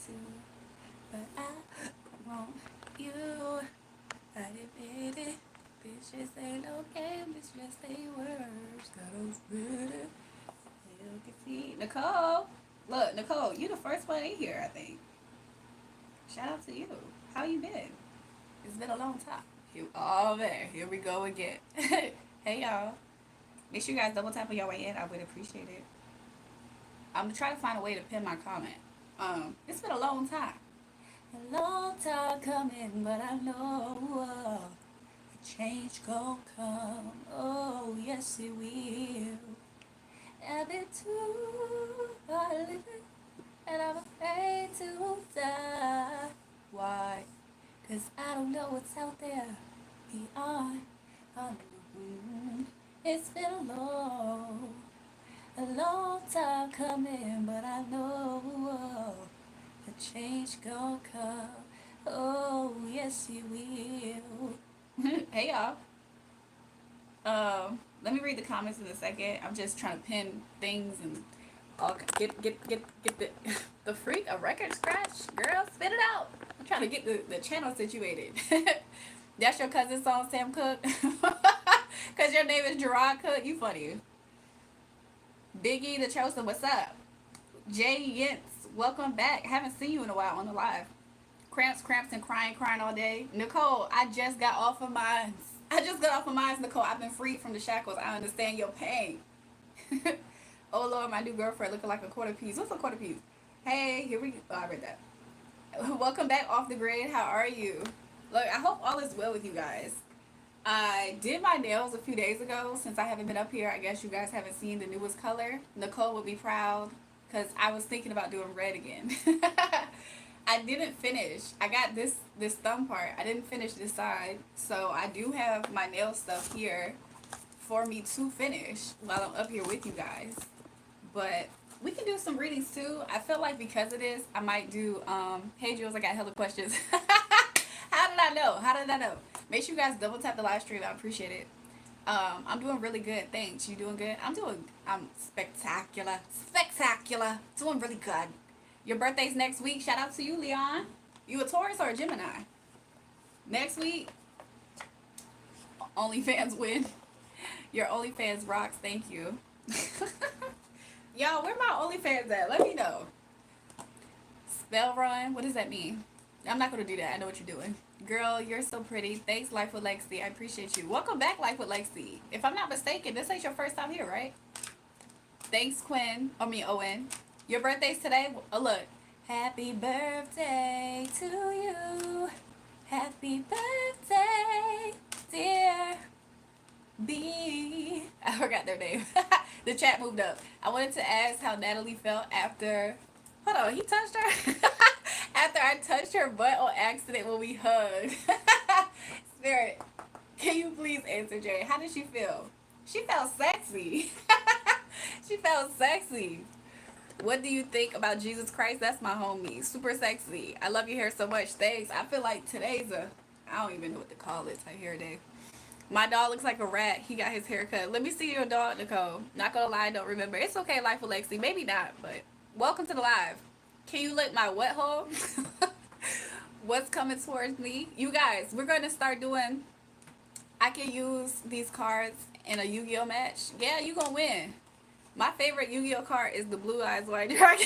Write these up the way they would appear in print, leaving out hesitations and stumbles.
to, but I want you. I admit it. Bitch, just ain't no game. Bitch, just ain't words. Got us ready. You can see Nicole. Look, Nicole, you the first one in here, I think. Shout out to you. How you been? It's been a long time. Oh man, here we go again. Hey y'all. Make sure you guys double tap on your way in. I would appreciate it. I'm gonna try to find a way to pin my comment. It's been a long time. A long time coming, but I know a change gon' come. Oh yes it will. I've been too far living, and I'm afraid to die. Why? 'Cause I don't know what's out there beyond unknown. It's been a long time coming, but I know the change gon' come. Oh, yes, it will. Hey, y'all. Let me read the comments in a second. I'm just trying to pin things and get the the freak a record scratch, girl. Spit it out. I'm trying to get the channel situated. That's your cousin's song, Sam Cooke. Cause your name is Gerard Cook. You funny. Biggie the Chosen, what's up? Jay Yentz, welcome back. Haven't seen you in a while on the live. Cramps, and crying all day. Nicole, I just got off of mine. Nicole. I've been freed from the shackles. I understand your pain. Oh Lord, my new girlfriend looking like a quarter piece. What's a quarter piece? Hey, here we go. Oh, I read that. Welcome back off the grid. How are you? Look, I hope all is well with you guys. I did my nails a few days ago. Since I haven't been up here, I guess you guys haven't seen the newest color. Nicole would be proud because I was thinking about doing red again. I didn't finish. I got this thumb part. I didn't finish this side. So I do have my nail stuff here for me to finish while I'm up here with you guys. But we can do some readings too. I feel like because of this, I might do hey Jules, I got hella questions. How did I know? How did I know? Make sure you guys double tap the live stream. I appreciate it. I'm doing really good. Thanks. You doing good? I'm spectacular. Spectacular. Doing really good. Your birthday's next week. Shout out to you, Leon. You a Taurus or a Gemini? Next week, OnlyFans win. Your OnlyFans rocks. Thank you. Y'all, where my OnlyFans at? Let me know. Spell run. What does that mean? I'm not going to do that. I know what you're doing. Girl, you're so pretty. Thanks, Life with Lexi. I appreciate you. Welcome back, Life with Lexi. If I'm not mistaken, this ain't your first time here, right? Thanks, Quinn. Owen. Your birthday's today? Oh, look. Happy birthday to you. Happy birthday, dear B. I forgot their name. The chat moved up. I wanted to ask how Natalie felt after... Hold on, he touched her? After I touched her butt on accident when we hugged. Spirit, can you please answer, Jay? How did she feel? She felt sexy. She felt sexy. What do you think about Jesus Christ? That's my homie. Super sexy. I love your hair so much. Thanks. I feel like today's I don't even know what to call it. Type hair day. My dog looks like a rat. He got his hair cut. Let me see your dog, Nicole. Not gonna lie, I don't remember. It's okay, Life with Lexi. Maybe not, but welcome to the live. Can you lick my wet hole? What's coming towards me? You guys, we're going to start doing... I can use these cards in a Yu-Gi-Oh match. Yeah, you gonna win. My favorite Yu-Gi-Oh card is the Blue Eyes White Dragon.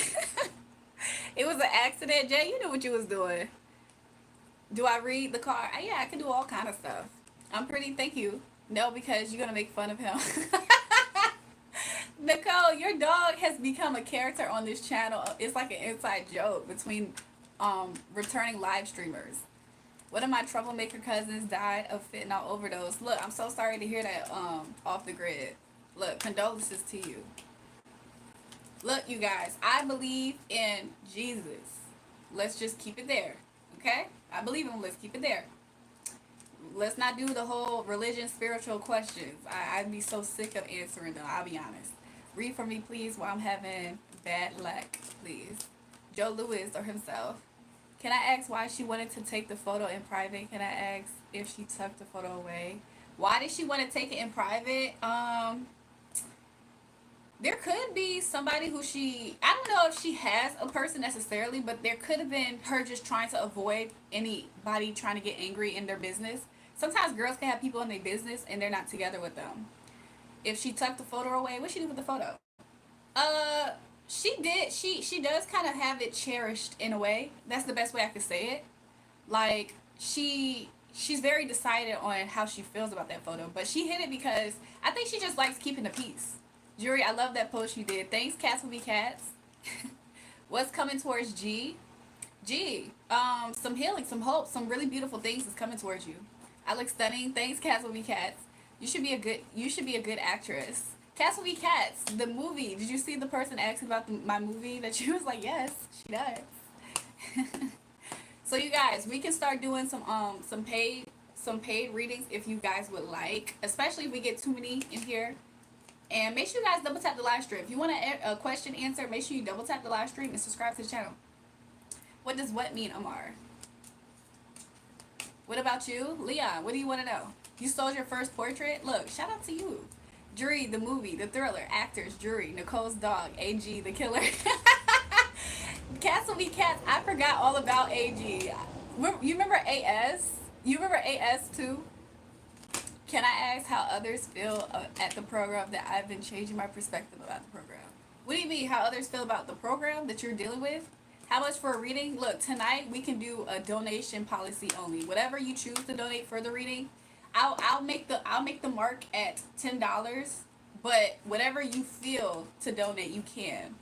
It was an accident. Jay, you knew what you was doing. Do I read the card? Yeah, I can do all kind of stuff. I'm pretty... Thank you. No, because you're going to make fun of him. Nicole, your dog has become a character on this channel. It's like an inside joke between returning live streamers. One of my troublemaker cousins died of fentanyl overdose. Look, I'm so sorry to hear that off the grid. Look, condolences to you. Look, you guys, I believe in Jesus. Let's just keep it there, okay? I believe in him. Let's keep it there. Let's not do the whole religion, spiritual questions. I'd be so sick of answering them, I'll be honest. Read for me, please, while I'm having bad luck, please. Joe Louis or himself. Can I ask why she wanted to take the photo in private? Can I ask if she tucked the photo away? Why did she want to take it in private? There could be somebody who I don't know if she has a person necessarily, but there could have been her just trying to avoid anybody trying to get angry in their business. Sometimes girls can have people in their business and they're not together with them. If she tucked the photo away, what she do with the photo? Uh, she did. She does kind of have it cherished in a way. That's the best way I could say it. Like she's very decided on how she feels about that photo, but she hid it because I think she just likes keeping the peace. Julrae, I love that post you did. Thanks, Cats will be cats. What's coming towards G? G, some healing, some hope, some really beautiful things is coming towards you. I look stunning. Thanks, Cats will be cats. You should be a good actress. Cats will be cats. The movie. Did you see the person asking about my movie that she was like, yes, she does. So you guys, we can start doing some paid readings if you guys would like, especially if we get too many in here. And make sure you guys double tap the live stream. If you want a question answered, make sure you double tap the live stream and subscribe to the channel. What does what mean, Amar? What about you? Leon, what do you want to know? You sold your first portrait? Look, shout out to you. Julrae, the movie, the thriller, actors, Julrae, Nicole's dog, AG, the killer. Cats will be cats. I forgot all about AG. You remember AS? You remember AS too? Can I ask how others feel at the program that I've been changing my perspective about the program? What do you mean, how others feel about the program that you're dealing with? How much for a reading? Look, tonight we can do a donation policy only. Whatever you choose to donate for the reading, I'll make the mark at $10. But whatever you feel to donate, you can,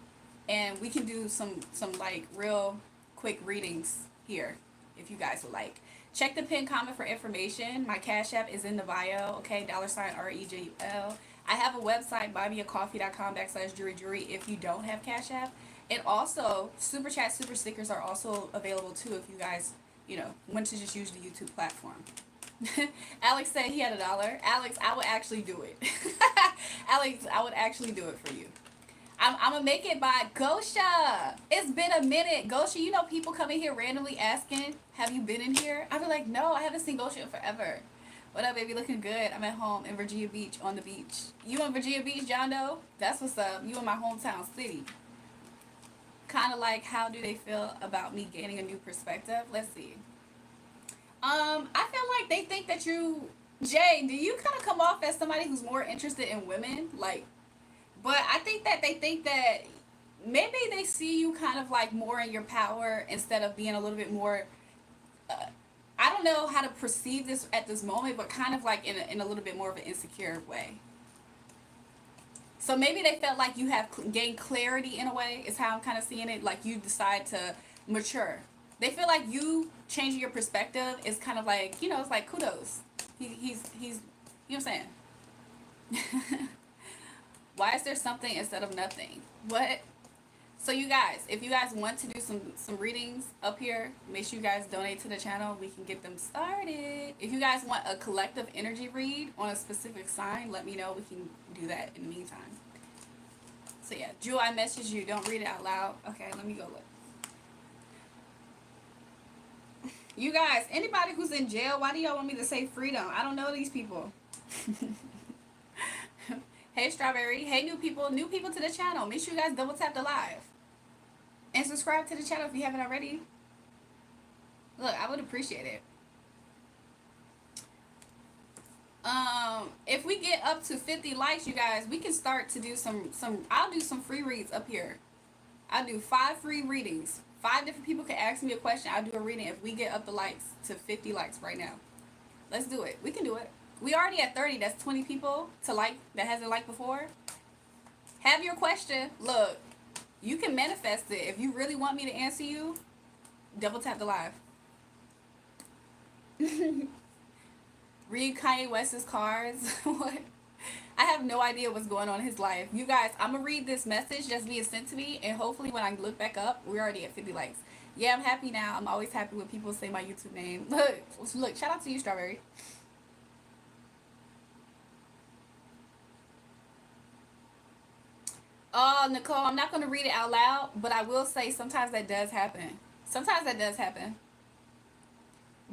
and we can do some like real quick readings here if you guys would like. Check the pinned comment for information. My Cash App is in the bio. Okay, $REJUL. I have a website, buymeacoffee.com/JulraeJulrae if you don't have Cash App. And also, Super Chat, Super Stickers are also available too if you guys, want to just use the YouTube platform. Alex said he had $1. Alex, I would actually do it. Alex, I would actually do it for you. I'm gonna make it by Gosha. It's been a minute. Gosha, people come in here randomly asking, have you been in here? I be like, no, I haven't seen Gosha in forever. What up, baby? Looking good. I'm at home in Virginia Beach on the beach. You in Virginia Beach, John Doe? That's what's up. You in my hometown city. Kind of like, how do they feel about me gaining a new perspective? Let's see. I feel like they think that Jay, do you kind of come off as somebody who's more interested in women? Like, but I think that they think that maybe they see you kind of like more in your power instead of being a little bit more. I don't know how to perceive this at this moment, but kind of like in a little bit more of an insecure way. So maybe they felt like you have gained clarity in a way, is how I'm kind of seeing it. Like you decide to mature. They feel like you changing your perspective is kind of like, it's like kudos. He's you know what I'm saying? Why is there something instead of nothing? What? So you guys, if you guys want to do some readings up here, make sure you guys donate to the channel. We can get them started. If you guys want a collective energy read on a specific sign, let me know. We can do that in the meantime. So yeah, Jewel, I messaged you. Don't read it out loud. Okay, let me go look. You guys, anybody who's in jail, why do y'all want me to say freedom? I don't know these people. Hey, Strawberry. Hey, new people to the channel. Make sure you guys double tap the live. And subscribe to the channel if you haven't already. Look, I would appreciate it. If we get up to 50 likes, you guys, we can start to do I'll do some free reads up here. I'll do 5 free readings. 5 different people can ask me a question. I'll do a reading if we get up the likes to 50 likes right now. Let's do it. We can do it. We already at 30. That's 20 people to like that hasn't liked before. Have your question. Look, you can manifest it. If you really want me to answer you, double tap the live. Read Kanye West's cards. What? I have no idea what's going on in his life. You guys, I'm going to read this message that's being sent to me, and hopefully when I look back up, we're already at 50 likes. Yeah, I'm happy now. I'm always happy when people say my YouTube name. Look, shout out to you, Strawberry. Oh, Nicole, I'm not going to read it out loud, but I will say sometimes that does happen. Sometimes that does happen.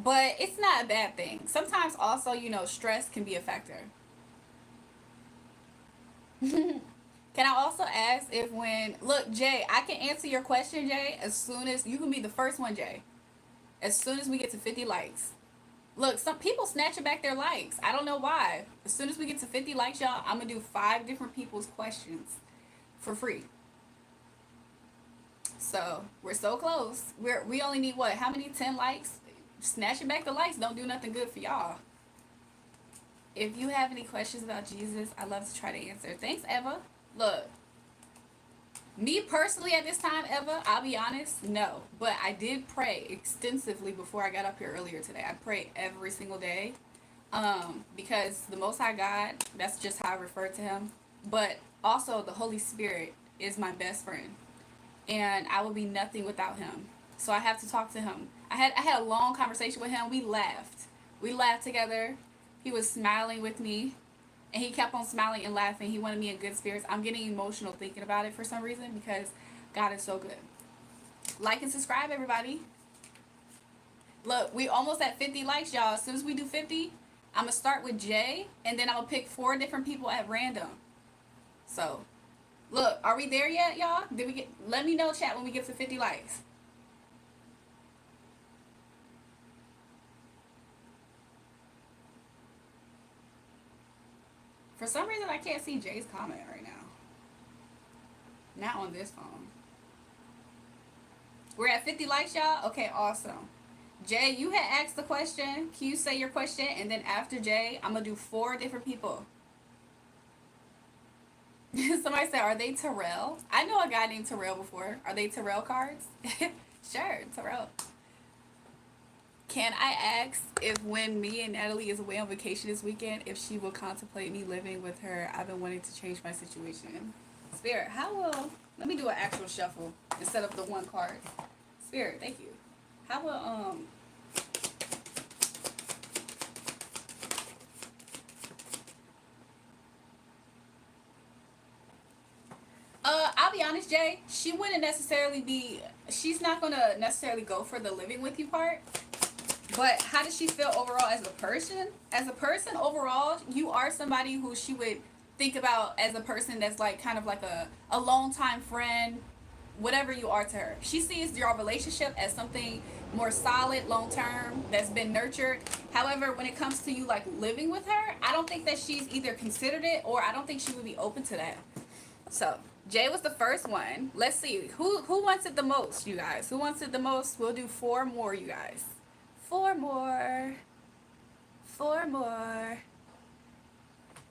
But it's not a bad thing. Sometimes also, stress can be a factor. Can I also ask if when look, Jay, I can answer your question, Jay, as soon as you can be the first one, Jay. As soon as we get to 50 likes. Look, some people snatching back their likes. I don't know why. As soon as we get to 50 likes, y'all, I'm gonna do 5 different people's questions for free. So we're so close. We only need what? How many? 10 likes. Snatching back the likes don't do nothing good for y'all. If you have any questions about Jesus, I love to try to answer. Thanks, Eva. Look, me personally at this time, Eva, I'll be honest, no. But I did pray extensively before I got up here earlier today. I pray every single day. Because the Most High God, that's just how I refer to him. But also the Holy Spirit is my best friend. And I would be nothing without him. So I have to talk to him. I had a long conversation with him. We laughed. We laughed together. He was smiling with me. And he kept on smiling and laughing. He wanted me in good spirits. I'm getting emotional thinking about it for some reason because God is so good. Like and subscribe, everybody. Look, we almost at 50 likes, y'all. As soon as we do 50, I'm going to start with Jay. And then I'm going to pick 4 different people at random. So, look, are we there yet, y'all? Did we get? Let me know, chat, when we get to 50 likes. For some reason, I can't see Jay's comment right now. Not on this phone. We're at 50 likes, y'all? Okay, awesome. Jay, you had asked the question. Can you say your question? And then after Jay, I'm going to do 4 different people. Somebody said, are they Terrell? I know a guy named Terrell before. Are they Terrell cards? Sure, Terrell. Can I ask if when me and Natalie is away on vacation this weekend, if she will contemplate me living with her? I've been wanting to change my situation. Spirit, how will... Let me do an actual shuffle instead of the one card. Spirit, thank you. How will, I'll be honest, Jay. She wouldn't necessarily be... She's not going to necessarily go for the living with you part. But how does she feel overall as a person? As a person overall, you are somebody who she would think about as a person that's like kind of like a long time friend, whatever you are to her. She sees your relationship as something more solid, long term, that's been nurtured. However, when it comes to you like living with her, I don't think that she's either considered it or I don't think she would be open to that. So Jay was the first one. Let's see who wants it the most, you guys. Who wants it the most? We'll do 4 more, you guys. 4 more. 4 more.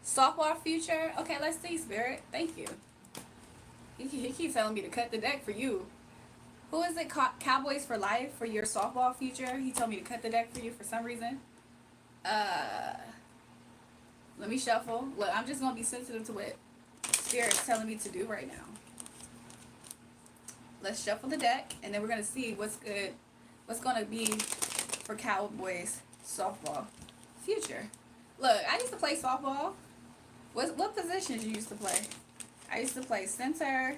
Softball future. Okay, let's see, Spirit. Thank you. He keeps telling me to cut the deck for you. Who is it? Cowboys for life for your softball future. He told me to cut the deck for you for some reason. Uh, Let me shuffle. Look, I'm just gonna be sensitive to what Spirit's telling me to do right now. Let's shuffle the deck, and then we're gonna see what's good. What's gonna be for Cowboys softball future. Look, I used to play softball. What positions you used to play? I used to play center.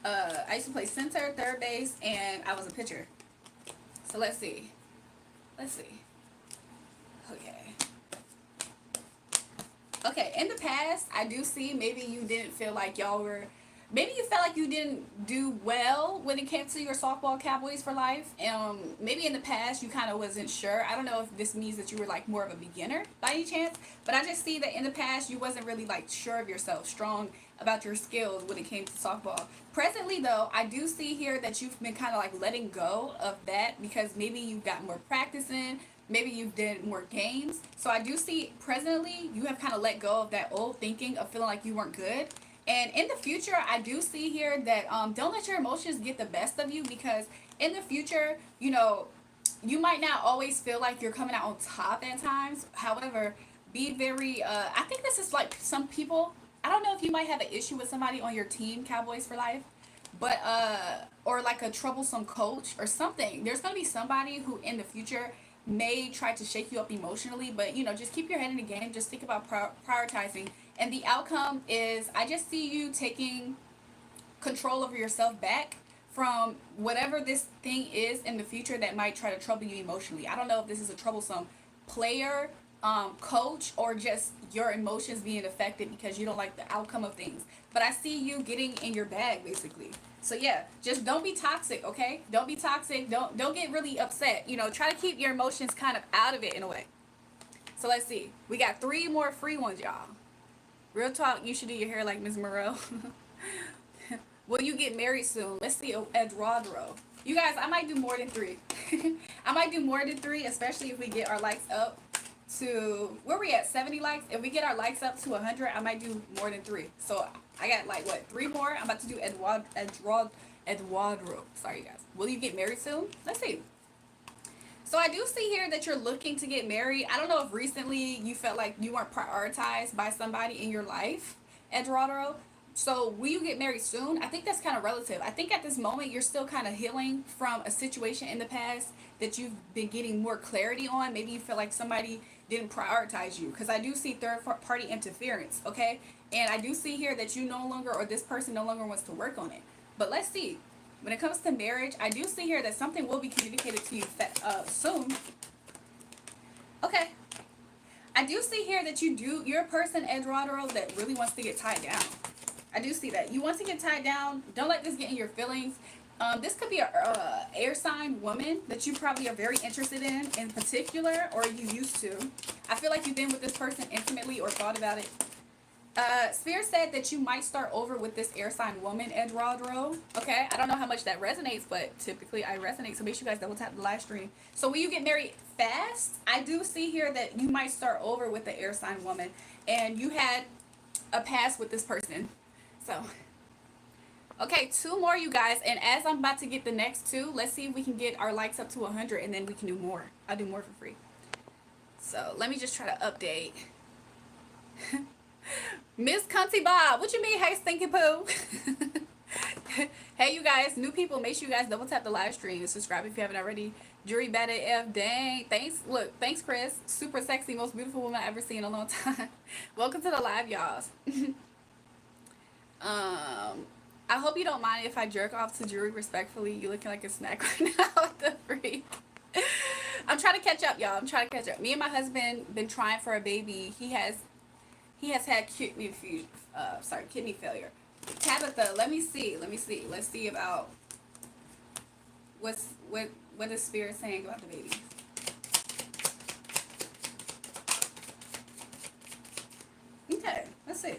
I used to play center, third base, and I was a pitcher. So let's see. Let's see. Okay. Okay, in the past, I do see maybe you didn't feel like y'all were... Maybe you felt like you didn't do well when it came to your softball Cowboys for life. Maybe in the past you kind of wasn't sure. I don't know if this means that you were like more of a beginner by any chance, but I just see that in the past you wasn't really like sure of yourself, strong about your skills when it came to softball. Presently though, I do see here that you've been kind of like letting go of that because maybe you've got more practice in, maybe you've did more games. So I do see presently you have kind of let go of that old thinking of feeling like you weren't good. And in the future, I do see here that don't let your emotions get the best of you because in the future, you know, you might not always feel like you're coming out on top at times. However, be very, I think this is like some people, I don't know if you might have an issue with somebody on your team, Cowboys for Life, but, or like a troublesome coach or something. There's going to be somebody who in the future may try to shake you up emotionally, but you know, just keep your head in the game. Just think about prioritizing. And the outcome is I just see you taking control over yourself back from whatever this thing is in the future that might try to trouble you emotionally. I don't know if this is a troublesome player coach or just your emotions being affected because you don't like the outcome of things. But I see you getting in your bag basically. So yeah, just don't be toxic, okay? Don't be toxic. Don't get really upset. You know, try to keep your emotions kind of out of it in a way. So let's see. We got 3 more free ones, y'all. Real talk, you should do your hair like Ms. Moreau. Will you get married soon? Let's see, Eduardo. You guys, I might do more than 3. I might do more than 3, especially if we get our likes up to, where we at, 70 likes? If we get our likes up to 100, I might do more than 3. So I got like, what, 3 more? I'm about to do Eduardo. Sorry, you guys. Will you get married soon? Let's see. So I do see here that you're looking to get married. I don't know if recently you felt like you weren't prioritized by somebody in your life, Eduardo. So will you get married soon? I think that's kind of relative. I think at this moment you're still kind of healing from a situation in the past that you've been getting more clarity on. Maybe you feel like somebody didn't prioritize you, because I do see third party interference, okay? And I do see here that you no longer, or this person no longer wants to work on it. But let's see. When it comes to marriage, I do see here that something will be communicated to you soon. Okay. I do see here that you're a person, Eduardo, that really wants to get tied down. I do see that. You want to get tied down. Don't let this get in your feelings. This could be a air sign woman that you probably are very interested in particular, or you used to. I feel like you've been with this person intimately or thought about it. Spirit said that you might start over with this air sign woman, Eduardo. Okay, I don't know how much that resonates, but typically I resonate. So make sure you guys double tap the live stream. So will you get married fast? I do see here that you might start over with the air sign woman, and you had a past with this person. So, okay, 2 more, you guys. And as I'm about to get the next 2, let's see if we can get our likes up to 100, and then we can do more. I'll do more for free. So let me just try to update. Miss Cunty Bob, what you mean, hey stinky poo? Hey you guys, new people, make sure you guys double tap the live stream and subscribe if you haven't already. Jury bad AF, dang. Thanks, look, thanks Chris. Super sexy, most beautiful woman I've ever seen in a long time. Welcome to the live, y'all. I hope you don't mind if I jerk off to Jury respectfully. You looking like a snack right now. What the freak? I'm trying to catch up, y'all. I'm trying to catch up. Me and my husband been trying for a baby. He has had kidney failure. Tabitha, let me see. Let's see about what is Spirit saying about the baby. Okay, let's see.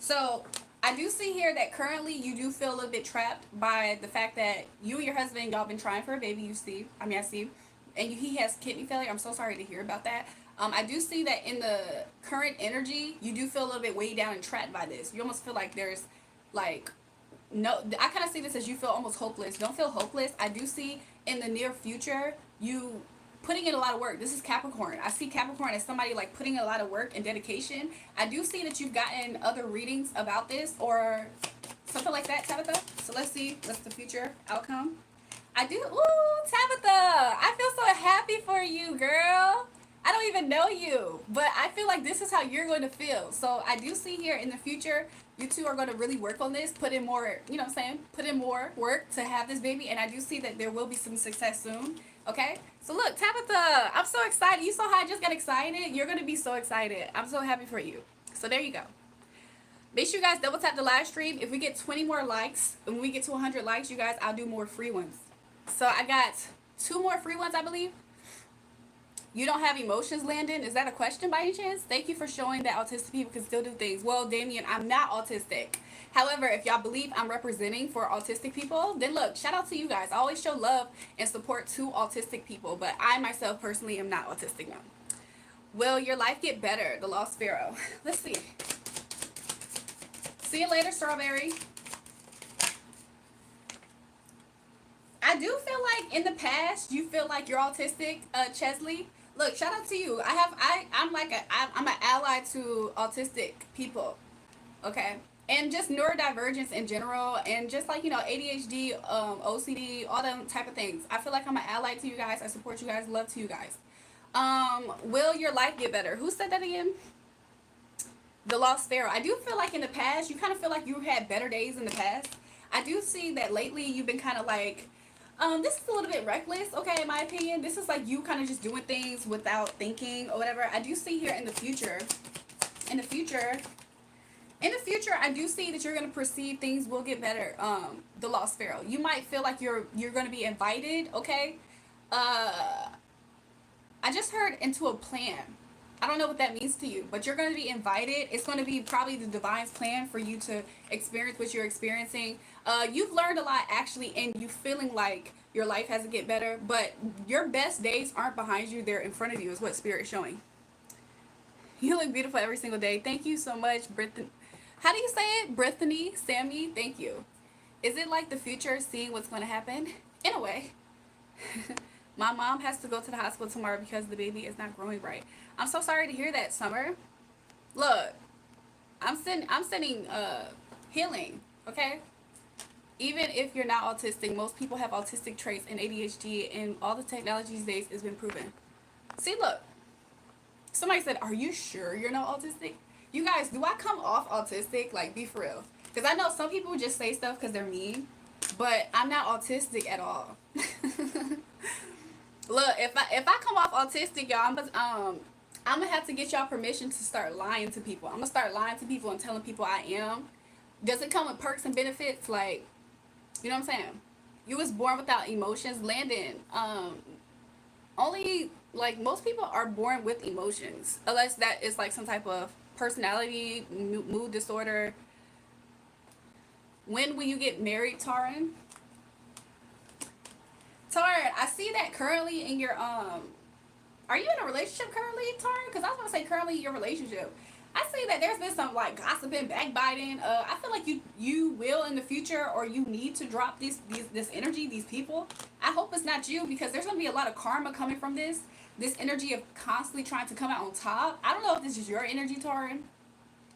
So I do see here that currently you do feel a little bit trapped by the fact that you and your husband, y'all been trying for a baby. I see, and he has kidney failure. I'm so sorry to hear about that. I do see that in the current energy, you do feel a little bit weighed down and trapped by this. You almost feel like there's, like, no, I kind of see this as you feel almost hopeless. Don't feel hopeless. I do see in the near future, you putting in a lot of work. This is Capricorn. I see Capricorn as somebody, like, putting in a lot of work and dedication. I do see that you've gotten other readings about this or something like that, Tabitha. So let's see what's the future outcome. I do, ooh, Tabitha, I feel so happy for you, girl. I don't even know you, but I feel like this is how you're going to feel. So I do see here in the future, you two are going to really work on this, put in more, you know what I'm saying? Put in more work to have this baby. And I do see that there will be some success soon. Okay. So look, Tabitha, I'm so excited. You saw how I just got excited. You're going to be so excited. I'm so happy for you. So there you go. Make sure you guys double tap the live stream. If we get 20 more likes, and when we get to 100 likes, you guys, I'll do more free ones. So I got 2 more free ones, I believe. You don't have emotions, Landon? Is that a question by any chance? Thank you for showing that autistic people can still do things. Well, Damien, I'm not autistic. However, if y'all believe I'm representing for autistic people, then look, shout out to you guys. I always show love and support to autistic people, but I myself personally am not autistic now. Will your life get better? The Lost Sparrow. Let's see. See you later, Strawberry. I do feel like in the past you feel like you're autistic, Chesley. Look, shout out to you. I'm an ally to autistic people, okay, and just neurodivergence in general, and just like, you know, ADHD, OCD, all them type of things. I feel like I'm an ally to you guys. I support you guys. Love to you guys. Will your life get better? Who said that again? The Lost Sparrow. I do feel like in the past you kind of feel like you had better days in the past. I do see that lately you've been kind of like This is a little bit reckless, okay, in my opinion. This is like you kind of just doing things without thinking or whatever. I do see here in the future, in the future, in the future, I do see that you're gonna perceive things will get better. The Lost Pharaoh. You might feel like you're gonna be invited, okay? Uh, I just heard into a plan. I don't know what that means to you, but you're going to be invited. It's going to be probably the divine's plan for you to experience what you're experiencing. You've learned a lot actually, and you feeling like your life has to get better, but your best days aren't behind you; they're in front of you. Is what Spirit is showing. You look beautiful every single day. Thank you so much, Brittany. How do you say it? Brittany, Sammy. Thank you. Is it like the future, seeing what's going to happen? In a way. My mom has to go to the hospital tomorrow because the baby is not growing right. I'm so sorry to hear that, Summer. Look, I'm sending healing, okay? Even if you're not autistic, most people have autistic traits and ADHD, and all the technology these days has been proven. See, look. Somebody said, "Are you sure you're not autistic?" You guys, do I come off autistic? Like, be for real. Because I know some people just say stuff because they're mean, but I'm not autistic at all. Look, if I come off autistic, y'all, I'm gonna have to get y'all permission to start lying to people. I'm gonna start lying to people and telling people I am. Does it come with perks and benefits? Like, you know what I'm saying? You was born without emotions, Landon. Only like most people are born with emotions, unless that is like some type of personality mood disorder. When will you get married, Taran? Taran, I see that currently in your Are you in a relationship currently, Taran? Because I was gonna say currently in your relationship. I see that there's been some like gossiping, backbiting. I feel like you will in the future, or you need to drop this energy, these people. I hope it's not you, because there's gonna be a lot of karma coming from this. This energy of constantly trying to come out on top. I don't know if this is your energy, Taran.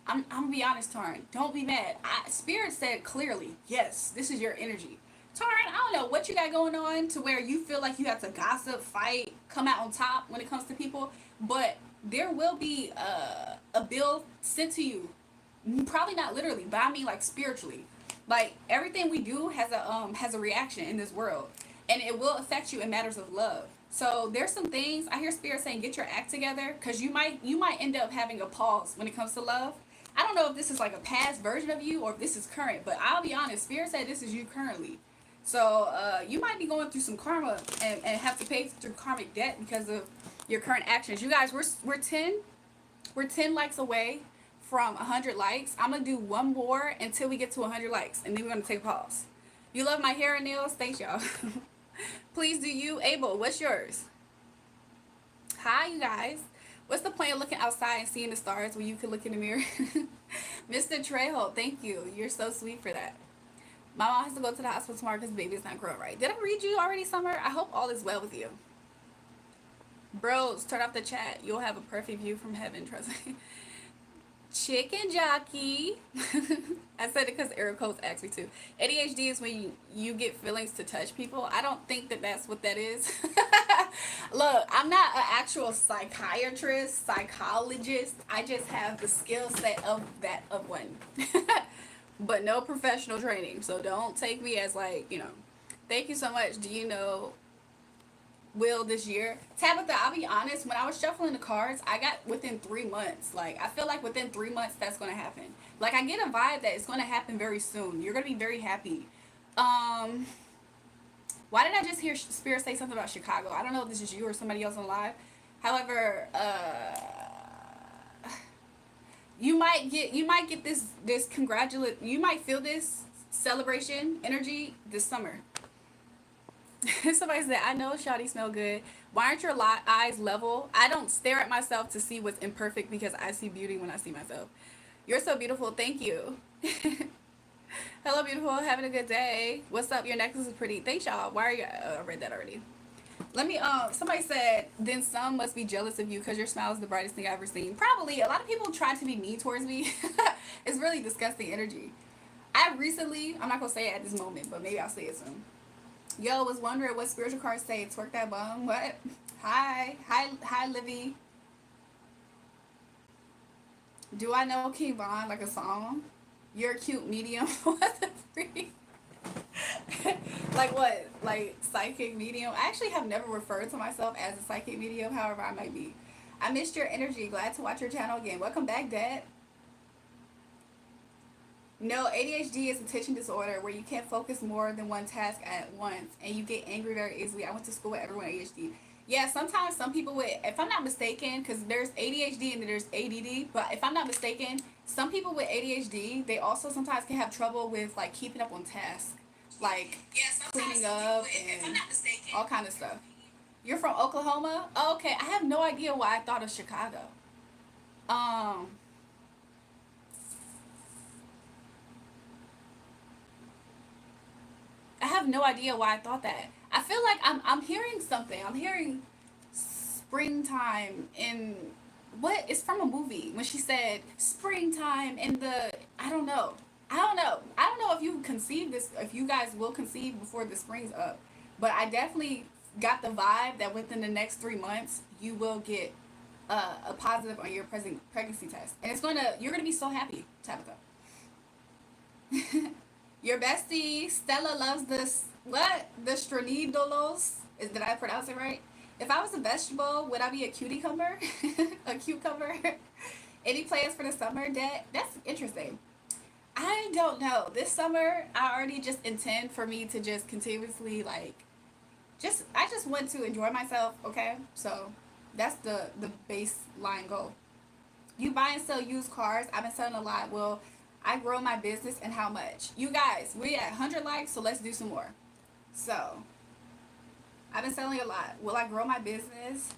I'm gonna be honest, Taran. Don't be mad. Spirit said clearly, yes, this is your energy. Taran, I don't know what you got going on to where you feel like you have to gossip, fight, come out on top when it comes to people, but there will be a bill sent to you. Probably not literally, but I mean like spiritually. Like everything we do has a reaction in this world, and it will affect you in matters of love. So there's some things I hear Spirit saying, get your act together, because you might end up having a pause when it comes to love. I don't know if this is like a past version of you or if this is current, but I'll be honest, Spirit said this is you currently. So you might be going through some karma and have to pay through karmic debt because of your current actions. You guys, we're ten likes away from 100 likes. I'm gonna do one more until we get to 100 likes, and then we're gonna take a pause. You love my hair and nails? Thanks, y'all. Please do you. Abel, what's yours? Hi, you guys. What's the point of looking outside and seeing the stars when you can look in the mirror? Mr. Trejo, thank you. You're so sweet for that. My mom has to go to the hospital tomorrow because the baby's not growing right. Did I read you already, Summer? I hope all is well with you. Bros, turn off the chat. You'll have a perfect view from heaven, trust me. Chicken jockey. I said it because Eric Coates asked me to. ADHD is when you get feelings to touch people. I don't think that that's what that is. Look, I'm not an actual psychiatrist, psychologist. I just have the skill set of that of one. But no professional training. So don't take me as like, Thank you so much. Do you know will this year? Tabitha, I'll be honest, when I was shuffling the cards, I got within 3 months. Like, I feel like within 3 months that's going to happen. Like, I get a vibe that it's going to happen very soon. You're going to be very happy. Why did I just hear Spirit say something about Chicago? I don't know if this is you or somebody else on live. However, you might get this you might feel this celebration energy this summer. Somebody said, I know Shawty smell good. Why aren't your eyes level? I don't stare at myself to see what's imperfect because I see beauty when I see myself. You're so beautiful. Thank you. Hello, beautiful. Having a good day. What's up? Your necklace is pretty. Thanks, y'all. Why are you? I read that already. Let me, somebody said, then some must be jealous of you because your smile is the brightest thing I've ever seen. Probably. A lot of people try to be mean towards me. It's really disgusting energy. I'm not going to say it at this moment, but maybe I'll say it soon. Yo, was wondering what spiritual cards say. Twerk that bum. What? Hi, Livy. Do I know King Von like a song? You're a cute medium. What the freak? Like what? Like psychic medium? I actually have never referred to myself as a psychic medium, however I might be. I missed your energy. Glad to watch your channel again. Welcome back, Dad. No, ADHD is a teaching disorder where you can't focus more than one task at once and you get angry very easily. I went to school with everyone with ADHD. Yeah, sometimes some people with, if I'm not mistaken, because there's ADHD and there's ADD, but if I'm not mistaken, some people with ADHD, they also sometimes can have trouble with like keeping up on tasks, like cleaning up and all kind of stuff. You're from Oklahoma? Oh, okay, I have no idea why I thought of Chicago. Um, I have no idea why I thought that. I feel like I'm hearing something. I'm hearing springtime in what is from a movie when she said springtime in the I don't know. I don't know. I don't know if you conceive this if you guys will conceive before the spring's up. But I definitely got the vibe that within the next 3 months you will get a positive on your present pregnancy test. And it's gonna you're gonna be so happy, Tabitha. Your bestie Stella loves this. What the stronidolos? Is did I pronounce it right? If I was a vegetable, would I be a cucumber? A cucumber? Any plans for the summer? That's interesting. I don't know. This summer, I already just intend for me to just continuously like, just I just want to enjoy myself. Okay, so that's the baseline goal. You buy and sell used cars. I've been selling a lot. Will I grow my business and how much? You guys, we at 100 likes, so let's do some more. So, I've been selling a lot. Will I grow my business?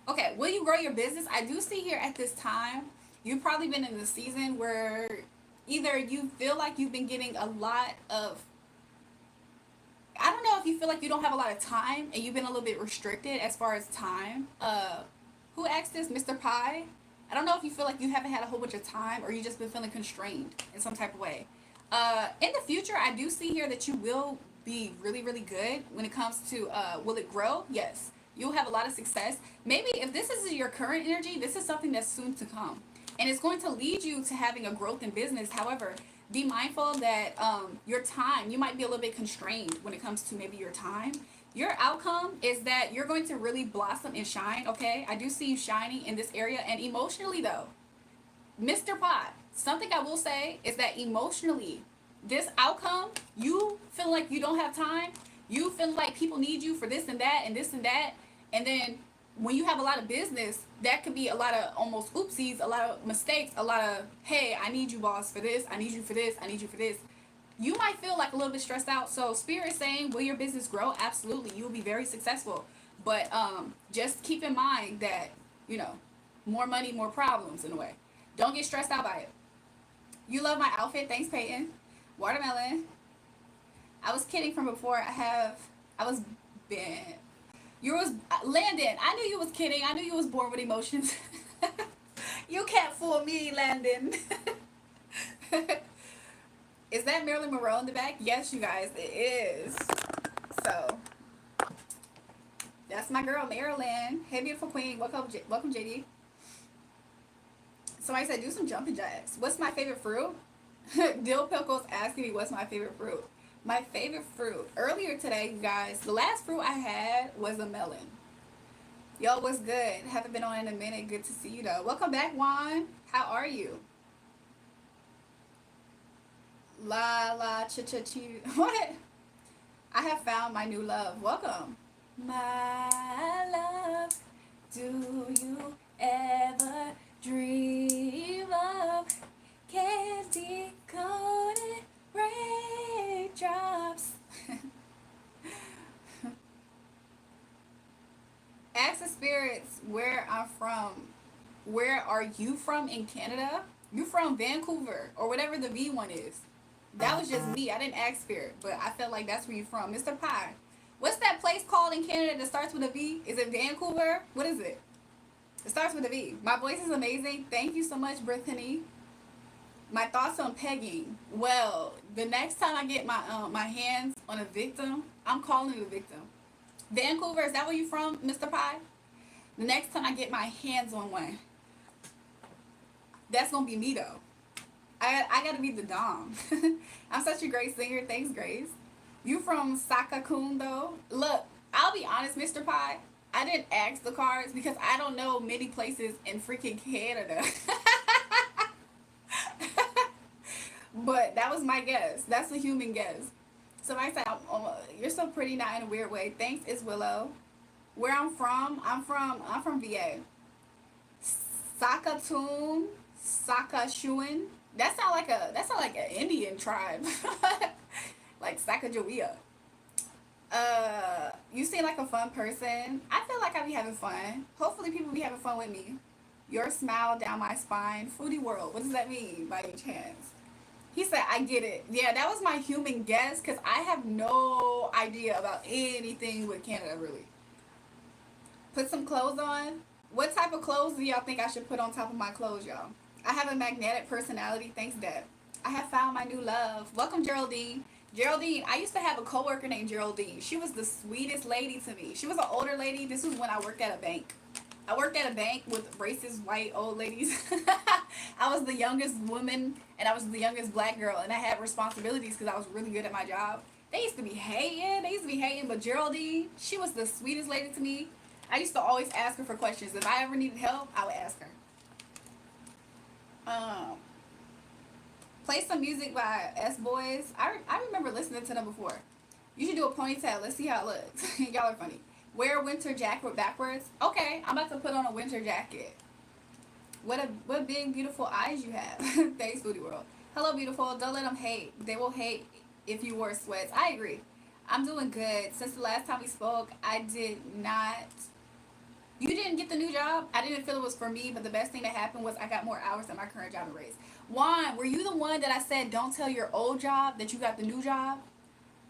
Okay, will you grow your business? I do see here at this time, you've probably been in the season where either you feel like you've been getting a lot of I don't know if you feel like you don't have a lot of time and you've been a little bit restricted as far as time. Who asked this? Mr. Pie? I don't know if you feel like you haven't had a whole bunch of time or you just been feeling constrained in some type of way. In the future, I do see here that you will be really, really good when it comes to will it grow? Yes. You'll have a lot of success. Maybe if this is your current energy, this is something that's soon to come. And it's going to lead you to having a growth in business. However, be mindful that your time, you might be a little bit constrained when it comes to maybe your time. Your outcome is that you're going to really blossom and shine, okay? I do see you shining in this area. And emotionally, though, Mr. Pot, something I will say is that emotionally, this outcome, you feel like you don't have time, you feel like people need you for this and that and this and that, and then when you have a lot of business, that could be a lot of almost oopsies, a lot of mistakes, a lot of, hey, I need you, boss, for this, I need you for this, I need you for this. You might feel like a little bit stressed out. So Spirit is saying, will your business grow? Absolutely. You will be very successful. But just keep in mind that, you know, more money, more problems in a way. Don't get stressed out by it. You love my outfit. Thanks, Peyton. Watermelon. I was kidding from before. I was bent. You was Landon. I knew you was kidding. I knew you was born with emotions. You can't fool me, Landon. Is that Marilyn Monroe in the back? Yes, you guys, it is. So that's my girl Marilyn. Hey, beautiful queen. Welcome, JD. Somebody said do some jumping jacks. What's my favorite fruit? Dill Pickles asking me what's my favorite fruit. My favorite fruit. Earlier today, you guys, the last fruit I had was a melon. Yo, what's good? Haven't been on in a minute. Good to see you though. Welcome back, Juan. How are you? La la cha cha chi. What? I have found my new love. Welcome. My love, do you ever dream of candy coated raindrops? Ask the spirits where I'm from. Where are you from in Canada? You from Vancouver or whatever the V one is. That was just me. I didn't ask spirit, but I felt like that's where you're from. Mr. Pie. What's that place called in Canada that starts with a V? Is it Vancouver? What is it? It starts with a V. My voice is amazing. Thank you so much, Brittany. My thoughts on pegging. Well, the next time I get my hands on a victim, I'm calling it a victim. Vancouver, is that where you from, Mr. Pie? The next time I get my hands on one, That's gonna be me though. I gotta be the dom. I'm such a great singer. Thanks, Grace. You from Sakakun though? Look, I'll be honest, Mr. Pie. I didn't ask the cards because I don't know many places in freaking Canada. But that was my guess. That's a human guess. Somebody said, "You're so pretty, not in a weird way." Thanks, is Willow. Where I'm from VA. Sakatun, Sakashuan. That sound like an Indian tribe, like Sacagawea. You seem like a fun person. I feel like I be having fun. Hopefully, people be having fun with me. Your smile down my spine, foodie world. What does that mean by any chance? He said, I get it. Yeah, that was my human guess because I have no idea about anything with Canada, really. Put some clothes on. What type of clothes do y'all think I should put on top of my clothes, y'all? I have a magnetic personality. Thanks, Dad. I have found my new love. Welcome, Geraldine. Geraldine, I used to have a coworker named Geraldine. She was the sweetest lady to me. She was an older lady. This was when I worked at a bank. I worked at a bank with racist white old ladies. I was the youngest woman and I was the youngest black girl, and I had responsibilities because I was really good at my job. They used to be hating. But Geraldine, she was the sweetest lady to me. I used to always ask her for questions. If I ever needed help, I would ask her. Um, Play some music by S Boys. I remember listening to them before. You should do a ponytail. Let's see how it looks. Y'all are funny. Wear a winter jacket backwards. Okay, I'm about to put on a winter jacket. What big beautiful eyes you have. Thanks, Foodie World. Hello, beautiful. Don't let them hate. They will hate if you wore sweats. I agree. I'm doing good. Since the last time we spoke, I did not. You didn't get the new job. I didn't feel it was for me, but the best thing that happened was I got more hours at my current job and raise. Juan, were you the one that I said don't tell your old job that you got the new job?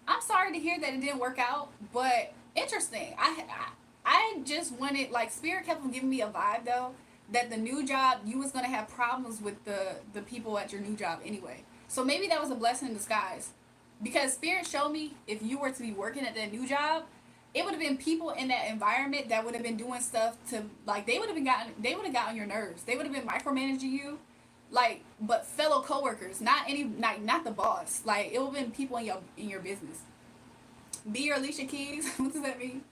I'm sorry to hear that it didn't work out, but interesting. I just wanted, like, Spirit kept on giving me a vibe though that the new job you was gonna have problems with the people at your new job anyway. So maybe that was a blessing in disguise, because Spirit showed me if you were to be working at that new job, it would have been people in that environment that would have been doing stuff to, like, they would have gotten your nerves. They would have been micromanaging you, like, but fellow coworkers, not the boss. Like, it would have been people in your business. Be your Alicia Keys. What does that mean?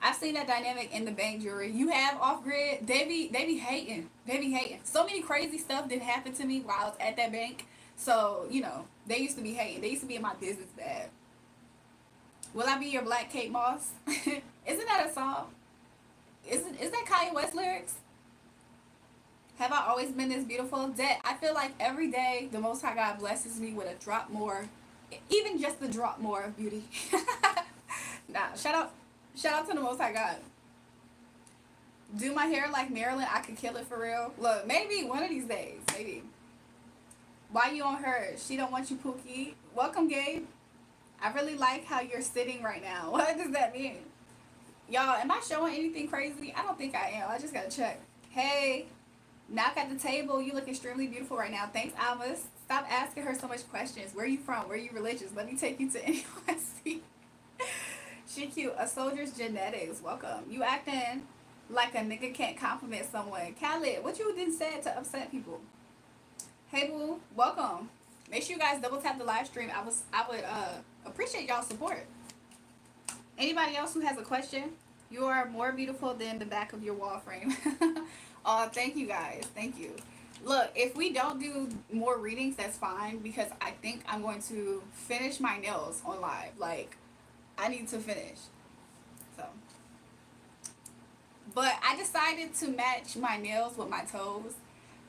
I've seen that dynamic in the bank, Julrae. You have off grid. They be hating. They be hating. So many crazy stuff did happen to me while I was at that bank. So they used to be hating. They used to be in my business bad. Will I be your Black Kate Moss? Isn't that a song? Is that Kanye West lyrics? Have I always been this beautiful? That I feel like every day the Most High God blesses me with a drop more, even just the drop more of beauty. Nah, shout out to the Most High God. Do my hair like Marilyn, I could kill it for real. Look, maybe one of these days, maybe. Why you on her? She don't want you, Pookie. Welcome, Gabe. I really like how you're sitting right now. What does that mean? Y'all, am I showing anything crazy? I don't think I am. I just gotta check. Hey, knock at the table. You look extremely beautiful right now. Thanks, Almas. Stop asking her so much questions. Where you from? Where you religious? Let me take you to NYC. She cute. A soldier's genetics. Welcome. You acting like a nigga can't compliment someone. Khaled, what you didn't say to upset people? Hey, boo. Welcome. Make sure you guys double tap the live stream. I would appreciate y'all support. Anybody else who has a question? You are more beautiful than the back of your wall frame. Oh, thank you guys. Thank you. Look, if we don't do more readings, that's fine, because I think I'm going to finish my nails on live. Like, I need to finish. So, but I decided to match my nails with my toes.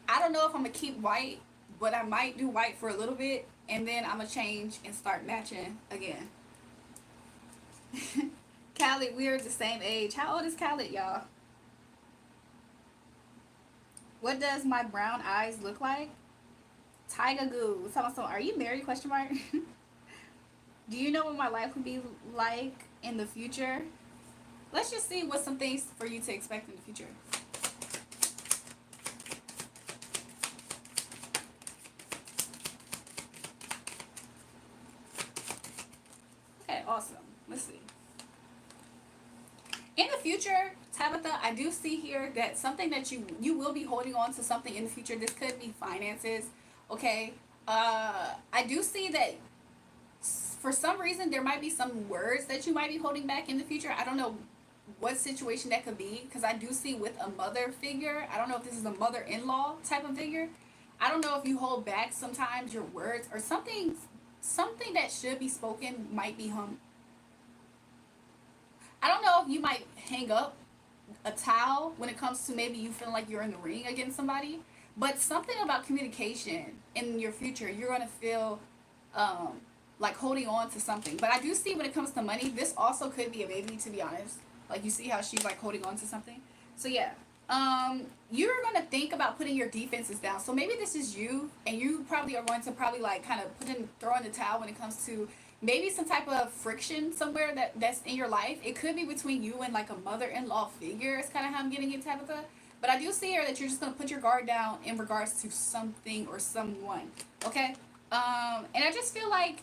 I don't know if I'm gonna keep white, but I might do white for a little bit, and then I'm gonna change and start matching again. Khaled, we're the same age. How old is Khaled, y'all? What does my brown eyes look like? Tiger Goo. So, are you married? Question mark. Do you know what my life would be like in the future? Let's just see what some things for you to expect in the future. Okay, awesome. Let's see. In the future, Tabitha, I do see here that something that you will be holding on to something in the future. This could be finances, okay? I do see that for some reason there might be some words that you might be holding back in the future. I don't know what situation that could be, because I do see with a mother figure. I don't know if this is a mother-in-law type of figure. I don't know if you hold back sometimes your words or something that should be spoken might be hung. I don't know if you might hang up a towel when it comes to maybe you feeling like you're in the ring against somebody, but something about communication in your future, you're going to feel um, like holding on to something. But I do see when it comes to money, this also could be a baby, to be honest. Like, you see how she's like holding on to something. So yeah, you're going to think about putting your defenses down. So maybe this is you, and you probably are going to probably like kind of throw in the towel when it comes to maybe some type of friction somewhere that's in your life. It could be between you and like a mother-in-law figure. It's kind of how I'm getting it, Tabitha. But I do see here that you're just going to put your guard down in regards to something or someone. Okay? And I just feel like,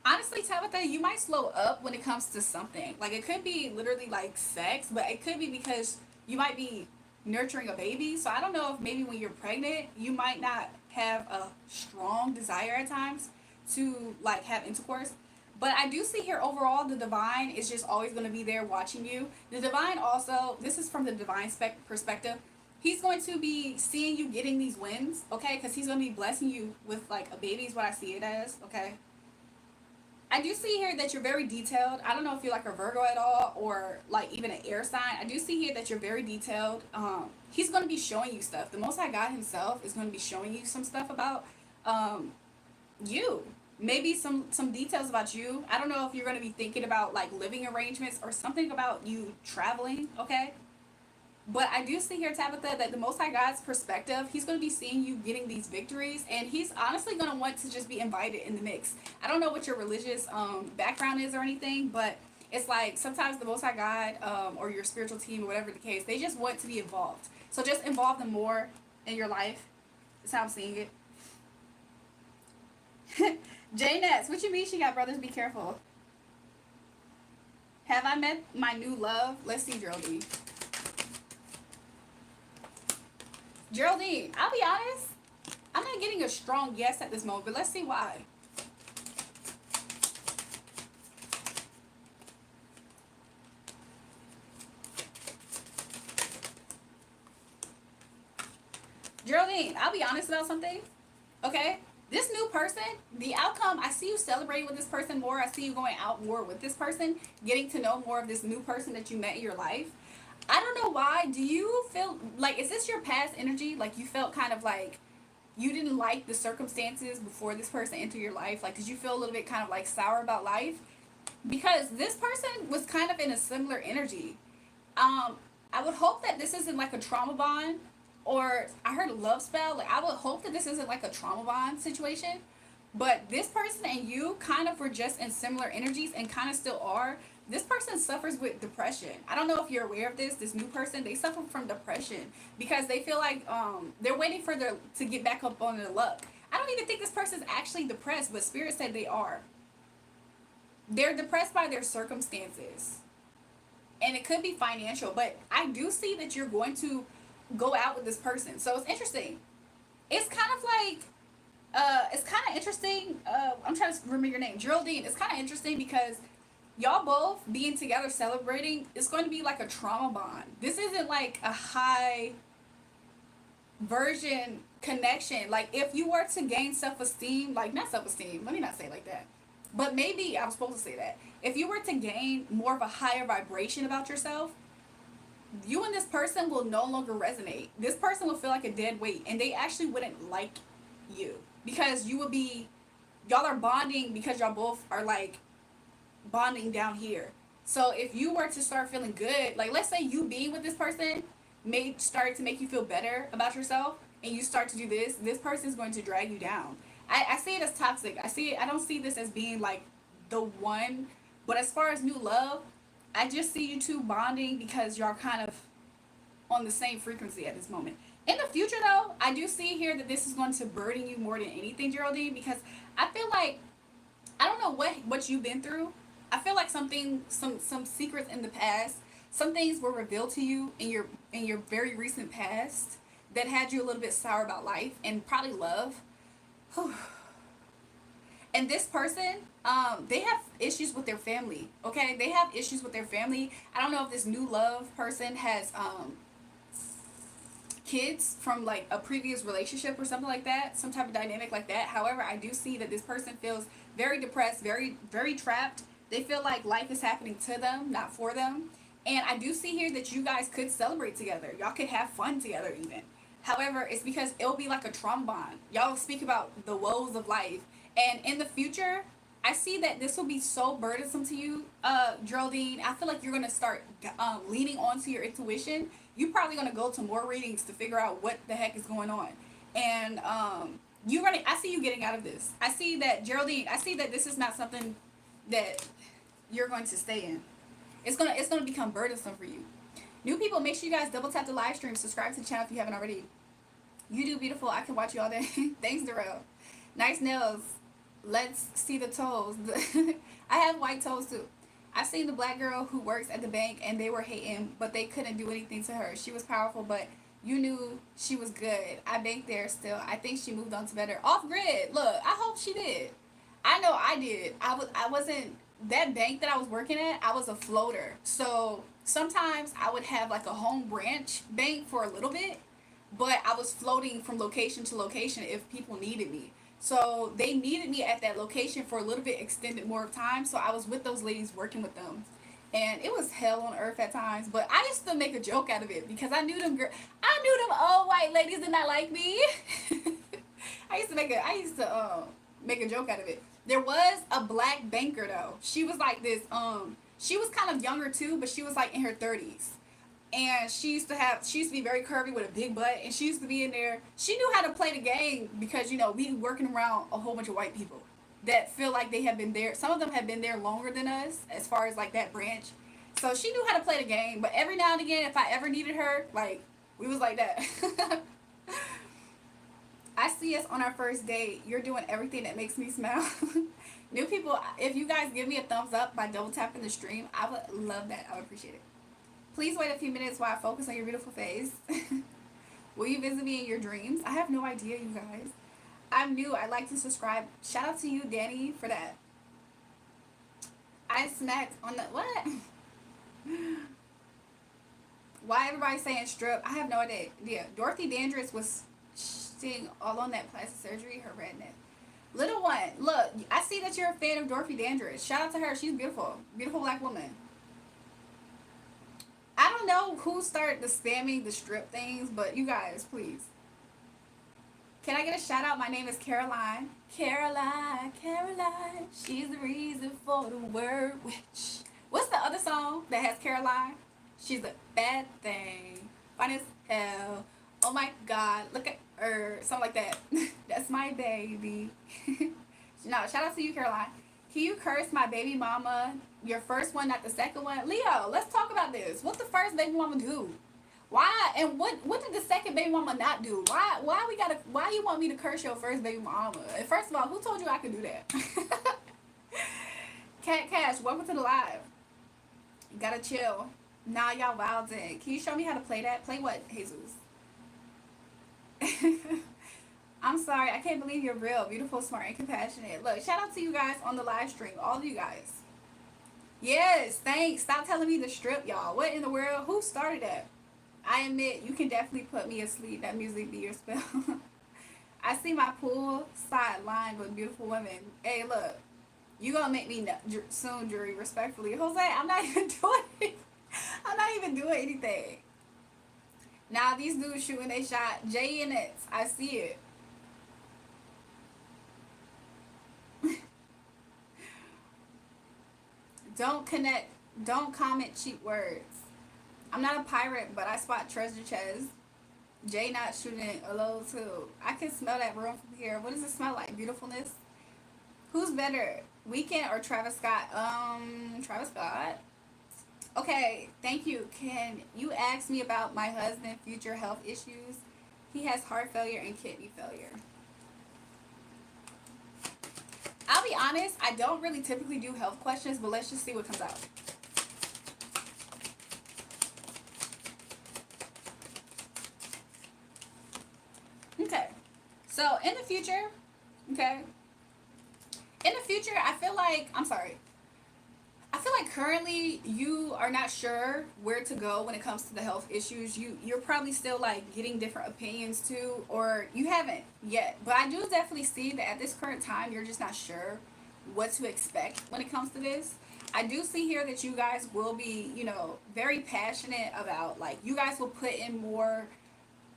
honestly, Tabitha, you might slow up when it comes to something. Like, it could be literally like sex, but it could be because you might be nurturing a baby. So I don't know if maybe when you're pregnant, you might not have a strong desire at times to like have intercourse. But I do see here overall the divine is just always going to be there watching you. The divine also, this is from the divine perspective. He's going to be seeing you getting these wins, okay? Because he's going to be blessing you with like a baby is what I see it as, okay? I do see here that you're very detailed. I don't know if you're like a Virgo at all or like even an air sign. I do see here that you're very detailed. He's going to be showing you stuff. The Most High God himself is going to be showing you some stuff about you. Maybe some details about you. I don't know if you're going to be thinking about like living arrangements or something about you traveling, okay? But I do see here, Tabitha, that the Most High God's perspective, he's going to be seeing you getting these victories, and he's honestly going to want to just be invited in the mix. I don't know what your religious background is or anything, but it's like sometimes the Most High God or your spiritual team or whatever the case, they just want to be involved. So just involve them more in your life. That's how I'm seeing it. J Nets, what you mean she got brothers? Be careful. Have I met my new love? Let's see, Geraldine. Geraldine, I'll be honest, I'm not getting a strong yes at this moment, but let's see why. Geraldine, I'll be honest about something, okay? This new person, the outcome, I see you celebrating with this person more. I see you going out more with this person, getting to know more of this new person that you met in your life. I don't know why. Do you feel like, is this your past energy? Like you felt kind of like you didn't like the circumstances before this person entered your life? Like, did you feel a little bit kind of like sour about life? Because this person was kind of in a similar energy. I would hope that this isn't like a trauma bond, or I heard a love spell. Like, I would hope that this isn't like a trauma bond situation. But this person and you kind of were just in similar energies and kind of still are. This person suffers with depression. I don't know if you're aware of this. This new person, they suffer from depression because they feel like they're waiting for to get back up on their luck. I don't even think this person's actually depressed, but Spirit said they are. They're depressed by their circumstances. And it could be financial, but I do see that you're going to go out with this person. So it's interesting. It's kind of like, it's kind of interesting. I'm trying to remember your name. Geraldine. It's kind of interesting because y'all both being together celebrating, it's going to be like a trauma bond. This isn't like a high version connection. Like, if you were to gain self-esteem, like, not self-esteem, let me not say it like that, but maybe I was supposed to say that. If you were to gain more of a higher vibration about yourself, you and this person will no longer resonate. This person will feel like a dead weight, and they actually wouldn't like you because you would be, y'all are bonding because y'all both are like bonding down here. So if you were to start feeling good, like let's say you being with this person started to make you feel better about yourself, and you start to do this person is going to drag you down. I see it as toxic. I don't see this as being like the one, but as far as new love, I just see you two bonding because y'all kind of on the same frequency at this moment. In the future though, I do see here that this is going to burden you more than anything, Geraldine, because I feel like, I don't know what you've been through, I feel like some secrets in the past, some things were revealed to you in your very recent past that had you a little bit sour about life and probably love. And this person, they have issues with their family. Okay, they have issues with their family. I don't know if this new love person has kids from like a previous relationship or something like that, some type of dynamic like that. However, I do see that this person feels very depressed, very trapped. They feel like life is happening to them, not for them. And I do see here that you guys could celebrate together. Y'all could have fun together even. However, it's because it'll be like a trauma bond. Y'all speak about the woes of life. And in the future, I see that this will be so burdensome to you, Geraldine. I feel like you're gonna start leaning onto your intuition. You're probably gonna go to more readings to figure out what the heck is going on, and you're gonna. I see you getting out of this. I see that, Geraldine. I see that this is not something that you're going to stay in. It's gonna become burdensome for you. New people, make sure you guys double tap the live stream, subscribe to the channel if you haven't already. You do beautiful. I can watch you all day. Thanks, Darrell. Nice nails. Let's see the toes. I have white toes too. I've seen the black girl who works at the bank and they were hating, but they couldn't do anything to her. She was powerful, but you knew she was good. I banked there still. I think she moved on to better. Off grid. Look, I hope she did. I know I did. I wasn't that bank that I was working at, I was a floater. So sometimes I would have like a home branch bank for a little bit, but I was floating from location to location if people needed me. So they needed me at that location for a little bit extended more time. So I was with those ladies working with them. And it was hell on earth at times, but I used to make a joke out of it because I knew them old white ladies did not like me. I used to make a joke out of it. There was a black banker though. She was like this she was kind of younger too, but she was like in her 30s. And she used to be very curvy with a big butt, and she used to be in there. She knew how to play the game because, you know, we working around a whole bunch of white people that feel like they have been there. Some of them have been there longer than us as far as like that branch. So she knew how to play the game, but every now and again, if I ever needed her, like, we was like that. I see us on our first date. You're doing everything that makes me smile. New people, if you guys give me a thumbs up by double tapping the stream, I would love that. I would appreciate it. Please wait a few minutes while I focus on your beautiful face. Will you visit me in your dreams? I have no idea, you guys. I'm new. I'd like to subscribe. Shout out to you, Danny, for that. I smacked on the... What? Why everybody saying strip? I have no idea. Dorothy Dandridge was seeing all on that plastic surgery, her redneck. Little one, look, I see that you're a fan of Dorothy Dandridge. Shout out to her. She's beautiful. Beautiful black woman. I don't know who started the spamming the strip things, but you guys, please. Can I get a shout out? My name is Caroline. Caroline, Caroline. She's the reason for the word witch. What's the other song that has Caroline? She's a bad thing. Fine as hell. Oh my God. Look at her. Something like that. That's my baby. No, shout out to you, Caroline. Can you curse my baby mama? Your first one, not the second one. Leo, let's talk about this. What the first baby mama do? Why? And what did the second baby mama not do? Why you want me to curse your first baby mama? And first of all, who told you I could do that? Cat Cash, welcome to the live. You gotta chill. Nah, y'all wildin'. Can you show me how to play that? Play what, Jesus? I'm sorry, I can't believe you're real, beautiful, smart, and compassionate. Look, shout out to you guys on the live stream, all of you guys. Yes, thanks. Stop telling me to strip, y'all. What in the world? Who started that? I admit, you can definitely put me asleep. That music be your spell. I see my pool side lined with beautiful women. Hey, look, you gonna make me soon, Jury, respectfully. Jose, I'm not even doing it. I'm not even doing anything. Now, these dudes shooting they shot. J and X, I see it. Don't comment cheap words. I'm not a pirate, but I spot treasure chests. Jay not shooting a low too. I can smell that room from here. What does it smell like? Beautifulness? Who's better? Weekend or Travis Scott? Travis Scott. Okay, thank you. Can you ask me about my husband's future health issues? He has heart failure and kidney failure. I'll I'll be honest, I don't really typically do health questions, but let's just see what comes out. Okay. So in the future, okay, in the future, I feel like, I'm sorry, I feel like currently you are not sure where to go when it comes to the health issues. You're probably still like getting different opinions too, or you haven't yet. But I do definitely see that at this current time you're just not sure what to expect when it comes to this. I do see here that you guys will be, very passionate about, like, you guys will put in more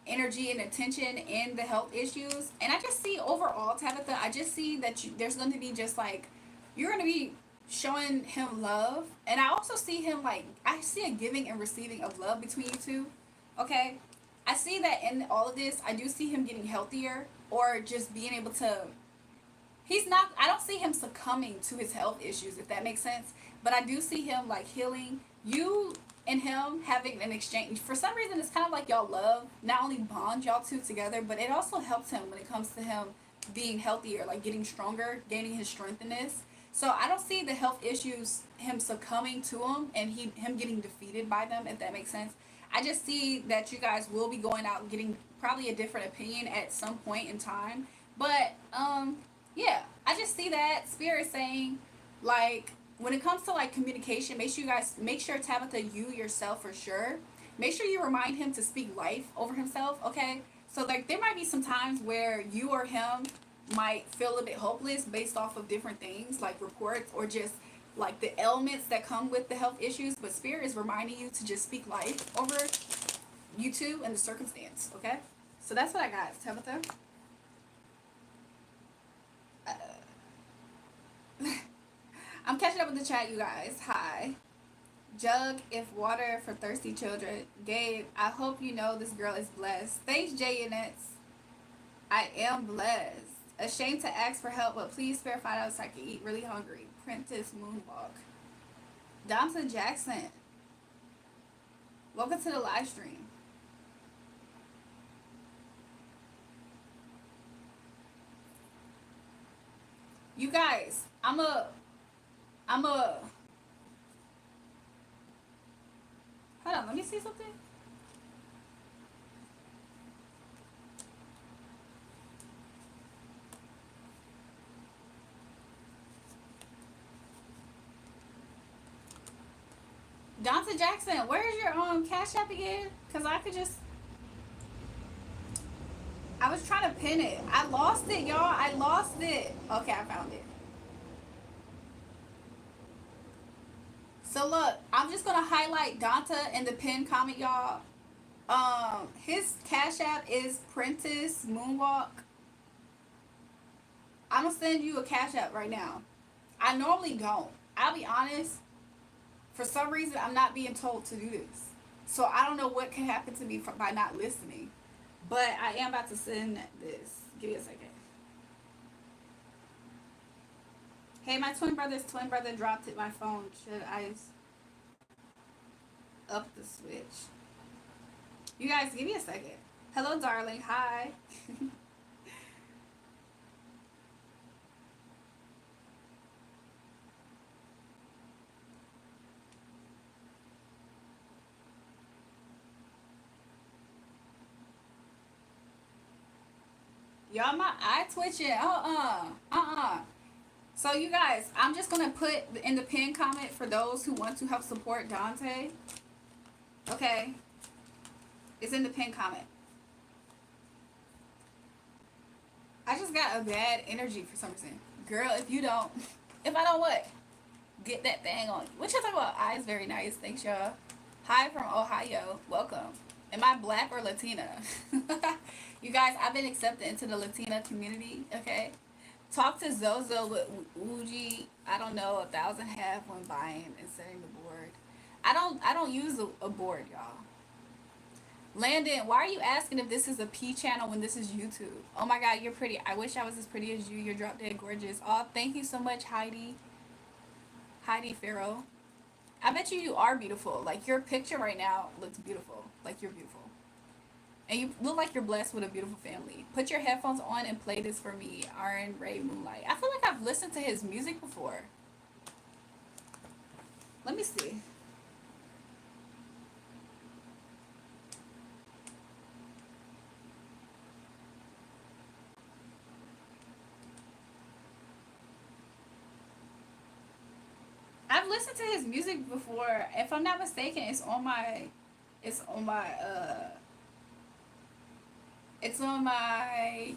energy and attention in the health issues. And I just see overall, Tabitha, I just see that there's going to be just like, you're going to be showing him love. And I also see him like, I see a giving and receiving of love between you two. Okay? I see that in all of this, I do see him getting healthier or just being able to. He's not, I don't see him succumbing to his health issues, if that makes sense. But I do see him like healing. You and him having an exchange. For some reason, it's kind of like y'all love not only bond y'all two together, but it also helps him when it comes to him being healthier, like getting stronger, gaining his strength in this. So I don't see the health issues him succumbing to them and him getting defeated by them, if that makes sense. I just see that you guys will be going out and getting probably a different opinion at some point in time. But yeah, I just see that spirit saying, like, when it comes to like communication, make sure Tabitha, you yourself for sure, make sure you remind him to speak life over himself. Okay, so like there might be some times where you or him might feel a bit hopeless based off of different things like reports or just like the ailments that come with the health issues, but spirit is reminding you to just speak life over you two and the circumstance. Okay, so that's what I got, Tabitha. I'm catching up with the chat, you guys. Hi. Jug, if water for thirsty children. Gabe, I hope you know this girl is blessed. Thanks, Jay Units. I am blessed. Ashamed to ask for help, but please spare $5 so I can eat. Really hungry. Prentice Moonwalk. Domson Jackson. Welcome to the live stream. You guys, I'm a hold on, let me see something. Dante Jackson, where's your cash app again? Cause I could just, I was trying to pin it. I lost it, y'all. I lost it. Okay, I found it. So look, I'm just gonna highlight Dante in the pin comment, y'all. His cash app is Prentice Moonwalk. I'm gonna send you a cash app right now. I normally don't. I'll be honest. For some reason, I'm not being told to do this. So I don't know what can happen to me by not listening. But I am about to send this. Give me a second. Hey, my twin brother dropped it. My phone. Should I up the switch? You guys, give me a second. Hello, darling. Hi. Y'all, my eye twitching. So you guys, I'm just gonna put in the pin comment for those who want to help support Dante. Okay, it's in the pin comment. I just got a bad energy for some reason, girl. If I don't what, get that thing on. What you talking about? Eyes very nice. Thanks, y'all. Hi from Ohio. Welcome. Am I black or Latina? You guys, I've been accepted into the Latina community. Okay. Talk to Zozo with Uji. I don't know. 1,000 half when buying and setting the board. I don't use a board, y'all. Landon, why are you asking if this is a P channel when this is YouTube? Oh my God, you're pretty. I wish I was as pretty as you. You're drop dead gorgeous. Oh, thank you so much, Heidi. Heidi Farrow. I bet you are beautiful. Like your picture right now looks beautiful. Like you're beautiful. And you look like you're blessed with a beautiful family. Put your headphones on and play this for me, Julrae Moonlight. I feel like I've listened to his music before. Let me see. I've listened to his music before. If I'm not mistaken, it's on my it's on my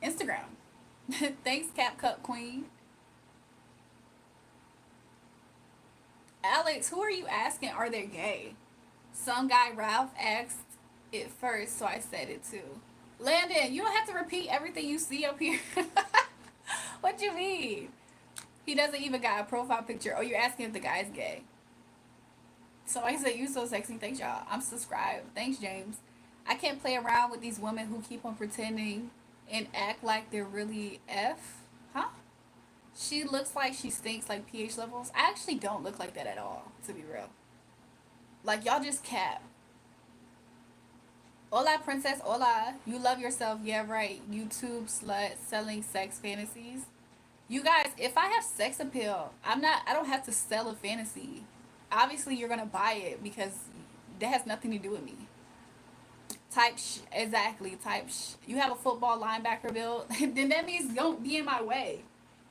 Instagram. Thanks, Cap Cup Queen. Alex, who are you asking? Are they gay? Some guy Ralph asked it first, so I said it too. Landon, you don't have to repeat everything you see up here. What you mean? He doesn't even got a profile picture. Oh, you're asking if the guy's gay. Somebody said, you so sexy. Thanks, y'all. I'm subscribed. Thanks, James. I can't play around with these women who keep on pretending and act like they're really F. Huh? She looks like she stinks like pH levels. I actually don't look like that at all, to be real. Like, y'all just cap. Hola, princess. Hola. You love yourself. Yeah, right. YouTube slut selling sex fantasies. You guys, if I have sex appeal, I don't have to sell a fantasy. Obviously, you're going to buy it because that has nothing to do with me. Exactly, you have a football linebacker build, then that means don't be in my way.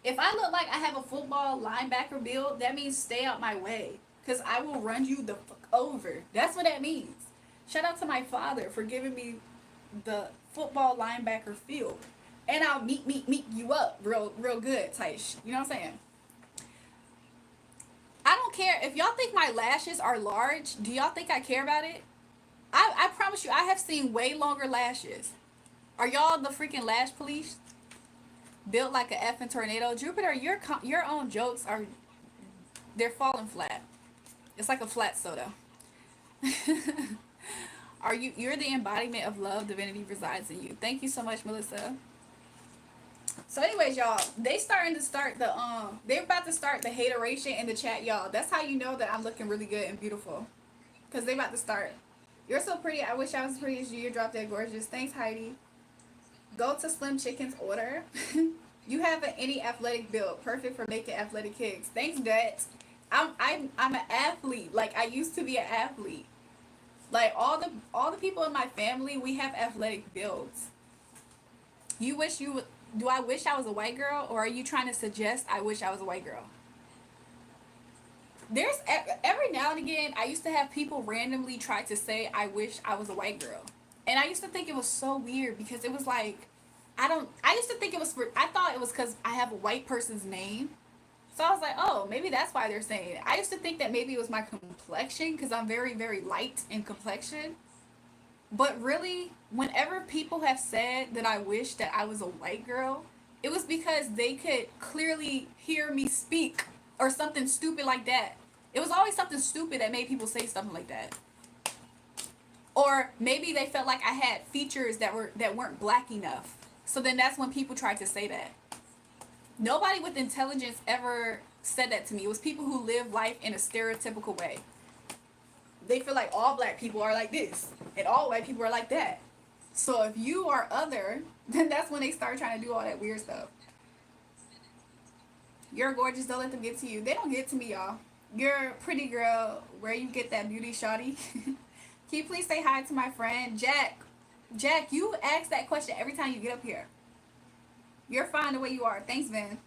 If I look like I have a football linebacker build, that means stay out my way. Because I will run you the fuck over. That's what that means. Shout out to my father for giving me the football linebacker field. And I'll meet you up real good type. You know what I'm saying? I don't care. If y'all think my lashes are large, do y'all think I care about it? I promise you, I have seen way longer lashes. Are y'all the freaking lash police? Built like a effing tornado. Jupiter, your own jokes they're falling flat. It's like a flat soda. You're the embodiment of love, divinity resides in you. Thank you so much, Melissa. So anyways, y'all, they're about to start the hateration in the chat, y'all. That's how you know that I'm looking really good and beautiful. Cause they about to start. You're so pretty. I wish I was as pretty as you. You're drop dead gorgeous. Thanks, Heidi. Go to Slim Chicken's order. You have any athletic build, perfect for making athletic kicks. Thanks, Dad. I'm an athlete. Like I used to be an athlete. Like all the people in my family, we have athletic builds. You wish you would. Do I wish I was a white girl, or are you trying to suggest I wish I was a white girl? There's every now and again, I used to have people randomly try to say I wish I was a white girl, and I used to think it was so weird because it was like I used to think it was I thought it was because I have a white person's name, so I was like, oh, maybe that's why they're saying it. I used to think that maybe it was my complexion because I'm very very light in complexion. But really, whenever people have said that I wish that I was a white girl, it was because they could clearly hear me speak or something stupid like that. It was always something stupid that made people say something like that. Or maybe they felt like I had features that weren't black enough. So then that's when people tried to say that. Nobody with intelligence ever said that to me. It was people who live life in a stereotypical way. They feel like all black people are like this and all white people are like that. So if you are other, then that's when they start trying to do all that weird stuff. You're gorgeous, don't let them get to you. They don't get to me, y'all. You're a pretty girl, where you get that beauty, shawty? Can you please say hi to my friend Jack? Jack, you ask that question every time you get up here. You're fine the way you are. Thanks, Vin.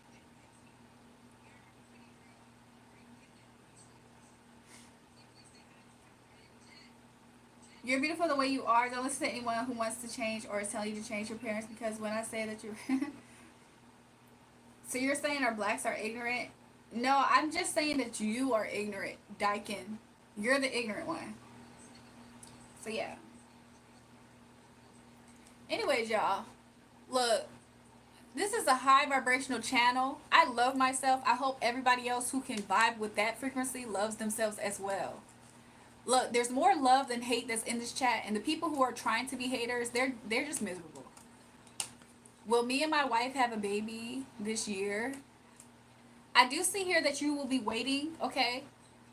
You're beautiful the way you are. Don't listen to anyone who wants to change or is telling you to change your parents, because when I say that you're so you're saying our blacks are ignorant? No, I'm just saying that you are ignorant, Dyken. You're the ignorant one. So yeah. Anyways, y'all, look, this is a high vibrational channel. I love myself. I hope everybody else who can vibe with that frequency loves themselves as well. Look, there's more love than hate that's in this chat, and the people who are trying to be haters, they're just miserable. Will me and my wife have a baby this year? I do see here that you will be waiting, okay?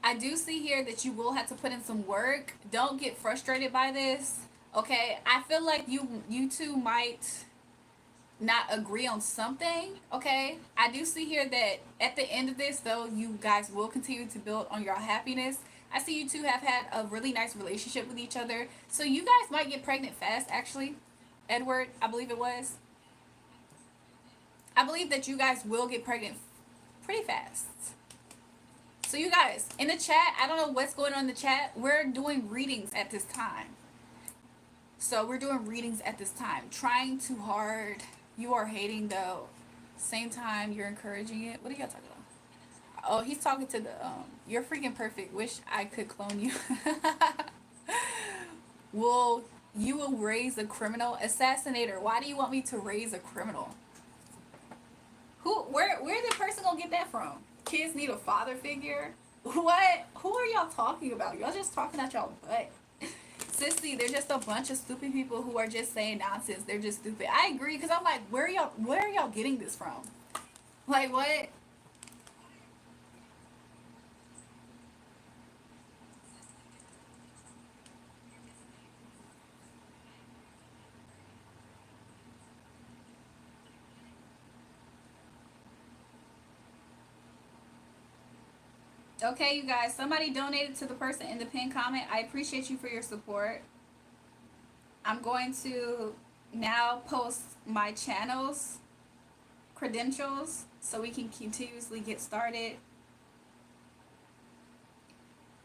I do see here that you will have to put in some work. Don't get frustrated by this, Okay, I feel like you two might not agree on something. Okay, I do see here that at the end of this, though, you guys will continue to build on your happiness. I see you two have had a really nice relationship with each other, so you guys might get pregnant fast. Actually, Edward, I believe it was. I believe that you guys will get pregnant pretty fast. So you guys in the chat, I don't know what's going on in the chat. We're doing readings at this time. So we're doing readings at this time. Trying too hard. You are hating though. Same time you're encouraging it. What are y'all talking about? Oh, he's talking to the you're freaking perfect. Wish I could clone you. Will you will raise a criminal? Assassinator. Why do you want me to raise a criminal? Where the person gonna get that from? Kids need a father figure? What? Who are y'all talking about? Y'all just talking at y'all butt. Sissy, they're just a bunch of stupid people who are just saying nonsense. They're just stupid. I agree, because I'm like, where are y'all getting this from? Like what? Okay, you guys, somebody donated to the person in the pinned comment. I appreciate you for your support. I'm going to now post my channel's credentials so we can continuously get started.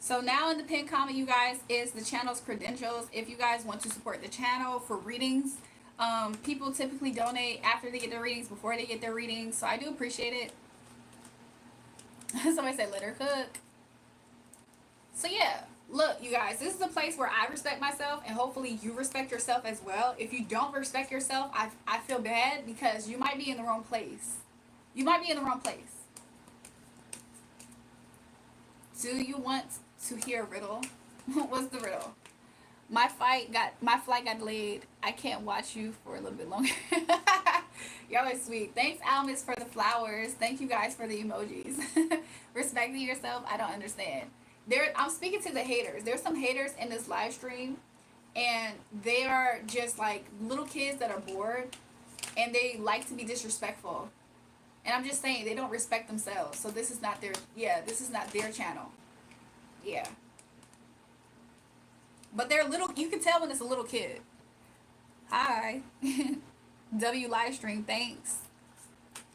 So now in the pinned comment, you guys, is the channel's credentials. If you guys want to support the channel for readings, people typically donate after they get their readings, before they get their readings. So I do appreciate it. Somebody said let her cook. So yeah, look, you guys, this is a place where I respect myself, and hopefully you respect yourself as well. If you don't respect yourself, I feel bad, because you might be in the wrong place. You might be in the wrong place. Do you want to hear a riddle? What's the riddle? My flight got delayed. I can't watch you for a little bit longer. Y'all are sweet. Thanks, Almas, for the flowers. Thank you guys for the emojis. Respecting yourself, I don't understand. I'm speaking to the haters. There's some haters in this live stream, and they are just like little kids that are bored, and they like to be disrespectful. And I'm just saying, they don't respect themselves. So this is not their, yeah, this is not their channel. Yeah. But they're little, you can tell when it's a little kid. Hi. W live stream, thanks.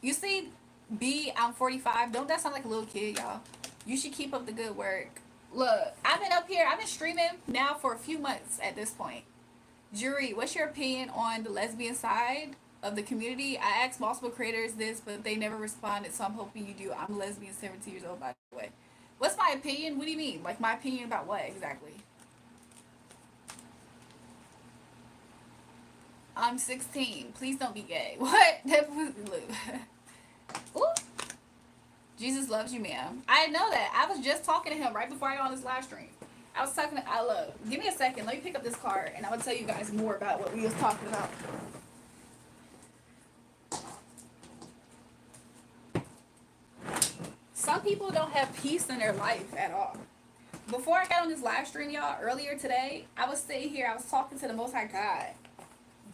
You see, B, I'm 45. Don't that sound like a little kid, y'all? You should keep up the good work. Look, I've been up here, I've been streaming now for a few months at this point. Jury, what's your opinion on the lesbian side of the community? I asked multiple creators this, but they never responded, so I'm hoping you do. I'm a lesbian, 17 years old, by the way. What's my opinion? What do you mean? Like, my opinion about what exactly? I'm 16. Please don't be gay. What? Ooh. Jesus loves you, ma'am. I know that. I was just talking to him right before I got on this live stream. I was talking to, I love. Give me a second. Let me pick up this card, and I will tell you guys more about what we was talking about. Some people don't have peace in their life at all. Before I got on this live stream, y'all, earlier today, I was sitting here, I was talking to the Most High God.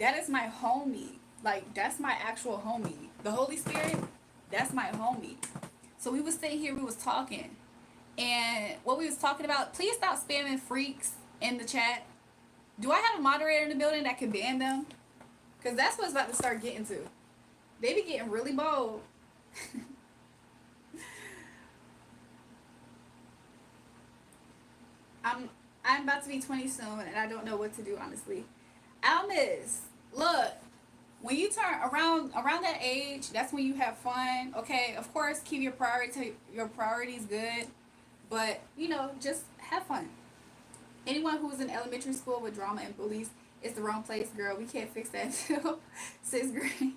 That is my homie. Like, that's my actual homie. The Holy Spirit, that's my homie. So we was sitting here, we was talking. And what we was talking about, please stop spamming freaks in the chat. Do I have a moderator in the building that can ban them? Because that's what's about to start getting to. They be getting really bold. I'm about to be 20 soon, and I don't know what to do, honestly. Almas, look, when you turn around that age, that's when you have fun. Okay, of course, keep your priorities good, but you know, just have fun. Anyone who was in elementary school with drama and bullies is the wrong place, girl. We can't fix that until 6th grade.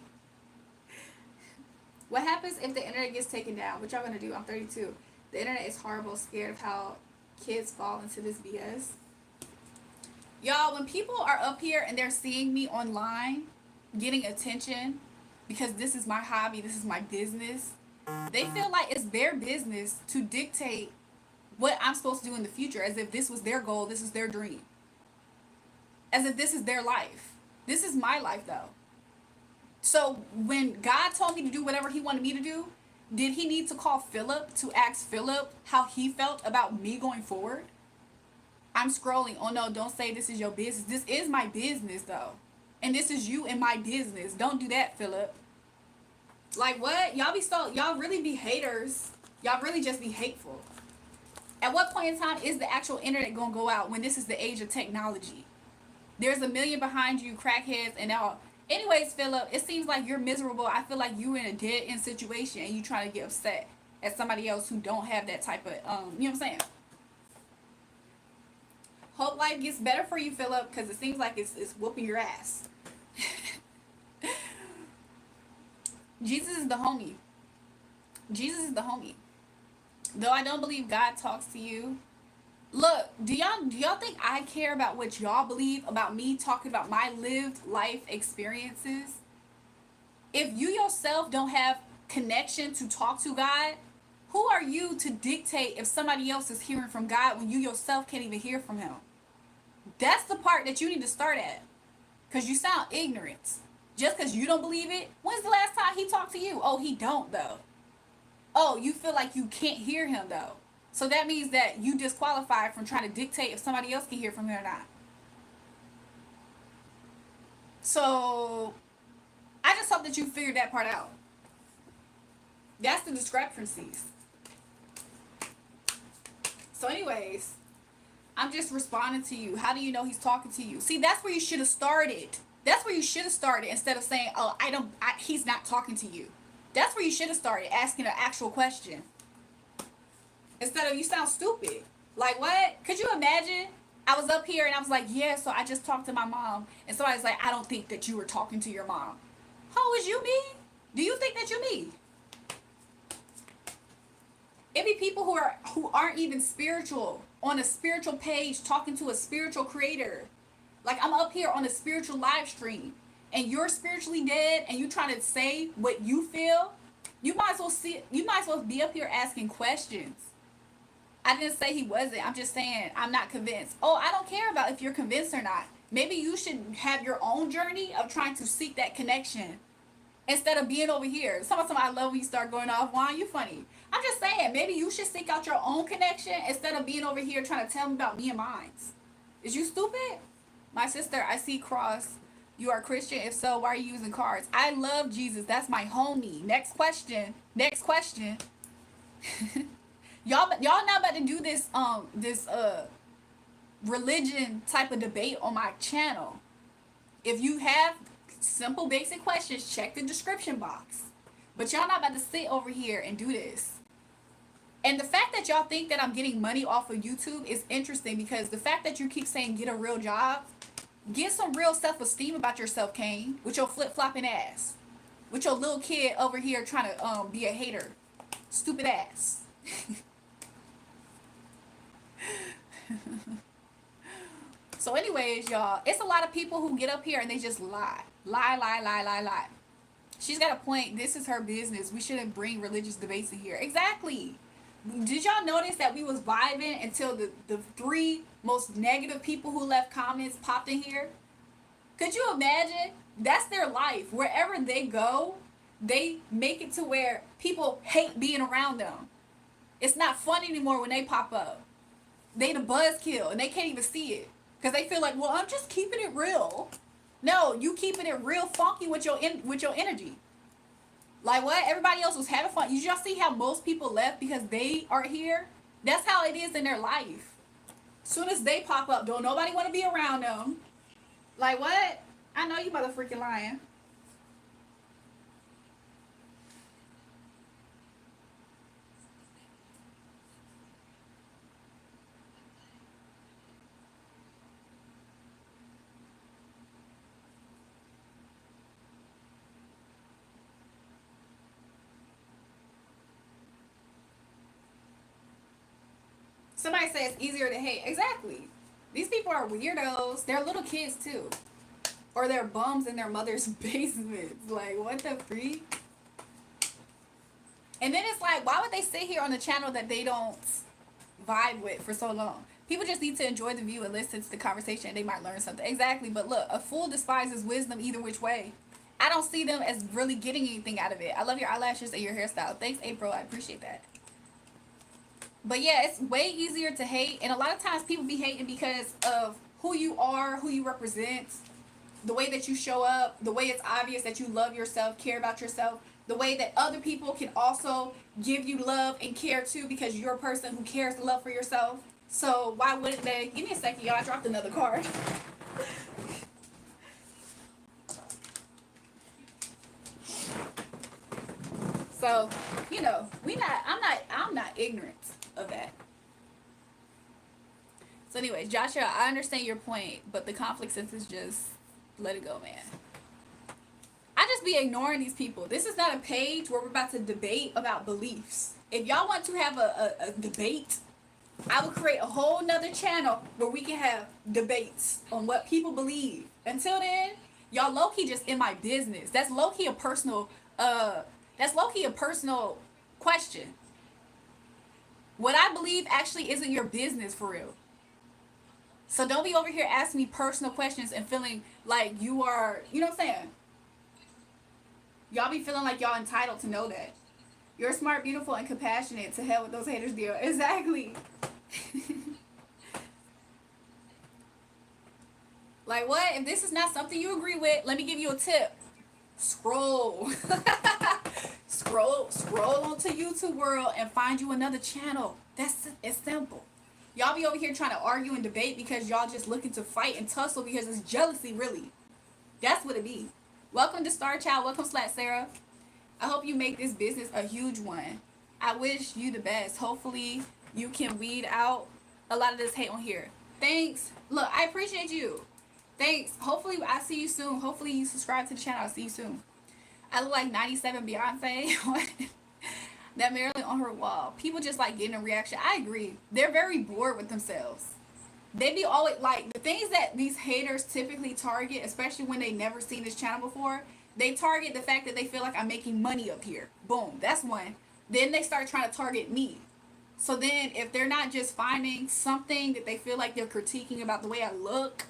What happens if the internet gets taken down? What y'all gonna do? I'm 32. The internet is horrible. Scared of how kids fall into this BS. Y'all, when people are up here and they're seeing me online getting attention because this is my hobby, this is my business, they feel like it's their business to dictate what I'm supposed to do in the future, as if this was their goal, this is their dream. as if this is their life. This is my life, though. So when God told me to do whatever he wanted me to do, did he need to call Philip to ask Philip how he felt about me going forward? I'm scrolling. Oh no, don't say this is your business. This is my business, though. And this is you in my business. Don't do that, Philip. Like, what? Y'all really be haters. Y'all really just be hateful. At what point in time is the actual internet gonna go out when this is the age of technology? There's a million behind you, crackheads, and all. Anyways, Philip, it seems like you're miserable. I feel like you're in a dead end situation and you trying to get upset at somebody else who don't have that type of, you know what I'm saying? Hope life gets better for you, Philip, because it seems like it's whooping your ass. Jesus is the homie. Jesus is the homie. Though I don't believe God talks to you. Look, do y'all think I care about what y'all believe about me talking about my lived life experiences? If you yourself don't have connection to talk to God, who are you to dictate if somebody else is hearing from God when you yourself can't even hear from him? That's the part that you need to start at. Because you sound ignorant. Just because you don't believe it. When's the last time he talked to you? Oh, he don't, though. Oh, you feel like you can't hear him, though. So that means that you disqualified from trying to dictate if somebody else can hear from him or not. So I just hope that you figured that part out. That's the discrepancies. So anyways, I'm just responding to you. How do you know he's talking to you? See, that's where you should have started. That's where you should have started instead of saying, oh, he's not talking to you. That's where you should have started, asking an actual question. Instead of, you sound stupid. Like, what? Could you imagine? I was up here and I was like, yeah, so I just talked to my mom. And somebody's like, I don't think that you were talking to your mom. How is you me? Do you think that you me? It be people who aren't even spiritual on a spiritual page talking to a spiritual creator. Like, I'm up here on a spiritual live stream and you're spiritually dead and you trying to say what you feel. You might as well be up here asking questions. I didn't say he wasn't. I'm just saying I'm not convinced. Oh, I don't care about if you're convinced or not. Maybe you should have your own journey of trying to seek that connection instead of being over here. Somebody, I love when you start going off. Why are you funny? I'm just saying, maybe you should seek out your own connection instead of being over here trying to tell me about me and mine. Is you stupid? My sister, I see cross. You are Christian? If so, why are you using cards? I love Jesus. That's my homie. Next question. Next question. Y'all not about to do this religion type of debate on my channel. If you have simple basic questions, check the description box. But y'all not about to sit over here and do this. And the fact that y'all think that I'm getting money off of YouTube is interesting, because the fact that you keep saying get a real job, get some real self-esteem about yourself, Kane, with your flip-flopping ass. With your little kid over here trying to be a hater. Stupid ass. So anyways, y'all, it's a lot of people who get up here and they just lie. Lie. She's got a point. This is her business. We shouldn't bring religious debates in here. Exactly. Did y'all notice that we was vibing until the three most negative people who left comments popped in here? Could you imagine? That's their life. Wherever they go, they make it to where people hate being around them. It's not fun anymore when they pop up. They the buzzkill and they can't even see it. Because they feel like, well, I'm just keeping it real. No, you keeping it real funky with your energy. Like, what? Everybody else was having fun. You just see how most people left because they are here? That's how it is in their life. Soon as they pop up, don't nobody want to be around them. Like, what? I know you mother freaking lying. Somebody says it's easier to hate. Exactly. These people are weirdos. They're little kids too. Or they're bums in their mother's basements. Like, what the freak? And then it's like, why would they sit here on the channel that they don't vibe with for so long? People just need to enjoy the view and listen to the conversation. They might learn something. Exactly. But look, a fool despises wisdom either which way. I don't see them as really getting anything out of it. I love your eyelashes and your hairstyle. Thanks, April. I appreciate that. But yeah, it's way easier to hate. And a lot of times people be hating because of who you are, who you represent, the way that you show up, the way it's obvious that you love yourself, care about yourself, the way that other people can also give you love and care too because you're a person who cares the love for yourself. So why wouldn't they? Give me a second, y'all. I dropped another card. So, you know, I'm not ignorant of that. So anyways, Joshua, I understand your point, but the conflict sense is just let it go, man. I just be ignoring these people. This is not a page where we're about to debate about beliefs. If y'all want to have a debate, I will create a whole nother channel where we can have debates on what people believe. Until then, y'all low-key just in my business. That's low-key a personal question. What I believe actually isn't your business for real. So don't be over here asking me personal questions and feeling like you are, you know what I'm saying? Y'all be feeling like y'all entitled to know that. You're smart, beautiful, and compassionate. To hell with those haters, dear. Exactly. Like what? If this is not something you agree with, let me give you a tip. Scroll. Scroll onto YouTube world and find you another channel. It's simple. Y'all be over here trying to argue and debate because y'all just looking to fight and tussle because it's jealousy, really. That's what it be. Welcome to Star Child. Welcome, Slat Sarah. I hope you make this business a huge one. I wish you the best. Hopefully you can weed out a lot of this hate on here. Thanks. Look, I appreciate you. Thanks. Hopefully I see you soon. Hopefully you subscribe to the channel. I'll see you soon. I look like 97 Beyonce. That Marilyn on her wall. People just like getting a reaction. I agree. They're very bored with themselves. They be always like the things that these haters typically target, especially when they never seen this channel before. They target the fact that they feel like I'm making money up here. Boom, that's one. Then they start trying to target me. So then if they're not just finding something that they feel like they're critiquing about the way I look,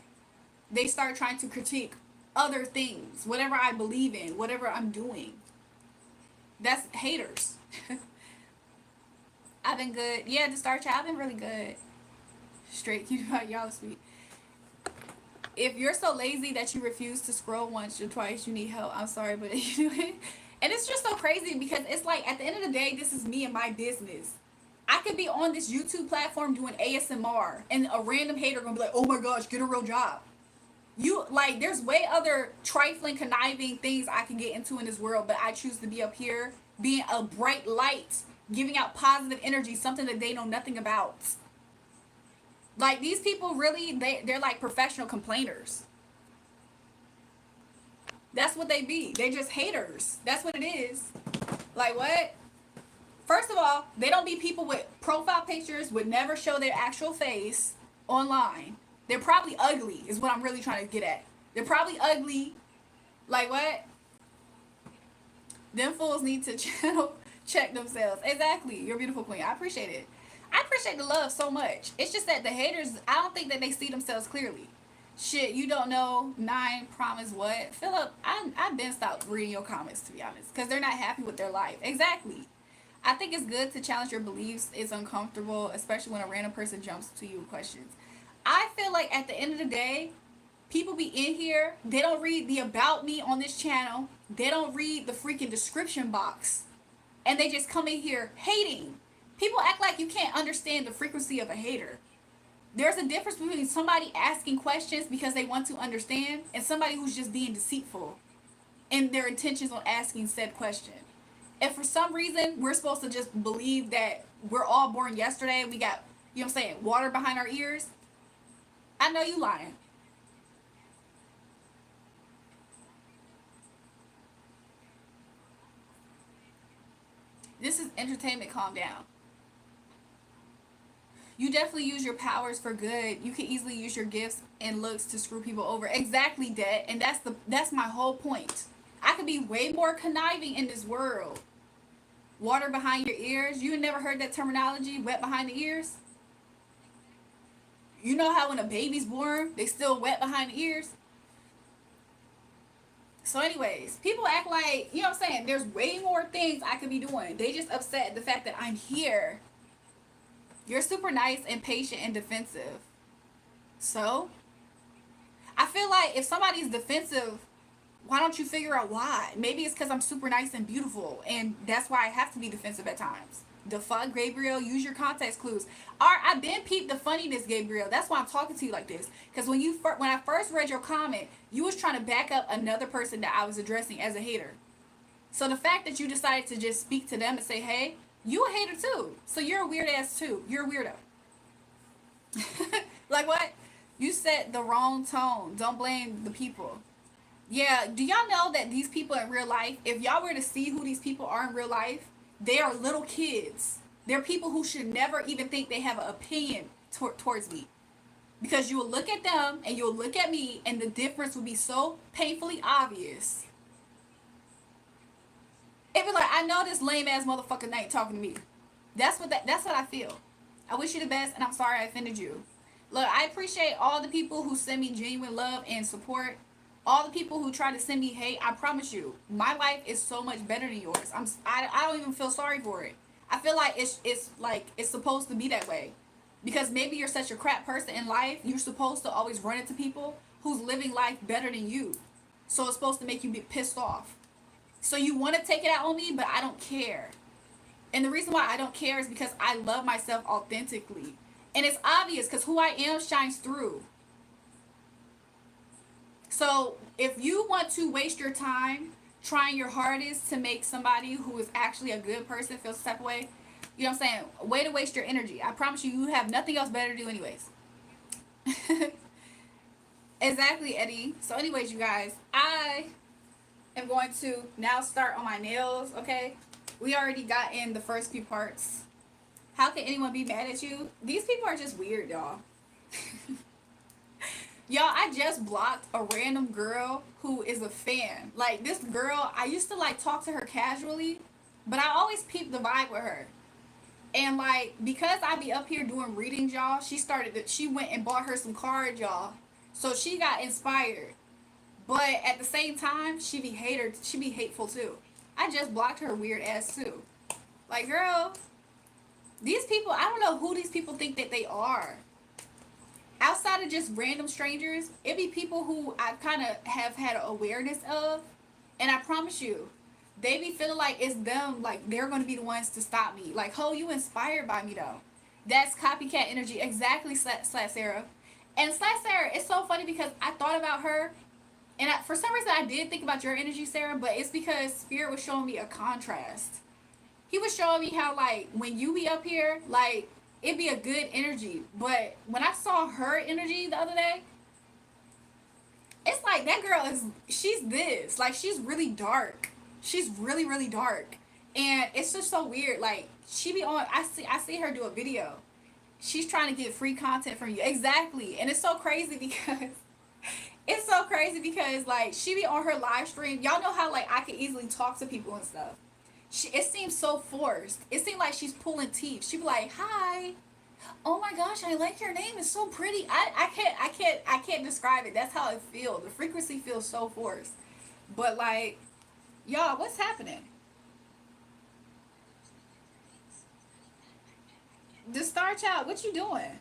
they start trying to critique other things, whatever I believe in, whatever I'm doing. That's haters. I've been good. Yeah, the Star Child, I've been really good. Straight, you know, y'all sweet. If you're so lazy that you refuse to scroll once or twice, you need help. I'm sorry, but you know, and it's just so crazy because it's like at the end of the day, this is me and my business. I could be on this YouTube platform doing ASMR, and a random hater gonna be like, "Oh my gosh, get a real job." You like, there's way other trifling, conniving things I can get into in this world, but I choose to be up here, being a bright light, giving out positive energy, something that they know nothing about. Like, these people really, they're like professional complainers. That's what they be. They just haters. That's what it is. Like, what? First of all, they don't be people with profile pictures, would never show their actual face online. They're probably ugly, is what I'm really trying to get at. They're probably ugly. Like, what? Them fools need to check themselves. Exactly. You're a beautiful queen. I appreciate it. I appreciate the love so much. It's just that the haters, I don't think that they see themselves clearly. Shit, you don't know 9 promise what? Philip, I've been stopped reading your comments, to be honest, because they're not happy with their life. Exactly. I think it's good to challenge your beliefs. It's uncomfortable, especially when a random person jumps to you with questions. I feel like at the end of the day, people be in here, they don't read the about me on this channel. They don't read the freaking description box. And they just come in here hating. People act like you can't understand the frequency of a hater. There's a difference between somebody asking questions because they want to understand and somebody who's just being deceitful in their intentions on asking said question. If for some reason we're supposed to just believe that we're all born yesterday, we got, you know what I'm saying, water behind our ears, I know you lying. This is entertainment, calm down. You definitely use your powers for good. You can easily use your gifts and looks to screw people over. Exactly, Dad. And that's my whole point. I could be way more conniving in this world. Water behind your ears. You never heard that terminology, wet behind the ears? You know how when a baby's born, they still wet behind the ears? So anyways, people act like, you know what I'm saying, there's way more things I could be doing. They just upset the fact that I'm here. You're super nice and patient and defensive. So, I feel like if somebody's defensive, why don't you figure out why? Maybe it's because I'm super nice and beautiful, and that's why I have to be defensive at times. The fuck, Gabriel? Use your context clues. Alright, I've been peeped the funniness, Gabriel. That's why I'm talking to you like this. Because when I first read your comment, you was trying to back up another person that I was addressing as a hater. So the fact that you decided to just speak to them and say, hey, you a hater too. So you're a weird ass too. You're a weirdo. Like what? You set the wrong tone. Don't blame the people. Yeah, do y'all know that these people in real life, if y'all were to see who these people are in real life, they are little kids. They're people who should never even think they have an opinion towards me. Because you will look at them and you'll look at me and the difference will be so painfully obvious. It be like, I know this lame ass motherfucker ain't talking to me. That's what I feel. I wish you the best and I'm sorry I offended you. Look, I appreciate all the people who send me genuine love and support. All the people who try to send me hate. I promise you, my life is so much better than yours. I don't even feel sorry for it. I feel like it's supposed to be that way. Because maybe you're such a crap person in life, you're supposed to always run into people who's living life better than you. So it's supposed to make you be pissed off. So you want to take it out on me, but I don't care. And the reason why I don't care is because I love myself authentically. And it's obvious because who I am shines through. So if you want to waste your time trying your hardest to make somebody who is actually a good person feel some type of way, you know what I'm saying? Way to waste your energy. I promise you, you have nothing else better to do anyways. Exactly, Eddie. So anyways, you guys, I am going to now start on my nails, okay? We already got in the first few parts. How can anyone be mad at you? These people are just weird, y'all. Y'all, I just blocked a random girl who is a fan. Like, this girl, I used to, like, talk to her casually, but I always peep the vibe with her. And, like, because I be up here doing readings, y'all, she went and bought her some cards, y'all. So she got inspired. But at the same time, she be hateful, too. I just blocked her weird ass, too. Like, girl, these people, I don't know who these people think that they are. Outside of just random strangers, it be people who I kind of have had awareness of, and I promise you, they be feeling like it's them, like they're going to be the ones to stop me. Like, oh, you inspired by me though. That's copycat energy, exactly, Slash Sarah. And Slash Sarah, it's so funny because I thought about her, and for some reason I did think about your energy, Sarah, but it's because Spirit was showing me a contrast. He was showing me how, like, when you be up here, like, it'd be a good energy. But when I saw her energy the other day, it's like that girl she's this. Like, she's really dark. She's really, really dark. And it's just so weird. Like, she be on, I see her do a video. She's trying to get free content from you. Exactly. And it's so crazy because, like, she be on her live stream. Y'all know how, like, I can easily talk to people and stuff. It seems so forced. It seems like she's pulling teeth. She be like, hi. Oh my gosh, I like your name. It's so pretty. I can't describe it. That's how it feels. The frequency feels so forced. But, like, y'all, what's happening? The Star Child, what you doing?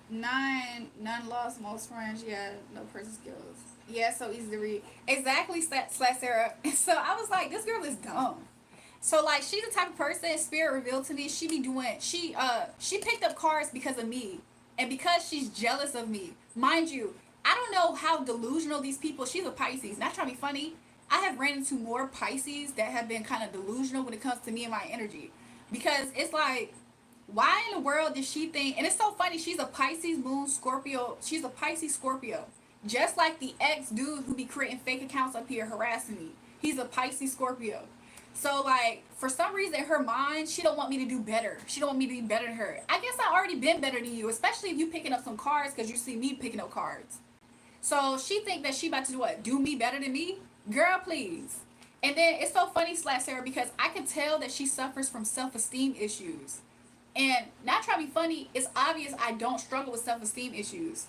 None lost, most friends. Yeah, no person skills. Yeah, so easy to read. Exactly, Slash Sarah. So I was like, this girl is dumb. So, like, she's the type of person, Spirit revealed to me, she picked up cards because of me. And because she's jealous of me. Mind you, I don't know how delusional these people, she's a Pisces. Not trying to be funny. I have ran into more Pisces that have been kind of delusional when it comes to me and my energy. Because it's like, why in the world did she think, and it's so funny, she's a Pisces moon Scorpio, she's a Pisces Scorpio. Just like the ex-dude who be creating fake accounts up here harassing me. He's a Pisces Scorpio. So, like, for some reason in her mind, she don't want me to do better. She don't want me to be better than her. I guess I already been better than you, especially if you picking up some cards because you see me picking up cards. So she think that she about to do what? Do me better than me? Girl, please. And then it's so funny, Slash Sarah, because I can tell that she suffers from self-esteem issues. And not trying to be funny, it's obvious I don't struggle with self-esteem issues.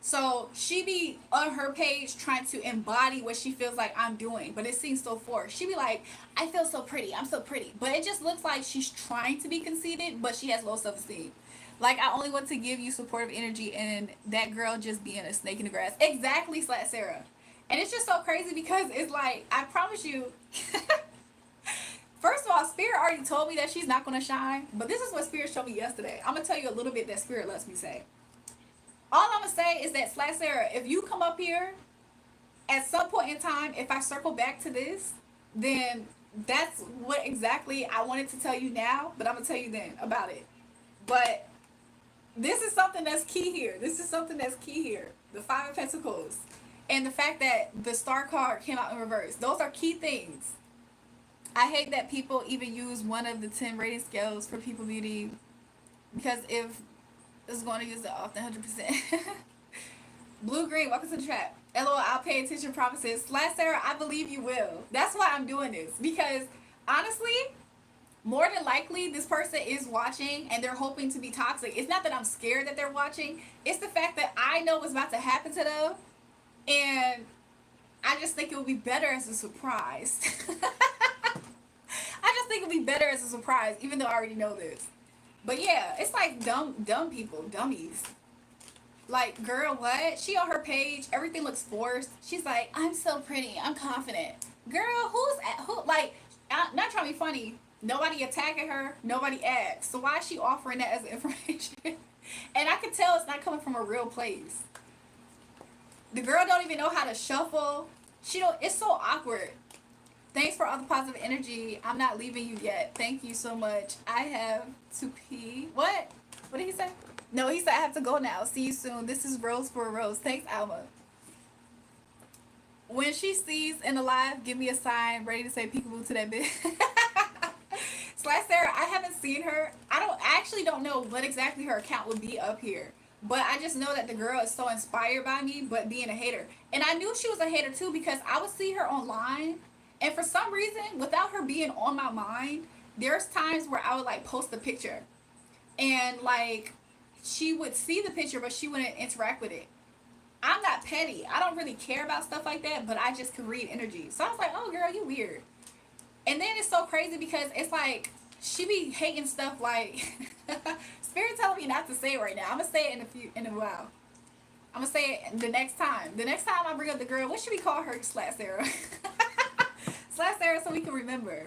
So she be on her page trying to embody what she feels like I'm doing, but it seems so forced. She be like, I feel so pretty, I'm so pretty. But it just looks like she's trying to be conceited, but she has low self-esteem. Like, I only want to give you supportive energy, and that girl just being a snake in the grass. Exactly, Slash Sarah. And it's just so crazy because it's like, I promise you, first of all, Spirit already told me that she's not going to shine. But this is what Spirit showed me yesterday. I'm going to tell you a little bit that Spirit lets me say. All I'm going to say is that, Slash Sarah, if you come up here, at some point in time, if I circle back to this, then that's what exactly I wanted to tell you now. But I'm going to tell you then about it. But this is something that's key here. This is something that's key here. The Five of Pentacles. And the fact that the Star card came out in reverse. Those are key things. I hate that people even use one of the 10 rating scales for people beauty. Because if it's going to use it often 100%. Blue Green, welcome to the trap. LOL, I'll pay attention, promises. Slash Sarah, I believe you will. That's why I'm doing this. Because honestly, more than likely, this person is watching and they're hoping to be toxic. It's not that I'm scared that they're watching. It's the fact that I know what's about to happen to them. And I just think it would be better as a surprise. I just think it would be better as a surprise, even though I already know this. But yeah, it's like dumb people, dummies. Like, girl, what? She on her page, everything looks forced. She's like, I'm so pretty, I'm confident. Girl, like, not trying to be funny. Nobody attacking her, nobody asked. So why is she offering that as information? And I can tell it's not coming from a real place. The girl don't even know how to shuffle. It's so awkward. Thanks for all the positive energy. I'm not leaving you yet. Thank you so much. I have to pee. What? What did he say? No, he said I have to go now. See you soon. This is Rose for a Rose. Thanks, Alma. When she sees in the live, give me a sign. Ready to say peekaboo to that bitch. Slash Sarah, I haven't seen her. I actually don't know what exactly her account would be up here. But I just know that the girl is so inspired by me, but being a hater. And I knew she was a hater too because I would see her online. And for some reason, without her being on my mind, there's times where I would like post a picture. And like, she would see the picture, but she wouldn't interact with it. I'm not petty. I don't really care about stuff like that, but I just can read energy. So I was like, oh girl, you weird. And then it's so crazy because it's like, she be hating stuff like, Spirit telling me not to say it right now. I'm going to say it in a while. I'm going to say it the next time. The next time I bring up the girl, what should we call her? Slash Sarah. Slash Sarah so we can remember.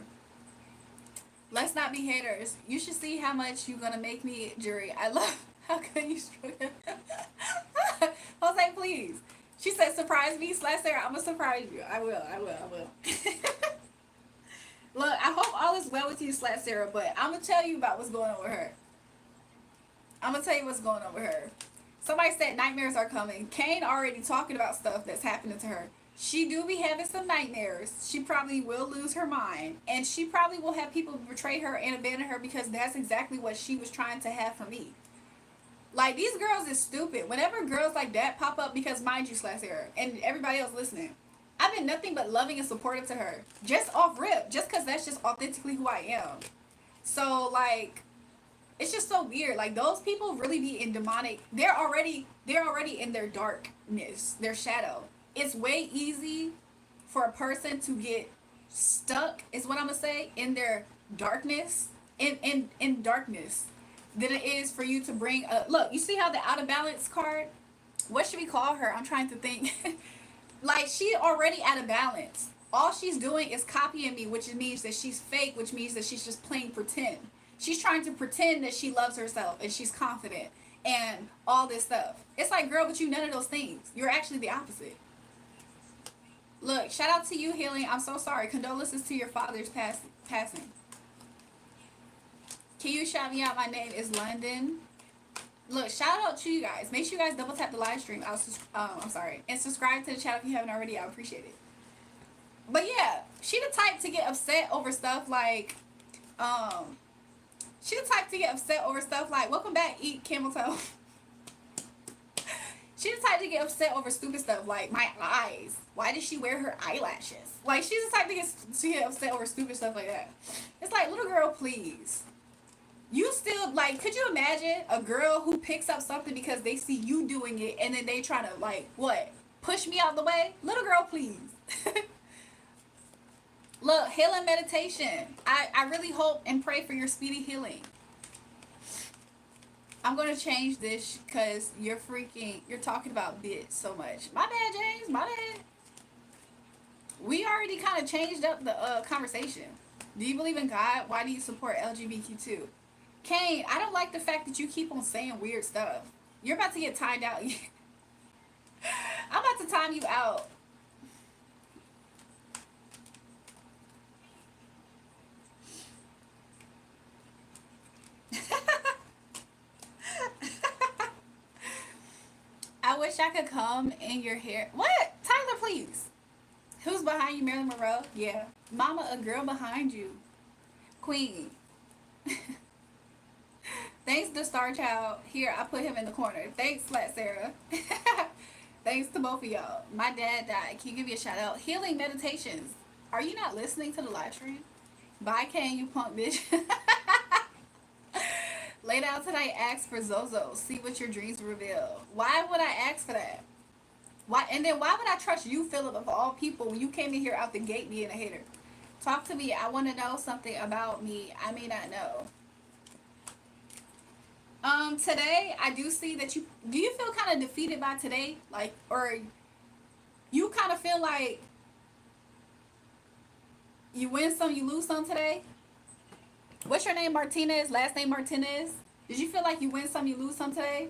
Let's not be haters. You should see how much you're going to make me, Jury. I love how can you struggle. Jose, please. She said, surprise me. Slash Sarah, I'm going to surprise you. I will. Look, I hope all is well with you, Slash Sarah, but I'm going to tell you about what's going on with her. Somebody said nightmares are coming. Kane already talking about stuff that's happening to her. She do be having some nightmares. She probably will lose her mind. And she probably will have people betray her and abandon her because that's exactly what she was trying to have from me. Like, these girls is stupid. Whenever girls like that pop up, because mind you, Slash Sarah, and everybody else listening, I've been nothing but loving and supportive to her. Just off rip. Just because that's just authentically who I am. So, like, it's just so weird. Like, those people really be in demonic. They're already in their darkness, their shadow. It's way easy for a person to get stuck, is what I'm going to say, in their darkness, in darkness, than it is for you to bring a... Look, you see how the out of balance card? What should we call her? I'm trying to think. Like, she already out of balance. All she's doing is copying me, which means that she's fake, which means that she's just playing pretend. She's trying to pretend that she loves herself and she's confident and all this stuff. It's like, girl, but you none of those things. You're actually the opposite. Look, shout out to you, Healing. I'm so sorry. Condolences to your father's passing. Can you shout me out? My name is London. Look, shout out to you guys. Make sure you guys double tap the live stream. I'm sorry. And subscribe to the channel if you haven't already. I appreciate it. But yeah, she the type to get upset over stuff like, welcome back, Eat Camel Toe. She's the type to get upset over stupid stuff like my eyes. Why did she wear her eyelashes? Like, she's the type to get upset over stupid stuff like that. It's like, little girl, please. You still, like, could you imagine a girl who picks up something because they see you doing it and then they try to, like, what? Push me out the way? Little girl, please. Look, healing meditation. I really hope and pray for your speedy healing. I'm going to change this because you're talking about bits so much. My bad, James. My bad. We already kind of changed up the conversation. Do you believe in God? Why do you support LGBTQ? Kane, I don't like the fact that you keep on saying weird stuff. You're about to get timed out. I'm about to time you out. I wish I could come in your hair. What? Tyler, please. Who's behind you, Marilyn Monroe? Yeah. Mama, a girl behind you. Queen. Thanks to Star Child. Here, I put him in the corner. Thanks, Flat Sarah. Thanks to both of y'all. My dad died. Can you give me a shout out? Healing meditations. Are you not listening to the live stream? Bye, Kane, you punk bitch. Lay down tonight, ask for Zozo. See what your dreams reveal. Why would I ask for that? Why? And then why would I trust you, Philip, of all people, when you came in here out the gate being a hater? Talk to me. I want to know something about me I may not know. Today, I do see that you... Do you feel kind of defeated by today? Like, or you kind of feel like you win some, you lose some today? What's your name? Martinez? Last name Martinez? Did you feel like you win some, you lose some today?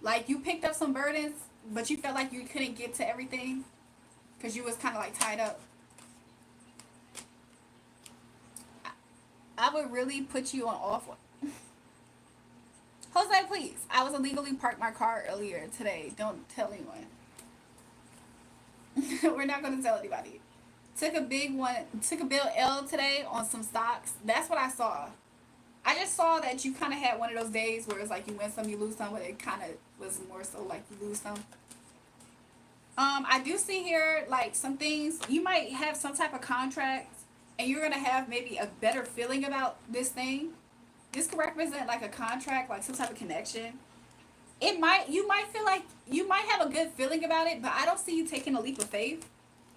Like you picked up some burdens, but you felt like you couldn't get to everything? Because you was kind of like tied up? I would really put you on off. Jose, please. I was illegally parked my car earlier today. Don't tell anyone. We're not going to tell anybody. Took a big L today on some stocks. That's what I saw. I just saw that you kind of had one of those days where it's like you win some, you lose some, but it kind of was more so like you lose some. I do see here like some things. You might have some type of contract and you're going to have maybe a better feeling about this thing. This could represent like a contract, like some type of connection. You might feel like you might have a good feeling about it, but I don't see you taking a leap of faith.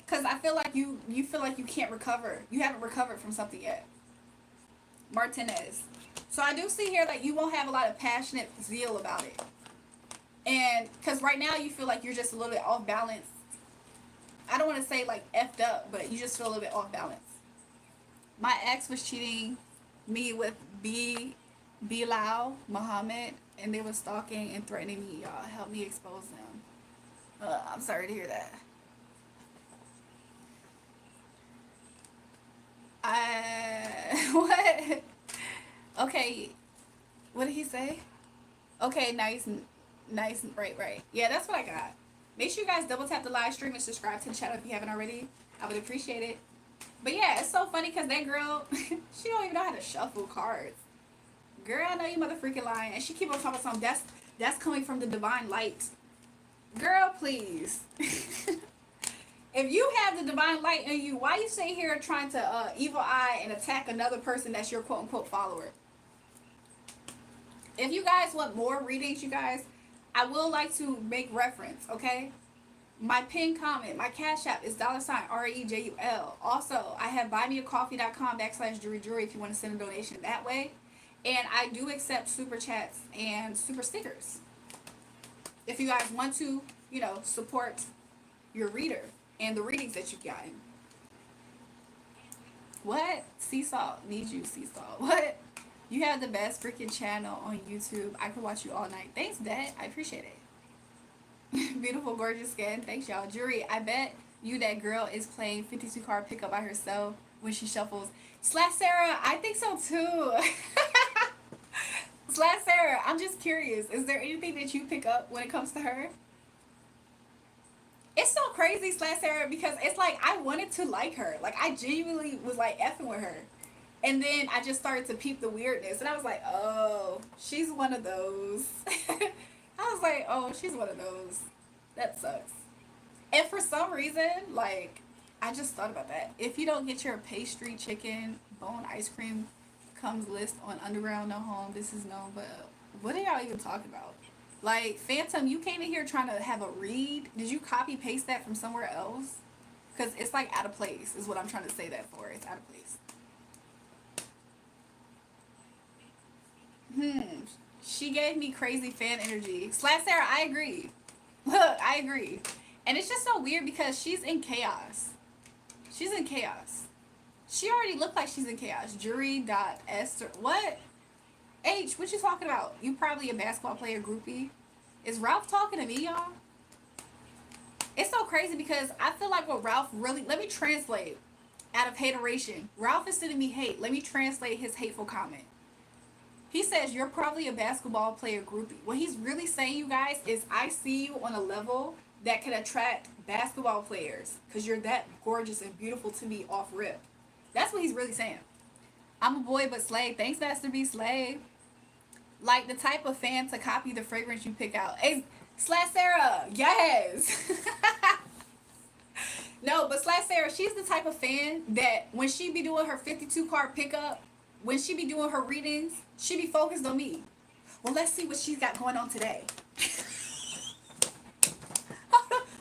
Because I feel like you feel like you can't recover. You haven't recovered from something yet. Martinez. So I do see here that you won't have a lot of passionate zeal about it. And because right now you feel like you're just a little bit off balance. I don't want to say like effed up, but you just feel a little bit off balance. My ex was cheating me with Bilal Muhammad, and they were stalking and threatening me. Y'all help me expose them. I'm sorry to hear that. What? Okay. What did he say? Okay, nice, right. Yeah, that's what I got. Make sure you guys double tap the live stream and subscribe to the channel if you haven't already. I would appreciate it. But yeah, it's so funny because that girl, she don't even know how to shuffle cards. Girl, I know you motherfucking lying. And she keep on talking about something that's coming from the divine light. Girl, please. If you have the divine light in you, why you sit here trying to evil eye and attack another person that's your quote-unquote follower? If you guys want more readings, you guys, I will like to make reference, okay? My pinned comment, my cash app is $REJUL. Also, I have buymeacoffee.com/JulraeJulrae if you want to send a donation that way. And I do accept super chats and super stickers. If you guys want to, support your reader and the readings that you've gotten. What? Sea Salt needs you, Sea Salt. What? You have the best freaking channel on YouTube. I could watch you all night. Thanks, Dad. I appreciate it. Beautiful, gorgeous skin. Thanks, y'all. Jury, I bet you that girl is playing 52 card pickup by herself when she shuffles. Slash Sarah, I think so too. Slash Sarah, I'm just curious. Is there anything that you pick up when it comes to her? It's so crazy, Slash Sarah, because it's like I wanted to like her. Like I genuinely was like effing with her. And then I just started to peep the weirdness. And I was like, oh, she's one of those. I was like, oh, she's one of those. That sucks. And for some reason, like, I just thought about that. If you don't get your pastry chicken bone ice cream comes list on Underground No Home, this is no, but what are y'all even talking about? Like, Phantom, you came in here trying to have a read. Did you copy paste that from somewhere else? Because it's like out of place, is what I'm trying to say that for. It's out of place. Hmm. She gave me crazy fan energy. Slash Sarah, I agree. Look, I agree. And it's just so weird because she's in chaos. She's in chaos. She already looked like she's in chaos. Jury.Esther. What? H, what you talking about? You probably a basketball player groupie. Is Ralph talking to me, y'all? It's so crazy because I feel like what Ralph really... Let me translate out of hateration. Ralph is sending me hate. Let me translate his hateful comment. He says, you're probably a basketball player groupie. What he's really saying, you guys, is I see you on a level that can attract basketball players because you're that gorgeous and beautiful to me off rip. That's what he's really saying. I'm a boy but slay. Thanks, Master B. Slay. Like the type of fan to copy the fragrance you pick out. Hey, Slash Sarah, yes. No, but Slash Sarah, she's the type of fan that when she be doing her 52 card pickup, when she be doing her readings, she be focused on me. Well, let's see what she's got going on today.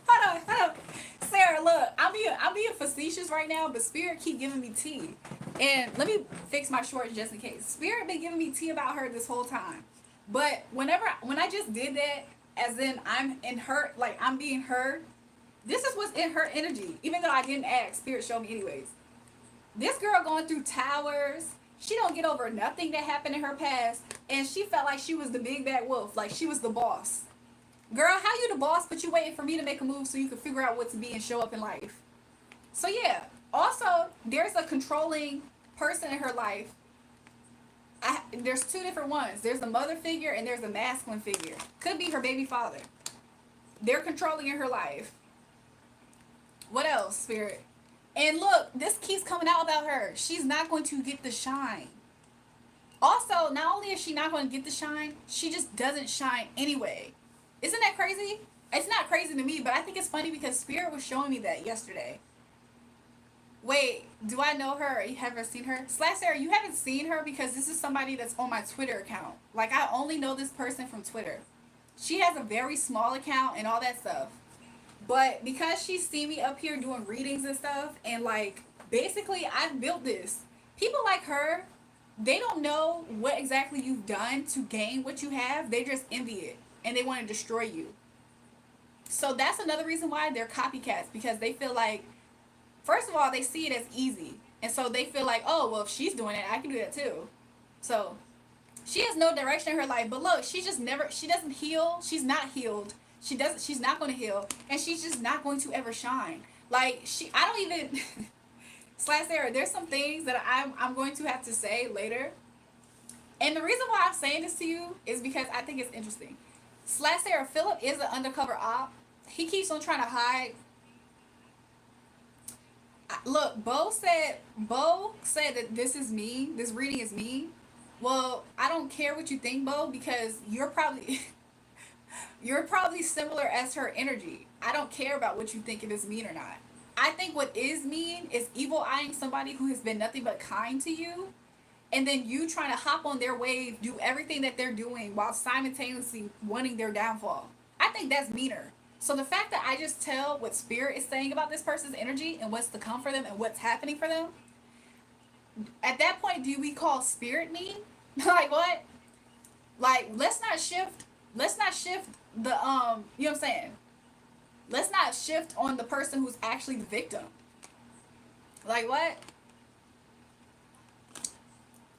Hold on. Sarah, look, I'm being facetious right now, but Spirit keep giving me tea. And let me fix my shorts just in case. Spirit been giving me tea about her this whole time. But when I just did that, as in I'm in her, like I'm being her, this is what's in her energy. Even though I didn't ask, Spirit showed me anyways. This girl going through towers. She don't get over nothing that happened in her past. And she felt like she was the big bad wolf. Like she was the boss. Girl, how you the boss, but you waiting for me to make a move so you can figure out what to be and show up in life? So yeah. Also, there's a controlling person in her life. There's two different ones. There's the mother figure and there's the masculine figure. Could be her baby father. They're controlling in her life. What else, Spirit? And look, this keeps coming out about her. She's not going to get the shine. Also, not only is she not going to get the shine, she just doesn't shine anyway. Isn't that crazy? It's not crazy to me, but I think it's funny because Spirit was showing me that yesterday. Wait, do I know her? You haven't seen her? Slash Sarah, you haven't seen her because this is somebody that's on my Twitter account. Like, I only know this person from Twitter. She has a very small account and all that stuff. But because she's seen me up here doing readings and stuff, and like, basically, I've built this. People like her, they don't know what exactly you've done to gain what you have. They just envy it, and they want to destroy you. So that's another reason why they're copycats, because they feel like, first of all, they see it as easy. And so they feel like, oh, well, if she's doing it, I can do that too. So she has no direction in her life. But look, she doesn't heal. She's not healed. She's not going to heal. And she's just not going to ever shine. Like, I don't even, Slash Sarah, there's some things that I'm going to have to say later. And the reason why I'm saying this to you is because I think it's interesting. Slash Sarah, Philip is an undercover op. He keeps on trying to hide. Look, Bo said that this is me. This reading is me. Well, I don't care what you think, Bo, because you're probably similar as her energy. I don't care about what you think it is mean or not. I think what is mean is evil eyeing somebody who has been nothing but kind to you, and then you trying to hop on their wave, do everything that they're doing while simultaneously wanting their downfall. I think that's meaner. So the fact that I just tell what Spirit is saying about this person's energy and what's to come for them and what's happening for them, at that point, do we call Spirit mean? Like what? Like, let's not shift the, you know what I'm saying? Let's not shift on the person who's actually the victim. Like what?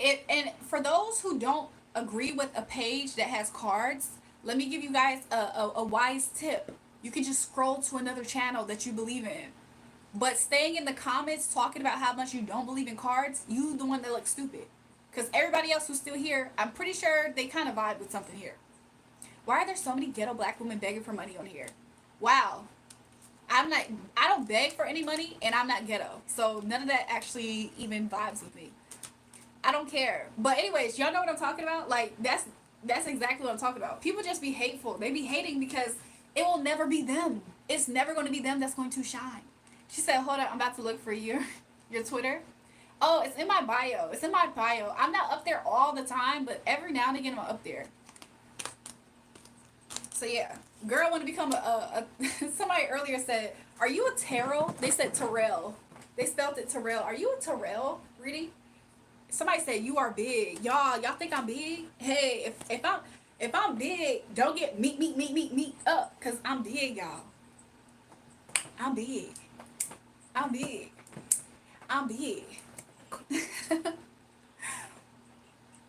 And for those who don't agree with a page that has cards, let me give you guys a wise tip. You can just scroll to another channel that you believe in. But staying in the comments talking about how much you don't believe in cards, you the one that looks stupid. Because everybody else who's still here, I'm pretty sure they kind of vibe with something here. Why are there so many ghetto black women begging for money on here? Wow. I don't beg for any money, and I'm not ghetto. So none of that actually even vibes with me. I don't care. But anyways, y'all know what I'm talking about? Like, That's exactly what I'm talking about. People just be hateful. They be hating because it will never be them. It's never going to be them that's going to shine. She said, hold on, I'm about to look for your Twitter. Oh, it's in my bio. It's in my bio. I'm not up there all the time, but every now and again I'm up there. So yeah, girl want to become a somebody earlier said, are you a Terrell? They said Terrell. They spelled it Terrell. Are you a Terrell, Reedy? Somebody said you are big. Y'all think I'm big? Hey, if I'm big, don't get meet up, cause I'm big, y'all. I'm big. I'm big. I'm big.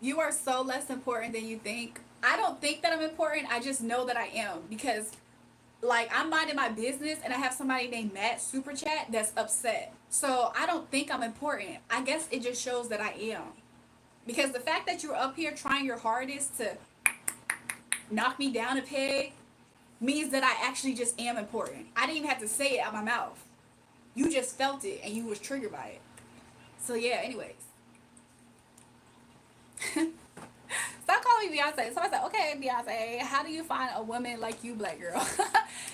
You are so less important than you think. I don't think that I'm important. I just know that I am, because like I'm minding my business and I have somebody named Matt Super Chat that's upset. So I don't think I'm important. I guess it just shows that I am. Because the fact that you're up here trying your hardest to knock me down a peg means that I actually just am important. I didn't even have to say it out my mouth. You just felt it and you was triggered by it. So yeah, anyways. Stop calling me Beyonce. Somebody said, okay, Beyonce, how do you find a woman like you, black girl?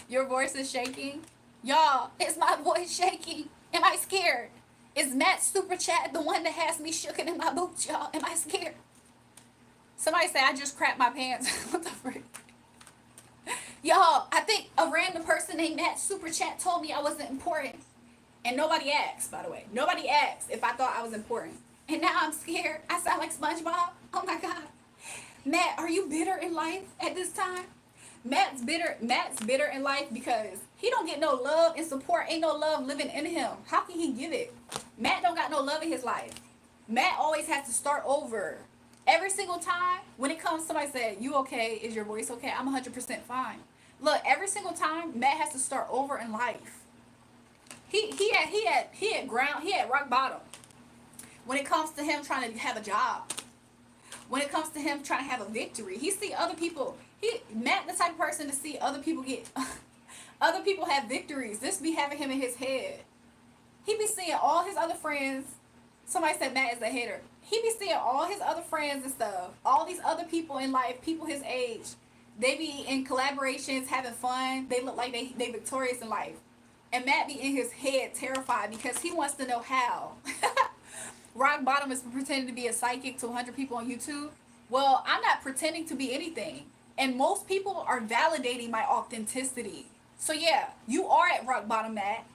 Your voice is shaking. Y'all, is my voice shaking? Am I scared? Is Matt Super Chat the one that has me shooken in my boots, y'all? Am I scared? Somebody said I just crapped my pants. What the frick? Y'all, I think a random person named Matt Super Chat told me I wasn't important. And nobody asked, by the way. Nobody asked if I thought I was important. And now I'm scared. I sound like SpongeBob. Oh my God. Matt, are you bitter in life at this time? Matt's bitter in life because he don't get no love and support. Ain't no love living in him. How can he give it? Matt don't got no love in his life. Matt always has to start over. Every single time when it comes, somebody said, you okay? Is your voice okay? I'm 100% fine. Look, every single time Matt has to start over in life. He had rock bottom. When it comes to him trying to have a job. When it comes to him trying to have a victory. He see other people. Matt the type of person to see other people get other people have victories. This be having him in his head. He be seeing all his other friends. Somebody said Matt is a hater. He be seeing all his other friends and stuff. All these other people in life, people his age. They be in collaborations, having fun. They look like they victorious in life. And Matt be in his head terrified because he wants to know how. Rock bottom is pretending to be a psychic to 100 people on YouTube. Well, I'm not pretending to be anything. And most people are validating my authenticity. So yeah, you are at rock bottom, Matt.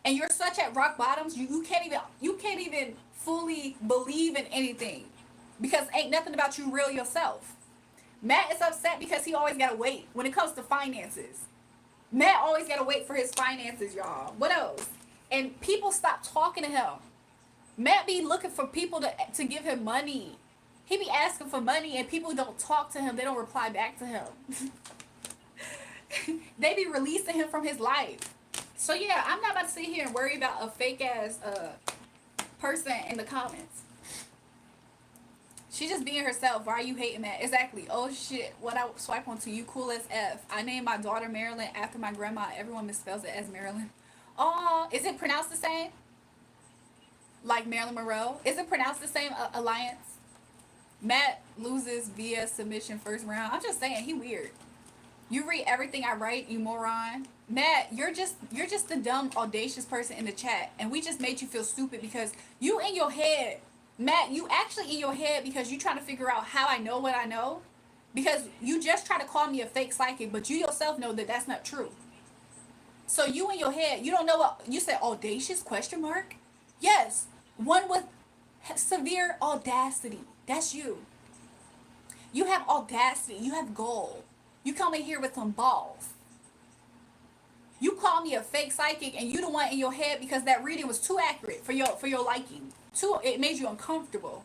And you're such at rock bottoms, you can't even fully believe in anything. Because ain't nothing about you real yourself. Matt is upset because he always gotta wait when it comes to finances. Matt always gotta wait for his finances, y'all. What else? And people stop talking to him. Matt be looking for people to give him money. He be asking for money and people don't talk to him. They don't reply back to him. They be releasing him from his life. So yeah, I'm not about to sit here and worry about a fake ass person in the comments. She just being herself. Why are you hating Matt? Exactly. Oh shit. What I swipe onto, you cool as F. I named my daughter Marilyn after my grandma. Everyone misspells it as Marilyn. Oh, is it pronounced the same? Like Marilyn Monroe? Is it pronounced the same, Alliance? Matt loses via submission first round. I'm just saying, he weird. You read everything I write, you moron. Matt, you're just the dumb, audacious person in the chat. And we just made you feel stupid because you in your head. Matt, you actually in your head because you trying to figure out how I know what I know. Because you just try to call me a fake psychic, but you yourself know that that's not true. So you in your head, you don't know what, you said audacious, question mark? Yes, one with severe audacity. That's you. You have audacity. You have goal. You come in here with some balls. You call me a fake psychic and you the one in your head because that reading was too accurate for your liking. It made you uncomfortable.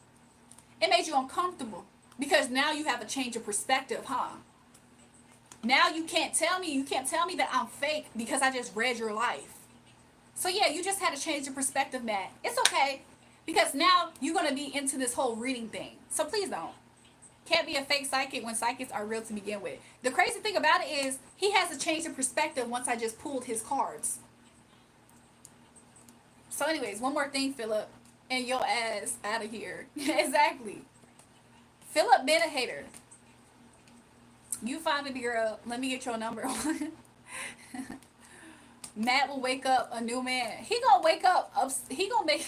It made you uncomfortable because now you have a change of perspective, huh? Now you can't tell me that I'm fake because I just read your life. So yeah, you just had to change your perspective, Matt. It's okay. Because now you're going to be into this whole reading thing. So please don't. Can't be a fake psychic when psychics are real to begin with. The crazy thing about it is he has to change of perspective once I just pulled his cards. So anyways, one more thing, Philip. And your ass out of here. Exactly. Philip been a hater. You fine, baby girl. Let me get your number. Matt will wake up a new man. He gonna wake up. He gonna make.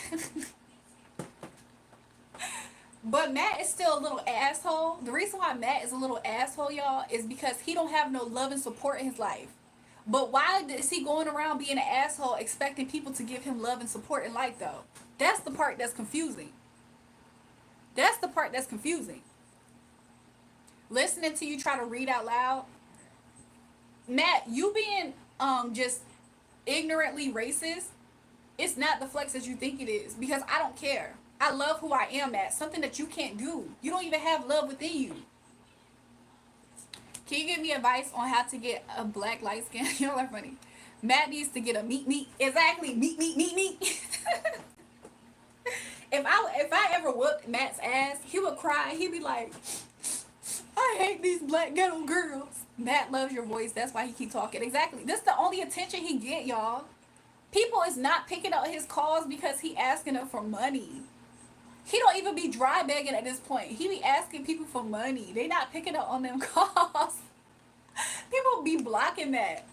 But Matt is still a little asshole. The reason why Matt is a little asshole, y'all, is because he don't have no love and support in his life. But why is he going around being an asshole expecting people to give him love and support in life, though? That's the part that's confusing. That's the part that's confusing. Listening to you try to read out loud. Matt, you being just ignorantly racist, it's not the flex that you think it is. Because I don't care. I love who I am, Matt. Something that you can't do. You don't even have love within you. Can you give me advice on how to get a black light skin? Y'all are funny. Matt needs to get a meat. Exactly. Meat. If I ever whooped Matt's ass, he would cry. He'd be like, I hate these black ghetto girls. Matt loves your voice. That's why he keep talking. Exactly. This is the only attention he get, y'all. People is not picking up his calls because he asking them for money. He don't even be dry begging at this point. He be asking people for money. They not picking up on them calls. People be blocking that.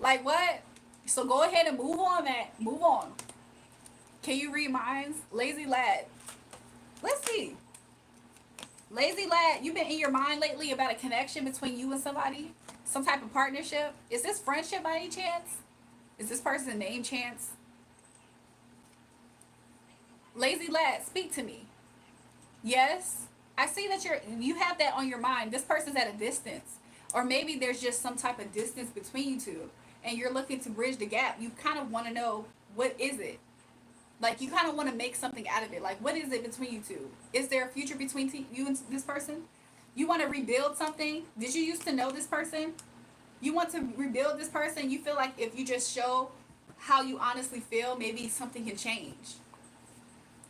Like what? So go ahead and move on, Matt. Move on. Can you read minds? Lazy lad. Let's see. Lazy lad, you've been in your mind lately about a connection between you and somebody? Some type of partnership? Is this friendship by any chance? Is this person named Chance? Lazy lad, speak to me. Yes, I see that you have that on your mind. This person's at a distance, or maybe there's just some type of distance between you two, and you're looking to bridge the gap. You kind of want to know, what is it? Like, you kind of want to make something out of it. Like, what is it between you two? Is there a future between you and this person? You want to rebuild something? Did you used to know this person? You want to rebuild this person? You feel like if you just show how you honestly feel, maybe something can change.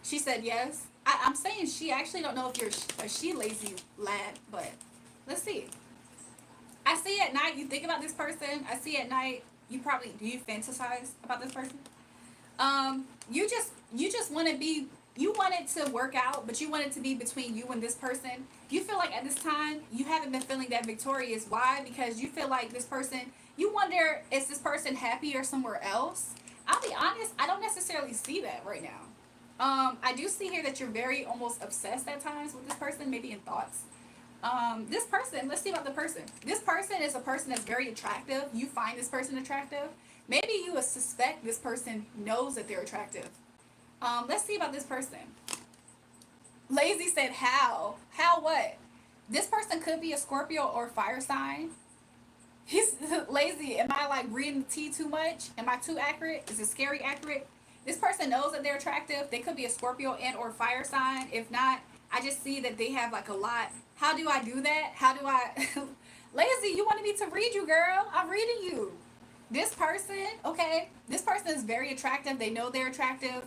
She said yes. I'm saying she. I actually don't know if you're a she lazy lad, but let's see. I see at night you think about this person. I see at night you probably, do you fantasize about this person? You just want to be, you want it to work out, but you want it to be between you and this person. You feel like at this time you haven't been feeling that victorious. Why? Because you feel like this person, you wonder, is this person happy or somewhere else? I'll be honest, I don't necessarily see that right now. I do see here that you're very almost obsessed at times with this person, maybe in thoughts. This person, let's see about the person. This person is a person that's very attractive. You find this person attractive. Maybe you suspect this person knows that they're attractive. Let's see about this person. Lazy said, how? How what? This person could be a Scorpio or fire sign. He's lazy. Am I like reading the tea too much? Am I too accurate? Is it scary accurate? This person knows that they're attractive. They could be a Scorpio and or fire sign. If not, I just see that they have like a lot. How do I do that? How do I... Lazy, you wanted me to read you, girl. I'm reading you. This person, okay, this person is very attractive. They know they're attractive.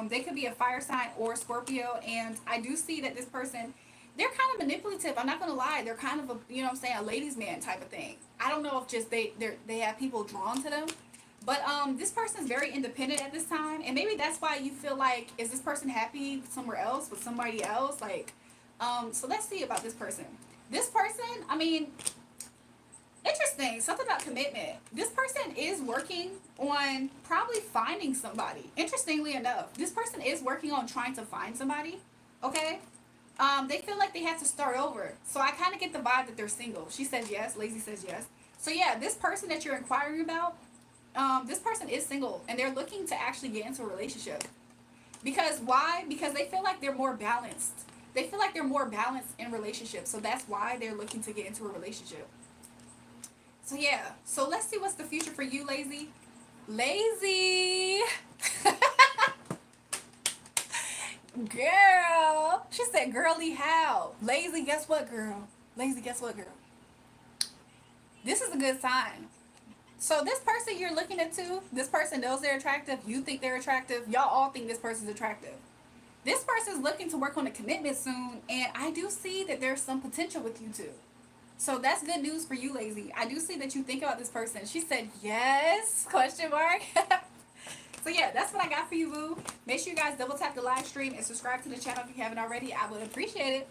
They could be a fire sign or Scorpio. And I do see that this person, they're kind of manipulative. I'm not going to lie. They're kind of a, you know what I'm saying, a ladies' man type of thing. I don't know if just they have people drawn to them. But this person is very independent at this time, and maybe that's why you feel like, is this person happy somewhere else with somebody else? Like, so let's see about this person. This person, I mean, interesting. Something about commitment. This person is working on probably finding somebody. Interestingly enough, this person is working on trying to find somebody. Okay. They feel like they have to start over. So I kind of get the vibe that they're single. She says yes. Lazy says yes. So yeah, this person that you're inquiring about, this person is single and they're looking to actually get into a relationship. Because why? Because they feel like they're more balanced. They feel like they're more balanced in relationships. So that's why they're looking to get into a relationship. So yeah. So let's see what's the future for you, Lazy. Lazy. Girl. She said, girly how? Lazy, guess what, girl? Lazy, guess what, girl? This is a good sign. So this person you're looking into, this person knows they're attractive. You think they're attractive. Y'all all think this person's attractive. This person's looking to work on a commitment soon. And I do see that there's some potential with you two. So that's good news for you, Lazy. I do see that you think about this person. She said, yes, question mark. So yeah, that's what I got for you, boo. Make sure you guys double tap the live stream and subscribe to the channel if you haven't already. I would appreciate it.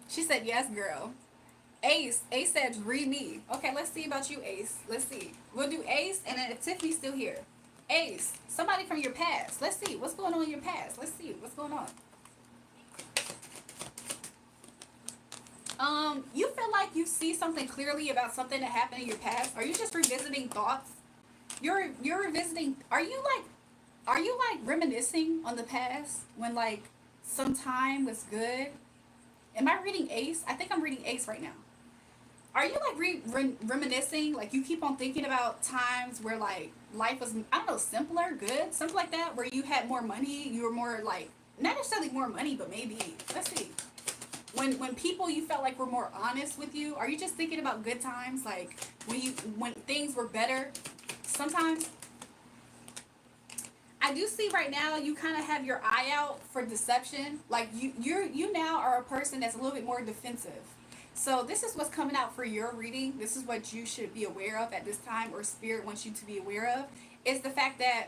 She said, yes, girl. Ace. Ace said, read me. Okay, let's see about you, Ace. Let's see. We'll do Ace, and then if Tiffany's still here. Ace, somebody from your past. Let's see. What's going on in your past? Let's see. What's going on? You feel like you see something clearly about something that happened in your past? Are you just revisiting thoughts? You're revisiting. Are you like reminiscing on the past when like some time was good? Am I reading Ace? I think I'm reading Ace right now. Are you like reminiscing? Like you keep on thinking about times where like life was, I don't know, simpler, good, something like that, where you had more money, you were more like, not necessarily more money, but maybe, let's see. When people you felt like were more honest with you, are you just thinking about good times, like when things were better? Sometimes I do see right now you kind of have your eye out for deception. Like you now are a person that's a little bit more defensive. So this is what's coming out for your reading. This is what you should be aware of at this time, or Spirit wants you to be aware of, is the fact that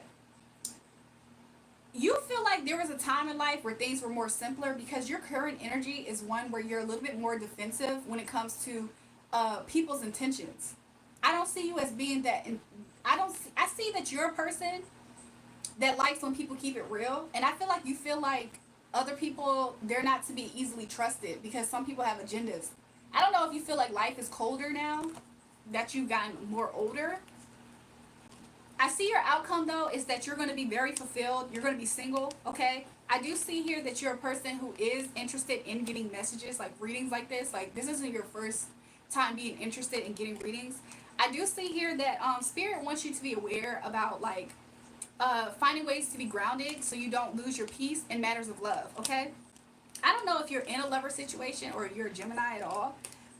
you feel like there was a time in life where things were more simpler, because your current energy is one where you're a little bit more defensive when it comes to people's intentions. I don't see you as being that. I see that you're a person that likes when people keep it real, and I feel like you feel like other people, they're not to be easily trusted because some people have agendas. I don't know if you feel like life is colder now that you've gotten more older. I see your outcome though is that you're going to be very fulfilled. You're going to be single, okay? I do see here that you're a person who is interested in getting messages, like readings like this. Like this isn't your first time being interested in getting readings. I do see here that Spirit wants you to be aware about like finding ways to be grounded so you don't lose your peace in matters of love, okay? I don't know if you're in a lover situation or you're a Gemini at all,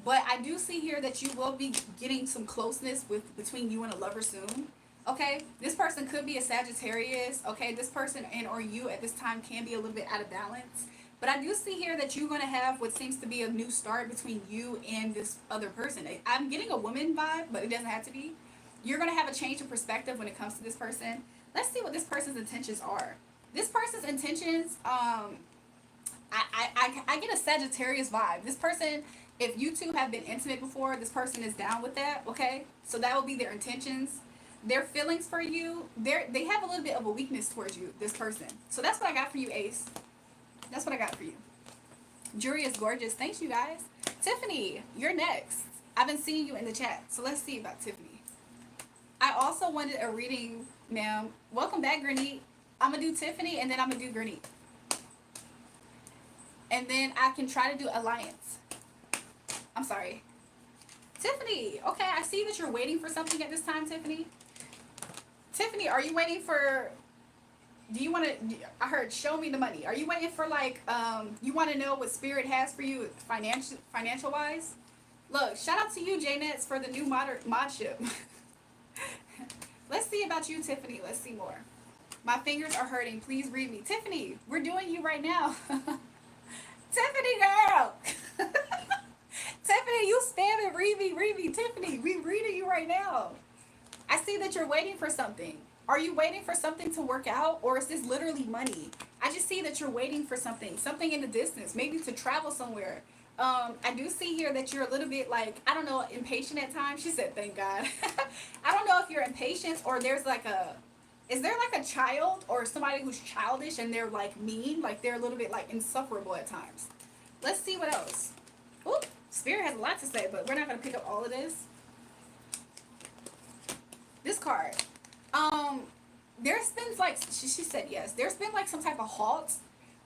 but I do see here that you will be getting some closeness between you and a lover soon. Okay, this person could be a Sagittarius. Okay, this person and or you at this time can be a little bit out of balance. But I do see here that you're going to have what seems to be a new start between you and this other person. I'm getting a woman vibe, but it doesn't have to be. You're going to have a change of perspective when it comes to this person. Let's see what this person's intentions are. This person's intentions, I get a Sagittarius vibe. This person, if you two have been intimate before, this person is down with that, okay? So that will be their intentions. Their feelings for you, they have a little bit of a weakness towards you, this person. So that's what I got for you, Ace. That's what I got for you. Jury is gorgeous. Thanks, you guys. Tiffany, you're next. I've been seeing you in the chat, so let's see about Tiffany. I also wanted a reading, ma'am. Welcome back, Granite. I'm going to do Tiffany, and then I'm going to do Granite. And then I can try to do Alliance. I'm sorry. Tiffany, okay, I see that you're waiting for something at this time, Tiffany. Tiffany, are you waiting for, do you want to, I heard show me the money. Are you waiting for like, you want to know what Spirit has for you financial wise? Look, shout out to you, J-Nets, for the new modship. Let's see about you, Tiffany. Let's see more. My fingers are hurting. Please read me. Tiffany, we're doing you right now. Tiffany, girl. Tiffany, you spamming, read me. Tiffany, we reading you right now. I see that you're waiting for something. Are you waiting for something to work out, or is this literally money? I just see that you're waiting for something in the distance, maybe to travel somewhere. I do see here that you're a little bit like, I don't know, impatient at times. She said, thank God. I don't know if you're impatient or there's like is there like a child or somebody who's childish and they're like mean, like they're a little bit like insufferable at times. Let's see what else. Oop, Spirit has a lot to say, but we're not going to pick up all of this. This card. There's been like, she said yes. There's been like some type of halt,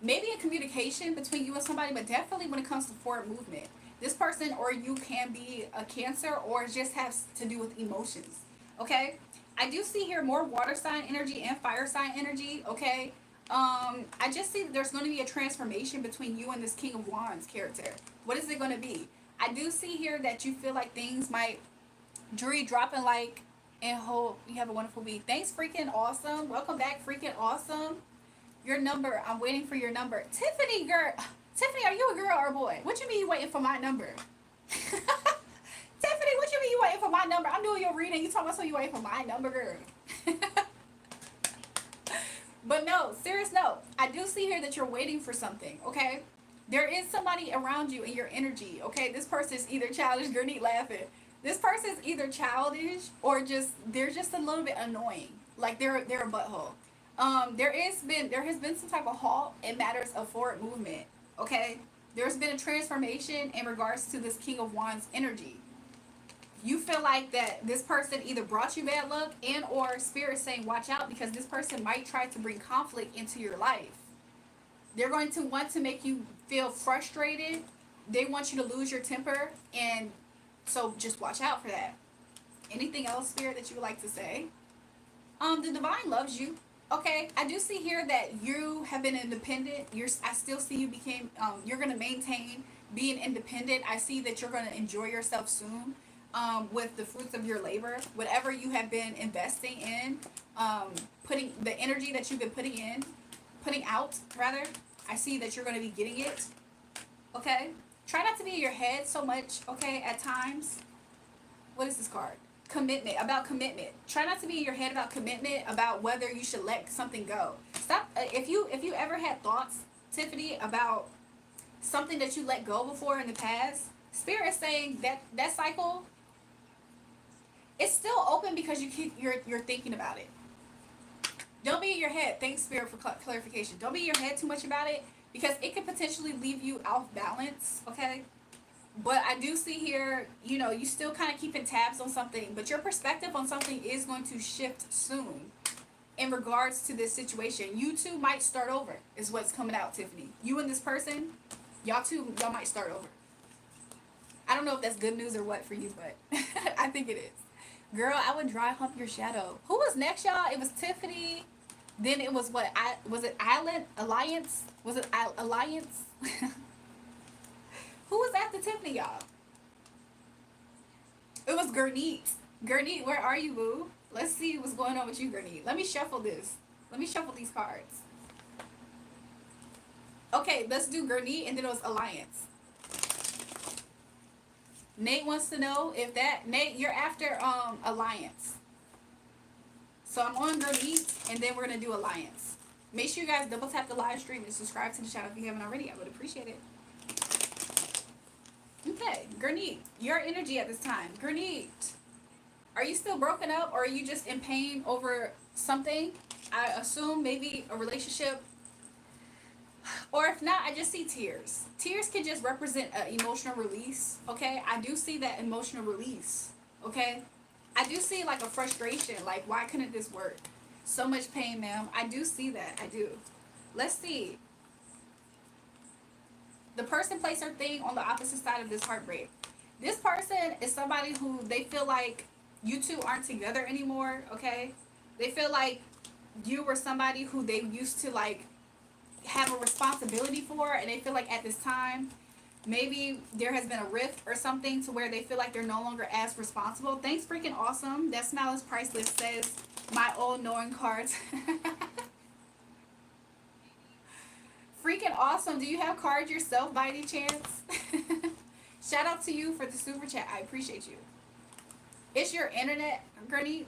maybe a communication between you and somebody, but definitely when it comes to forward movement. This person or you can be a Cancer or just has to do with emotions. Okay? I do see here more water sign energy and fire sign energy. Okay? I just see that there's going to be a transformation between you and this King of Wands character. What is it going to be? I do see here that you feel like things might, Jury dropping like, and hope you have a wonderful week. Thanks, freaking awesome. Welcome back, freaking awesome. Your number. I'm waiting for your number. Tiffany, girl. Tiffany, are you a girl or a boy? What you mean you waiting for my number? Tiffany, what you mean you waiting for my number? I'm doing your reading. You talking about so you waiting for my number, girl. But no, serious no. I do see here that you're waiting for something, okay? There is somebody around you in your energy, okay? This person is either childish, Gurney laughing. This person is either childish or just they're just a little bit annoying. Like they're a butthole. There has been some type of halt in matters of forward movement. Okay? There's been a transformation in regards to this King of Wands energy. You feel like that this person either brought you bad luck and or spirit saying watch out because this person might try to bring conflict into your life. They're going to want to make you feel frustrated. They want you to lose your temper, and so just watch out for that. Anything else, Spirit, that you would like to say? The divine loves you. Okay, I do see here that you have been independent. I still see you became. You're gonna maintain being independent. I see that you're gonna enjoy yourself soon. With the fruits of your labor, whatever you have been investing in, putting the energy that you've been putting out rather. I see that you're gonna be getting it. Okay, try not to be in your head so much. Okay, at times. What is this card? Commitment, about commitment. Try not to be in your head about commitment, about whether you should let something go. Stop. If you ever had thoughts, Tiffany, about something that you let go before in the past, Spirit is saying that cycle, it's still open because you're thinking about it. Don't be in your head. Thanks, Spirit, for clarification. Don't be in your head too much about it because it could potentially leave you off balance. Okay. But I do see here, you still kind of keeping tabs on something, but your perspective on something is going to shift soon in regards to this situation. You two might start over, is what's coming out, Tiffany. You and this person, y'all might start over. I don't know if that's good news or what for you, but I think it is. Girl, I would dry hump your shadow. Who was next, y'all? It was Tiffany. Then it was what? Was it Island Alliance? Was it Alliance? Who was after Tiffany, y'all? It was Gurneet. Gurneet, where are you, boo? Let's see what's going on with you, Gurneet. Let me shuffle this. Let me shuffle these cards. Okay, let's do Gurneet, and then it was Alliance. Nate wants to know if Nate, you're after Alliance. So I'm on Gurneet, and then we're going to do Alliance. Make sure you guys double tap the live stream and subscribe to the channel if you haven't already. I would appreciate it. Okay, Gurneet, your energy at this time. Gurneet, are you still broken up or are you just in pain over something? I assume maybe a relationship. Or if not, I just see tears. Tears can just represent an emotional release, okay? I do see that emotional release, okay? I do see like a frustration, like why couldn't this work? So much pain, ma'am. I do see that, I do. Let's see. The person placed their thing on the opposite side of this heartbreak. This person is somebody who they feel like you two aren't together anymore, okay? They feel like you were somebody who they used to like have a responsibility for, and they feel like at this time, maybe there has been a rift or something to where they feel like they're no longer as responsible. Thanks, freaking awesome. That smile is priceless, says my old knowing cards. Freaking awesome. Do you have cards yourself by any chance? Shout out to you for the super chat. I appreciate you. It's your internet, Gurney.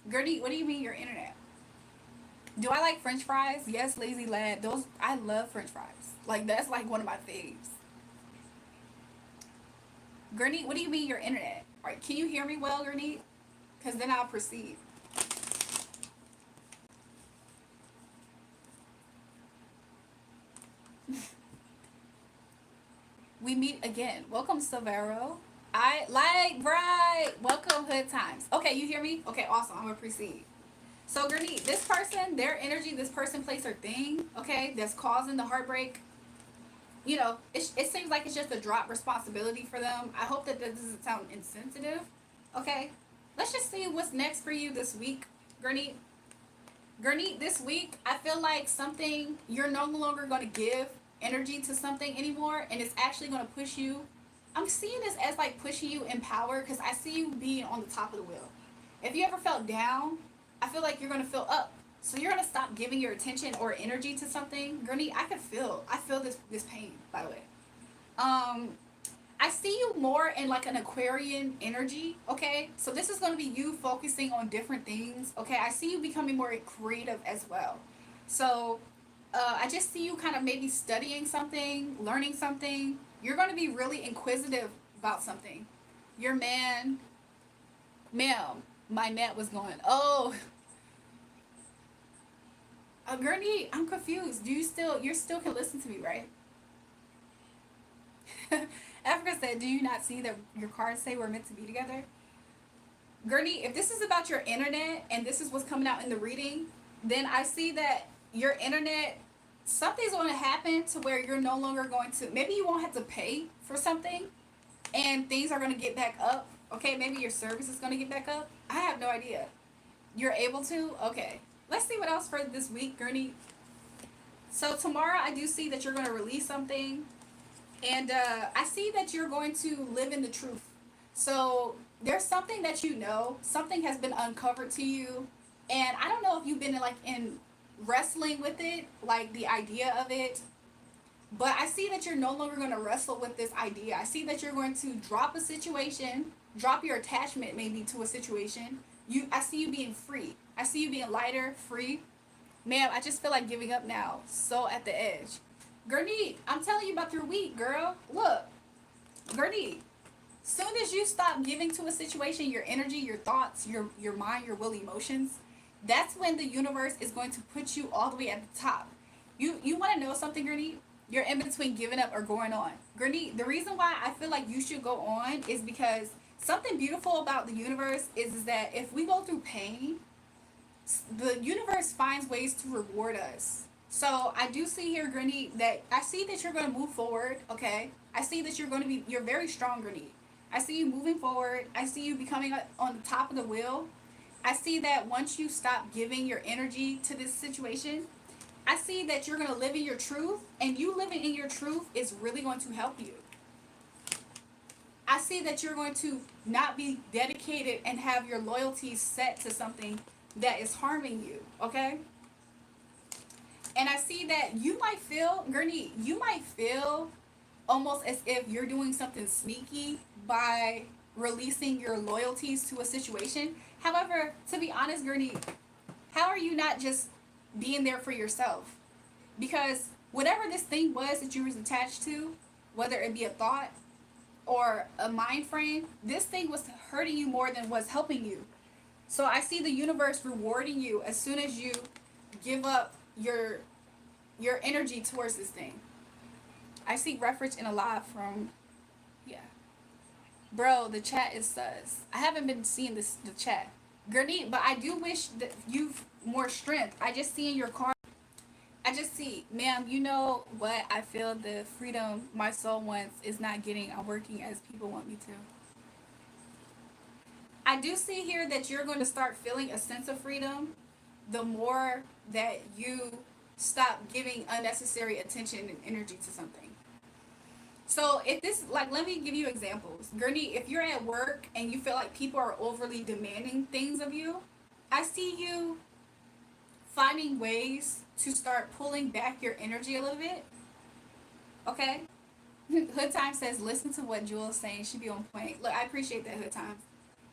Gurney, what do you mean your internet? Do I like French fries? Yes, lazy lad. Those, I love French fries. Like, that's like one of my faves. Gurney, what do you mean your internet? All right, can you hear me well, Gurney? Because then I'll proceed. We meet again. Welcome, Silvero. I like right. Welcome, Hood Times. Okay, you hear me? Okay, awesome. I'm gonna proceed. So, Gurney, this person, their energy, this person plays their thing, okay, that's causing the heartbreak. It seems like it's just a drop responsibility for them. I hope that doesn't sound insensitive. Okay, let's just see what's next for you this week, Gurney. Gurney, this week, I feel like something, you're no longer going to give energy to something anymore, and it's actually going to push you. I'm seeing this as like pushing you in power because I see you being on the top of the wheel. If you ever felt down, I feel like you're going to feel up. So you're going to stop giving your attention or energy to something. Gurney, I feel this pain, by the way. I see you more in like an Aquarian energy, okay? So this is going to be you focusing on different things, okay? I see you becoming more creative as well. So I just see you kind of maybe studying something, learning something. You're going to be really inquisitive about something. Your man, ma'am, my net was going, oh, Gurney, I'm confused. You still can listen to me, right? Africa said, do you not see that your cards say we're meant to be together? Gurney, if this is about your internet and this is what's coming out in the reading, then I see that your internet, something's going to happen to where you're no longer going to, maybe you won't have to pay for something and things are going to get back up. Okay, maybe your service is going to get back up. I have no idea. You're able to? Okay. Let's see what else for this week, Gurney. So tomorrow I do see that you're going to release something. And I see that you're going to live in the truth. So there's something that you know, something has been uncovered to you. And I don't know if you've been in wrestling with it, like the idea of it. But I see that you're no longer going to wrestle with this idea. I see that you're going to drop a situation, drop your attachment maybe to a situation. I see you being free. I see you being lighter, free. Ma'am, I just feel like giving up now. So at the edge. Gurney, I'm telling you about your week, girl. Look, Gurney, soon as you stop giving to a situation your energy, your thoughts, your mind, your will, emotions, that's when the universe is going to put you all the way at the top. You want to know something, Gurney? You're in between giving up or going on. Gurney, the reason why I feel like you should go on is because something beautiful about the universe is that if we go through pain, the universe finds ways to reward us. So I do see here, Gurney, that I see that you're going to move forward, okay? I see that you're very strong, Gurney. I see you moving forward. I see you becoming on the top of the wheel. I see that once you stop giving your energy to this situation, I see that you're going to live in your truth, and you living in your truth is really going to help you. I see that you're going to not be dedicated and have your loyalties set to something that is harming you, okay? And I see that you might feel, Gurney, you might feel almost as if you're doing something sneaky by releasing your loyalties to a situation. However, to be honest, Gurney, how are you not just being there for yourself? Because whatever this thing was that you was attached to, whether it be a thought or a mind frame, this thing was hurting you more than was helping you. So I see the universe rewarding you as soon as you give up your energy towards this thing. I see reference in a lot from, yeah. Bro, the chat is sus. I haven't been seeing the chat. Gurney, but I do wish that you've more strength. I just see in your car. I just see, ma'am, you know what I feel the freedom my soul wants is not getting. I'm working as people want me to. I do see here that you're going to start feeling a sense of freedom the more that you stop giving unnecessary attention and energy to something. So if this, like, let me give you examples. Gurney, if you're at work and you feel like people are overly demanding things of you, I see you finding ways to start pulling back your energy a little bit. Okay? Hood Time says, listen to what Jewel's saying. She be on point. Look, I appreciate that, Hood Time.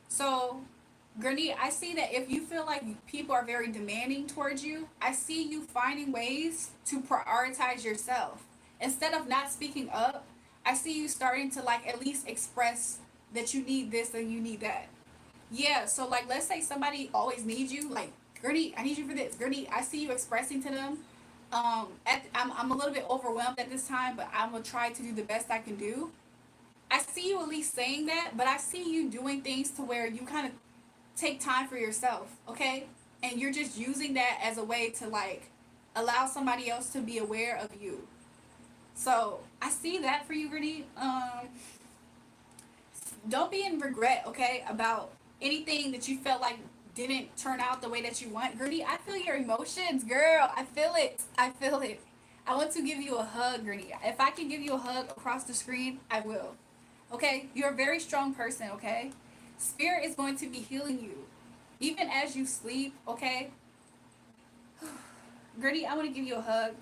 So, Gurney, I see that if you feel like people are very demanding towards you, I see you finding ways to prioritize yourself. Instead of not speaking up, I see you starting to, like, at least express that you need this and you need that. Yeah, so, like, let's say somebody always needs you, like, Gurney, I need you for this. Gurney, I see you expressing to them. I'm a little bit overwhelmed at this time, but I'm going to try to do the best I can do. I see you at least saying that, but I see you doing things to where you kind of take time for yourself, okay? And you're just using that as a way to, like, allow somebody else to be aware of you. So I see that for you, Gurney. Don't be in regret, okay, about anything that you felt like didn't turn out the way that you want. Gurney, I feel your emotions, girl. I feel it. I feel it. I want to give you a hug, Gurney. If I can give you a hug across the screen, I will. Okay? You're a very strong person, okay? Spirit is going to be healing you. Even as you sleep, okay? Gurney, I want to give you a hug.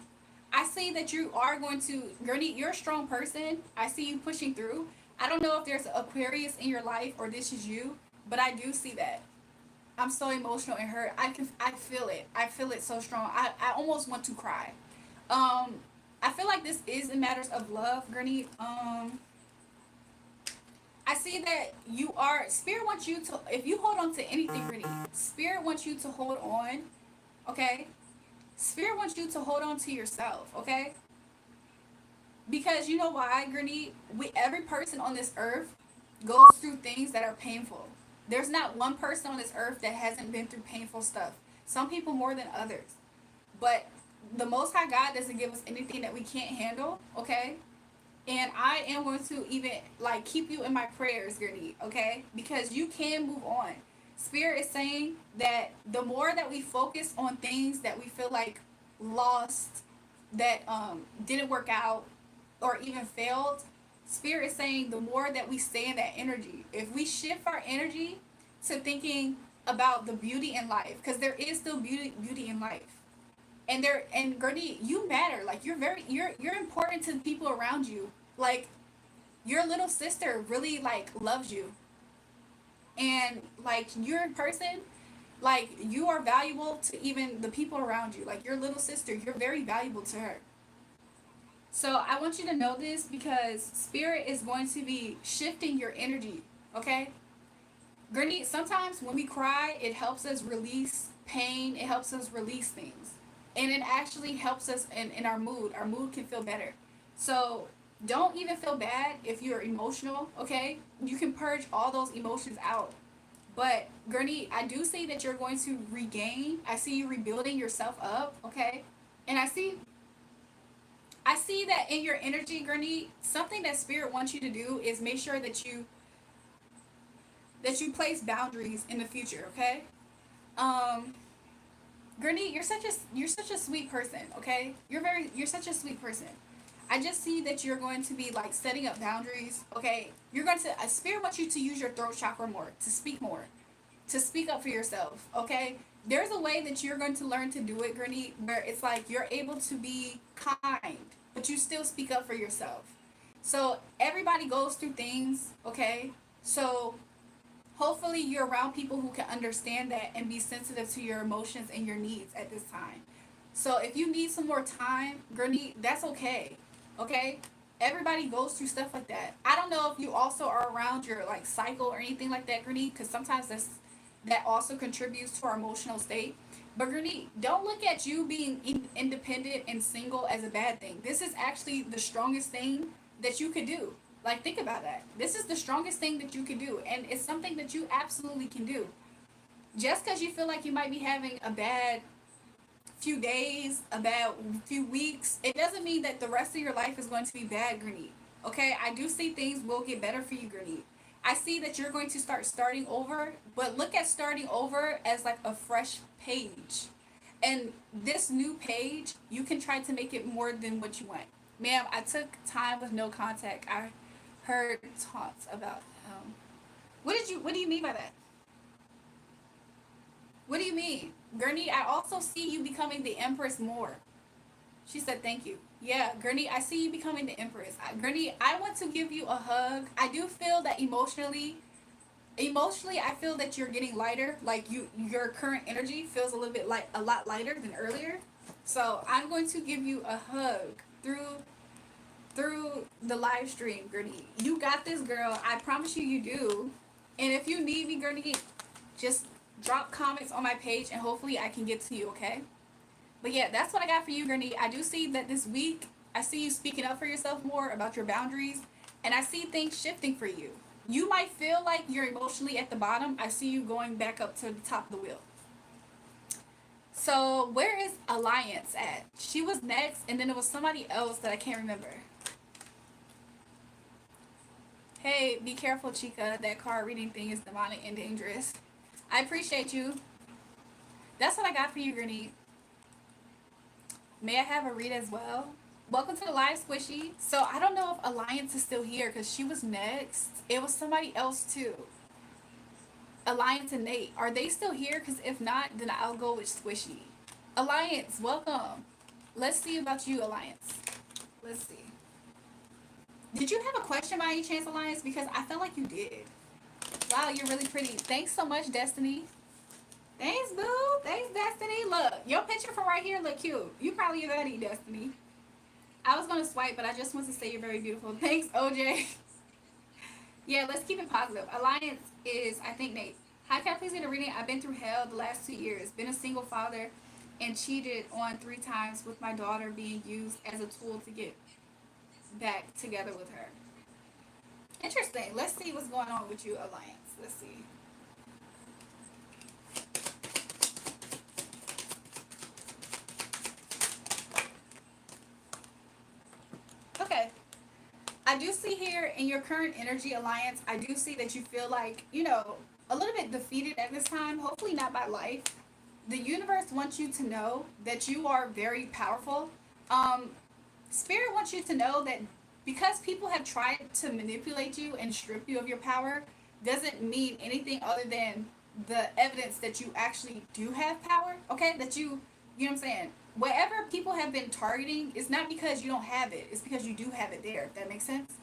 I see that you are going to, Gurney, you're a strong person. I see you pushing through. I don't know if there's an Aquarius in your life or this is you, but I do see that. I'm so emotional and hurt. I feel it. I feel it so strong. I almost want to cry. I feel like this is in matters of love, Gurney. I see that you are, Spirit wants you to, if you hold on to anything, Gurney, Spirit wants you to hold on, okay? Spirit wants you to hold on to yourself, okay? Because you know why, Gurney? Every person on this earth goes through things that are painful. There's not one person on this earth that hasn't been through painful stuff. Some people more than others. But the Most High God doesn't give us anything that we can't handle, okay? And I am going to even, like, keep you in my prayers, Gurney, okay? Because you can move on. Spirit is saying that the more that we focus on things that we feel like lost, that didn't work out, or even failed, Spirit is saying the more that we stay in that energy, if we shift our energy to thinking about the beauty in life, because there is still beauty in life. And Gurney, you matter. Like, you're important to the people around you. Like, your little sister really, like, loves you. And, like, you're a person, like, you are valuable to even the people around you. Like, your little sister, you're very valuable to her. So I want you to know this, because Spirit is going to be shifting your energy, okay? Gurney, sometimes when we cry, it helps us release pain. It helps us release things. And it actually helps us in our mood. Our mood can feel better. So don't even feel bad if you're emotional, okay? You can purge all those emotions out. But Gurney, I do see that you're going to regain. I see you rebuilding yourself up, okay? And I see that in your energy, Gurney, something that Spirit wants you to do is make sure that you place boundaries in the future, okay? Gurney, you're such a sweet person, okay? You're such a sweet person. I just see that you're going to be, like, setting up boundaries, okay? You're going to, Spirit wants you to use your throat chakra more, to speak up for yourself, okay? There's a way that you're going to learn to do it, Gurney, where it's like you're able to be kind, but you still speak up for yourself. So everybody goes through things, okay? So hopefully you're around people who can understand that and be sensitive to your emotions and your needs at this time. So if you need some more time, Gurney, that's okay. Okay? Everybody goes through stuff like that. I don't know if you also are around your, like, cycle or anything like that, Gurney, because sometimes that also contributes to our emotional state. But Gurney, don't look at you being independent and single as a bad thing. This is actually the strongest thing that you could do. Like, think about that. This is the strongest thing that you can do, and it's something that you absolutely can do. Just because you feel like you might be having a bad few days, a bad few weeks, it doesn't mean that the rest of your life is going to be bad, Gurney. Okay, I do see things will get better for you, Gurney. I see that you're going to starting over, but look at starting over as like a fresh page. And this new page, you can try to make it more than what you want. Ma'am, I took time with no contact. I heard talks about what do you mean by that? What do you mean? Gurney, I also see you becoming the Empress more. She said thank you. Yeah, Gurney, I see you becoming the Empress. Gurney, I want to give you a hug. I do feel that emotionally, I feel that you're getting lighter. Like, your current energy feels a lot lighter than earlier. So I'm going to give you a hug through the live stream, Gurney. You got this, girl. I promise you do. And if you need me, Gurney, just drop comments on my page and hopefully I can get to you, okay? But yeah, that's what I got for you, Gurney. I do see that this week, I see you speaking up for yourself more about your boundaries, and I see things shifting for you. You might feel like you're emotionally at the bottom. I see you going back up to the top of the wheel. So where is Alliance at? She was next, and then it was somebody else that I can't remember. Hey, be careful, Chica. That card reading thing is demonic and dangerous. I appreciate you. That's what I got for you, Gurney. May I have a read as well? Welcome to the live, Squishy. So I don't know if Alliance is still here because she was next. It was somebody else too. Alliance and Nate. Are they still here? Because if not, then I'll go with Squishy. Alliance, welcome. Let's see about you, Alliance. Let's see. Did you have a question by any chance, Alliance? Because I felt like you did. Wow, you're really pretty. Thanks so much, Destiny. Thanks, boo. Thanks, Destiny. Look, your picture from right here look cute. You probably ready, Destiny. I was gonna swipe, but I just want to say you're very beautiful. Thanks, OJ. Yeah, let's keep it positive. Alliance is, I think, Nate. Hi, can I please get a reading? I've been through hell the last 2 years. Been a single father and cheated on 3 times with my daughter being used as a tool to get back together with her. Interesting. Let's see what's going on with you, Alliance. Let's see. Okay. I do see here in your current energy, Alliance, I do see that you feel like, a little bit defeated at this time. Hopefully not by life. The universe wants you to know that you are very powerful. Um, Spirit wants you to know that because people have tried to manipulate you and strip you of your power, doesn't mean anything other than the evidence that you actually do have power. Okay, that you know what I'm saying. Whatever people have been targeting, it's not because you don't have it. It's because you do have it there. If that makes sense.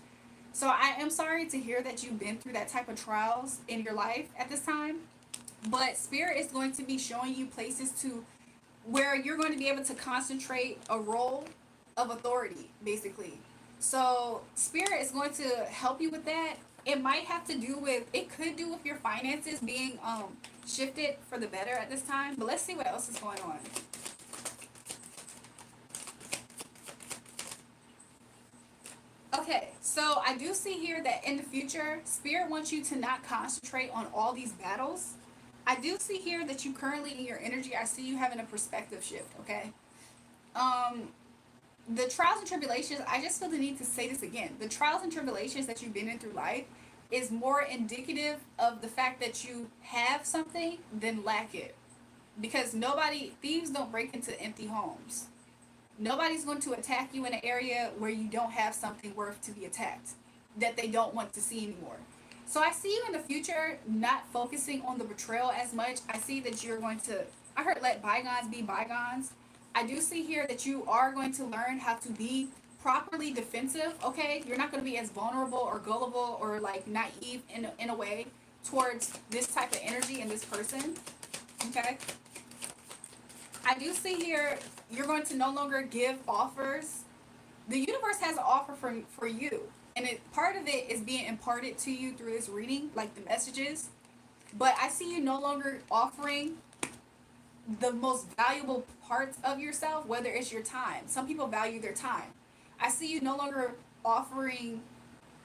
So I am sorry to hear that you've been through that type of trials in your life at this time. But Spirit is going to be showing you places to where you're going to be able to concentrate a role of authority, basically. So Spirit is going to help you with that. It might have to do with, it could do with your finances being shifted for the better at this time. But let's see what else is going on. Okay, so I do see here that in the future, Spirit wants you to not concentrate on all these battles. I do see here that you currently in your energy, I see you having a perspective shift, okay? Um, the trials and tribulations, I just feel the need to say this again. The trials and tribulations that you've been in through life is more indicative of the fact that you have something than lack it. Because thieves don't break into empty homes. Nobody's going to attack you in an area where you don't have something worth to be attacked that they don't want to see anymore. So I see you in the future not focusing on the betrayal as much. I see that you're going to, I heard let bygones be bygones. I do see here that you are going to learn how to be properly defensive, okay? You're not going to be as vulnerable or gullible or like naive in a way towards this type of energy and this person, okay? I do see here you're going to no longer give offers. The universe has an offer for you. And part of it is being imparted to you through this reading, like the messages. But I see you no longer offering the most valuable parts of yourself, whether it's your time. Some people value their time. I see you no longer offering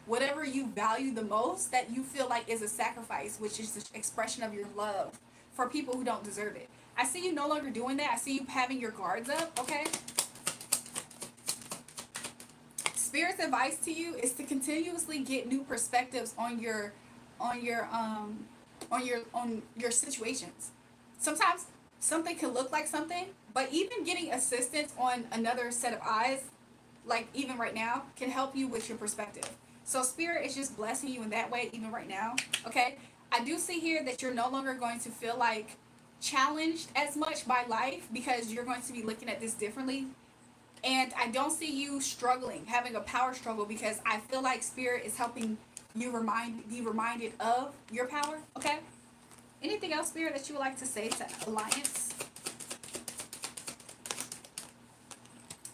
whatever you value the most that you feel like is a sacrifice, which is the expression of your love for people who don't deserve it. I see you no longer doing that. I see you having your guards up, okay? Spirit's advice to you is to continuously get new perspectives on your situations. Sometimes something can look like something, but even getting assistance on another set of eyes, like even right now, can help you with your perspective. So Spirit is just blessing you in that way, even right now, okay? I do see here that you're no longer going to feel like challenged as much by life because you're going to be looking at this differently. And I don't see you struggling, having a power struggle, because I feel like Spirit is helping you be reminded of your power, okay? Anything else, Spirit, that you would like to say to Alliance?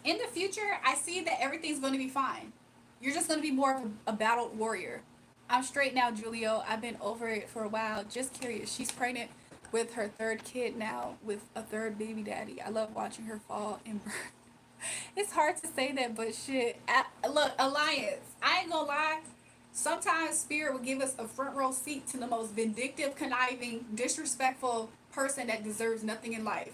In the future, I see that everything's going to be fine. You're just going to be more of a battled warrior. I'm straight now, Julio. I've been over it for a while. Just curious. She's pregnant with her 3rd kid now, with a 3rd baby daddy. I love watching her fall and burn. It's hard to say that, but shit. Look, Alliance, I ain't gonna lie. Sometimes Spirit will give us a front row seat to the most vindictive, conniving, disrespectful person that deserves nothing in life.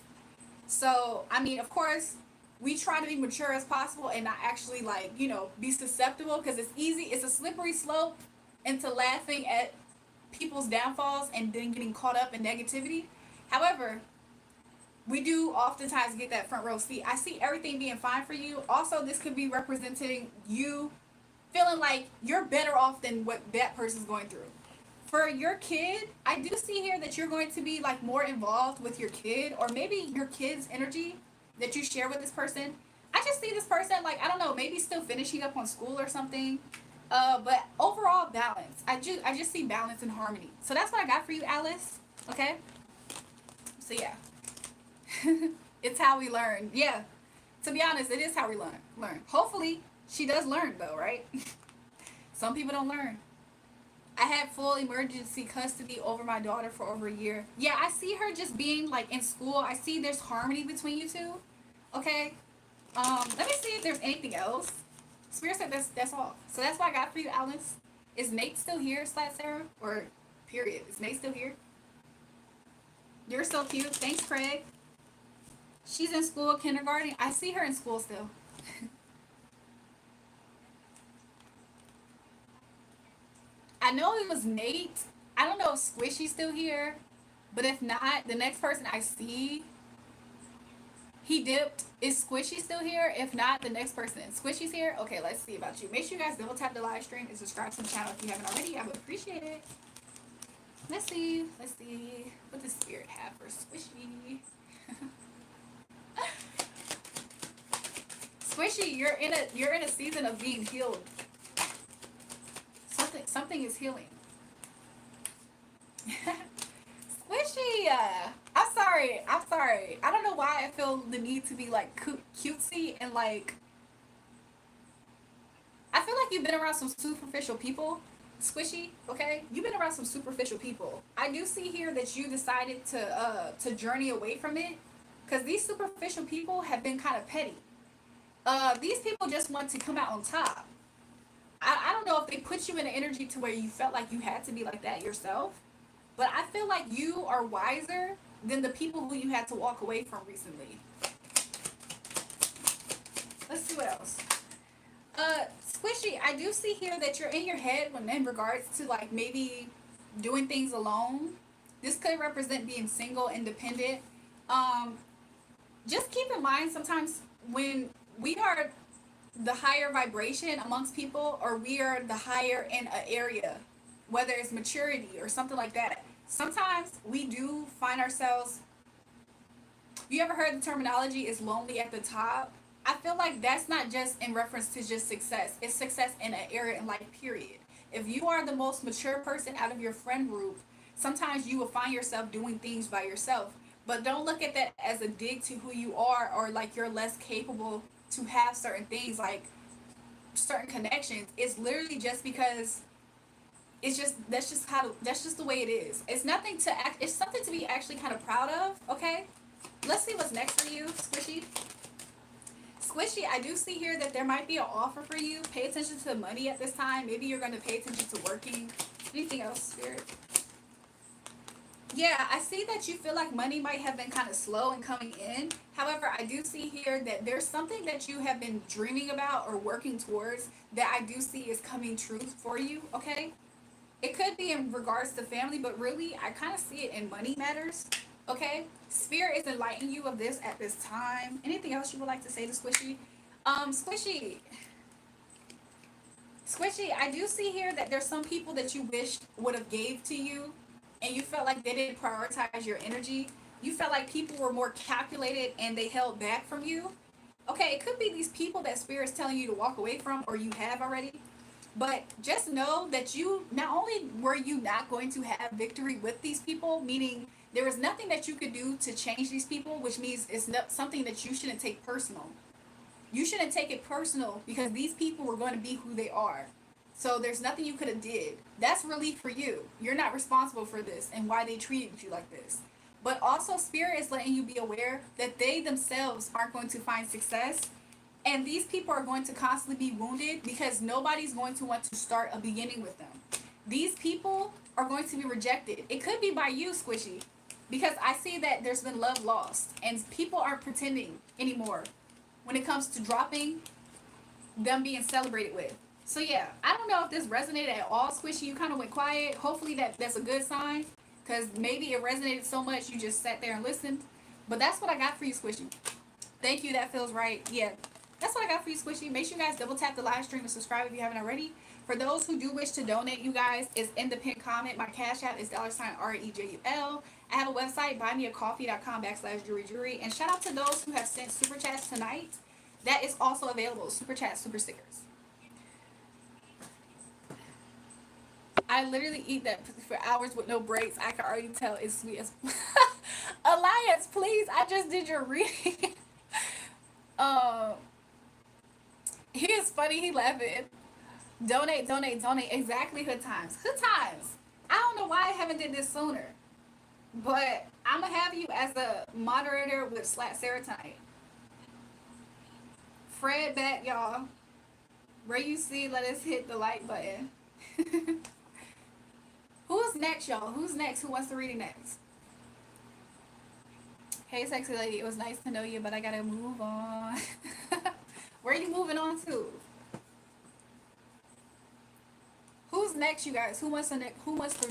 So, I mean, of course, we try to be mature as possible and not actually, like, be susceptible, because it's easy. It's a slippery slope into laughing at people's downfalls and then getting caught up in negativity. However, we do oftentimes get that front row seat. I see everything being fine for you. Also, this could be representing you feeling like you're better off than what that person's going through. For your kid, I do see here that you're going to be like more involved with your kid, or maybe your kid's energy that you share with this person. I just see this person like, I don't know, maybe still finishing up on school or something. But overall balance. I just see balance and harmony. So that's what I got for you, Alice. Okay? So yeah, it's how we learn. Yeah, to be honest, it is how we learn. Hopefully she does learn though, right? Some people don't learn. I had full emergency custody over my daughter for over a year. Yeah, I see her just being like in school. I see there's harmony between you two. Okay. Let me see if there's anything else. Spirit said that's all. So that's what I got for you, Alice. Is Nate still here, Sarah? Or period. Is Nate still here? You're so cute. Thanks, Craig. She's in school, kindergarten. I see her in school still. I know it was Nate. I don't know if Squishy's still here. But if not, the next person I see, he dipped. Is Squishy still here? If not, the next person. Squishy's here? Okay, let's see about you. Make sure you guys double tap the live stream and subscribe to the channel if you haven't already. I would appreciate it. Let's see. Let's see. What does Spirit have for Squishy? Squishy, you're in a season of being healed. Something is healing. Squishy, I'm sorry. I don't know why I feel the need to be like cutesy and like. I feel like you've been around some superficial people, Squishy. Okay, you've been around some superficial people. I do see here that you decided to journey away from it, because these superficial people have been kind of petty. These people just want to come out on top. I don't know if they put you in an energy to where you felt like you had to be like that yourself, but I feel like you are wiser than the people who you had to walk away from recently. Let's see what else. Squishy, I do see here that you're in your head when in regards to like maybe doing things alone. This could represent being single, independent. Um, just keep in mind sometimes when we are the higher vibration amongst people, or we are the higher in an area, whether it's maturity or something like that, sometimes we do find ourselves, you ever heard the terminology is lonely at the top? I feel like that's not just in reference to just success, it's success in an area in life, period. If you are the most mature person out of your friend group, sometimes you will find yourself doing things by yourself, but don't look at that as a dig to who you are, or like you're less capable to have certain things, like certain connections. It's literally just because it's just that's just the way it is. It's nothing to act, it's something to be actually kind of proud of. Okay, let's see what's next for you, Squishy. Squishy, I do see here that there might be an offer for you. Pay attention to the money at this time. Maybe you're going to pay attention to working. Anything else, Spirit? Yeah, I see that you feel like money might have been kind of slow in coming in. However, I do see here that there's something that you have been dreaming about or working towards that I do see is coming true for you, okay? It could be in regards to family, but really, I kind of see it in money matters, okay? Spirit is enlightening you of this at this time. Anything else you would like to say to Squishy? Squishy. Squishy, I do see here that there's some people that you wish would have gave to you, and you felt like they didn't prioritize your energy. You felt like people were more calculated and they held back from you. Okay, it could be these people that Spirit's telling you to walk away from, or you have already. But just know that you, not only were you not going to have victory with these people, meaning there was nothing that you could do to change these people, which means it's not something that you shouldn't take personal. You shouldn't take it personal because these people were going to be who they are. So there's nothing you could have did. That's relief for you. You're not responsible for this and why they treated you like this. But also Spirit is letting you be aware that they themselves aren't going to find success. And these people are going to constantly be wounded because nobody's going to want to start a beginning with them. These people are going to be rejected. It could be by you, Squishy, because I see that there's been love lost and people aren't pretending anymore when it comes to dropping them being celebrated with. So yeah, I don't know if this resonated at all, Squishy. You kind of went quiet. Hopefully that's a good sign, because maybe it resonated so much you just sat there and listened. But that's what I got for you, Squishy. Thank you. That feels right. Yeah, that's what I got for you, Squishy. Make sure you guys double tap the live stream and subscribe if you haven't already. For those who do wish to donate, you guys, it's in the pinned comment. My cash app is $REJUL. I have a website, buymeacoffee.com/JulraeJulrae. And shout out to those who have sent super chats tonight. That is also available. Super chat, super stickers. I literally eat that for hours with no breaks. I can already tell it's sweet as Alliance, please. I just did your reading. um he is funny, he laughing. Donate, donate, donate. Exactly, Hood Times. Hood Times. I don't know why I haven't did this sooner. But I'm gonna have you as a moderator with Slat Sarah tonight. Fred back, y'all. Where you see, let us hit the like button. Who's next, y'all? Who's next? Who wants to read it next? Hey, sexy lady. It was nice to know you, but I gotta move on. Where are you moving on to? Who's next, you guys? Who wants the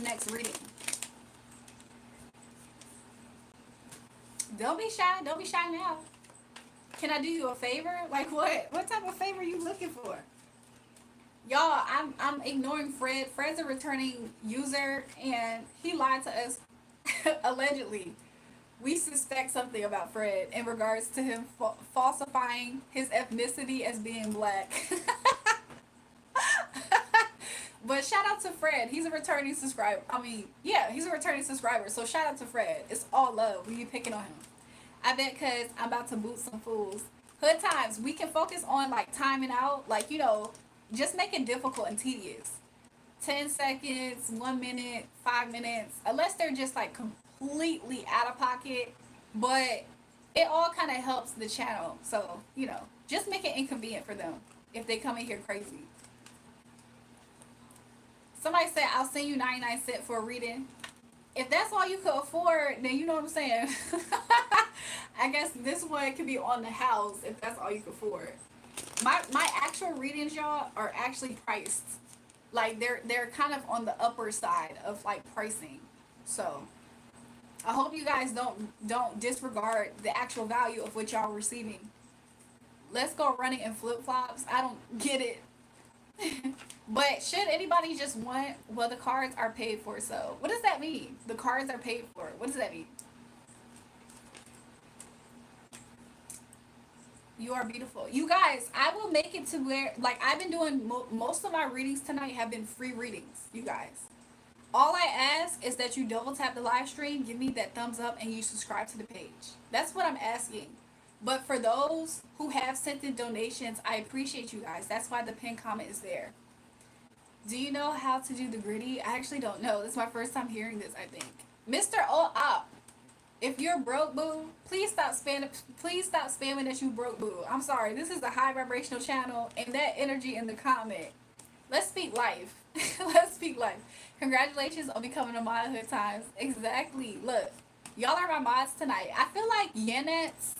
next reading? Don't be shy. Don't be shy now. Can I do you a favor? Like what? What type of favor are you looking for? Y'all, I'm ignoring Fred. Fred's a returning user, and he lied to us allegedly. We suspect something about Fred in regards to him falsifying his ethnicity as being black. But shout out to Fred. He's a returning subscriber. I mean, yeah, he's a returning subscriber. So shout out to Fred. It's all love. We be picking on him. I bet because I'm about to boot some fools. Hood Times, we can focus on like timing out. Like, just make it difficult and tedious. 10 seconds, 1 minute, 5 minutes. Unless they're just like completely out of pocket. But it all kind of helps the channel. So, just make it inconvenient for them if they come in here crazy. Somebody said, I'll send you 99 cents for a reading. If that's all you could afford, then you know what I'm saying. I guess this one could be on the house if that's all you could afford. My actual readings, y'all, are actually priced. Like they're kind of on the upper side of like pricing. So I hope you guys don't disregard the actual value of what y'all are receiving. Let's go running in flip flops. I don't get it. But should anybody just want, well, the cards are paid for. So what does that mean? The cards are paid for. What does that mean? You are beautiful. You guys, I will make it to where, like, I've been doing, most of my readings tonight have been free readings, you guys. All I ask is that you double tap the live stream, give me that thumbs up, and you subscribe to the page. That's what I'm asking. But for those who have sent in donations, I appreciate you guys. That's why the pinned comment is there. Do you know how to do the gritty? I actually don't know. This is my first time hearing this, I think. Mr. O-Op, if you're broke, boo, please stop spamming that you broke, boo. I'm sorry. This is a high vibrational channel, and that energy in the comment. Let's speak life. Let's speak life. Congratulations on becoming a mod, Hood Times. Exactly. Look, y'all are my mods tonight. I feel like Yanets,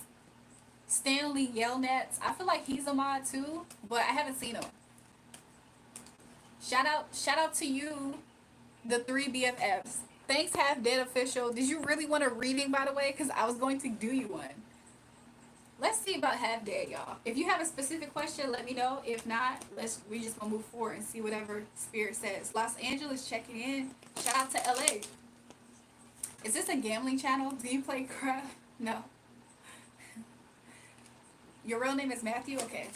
Stanley Yelnets, I feel like he's a mod too, but I haven't seen him. Shout out to you, the 3 BFFs. Thanks, Half Dead Official. Did you really want a reading, by the way? Because I was going to do you one. Let's see about Half Dead, y'all. If you have a specific question, let me know. If not, we just gonna move forward and see whatever Spirit says. Los Angeles checking in. Shout out to LA. Is this a gambling channel? Do you play crap? No. Your real name is Matthew? Okay.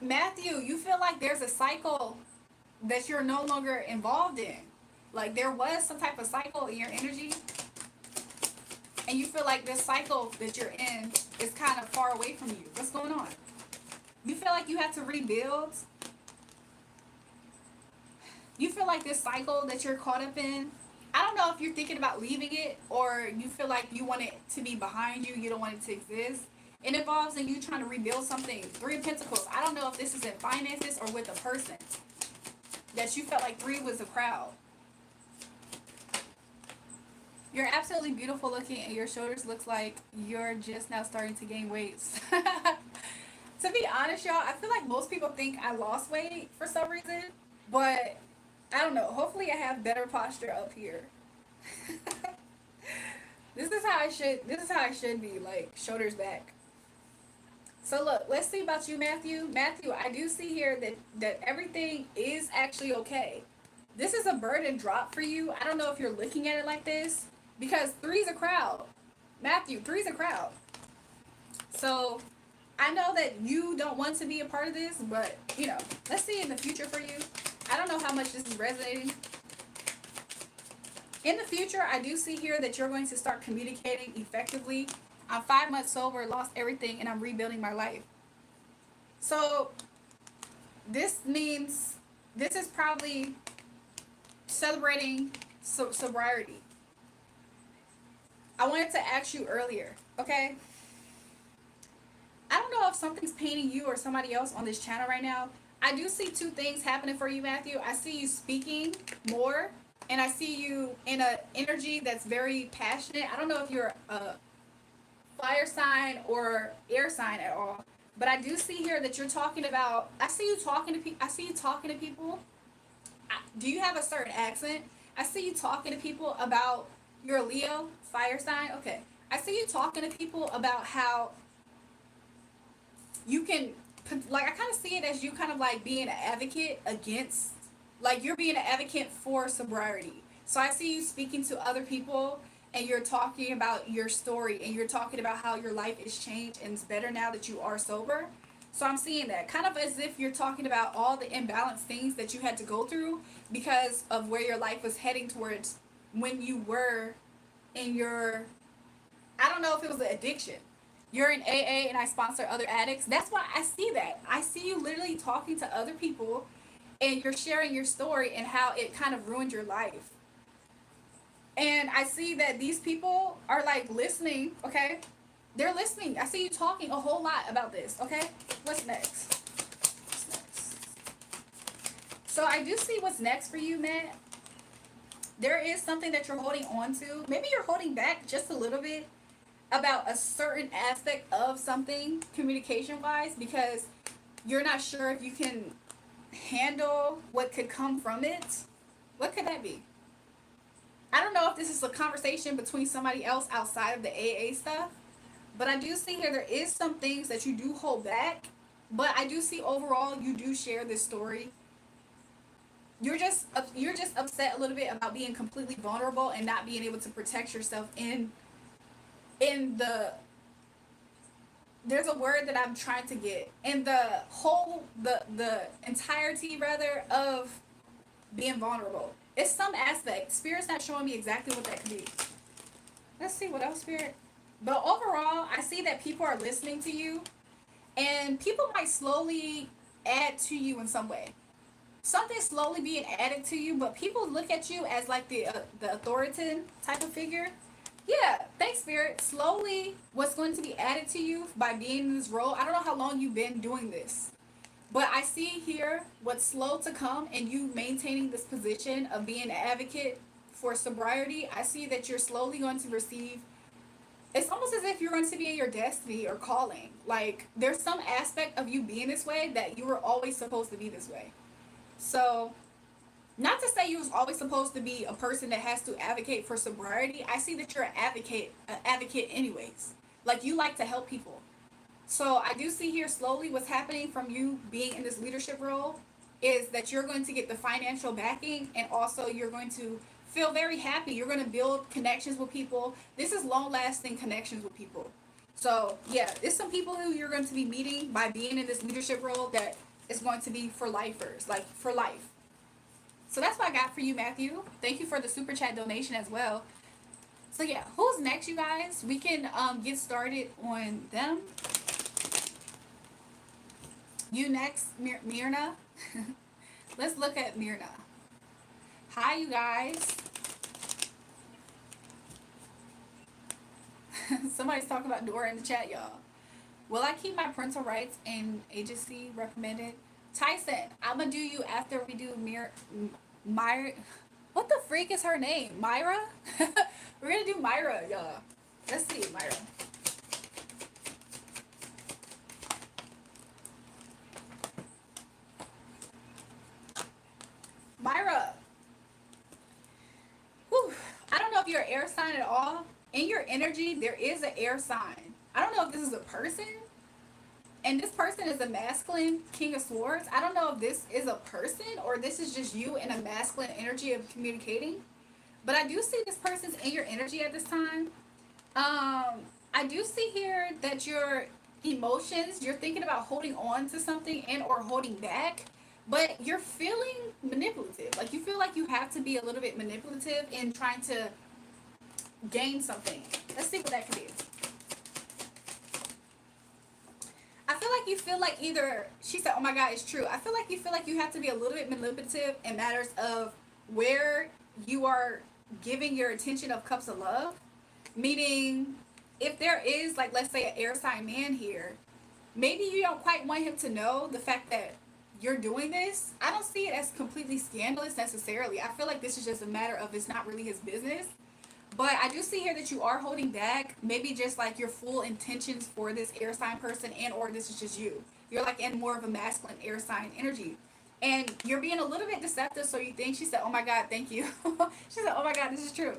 Matthew, you feel like there's a cycle that you're no longer involved in. Like there was some type of cycle in your energy, and you feel like this cycle that you're in is kind of far away from you. What's going on? You feel like you have to rebuild. You feel like this cycle that you're caught up in, I don't know if you're thinking about leaving it or you feel like you want it to be behind you. You don't want it to exist. It involves in you trying to rebuild something. 3 of Pentacles. I don't know if this is in finances or with a person. That you felt like 3 was a crowd. You're absolutely beautiful looking and your shoulders looks like you're just now starting to gain weight. To be honest, y'all, I feel like most people think I lost weight for some reason. But I don't know. Hopefully I have better posture up here. This is how I should be, like shoulders back. So look, let's see about you, Matthew. Matthew, I do see here that everything is actually okay. This is a burden drop for you. I don't know if you're looking at it like this because 3's a crowd. Matthew, 3's a crowd. So I know that you don't want to be a part of this, but, you know, let's see in the future for you. I don't know how much this is resonating. In the future, I do see here that you're going to start communicating effectively. I'm 5 months sober, lost everything, and I'm rebuilding my life. So this means this is probably celebrating sobriety. I wanted to ask you earlier, okay? I don't know if something's paining you or somebody else on this channel right now. I do see two things happening for you, Matthew. I see you speaking more, and I see you in an energy that's very passionate. I don't know if you're a fire sign or air sign at all, but I do see here that you're talking about. I see you talking to people. I see you talking to people. Do you have a certain accent? I see you talking to people about you're a Leo, fire sign. Okay. I see you talking to people about how you can, like, I kind of see it as you kind of like being an advocate against, like, you're being an advocate for sobriety. So I see you speaking to other people and you're talking about your story and you're talking about how your life is changed and it's better now that you are sober. So I'm seeing that kind of as if you're talking about all the imbalanced things that you had to go through because of where your life was heading towards when you were in your, I don't know if it was an addiction. You're in AA and I sponsor other addicts. That's why I see that. I see you literally talking to other people and you're sharing your story and how it kind of ruined your life. And I see that these people are like listening, okay? They're listening. I see you talking a whole lot about this, okay? What's next? What's next? So I do see what's next for you, Matt. There is something that you're holding on to. Maybe you're holding back just a little bit about a certain aspect of something communication wise because you're not sure if you can handle what could come from it. What could that be? I don't know if this is a conversation between somebody else outside of the AA stuff, but I do see here there is some things that you do hold back, but I do see overall you do share this story. You're just upset a little bit about being completely vulnerable and not being able to protect yourself in the, there's a word that I'm trying to get in the whole, the entirety rather of being vulnerable. It's some aspect. Spirit's not showing me exactly what that could be. Let's see what else, Spirit. But overall, I see that people are listening to you and people might slowly add to you in some way. Something slowly being added to you, but people look at you as like the authoritative type of figure. Yeah, thanks, Spirit. Slowly, what's going to be added to you by being in this role, I don't know how long you've been doing this, but I see here what's slow to come and you maintaining this position of being an advocate for sobriety. I see that you're slowly going to receive, it's almost as if you're going to be in your destiny or calling. Like, there's some aspect of you being this way that you were always supposed to be this way. So, not to say you was always supposed to be a person that has to advocate for sobriety. I see that you're an advocate anyways. Like, you like to help people. So I do see here slowly what's happening from you being in this leadership role is that you're going to get the financial backing and also you're going to feel very happy. You're going to build connections with people. This is long-lasting connections with people. So yeah, there's some people who you're going to be meeting by being in this leadership role that is going to be for lifers, like for life. So that's what I got for you, Matthew. Thank you for the super chat donation as well. So yeah, who's next, you guys? We can get started on them. You next, Myrna. Let's look at Myrna. Hi, you guys. Somebody's talking about Dora in the chat, y'all. Will I keep my parental rights and agency recommended? Tyson, I'm gonna do you after we do Myra. What the freak is her name? Myra? We're gonna do Myra, y'all. Let's see, Myra. Myra. Whew. I don't know if you're an air sign at all. In your energy, there is an air sign. I don't know if this is a person. And this person is a masculine King of Swords. I don't know if this is a person or this is just you in a masculine energy of communicating. But I do see this person's in your energy at this time. I do see here that you're emotions. You're thinking about holding on to something and or holding back, but you're feeling manipulative. Like you feel like you have to be a little bit manipulative in trying to gain something. Let's see what that could be. I feel like you feel like either, she said, oh my God, it's true. I feel like you have to be a little bit manipulative in matters of where you are giving your attention of cups of love. Meaning, if there is, like, let's say an air sign man here, maybe you don't quite want him to know the fact that you're doing this. I don't see it as completely scandalous necessarily. I feel like this is just a matter of it's not really his business. But I do see here that you are holding back, maybe just like your full intentions for this air sign person, and or this is just you. You're like in more of a masculine air sign energy. And you're being a little bit deceptive, so you think, she said, oh my God, thank you. She said, oh my God, this is true.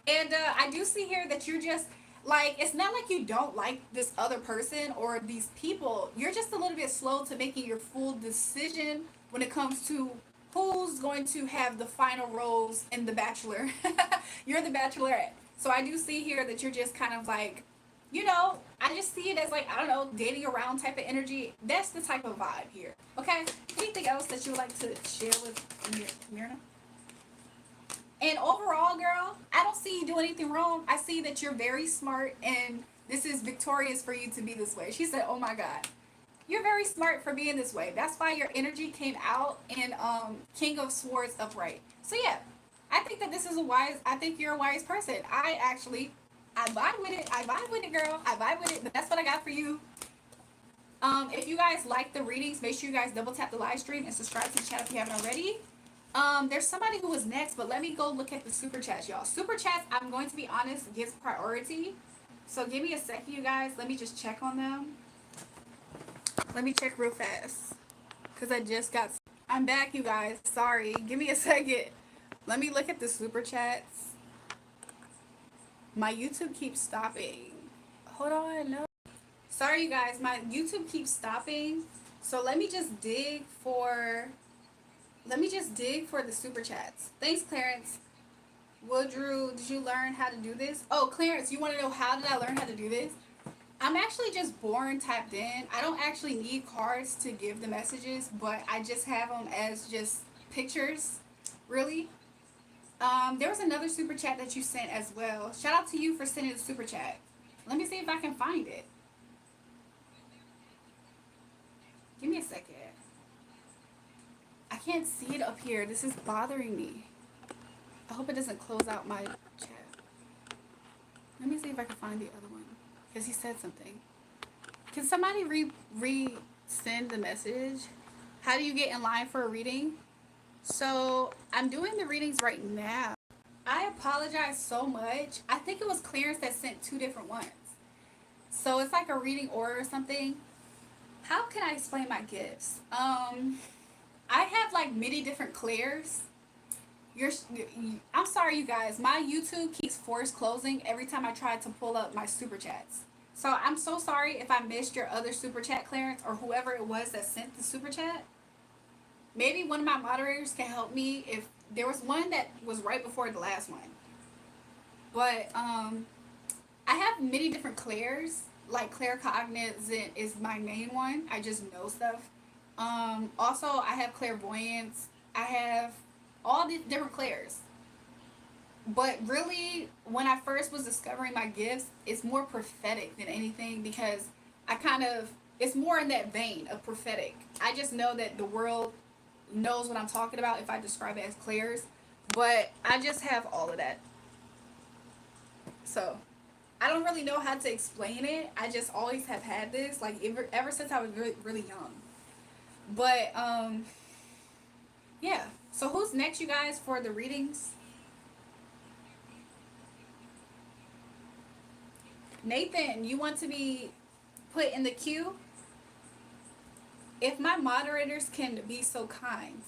And I do see here that you're just, like, it's not like you don't like this other person or these people. You're just a little bit slow to making your full decision when it comes to who's going to have the final roles in The Bachelor. You're the Bachelorette. So I do see here that you're just kind of like, you know, I just see it as like, I don't know, dating around type of energy. That's the type of vibe here. Okay? Anything else that you would like to share with Myrna? And overall, girl, I don't see you doing anything wrong. I see that you're very smart and this is victorious for you to be this way. She said, oh my God. You're very smart for being this way. That's why your energy came out in King of Swords upright. So yeah, I think that this is a wise, I think you're a wise person. I vibe with it. I vibe with it, girl. I vibe with it, but that's what I got for you. If you guys like the readings, make sure you guys double tap the live stream and subscribe to the channel if you haven't already. There's somebody who was next, but let me go look at the super chats, y'all. Super chats, I'm going to be honest, gives priority. So give me a second, you guys. Let me just check on them. Let me check real fast. Because I just got... I'm back, you guys. Sorry. Give me a second. Let me look at the super chats. My YouTube keeps stopping. Hold on. No. Sorry, you guys. My YouTube keeps stopping. So let me just dig for... the super chats. Thanks, Clarence. Woodrew, did you learn how to do this? Oh, Clarence, you want to know how did I learn how to do this? I'm actually just born tapped in. I don't actually need cards to give the messages, but I just have them as just pictures, really. There was another super chat that you sent as well. Shout out to you for sending the super chat. Let me see if I can find it. Give me a second. I can't see it up here. This is bothering me. I hope it doesn't close out my chat. Let me see if I can find the other one. Because he said something. Can somebody re-send the message? How do you get in line for a reading? So, I'm doing the readings right now. I apologize so much. I think it was Clarence that sent two different ones. So, it's like a reading order or something. How can I explain my gifts? I have like many different clairs. I'm sorry, you guys. My YouTube keeps force closing every time I try to pull up my super chats. So I'm so sorry if I missed your other super chat, Clarence, or whoever it was that sent the super chat. Maybe one of my moderators can help me if there was one that was right before the last one. But I have many different clairs. Like claircognizant is my main one. I just know stuff. Also, I have clairvoyance. I have all these different clairs. But really, when I first was discovering my gifts, it's more prophetic than anything because it's more in that vein of prophetic. I just know that the world knows what I'm talking about if I describe it as clairs. But I just have all of that. So, I don't really know how to explain it. I just always have had this, like, ever since I was really, really young. But, yeah. So who's next, you guys, for the readings? Nathan, you want to be put in the queue? If my moderators can be so kind.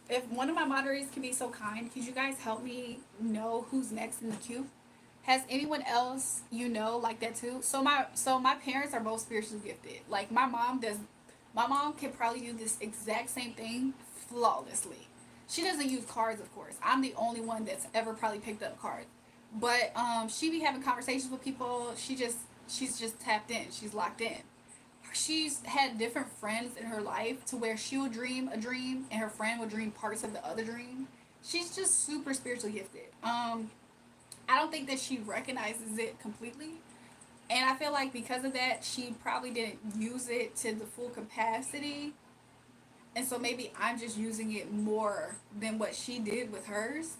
If one of my moderators can be so kind, could you guys help me know who's next in the queue? Has anyone else you know like that too? So my parents are both spiritually gifted. Like my mom can probably do this exact same thing flawlessly. She doesn't use cards, of course. I'm the only one that's ever probably picked up cards. But she be having conversations with people. She's just tapped in. She's locked in. She's had different friends in her life to where she will dream a dream and her friend will dream parts of the other dream. She's just super spiritually gifted. I don't think that she recognizes it completely. And I feel like because of that, she probably didn't use it to the full capacity. And so maybe I'm just using it more than what she did with hers.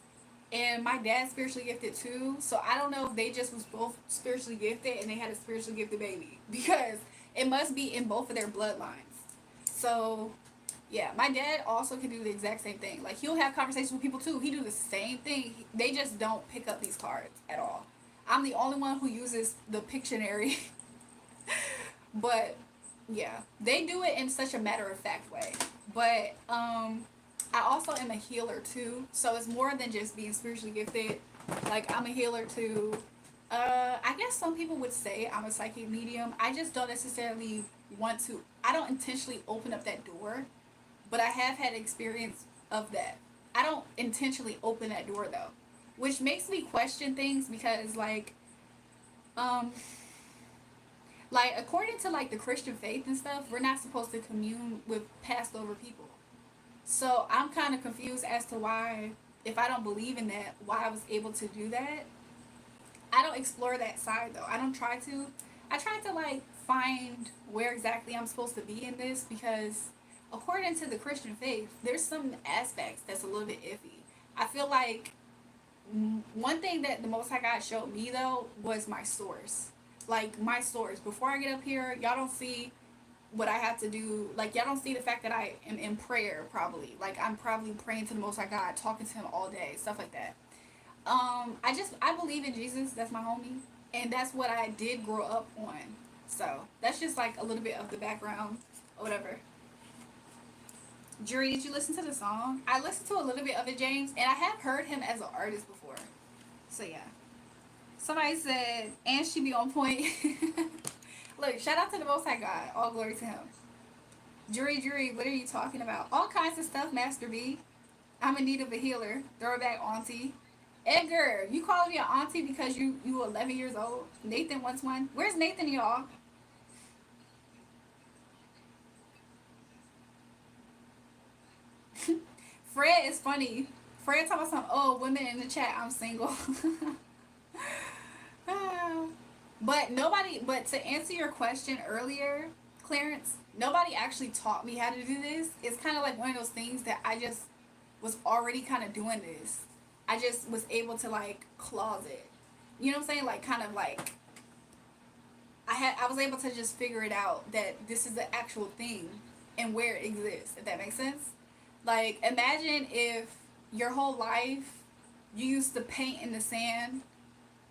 And my dad's spiritually gifted too. So I don't know if they just was both spiritually gifted and they had a spiritually gifted baby. Because it must be in both of their bloodlines. So yeah, my dad also can do the exact same thing. Like he'll have conversations with people too. He do the same thing. They just don't pick up these cards at all. I'm the only one who uses the Pictionary. But yeah, they do it in such a matter of fact way. But I also am a healer too, so it's more than just being spiritually gifted. Like I'm a healer too. I guess some people would say I'm a psychic medium. I just don't necessarily want to. I don't intentionally open up that door, but I have had experience of that. I don't intentionally open that door though, which makes me question things because um, like according to like the Christian faith and stuff, we're not supposed to commune with passed over people. So I'm kind of confused as to why, if I don't believe in that, why I was able to do that. I don't explore that side though. I don't try to. I try to like find where exactly I'm supposed to be in this because according to the Christian faith, there's some aspects that's a little bit iffy. I feel like one thing that the Most High God showed me though was my source. Like my source. Before I get up here, y'all don't see what I have to do. Like y'all don't see the fact that I am in prayer probably. Like I'm probably praying to the Most High God, talking to him all day, stuff like that. I believe in Jesus. That's my homie, and that's what I did grow up on. So that's just like a little bit of the background or whatever. Jury, did you listen to the song? I listened to a little bit of it, James, and I have heard him as an artist before. So yeah. Somebody said, and she be on point. Look, shout out to the Most High God. All glory to him. Jury, what are you talking about? All kinds of stuff, Master B. I'm in need of a healer. Throwback auntie. Edgar, you calling me an auntie because you 11 years old? Nathan wants one. Where's Nathan, y'all? Fred is funny. Fred talking about some, oh, women in the chat, I'm single. But to answer your question earlier, Clarence, nobody actually taught me how to do this. It's kind of like one of those things that I just was already kind of doing this. I just was able to like closet. You know what I'm saying? Like kind of like I was able to just figure it out that this is the actual thing and where it exists, if that makes sense. Like imagine if your whole life you used to paint in the sand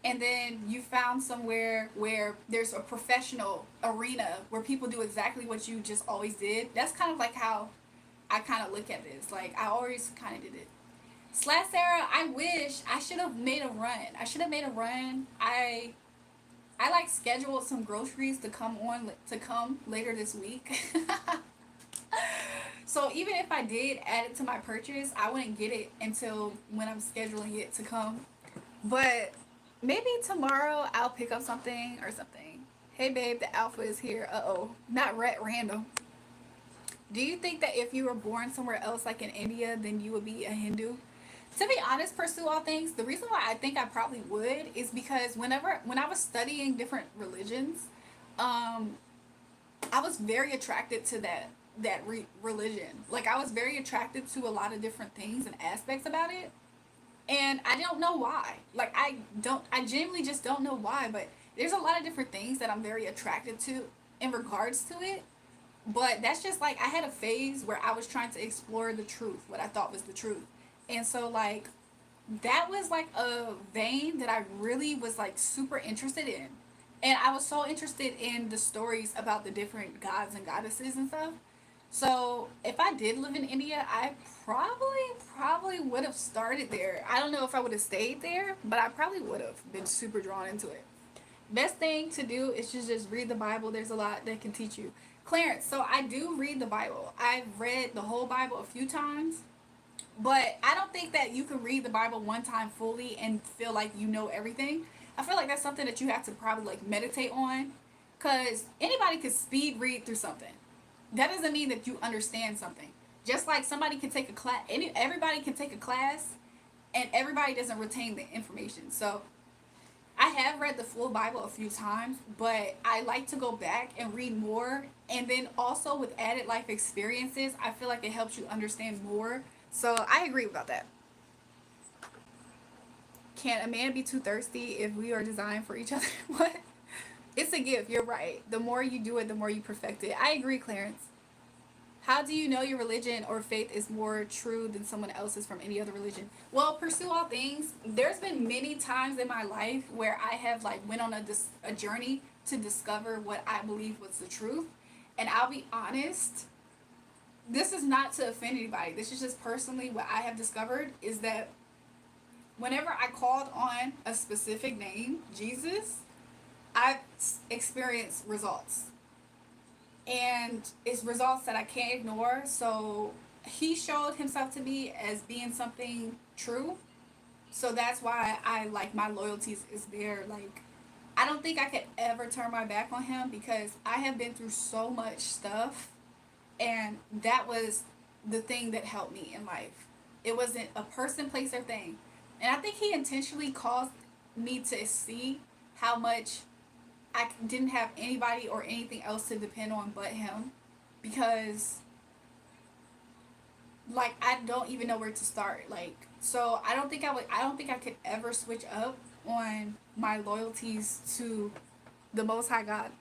and then you found somewhere where there's a professional arena where people do exactly what you just always did. That's kind of like how I kind of look at this. Like I always kind of did it. Slash Sarah, I wish I should have made a run. I should have made a run. I like scheduled some groceries to come later this week. So even if I did add it to my purchase, I wouldn't get it until when I'm scheduling it to come. But maybe tomorrow I'll pick up something or something. Hey babe, the alpha is here. Uh-oh. Not random. Do you think that if you were born somewhere else like in India, then you would be a Hindu? To be honest, pursue all things. The reason why I think I probably would is because when I was studying different religions, um, I was very attracted to that religion. Like I was very attracted to a lot of different things and aspects about it, and I don't know why. Like I genuinely just don't know why. But there's a lot of different things that I'm very attracted to in regards to it. But that's just like I had a phase where I was trying to explore the truth, what I thought was the truth. And so like that was like a vein that I really was like super interested in. And I was so interested in the stories about the different gods and goddesses and stuff. So if I did live in India, I probably would have started there. I don't know if I would have stayed there, but I probably would have been super drawn into it. Best thing to do is just read the Bible. There's a lot that can teach you. Clarence, so I do read the Bible. I've read the whole Bible a few times. But I don't think that you can read the Bible one time fully and feel like you know everything. I feel like that's something that you have to probably like meditate on, because anybody could speed read through something. That doesn't mean that you understand something. Just like somebody can take a class, everybody can take a class, and everybody doesn't retain the information. So I have read the full Bible a few times, but I like to go back and read more. And then also with added life experiences, I feel like it helps you understand more. So I agree about that. Can a man be too thirsty if we are designed for each other? What? It's a gift. You're right. The more you do it, the more you perfect it. I agree, Clarence. How do you know your religion or faith is more true than someone else's from any other religion? Well, pursue all things. There's been many times in my life where I have like went on a journey to discover what I believe was the truth. And I'll be honest, this is not to offend anybody. This is just personally what I have discovered is that whenever I called on a specific name, Jesus, I've experienced results. And it's results that I can't ignore. So he showed himself to me as being something true. So that's why I like my loyalties is there. Like I don't think I could ever turn my back on him because I have been through so much stuff, and that was the thing that helped me in life. It wasn't a person, place, or thing. And I think he intentionally caused me to see how much I didn't have anybody or anything else to depend on but him, because like I don't even know where to start. Like so I don't think I could ever switch up on my loyalties to the most high God.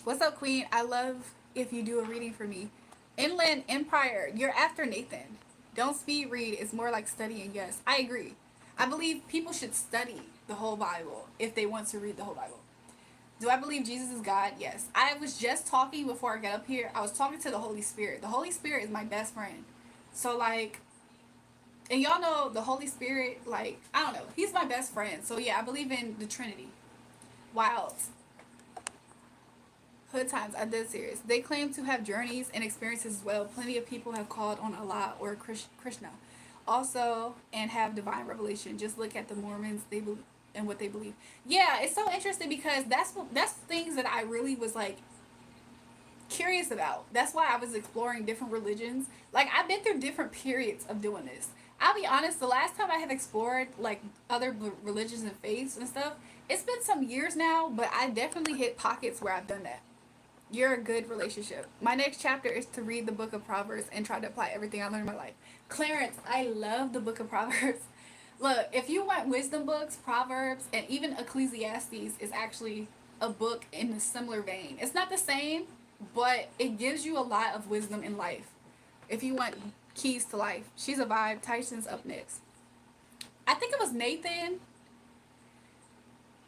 What's up, Queen? I love if you do a reading for me. Inland Empire, you're after Nathan. Don't speed read, it's more like studying. Yes, I agree. I believe people should study the whole Bible if they want to read the whole Bible. Do I believe Jesus is God? Yes. I was just talking before I got up here. I was talking to the Holy Spirit. The Holy Spirit is my best friend. So, like, and y'all know the Holy Spirit, like, I don't know. He's my best friend. So, yeah, I believe in the Trinity. Wild. Hood times, I'm dead serious. They claim to have journeys and experiences as well. Plenty of people have called on Allah or Krishna. Also, and have divine revelation. Just look at the Mormons. They believe and what they believe. Yeah, it's so interesting because that's things that I really was like curious about. That's why I was exploring different religions. Like I've been through different periods of doing this. I'll be honest, the last time I have explored like other religions and faiths and stuff, it's been some years now, but I definitely hit pockets where I've done that. You're a good relationship. My next chapter is to read the book of Proverbs and try to apply everything I learned in my life. Clarence, I love the book of Proverbs. Look, if you want wisdom books, Proverbs, and even Ecclesiastes is actually a book in a similar vein. It's not the same, but it gives you a lot of wisdom in life. If you want keys to life. She's a vibe. Tyson's up next. I think it was Nathan.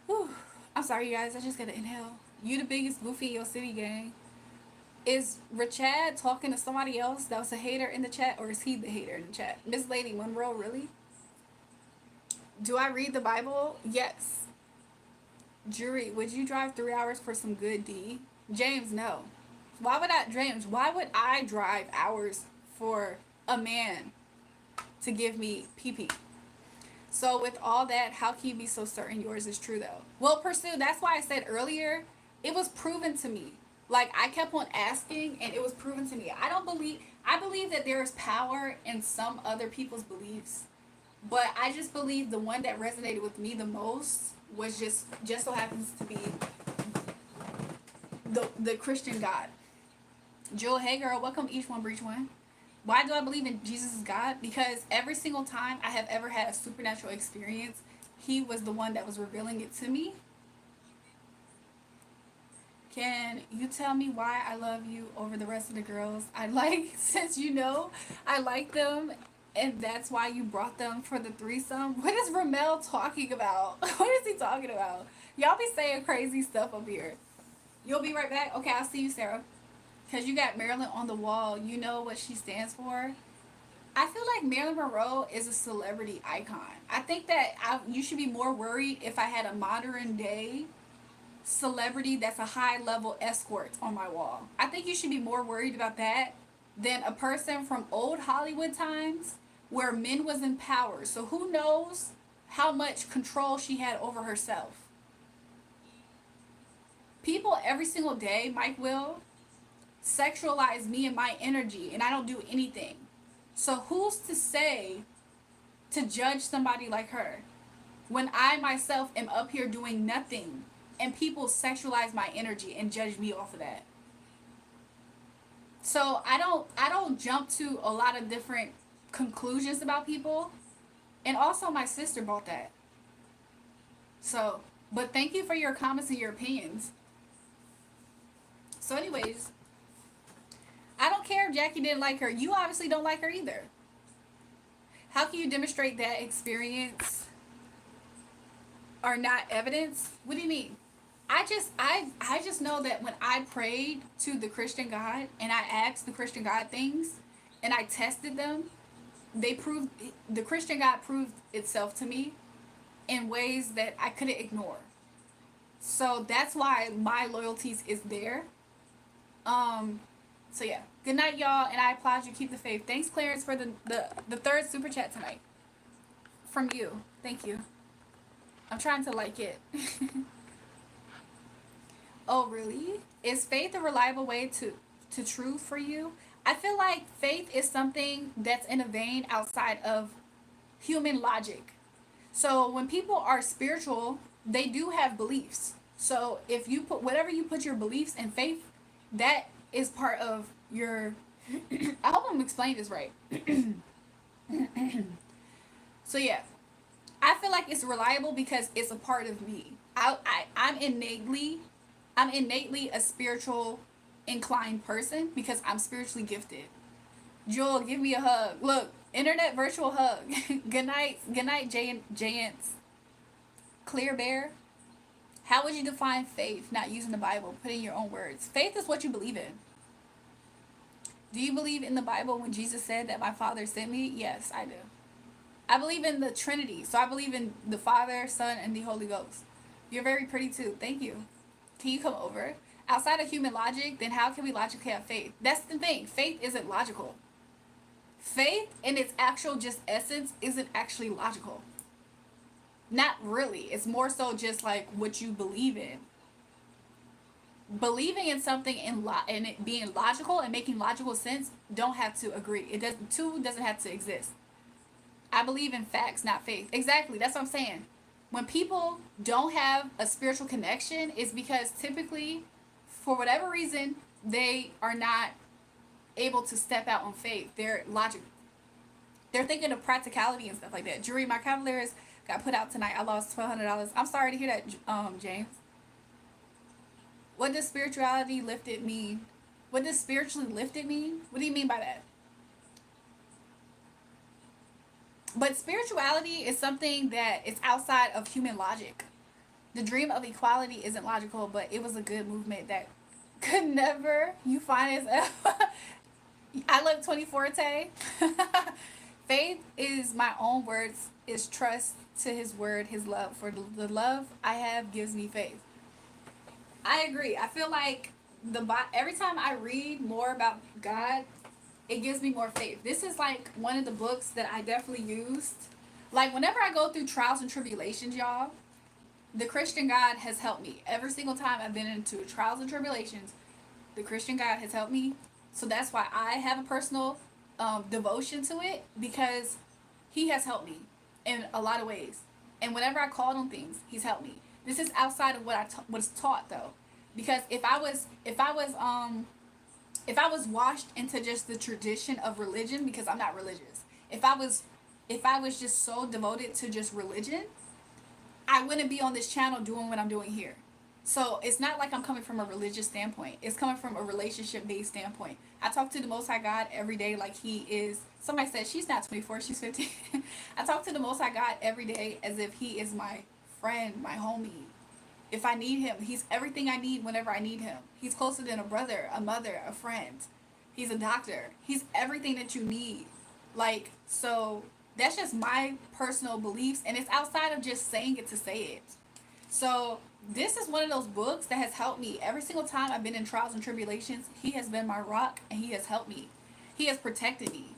Whew. I'm sorry, you guys. I just got to inhale. You the biggest goofy in your city, gang. Is Richard talking to somebody else that was a hater in the chat, or is he the hater in the chat? Miss Lady Monroe, really? Do I read the Bible? Yes. Jury, would you drive 3 hours for some good D? James, no. James, why would I drive hours for a man to give me pee? So with all that, how can you be so certain yours is true though? Well, pursue, that's why I said earlier, it was proven to me. Like I kept on asking and it was proven to me. I believe that there is power in some other people's beliefs. But I just believe the one that resonated with me the most was just so happens to be the Christian God. Jewel, hey girl, welcome each one, breach one. Why do I believe in Jesus as God? Because every single time I have ever had a supernatural experience, he was the one that was revealing it to me. Can you tell me why I love you over the rest of the girls? I like, since you know I like them, and that's why you brought them for the threesome. What is Ramel talking about? What is he talking about? Y'all be saying crazy stuff up here. You'll be right back? Okay, I'll see you, Sarah. Because you got Marilyn on the wall. You know what she stands for? I feel like Marilyn Monroe is a celebrity icon. I think that you should be more worried if I had a modern day celebrity that's a high level escort on my wall. I think you should be more worried about that than a person from old Hollywood times where men was in power. So who knows how much control she had over herself. People every single day, Mike will, sexualize me and my energy, and I don't do anything. So who's to say to judge somebody like her when I myself am up here doing nothing and people sexualize my energy and judge me off of that? So I don't jump to a lot of different conclusions about people. And also my sister bought that. So, but thank you for your comments and your opinions. So anyways, I don't care if Jackie didn't like her. You obviously don't like her either. How can you demonstrate that experience are not evidence? What do you mean? I just know that when I prayed to the Christian God and I asked the Christian God things and I tested them, the Christian God proved itself to me in ways that I couldn't ignore. So that's why my loyalties is there. So yeah. Good night, y'all, and I applaud you. Keep the faith. Thanks, Clarence, for the third super chat tonight. From you. Thank you. I'm trying to like it. Oh, really? Is faith a reliable way to truth for you? I feel like faith is something that's in a vein outside of human logic. So when people are spiritual, they do have beliefs. So if you put whatever you put your beliefs and faith, that is part of your I hope I'm explaining this right. So yeah, I feel like it's reliable because it's a part of me. I'm innately a spiritual inclined person because I'm spiritually gifted. Jewel, give me a hug. Look, internet virtual hug. Good night, Jayance. Clear Bear. How would you define faith? Not using the Bible, put in your own words. Faith is what you believe in. Do you believe in the Bible when Jesus said that my Father sent me? Yes, I do. I believe in the Trinity, so I believe in the Father, Son, and the Holy Ghost. You're very pretty too. Thank you. Can you come over? Outside of human logic, then how can we logically have faith? That's the thing. Faith isn't logical. Faith in its actual just essence isn't actually logical. Not really. It's more so just like what you believe in. Believing in something and it being logical and making logical sense don't have to agree. Two doesn't have to exist. I believe in facts, not faith. Exactly. That's what I'm saying. When people don't have a spiritual connection, it's because typically, for whatever reason, they are not able to step out on faith. They're thinking of practicality and stuff like that. Jury, my Cavaliers got put out tonight. I lost $1,200. I'm sorry to hear that, James. What does spirituality lifted mean? What does spiritually lifted mean? What do you mean by that? But spirituality is something that is outside of human logic. The dream of equality isn't logical, but it was a good movement that could never, you find as I love 24 Tay. Faith is my own words, is trust to his word, his love. For the love I have gives me faith. I agree. I feel like every time I read more about God, it gives me more faith. This is like one of the books that I definitely used. Like whenever I go through trials and tribulations, y'all, the Christian God has helped me. Every single time I've been into trials and tribulations, the Christian God has helped me. So that's why I have a personal devotion to it, because he has helped me in a lot of ways. And whenever I called on things, he's helped me. This is outside of what I was taught though, because if I was washed into just the tradition of religion, because I'm not religious, if I was just so devoted to just religion, I wouldn't be on this channel doing what I'm doing here. So it's not like I'm coming from a religious standpoint. It's coming from a relationship-based standpoint. I talk to the Most High God every day like he is. Somebody said she's not 24, she's 15. I talk to the Most High God every day as if he is my friend, my homie. If I need him, he's everything I need whenever I need him. He's closer than a brother, a mother, a friend. He's a doctor. He's everything that you need. Like, so that's just my personal beliefs, and it's outside of just saying it to say it. So this is one of those books that has helped me every single time I've been in trials and tribulations. He has been my rock, and he has helped me. He has protected me.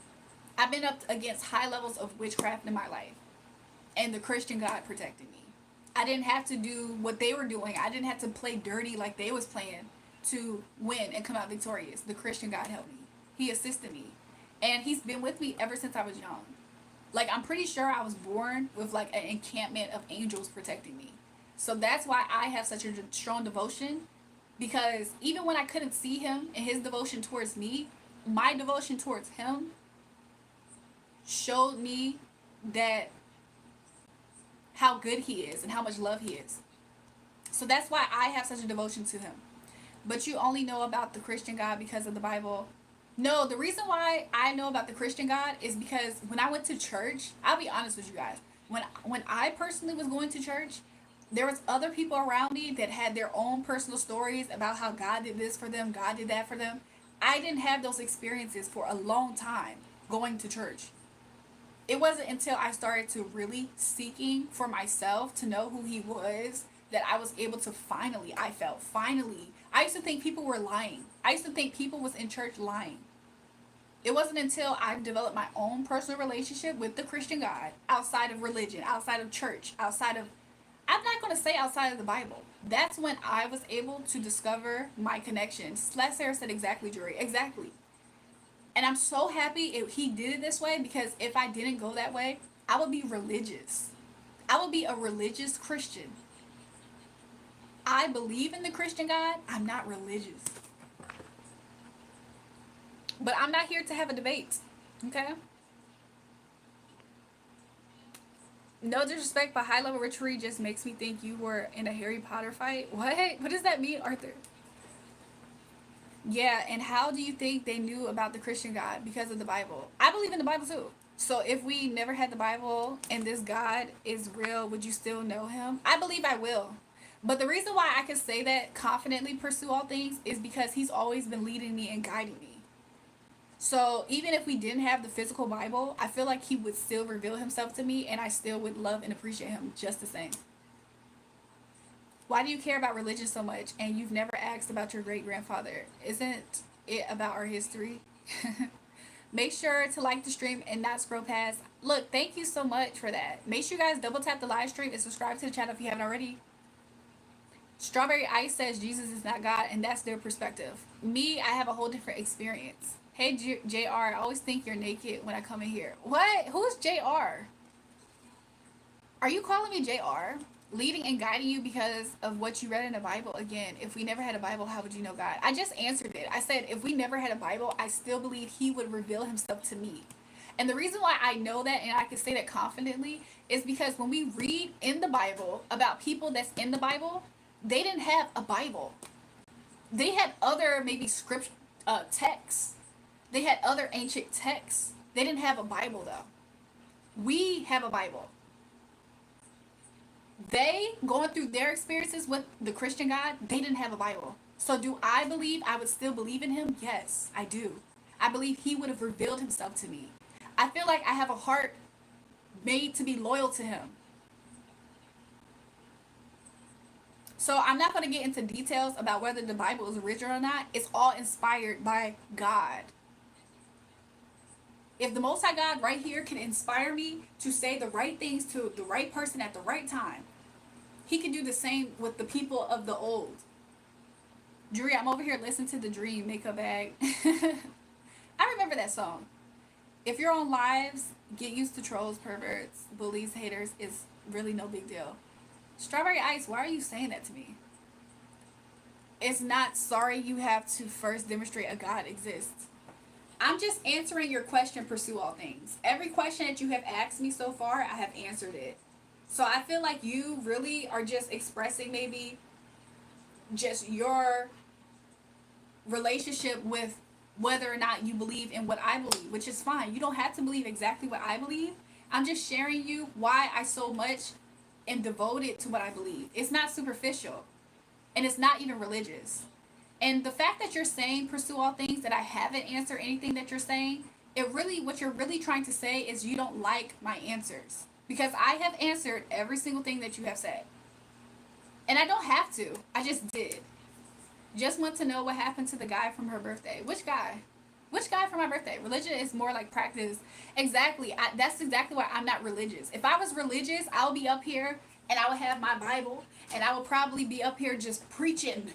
I've been up against high levels of witchcraft in my life, and the Christian God protected me. I didn't have to do what they were doing. I didn't have to play dirty like they was playing to win and come out victorious. The Christian God helped me. He assisted me. And he's been with me ever since I was young. Like, I'm pretty sure I was born with like an encampment of angels protecting me. So that's why I have such a strong devotion, because even when I couldn't see him and his devotion towards me, my devotion towards him showed me that how good he is and how much love he is. So that's why I have such a devotion to him. But you only know about the Christian God because of the Bible. No, the reason why I know about the Christian God is because when I went to church, I'll be honest with you guys. When I personally was going to church, there was other people around me that had their own personal stories about how God did this for them, God did that for them. I didn't have those experiences for a long time going to church. It wasn't until I started to really seeking for myself to know who he was that I was able to finally, I used to think people were lying. I used to think people was in church lying. It wasn't until I developed my own personal relationship with the Christian God, outside of religion, outside of church, outside of, I'm not going to say outside of the Bible. That's when I was able to discover my connections. Sarah said exactly, Julrae, exactly. And I'm so happy he did it this way, because if I didn't go that way, I would be religious. I would be a religious Christian. I believe in the Christian God. I'm not religious. But I'm not here to have a debate. Okay? No disrespect, but high level witchery just makes me think you were in a Harry Potter fight. What? What does that mean, Arthur? Yeah, and how do you think they knew about the Christian God? Because of the Bible. I believe in the Bible too. So if we never had the Bible and this God is real, would you still know him? I believe I will. But the reason why I can say that confidently pursue all things is because he's always been leading me and guiding me. So even if we didn't have the physical Bible, I feel like he would still reveal himself to me, and I still would love and appreciate him just the same. Why do you care about religion so much and you've never asked about your great-grandfather? Isn't it about our history? Make sure to like the stream and not scroll past. Look, thank you so much for that. Make sure you guys double tap the live stream and subscribe to the channel if you haven't already. Strawberry Ice says Jesus is not God, and that's their perspective. Me, I have a whole different experience. Hey, JR, I always think you're naked when I come in here. What? Who's JR? Are you calling me JR? Leading and guiding you because of what you read in the Bible. Again, if we never had a Bible, how would you know God? I just answered it. I said, if we never had a Bible, I still believe he would reveal himself to me. And the reason why I know that and I can say that confidently is because when we read in the Bible about people that's in the Bible, they didn't have a Bible. They had other maybe script texts. They had other ancient texts. They didn't have a Bible though. We have a Bible. They, going through their experiences with the Christian God, they didn't have a Bible. So do I believe I would still believe in him? Yes, I do. I believe he would have revealed himself to me. I feel like I have a heart made to be loyal to him. So I'm not going to get into details about whether the Bible is original or not. It's all inspired by God. If the Most High God right here can inspire me to say the right things to the right person at the right time, he can do the same with the people of the old. Julrae, I'm over here listening to The Dream Makeup Bag. I remember that song. If you're on lives, get used to trolls, perverts, bullies, haters. It's really no big deal. Strawberry Ice, why are you saying that to me? It's not sorry you have to first demonstrate a God exists. I'm just answering your question, pursue all things. Every question that you have asked me so far, I have answered it. So I feel like you really are just expressing maybe just your relationship with whether or not you believe in what I believe, which is fine. You don't have to believe exactly what I believe. I'm just sharing you why I so much am devoted to what I believe. It's not superficial, and it's not even religious. And the fact that you're saying pursue all things, that I haven't answered anything that you're saying, it really, what you're really trying to say is you don't like my answers. Because I have answered every single thing that you have said. And I don't have to. I just did. Just want to know what happened to the guy from her birthday. Which guy? Which guy for my birthday? Religion is more like practice. Exactly. That's exactly why I'm not religious. If I was religious, I would be up here and I would have my Bible and I would probably be up here just preaching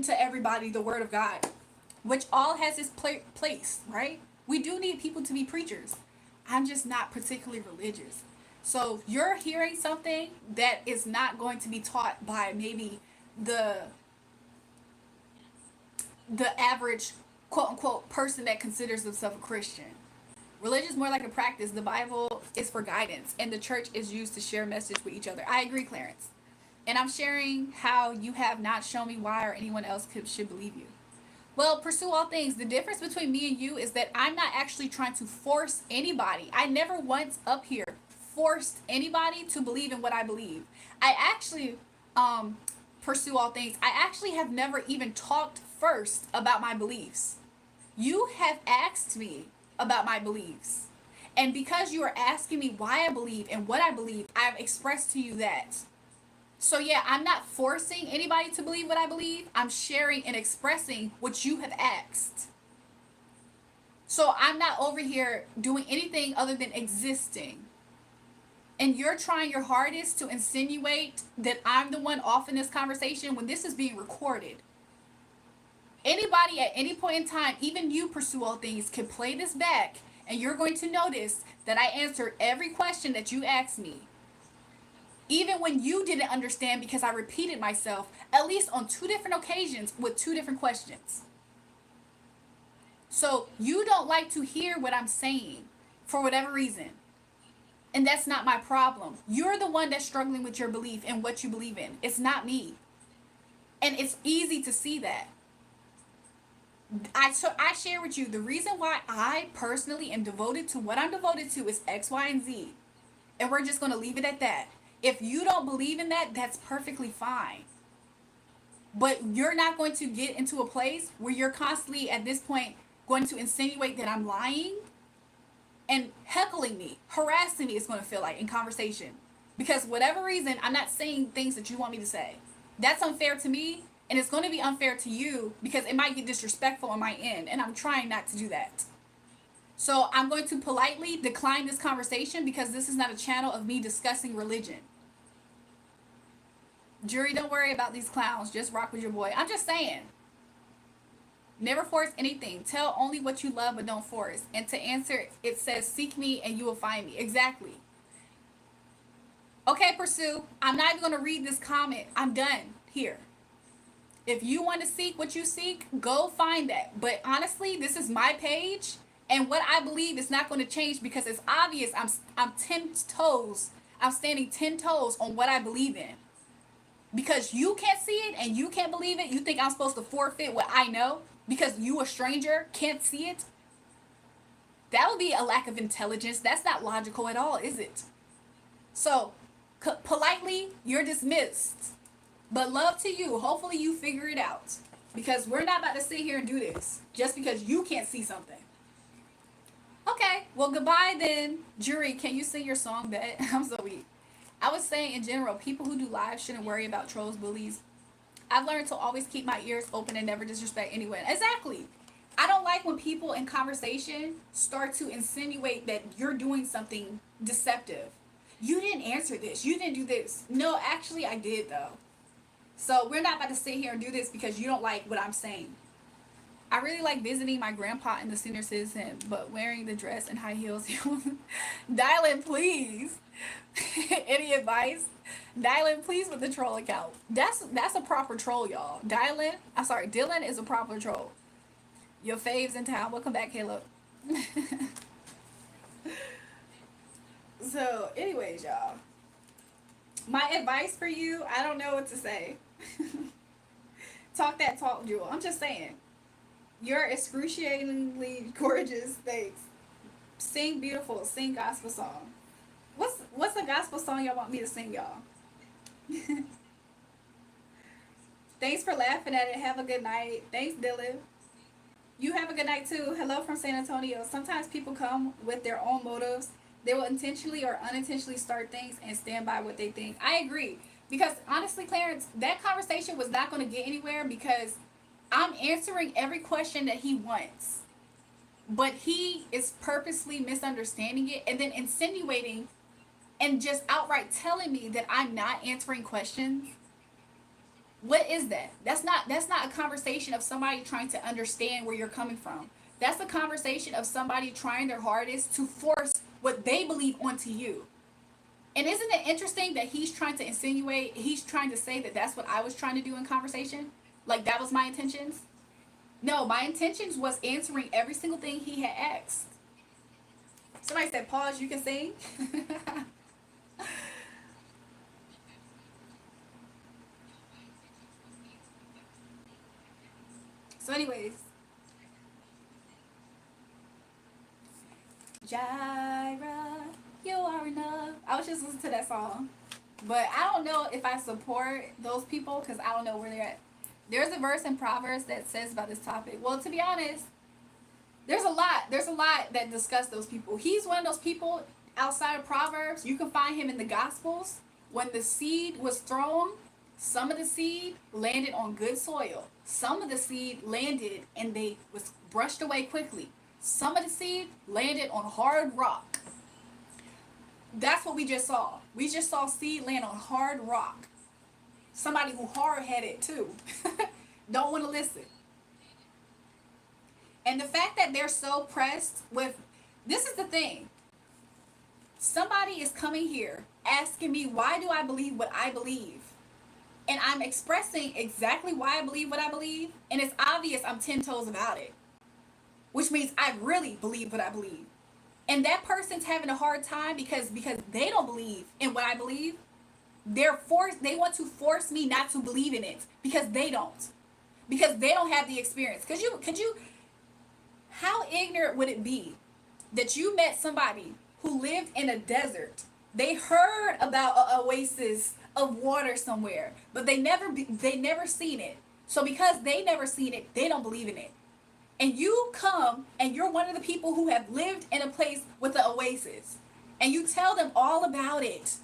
to everybody the word of God, which all has its place, right? We do need people to be preachers. I'm just not particularly religious. So you're hearing something that is not going to be taught by maybe the the average quote unquote person that considers themselves a Christian. Religion is more like a practice. The Bible is for guidance, and the church is used to share message with each other. I agree, Clarence. And I'm sharing how you have not shown me why or anyone else should believe you. Well, pursue all things. The difference between me and you is that I'm not actually trying to force anybody. I never once up here forced anybody to believe in what I believe. I actually pursue all things. I actually have never even talked first about my beliefs. You have asked me about my beliefs. And because you are asking me why I believe and what I believe, I've expressed to you that. So yeah, I'm not forcing anybody to believe what I believe. I'm sharing and expressing what you have asked. So I'm not over here doing anything other than existing. And you're trying your hardest to insinuate that I'm the one off in this conversation when this is being recorded. Anybody at any point in time, even you pursue all things, can play this back and you're going to notice that I answered every question that you asked me. Even when you didn't understand because I repeated myself at least on 2 different occasions with 2 different questions. So you don't like to hear what I'm saying for whatever reason. And that's not my problem. You're the one that's struggling with your belief and what you believe in. It's not me. And it's easy to see that. I share with you the reason why I personally am devoted to what I'm devoted to is X, Y, and Z. And we're just going to leave it at that. If you don't believe in that, that's perfectly fine. But you're not going to get into a place where you're constantly at this point going to insinuate that I'm lying and heckling me, harassing me, it's going to feel like in conversation. Because whatever reason, I'm not saying things that you want me to say. That's unfair to me, and it's going to be unfair to you because it might get disrespectful on my end, and I'm trying not to do that. So I'm going to politely decline this conversation because this is not a channel of me discussing religion. Jury, don't worry about these clowns. Just rock with your boy. I'm just saying. Never force anything. Tell only what you love, but don't force. And to answer, it says, seek me and you will find me. Exactly. Okay, Pursue. I'm not even going to read this comment. I'm done here. If you want to seek what you seek, go find that. But honestly, this is my page. And what I believe is not going to change because it's obvious I'm 10 toes. I'm standing 10 toes on what I believe in. Because you can't see it and you can't believe it, you think I'm supposed to forfeit what I know because you, a stranger, can't see it? That would be a lack of intelligence. That's not logical at all, is it? So, politely, you're dismissed. But love to you. Hopefully you figure it out. Because we're not about to sit here and do this just because you can't see something. Okay, well, goodbye then. Jury, can you sing your song, Bet? I'm so weak. I was saying in general, people who do live shouldn't worry about trolls, bullies. I've learned to always keep my ears open and never disrespect anyone. Exactly. I don't like when people in conversation start to insinuate that you're doing something deceptive. You didn't answer this. You didn't do this. No, actually I did though. So we're not about to sit here and do this because you don't like what I'm saying. I really like visiting my grandpa in the senior citizen, but wearing the dress and high heels. Dial in, please. Any advice? Dial in, please, with the troll account. That's a proper troll, y'all. Dylan is a proper troll. Your faves in town. Welcome back, Caleb. So, anyways, y'all. My advice for you, I don't know what to say. Talk that talk, Jewel. I'm just saying. You're excruciatingly gorgeous. Thanks. Sing beautiful. Sing gospel song. What's a gospel song y'all want me to sing, y'all? Thanks for laughing at it. Have a good night. Thanks, Dylan. You have a good night too. Hello from San Antonio. Sometimes people come with their own motives. They will intentionally or unintentionally start things and stand by what they think. I agree. Because honestly, Clarence, that conversation was not going to get anywhere because I'm answering every question that he wants. but he is purposely misunderstanding it and then insinuating and just outright telling me that I'm not answering questions. What is that? That's not a conversation of somebody trying to understand where you're coming from. That's a conversation of somebody trying their hardest to force what they believe onto you. And isn't it interesting that he's trying to insinuate, he's trying to say that that's what I was trying to do in conversation? Like that was my intentions? No, my intentions was answering every single thing he had asked. Somebody said, pause, you can sing. So anyways, Jireh, you are enough. I was just listening to that song. But I don't know if I support those people because I don't know where they're at. There's a verse in Proverbs that says about this topic. Well, to be honest, there's a lot that discuss those people. He's one of those people outside of Proverbs. You can find him in the Gospels. When the seed was thrown, some of the seed landed on good soil. Some of the seed landed and they was brushed away quickly. Some of the seed landed on hard rock. That's what we just saw. We just saw seed land on hard rock. Somebody who hard-headed too. Don't want to listen. And the fact that they're so pressed with, this is the thing. Somebody is coming here asking me, why do I believe what I believe? And I'm expressing exactly why I believe what I believe. And it's obvious I'm 10 toes about it. Which means I really believe what I believe. And that person's having a hard time because they don't believe in what I believe. They want to force me not to believe in it because they don't. Because they don't have the experience. Could you how ignorant would it be that you met somebody who lived in a desert? They heard about an oasis of water somewhere, but they never seen it. So because they never seen it, they don't believe in it. And you come and you're one of the people who have lived in a place with an oasis, and you tell them all about it.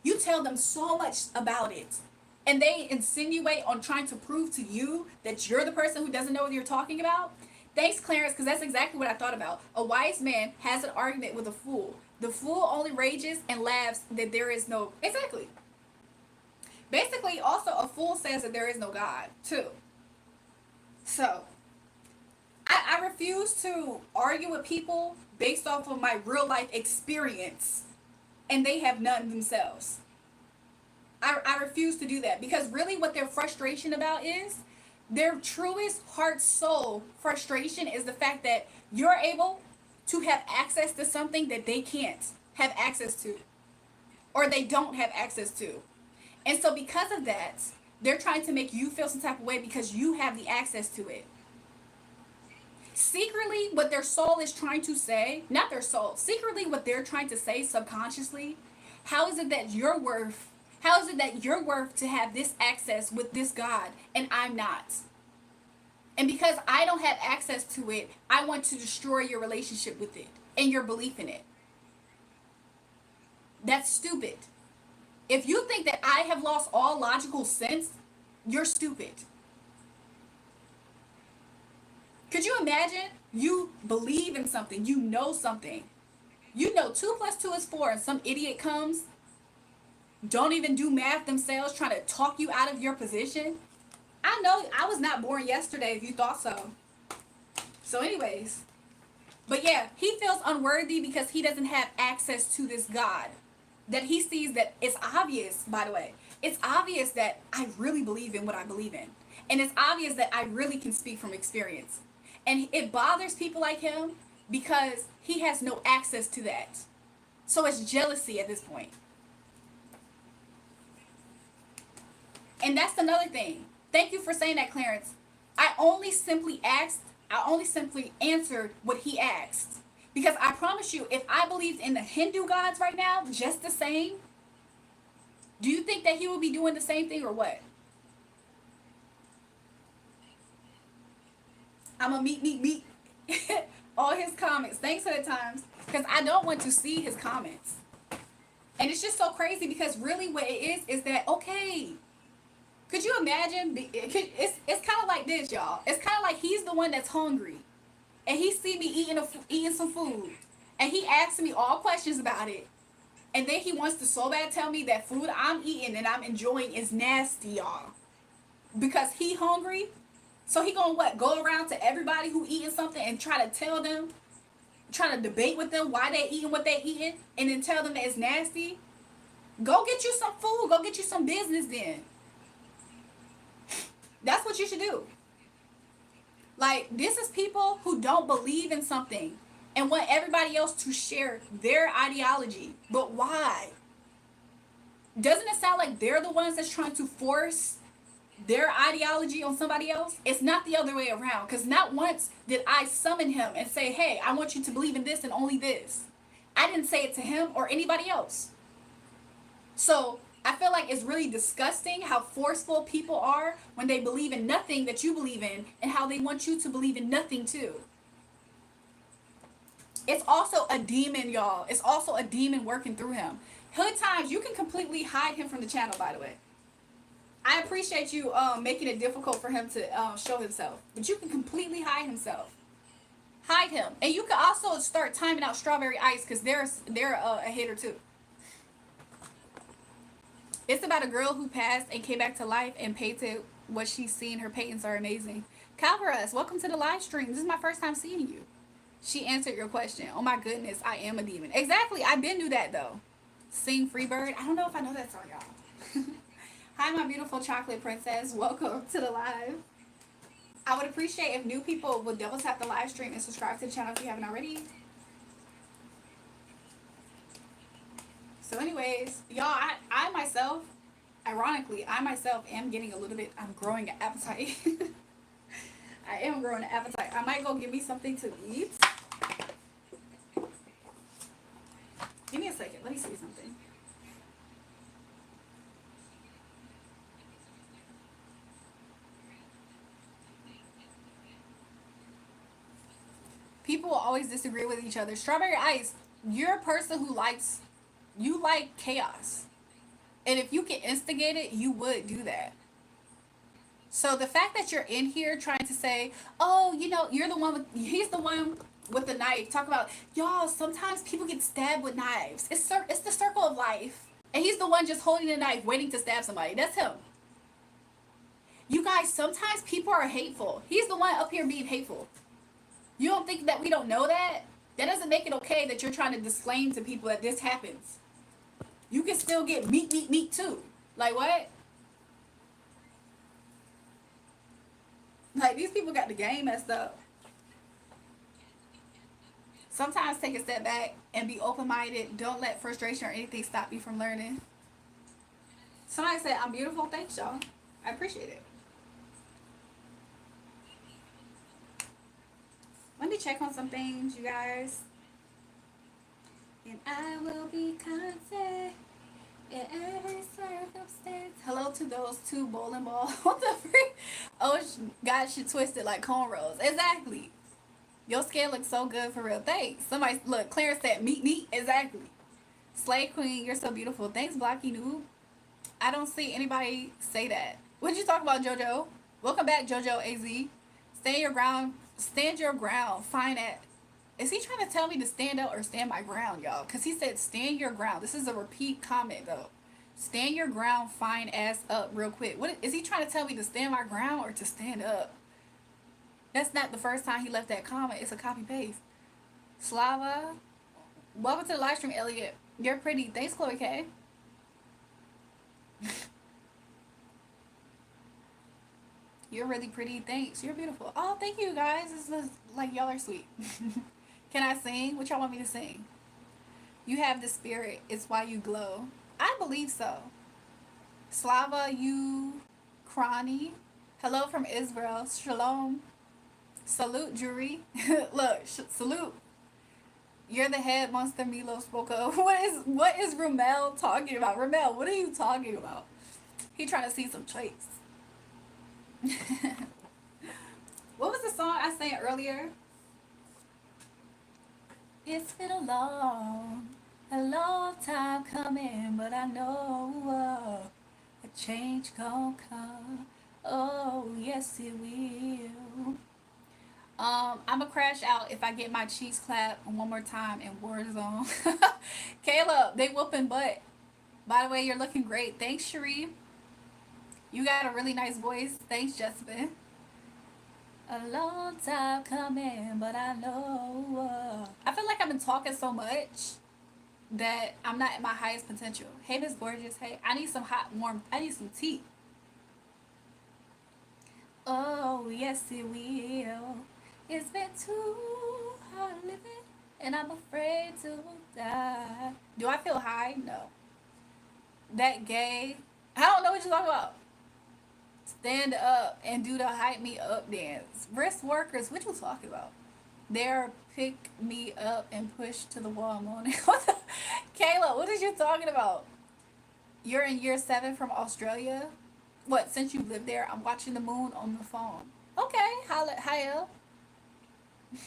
You tell them so much about it. And they insinuate on trying to prove to you that you're the person who doesn't know what you're talking about. Thanks, Clarence, because that's exactly what I thought about. A wise man has an argument with a fool. The fool only rages and laughs that there is no... Exactly. Basically, also, a fool says that there is no God, too. So, I refuse to argue with people based off of my real-life experience, and they have none themselves. I refuse to do that because really what their frustration about is their truest heart soul frustration is the fact that you're able to have access to something that they can't have access to or they don't have access to. And so because of that, they're trying to make you feel some type of way because you have the access to it. Secretly, what their soul is trying to say, not their soul, secretly what they're trying to say subconsciously, how is it that you're worth to have this access with this God and I'm not? And because I don't have access to it, I want to destroy your relationship with it and your belief in it. That's stupid. If you think that I have lost all logical sense, you're stupid. Could you imagine you believe in something, you know something. You know 2 + 2 is 4 and some idiot comes, don't even do math themselves, trying to talk you out of your position. I know I was not born yesterday if you thought so. So anyways, but yeah, he feels unworthy because he doesn't have access to this God. That he sees that it's obvious, by the way, it's obvious that I really believe in what I believe in. And it's obvious that I really can speak from experience. And it bothers people like him because he has no access to that. So it's jealousy at this point. And that's another thing. Thank you for saying that, Clarence. I only simply answered what he asked. Because I promise you, if I believed in the Hindu gods right now, just the same, do you think that he would be doing the same thing or what? I'm going to meet all his comments. Thanks for the times. Because I don't want to see his comments. And it's just so crazy because really what it is that, okay, could you imagine? It's kind of like this, y'all. It's kind of like he's the one that's hungry. and he see me eating some food, and he asks me all questions about it, and then he wants to so bad tell me that food I'm eating and I'm enjoying is nasty, y'all, because he hungry. So he gonna what? Go around to everybody who eating something and try to tell them, try to debate with them why they eating what they eating, and then tell them that it's nasty. Go get you some food. Go get you some business then. That's what you should do. Like, this is people who don't believe in something and want everybody else to share their ideology. But why? Doesn't it sound like they're the ones that's trying to force their ideology on somebody else? It's not the other way around. Because not once did I summon him and say, hey, I want you to believe in this and only this. I didn't say it to him or anybody else. So I feel like it's really disgusting how forceful people are when they believe in nothing that you believe in, and how they want you to believe in nothing too. It's also a demon, y'all. It's also a demon working through him. Hood times, you can completely hide him from the channel, by the way. I appreciate you making it difficult for him to show himself. But you can completely hide himself. Hide him. And you can also start timing out Strawberry Ice, because they're a hater too. It's about a girl who passed and came back to life and painted what she's seen. Her paintings are amazing. Calvarus, welcome to the live stream. This is my first time seeing you. She answered your question. Oh my goodness, I am a demon. Exactly, I've been knew that though. Sing Freebird. I don't know if I know that song, y'all. Hi, my beautiful chocolate princess. Welcome to the live. I would appreciate if new people would double tap the live stream and subscribe to the channel if you haven't already. So anyways, y'all, I myself, ironically, I myself am getting a little bit, I'm growing an appetite. I am growing an appetite. I might go get me something to eat. Give me a second. Let me see something. People will always disagree with each other. Strawberry Ice, you're a person who you like chaos. And if you can instigate it, you would do that. So the fact that you're in here trying to say, oh, you know, he's the one with the knife. Talk about, y'all, sometimes people get stabbed with knives. It's the circle of life. And he's the one just holding the knife, waiting to stab somebody. That's him. You guys, sometimes people are hateful. He's the one up here being hateful. You don't think that we don't know that? That doesn't make it okay that you're trying to disclaim to people that this happens. You can still get meat too. Like what? Like, these people got the game messed up. Sometimes take a step back and be open-minded. Don't let frustration or anything stop you from learning. Somebody said, I'm beautiful. Thanks, y'all. I appreciate it. Let me check on some things, you guys. And I will be content in every circumstance. Hello to those two bowling balls. What the freak? Oh, God, she twisted like cornrows. Exactly. Your skin looks so good for real. Thanks. Somebody, look, Clarence said meat. Exactly. Slay Queen, you're so beautiful. Thanks, Blocky Noob. I don't see anybody say that. What'd you talk about, JoJo? Welcome back, JoJo AZ. Stand your ground. Stand your ground. Fine at. Is he trying to tell me to stand up or stand my ground, y'all? Because he said stand your ground. This is a repeat comment, though. Stand your ground, fine ass up real quick. What is he trying to tell me, to stand my ground or to stand up? That's not the first time he left that comment. It's a copy paste. Slava, welcome to the live stream, Elliot. You're pretty. Thanks, Chloe K. You're really pretty. Thanks. You're beautiful. Oh, thank you, guys. This is like, y'all are sweet. Can I sing? What y'all want me to sing? You have the spirit. It's why you glow. I believe so. Slava, you, Krani. Hello from Israel. Shalom. Salute, Julrae. Look, salute. You're the head monster Milo spoke of. What is Ramel talking about? Ramel, what are you talking about? He trying to see some traits. What was the song I sang earlier? It's been a long time coming, but I know a change gon' come. Oh, yes it will. I'ma crash out if I get my cheeks clapped one more time in Warzone. Caleb, they whooping butt. By the way, you're looking great. Thanks, Cherie. You got a really nice voice. Thanks, Jessica. A long time coming, but I know. I feel like I've been talking so much that I'm not at my highest potential. Hey, Miss Gorgeous. Hey, I need some hot, warm. I need some tea. Oh, yes, it will. It's been too hard living, and I'm afraid to die. Do I feel high? No. That gay. I don't know what you're talking about. Stand up and do the hype me up dance. Brisk workers, what you talking about? They're pick me up and push to the wall. What the? Kayla, what is you talking about? You're in year 7 from Australia? What, since you lived there, I'm watching the moon on the phone. Okay, hiya.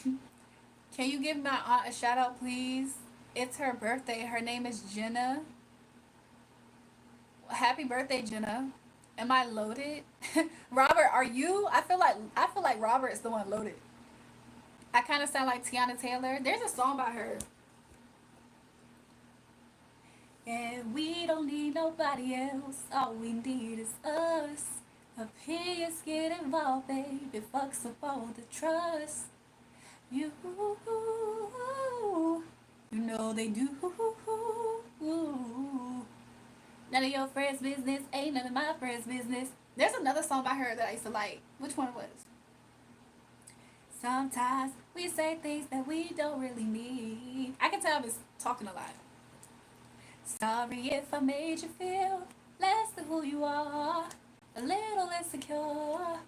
Can you give my aunt a shout out, please? It's her birthday. Her name is Jenna. Happy birthday, Jenna. Am I loaded? Robert, are you? I feel like Robert's the one loaded. I kind of sound like Tiana Taylor. There's a song by her. And we don't need nobody else. All we need is us. Opinions get involved, baby. Fucks up all the trust. You know they do. None of your friends' business ain't none of my friends' business. There's another song by her that I used to like. Which one was? Sometimes we say things that we don't really need. I can tell I'm just talking a lot. Sorry if I made you feel less than who you are. A little insecure.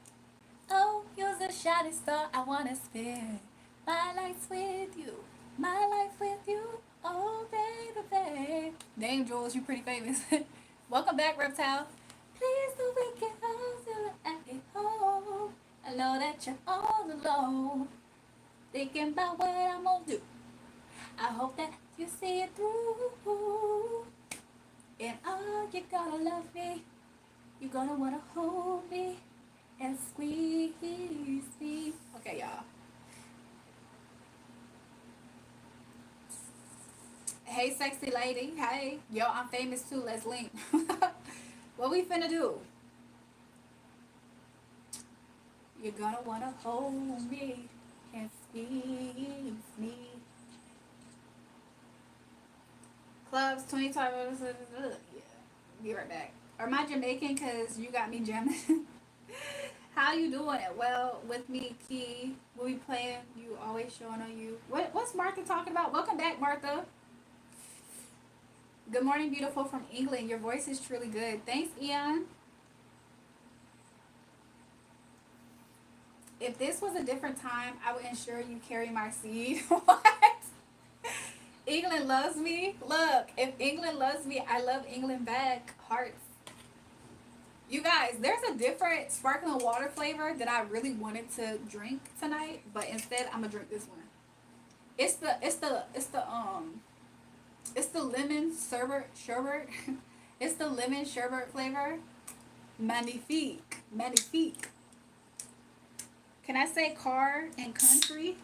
Oh, you're a shining star. I wanna spend my life with you. My life with you. Oh, baby, babe. Dang, Jules, you pretty famous. Welcome back, Reptile. Please don't wake it up till I get home. I know that you're all alone. Thinking about what I'm gonna do. I hope that you see it through. And oh, you're gonna love me. You're gonna wanna hold me and squeeze me. Okay, y'all. Hey, sexy lady. Hey. Yo, I'm famous too. Let's link. What we finna do? You're gonna wanna hold me and squeeze me. Clubs, 20 times. Yeah. Be right back. Am I Jamaican? Because you got me jamming. How you doing? Well, with me, Key. We'll be playing. You always showing on you. What's Martha talking about? Welcome back, Martha. Good morning, beautiful from England. Your voice is truly good. Thanks, Ian. If this was a different time, I would ensure you carry my seed. What? England loves me. Look, if England loves me, I love England back. Hearts. You guys, there's a different sparkling water flavor that I really wanted to drink tonight, but instead I'm gonna drink this one. It's the lemon sherbet. It's the lemon sherbet flavor. Magnifique. Magnifique. Can I say car and country?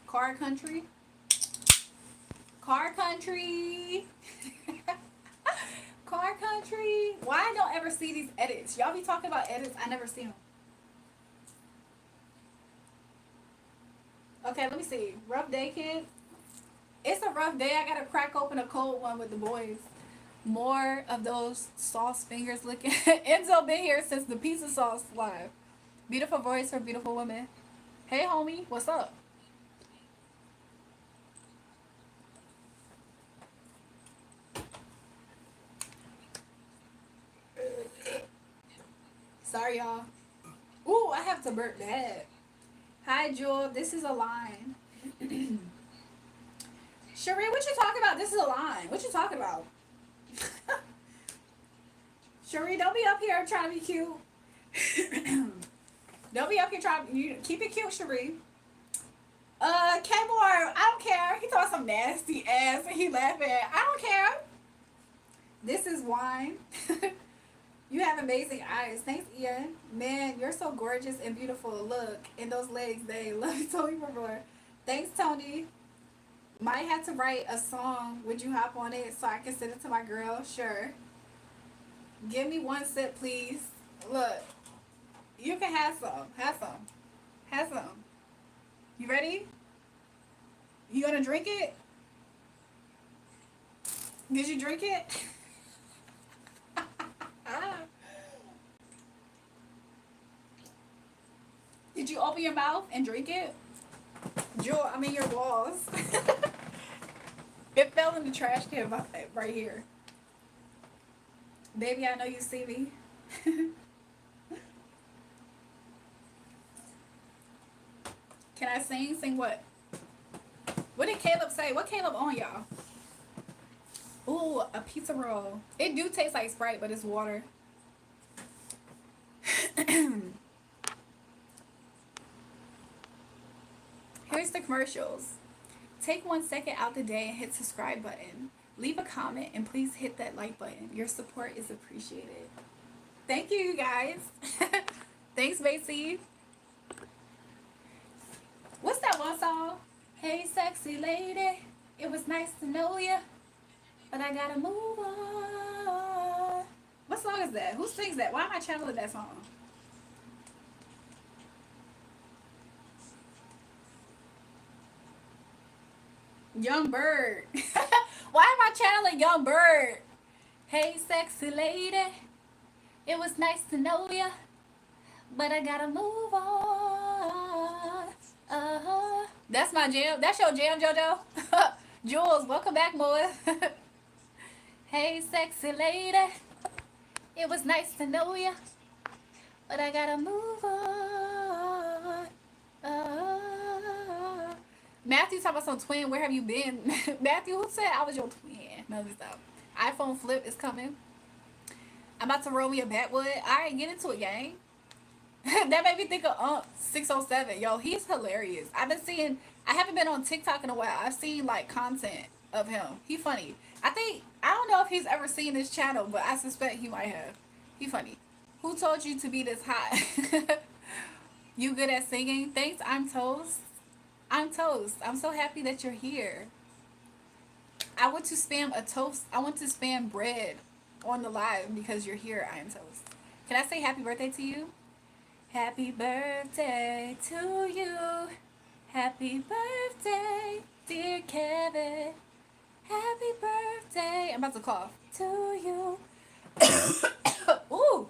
Car country. Car country. Car country. Why I don't ever see these edits? Y'all be talking about edits. I never see them. Okay, let me see. Rough day, kid. It's a rough day. I gotta crack open a cold one with the boys. More of those sauce fingers licking. Enzo been here since the pizza sauce live. Beautiful voice for beautiful women. Hey, homie. What's up? Sorry, y'all. Ooh, I have to burp bad. Hi, Jewel. This is a line. Cherie, what you talking about? This is a line. What you talking about? Cherie, don't be up here trying to be cute. Don't be up here trying to keep it cute, Cherie. K-Boy, I don't care. He talking some nasty ass and he laughing. I don't care. This is wine. You have amazing eyes. Thanks, Ian. Man, you're so gorgeous and beautiful. Look, and those legs, they love you, Tony for more. Thanks, Tony. Might have to write a song. Would you hop on it so I can send it to my girl? Sure. Give me one sip, please. Look, you can have some. Have some. Have some. You ready? You gonna drink it? Did you drink it? Did you open your mouth and drink it? Jewel, I mean your walls. It fell in the trash can right here. Baby, I know you see me. Can I sing? Sing what? What did Caleb say? What Caleb on, y'all? Ooh, a pizza roll. It do taste like Sprite, but it's water. Here's the commercials. Take 1 second out the day and hit subscribe button. Leave a comment and please hit that like button. Your support is appreciated. Thank you, you guys. Thanks, Macy. What's that one song? Hey, sexy lady, it was nice to know you, but I gotta move on. What song is that? Who sings that? Why am I channeling that song? Young Bird. Why am I channeling Young Bird? Hey, sexy lady, it was nice to know you, but I gotta move on. That's my jam. That's your jam, JoJo. Jules, welcome back, boy. Hey, sexy lady, it was nice to know you, but I gotta move on. Matthew talking about some twin. Where have you been? Matthew, who said I was your twin? No, stop. iPhone flip is coming. I'm about to roll me a backwood. Alright, get into it, gang. That made me think of 607. Yo, he's hilarious. I haven't been on TikTok in a while. I've seen like content of him. He funny. I don't know if he's ever seen this channel, but I suspect he might have. He funny. Who told you to be this hot? You good at singing? Thanks, I'm Toast. I'm Toast. I'm so happy that you're here. I want to spam a toast. I want to spam bread on the live because you're here. I am Toast. Can I say happy birthday to you? Happy birthday to you. Happy birthday, dear Kevin. Happy birthday. I'm about to cough. To you. Ooh.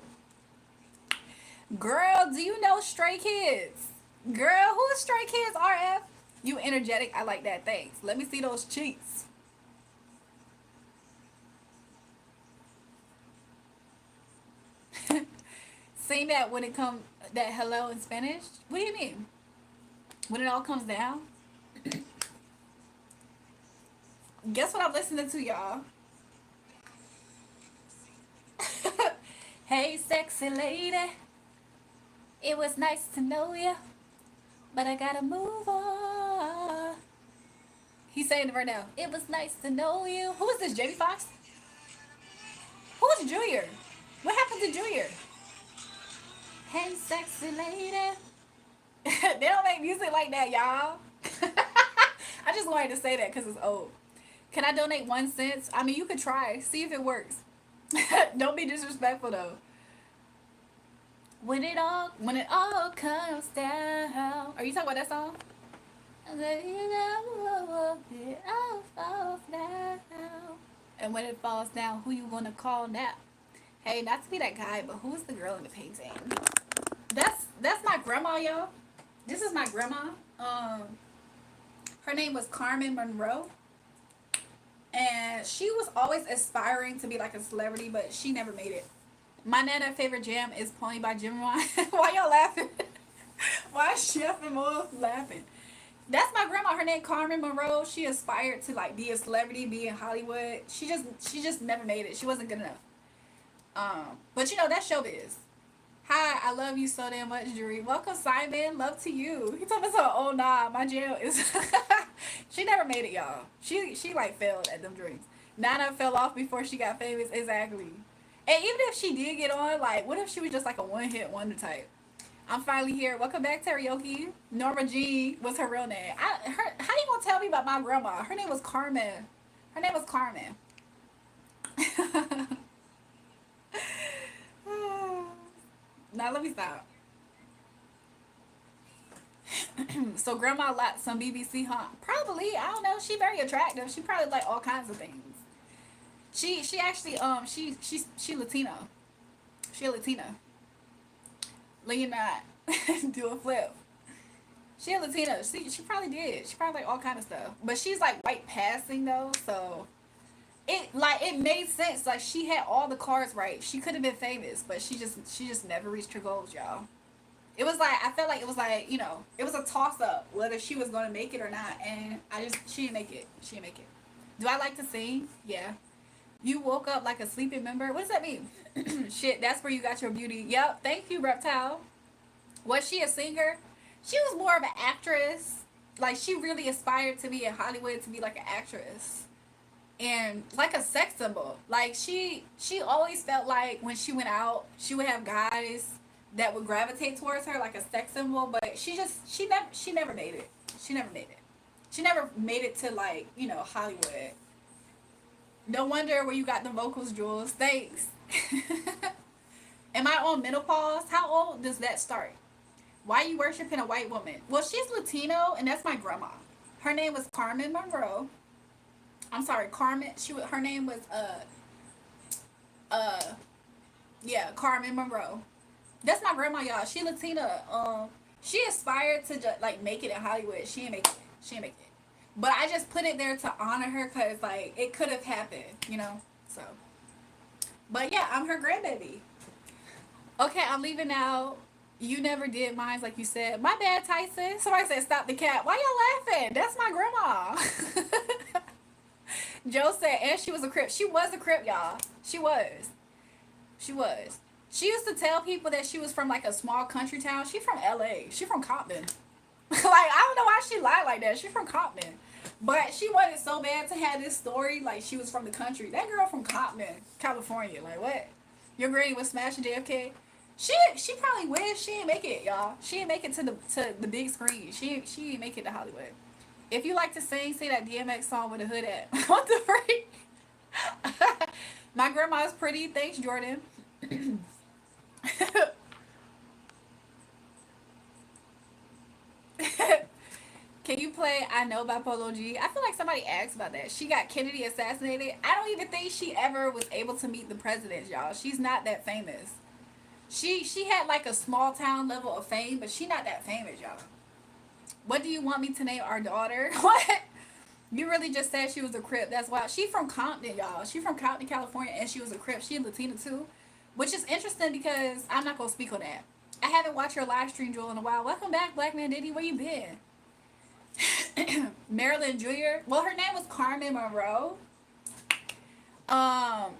Girl, do you know Stray Kids? Girl, who is Stray Kids, RF? You energetic. I like that. Thanks. Let me see those cheeks. Sing that when it comes, that hello in Spanish? What do you mean? When it all comes down? Guess what I'm listening to, y'all? Hey, sexy lady. It was nice to know you, but I gotta move on. He's saying it right now. It was nice to know you. Who is this, Jamie Foxx? Who is Junior? What happened to Junior? Hey, sexy lady. They don't make music like that, y'all. I just wanted to say that because it's old. Can I donate 1 cent? I mean, you could try. See if it works. Don't be disrespectful, though. When it all comes down. Are you talking about that song? It all falls down. And when it falls down, who you gonna call now? Hey, not to be that guy, but who's the girl in the painting? That's my grandma, y'all. This is my grandma. Her name was Carmen Monroe. And she was always aspiring to be like a celebrity, but she never made it. My Nana favorite jam is Pony by Jim Ron. Why y'all laughing? Why is Chef and Mo laughing? That's my grandma. Her name Carmen Monroe. She aspired to like be a celebrity, be in Hollywood. She just never made it. She wasn't good enough. But you know, that's showbiz. Hi, I love you so damn much, Julrae. Welcome, Simon. Love to you. He told me so. Oh nah, my jam is. She never made it, y'all. She like failed at them dreams. Nana fell off before she got famous. Exactly. And even if she did get on, like, what if she was just like a one-hit wonder type? I'm finally here. Welcome back, Karaoke. Norma Jean was her real name. How you gonna tell me about my grandma? Her name was Carmen. Her name was Carmen. Now let me stop. So grandma liked some BBC, huh? Probably. I don't know. She very attractive. She probably like all kinds of things. She actually she Latina. She a Latina. Lean not. Do a flip. She a Latina. She probably did. She probably like all kind of stuff. But she's like white passing though, so it made sense. Like she had all the cards right. She could have been famous, but she just never reached her goals, y'all. It was like I felt like it was like, it was a toss up whether she was gonna make it or not, and she didn't make it. She didn't make it. Do I like to sing? Yeah. You woke up like a sleeping member. What does that mean? Shit, that's where you got your beauty. Yep. Thank you, Reptile. Was she a singer? She was more of an actress. Like she really aspired to be in Hollywood to be like an actress and like a sex symbol. Like she always felt like when she went out, she would have guys that would gravitate towards her like a sex symbol. But she never made it. She never made it. She never made it to like Hollywood. No wonder where you got the vocals, Jules. Thanks. Am I on menopause? How old does that start? Why are you worshiping a white woman? Well, she's Latino, and that's my grandma. Her name was Carmen Monroe. I'm sorry, Carmen. Her name was uh yeah, Carmen Monroe. That's my grandma, y'all. She Latina. She aspired to just like make it in Hollywood. She didn't make it. She didn't make it. But I just put it there to honor her because like it could have happened. So, but yeah, I'm her grandbaby. Okay, I'm leaving now. You never did mine, like you said. My bad, Tyson. Somebody said stop the cat. Why y'all laughing? That's my grandma. Joe said, and she was a Crip. She was a Crip, y'all. She was. She was. She used to tell people that she was from like a small country town. She from LA. She from Compton. Like, I don't know why she lied like that. She from Compton. But she wanted so bad to have this story like she was from the country. That girl from Compton, California. Like, what? Your granny was smashing JFK? She probably wished she didn't make it, y'all. She didn't make it to the big screen. She didn't make it to Hollywood. If you like to sing, say that DMX song with a hood at. What the freak? My grandma's pretty. Thanks, Jordan. Can you play I Know by Polo G? I feel like somebody asked about that. She got Kennedy assassinated. I don't even think she ever was able to meet the presidents, y'all. She's not that famous. She had like a small town level of fame, but she not that famous, y'all. What do you want me to name our daughter? What? You really just said she was a Crip. That's why. She from Compton, y'all. She from Compton, California, and she was a Crip. She a Latina too. Which is interesting because I'm not going to speak on that. I haven't watched your live stream, Joel, in a while. Welcome back, Black Man Diddy. Where you been? Marilyn Jr. Well, her name was Carmen Monroe. Um,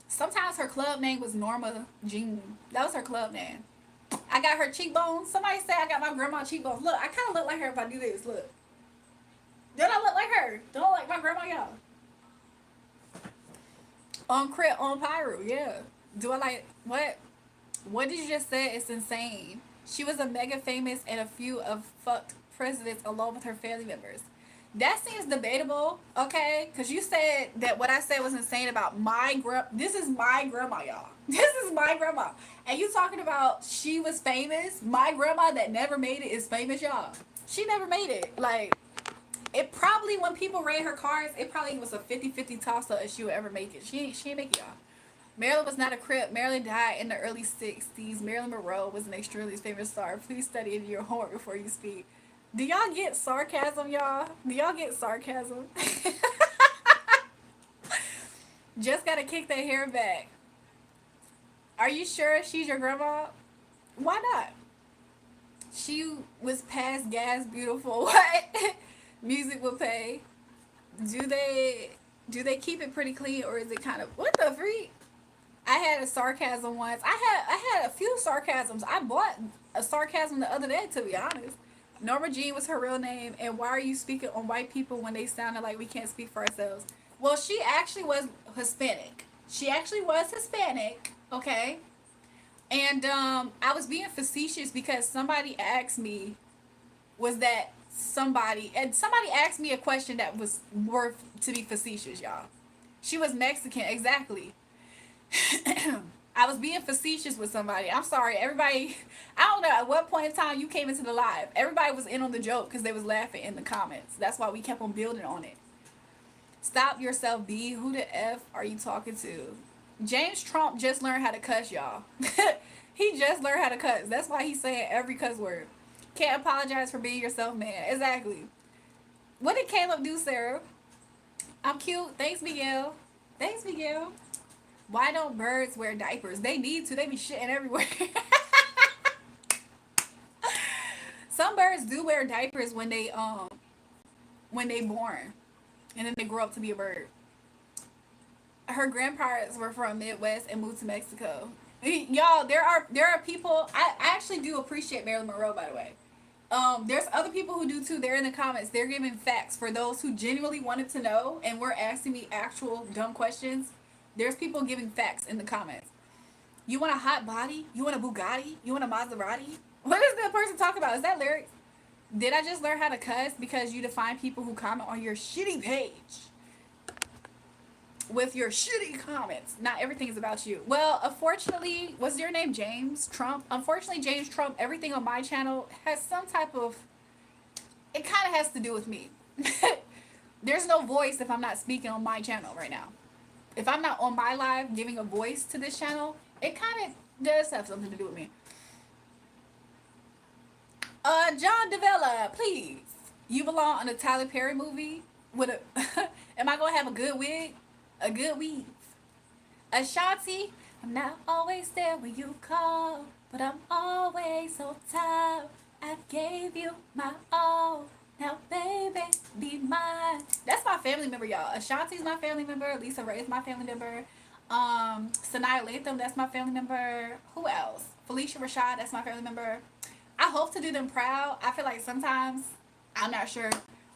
Sometimes her club name was Norma Jean. That was her club name. I got her cheekbones. Somebody said I got my grandma cheekbones. Look, I kind of look like her if I do this. Look. Don't I look like her? Don't like my grandma, y'all. On Crip, on Pyro, yeah. Do I like, what? What did you just say? It's insane. She was a mega famous and a few of fucked presidents along with her family members. That seems debatable, okay? Because you said that what I said was insane about my grandma. This is my grandma, y'all. This is my grandma. And you talking about she was famous? My grandma that never made it is famous, y'all. She never made it. Like, it probably, when people read her cards, it probably was a 50-50 toss-up if she would ever make it. She ain't make it, y'all. Marilyn was not a Crip. Marilyn died in the early 60s. Marilyn Monroe was an extremely famous star. Please study and do your homework before you speak. Do y'all get sarcasm, y'all? Do y'all get sarcasm? Just gotta kick that hair back. Are you sure she's your grandma? Why not? She was past gas beautiful. What? Music will pay. Do they keep it pretty clean, or is it kind of, what the freak? I had a sarcasm once. I had a few sarcasms. I bought a sarcasm the other day, to be honest. Norma Jean was her real name, and why are you speaking on white people when they sounded like we can't speak for ourselves? Well, she actually was Hispanic. She actually was Hispanic, okay? And I was being facetious because somebody asked me, was that somebody, and somebody asked me a question that was worth to be facetious, y'all. She was Mexican, exactly. I was being facetious with somebody. I'm sorry, everybody. I don't know at what point in time you came into the live. Everybody was in on the joke because they was laughing in the comments. That's why we kept on building on it. Stop yourself, B. Who the F are you talking to? James Trump just learned how to cuss, y'all. He just learned how to cuss. That's why he's saying every cuss word. Can't apologize for being yourself, man. Exactly. What did Caleb do, Sarah? I'm cute. Thanks, Miguel. Thanks, Miguel. Why don't birds wear diapers? They need to. They be shitting everywhere. Some birds do wear diapers when they born, and then they grow up to be a bird. Her grandparents were from Midwest and moved to Mexico. Y'all, there are people. I actually do appreciate Marilyn Monroe, by the way. There's other people who do too. They're in the comments. They're giving facts for those who genuinely wanted to know and were asking me actual dumb questions. There's people giving facts in the comments. You want a hot body? You want a Bugatti? You want a Maserati? What is that person talking about? Is that lyrics? Did I just learn how to cuss because you define people who comment on your shitty page with your shitty comments? Not everything is about you. Well, unfortunately, was your name James Trump? Unfortunately, James Trump, everything on my channel has some type of, it kind of has to do with me. There's no voice if I'm not speaking on my channel right now. If I'm not on my live giving a voice to this channel, it kind of does have something to do with me. John Devella, please. You belong on a Tyler Perry movie with a. Am I gonna have a good wig? A good weave. Ashanti, I'm not always there when you call, but I'm always on time. I gave you my all. Now, baby, be mine. That's my family member, y'all. Ashanti's my family member. Lisa Ray is my family member. Sanaya Latham, that's my family member. Who else? Felicia Rashad, that's my family member. I hope to do them proud. I feel like sometimes, I'm not sure,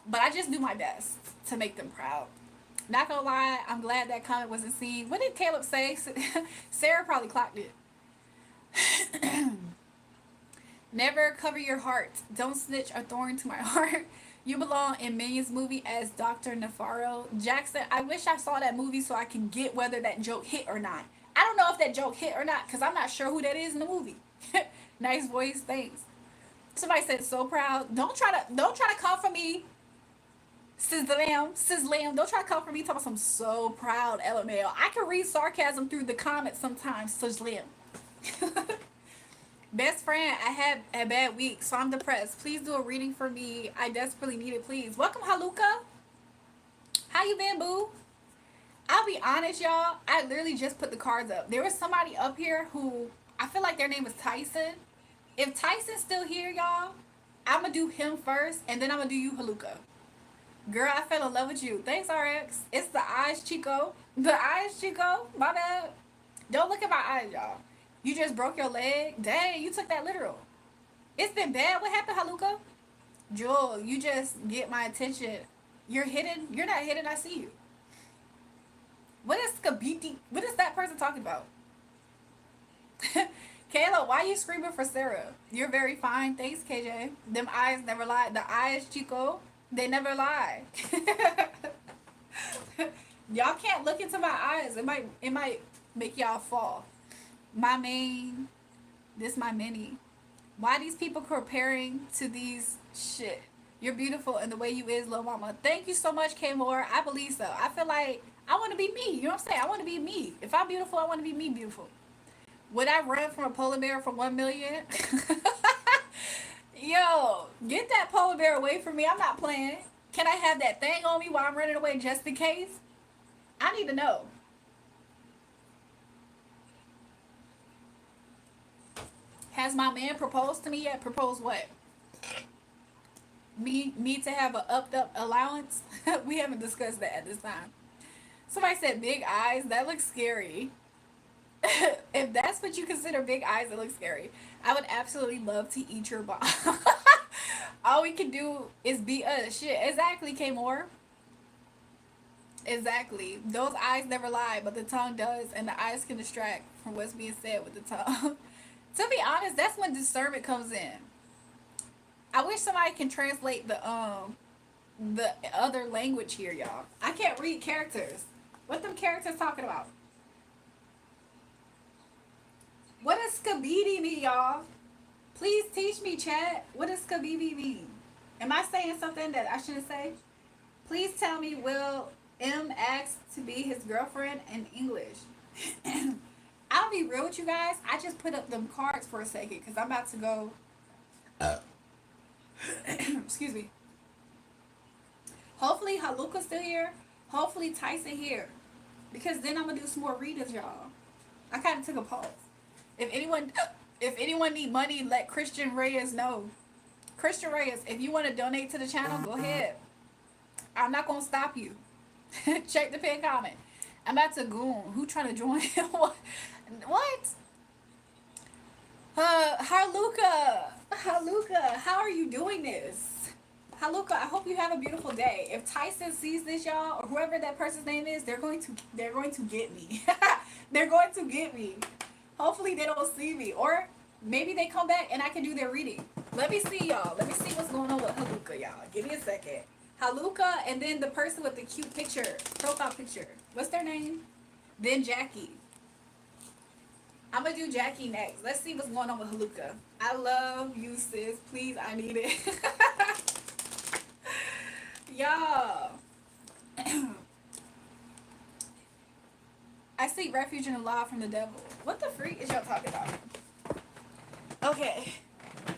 but I just do my best to make them proud. Not gonna lie, I'm glad that comment wasn't seen. What did Caleb say? Sarah probably clocked it. Never cover your heart. Don't snitch a thorn to my heart. You belong in Minions movie as Dr. Nefaro. Jackson, I wish I saw that movie so I can get whether that joke hit or not. I don't know if that joke hit or not because I'm not sure who that is in the movie. Nice voice, thanks. Somebody said so proud. Don't try to come for me. Sizzlam. Don't try to come for me talking about some so proud, LML. I can read sarcasm through the comments sometimes, Sizzlam. Best friend, I had a bad week, so I'm depressed. Please do a reading for me. I desperately need it, please. Welcome, Haluka. How you been, boo? I'll be honest, y'all. I literally just put the cards up. There was somebody up here who, I feel like their name was Tyson. If Tyson's still here, y'all, I'm going to do him first, and then I'm going to do you, Haluka. Girl, I fell in love with you. Thanks, RX. It's the eyes, Chico. The eyes, Chico. My bad. Don't look at my eyes, y'all. You just broke your leg? Dang, you took that literal. It's been bad. What happened, Haluka? Jewel, you just get my attention. You're hidden. You're not hidden. I see you. What is Skabiti? What is that person talking about? Kayla, why are you screaming for Sarah? You're very fine. Thanks, KJ. Them eyes never lie. The eyes, Chico, they never lie. Y'all can't look into my eyes. It might make y'all fall. My main, this my mini. Why these people comparing to these shit? You're beautiful and the way you is, little mama. Thank you so much, K Moore. I believe so. I feel like I want to be me. You know what I'm saying? I want to be me. If I'm beautiful, I want to be me beautiful. Would I run from a polar bear for 1 million? Yo, get that polar bear away from me. I'm not playing. Can I have that thing on me while I'm running away just in case? I need to know. Has my man proposed to me yet? Proposed what? Me to have a upped up allowance? We haven't discussed that at this time. Somebody said big eyes. That looks scary. If that's what you consider big eyes, it looks scary. I would absolutely love to eat your bomb. All we can do is be us. Shit, exactly, K Moore. Exactly. Those eyes never lie, but the tongue does, and the eyes can distract from what's being said with the tongue. To be honest, that's when discernment comes in. I wish somebody can translate the other language here, y'all. I can't read characters. What them characters talking about? What does skabidi mean, y'all? Please teach me, chat. What does skabidi mean? Am I saying something that I shouldn't say? Please tell me, will M ask to be his girlfriend in English? I'll be real with you guys. I just put up them cards for a second because I'm about to go. Excuse me. Hopefully Haluka's still here. Hopefully Tyson here. Because then I'm gonna do some more readings, y'all. I kind of took a pause. If anyone need money, let Christian Reyes know. Christian Reyes, if you want to donate to the channel, go ahead. I'm not gonna stop you. Check the pin comment. I'm about to goon. Who trying to join? What? What? Haluka, how are you doing this? Haluka, I hope you have a beautiful day. If Tyson sees this, y'all, or whoever that person's name is, they're going to get me. They're going to get me. Hopefully they don't see me, or maybe they come back and I can do their reading. Let me see, y'all. Let me see what's going on with Haluka, y'all. Give me a second. Haluka, and then the person with the cute picture, profile picture. What's their name? Then Jackie. I'm gonna do Jackie next. Let's see what's going on with Haluka. I love you, sis. Please, I need it. Y'all. I seek refuge in the law from the devil. What the freak is y'all talking about? Okay.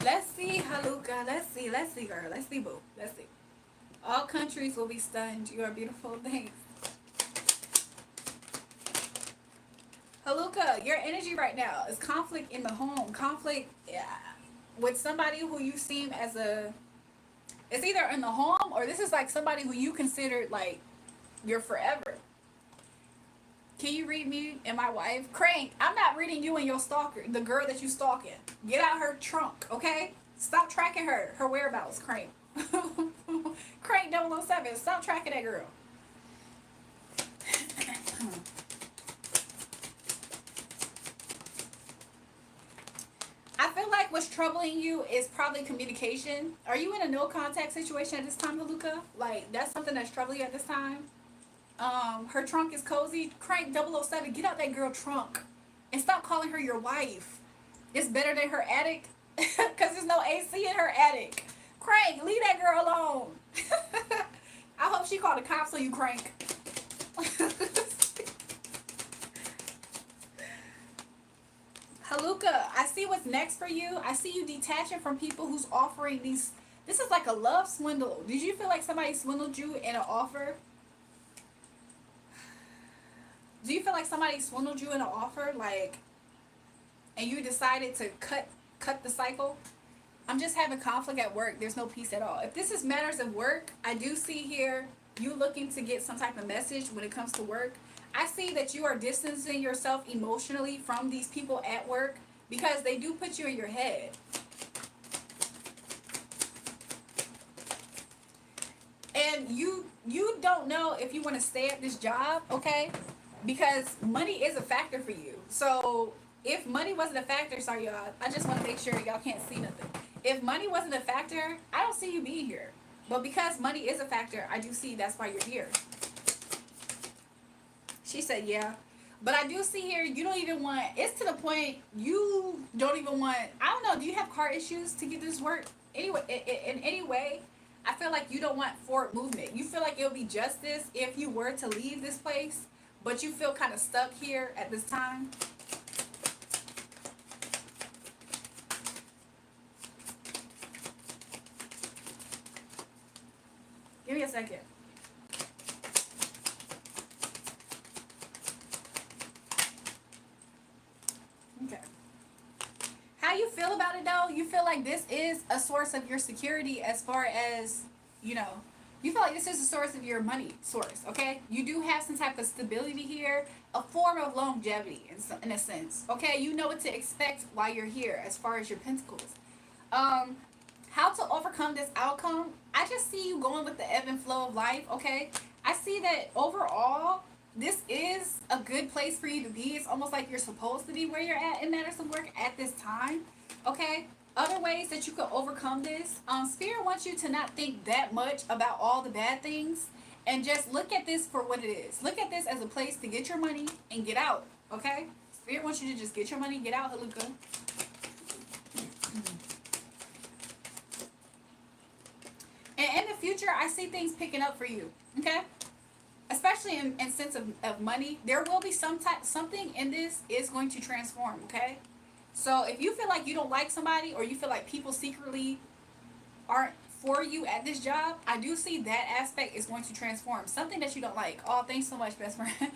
Let's see, Haluka. Let's see, girl. Let's see, boo. Let's see. All countries will be stunned. You are beautiful. Thanks. Haluka, your energy right now is conflict in the home. Conflict, yeah, with somebody who you seem as a... It's either in the home or this is like somebody who you considered like your forever. Can you read me and my wife? Crank, I'm not reading you and your stalker, the girl that you stalking. Get out her trunk, okay? Stop tracking her whereabouts, Crank. Crank 007, stop tracking that girl. I feel like what's troubling you is probably communication. Are you in a no contact situation at this time, Haluka? Like, that's something that's troubling you at this time? Her trunk is cozy. Crank 007, get out that girl trunk. And stop calling her your wife. It's better than her attic. Because there's no AC in her attic. Crank, leave that girl alone. I hope she called the cops on you, Crank. Haluka, I see what's next for you. I see you detaching from people who's offering these. This is like a love swindle. Did you feel like somebody swindled you in an offer? Do you feel like somebody swindled you in an offer, like, and you decided to cut the cycle? I'm just having conflict at work. There's no peace at all. If this is matters of work, I do see here you looking to get some type of message when it comes to work. I see that you are distancing yourself emotionally from these people at work because they do put you in your head. And you don't know if you want to stay at this job, okay? Because money is a factor for you. So if money wasn't a factor, sorry y'all, I just want to make sure y'all can't see nothing. If money wasn't a factor, I don't see you being here. But because money is a factor, I do see that's why you're here. She said, yeah. But I do see here, you don't even want, it's to the point, you don't even want, I don't know, do you have car issues to get this work? Anyway, in any way, I feel like you don't want forward movement. You feel like it'll be justice if you were to leave this place, but you feel kind of stuck here at this time. Give me a second. Okay. How you feel about it though? You feel like this is a source of your security as far as, you know, you feel like this is a source of your money source, okay? You do have some type of stability here, a form of longevity in a sense, okay? You know what to expect while you're here as far as your pentacles. How how to overcome this outcome. I just see you going with the ebb and flow of life, okay? I see that overall, this is a good place for you to be. It's almost like you're supposed to be where you're at in matters of work at this time, okay? Other ways that you could overcome this, Spirit wants you to not think that much about all the bad things and just look at this for what it is. Look at this as a place to get your money and get out, okay? Spirit wants you to just get your money, get out, Haluka. And in the future, I see things picking up for you, okay? Especially in sense of money. There will be something in this is going to transform, okay? So if you feel like you don't like somebody, or you feel like people secretly aren't for you at this job, I do see that aspect is going to transform. Something that you don't like. Oh, thanks so much, best friend.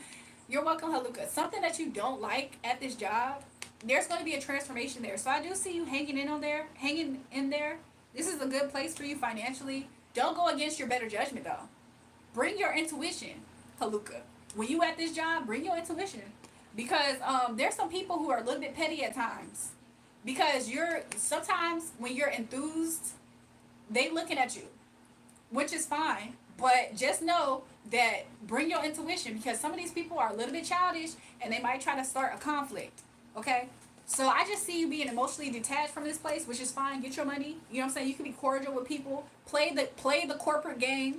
You're welcome, Haluka. Something that you don't like at this job, there's going to be a transformation there. So I do see you hanging in there. This is a good place for you financially. Don't go against your better judgment, though. Bring your intuition, Haluka. When you at this job, bring your intuition. Because there's some people who are a little bit petty at times. Because sometimes when you're enthused, they looking at you, which is fine. But just know that bring your intuition, because some of these people are a little bit childish and they might try to start a conflict. Okay? So I just see you being emotionally detached from this place, which is fine. Get your money. You know what I'm saying? You can be cordial with people. Play the corporate game.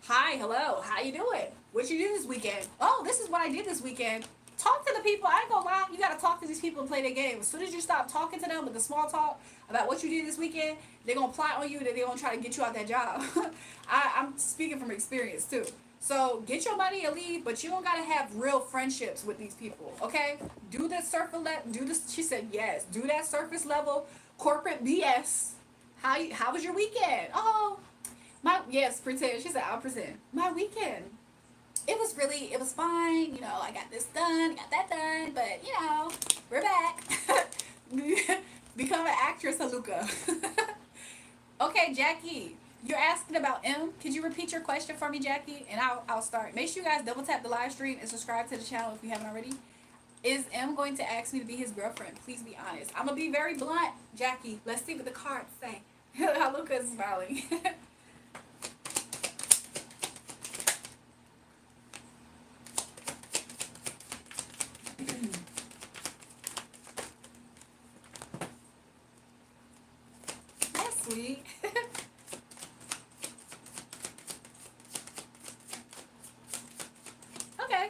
Hi, hello, how you doing? What you do this weekend? Oh, this is what I did this weekend. Talk to the people. I ain't gonna lie. You gotta talk to these people and play their game. As soon as you stop talking to them with the small talk about what you did this weekend, they're gonna plot on you that they're gonna try to get you out that job. I'm speaking from experience too. So get your money and leave, but you don't gotta have real friendships with these people, okay? Do the she said yes. Do that surface level corporate BS. How was your weekend? Oh, yes, pretend. She said I'll pretend. My weekend. It was fine. You know, I got this done, got that done, but you know, we're back. Become an actress, Haluka. Okay, Jackie. You're asking about M. Could you repeat your question for me, Jackie? And I'll start. Make sure you guys double tap the live stream and subscribe to the channel if you haven't already. Is M going to ask me to be his girlfriend? Please be honest. I'm going to be very blunt, Jackie. Let's see what the cards say. Haluka is smiling. That's sweet. Okay.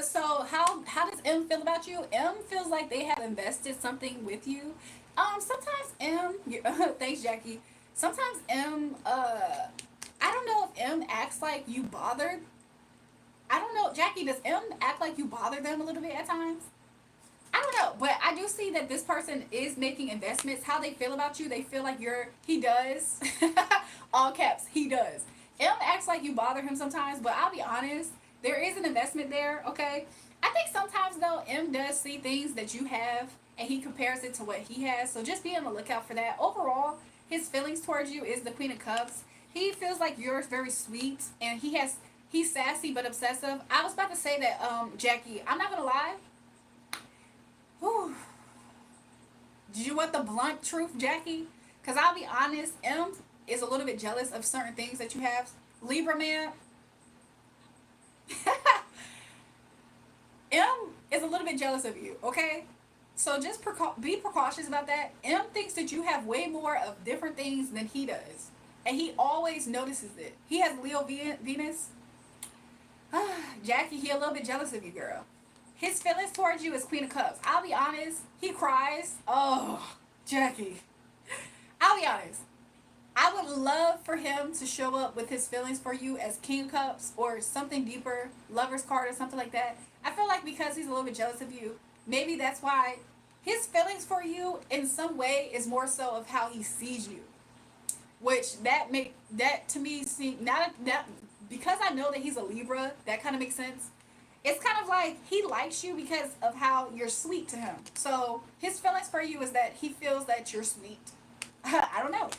So how does M feel about you? M feels like they have invested something with you. Sometimes thanks, Jackie. Sometimes I don't know if M acts like you bothered. I don't know, Jackie, does M act like you bother them a little bit at times? I don't know, but I do see that this person is making investments. How they feel about you, they feel like he does. All caps, he does. M acts like you bother him sometimes, but I'll be honest, there is an investment there, okay? I think sometimes, though, M does see things that you have, and he compares it to what he has, so just be on the lookout for that. Overall, his feelings towards you is the Queen of Cups. He feels like you're very sweet, and he's sassy but obsessive. I was about to say that, Jackie, I'm not going to lie. Whew. Did you want the blunt truth, Jackie? Because I'll be honest, M is a little bit jealous of certain things that you have. Libra man. M is a little bit jealous of you, okay? So just be precautious about that. M thinks that you have way more of different things than he does. And he always notices it. He has Leo Venus. Jackie, he a little bit jealous of you, girl. His feelings towards you is Queen of Cups. I'll be honest, he cries. Oh, Jackie. I'll be honest. I would love for him to show up with his feelings for you as King of Cups or something deeper, Lover's card or something like that. I feel like because he's a little bit jealous of you, maybe that's why his feelings for you in some way is more so of how he sees you. Which that to me seem not that, because I know that he's a Libra, that kind of makes sense. It's kind of like he likes you because of how you're sweet to him. So his feelings for you is that he feels that you're sweet. I don't know.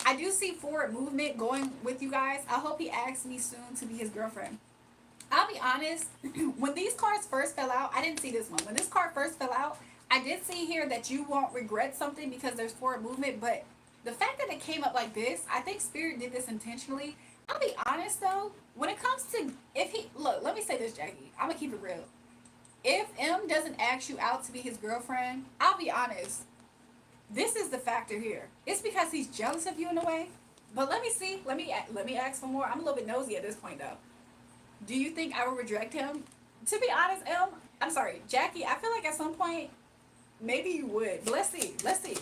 I do see forward movement going with you guys. I hope he asks me soon to be his girlfriend. I'll be honest, when these cards first fell out, I didn't see this one. When this card first fell out, I did see here that you won't regret something because there's forward movement, but The fact that it came up like this, I think Spirit did this intentionally. I'll be honest though, when it comes to, if he, look, let me say this, Jackie. I'm gonna keep it real. If M doesn't ask you out to be his girlfriend, I'll be honest. This is the factor here. It's because he's jealous of you in a way. But let me see. Let me ask for more. I'm a little bit nosy at this point though. Do you think I would reject him? To be honest, I'm sorry, Jackie. I feel like at some point maybe you would. But let's see. Let's see.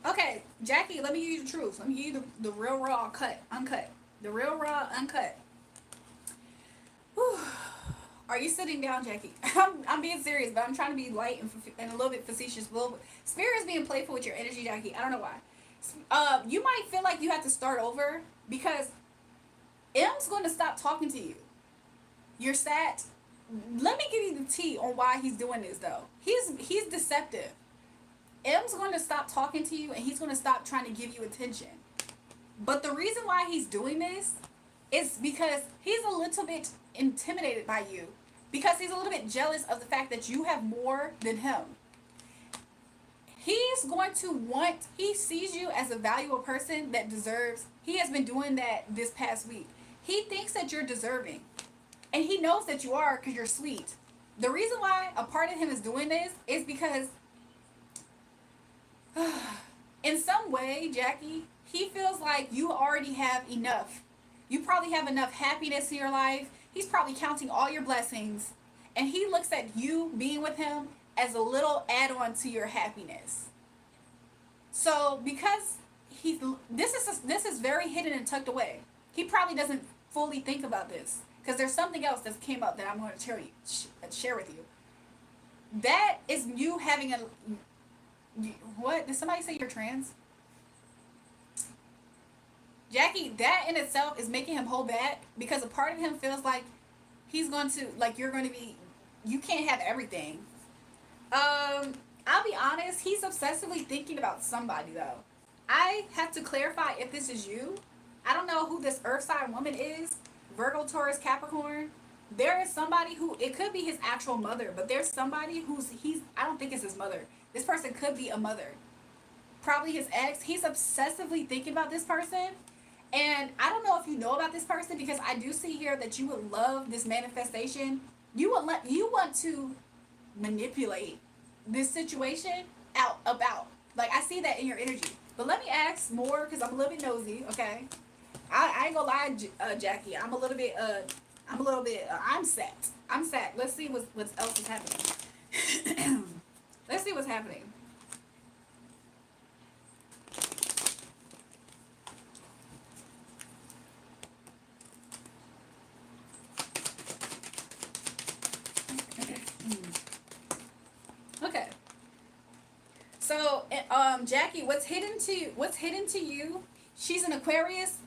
Okay, Jackie, let me give you the truth. Let me give you the real raw uncut. The real raw uncut. Whew. Are you sitting down, Jackie? I'm being serious, but I'm trying to be light and a little bit facetious. Spirit is being playful with your energy, Jackie. I don't know why. You might feel like you have to start over because M's going to stop talking to you. You're sad. Let me give you the tea on why he's doing this, though. He's deceptive. M's going to stop talking to you and he's going to stop trying to give you attention. But the reason why he's doing this is because he's a little bit intimidated by you. Because he's a little bit jealous of the fact that you have more than him. He's going to want, he sees you as a valuable person that deserves, he has been doing that this past week. He thinks that you're deserving. And he knows that you are because you're sweet. The reason why a part of him is doing this is because in some way, Jackie, he feels like you already have enough. You probably have enough happiness in your life. He's probably counting all your blessings. And he looks at you being with him as a little add-on to your happiness. So because this is very hidden and tucked away. He probably doesn't fully think about this. Because there's something else that came up that I'm going to share with you. That is you having a... What? Did somebody say you're trans? Jackie, that in itself is making him hold back because a part of him feels like he's going to, like you're going to be, you can't have everything. I'll be honest, he's obsessively thinking about somebody though. I have to clarify if this is you. I don't know who this earth sign woman is. Virgo, Taurus, Capricorn. There is somebody who, it could be his actual mother, but there's somebody I don't think it's his mother. This person could be a mother. Probably his ex. He's obsessively thinking about this person. And I don't know if you know about this person because I do see here that you would love this manifestation. You want to manipulate this situation about. Like I see that in your energy. But let me ask more because I'm a little bit nosy, okay? I ain't gonna lie, Jackie. I'm set. I'm set. Let's see what else is happening. Let's see what's happening. Okay. So, Jackie, what's hidden to you? She's an Aquarius.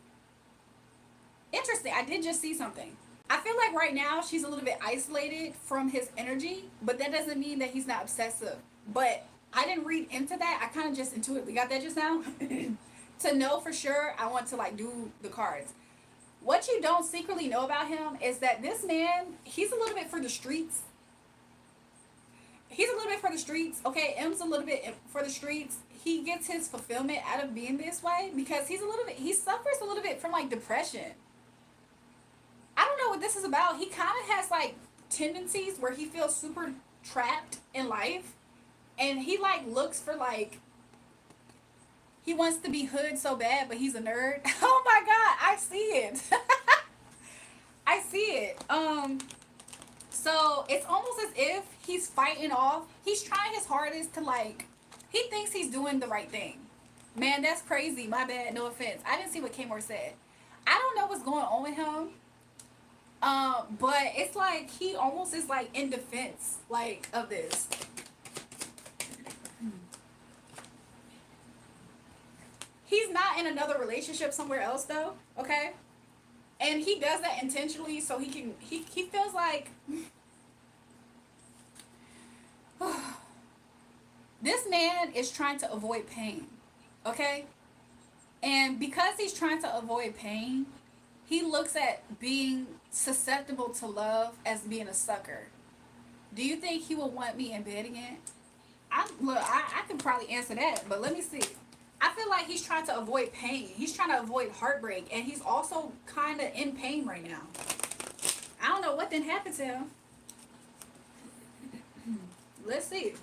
Interesting. I did just see something. I feel like right now she's a little bit isolated from his energy, but that doesn't mean that he's not obsessive. But I didn't read into that. I kind of just intuited. We got that just now. To know for sure, I want to like do the cards. What you don't secretly know about him is that this man, he's a little bit for the streets. He's a little bit for the streets. Okay, M's a little bit for the streets. He gets his fulfillment out of being this way because he suffers a little bit from like depression. I don't know what this is about. He kind of has like tendencies where he feels super trapped in life. And he like looks for like, he wants to be hood so bad, but he's a nerd. Oh my God, I see it. I see it. So it's almost as if he's fighting off. He's trying his hardest to like, he thinks he's doing the right thing. Man, that's crazy. My bad. No offense. I didn't see what Kmore said. I don't know what's going on with him. But it's like he almost is like in defense like of this. He's not in another relationship somewhere else though, okay? And he does that intentionally so he feels like This man is trying to avoid pain. Okay? And because he's trying to avoid pain, he looks at being susceptible to love as being a sucker. Do you think he will want me in bed again? I can probably answer that, but let me see. I feel like he's trying to avoid pain. He's trying to avoid heartbreak, and he's also kind of in pain right now. I don't know what didn't happen to him. Let's see.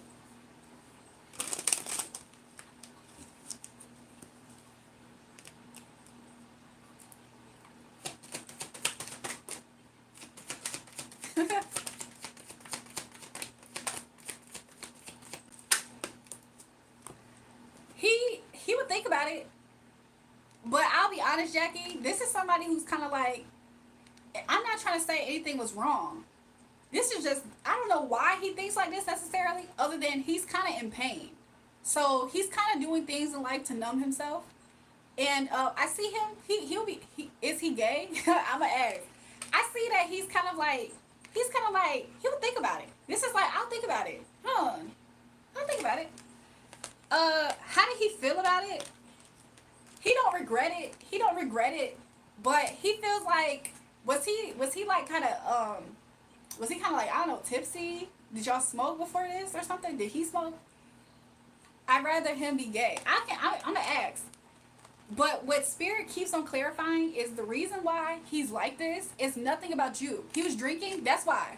He would think about it, but I'll be honest, Jackie. This is somebody who's kind of like, I'm not trying to say anything was wrong. This is just, I don't know why he thinks like this necessarily, other than he's kind of in pain. So he's kind of doing things in life to numb himself. And I see him. Is he gay? I'm gonna ask. I see that he's kind of like he would think about it. This is like, I'll think about it. I'll think about it. How did he feel about it? He don't regret it. He don't regret it, but he feels like, was he like kind of was he kind of like, I don't know, tipsy? Did y'all smoke before this or something? Did he smoke? I'd rather him be gay. I'm gonna ask. But what Spirit keeps on clarifying is the reason why he's like this is nothing about you. He was drinking, that's why.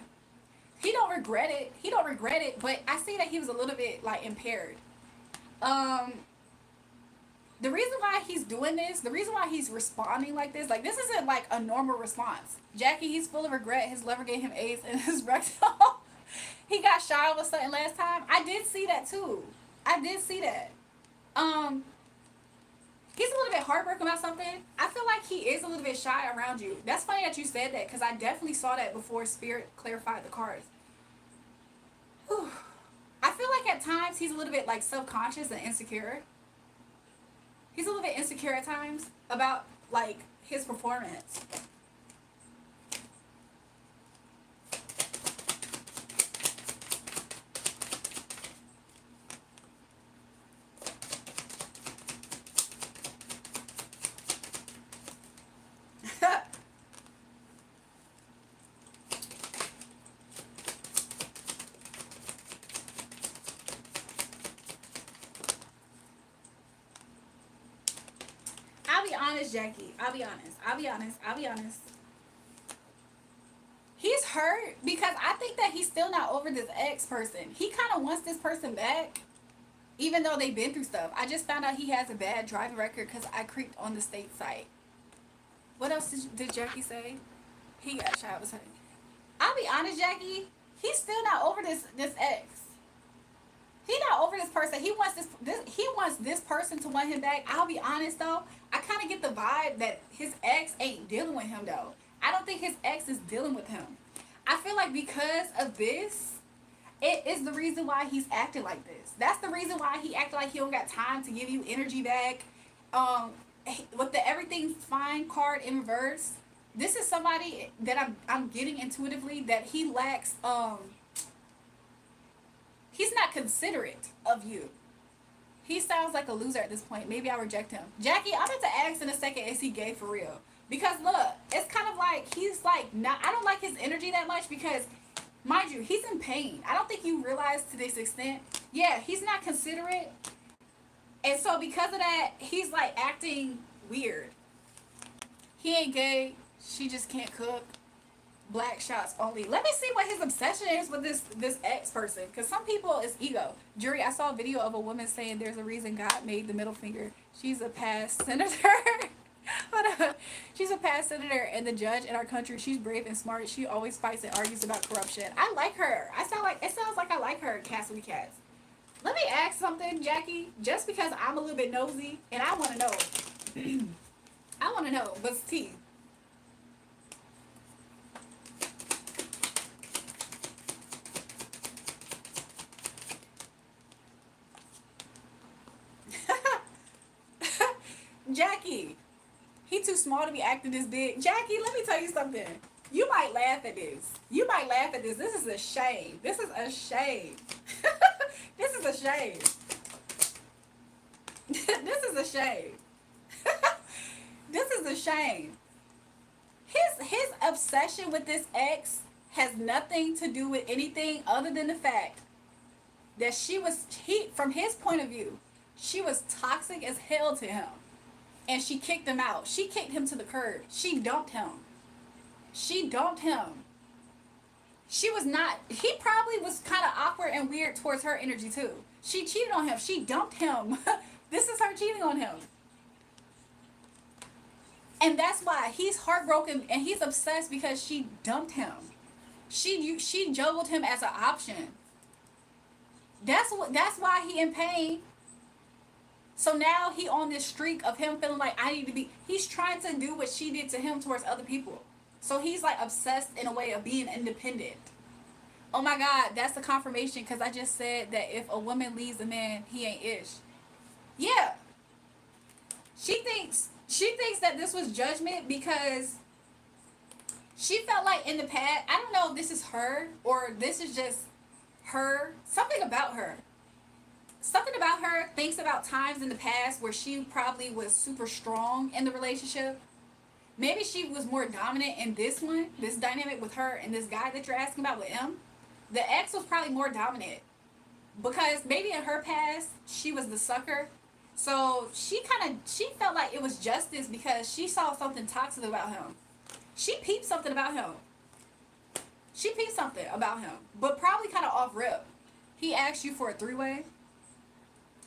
He don't regret it. He don't regret it, but I see that he was a little bit like impaired. Um, the reason why he's doing this, the reason why he's responding like this isn't like a normal response. Jackie, he's full of regret. His lover gave him AIDS and his rectal. He got shy over something last time. I did see that too. I did see that. Um, he's a little bit heartbroken about something. I feel like he is a little bit shy around you. That's funny that you said that, because I definitely saw that before Spirit clarified the cards. Whew. I feel like at times he's a little bit like self-conscious and insecure. He's a little bit insecure at times about like his performance. I'll be honest, Jackie. I'll be honest. I'll be honest. I'll be honest. He's hurt because I think that he's still not over this ex person. He kind of wants this person back, even though they've been through stuff. I just found out he has a bad driving record because I creeped on the state site. What else did Jackie say? He got shot. Was hurt. I'll be honest, Jackie. He's still not over this ex. He not over this person. He wants he wants this person to want him back. I'll be honest though. I kind of get the vibe that his ex ain't dealing with him though. I don't think his ex is dealing with him. I feel like because of this, it is the reason why he's acting like this. That's the reason why he acted like he don't got time to give you energy back. Um, with the everything's fine card in reverse. This is somebody that I'm getting intuitively that he lacks. He's not considerate of you. He sounds like a loser at this point. Maybe I'll reject him. Jackie, I'm about to ask in a second, is he gay for real? Because look, it's kind of like he's like not. I don't like his energy that much because, mind you, he's in pain. I don't think you realize to this extent. Yeah, he's not considerate, and so because of that, he's like acting weird. He ain't gay. She just can't cook. Black shots only. Let me see what his obsession is with this ex person. Because some people, it's ego. Jury, I saw a video of a woman saying there's a reason God made the middle finger. She's a past senator. Hold on. She's a past senator and the judge in our country. She's brave and smart. She always fights and argues about corruption. I like her. It sounds like I like her, Castle Cats. Let me ask something, Jackie. Just because I'm a little bit nosy and I want to know. I want to know. What's T? Jackie, he too small to be acting this big. Jackie, let me tell you something. You might laugh at this. You might laugh at this. This is a shame. This is a shame. This is a shame. This is a shame. This is a shame. His obsession with this ex has nothing to do with anything other than the fact that from his point of view, she was toxic as hell to him. And she kicked him out. She kicked him to the curb. She dumped him. She dumped him. She was not, he probably was kind of awkward and weird towards her energy too. She cheated on him. She dumped him. This is her cheating on him. And that's why he's heartbroken and he's obsessed because she dumped him. She juggled him as an option. That's why he in pain. So now he on this streak of him feeling like I need to be. He's trying to do what she did to him towards other people. So he's like obsessed in a way of being independent. Oh my God, that's the confirmation because I just said that if a woman leaves a man, he ain't ish. Yeah. She thinks that this was judgment because she felt like in the past, I don't know if this is her or this is just her, something about her thinks about times in the past where she probably was super strong in the relationship. Maybe she was more dominant in this dynamic with her and this guy that you're asking about with him. The ex was probably more dominant because maybe in her past she was the sucker. So she felt like it was justice because she saw something toxic about him. She peeped something about him. But probably kind of off rip. He asked you for a three-way.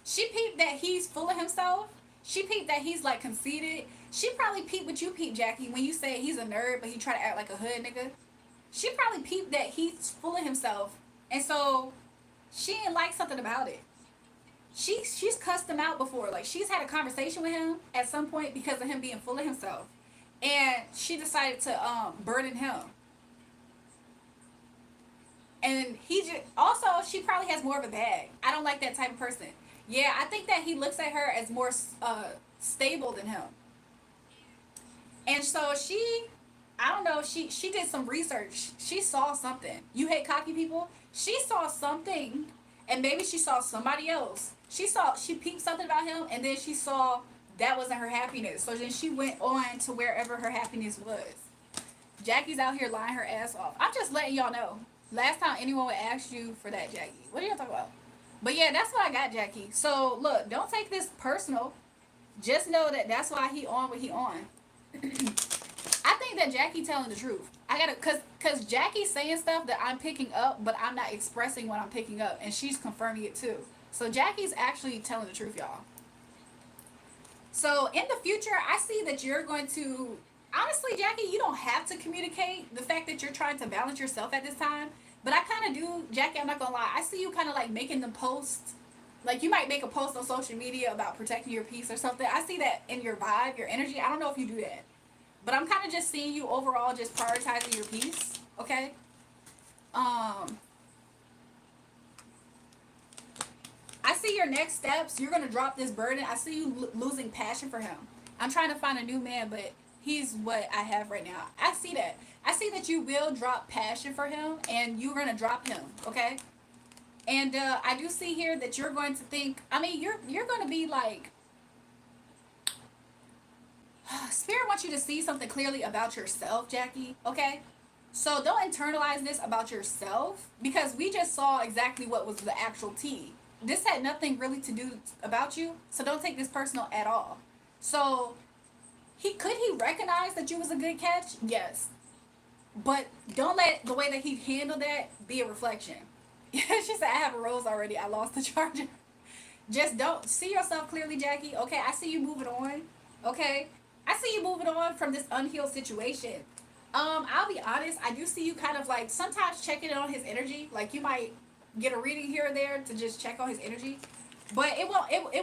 She peeped that he's full of himself. She peeped that he's like conceited. She probably peeped what you peeped, Jackie, when you say he's a nerd, but he try to act like a hood nigga. She probably peeped that he's full of himself. And so she didn't like something about it. She's cussed him out before. Like she's had a conversation with him at some point because of him being full of himself. And she decided to burden him. And she probably has more of a bag. I don't like that type of person. Yeah, I think that he looks at her as more stable than him. And so I don't know, she did some research. She saw something. You hate cocky people? She saw something, and maybe she saw somebody else. She peeped something about him, and then she saw that wasn't her happiness. So then she went on to wherever her happiness was. Jackie's out here lying her ass off. I'm just letting y'all know. Last time anyone would ask you for that, Jackie. What are y'all talking about? But yeah, that's what I got, Jackie. So look, don't take this personal. Just know that that's why he on what he on. I think that Jackie telling the truth. Cause Jackie's saying stuff that I'm picking up, but I'm not expressing what I'm picking up, and she's confirming it too. So Jackie's actually telling the truth, y'all. So in the future, I see that you're going to, honestly, Jackie, you don't have to communicate the fact that you're trying to balance yourself at this time. But I kind of do, Jackie, I'm not going to lie. I see you kind of like making the post. Like you might make a post on social media about protecting your peace or something. I see that in your vibe, your energy. I don't know if you do that. But I'm kind of just seeing you overall just prioritizing your peace. Okay? I see your next steps. You're going to drop this burden. I see you losing passion for him. I'm trying to find a new man, but he's what I have right now. I see that. I see that you will drop passion for him, and you're going to drop him, okay? And I do see here that you're going to think, I mean, you're going to be like, Spirit wants you to see something clearly about yourself, Jackie, okay? So don't internalize this about yourself, because we just saw exactly what was the actual tea. This had nothing really to do about you, so don't take this personal at all. So could he recognize that you was a good catch? Yes. But don't let the way that he handled that be a reflection. She said, I have a rose already. I lost the charger. Just don't see yourself clearly, Jackie. Okay, I see you moving on. Okay? I see you moving on from this unhealed situation. I'll be honest. I do see you kind of like sometimes checking on his energy. Like you might get a reading here or there to just check on his energy. But it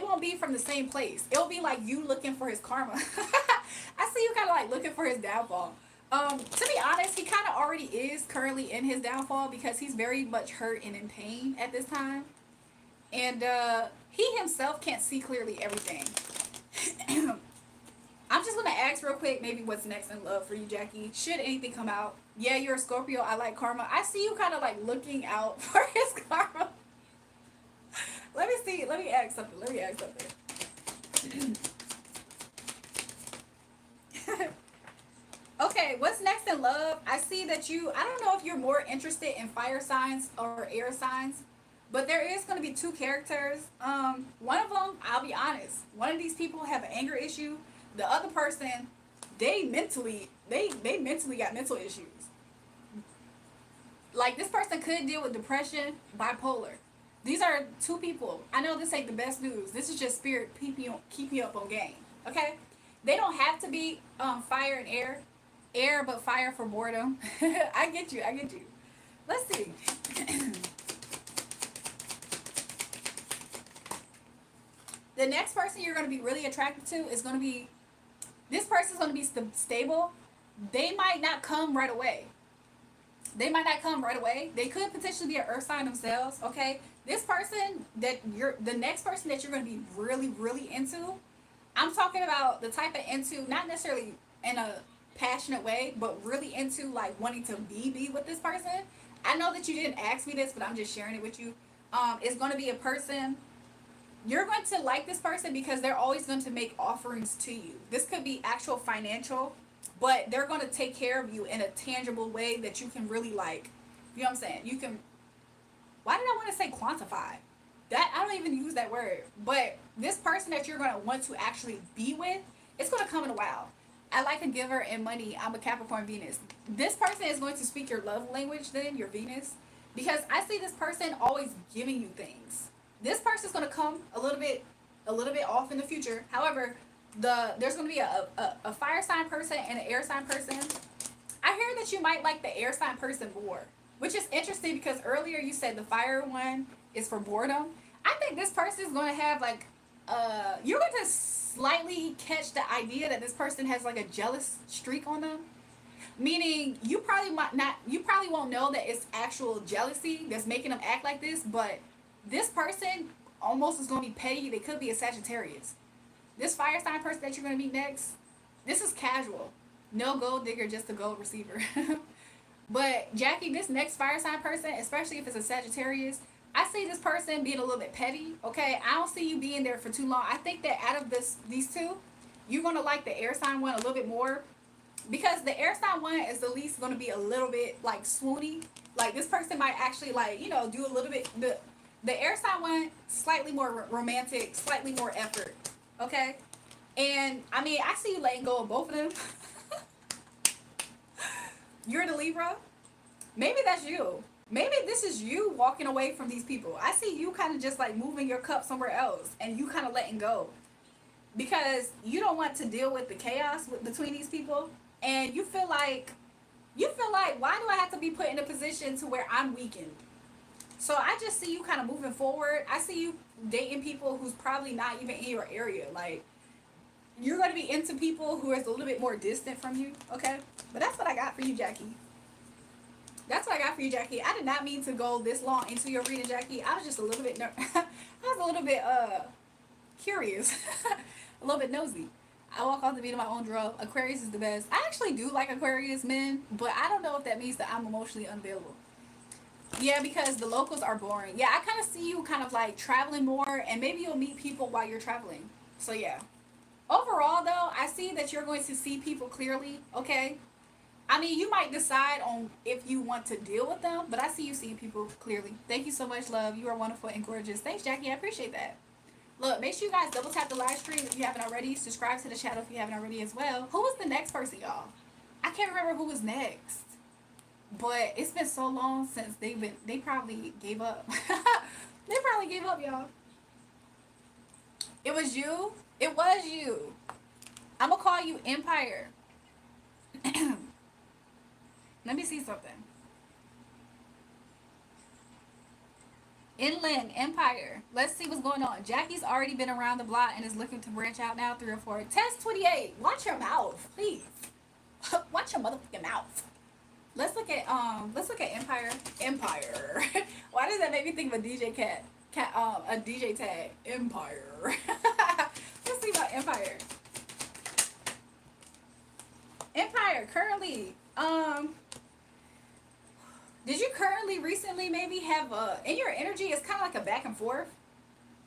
won't be from the same place. It'll be like you looking for his karma. I see you kind of like looking for his downfall. To be honest, he kind of already is currently in his downfall because he's very much hurt and in pain at this time. And he himself can't see clearly everything. I'm just going to ask real quick maybe what's next in love for you, Jackie. Should anything come out? Yeah, you're a Scorpio. I like karma. I see you kind of like looking out for his karma. Let me see. Let me ask something. Let me ask something. Okay, what's next in love? I see that you, I don't know if you're more interested in fire signs or air signs, but there is going to be two characters. One of them, I'll be honest, one of these people have an anger issue. The other person, they mentally got mental issues. Like this person could deal with depression, bipolar. These are two people. I know this ain't the best news. This is just spirit keep you up on game. Okay, they don't have to be fire and air, but fire for boredom. I get you. I get you. Let's see. The next person you're going to be really attracted to is going to be, this person's going to be stable. They might not come right away. They might not come right away. They could potentially be an earth sign themselves. Okay, this person that you're, the next person that you're going to be really, really into. I'm talking about the type of into, not necessarily in a passionate way, but really into like wanting to be with this person. I know that you didn't ask me this, but I'm just sharing it with you. It's going to be a person. You're going to like this person because they're always going to make offerings to you. This could be actual financial, but they're going to take care of you in a tangible way that you can really like. You know what I'm saying? You can. Why did I want to say quantify? That I don't even use that word. But this person that you're going to want to actually be with, it's going to come in a while. I like a giver and money. I'm a Capricorn Venus. This person is going to speak your love language then, your Venus. Because I see this person always giving you things. This person is going to come a little bit off in the future. However, there's going to be a fire sign person and an air sign person. I hear that you might like the air sign person more, which is interesting because earlier you said the fire one is for boredom. I think this person is going to have like, you're going to slightly catch the idea that this person has like a jealous streak on them. Meaning you probably won't know that it's actual jealousy that's making them act like this, but this person almost is going to be petty. They could be a Sagittarius. This fire sign person that you're going to meet next, this is casual. No gold digger, just a gold receiver. But Jackie, this next fire sign person, especially if it's a Sagittarius, I see this person being a little bit petty. Okay, I don't see you being there for too long. I think that out of these two, you're going to like the air sign one a little bit more. Because the air sign one is at least going to be a little bit like swoony. Like this person might actually like, you know, do a little bit. The air sign one, slightly more romantic, slightly more effort. Okay? And I mean, I see you letting go of both of them. You're the Libra. Maybe that's you. Maybe this is you walking away from these people. I see you kind of just like moving your cup somewhere else and you kind of letting go. Because you don't want to deal with the chaos between these people. And you feel like, why do I have to be put in a position to where I'm weakened? So I just see you kind of moving forward. I see you dating people who's probably not even in your area. Like, you're going to be into people who is a little bit more distant from you, okay? But that's what I got for you, Jackie. That's what I got for you, Jackie. I did not mean to go this long into your reading, Jackie. I was just a little bit, curious. A little bit nosy. I walk off the beat of my own drum. Aquarius is the best. I actually do like Aquarius men, but I don't know if that means that I'm emotionally unavailable. Yeah, because the locals are boring. Yeah, I kind of see you kind of like traveling more, and maybe you'll meet people while you're traveling. So yeah. Overall, though, I see that you're going to see people clearly, okay? I mean, you might decide on if you want to deal with them, but I see you seeing people clearly. Thank you so much, love. You are wonderful and gorgeous. Thanks, Jackie. I appreciate that. Look, make sure you guys double tap the live stream if you haven't already. Subscribe to the channel if you haven't already as well. Who was the next person, y'all? I can't remember who was next. But it's been so long since they probably gave up. They probably gave up, y'all. It was you? It was you. I'm going to call you Empire. Let me see something. Inland Empire. Let's see what's going on. Jackie's already been around the block and is looking to branch out now. 3 or 4. Test 28. Watch your mouth, please. Watch your motherfucking mouth. Let's look at Empire. Empire. Why does that make me think of a DJ a DJ tag? Empire. Let's see about Empire. Empire currently. Did you currently recently maybe have in your energy? It's kind of like a back and forth.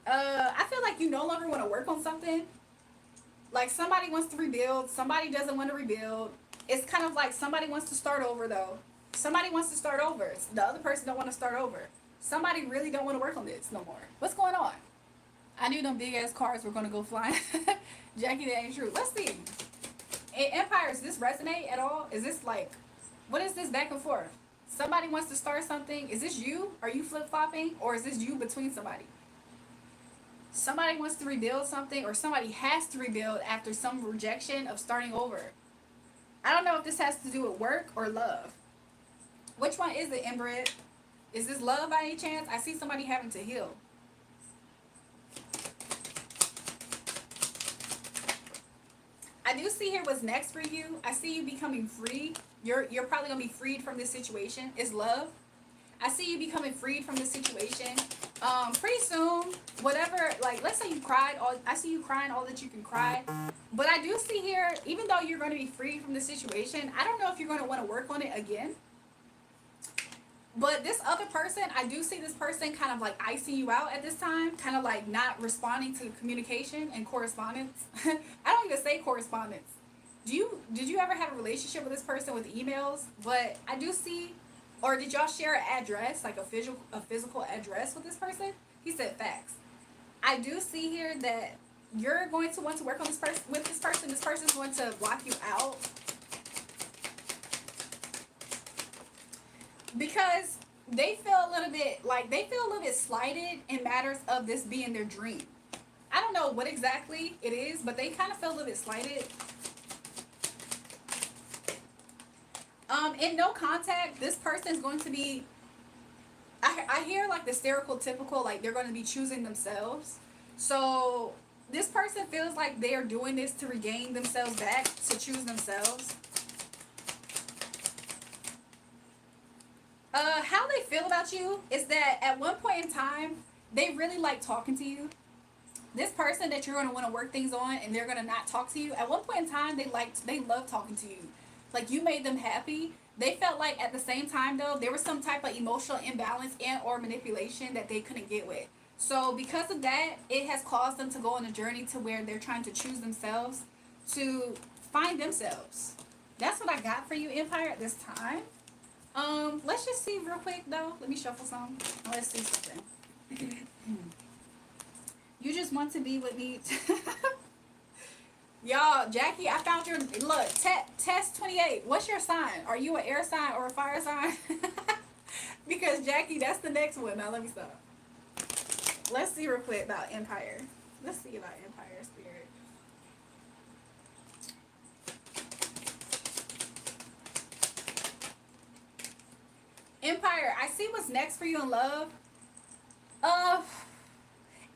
I feel like you no longer want to work on something. Like somebody wants to rebuild, somebody doesn't want to rebuild. It's kind of like somebody wants to start over though. Somebody wants to start over. The other person don't want to start over. Somebody really don't want to work on this no more. What's going on? I knew them big ass cars were gonna go flying. Jackie, that ain't true. Let's see. Empire, does this resonate at all? Is this like, what is this back and forth? Somebody wants to start something. Is this you? Are you flip flopping, or is this you between somebody? Somebody wants to rebuild something, or somebody has to rebuild after some rejection of starting over. I don't know if this has to do with work or love. Which one is it, Inbred? Is this love by any chance? I see somebody having to heal. I do see here what's next for you. I see you becoming free. You're probably gonna be freed from this situation. It's love. I see you becoming freed from this situation. Pretty soon, whatever, like, let's say you cried all, I see you crying all that you can cry. But I do see here, even though you're going to be free from this situation, I don't know if you're going to want to work on it again. But this other person, I do see this person kind of like icing you out at this time, kind of like not responding to communication and correspondence. I don't even say correspondence. Did you ever have a relationship with this person with emails? But I do see, or did y'all share an address, like a physical address with this person? He said facts. I do see here that you're going to want to work on this person with this person. This person's going to block you out because they feel a little bit slighted in matters of this being their dream. I don't know what exactly it is, but they kind of feel a little bit slighted. In no contact, this person's going to be, I hear like the stereotypical, like they're going to be choosing themselves. So this person feels like they are doing this to regain themselves back, to choose themselves. How they feel about you is that at one point in time, they really like talking to you. This person that you're going to want to work things on and they're going to not talk to you, at one point in time, they love talking to you. Like, you made them happy. They felt like at the same time, though, there was some type of emotional imbalance and or manipulation that they couldn't get with. So because of that, it has caused them to go on a journey to where they're trying to choose themselves, to find themselves. That's what I got for you, Empire, at this time. Let's just see real quick, though. Let me shuffle some. Let's see something. You just want to be with me. Y'all, Jackie, I found your, look, test 28. What's your sign? Are you an air sign or a fire sign? Because, Jackie, that's the next one. Now, let me stop. Let's see real quick about Empire. Let's see about Empire Spirit. Empire, I see what's next for you in love.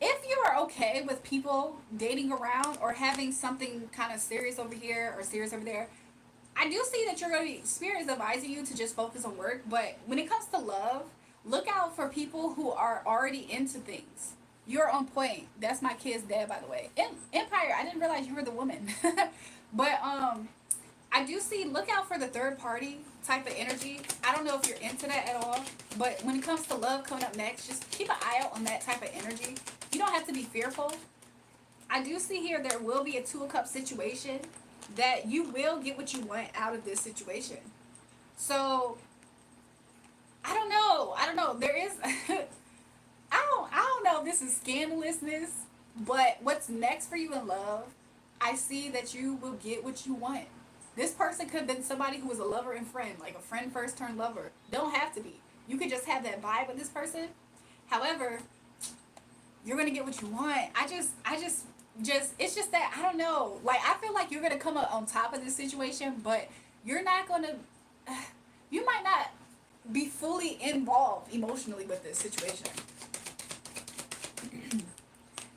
If you are okay with people dating around or having something kind of serious over here or serious over there, I do see that you're going to be, Spirit is advising you to just focus on work. But when it comes to love, look out for people who are already into things. You're on point. That's my kid's dad, by the way. Empire, I didn't realize you were the woman. But I do see, look out for the third party type of energy. I don't know if you're into that at all. But when it comes to love coming up next, just keep an eye out on that type of energy. You don't have to be fearful. I do see here there will be a Two of Cups situation, that you will get what you want out of this situation. So I don't know. There is I don't know if this is scandalousness, but what's next for you in love, I see that you will get what you want. This person could have been somebody who was a lover and friend, like a friend first turned lover. Don't have to be. You could just have that vibe with this person. However, you're gonna get what you want. It's just that, I don't know. Like, I feel like you're gonna come up on top of this situation, but you're not gonna, you might not be fully involved emotionally with this situation.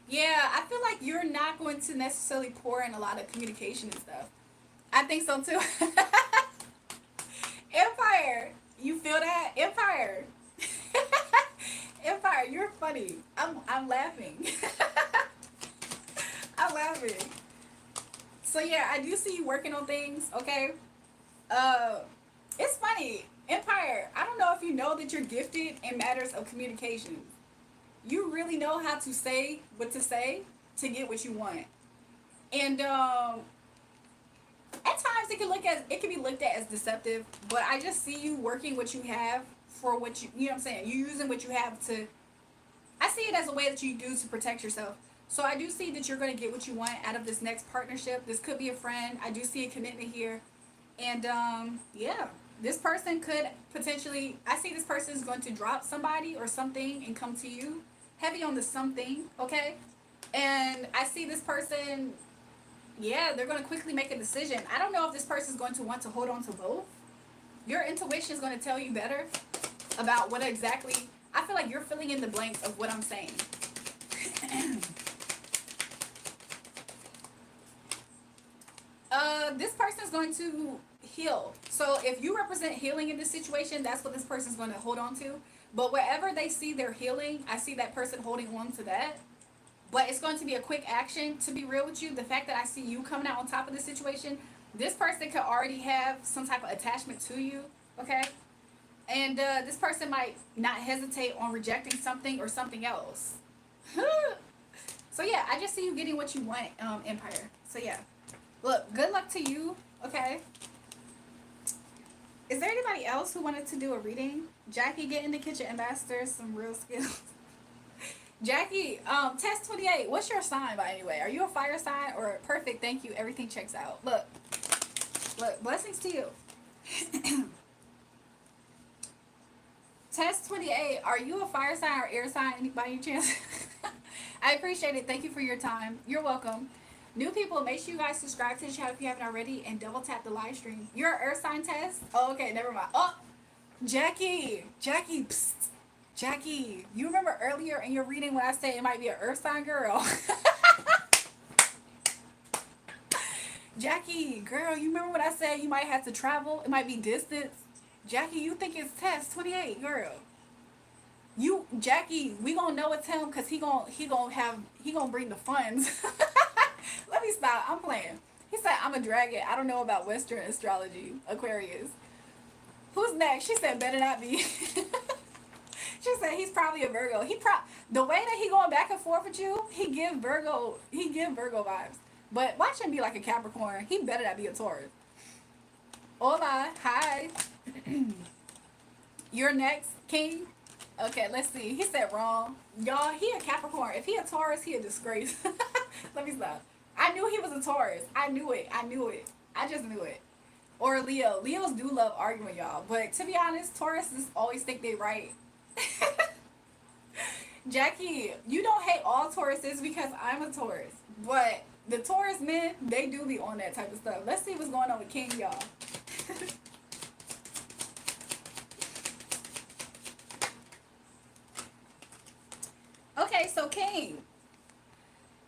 Yeah, I feel like you're not going to necessarily pour in a lot of communication and stuff. I think so too. Empire, you feel that? Empire. Empire, you're funny. I'm laughing. I'm laughing. So yeah, I do see you working on things, okay? It's funny. Empire, I don't know if you know that you're gifted in matters of communication. You really know how to say what to say to get what you want. And at times it can be looked at as deceptive, but I just see you working what you have for what you know what I'm saying. You using what you have to. I see it as a way that you do to protect yourself. So I do see that you're going to get what you want out of this next partnership. This could be a friend. I do see a commitment here, and yeah, this person could potentially. I see this person is going to drop somebody or something and come to you. Heavy on the something, okay? And I see this person, yeah, they're going to quickly make a decision. I don't know if this person is going to want to hold on to both. Your intuition is going to tell you better about what exactly. I feel like you're filling in the blanks of what I'm saying. This person is going to heal. So if you represent healing in this situation, that's what this person is going to hold on to. But wherever they see their healing, I see that person holding on to that. But it's going to be a quick action. To be real with you, the fact that I see you coming out on top of the situation, this person could already have some type of attachment to you, okay? And this person might not hesitate on rejecting something or something else. So yeah, I just see you getting what you want, Empire. So yeah, look, good luck to you, okay? Is there anybody else who wanted to do a reading? Jackie, get in the kitchen and master some real skills. Jackie, test 28. What's your sign, by the way? Are you a fire sign or perfect? Thank you. Everything checks out. Look, blessings to you. Test 28. Are you a fire sign or air sign by any chance? I appreciate it. Thank you for your time. You're welcome. New people, make sure you guys subscribe to the channel if you haven't already and double tap the live stream. You're an earth sign test? Oh, okay, never mind. Oh, Jackie, psst. Jackie, you remember earlier in your reading when I said it might be an earth sign girl? Jackie, girl, you remember when I said you might have to travel? It might be distance. Jackie, you think it's test 28, girl. Jackie, we gonna know it's him because he gonna bring the funds. Let me stop. I'm playing. He said I'm a dragon. I don't know about Western astrology. Aquarius. Who's next? She said better not be. She said he's probably a Virgo. The way that he going back and forth with you, he give Virgo vibes. But watch him be like a Capricorn. He better not be a Taurus. Hola, hi. You're next, King. Okay, let's see. He said wrong. Y'all, he a Capricorn. If he a Taurus, he a disgrace. Let me stop. I knew he was a Taurus. I knew it. I just knew it. Or Leo. Leos do love arguing, y'all. But to be honest, Tauruses always think they right. Jackie, you don't hate all Tauruses because I'm a Taurus. But the Taurus men, they do be on that type of stuff. Let's see what's going on with King, y'all. Okay, so King.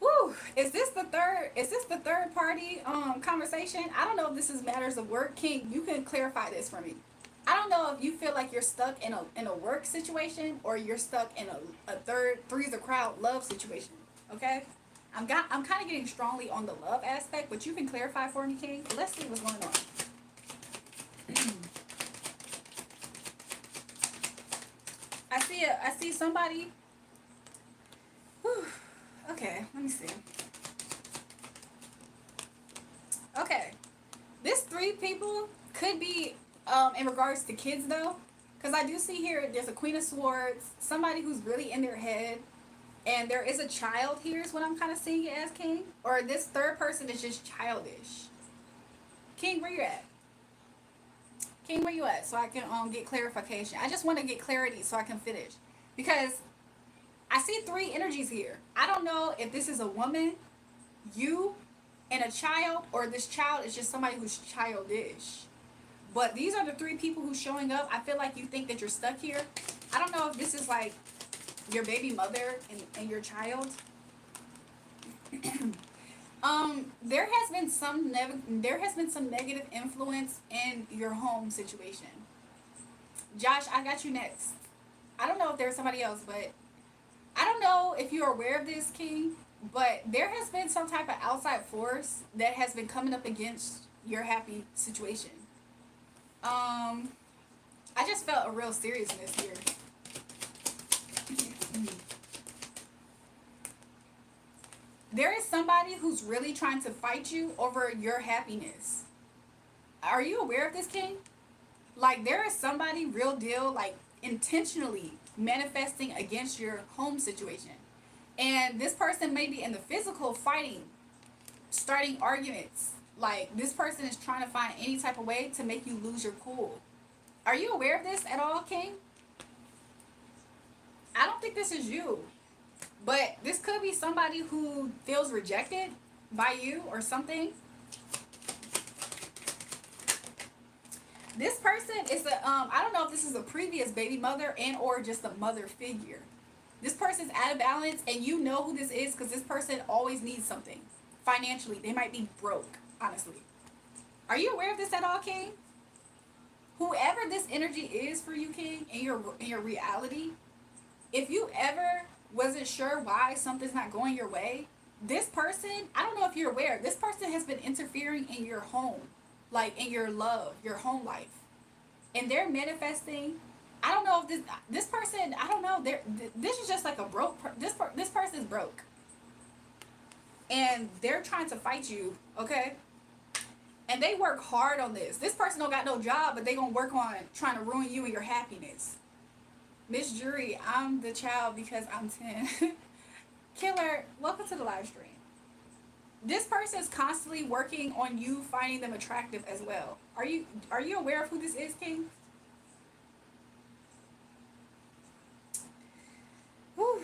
Woo, is this the third party conversation? I don't know if this is matters of work. King, you can clarify this for me. I don't know if you feel like you're stuck in a work situation or you're stuck in a three's a crowd love situation. Okay? I'm kind of getting strongly on the love aspect, but you can clarify for me, King. Let's see what's going on. I see somebody. Whew. Okay, let me see. Okay. This 3 people could be in regards to kids though, because I do see here there's a Queen of Swords, somebody who's really in their head, and there is a child here is what I'm kind of seeing it as, King. Or this third person is just childish. King, where you at? King, where you at? So I can get clarification. I just want to get clarity so I can finish. Because I see 3 energies here. I don't know if this is a woman, you, and a child, or this child is just somebody who's childish. But these are the 3 people who's showing up. I feel like you think that you're stuck here. I don't know if this is like your baby mother and your child. There has been some negative influence in your home situation. Josh, I got you next. I don't know if there's somebody else, but I don't know if you're aware of this, King, but there has been some type of outside force that has been coming up against your happy situation. I just felt a real seriousness here. somebody who's really trying to fight you over your happiness. Are you aware of this, King? Like, there is somebody, real deal, like, intentionally manifesting against your home situation. And this person may be in the physical fighting, starting arguments. Like, this person is trying to find any type of way to make you lose your cool. Are you aware of this at all, King? I don't think this is you. But this could be somebody who feels rejected by you or something. This person is a, I don't know if this is a previous baby mother and or just a mother figure. This person's out of balance, and you know who this is because this person always needs something. Financially, they might be broke, honestly. Are you aware of this at all, King? Whoever this energy is for you, King, in your reality, if you ever wasn't sure why something's not going your way, this person, I don't know if you're aware, this person has been interfering in your home, like in your love, your home life. And they're manifesting, I don't know if this person, I don't know, this is just like a broke, this person's broke. And they're trying to fight you, okay? And they work hard on this. This person don't got no job, but they gonna work on trying to ruin you and your happiness. Miss Julrae, I'm the child because I'm 10. Killer, welcome to the live stream. This person is constantly working on you finding them attractive as well. Are you aware of who this is, King? Whew.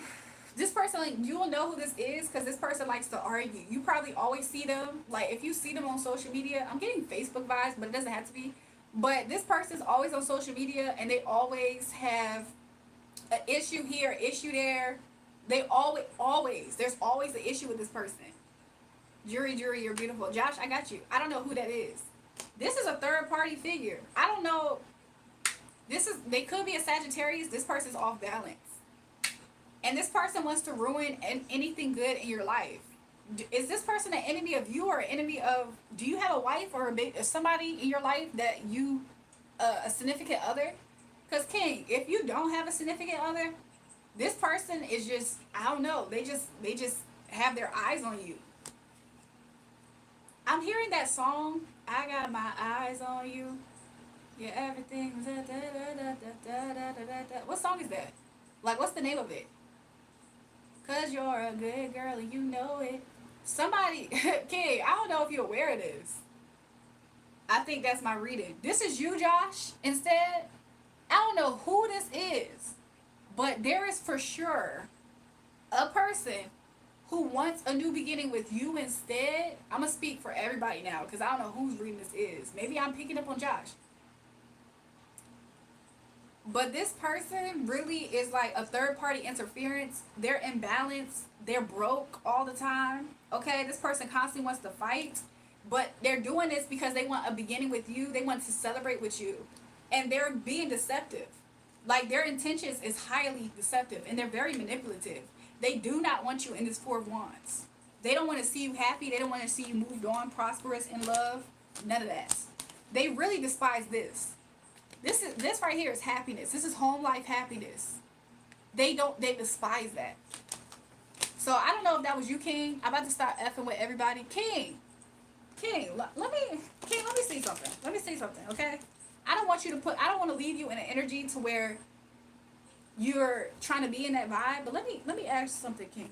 This person, like, you will know who this is because this person likes to argue. You probably always see them. Like, if you see them on social media, I'm getting Facebook vibes, but it doesn't have to be. But this person's always on social media, and they always have an issue here, issue there. They always, there's always an issue with this person. Julrae, you're beautiful. Josh, I got you. I don't know who that is. This is a third party figure. I don't know. They could be a Sagittarius. This person's off balance. And this person wants to ruin anything good in your life. Is this person an enemy of you or an enemy of, do you have a wife or somebody in your life that you, a significant other? Because, King, if you don't have a significant other, this person is just, I don't know, they just have their eyes on you. I'm hearing that song, I got my eyes on you. Yeah, everything's da, da, da, da, da, da, da, da. What song is that? Like, what's the name of it? Cause you're a good girl and you know it. Somebody, King, I don't know if you're aware of this. I think that's my reading. This is you, Josh, instead. I don't know who this is, but there is for sure a person who wants a new beginning with you instead. I'm going to speak for everybody now because I don't know whose reading this is. Maybe I'm picking up on Josh. But this person really is like a third party interference. They're imbalanced. They're broke all the time. Okay, this person constantly wants to fight. But they're doing this because they want a beginning with you. They want to celebrate with you. And they're being deceptive. Like, their intentions is highly deceptive. And they're very manipulative. They do not want you in this Four of Wands. They don't want to see you happy. They don't want to see you moved on, prosperous, in love. None of that. They really despise this. This right here is happiness. This is home life happiness. They despise that. So I don't know if that was you, King. I'm about to start effing with everybody. King, let me see something. Let me see something, okay? I don't want to leave you in an energy to where you're trying to be in that vibe, but let me ask something, King.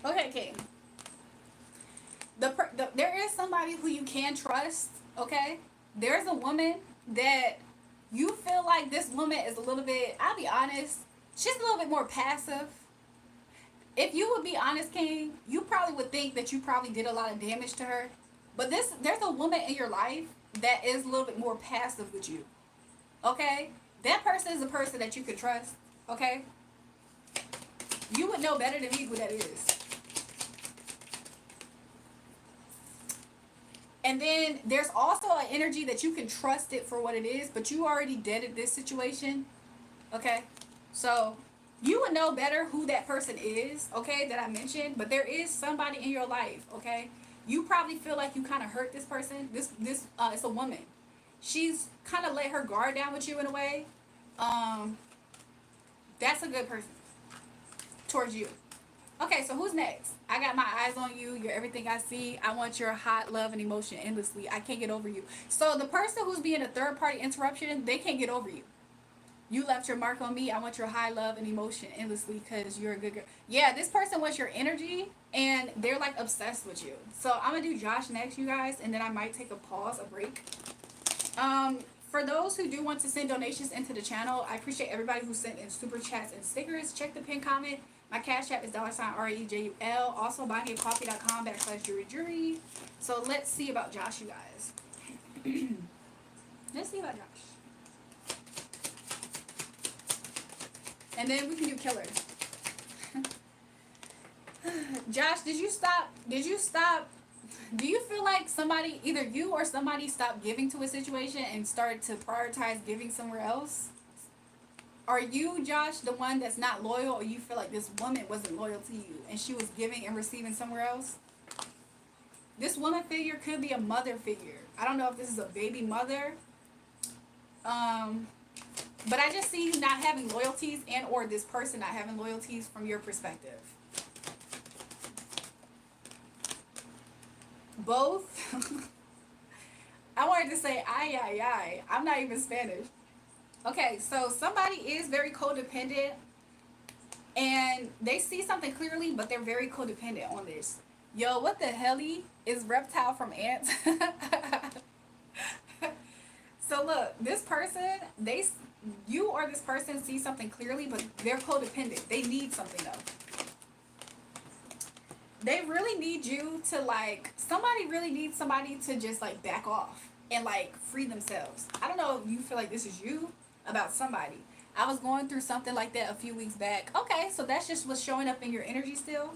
Okay, King. There is somebody who you can trust, okay? There's a woman that you feel like this woman is a little bit, I'll be honest, she's a little bit more passive. If you would be honest, King, you probably would think that you probably did a lot of damage to her. But there's a woman in your life that is a little bit more passive with you, okay? That person is a person that you can trust, okay? You would know better than me who that is. And then there's also an energy that you can trust it for what it is, but you already deaded this situation, okay? So you would know better who that person is, okay, that I mentioned, but there is somebody in your life, okay? You probably feel like you kind of hurt this person. It's a woman. She's kind of let her guard down with you in a way. Um, that's a good person towards you. Okay, so who's next? I got my eyes on you. You're everything I see. I want your hot love and emotion endlessly. I can't get over you. So the person who's being a third party interruption, they can't get over you. You left your mark on me. I want your high love and emotion endlessly because you're a good girl. Yeah, this person wants your energy and they're like obsessed with you. So I'm gonna do Josh next, you guys, and then I might take a pause, a break. For those who do want to send donations into the channel, I appreciate everybody who sent in super chats and stickers. Check the pin comment. My cash app is $REJUL. Also, buymeacoffee.com/JulraeJulrae. So let's see about Josh, you guys. Let's see about Josh. And then we can do killers. Josh, did you stop? Do you feel like somebody, either you or somebody, stopped giving to a situation and started to prioritize giving somewhere else? Are you, Josh, the one that's not loyal, or you feel like this woman wasn't loyal to you and she was giving and receiving somewhere else? This woman figure could be a mother figure. I don't know if this is a baby mother. But I just see you not having loyalties, and or this person not having loyalties from your perspective. Both. I wanted to say ay ay ay. I'm not even Spanish. Okay, so somebody is very codependent and they see something clearly, but they're very codependent on this. Yo, what the helly is Reptile from Ants? So look, this person, you or this person see something clearly, but they're codependent. They need something though. They really need you to somebody really needs somebody to just back off and free themselves. I don't know if you feel like this is you about somebody. I was going through something like that a few weeks back. Okay, so that's just what's showing up in your energy still.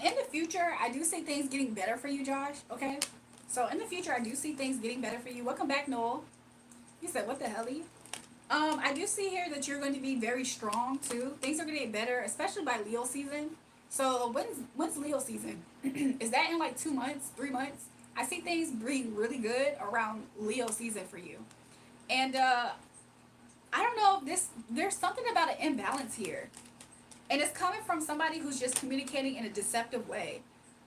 In the future, I do see things getting better for you, Josh. Okay, so in the future, I do see things getting better for you. Welcome back, Noel. You said, what the helly? I do see here that you're going to be very strong too. Things are going to get better, especially by Leo season. So when's Leo season? Is that in 2 months, 3 months? I see things being really good around Leo season for you. And I don't know if there's something about an imbalance here. And it's coming from somebody who's just communicating in a deceptive way.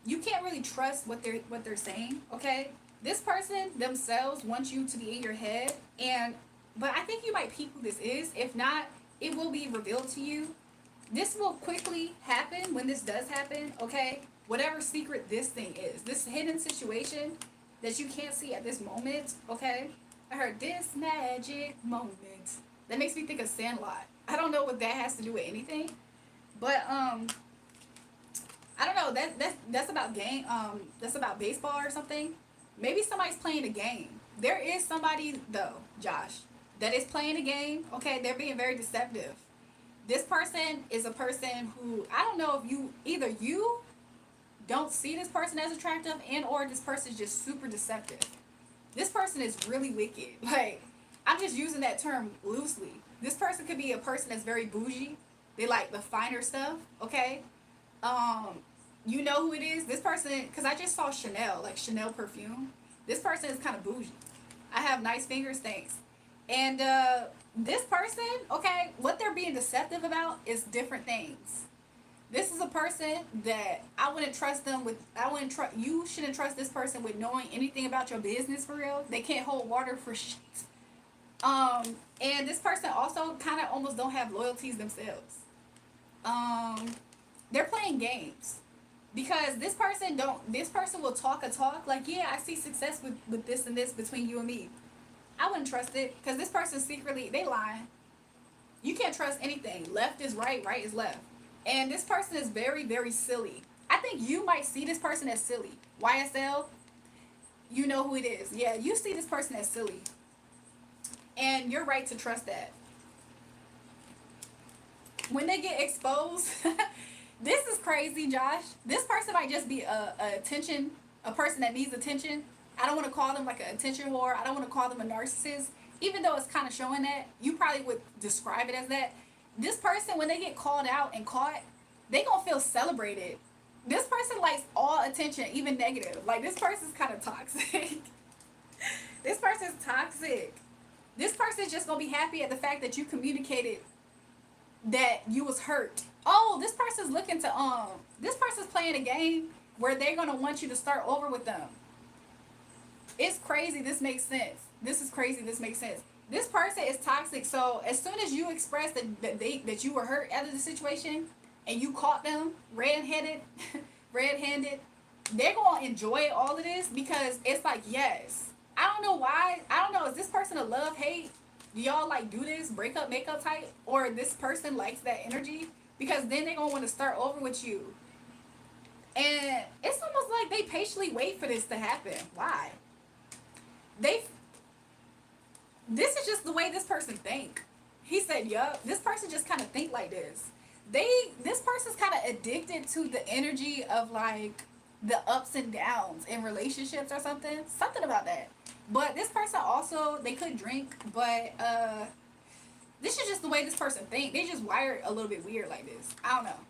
You can't really trust what they're saying, okay? This person themselves wants you to be in your head, but I think you might peep who this is. If not, it will be revealed to you. This will quickly happen when this does happen, okay? Whatever secret this thing is, this hidden situation that you can't see at this moment, okay? I heard this magic moment. That makes me think of Sandlot. I don't know what that has to do with anything. But I don't know. That's about game. That's about baseball or something. Maybe somebody's playing a game. There is somebody though, Josh, that is playing a game. Okay, they're being very deceptive. This person is a person who, I don't know if you don't see this person as attractive, and or this person is just super deceptive. This person is really wicked. I'm just using that term loosely. This person could be a person that's very bougie. They like the finer stuff, okay? You know who it is? This person, because I just saw Chanel, Chanel perfume. This person is kind of bougie. I have nice fingers, thanks. And this person, okay, what they're being deceptive about is different things. This is a person that I wouldn't trust them with, you shouldn't trust this person with knowing anything about your business for real. They can't hold water for shit. And this person also kind of almost don't have loyalties themselves. They're playing games because this person will talk a talk yeah, I see success with this and this between you and me. I wouldn't trust it because this person secretly, they lying. You can't trust anything. Left is right, right is left. And this person is very, very silly. I think you might see this person as silly. YSL, you know who it is. Yeah, you see this person as silly. And you're right to trust that. When they get exposed, this is crazy, Josh. This person might just be a person that needs attention. I don't want to call them an attention whore. I don't want to call them a narcissist. Even though it's kind of showing that, you probably would describe it as that. This person, when they get called out and caught, they gonna feel celebrated. This person likes all attention, even negative. Like, this person's kind of toxic. This person's toxic. This person's just gonna be happy at the fact that you communicated that you was hurt. Oh, this person's looking to this person's playing a game where they're gonna want you to start over with them. It's crazy. This makes sense. This is crazy. This makes sense. This person is toxic. So as soon as you express that you were hurt out of the situation and you caught them red-handed, red-handed, they're gonna enjoy all of this because it's like, yes. I don't know why. I don't know. Is this person a love hate? Do y'all like do this break up makeup type, or this person likes that energy? Because then they're gonna want to start over with you, and it's almost like they patiently wait for this to happen. Why? They This is just the way this person think. He said, yup, this person just kind of think like this. This person's kind of addicted to the energy of like the ups and downs in relationships or something. Something about that. But this person also, they could drink, but this is just the way this person think. They just wired a little bit weird like this. I don't know.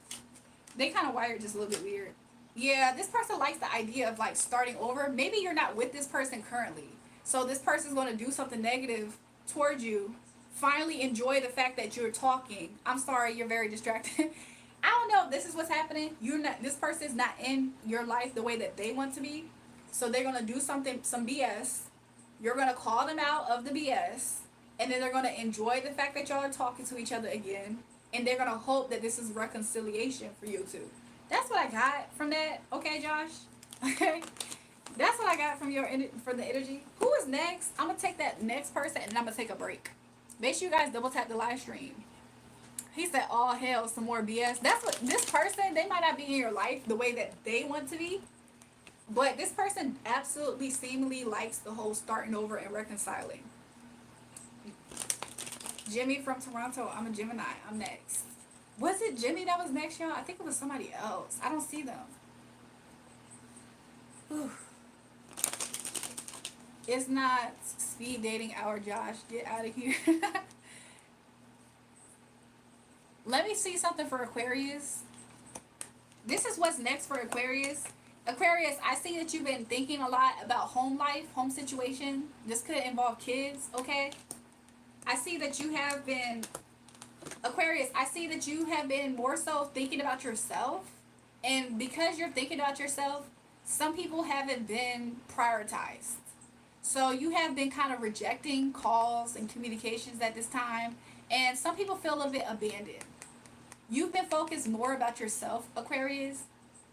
They kind of wired just a little bit weird. Yeah, this person likes the idea of like starting over. Maybe you're not with this person currently. So this person's going to do something negative towards you. Finally enjoy the fact that you're talking. I'm sorry, you're very distracted. I don't know if this is what's happening. This person's not in your life the way that they want to be. So they're going to do some BS. You're going to call them out of the BS. And then they're going to enjoy the fact that y'all are talking to each other again. And they're going to hope that this is reconciliation for you two. That's what I got from that. Okay, Josh? Okay? That's what I got from the energy. Who is next? I'm going to take that next person and I'm going to take a break. Make sure you guys double tap the live stream. He said, all hell, some more BS. That's what this person, they might not be in your life the way that they want to be. But this person absolutely seemingly likes the whole starting over and reconciling. Jimmy from Toronto. I'm a Gemini. I'm next. Was it Jimmy that was next, y'all? I think it was somebody else. I don't see them. Whew. It's not speed dating hour, Josh. Get out of here. Let me see something for Aquarius. This is what's next for Aquarius. Aquarius, I see that you've been thinking a lot about home life, home situation. This could involve kids, okay? I see that you have been, Aquarius, I see that you have been more so thinking about yourself. And because you're thinking about yourself, some people haven't been prioritized. So you have been kind of rejecting calls and communications at this time. And some people feel a little bit abandoned. You've been focused more about yourself, Aquarius.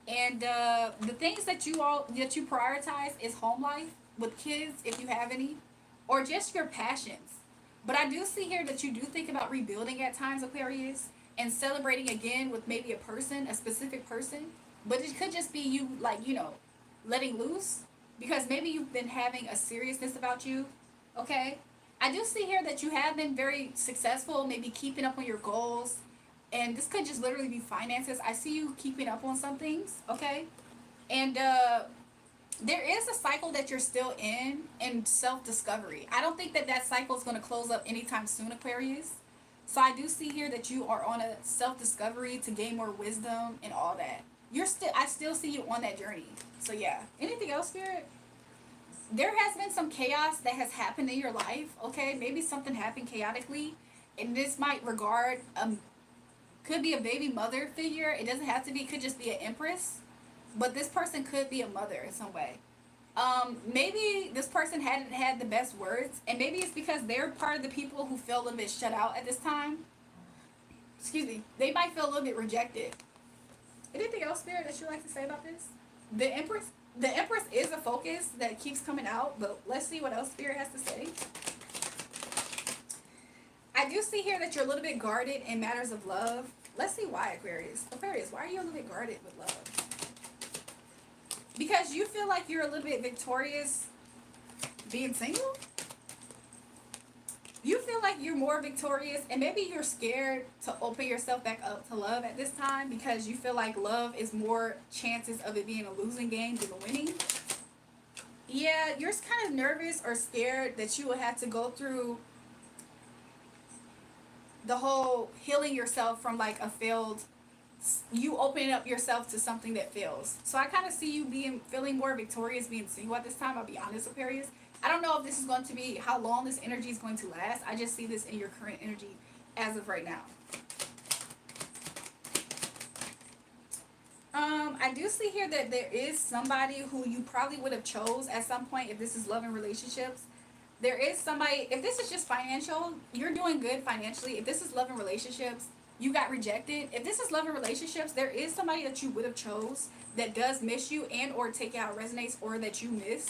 And the things that you prioritize is home life with kids, if you have any, or just your passions. But I do see here that you do think about rebuilding at times, Aquarius, and celebrating again with maybe a person, a specific person. But it could just be you, like, letting loose. Because maybe you've been having a seriousness about you, okay? I do see here that you have been very successful, maybe keeping up on your goals. And this could just literally be finances. I see you keeping up on some things, okay? And there is a cycle that you're still in self-discovery. I don't think that cycle is going to close up anytime soon, Aquarius. So I do see here that you are on a self-discovery to gain more wisdom and all that. I still see you on that journey. So yeah. Anything else, Spirit? There has been some chaos that has happened in your life, okay? Maybe something happened chaotically. And this might regard, could be a baby mother figure. It doesn't have to be. It could just be an empress. But this person could be a mother in some way. Maybe this person hadn't had the best words. And maybe it's because they're part of the people who feel a little bit shut out at this time. Excuse me. They might feel a little bit rejected. Anything else, Spirit, that you'd like to say about this? The Empress is a focus that keeps coming out, but let's see what else Spirit has to say. I do see here that you're a little bit guarded in matters of love. Let's see why, Aquarius. Aquarius, why are you a little bit guarded with love? Because you feel like you're a little bit victorious being single? You feel like you're more victorious, and maybe you're scared to open yourself back up to love at this time because you feel like love is more chances of it being a losing game than a winning. Yeah, you're kind of nervous or scared that you will have to go through the whole healing yourself from like a failed, you opening up yourself to something that fails. So I kind of see you feeling more victorious, being single at this time. I'll be honest, Aquarius. I don't know if this is going to be how long this energy is going to last. I just see this in your current energy as of right now. I do see here that there is somebody who you probably would have chose at some point if this is love and relationships. There is somebody, if this is just financial, you're doing good financially. If this is love and relationships, you got rejected. If this is love and relationships, there is somebody that you would have chose that does miss you and or take out resonates or that you miss.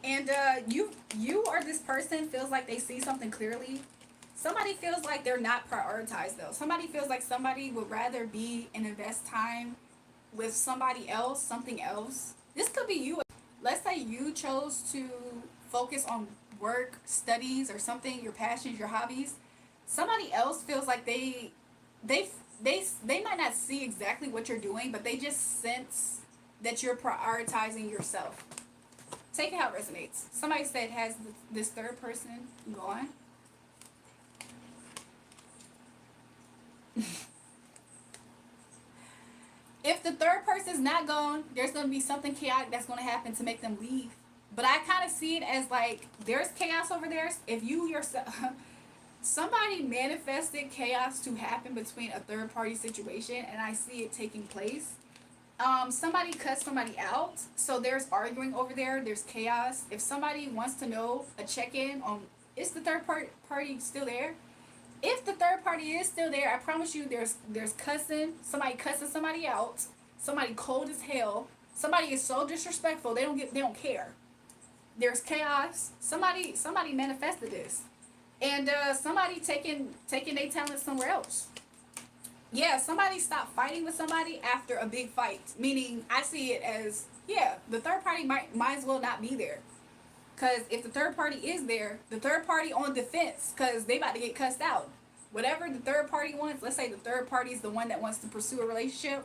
And you or this person feels like they see something clearly. Somebody feels like they're not prioritized though. Somebody feels like somebody would rather be and invest time with somebody else, something else. This could be you. Let's say you chose to focus on work, studies, or something, your passions, your hobbies. Somebody else feels like they might not see exactly what you're doing, but they just sense that you're prioritizing yourself. Take it how it resonates. Somebody said, has this third person gone? If the third person's not gone, there's going to be something chaotic that's going to happen to make them leave. But I kind of see it as like, there's chaos over there. If you yourself, somebody manifested chaos to happen between a third party situation, and I see it taking place. Somebody cut somebody out, so there's arguing over there. There's chaos. If somebody wants to know, a check-in on, is the third party still there? If the third party is still there, I promise you there's cussing, somebody cussing somebody out, somebody cold as hell, somebody is so disrespectful, they don't care. There's chaos. Somebody manifested this. And somebody taking their talent somewhere else. Yeah, somebody stopped fighting with somebody after a big fight. Meaning, I see it as, yeah, the third party might as well not be there. Because if the third party is there, the third party on defense, because they about to get cussed out. Whatever the third party wants, let's say the third party is the one that wants to pursue a relationship,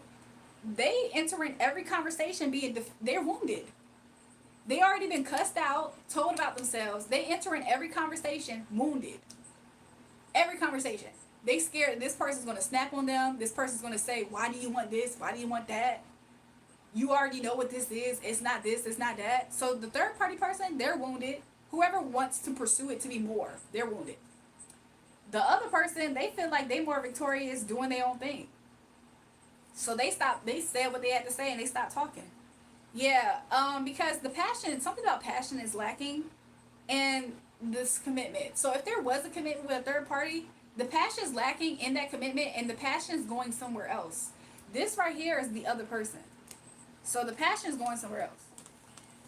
they enter in every conversation they're wounded. They already been cussed out, told about themselves. They enter in every conversation wounded. Every conversation. They scared this person's going to snap on them. This person's going to say, why do you want this? Why do you want that? You already know what this is. It's not this. It's not that. So the third party person, they're wounded. Whoever wants to pursue it to be more, they're wounded. The other person, they feel like they more victorious doing their own thing. So they said what they had to say and they stopped talking. Yeah, because the passion, something about passion is lacking and this commitment. So if there was a commitment with a third party, the passion is lacking in that commitment and the passion is going somewhere else. This right here is the other person. So the passion is going somewhere else.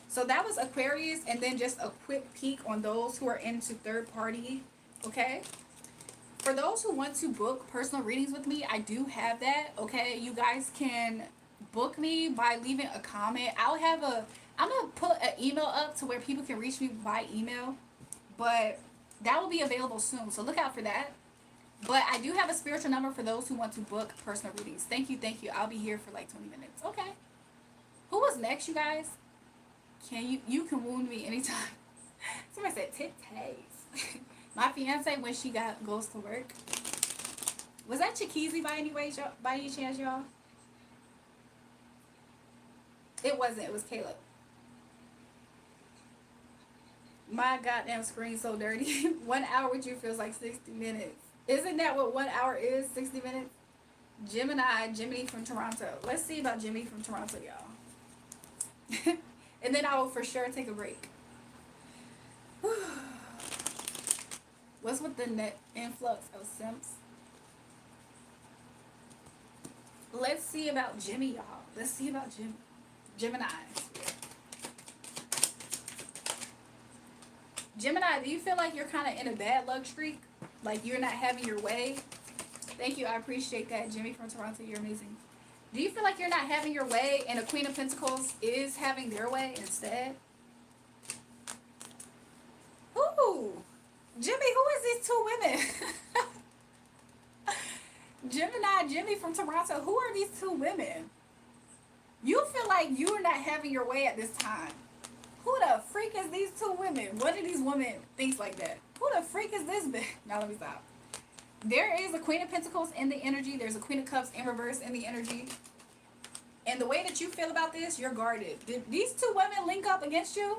So that was Aquarius, and then just a quick peek on those who are into third party, okay? For those who want to book personal readings with me, I do have that, okay? You guys can book me by leaving a comment. I'm going to put an email up to where people can reach me by email, but that will be available soon, so look out for that. But I do have a spiritual number for those who want to book personal readings. Thank you. I'll be here for like 20 minutes. Okay. Who was next, you guys? You can wound me anytime. Somebody said titties. My fiance, when she goes to work. Was that Chikizi by any chance, y'all? It wasn't. It was Caleb. My goddamn screen's so dirty. 1 hour with you feels like 60 minutes. Isn't that what 1 hour is? 60 minutes? Jimmy from Toronto. Let's see about Jimmy from Toronto, y'all. And then I will for sure take a break. What's with the net influx of simps? Let's see about Jimmy, y'all. Let's see about Gemini. Gemini, do you feel like you're kind of in a bad luck streak? Like you're not having your way? Thank you. I appreciate that. Jimmy from Toronto, you're amazing. Do you feel like you're not having your way and the Queen of Pentacles is having their way instead? Ooh. Jimmy, who is these two women? Gemini, Jimmy from Toronto, who are these two women? You feel like you are not having your way at this time. Who the freak is these two women? What do these women think like that? Who the freak is this bitch? Now let me stop. There is a Queen of Pentacles in the energy. There's a Queen of Cups in reverse in the energy. And the way that you feel about this, you're guarded. Did these two women link up against you?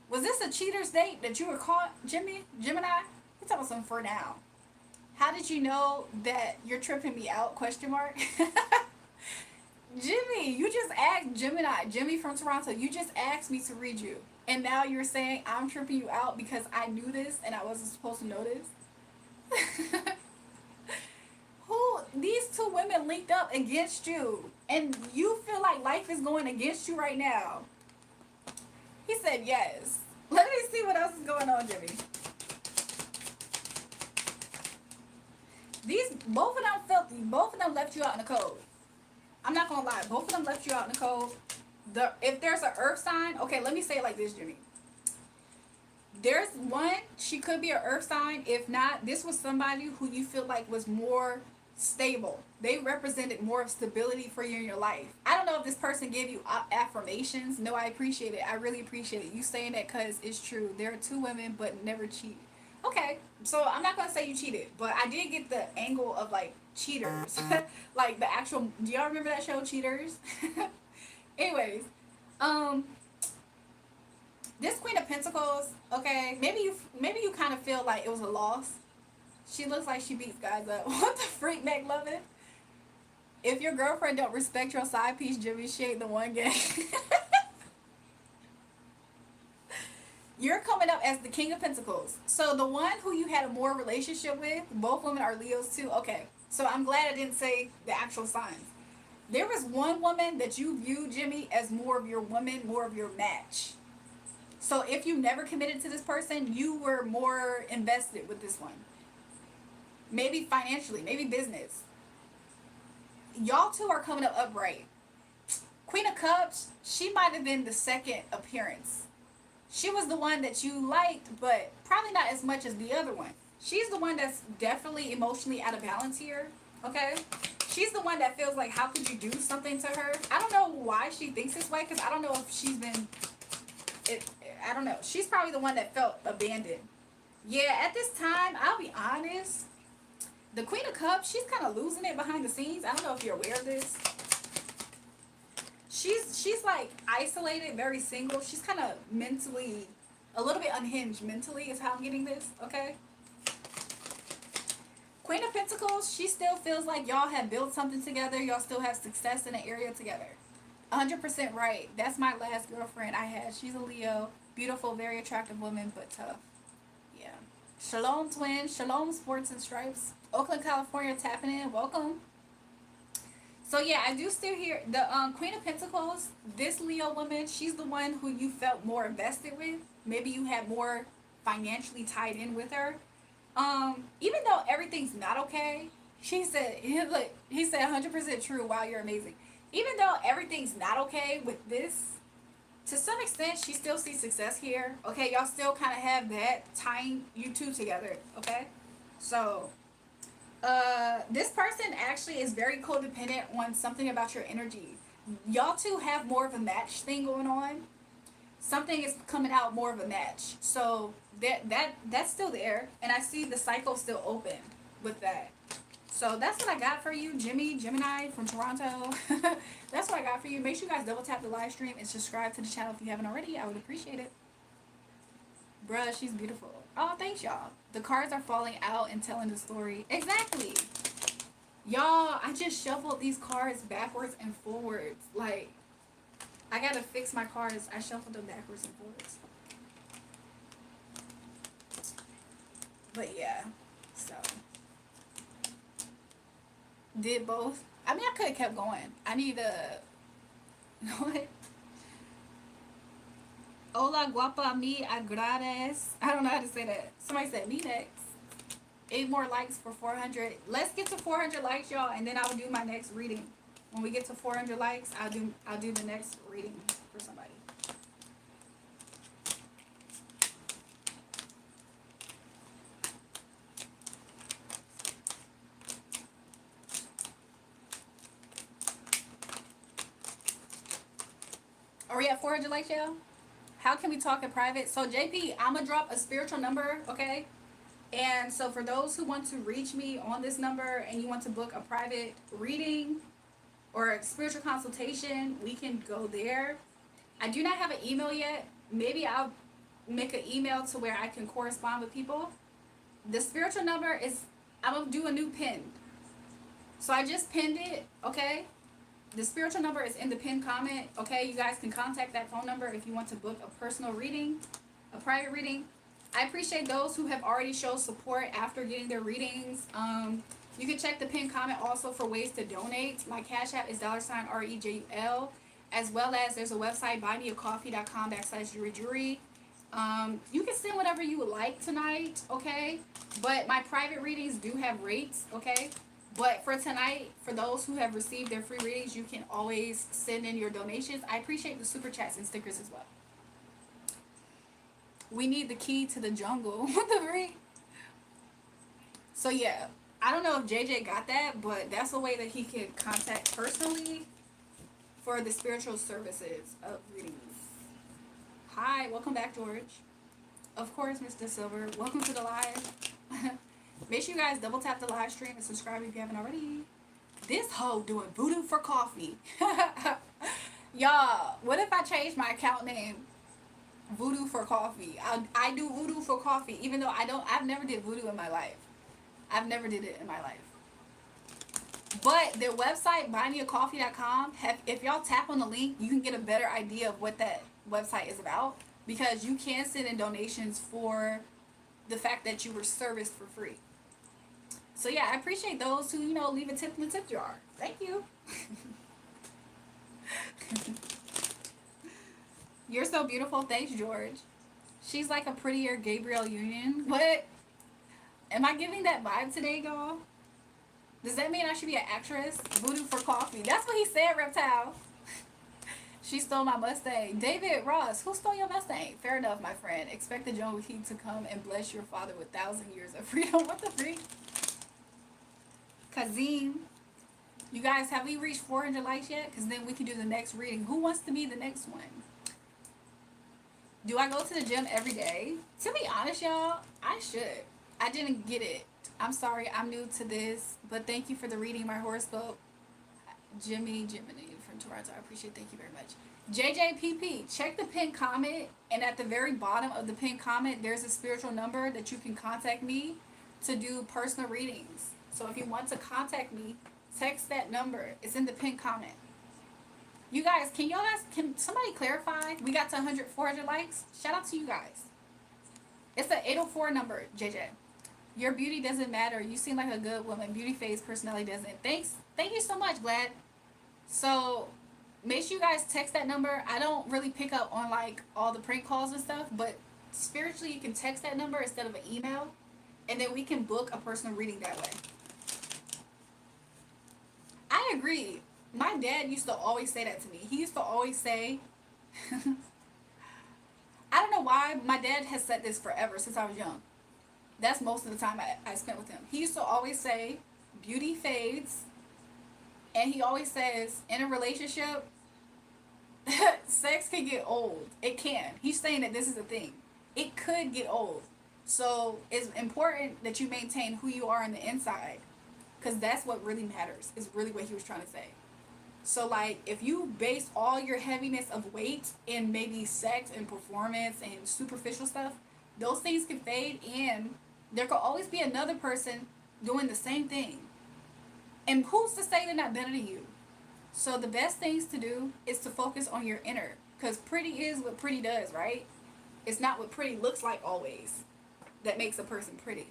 Was this a cheater's date that you were caught, Gemini? You're talking about something for now. How did you know that you're tripping me out? Question mark. Jimmy, you just asked Jimmy from Toronto. You just asked me to read you. And now you're saying I'm tripping you out because I knew this and I wasn't supposed to know this? Who, these two women linked up against you and you feel like life is going against you right now? He said yes. Let me see what else is going on, Jimmy. Both of them filthy. Both of them left you out in the cold. I'm not gonna lie. Both of them left you out in the cold. If there's an earth sign, okay, let me say it like this, Jimmy. There's one, she could be an earth sign. If not, this was somebody who you feel like was more stable. They represented more of stability for you in your life. I don't know if this person gave you affirmations. No, I appreciate it. I really appreciate it. You saying that because it's true. There are two women, but never cheat. Okay, so I'm not going to say you cheated, but I did get the angle of, like, cheaters. Like, the actual, do y'all remember that show, Cheaters? Anyways, this Queen of Pentacles, okay, maybe you kind of feel like it was a loss. She looks like she beats guys up. What the freak, McLovin? If your girlfriend don't respect your side piece, Jimmy, she ain't the one gang. You're coming up as the King of Pentacles. So the one who you had a more relationship with, both women are Leos too. Okay, so I'm glad I didn't say the actual signs. There was one woman that you viewed, Jimmy, as more of your woman, more of your match. So if you never committed to this person, you were more invested with this one. Maybe financially, maybe business. Y'all two are coming up upright. Queen of Cups, she might have been the second appearance. She was the one that you liked, but probably not as much as the other one. She's the one that's definitely emotionally out of balance here, okay? She's the one that feels like, how could you do something to her? I don't know why she thinks this way, because I don't know if she's been... I don't know. She's probably the one that felt abandoned. Yeah, at this time, I'll be honest, the Queen of Cups, she's kind of losing it behind the scenes. I don't know if you're aware of this. She's like isolated, very single. She's kind of mentally, a little bit unhinged mentally is how I'm getting this, okay? Queen of Pentacles, she still feels like y'all have built something together. Y'all still have success in an area together. 100% right. That's my last girlfriend I had. She's a Leo. Beautiful, very attractive woman, but tough. Yeah. Shalom, twins. Shalom, sports and stripes. Oakland, California, tapping in. Welcome. So yeah, I do still hear the Queen of Pentacles. This Leo woman, she's the one who you felt more invested with. Maybe you had more financially tied in with her. Even though everything's not okay, he said 100% true. Wow, you're amazing. Even though everything's not okay with this, to some extent, she still sees success here. Okay, y'all still kind of have that tying you two together. Okay, so this person actually is very codependent on something about your energy. Y'all two have more of a match thing going on. Something is coming out more of a match. So that's still there, and I see the cycle still open with that. So that's what I got for you, Gemini from Toronto. That's what I got for you. Make sure you guys double tap the live stream and subscribe to the channel if you haven't already. I would appreciate it. Bruh, she's beautiful. Oh, thanks, y'all. The cards are falling out and telling the story. Exactly. Y'all, I just shuffled these cards backwards and forwards. Like, I gotta fix my cards. I shuffled them backwards and forwards. But yeah, so. Did both. I mean, I could have kept going. I need a... What? Hola, guapa, mi agrades. I don't know how to say that. Somebody said, me next. 8 more likes for 400. Let's get to 400 likes, y'all, and then I'll do my next reading. When we get to 400 likes, I'll do the next reading for somebody. Or we have at 400 likes, y'all? How can we talk in private? So JP, I'm gonna drop a spiritual number, okay? And so for those who want to reach me on this number and you want to book a private reading or a spiritual consultation, we can go there. I do not have an email yet. Maybe I'll make an email to where I can correspond with people. The spiritual number is, I'm gonna do a new pin. So I just pinned it, okay? The spiritual number is in the pinned comment, okay? You guys can contact that phone number if you want to book a personal reading, a private reading. I appreciate those who have already shown support after getting their readings. You can check the pinned comment also for ways to donate. My Cash App is $REJUL, as well as there's a website, buymeacoffee.com/JulraeJulrae. You can send whatever you would like tonight, okay? But my private readings do have rates, okay? But for tonight, for those who have received their free readings, you can always send in your donations. I appreciate the super chats and stickers as well. We need the key to the jungle. What the freak? So yeah, I don't know if JJ got that, but that's a way that he can contact personally for the spiritual services of readings. Hi, welcome back, George. Of course, Mr. Silver. Welcome to the live. Make sure you guys double tap the live stream and subscribe if you haven't already. This hoe doing voodoo for coffee. Y'all, what if I change my account name Voodoo for Coffee? I do voodoo for coffee, even though I've never did voodoo in my life. I've never did it in my life. But their website, buymeacoffee.com, if y'all tap on the link, you can get a better idea of what that website is about, because you can send in donations for the fact that you were serviced for free. So yeah, I appreciate those who, leave a tip in the tip jar. Thank you. You're so beautiful. Thanks, George. She's like a prettier Gabrielle Union. What? Am I giving that vibe today, y'all? Does that mean I should be an actress? Voodoo for coffee. That's what he said, Reptile. She stole my Mustang. David Ross, who stole your Mustang? Fair enough, my friend. Expect the jungle king to come and bless your father with 1,000 years of freedom. What the freak? Kazim. You guys, have we reached 400 likes yet? Because then we can do the next reading. Who wants to be the next one? Do I go to the gym every day? To be honest, y'all, I should. I didn't get it. I'm sorry, I'm new to this. But thank you for the reading, my horoscope. Jiminy from Toronto. I appreciate it. Thank you very much. JJPP, check the pinned comment. And at the very bottom of the pinned comment, there's a spiritual number that you can contact me to do personal readings. So if you want to contact me, text that number. It's in the pinned comment. You guys, can somebody clarify? We got to 400 likes. Shout out to you guys. It's the 804 number, JJ. Your beauty doesn't matter. You seem like a good woman. Beauty phase, personality doesn't. Thanks. Thank you so much, Glad. So make sure you guys text that number. I don't really pick up on like all the prank calls and stuff, but spiritually you can text that number instead of an email, and then we can book a personal reading that way. I agree. My dad used to always say that to me. He used to always say, I don't know why, my dad has said this forever since I was young. That's most of the time I spent with him. He used to always say, beauty fades. And he always says, in a relationship, sex can get old. It can. He's saying that this is a thing. It could get old. So it's important that you maintain who you are on the inside. Because that's what really matters. Is really what he was trying to say. So like, if you base all your heaviness of weight in maybe sex and performance and superficial stuff, those things can fade, and there could always be another person doing the same thing. And who's to say they're not better than you? So the best things to do is to focus on your inner. Because pretty is what pretty does, right? It's not what pretty looks like always that makes a person pretty.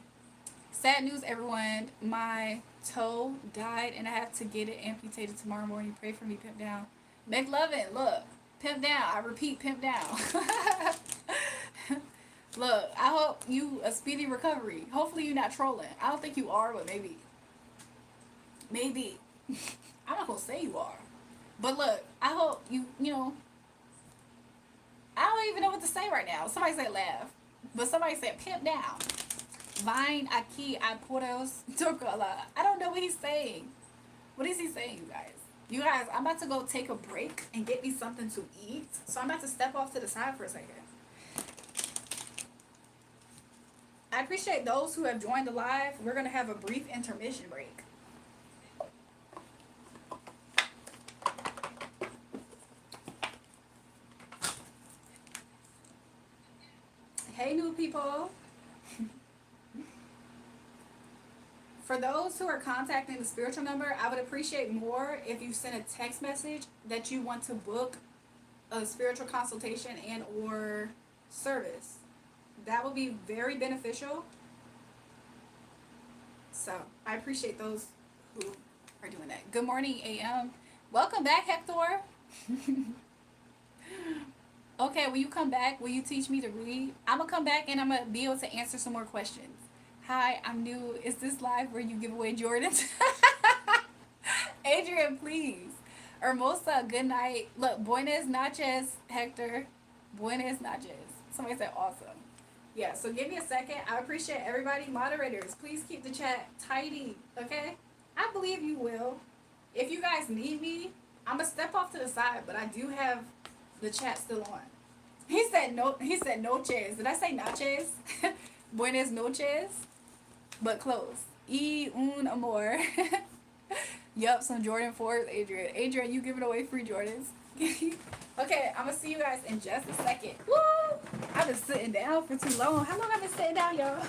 Sad news, everyone. My toe died and I have to get it amputated tomorrow morning. Pray for me, pimp down. McLovin, look. Pimp down. I repeat, pimp down. Look, I hope you a speedy recovery. Hopefully you're not trolling. I don't think you are, but maybe. Maybe. I'm not going to say you are. But look, I hope you know. I don't even know what to say right now. Somebody said laugh. But somebody said pimp down. Vine aquí a puros tocola. I don't know what he's saying. What is he saying, you guys? You guys, I'm about to go take a break and get me something to eat. So I'm about to step off to the side for a second. I appreciate those who have joined the live. We're going to have a brief intermission break. Hey, new people. For those who are contacting the spiritual number, I would appreciate more if you send a text message that you want to book a spiritual consultation and or service. That would be very beneficial. So I appreciate those who are doing that. Good morning, AM. Welcome back, Hector. Okay, when you come back, will you teach me to read? I'm going to come back and I'm going to be able to answer some more questions. Hi, I'm new. Is this live where you give away Jordans? Adrian, please. Hermosa, good night. Look, buenas noches, Hector. Buenas noches. Somebody said awesome. Yeah, so give me a second. I appreciate everybody. Moderators, please keep the chat tidy, okay? I believe you will. If you guys need me, I'm going to step off to the side, but I do have the chat still on. He said noches. Did I say noches? Buenas noches. But close. Un amor. Yup, some Jordan 4s, Adrian. Adrian, you giving away free Jordans. Okay, I'm going to see you guys in just a second. Woo! I've been sitting down for too long. How long have I been sitting down, y'all?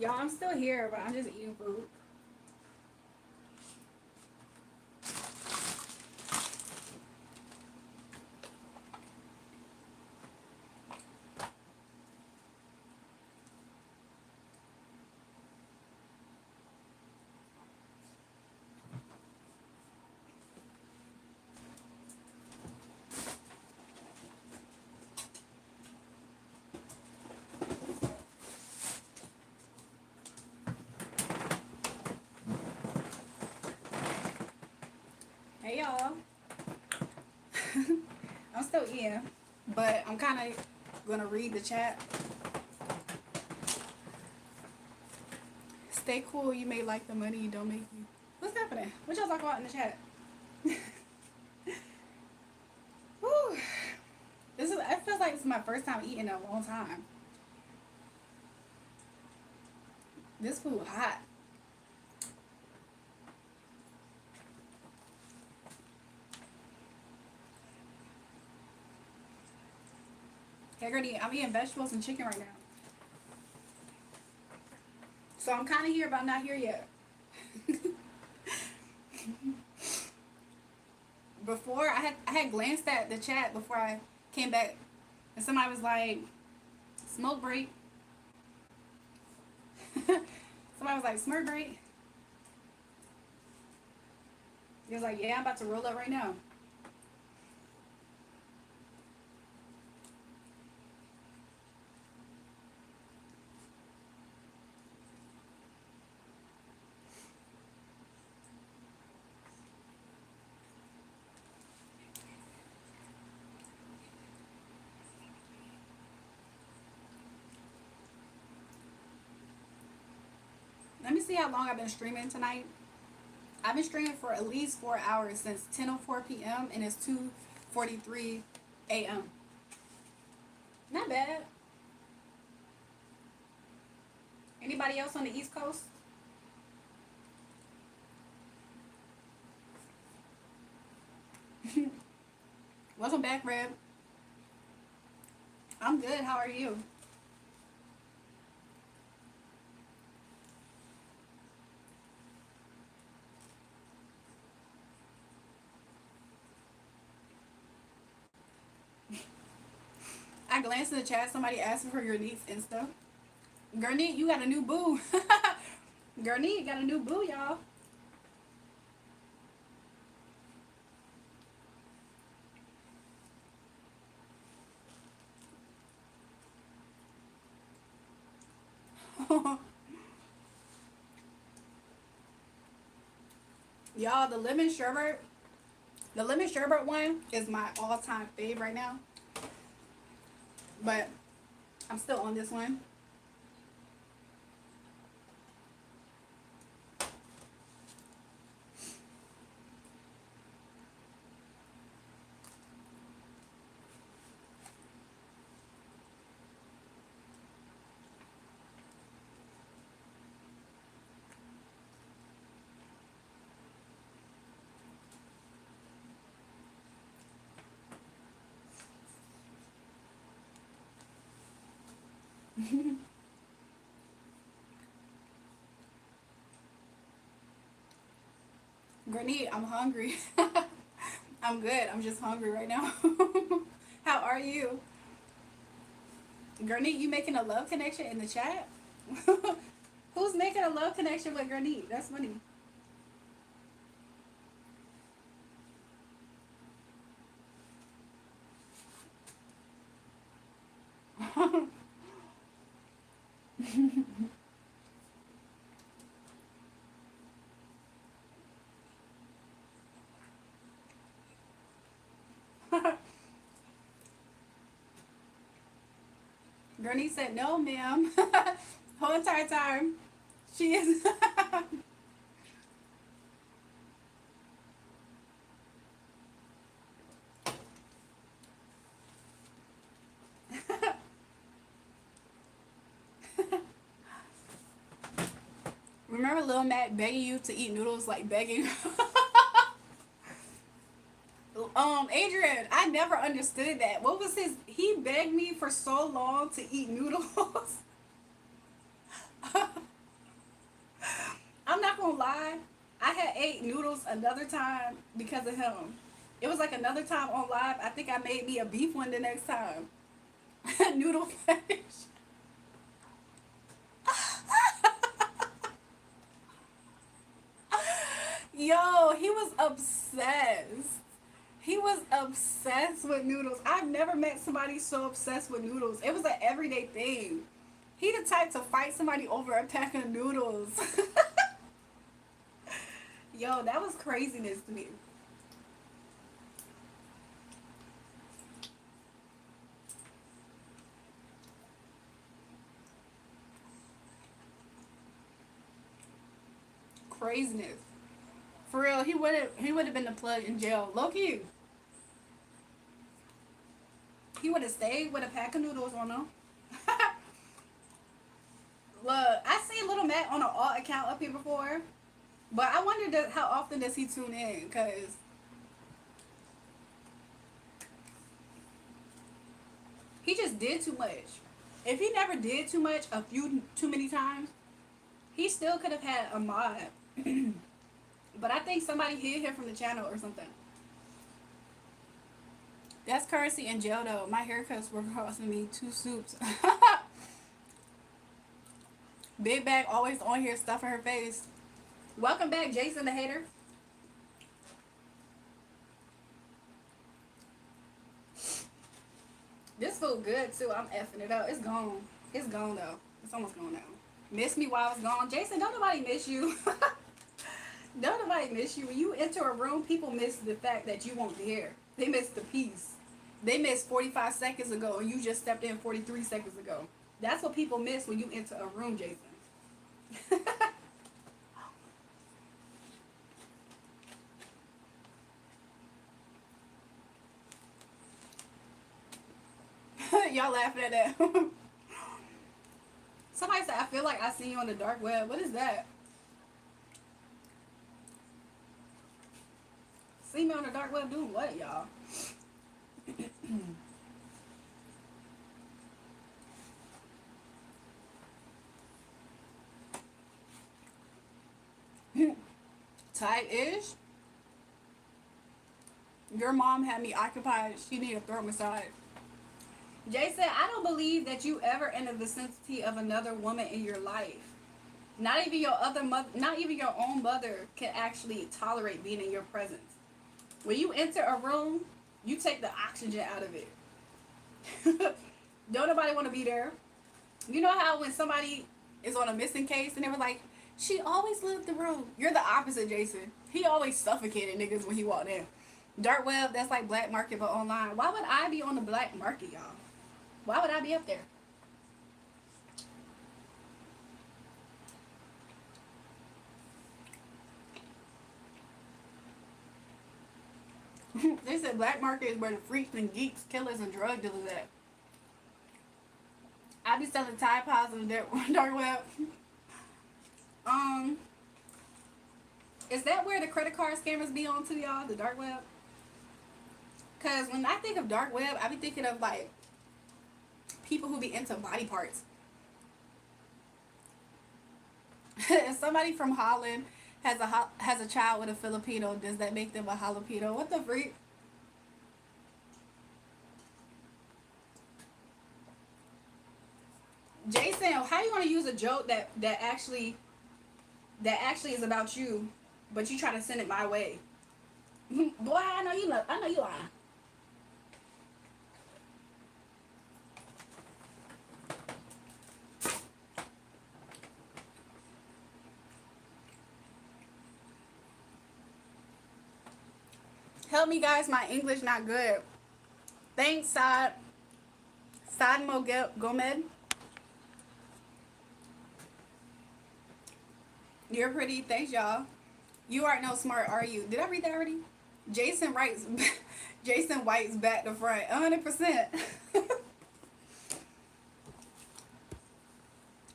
Y'all, I'm still here, but I'm just eating food. Hey, y'all. I'm still eating, but I'm kind of gonna read the chat. Stay cool. You may like the money. You don't make you. What's happening? What y'all talking about in the chat? Whew. This is. It feels like this is my first time eating in a long time. This food hot. Hey, Granny, I'm eating vegetables and chicken right now. So I'm kind of here, but I'm not here yet. Before I had glanced at the chat before I came back, and somebody was like, "Smoke break." Somebody was like, "Smoke break." He was like, "Yeah, I'm about to roll up right now." Let me see how long I've been streaming tonight. I've been streaming for at least 4 hours since 10:04 p.m. and it's 2:43 a.m. Not bad. Anybody else on the East Coast? Welcome back, Reb. I'm good. How are you? I glanced in the chat. Somebody asked for your niece Insta. Gurney, you got a new boo. Gurney got a new boo, y'all. Y'all, the lemon sherbet one is my all-time fave right now. But I'm still on this one. Granny, I'm hungry. I'm good. I'm just hungry right now. How are you? Granny, you making a love connection in the chat? Who's making a love connection with Granny? That's funny. Granny said, no, ma'am. Whole entire time. She is. Remember Lil Matt begging you to eat noodles, like begging? Adrian, I never understood that. What was his? He begged me for so long to eat noodles. ate noodles another time because of him. It was like another time on live. I think I made me a beef one the next time. Noodle fetish. Yo, he was obsessed. He was obsessed with noodles. I've never met somebody so obsessed with noodles. It was an everyday thing. He the type to fight somebody over a pack of noodles. Yo, that was craziness to me. Craziness. For real, he would have been the plug in jail. Low key. He would have stayed with a pack of noodles on him. Look, I seen Little Mac on an alt account up here before, but I wonder how often does he tune in? Cause he just did too much. If he never did too much, too many times, he still could have had a mod. But I think somebody hid him from the channel or something. That's currency in jail though. My haircuts were costing me 2 soups. Big bag always on here stuffing her face. Welcome back, Jason the hater. This food good too. I'm effing it up. It's gone. It's gone though. It's almost gone now. Miss me while I was gone. Jason, don't nobody miss you. Don't nobody miss you. When you enter a room, people miss the fact that you weren't there. They miss the peace. They missed 45 seconds ago and you just stepped in 43 seconds ago. That's what people miss when you enter a room, Jason. Y'all laughing at that. Somebody said, I feel like I seen you on the dark web. What is that? See me on the dark web doing what, y'all? Tight-ish. Your mom had me occupied. She need a throat massage. Jay said, I don't believe that you ever in the vicinity of another woman in your life. Not even your other mother, not even your own mother can actually tolerate being in your presence. When you enter a room, you take the oxygen out of it. Don't nobody want to be there. You know how when somebody is on a missing case and they were like, she always left the room. You're the opposite, Jason. He always suffocated niggas when he walked in. Dark web, that's like black market but online. Why would I be on the black market, y'all? Why would I be up there? They said black market is where the freaks and geeks, killers, and drug dealers at. I be selling Tide Pods on the dark web. Is that where the credit card scammers be on to y'all? The dark web? Cause when I think of dark web, I be thinking of like people who be into body parts. If somebody from Holland has a child with a Filipino, does that make them a jalapeno? What the freak? Jason, how you gonna use a joke that actually is about you, but you try to send it my way? Boy, I know you lying. Help me, guys. My English not good. Thanks, Sad Mogomed. You're pretty. Thanks, y'all. You aren't no smart, are you? Did I read that already? Jason writes. Jason White's back to front. 100%.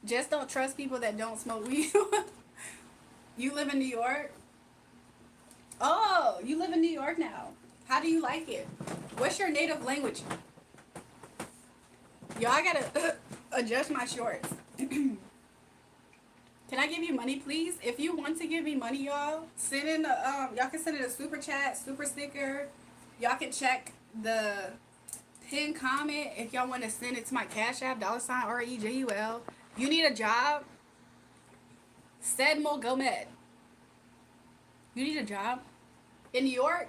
Just don't trust people that don't smoke weed. You live in New York? Oh, you live in New York now. How do you like it? What's your native language? Y'all, I gotta adjust my shorts. Can I give you money, please? If you want to give me money, y'all, send in y'all can send in a super chat, super sticker. Y'all can check the pin comment if y'all want to send it to my Cash App, $REJUL. You need a job? Said Mogomed. You need a job? In New York?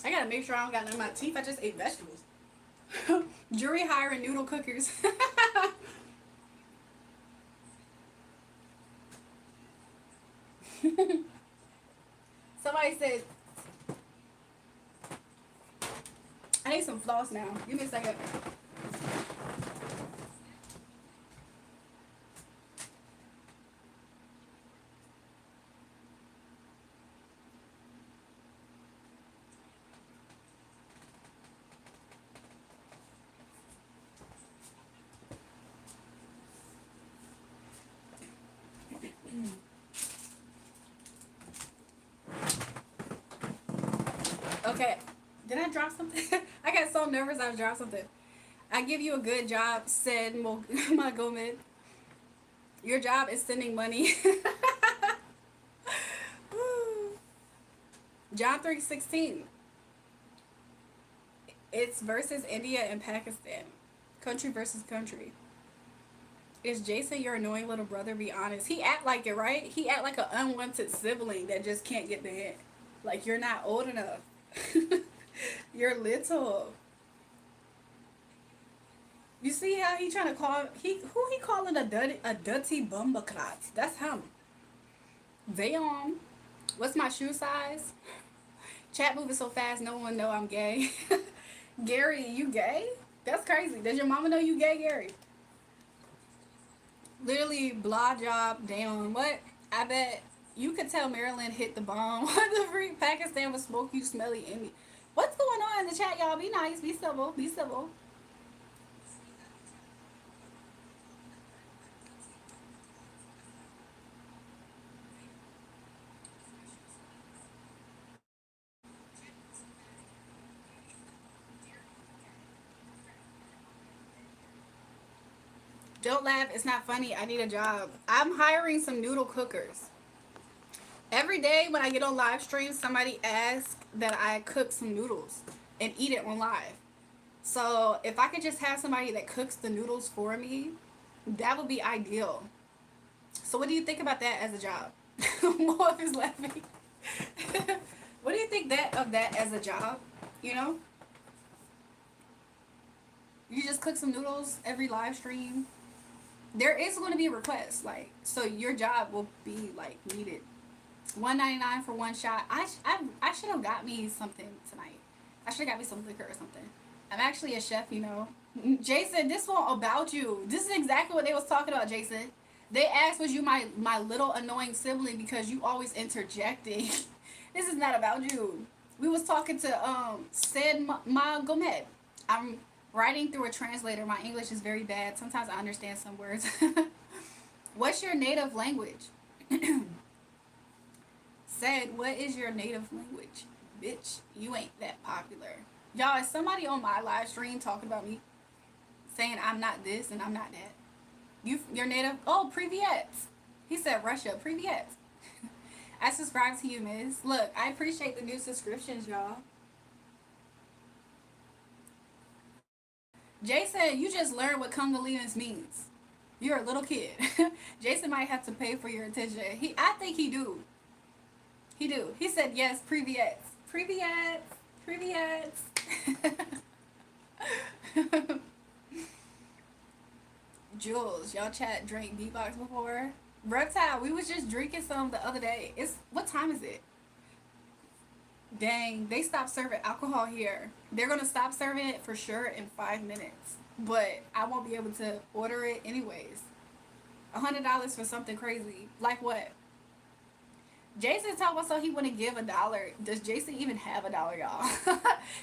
I gotta make sure I don't got none in my teeth. I just ate vegetables. Jury hiring noodle cookers. Somebody said, I need some floss now. Give me a second. Okay. Did I drop something? I got so nervous I dropped something. I give you a good job, said Mogomed. Your job is sending money. John 3:16. It's versus India and Pakistan. Country versus country. Is Jason your annoying little brother? Be honest. He act like it, right? He act like an unwanted sibling that just can't get the hint. Like you're not old enough. You're little. You see how he trying to call who he calling a dirty bumbaclat? That's him. Vayon. What's my shoe size? Chat moving so fast, no one know I'm gay. Gary, you gay? That's crazy. Does your mama know you gay, Gary? Literally, blah job, damn. What? I bet you could tell Maryland hit the bomb. What the freak? Pakistan would smoke you smelly Amy. What's going on in the chat, y'all? Be nice, be civil, be civil. Don't laugh, it's not funny. I need a job. I'm hiring some noodle cookers. Every day when I get on live stream, somebody asks that I cook some noodles and eat it on live. So if I could just have somebody that cooks the noodles for me, that would be ideal. So what do you think about that as a job? Moab is laughing. What do you think that as a job? You know, you just cook some noodles every live stream. There is going to be a request, like, so your job will be like needed. $1.99 for one shot. I should have got me something tonight. I should have got me some liquor or something. I'm actually a chef, you know. Jason, this one about you. This is exactly what they was talking about, Jason. They asked, was you my little annoying sibling because you always interjecting. This is not about you. We was talking to said Ma Gomet. I'm writing through a translator. My English is very bad. Sometimes I understand some words. What's your native language? Said, what is your native language? Bitch, you ain't that popular. Y'all, is somebody on my live stream talking about me? Saying I'm not this and I'm not that. Your native? Oh, Privyet. He said Russia. Privyet. I subscribe to you, miss. Look, I appreciate the new subscriptions, y'all. Jason, you just learned what Congolese means. You're a little kid. Jason might have to pay for your attention. I think he do. He do. He said yes, Privyet. Privyet. Privyet. Jules, y'all chat drink beatbox before? Reptile, we was just drinking some the other day. It's what time is it? Dang, they stopped serving alcohol here. They're gonna stop serving it for sure in 5 minutes. But I won't be able to order it anyways. $100 for something crazy. Like what? Jason talked about so he wouldn't give $1. Does Jason even have $1, y'all?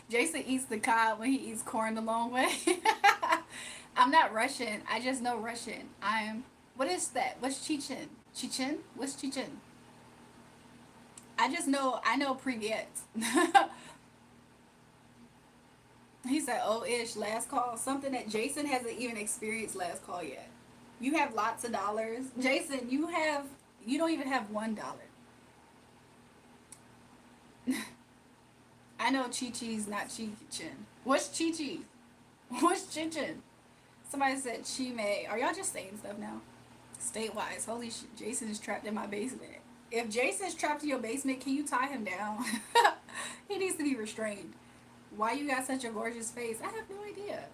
Jason eats the cod when he eats corn the long way. I'm not Russian. I just know Russian. I'm. What is that? What's Chechen? Chechen? What's Chechen? I just know. I know Privyet. He said, "Oh, ish, last call." Something that Jason hasn't even experienced last call yet. You have lots of dollars, Jason. You don't even have $1. I know Chi Chi's not Chi Chin. What's Chi Chi? What's Chin Chin? Somebody said Chi May. Are y'all just saying stuff now? State wise, holy shit, Jason is trapped in my basement. If Jason's trapped in your basement, can you tie him down? He needs to be restrained. Why you got such a gorgeous face? I have no idea.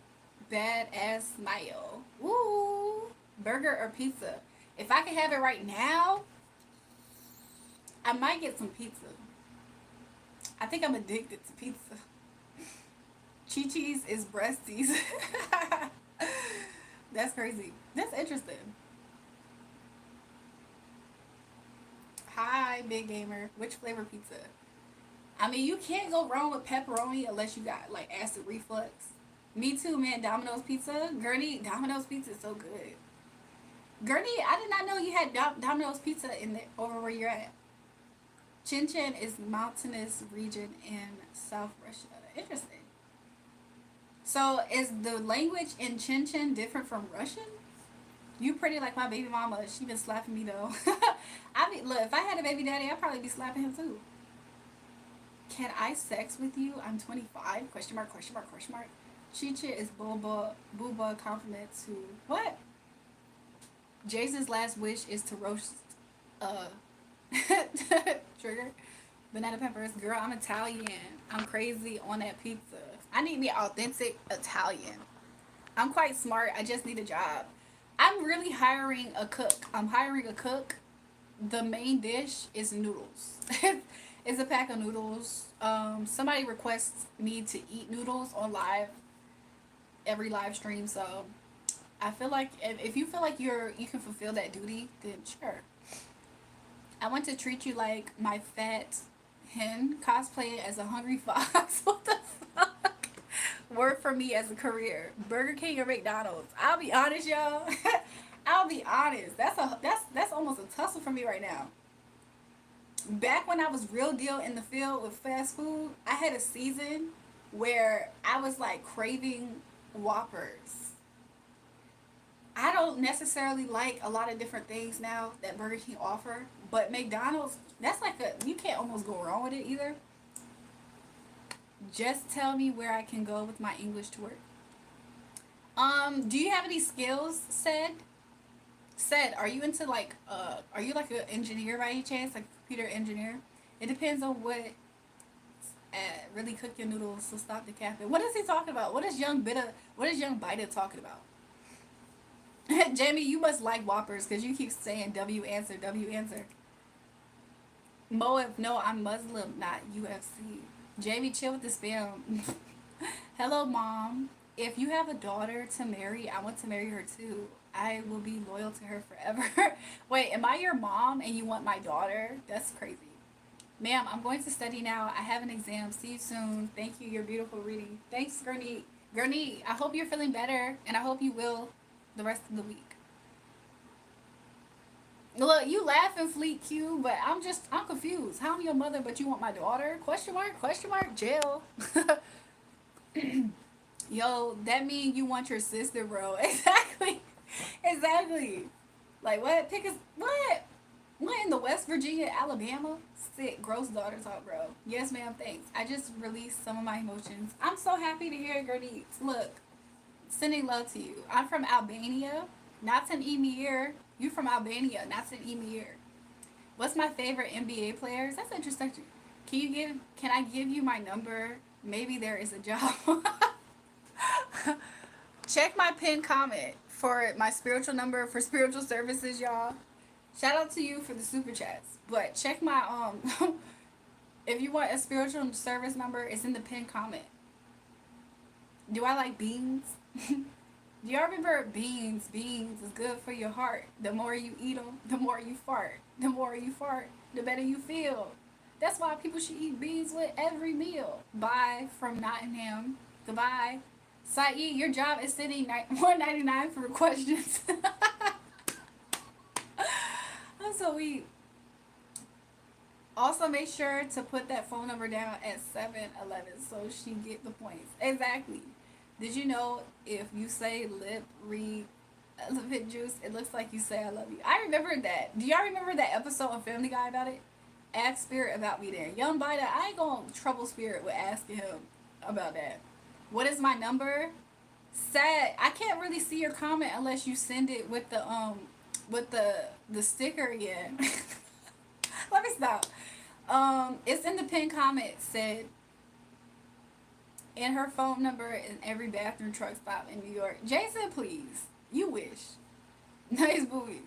Badass smile. Woo! Burger or pizza? If I could have it right now, I might get some pizza. I think I'm addicted to pizza. Chi Chi's is breasties. That's crazy. That's interesting. Hi, big gamer. Which flavor pizza? I mean, you can't go wrong with pepperoni unless you got like acid reflux. Me too, man. Domino's pizza, Gurney. Domino's pizza is so good. Gurney, I did not know you had Domino's pizza in the over where you're at. Chin is mountainous region in South Russia. Interesting. So is the language in Chin different from Russian? You pretty like my baby mama. She been slapping me though. I mean, look, if I had a baby daddy, I'd probably be slapping him too. Can I sex with you? I'm 25. Question mark, question mark, question mark. Chicha is booba compliment to what? Jason's last wish is to roast trigger banana peppers. Girl, I'm Italian. I'm crazy on that pizza. I need me authentic Italian. I'm quite smart. I just need a job. I'm really hiring a cook. I'm hiring a cook. The main dish is noodles. It's a pack of noodles. Somebody requests me to eat noodles on every live stream. So I feel like if you feel like you can fulfill that duty, then sure. I want to treat you like my fat hen cosplaying as a hungry fox. What the fuck? Work for me as a career. Burger King or McDonald's. I'll be honest, y'all. I'll be honest. That's almost a tussle for me right now. Back when I was real deal in the field with fast food, I had a season where I was like craving Whoppers. I don't necessarily like a lot of different things now that Burger King offer, but McDonald's, that's like you can't almost go wrong with it either. Just tell me where I can go with my English to work. Do you have any skills, said, are you into like are you like an engineer by any chance, like a computer engineer? It depends on what really cook your noodles to stop the caffeine. What is he talking about? What is young Bida talking about? Jamie, you must like Whoppers because you keep saying W answer, W answer. Moab, no, I'm Muslim, not UFC. Jamie, chill with the spam. Hello, mom. If you have a daughter to marry, I want to marry her too. I will be loyal to her forever. Wait, am I your mom and you want my daughter? That's crazy. Ma'am, I'm going to study now. I have an exam. See you soon. Thank you. You're beautiful reading. Thanks, Gurney. Gurney, I hope you're feeling better, and I hope you will the rest of the week. Look, you laughing, Fleet Q, but I'm confused. How am your mother, but you want my daughter? Question mark, question mark, jail. Yo, that mean you want your sister, bro. Exactly. Exactly. Like, what? Pick a, what? What in the West Virginia, Alabama? Sick, gross daughter talk, bro. Yes, ma'am, thanks. I just released some of my emotions. I'm so happy to hear it, Gertie. Look, sending love to you. I'm from Albania, not an Emir. You from Albania, not an Emir. What's my favorite NBA players? That's interesting. Can I give you my number? Maybe there is a job. Check my pinned comment for my spiritual number for spiritual services, y'all. Shout out to you for the super chats. But check my if you want a spiritual service number, it's in the pinned comment. Do I like beans? Do y'all remember beans? Beans is good for your heart. The more you eat them, the more you fart. The more you fart, the better you feel. That's why people should eat beans with every meal. Bye from Nottingham. Goodbye. Saeed, your job is sitting $1.99 for questions. I'm so weak. Also, make sure to put that phone number down at 7-Eleven so she get the points. Exactly. Did you know if you say lip read elephant juice, it looks like you say I love you. I remember that. Do y'all remember that episode of Family Guy about it? Ask Spirit about me there. Young Bida, I ain't gonna trouble Spirit with asking him about that. What is my number? Sad. I can't really see your comment unless you send it with the sticker again. Let me stop. It's in the pinned comment. Said in her phone number in every bathroom truck stop in New York. Jason, please. You wish. Nice booby.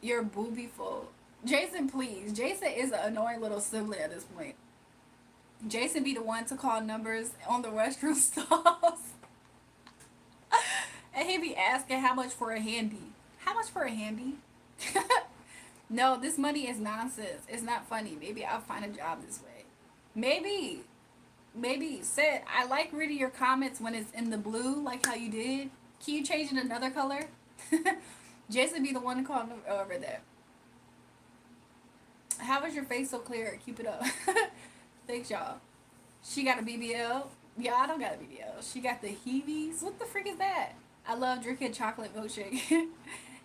You're booby full. Jason, please. Jason is an annoying little sibling at this point. Jason be the one to call numbers on the restroom stalls. And he be asking how much for a handy. How much for a handy? No, this money is nonsense. It's not funny. Maybe I'll find a job this way. Maybe. Maybe. Said, I like reading your comments when it's in the blue, like how you did. Can you change it another color? Jason be the one to call over there. How is your face so clear? Keep it up. Thanks, y'all. She got a BBL. Yeah, I don't got a BBL. She got the heavies. What the freak is that? I love drinking chocolate milkshake.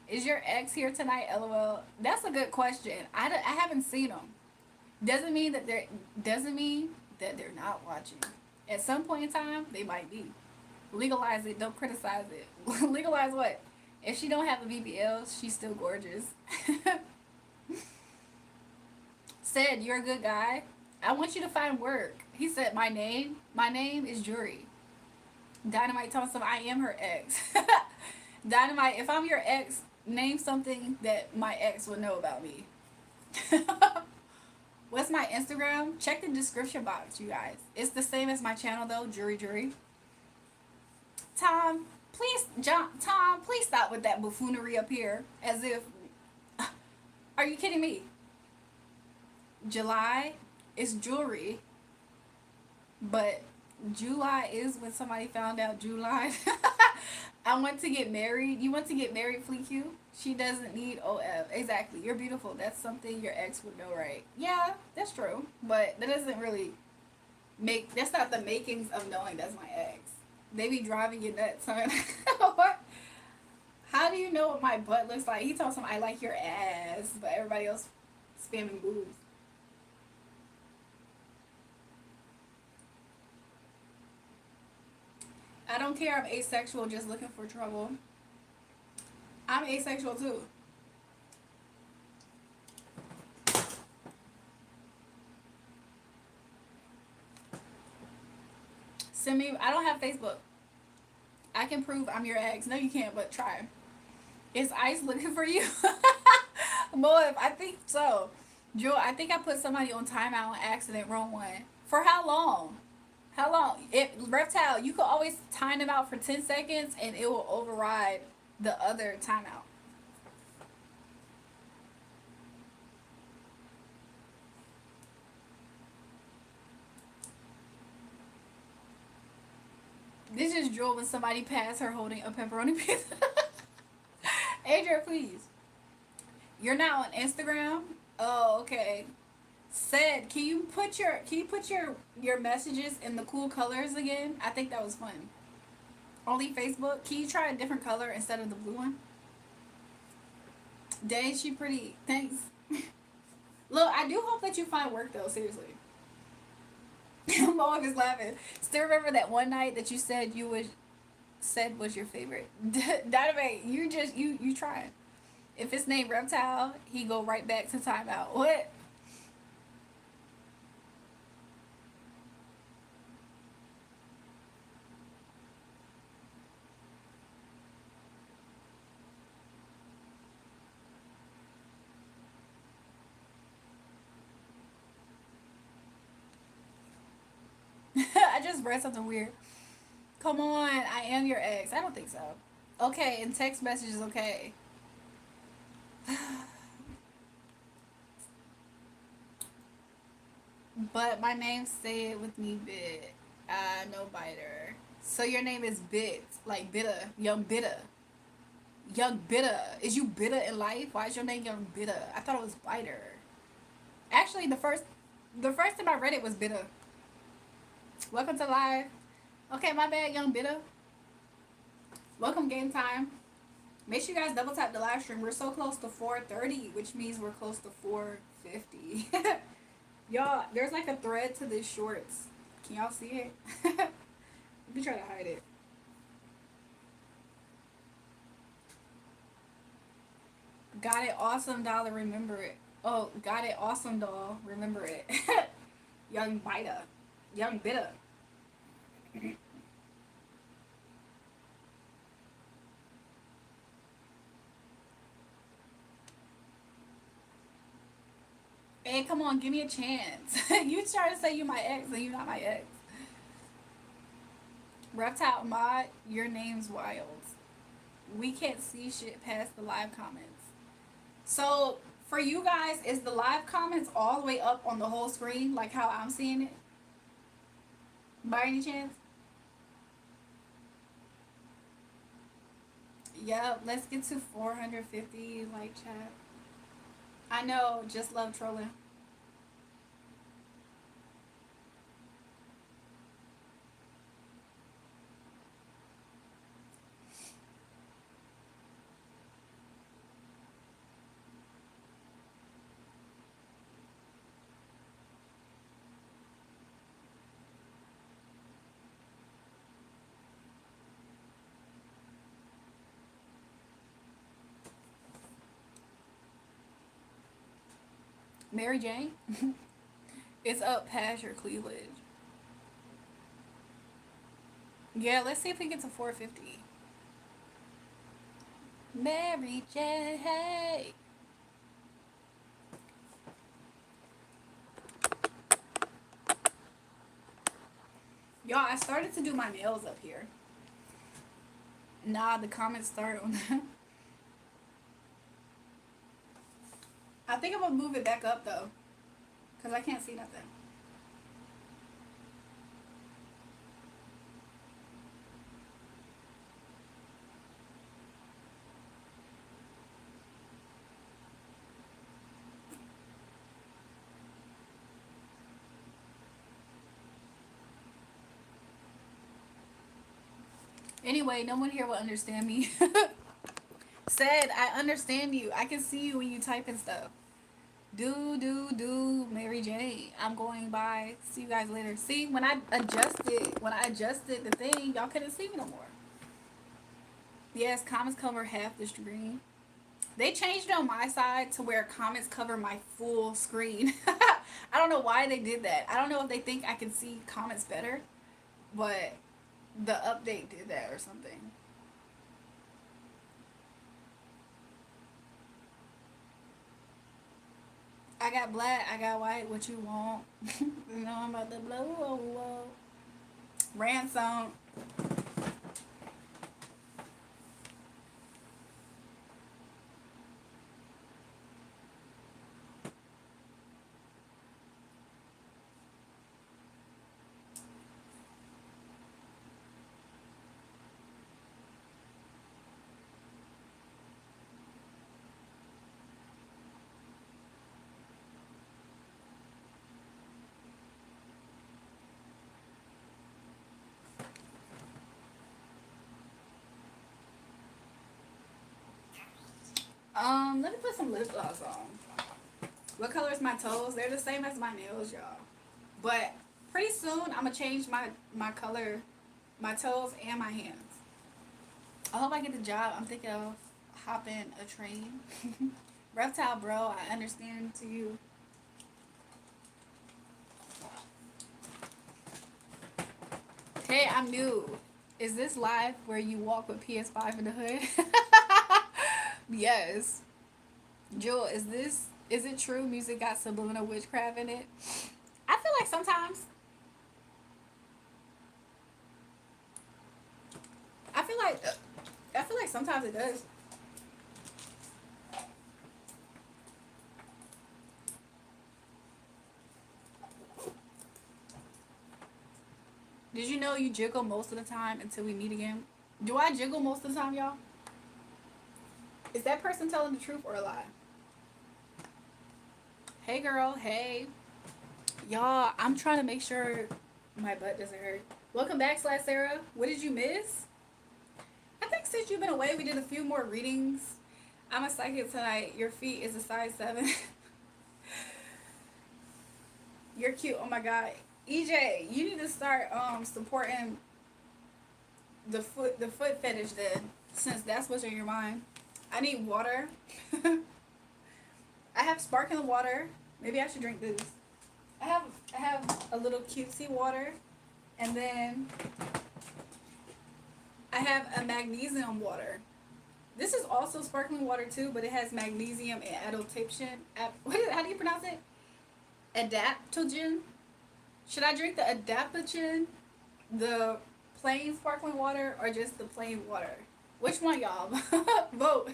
Is your ex here tonight? LOL. That's a good question. I haven't seen them. Doesn't mean that they're not watching. At some point in time, they might be. Legalize it. Don't criticize it. Legalize what? If she don't have a BBL, she's still gorgeous. Said, you're a good guy. I want you to find work. He said, my name is Julrae. Dynamite tells him I am her ex. Dynamite, if I'm your ex, name something that my ex would know about me. What's my Instagram? Check the description box, you guys. It's the same as my channel though, JulraeJulrae. Tom, please stop with that buffoonery up here. As if, are you kidding me? July is jewelry, but July is when somebody found out July. I want to get married. You want to get married, Fleet Q? She doesn't need OF. Exactly. You're beautiful. That's something your ex would know, right? Yeah, that's true. But that doesn't really that's not the makings of knowing that's my ex. They be driving you nuts, son. What? How do you know what my butt looks like? He told him I like your ass, but everybody else spamming boobs. I don't care. I'm asexual, just looking for trouble. I'm asexual too. Send me. I don't have Facebook. I can prove I'm your ex. No, you can't, but try. Is Ice looking for you? Boy, I think so. Joe, I think I put somebody on timeout on accident. Wrong one. For how long? How long? Reptile, you could always time them out for 10 seconds and it will override the other timeout. This just drove when somebody passed her holding a pepperoni pizza. Adria, please. You're not on Instagram? Oh, okay. Said, can you put your messages in the cool colors again? I think that was fun. Only Facebook. Can you try a different color instead of the blue one? Dang, she pretty. Thanks. Look, I do hope that you find work though. Seriously. Mo is laughing. Still remember that one night that you said was your favorite. Dynamite, you trying. If it's named Reptile, he go right back to timeout. What? I just read something weird. Come on, I am your ex. I don't think so. Okay, and text message is okay. But my name, say it with me, Bit. No biter. So your name is Bit, like bitter, young bitter. Young bitter. Is you bitter in life? Why is your name young bitter? I thought it was biter. Actually, the first time I read it was bitter. Welcome to live. Okay, my bad, young bitter. Welcome game time. Make sure you guys double tap the live stream. We're so close to 4:30, which means we're close to 4:50. Y'all, there's like a thread to this shorts. Can y'all see it? Let me try to hide it. Got it, awesome dollar. Remember it. Oh, got it, awesome doll. Remember it. Young biter, young bitter. Hey, come on, give me a chance. You try to say you my ex, and you not my ex. Reptile mod, your name's wild. We can't see shit past the live comments. So for you guys, is the live comments all the way up on the whole screen, like how I'm seeing it? By any chance? Yep. Let's get to 450 like chat. I know. Just love trolling. Mary Jane, it's up past your cleavage. Yeah. Let's see if we get to 450. Mary J. Y'all, I started to do my nails up here. Nah, the comments start on that. I think I'm gonna move it back up though, cause I can't see nothing. Anyway, no one here will understand me. Said, I understand you. I can see you when you type and stuff. Do, Mary J. I'm going by. See you guys later. See, when I adjusted the thing, y'all couldn't see me no more. Yes, comments cover half the screen. They changed it on my side to where comments cover my full screen. I don't know why they did that. I don't know if they think I can see comments better, but the update did that or something. I got black, I got white, what you want? You know I'm about to blow. Whoa, whoa. Ransom. Let me put some lip gloss on. What color is my toes? They're the same as my nails, y'all. But pretty soon I'm gonna change my color, my toes and my hands. I hope I get the job. I'm thinking of hopping a train. Reptile, bro, I understand to you. Hey, I'm new. Is this live where you walk with PS5 in the hood? Yes. Jewel, is it true music got subliminal witchcraft in it? I feel like sometimes. I feel like I feel like sometimes it does. Did you know you jiggle most of the time until we meet again? Do I jiggle most of the time, y'all? Is that person telling the truth or a lie? Hey, girl. Hey. Y'all, I'm trying to make sure my butt doesn't hurt. Welcome back, Slash Sarah. What did you miss? I think since you've been away, we did a few more readings. I'm a psychic tonight. Your feet is a size 7. You're cute. Oh my god. EJ, you need to start supporting the foot fetish then, since that's what's in your mind. I need water. I have sparkling water. Maybe I should drink this. I have a little cutesy water, and then I have a magnesium water. This is also sparkling water too, but it has magnesium and adaptation. How do you pronounce it? Adaptogen. Should I drink the adaptogen, the plain sparkling water, or just the plain water? Which one, y'all? Vote.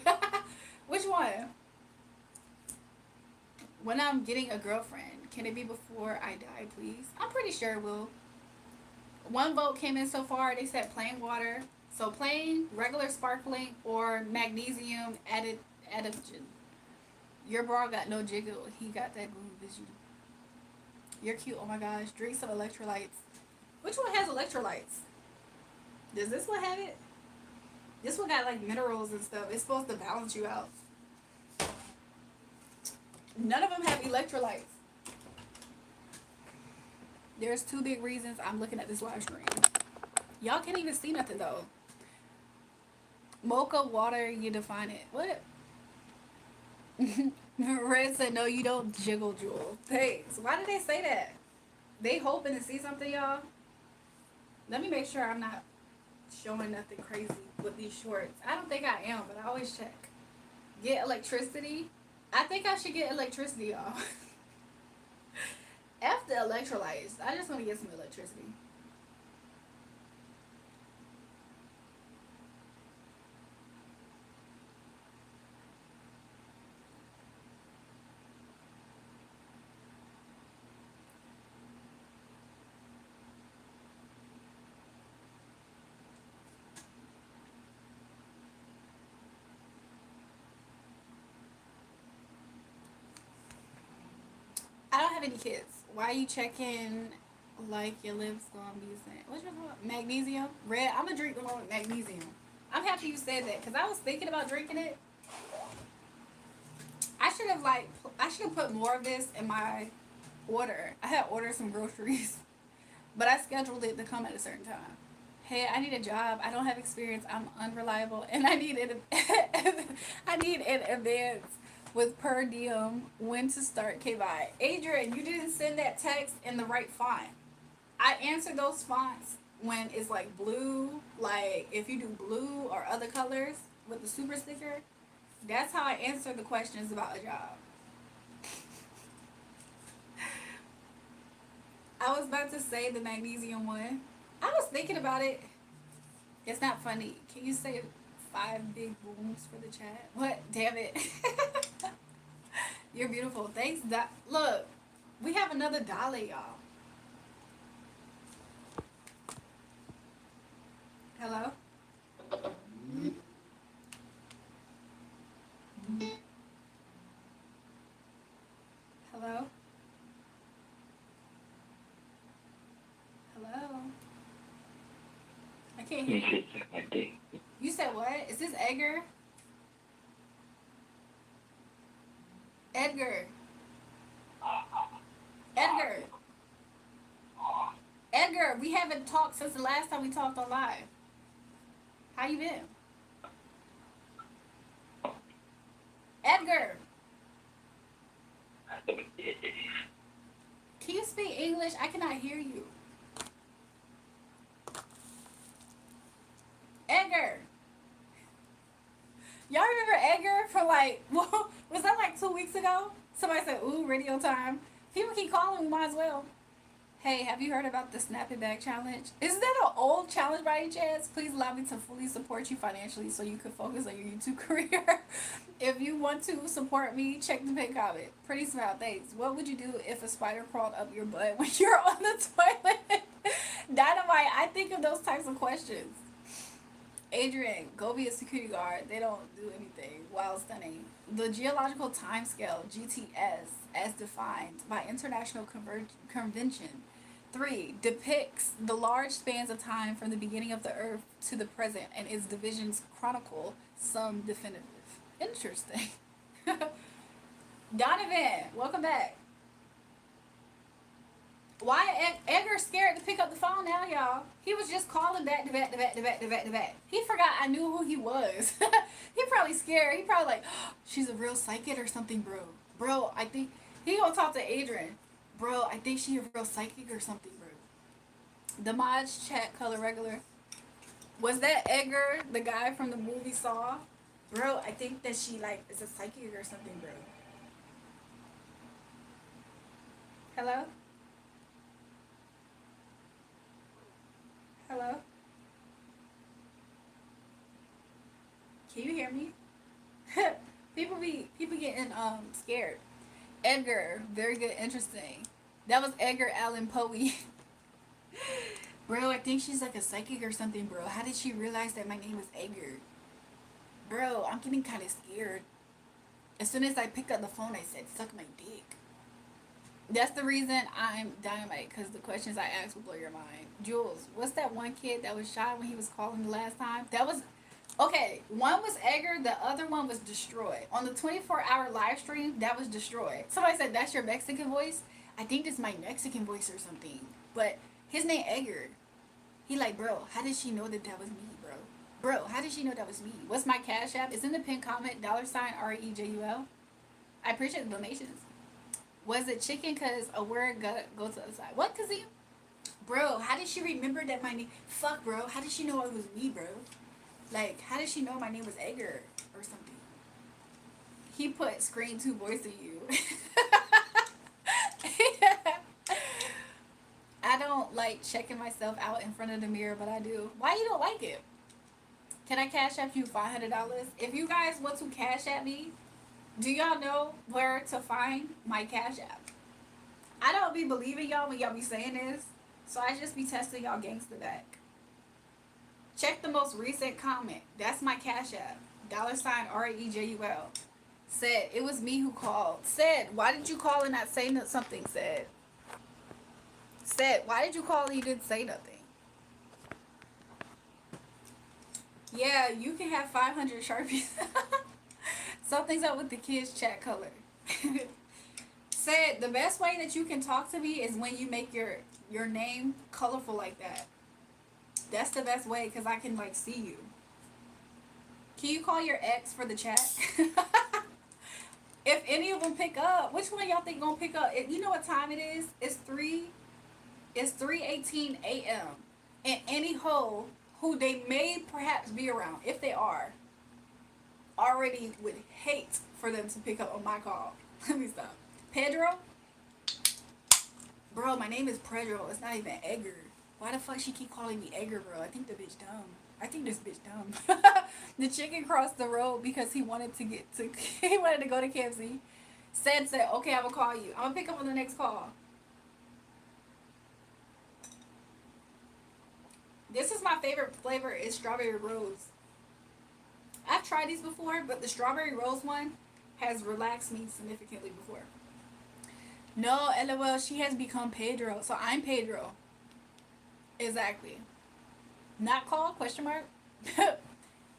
Which one? When I'm getting a girlfriend, can it be before I die, please? I'm pretty sure it will. One vote came in so far. They said plain water. So plain, regular sparkling, or magnesium added adaptogen. Your bra got no jiggle. He got that groove vision. You're cute. Oh my gosh. Drink some electrolytes. Which one has electrolytes? Does this one have it? This one got like minerals and stuff. It's supposed to balance you out. None of them have electrolytes. There's two big reasons I'm looking at this live stream. Y'all can't even see nothing though. Mocha water, you define it. What? Red said, no, you don't jiggle, Jewel. Thanks. Why did they say that? They hoping to see something, y'all? Let me make sure I'm not showing nothing crazy with these shorts. I don't think I am, but I always check. Get electricity. I think I should get electricity, y'all. F the electrolytes. I just want to get some electricity. I don't have any kids. Why are you checking like your lips gonna be saying? What's your magnesium? Red, I'm gonna drink the one with magnesium. I'm happy you said that because I was thinking about drinking it. I should have put more of this in my order. I had ordered some groceries, but I scheduled it to come at a certain time. Hey, I need a job. I don't have experience. I'm unreliable, and I need it. I need an advance with per diem. When to start? K bye. Adrian, you didn't send that text in the right font. I answer those fonts when it's like blue. Like if you do blue or other colors with the super sticker, that's how I answer the questions about a job. I was about to say the magnesium one. I was thinking about it. It's not funny. Can you say 5 big booms for the chat? What? Damn it. You're beautiful. Thanks. Look, we have another dolly, y'all. Hello? Hello? Hello? I can't hear you. You said what? Is this Edgar? Edgar. Edgar. Edgar, we haven't talked since the last time we talked on live. How you been? Edgar. Can you speak English? I cannot hear you. Edgar. Y'all remember Edgar from like, was that like 2 weeks ago? Somebody said, ooh, radio time. People keep calling, we might as well. Hey, have you heard about the Snap It Back challenge? Is that an old challenge by any chance? Please allow me to fully support you financially so you can focus on your YouTube career. If you want to support me, check the pinned comment. Pretty smile, thanks. What would you do if a spider crawled up your butt when you're on the toilet? Dynamite, I think of those types of questions. Adrian, go be a security guard. They don't do anything while stunning. The geological timescale, GTS, as defined by International Convention. 3. Depicts the large spans of time from the beginning of the Earth to the present, and its divisions chronicle some definitive. Interesting. Donovan, welcome back. Why Edgar scared to pick up the phone now, y'all? He was just calling back to back to back to back to back to back. He forgot I knew who he was. He probably scared. He probably like, oh, she's a real psychic or something, bro. Bro, I think he gonna talk to Adrian. Bro, I think she a real psychic or something, bro. The mods chat color regular. Was that Edgar, the guy from the movie Saw? Bro, I think that she like is a psychic or something, bro. Hello? Hello? Can you hear me? people getting scared. Edgar, very good, interesting. That was Edgar Allan Poe. Bro, I think she's like a psychic or something, bro. How did she realize that my name was Edgar? Bro, I'm getting kind of scared. As soon as I picked up the phone, I said, suck my dick. That's the reason I'm dynamite, because the questions I asked will blow your mind. Jules, what's that one kid that was shot when he was calling the last time? That was, okay, one was Edgar, the other one was Destroy. On the 24-hour live stream, that was Destroy. Somebody said, that's your Mexican voice? I think that's my Mexican voice or something. But his name Edgar. He like, bro, how did she know that that was me, bro? Bro, how did she know that was me? What's my cash app? It's in the pinned comment, $REJUL. I appreciate the donations. Was it chicken because a word go to the other side? What, Kazim? Bro, how did she remember that my name? Fuck, bro. How did she know it was me, bro? Like, how did she know my name was Edgar or something? He put screen 2 voice of you. I don't like checking myself out in front of the mirror, but I do. Why you don't like it? Can I cash app you $500? If you guys want to cash at me, do y'all know where to find my cash app? I don't be believing y'all when y'all be saying this, so I just be testing y'all gangster back. Check the most recent comment. That's my cash app. $REJUL. Said, it was me who called. Said, why did you call and not say something? Said, why did you call and you didn't say nothing? Yeah, you can have 500 Sharpies. Something's up with the kids' chat color. Said, the best way that you can talk to me is when you make your name colorful like that. That's the best way, because I can, like, see you. Can you call your ex for the chat? If any of them pick up, which one y'all think gonna pick up? You know what time it is? It's 3:18 a.m. And any hoe who they may perhaps be around, if they are, already would hate for them to pick up on my call. Let me stop. Pedro? Bro, my name is Pedro. It's not even Edgar. Why the fuck she keep calling me Edgar, bro? I think the bitch dumb. I think this bitch dumb. The chicken crossed the road because he wanted to he wanted to go to KFC. Said, okay, I'm gonna call you. I'm gonna pick up on the next call. This is my favorite flavor, is strawberry rose. I've tried these before, but the strawberry rose one has relaxed me significantly before. No, LOL, she has become Pedro. So I'm Pedro. Exactly. Not called? Question mark.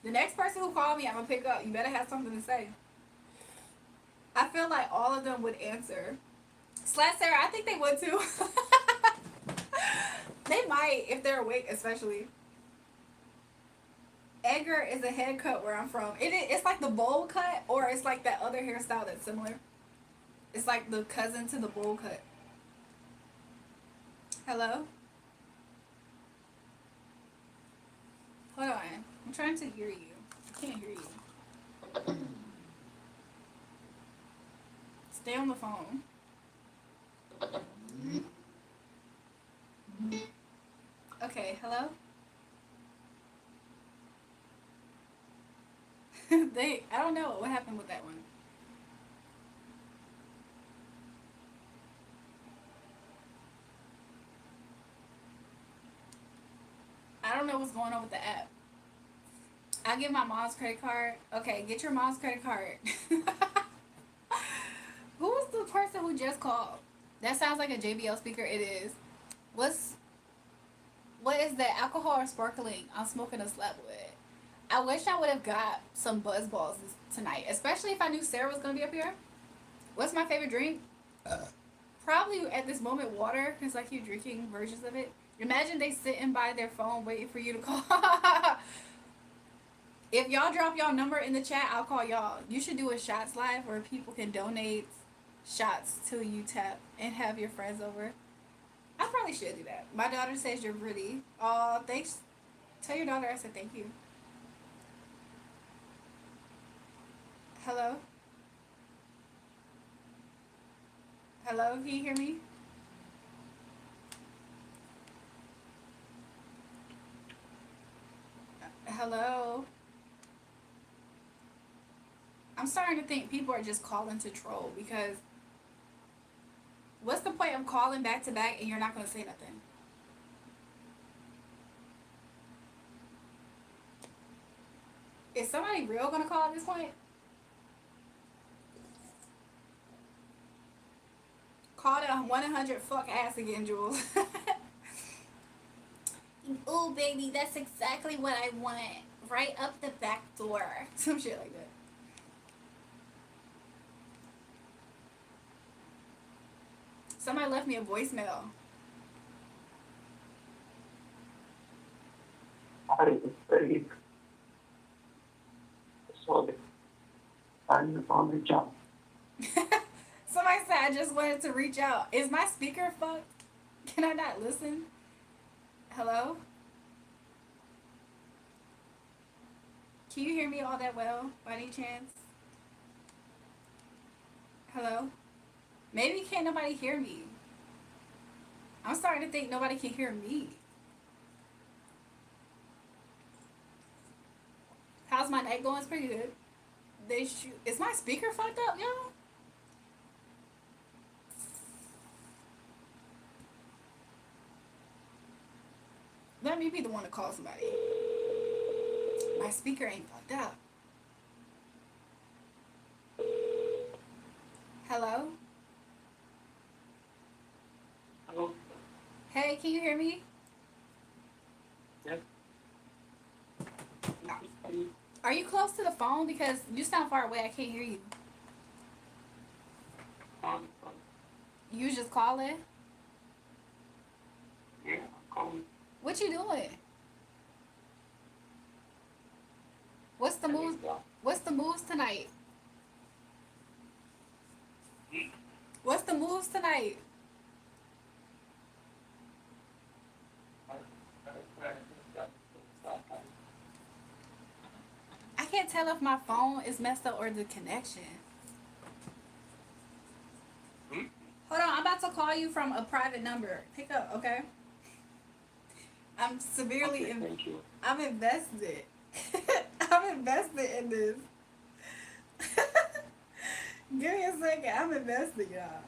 The next person who called me, I'm gonna pick up. You better have something to say. I feel like all of them would answer. Slash Sarah, I think they would too. They might, if they're awake, especially. Edgar is a head cut where I'm from. It's like the bowl cut, or it's like that other hairstyle that's similar. It's like the cousin to the bowl cut. Hello? Hold on. I'm trying to hear you. I can't hear you. Stay on the phone. Okay, hello? I don't know what happened with that one. I don't know what's going on with the app. I'll give my mom's credit card. Okay, get your mom's credit card. Who was the person who just called? That sounds like a JBL speaker. It is. What's what is that? Alcohol or sparkling? I'm smoking a slab with. I wish I would have got some buzz balls tonight, especially if I knew Sarah was gonna be up here. What's my favorite drink? Probably at this moment water, because I keep drinking versions of it. Imagine they sitting by their phone waiting for you to call. If y'all drop y'all number in the chat, I'll call y'all. You should do a shots live where people can donate shots till you tap and have your friends over. I probably should do that. My daughter says you're pretty. Oh, thanks. Tell your daughter I said thank you. Hello? Hello? Can you hear me? Hello? I'm starting to think people are just calling to troll because what's the point of calling back to back and you're not going to say nothing? Is somebody real going to call at this point? Call that 100 fuck ass again, Jules. Ooh, baby, that's exactly what I want. Right up the back door. Some shit like that. Somebody left me a voicemail. I very sorry. I'm on the job. Somebody said I just wanted to reach out. Is my speaker fucked? Can I not listen? Hello? Can you hear me all that well, by any chance? Hello? Maybe can't nobody hear me. I'm starting to think nobody can hear me. How's my night going? It's pretty good. Is my speaker fucked up, y'all? Let me be the one to call somebody. My speaker ain't fucked up. Hello? Hello? Hey, can you hear me? Yes. Are you close to the phone? Because you sound far away. I can't hear you. You just calling? Yeah, I'm calling. What you doing? What's the moves? What's the moves tonight? What's the moves tonight? I can't tell if my phone is messed up or the connection. Hold on, I'm about to call you from a private number. Pick up, okay? I'm severely Thank you. I'm invested. I'm invested in this. Give me a second. I'm invested, y'all.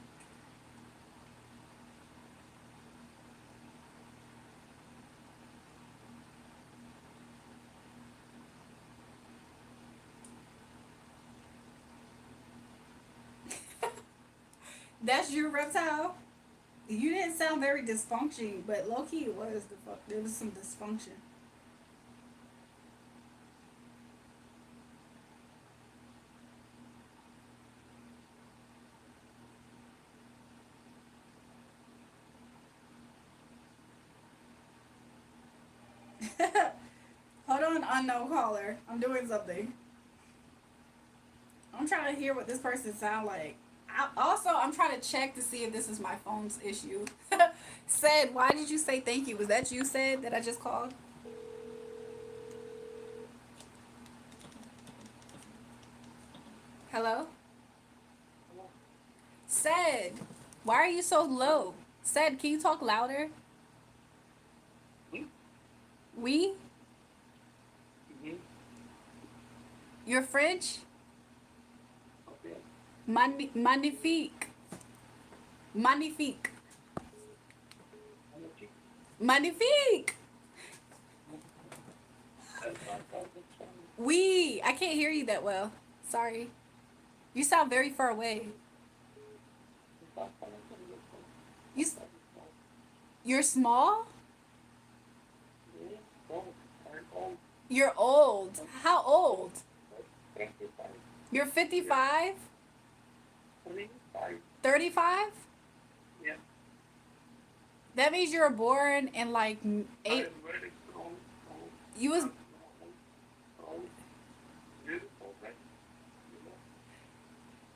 That's your reptile? You didn't sound very dysfunctional, but low key it was there was some dysfunction. Hold on, unknown caller. I'm doing something. I'm trying to hear what this person sound like. I'm trying to check to see if this is my phone's issue. Said, why did you say thank you? Was that you said that I just called? Hello? Said, why are you so low? Said, can you talk louder? We? You're French? Okay. Magnifique. Magnifique. Magnifique. I can't hear you that well. Sorry. You sound very far away. You s- you're small? You're old. How old? You're 55? 35? Yeah. That means you were born in like I eight. am very strong, You was strong, beautiful, right? You know,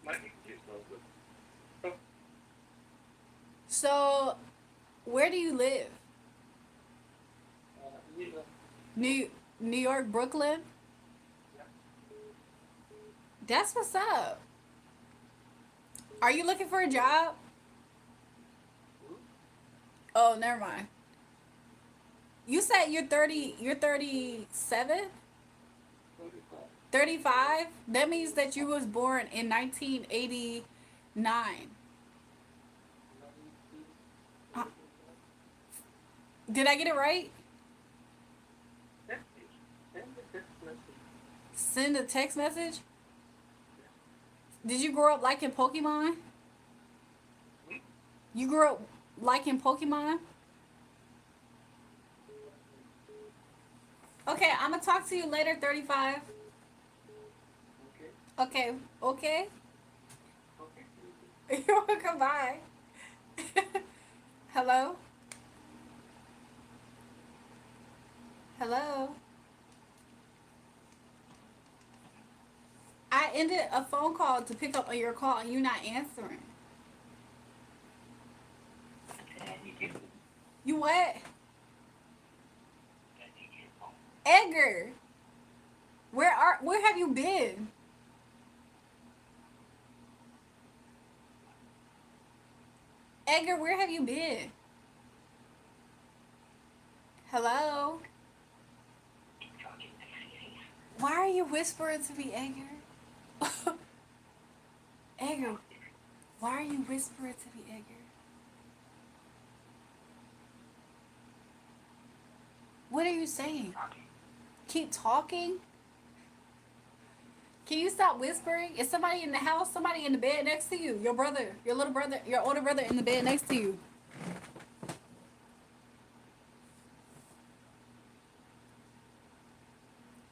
my English is not good. So, so. Where do you live? yeah, New New York, Brooklyn. yeah. That's what's up. Are you looking for a job? Hmm? Oh, never mind. You said you're 30. You're 37. 35. 35. That means that you was born in 1989. Uh, did I get it right? Message. Send the text message. Send a text message. Yeah. Did you grow up liking Pokemon? Hmm? You grew up liking Pokemon? Okay, I'm gonna talk to you later, 35. Okay. Okay, okay. Okay. You're welcome. Bye. Hello? Hello? I ended a phone call to pick up on your call and you not answering. You what? Edgar, where have you been? Edgar, where have you been? Hello? Why are you whispering to me, Edgar? Edgar, why are you whispering to me, Edgar? What are you saying? Keep talking? Can you stop whispering? Is somebody in the house? Somebody in the bed next to you? Your brother, your little brother, your older brother in the bed next to you?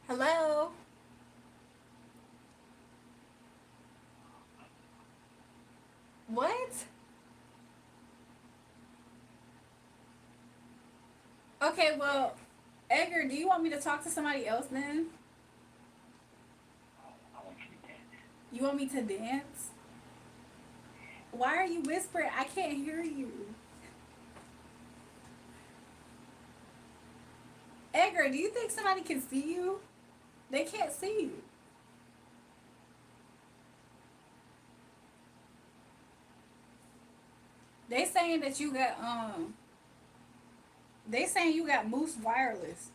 Hello? What? Okay, well, Edgar, do you want me to talk to somebody else then? You want me to dance? Why are you whispering? I can't hear you. Edgar, do you think somebody can see you? They can't see you. They saying that you got they saying you got Moose Wireless.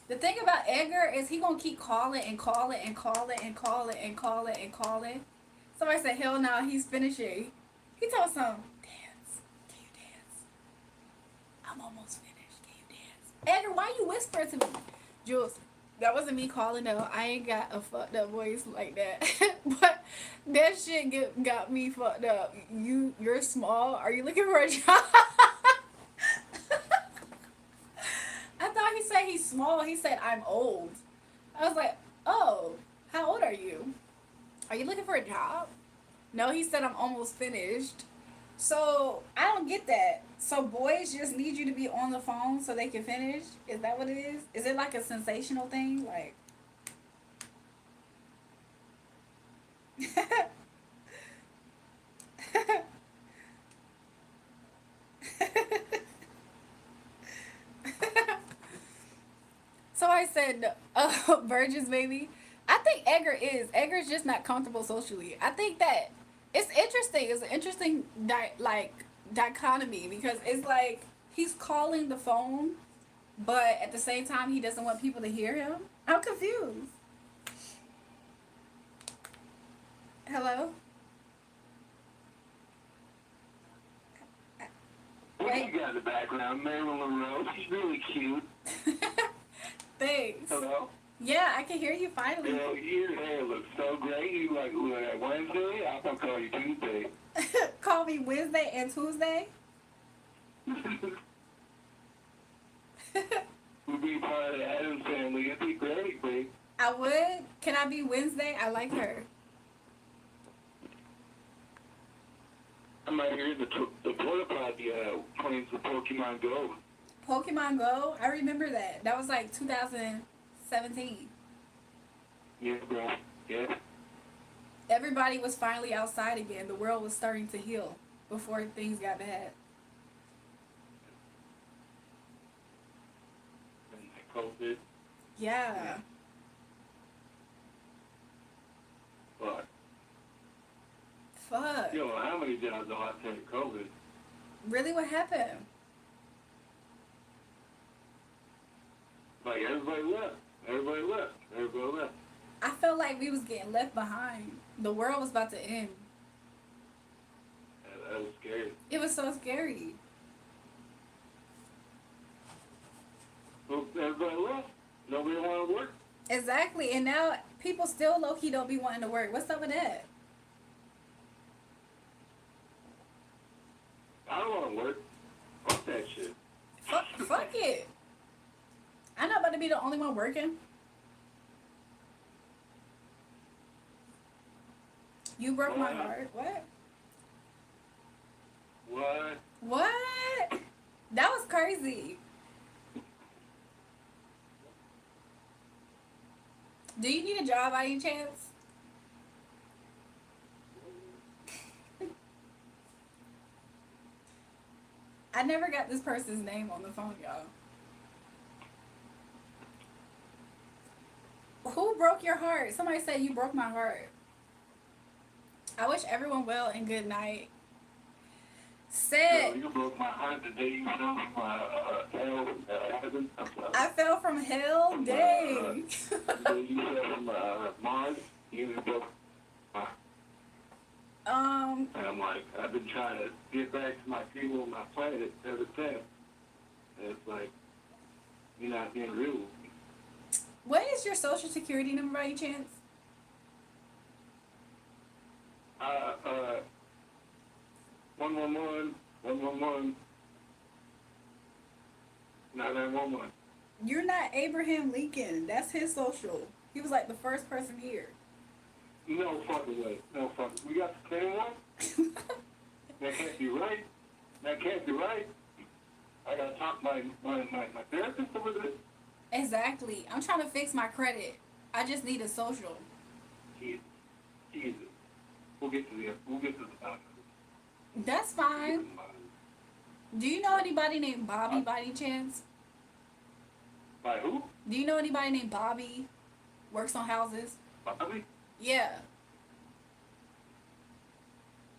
The thing about Edgar is he gonna keep calling and calling and calling and calling and calling and calling. Somebody said, hell no, he's finishing. He told some, dance. Can you dance? I'm almost finished. Can you dance? Edgar, why you whispering to me? Jules, that wasn't me calling though. I ain't got a fucked up voice like that. But that shit got me fucked up. You're small. Are you looking for a job? I thought he said he's small. He said I'm old. I was like, oh, how old are you? Are you looking for a job? No, he said I'm almost finished. So I don't get that. So boys just need you to be on the phone so they can finish? Is that what it is? Is it like a sensational thing? Like so I said, virgins, baby. I think Edgar is. Edgar's just not comfortable socially. I think that it's interesting. It's an interesting dichotomy because it's like he's calling the phone, but at the same time he doesn't want people to hear him. I'm confused. Hello. What do Wait. you got in the background? Marilyn Monroe. She's really cute. Thanks. Hello? Yeah, I can hear you finally. Your hair looks so great. You like Wednesday? I'm gonna call you Tuesday. Call me Wednesday and Tuesday. We'll be part of the Adams family. It'd be great, babe. I would. Can I be Wednesday? I like her. I might hear the porta potty playing some Pokemon Go. Pokemon Go. I remember that. That was like 2017. Yeah, bro. Yeah. Everybody was finally outside again. The world was starting to heal before things got bad. And COVID. Yeah. But Fuck. you know how many jobs I lost during COVID? Really, what happened? Like everybody left. Everybody left. Everybody left. I felt like we was getting left behind. The world was about to end. That was scary. It was so scary. Well, everybody left. Nobody wanted to work. Exactly. And now people still low-key don't be wanting to work. What's up with that? I don't want to work. Fuck that shit. Fuck it. I'm not about to be the only one working. You broke my heart. What? What? What? That was crazy. Do you need a job by any chance? I never got this person's name on the phone, y'all. Who broke your heart? Somebody said you broke my heart. I wish everyone well and good night. Said You broke my heart the day you fell from hell, heaven. I fell from hell. Dang. The day you fell from Mars, you broke my heart. And I'm like, I've been trying to get back to my people on my planet ever since. And it's like, you're not being real with me. What is your social security number by any chance? 111, 111, 9911. You're not Abraham Lincoln. That's his social. He was like the first person here. No fucking way. No fucking. We got the same one? That can't be right. That can't be right. I gotta talk to my therapist over this. Exactly. I'm trying to fix my credit. I just need a social. Jesus. We'll get to the bottom. That's fine. Do you know anybody named Bobby by any chance? By who? Do you know anybody named Bobby? Works on houses? Bobby? Yeah.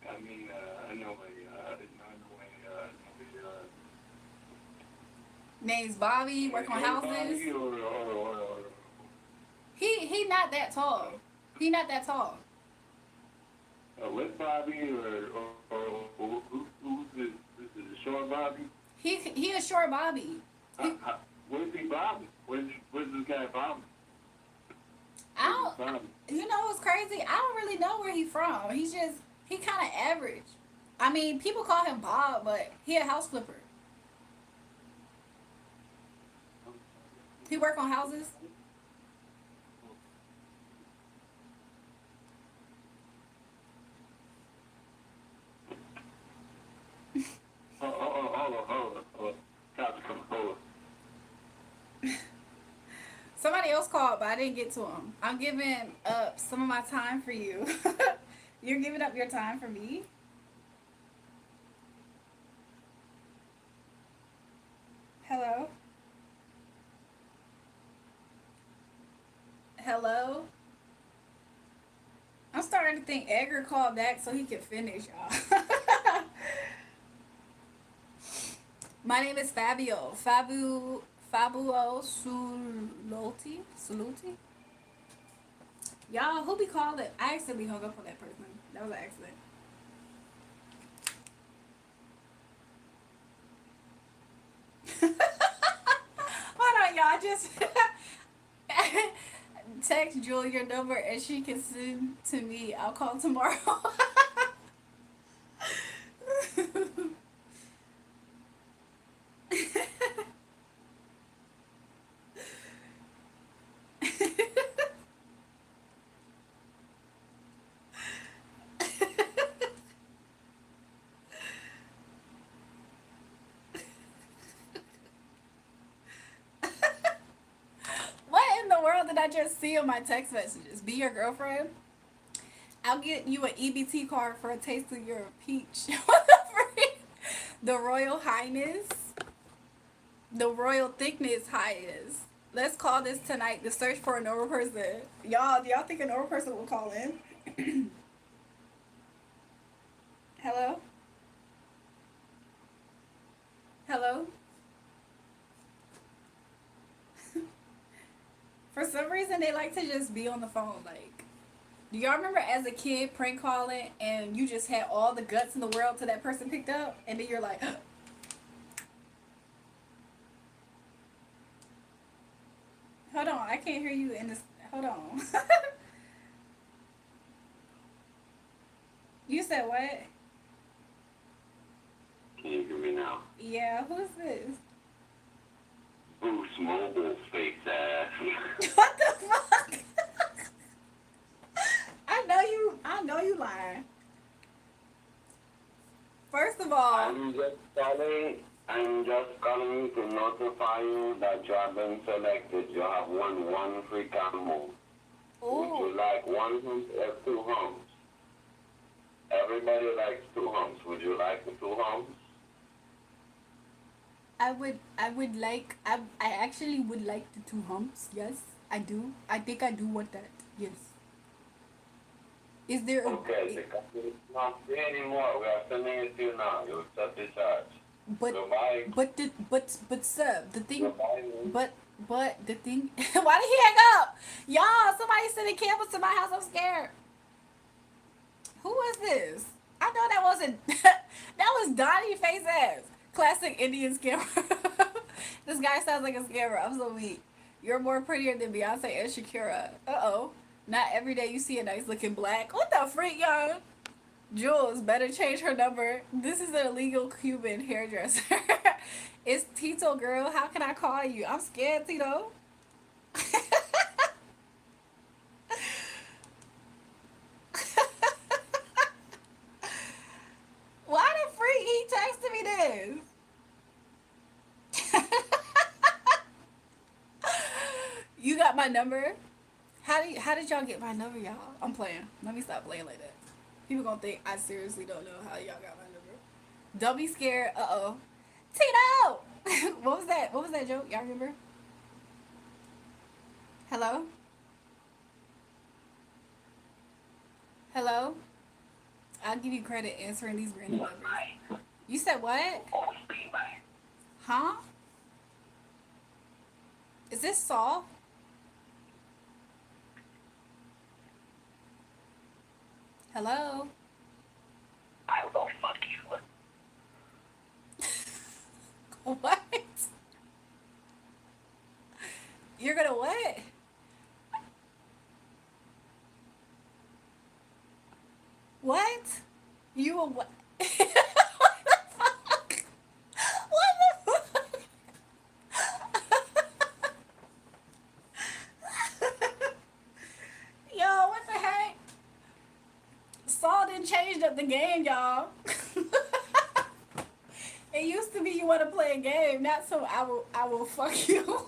I mean, I know Name's Bobby, work on houses. Bobby or He not that tall. He not that tall. with Bobby or who's this? This is a short Bobby? He a short Bobby. What is he Bobby? What is this guy Bobby? I don't. You know what's crazy? I don't really know where he from. He kind of average. I mean, people call him Bob, but he a house flipper. He work on houses. Hold on. Hold on. Somebody else called, but I didn't get to him. I'm giving up some of my time for you. You're giving up your time for me? Hello? Hello? I'm starting to think Edgar called back so he can finish, y'all. My name is Fabio. Fabuo Suluti? Y'all, who be calling? I accidentally hung up on that person. That was an accident. Hold on, y'all. text Jewel your number and she can send to me. I'll call tomorrow. What in the world did I just see on my text messages? Be your girlfriend? I'll get you an EBT card for a taste of your peach. What the freak? The Royal Highness. The Royal Thickness Highness. Let's call this tonight the search for a normal person. Y'all, do y'all think a normal person will call in? Hello? Hello? For some reason, they like to just be on the phone. Like, do y'all remember as a kid prank calling and you just had all the guts in the world till that person picked up? And then you're like, hold on, I can't hear you in this. Hold on. You said what? Can you hear me now? Yeah, who's this? Boost Mobile face ass. What the fuck? I know you lying. First of all, I'm just calling to notify you that you have been selected. You have won one free combo. Would you like one hump or two humps? Everybody likes two humps. Would you like the two humps? I actually would like the two humps. Yes, I do. I think I do want that. Yes. Is there a... Okay, the company is not free anymore. We are sending it to you now. You accept the charge. But Goodbye. but sir, the thing... Goodbye. But the thing... Why did he hang up? Y'all, somebody sending cameras to my house. I'm scared. Who was this? I know that wasn't... That was Donnie face ass. Classic Indian scammer. This guy sounds like a scammer. I'm so weak. You're more prettier than Beyonce and Shakira. Uh-oh. Not every day you see a nice looking black. What the freak, y'all? Jules better change her number. This is an illegal Cuban hairdresser. It's Tito, girl. How can I call you? I'm scared, Tito. Why the freak he texted me this? You got my number? How did y'all get my number, y'all? I'm playing. Let me stop playing like that. People gonna think I seriously don't know how y'all got my number. Don't be scared. Uh-oh. Tito! What was that? What was that joke? Y'all remember? Hello? Hello? I'll give you credit answering these random numbers. You said what? Huh? Is this Saul? Hello? I will fuck you. What? You're gonna what? What? You will what? What the fuck? What the fuck? Yo, what the heck? Saul done changed up the game, y'all. It used to be you want to play a game, not so I will fuck you.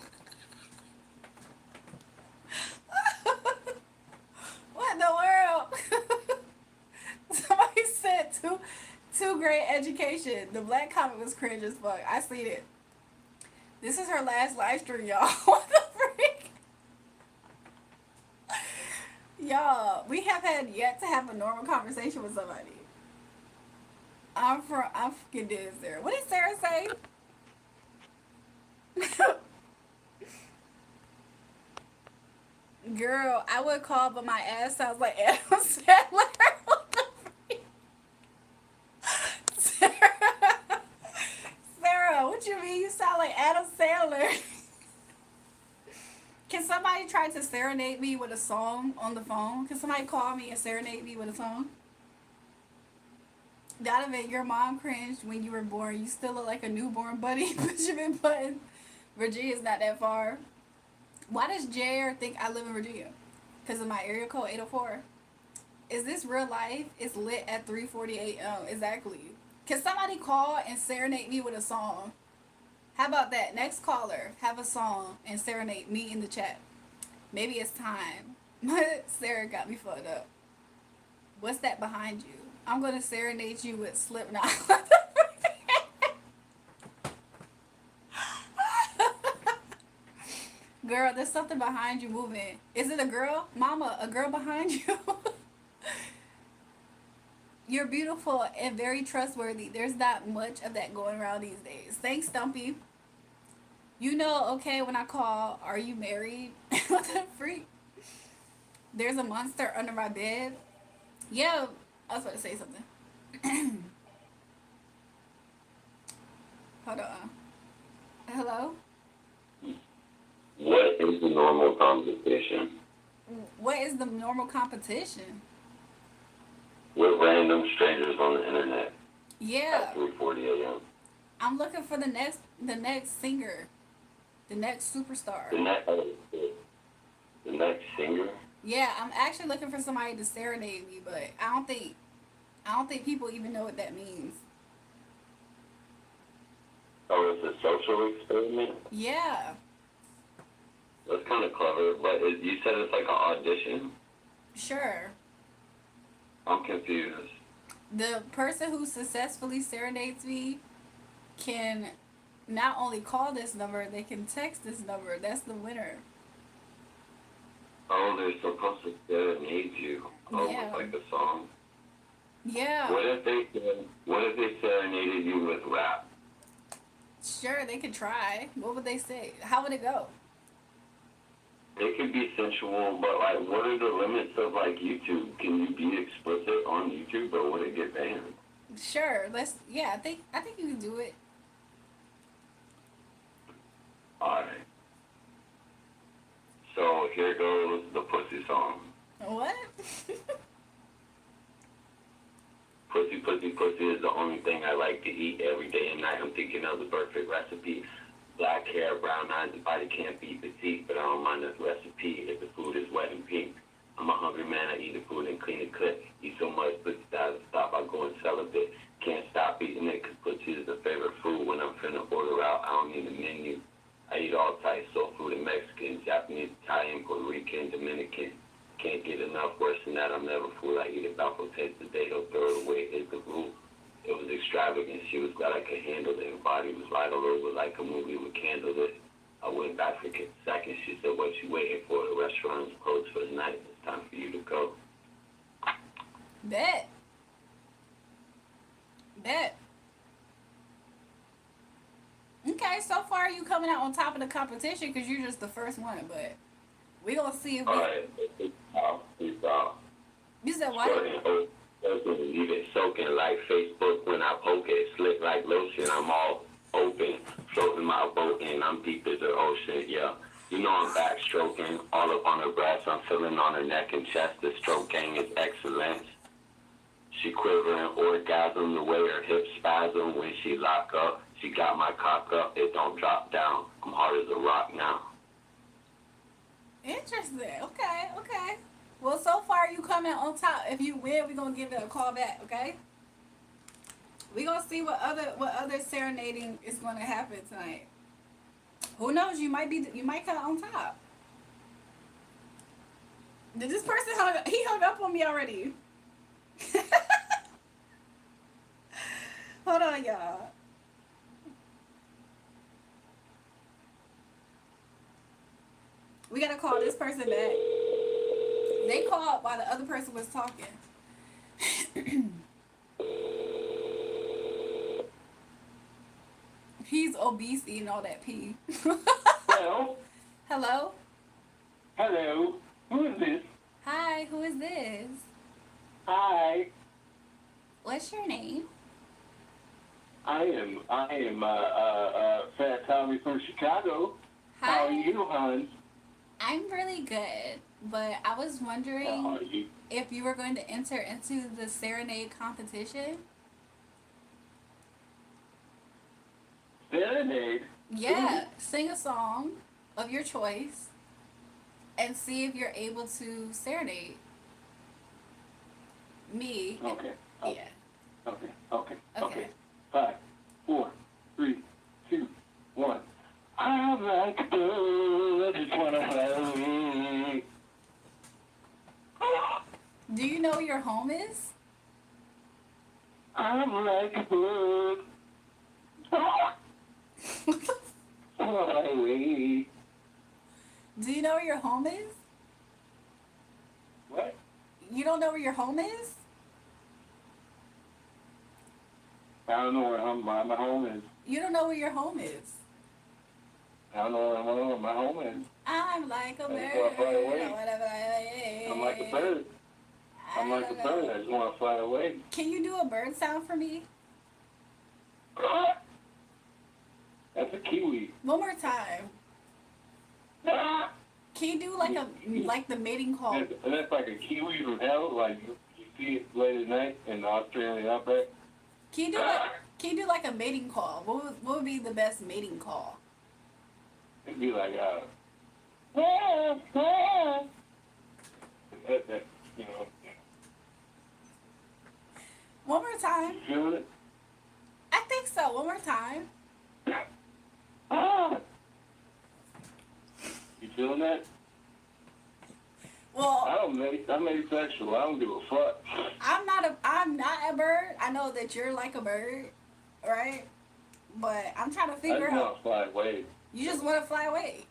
What in the world? Somebody said two great education. The black comment was cringe as fuck. I seen it. This is her last live stream, y'all. What the freak? Y'all, we have had yet to have a normal conversation with somebody. I'm fucking dead, Sarah. What did Sarah say? Girl, I would call, but my ass sounds like Adam Sandler. What the freak? Sarah, what you mean? You sound like Adam Sandler. Can somebody try to serenade me with a song on the phone? Can somebody call me and serenade me with a song? Donovan, your mom cringed when you were born. You still look like a newborn buddy. Benjamin Button. Virginia's not that far. Why does JR think I live in Virginia? Because of my area code 804. Is this real life? It's lit at 3:40 a.m. Exactly. Can somebody call and serenade me with a song? How about that? Next caller, have a song and serenade me in the chat. Maybe it's time. Sarah got me fucked up. What's that behind you? I'm gonna serenade you with Slipknot. Girl, there's something behind you moving. Is it a girl? Mama, a girl behind you? You're beautiful and very trustworthy. There's not much of that going around these days. Thanks, Stumpy. You know, okay, when I call, are you married? What the freak? There's a monster under my bed. Yeah, I was about to say something. Hold on. Hello? What is the normal competition? What is the normal competition? With random strangers on the internet Yeah, at 3:40 a.m. I'm looking for the next singer, the next superstar. The next singer? Yeah, I'm actually looking for somebody to serenade me, but I don't think people even know what that means. Oh, it's a social experiment? Yeah, That's kind of clever, but you said it's like an audition? sure. I'm confused. The person who successfully serenades me can not only call this number, they can text this number. That's the winner. Oh, they're supposed to serenade you. Oh, Yeah. with like a song? Yeah, What if they serenaded you with rap? sure, they could try. What would they say? How would it go? It could be sensual, but like, what are the limits of like YouTube? Can you be explicit on YouTube, or would it get banned? Sure, I think you can do it. Alright. So here goes the pussy song. What? Pussy, pussy, pussy is the only thing I like to eat every day and night. I'm thinking of the perfect recipe. Black hair, brown eyes, the body can't beat the teeth, but I don't mind this recipe if the food is wet and pink. I'm a hungry man, I eat the food and clean it cut. Eat so much pussy that I stop, I go and celibate. Can't stop eating it because pussy is the favorite food. When I'm finna order out, I don't need a menu. I eat all types, soul food and Mexican, Japanese, Italian, Puerto Rican, Dominican. Can't get enough, worse than that, I'm never full. I eat about 4 times a day, they'll throw it away, it's the rule. It was extravagant, she was glad I could handle it. Her body was right all over like a movie with candlelit. I went back for a second, she said, what you waiting for? The restaurant is closed for the night, it's time for you to go. Bet. Okay, so far you coming out on top of the competition because you're just the first one, but we gonna see if we... Alright, it's off. You said what? Leave it soaking like Facebook when I poke it, slick like lotion, I'm all open, floating my boat in, I'm deep as the ocean, yeah. You know I'm backstroking, all up on her breast, I'm feeling on her neck and chest, the stroke gang is excellent. She quivering, orgasm, the way her hips spasm when she lock up, she got my cock up, it don't drop down, I'm hard as a rock now. Interesting. Okay. Well, so far you coming on top. If you win, we gonna give it a call back. Okay. We gonna see what other serenading is gonna happen tonight. Who knows? You might come on top. Did this person hung up on me already? Hold on, y'all. We gotta call this person back. They called while the other person was talking. He's obese eating all that pee. Hello? Hello? Hello? Who is this? Hi, who is this? Hi. What's your name? I am Fat Tommy from Chicago. Hi. How are you, hon? I'm really good, but I was wondering You if you were going to enter into the serenade competition. serenade? Yeah, sing a song of your choice and see if you're able to serenade me. Okay. Yeah. Okay. Okay. Okay. Okay. 5, 4, 3, 2, 1. I'm like a bird, I just wanna fly away. Do you know where your home is? I'm like a bird, fly away. Do you know where your home is? What? You don't know where your home is? I don't know where my home is. You don't know where your home is. I don't know where my home is. I'm like a I bird. just wanna fly away. Or whatever I I'm like a bird. I'm like a bird. I just wanna fly away. Can you do a bird sound for me? That's a kiwi. One more time. Can you do like the mating call? And that's like a kiwi from hell. Like you see it late at night in the Australian outback. Can you do like a mating call? What would be the best mating call? It'd be like that, you know. One more time. You feeling it? I think so. One more time. You feeling that? Well, I'm asexual. I don't give a fuck. I'm not a bird. I know that you're like a bird, right? But I'm trying to I figure just want out. to fly away. You just want to fly away.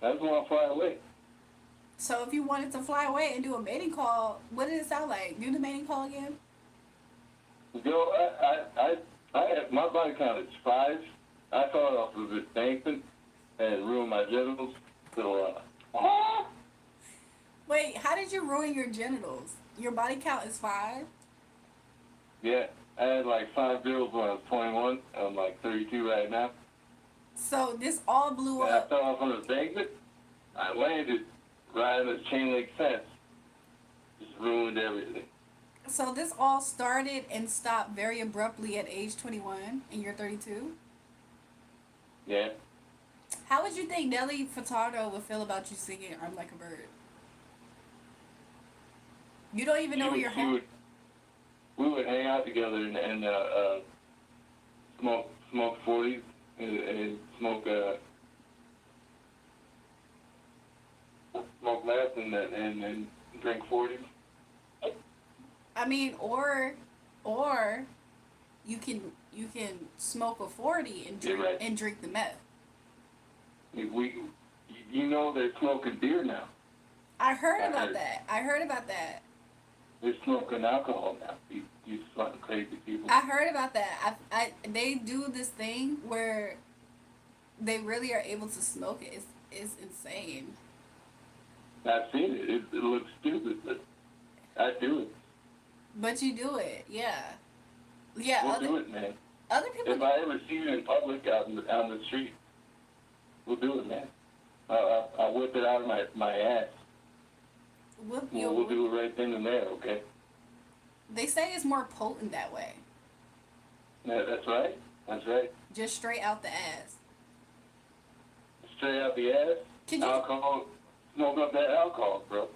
I just want to fly away. So if you wanted to fly away and do a mating call, what did it sound like? Do the mating call again. Yo, my body kind of spies. I thought off of it dancing and ruined my genitals. So, Wait, how did you ruin your genitals? Your body count is 5? yeah, I had like 5 girls when I was 21. I'm like 32 right now. So this all blew And I up. fell off on the banquet. I landed right on the chain link fence. Just ruined everything. So this all started and stopped very abruptly at age 21 and you're 32? Yeah. How would you think Nelly Furtado would feel about you singing I'm Like a Bird? You don't even know where you're home. We would hang out together and smoke 40s and smoke meth and drink 40s. I mean, or you can smoke a 40 and drink Right. and drink the meth. You know they're smoking beer now. I heard about that. They're smoking alcohol now. You fucking crazy people. I heard about that. They do this thing where they really are able to smoke it. It's insane. I've seen it. It looks stupid, but I do it. But you do it, yeah. Yeah, We'll do it, man. other people. If I ever see you in public out on the street, we'll do it, man. I'll whip it out of my ass. We'll do it right then and there, okay? They say it's more potent that way. Yeah, that's right. That's right. Just straight out the ass. Straight out the ass. Could you? Alcohol. Smoke up that alcohol, bro.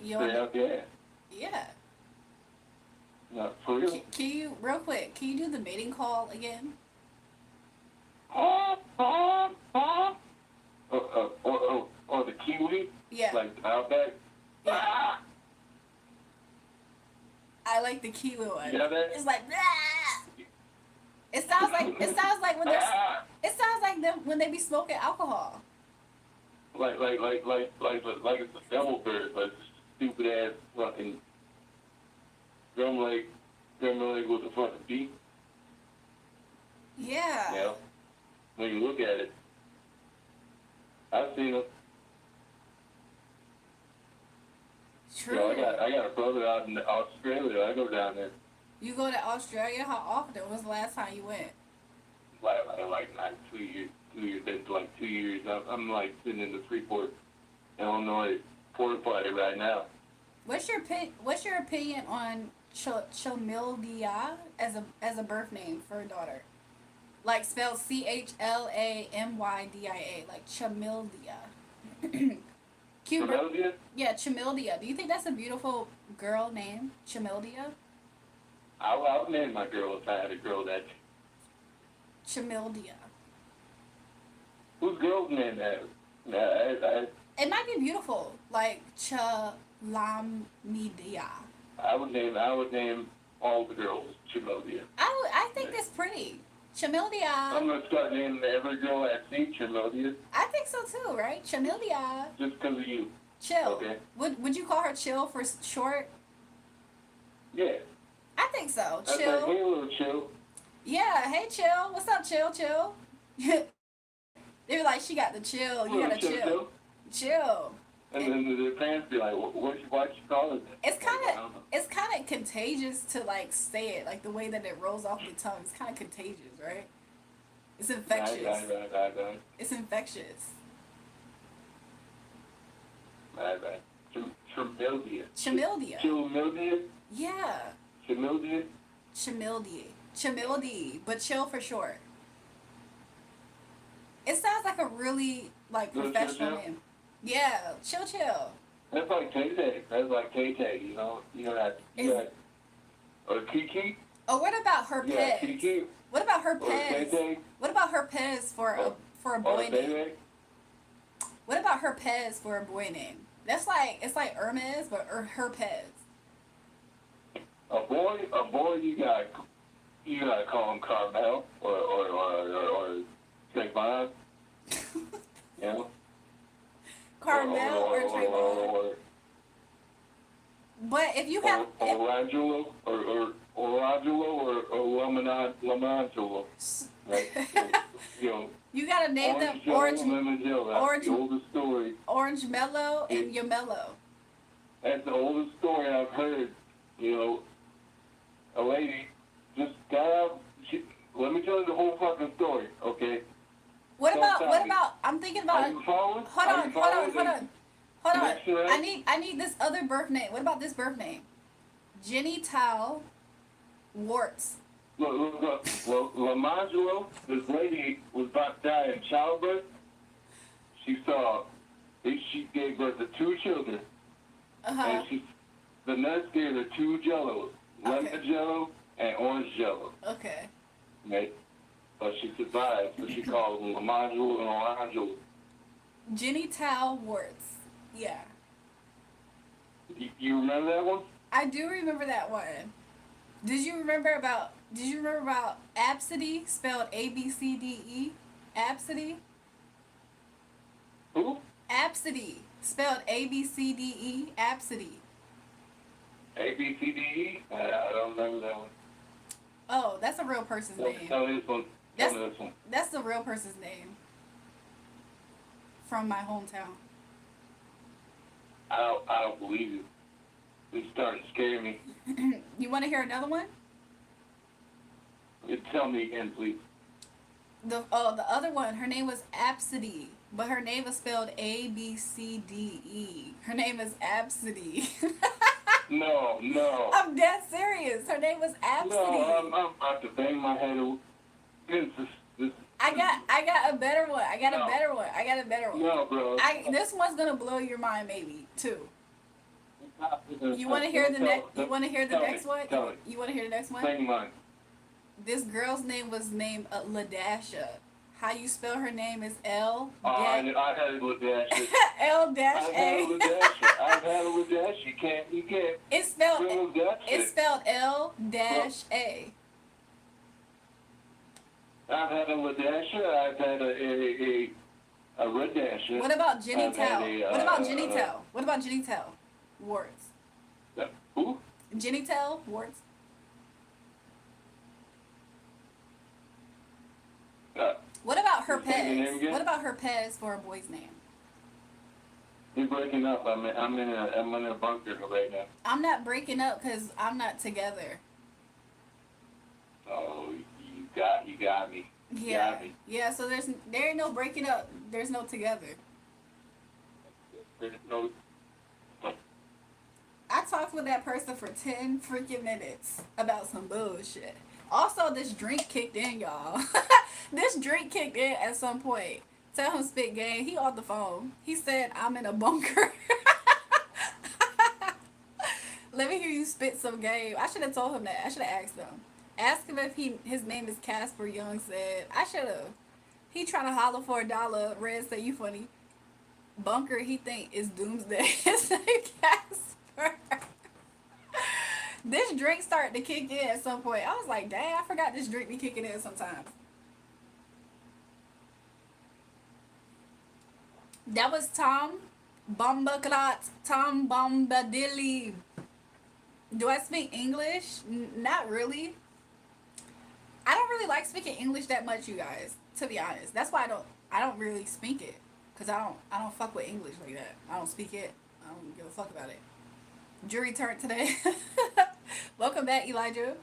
You Straight out the ass. Yeah. No, for real. Can you, real quick, can you do the mating call again? Or the kiwi, Yeah. like outback. Yeah. I like the kiwi one. You know that? It's like, "Blah!" It sounds like when they're, it sounds like them when they be smoking alcohol. Like it's a devil bird, like stupid ass fucking drum leg with a fucking beat. Yeah. You know, when you look at it, I've seen them. True. You know, I got a brother out in Australia. I go down there You go to Australia? How often? When was the last time you went? like 92 years. 2 years. It's like 2 years. I'm like sitting in the Freeport, Illinois porta potty right now. What's your opinion on Chamildia as a birth name for a daughter? Like spelled Chamydia, like Chamildia. Cute. Chamildia? Yeah, Chamildia. Do you think that's a beautiful girl name, Chamildia? I would name my girl if I had a girl that. Chamildia. Whose girl's name that? It might be beautiful, like Chalamidia. I would name all the girls Chamildia. I think that's pretty. Chamildia. I'm gonna start naming every girl I see Chamildia. I think so too, right? Chamildia. Just because of you. Chill. Okay. Would you call her Chill for short? Yeah. I think so. That's Chill. like, hey, little Chill. Yeah. Hey, Chill. What's up, Chill? Chill. They were like, she got the chill. You gotta chill. Chill. And then the parents be like, why'd you call it that? It's kind of contagious to like say it, like the way that it rolls off the tongue. It's kind of contagious, right? It's infectious. Right. It's infectious. Right. Chamildia. Chamildia. Chamildia? Yeah. Chamildia? Chamildi, but chill for short. It sounds like a really like professional name. Yeah, chill. That's like Tay-Tay. You know that. Or Kiki? Oh, what about her Yeah, Pez? Kiki. What about her Or Pez? Tay-Tay. What about her Pez for a boy name? Tay-Tay. What about her Pez for a boy name? It's like Hermes, but her Pez. A boy, you gotta call him Carmel or Trayvon. You know. Carmel or Trayvon. But if you have Orangelo or Lamangelo. Right? You know. You gotta name them Orange Orange, That's the oldest story. Orange Mellow and Yamello. That's the oldest story I've heard. You know, a lady just got out. Let me tell you the whole fucking story, okay? What about? I'm thinking about. Are you following? Hold on. Next to that? I need this other birth name. What about this birth name? Jenny Tao Warts. Look. Well, Lamangelo, this lady was about to die in childbirth. She gave birth to 2 children. And the nurse gave her 2 jellos, lemon jello and orange jello. Okay. Right? But she survived, so she called them Lamangelo and Orangelo. Jenny Tao Warts. Yeah. You remember that one? I do remember that one. Did you remember about Absidy, spelled ABCDE? Absidy? Who? Absidy, spelled ABCDE. Absidy. ABCDE? I don't remember that one. Oh, that's a real person's name. Tell me this one. That's the real person's name. From my hometown. I don't believe you. It's starting to scare me. You want to hear another one? Tell me again, please. The other one, her name was Absidy, but her name is spelled ABCDE. Her name is Absidy. No. I'm dead serious. Her name was Absidy. No, I'm about to bang my head. I got a better one. I got a better one. No, bro. This one's gonna blow your mind, maybe too. You want to hear the next? You want to hear the next one? You want to hear the next one? Bang mine. This girl's name was named Ladasha. How you spell her name is L. I had a Ladasha. L dash A. I've had a Ladasha. You can't. It's spelled L dash A. I've had a Ladasha. I've had a Redasha. What about Jenny Tao? What about Jenny Tao? Warts. Who? Jenny Tao Warts. What about her Pez? What about her Pez for a boy's name? You're breaking up. I'm in a bunker right now. I'm not breaking up because I'm not together. Oh, you got me. Yeah. Yeah, so there ain't no breaking up. There's no together. There's no. I talked with that person for 10 freaking minutes about some bullshit. Also, this drink kicked in, y'all. This drink kicked in at some point. Tell him spit game. He off the phone. He said, I'm in a bunker. Let me hear you spit some game. I should have told him that. I should have asked him. Ask him if his name is Casper Young said. I should have. He trying to holler for $1. Red said, you funny. Bunker, he think is doomsday. His name Casper. This drink started to kick in at some point. I was like, dang, I forgot this drink be kicking in sometimes. That was Tom Bombaclat. Tom Bombadilly. Do I speak English? Not really. I don't really like speaking English that much, you guys, to be honest. That's why I don't really speak it. Cause I don't fuck with English like that. I don't speak it. I don't give a fuck about it. Jury turned today. Welcome back, Elijah.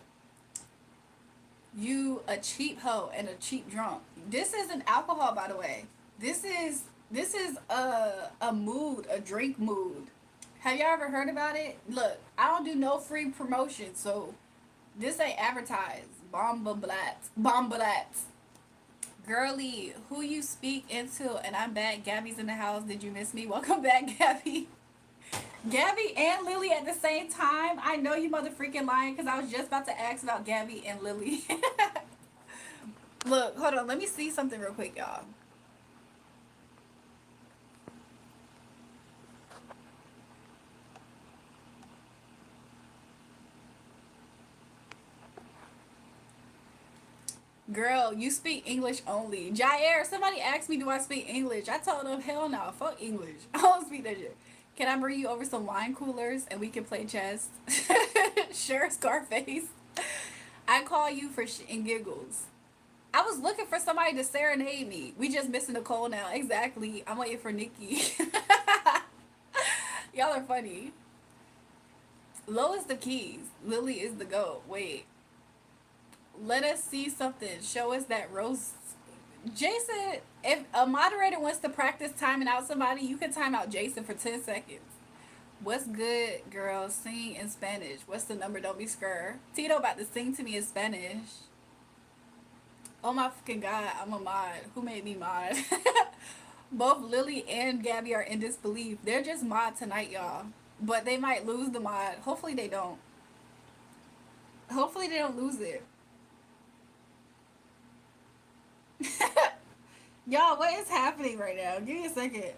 You a cheap hoe and a cheap drunk. This isn't alcohol, by the way. This is a mood, a drink mood. Have y'all ever heard about it? Look, I don't do no free promotion, so this ain't advertised. Bomba blats. Girly, who you speak into? And I'm back. Gabby's in the house. Did you miss me? Welcome back, Gabby. Gabby and Lily at the same time. I know you mother freaking lying because I was just about to ask about Gabby and Lily. Look, hold on. Let me see something real quick, y'all. Girl, you speak English only. Jair, somebody asked me, do I speak English? I told them, hell no, fuck English. I don't speak that shit. Can I bring you over some wine coolers and we can play chess? Sure, Scarface. I call you for shit and giggles. I was looking for somebody to serenade me. We just missing Nicole now. Exactly. I'm waiting for Nikki. Y'all are funny. Low is the keys. Lily is the goat. Wait. Let us see something. Show us that roast. Jason, if a moderator wants to practice timing out somebody, you can time out Jason for 10 seconds. What's good, girl? Sing in Spanish. What's the number? Don't be scared. Tito about to sing to me in Spanish. Oh my fucking god, I'm a mod. Who made me mod? Both Lily and Gabby are in disbelief. They're just mod tonight, y'all. But they might lose the mod. Hopefully they don't. Hopefully they don't lose it. Y'all, what is happening right now? Give me a second.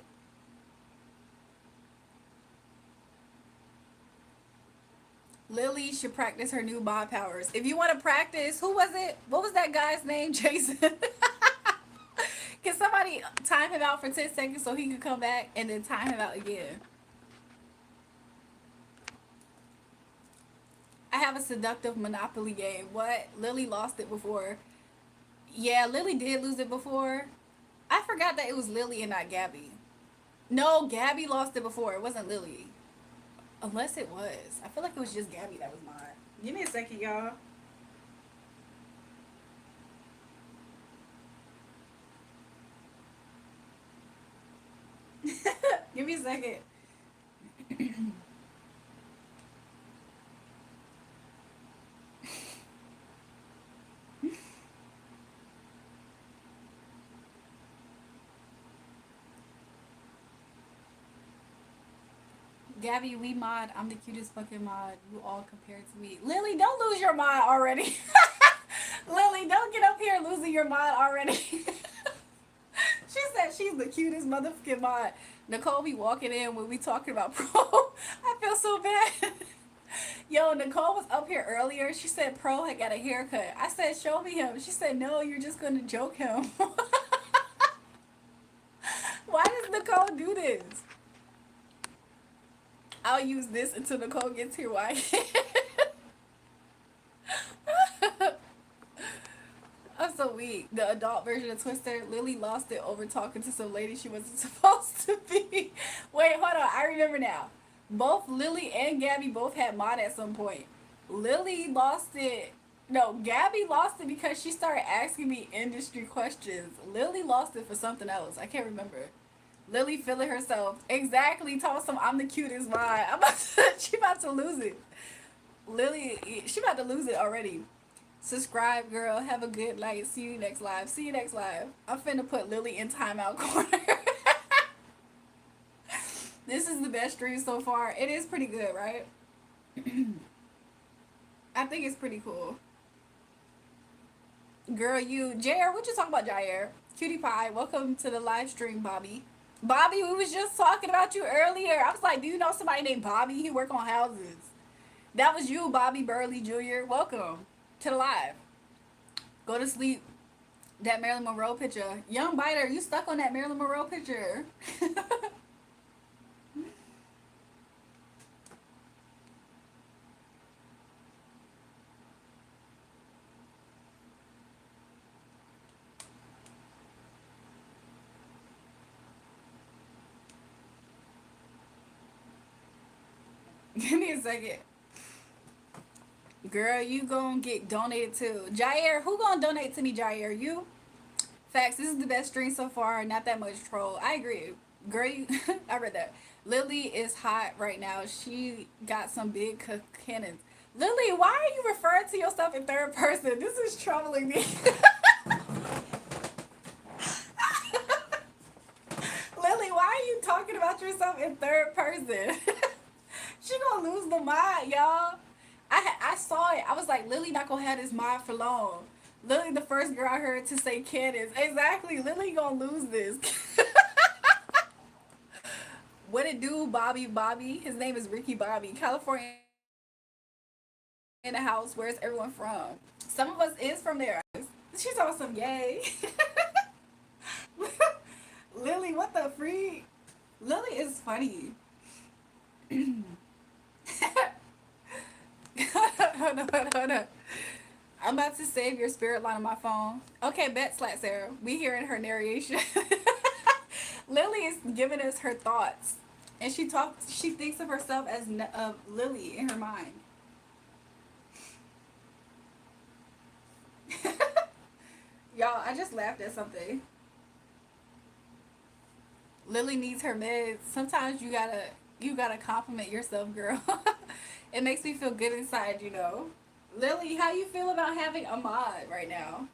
Lily should practice her new mod powers. If you want to practice, who was it? What was that guy's name? Jason. Can somebody time him out for 10 seconds so he can come back and then time him out again? I have a seductive Monopoly game. What? Lily lost it before. Yeah, Lily did lose it before. I forgot that it was Lily and not Gabby. No, Gabby lost it before. It wasn't Lily. Unless it was. I feel like it was just Gabby that was mine. Give me a second, y'all. Give me a second. Gabby, we mod. I'm the cutest fucking mod. You all compared to me. Lily, don't lose your mod already. Lily, don't get up here losing your mod already. She said she's the cutest motherfucking mod. Nicole be walking in when we talking about Pro. I feel so bad. Yo, Nicole was up here earlier. She said Pro had got a haircut. I said, show me him. She said, no, you're just going to joke him. Why does Nicole do this? I'll use this until Nicole gets here. Why? I'm so weak. The adult version of Twister. Lily lost it over talking to some lady she wasn't supposed to be. Wait, hold on. I remember now. Both Lily and Gabby both had mod at some point. Lily lost it No, Gabby lost it because she started asking me industry questions. Lily lost it for something else. I can't remember. Lily feeling herself. Exactly. Told some I'm the cutest vibe. She about to lose it. Lily, she about to lose it already. Subscribe, girl. Have a good night. See you next live. See you next live. I'm finna put Lily in timeout corner. This is the best stream so far. It is pretty good, right? I think it's pretty cool. Girl, you, Jair, what you talking about, Jair? Cutie Pie, welcome to the live stream, Bobby. Bobby, we was just talking about you earlier. I was like, do you know somebody named Bobby? He work on houses. That was you, Bobby Burley Jr. Welcome to the live. Go to sleep. That Marilyn Monroe picture. Young Biter, you stuck on that Marilyn Monroe picture. Give me a second. Girl, you gonna get donated to. Jair, who gonna donate to me, Jair? You? Facts, this is the best stream so far. Not that much troll. I agree. Girl, you, I read that. Lily is hot right now. She got some big cannons. Lily, why are you referring to yourself in third person? This is troubling me. Lily, why are you talking about yourself in third person? She gonna lose the mind, y'all. I saw it. I was like, Lily not gonna have this mind for long. Lily, the first girl I heard to say cannons. Exactly. Lily gonna lose this. What it do, Bobby? Bobby. His name is Ricky Bobby. California in the house. Where's everyone from? Some of us is from there. She's awesome. Yay. Lily, what the freak? Lily is funny. Hold on. I'm about to save your spirit line on my phone. Okay, bet, Slat Sarah. We hearing her narration. Lily is giving us her thoughts, and she thinks of herself as Lily in her mind. Y'all, I just laughed at something. Lily needs her meds. Sometimes you gotta compliment yourself, girl. It makes me feel good inside, you know. Lily, how you feel about having a mod right now?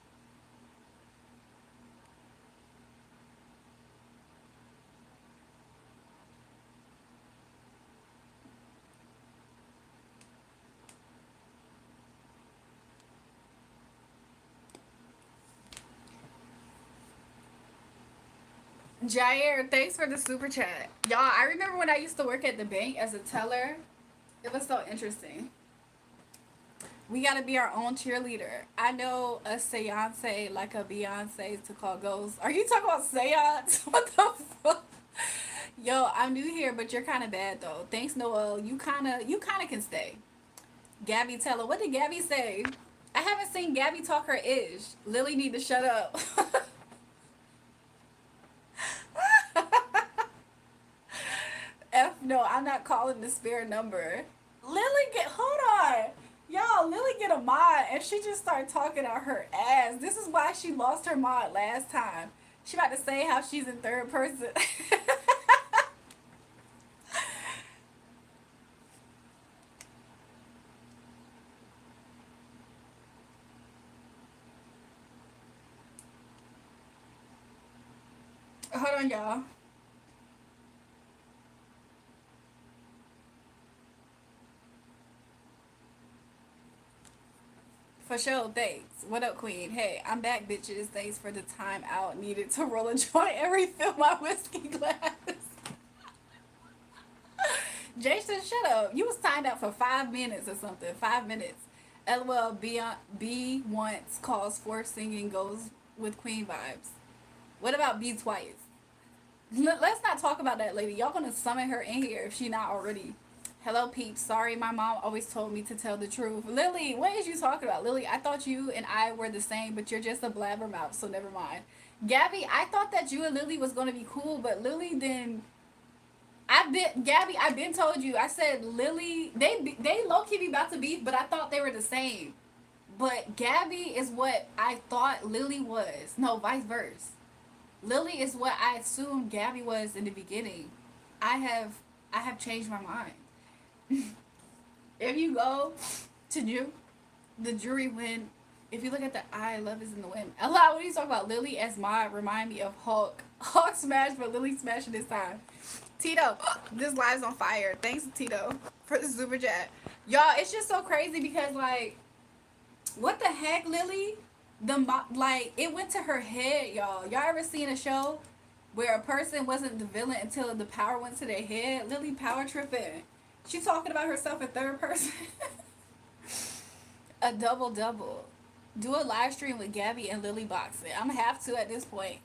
Jair, thanks for the super chat. Y'all, I remember when I used to work at the bank as a teller. It was so interesting. We gotta be our own cheerleader. I know a seance like a Beyonce to call ghosts. Are you talking about seance? What the fuck? Yo, I'm new here, but you're kind of bad though. Thanks, Noel. You kind of can stay. Gabby Teller, what did Gabby say? I haven't seen Gabby talk her ish. Lily need to shut up. No, I'm not calling the spare number. Hold on. Y'all, Lily get a mod and she just started talking out her ass. This is why she lost her mod last time. She about to say how she's in third person. Hold on, y'all. For sure, thanks. What up, Queen? Hey, I'm back, bitches. Thanks for the time out needed to roll a joint and refill my whiskey glass. Jason, shut up. You was signed up for 5 minutes or something. 5 minutes. LOL, B once calls for singing goes with Queen vibes. What about B twice? Let's not talk about that lady. Y'all gonna summon her in here if she not already. Hello, peeps. Sorry, my mom always told me to tell the truth. Lily, what is you talking about? Lily, I thought you and I were the same, but you're just a blabbermouth, so never mind. Gabby, I thought that you and Lily was gonna be cool, but Lily then. Gabby, I've been told you. I said Lily, they low key be about to beef, but I thought they were the same. But Gabby is what I thought Lily was. No, vice versa. Lily is what I assumed Gabby was in the beginning. I have I have changed my mind. If you go to the jury when if you look at the eye, love is in the wind. A lot when you talk about Lily as Maud remind me of Hulk. Hulk smashed, but Lily smashing this time. Tito, this live's on fire. Thanks, Tito, for the super chat. Y'all, it's just so crazy because like, what the heck, Lily? Like it went to her head, y'all. Y'all ever seen a show where a person wasn't the villain until the power went to their head? Lily power tripping. She talking about herself in third person. A double double. Do a live stream with Gabby and Lily boxing. I'm gonna have to at this point.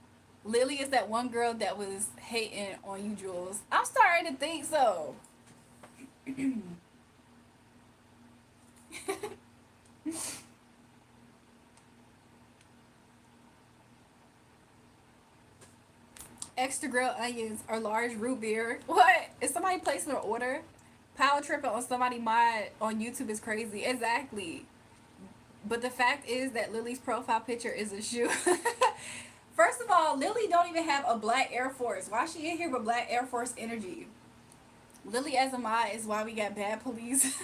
Lily is that one girl that was hating on you, Jules. I'm starting to think so. Extra grilled onions or large root beer. What? Is somebody placing an order? Power tripping on somebody mod on YouTube is crazy. Exactly. But the fact is that Lily's profile picture is a shoe. First of all, Lily don't even have a black Air Force. Why is she in here with black Air Force energy? Lily as a mod is why we got bad police.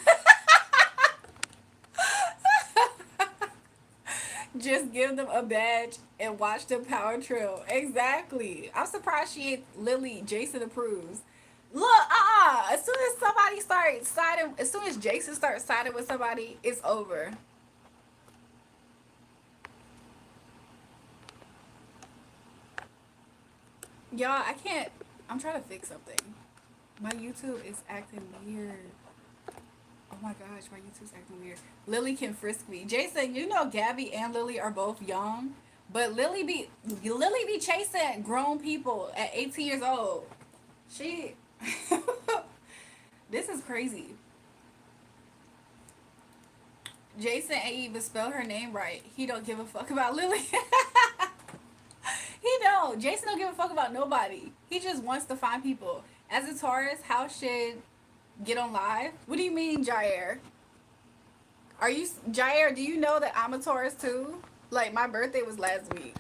Just give them a badge and watch them power trill. Exactly. I'm surprised she ain't Lily. Jason approves. Look, as soon as somebody starts siding, as soon as Jason starts siding with somebody, it's over. Y'all, I can't. I'm trying to fix something. My YouTube is acting weird. Oh my gosh, my YouTube's acting weird. Lily can frisk me. Jason, you know Gabby and Lily are both young, but Lily be chasing grown people at 18 years old. She This is crazy. Jason ain't even spell her name right. He don't give a fuck about Lily. He don't. Jason don't give a fuck about nobody. He just wants to find people. As a Taurus, how should get on live? What do you mean, Jair? Are you Jair? Do you know that I'm a Taurus too? Like my birthday was last week.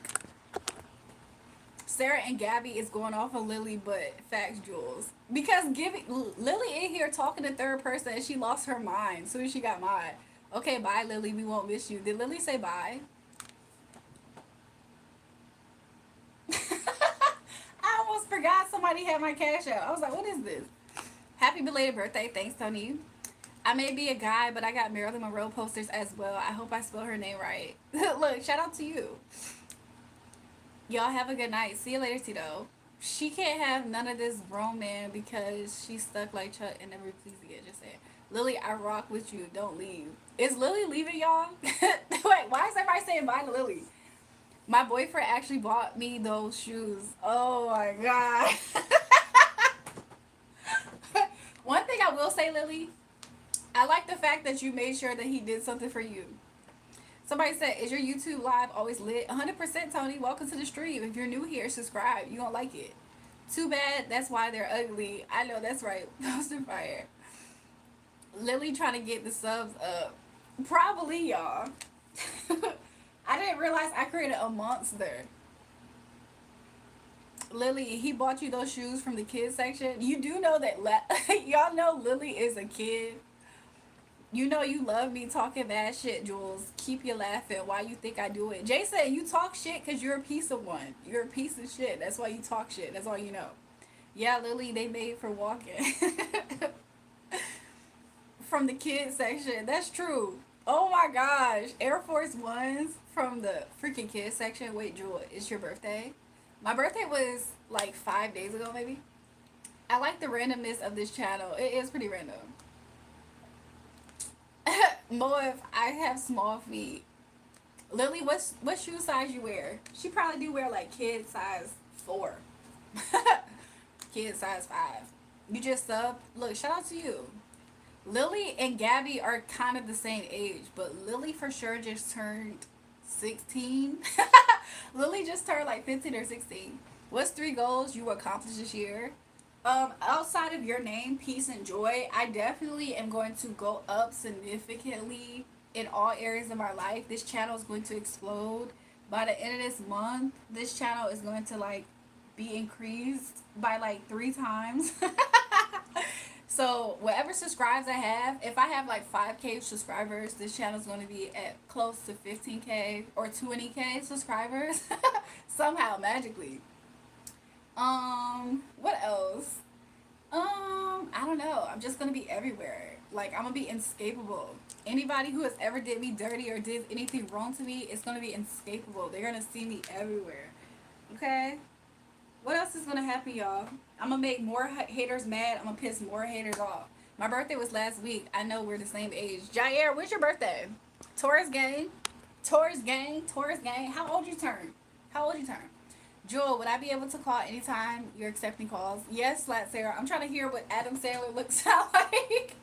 Sarah and Gabby is going off of Lily, but facts, Jules. Because Lily in here talking in third person and she lost her mind as soon as she got mine. Okay, bye, Lily. We won't miss you. Did Lily say bye? I almost forgot somebody had my cash out. I was like, what is this? Happy belated birthday. Thanks, Tony. I may be a guy, but I got Marilyn Monroe posters as well. I hope I spell her name right. Look, shout out to you. Y'all have a good night. See you later, Tito. She can't have none of this grown man because she's stuck like Chuck and never pleased again. Just saying. Lily, I rock with you. Don't leave. Is Lily leaving, y'all? Wait, why is everybody saying bye to Lily? My boyfriend actually bought me those shoes. Oh my god. One thing I will say, Lily, I like the fact that you made sure that he did something for you. Somebody said, is your YouTube live always lit? 100%, Tony. Welcome to the stream. If you're new here, subscribe. You don't like it. Too bad. That's why they're ugly. I know that's right. Posted fire. Lily trying to get the subs up. Probably, y'all. I didn't realize I created a monster. Lily, he bought you those shoes from the kids section. You do know that y'all know Lily is a kid. You know you love me talking bad shit, Jules. Keep you laughing. Why you think I do it? Jason, you talk shit because you're a piece of one. You're a piece of shit. That's why you talk shit. That's all you know. Yeah, Lily, they made for walking. From the kids section. That's true. Oh my gosh. Air Force Ones from the freaking kids section. Wait, Jewel, it's your birthday? My birthday was like 5 days ago, maybe. I like the randomness of this channel. It is pretty random. Moif, I have small feet. Lily, what shoe size you wear? She probably do wear like kid size 4. Kid size 5. You just sub. Look, shout out to you. Lily and Gabby are kind of the same age, but Lily for sure just turned 16. Lily just turned like 15 or 16. What's 3 goals you accomplished this year? Outside of your name, peace and joy, I definitely am going to go up significantly in all areas of our life. This channel is going to explode. By the end of this month, this channel is going to like be increased by like 3 times. So whatever subscribes I have, if I have like 5K subscribers, this channel is going to be at close to 15K or 20K subscribers. Somehow, magically. What else? I don't know. I'm just gonna be everywhere. Like, I'm gonna be inescapable. Anybody who has ever did me dirty or did anything wrong to me is gonna be inescapable. They're gonna see me everywhere. Okay? What else is gonna happen, y'all? I'm gonna make more haters mad. I'm gonna piss more haters off. My birthday was last week. I know we're the same age. Jair, when's your birthday? Taurus gang. Taurus gang. Taurus gang. How old you turn? How old you turn? Jewel, would I be able to call anytime you're accepting calls? Yes, Flat Sarah. I'm trying to hear what Adam Sandler looks like.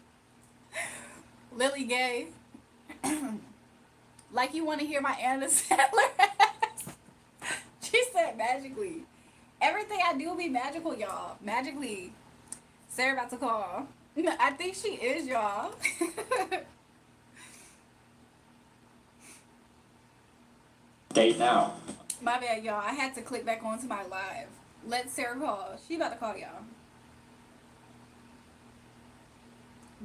Lily Gay. Like you want to hear my Adam Sandler ass. She said magically. Everything I do will be magical, y'all. Magically. Sarah about to call. I think she is, y'all. Date now. My bad, y'all. I had to click back onto my live. Let Sarah call. She about to call y'all.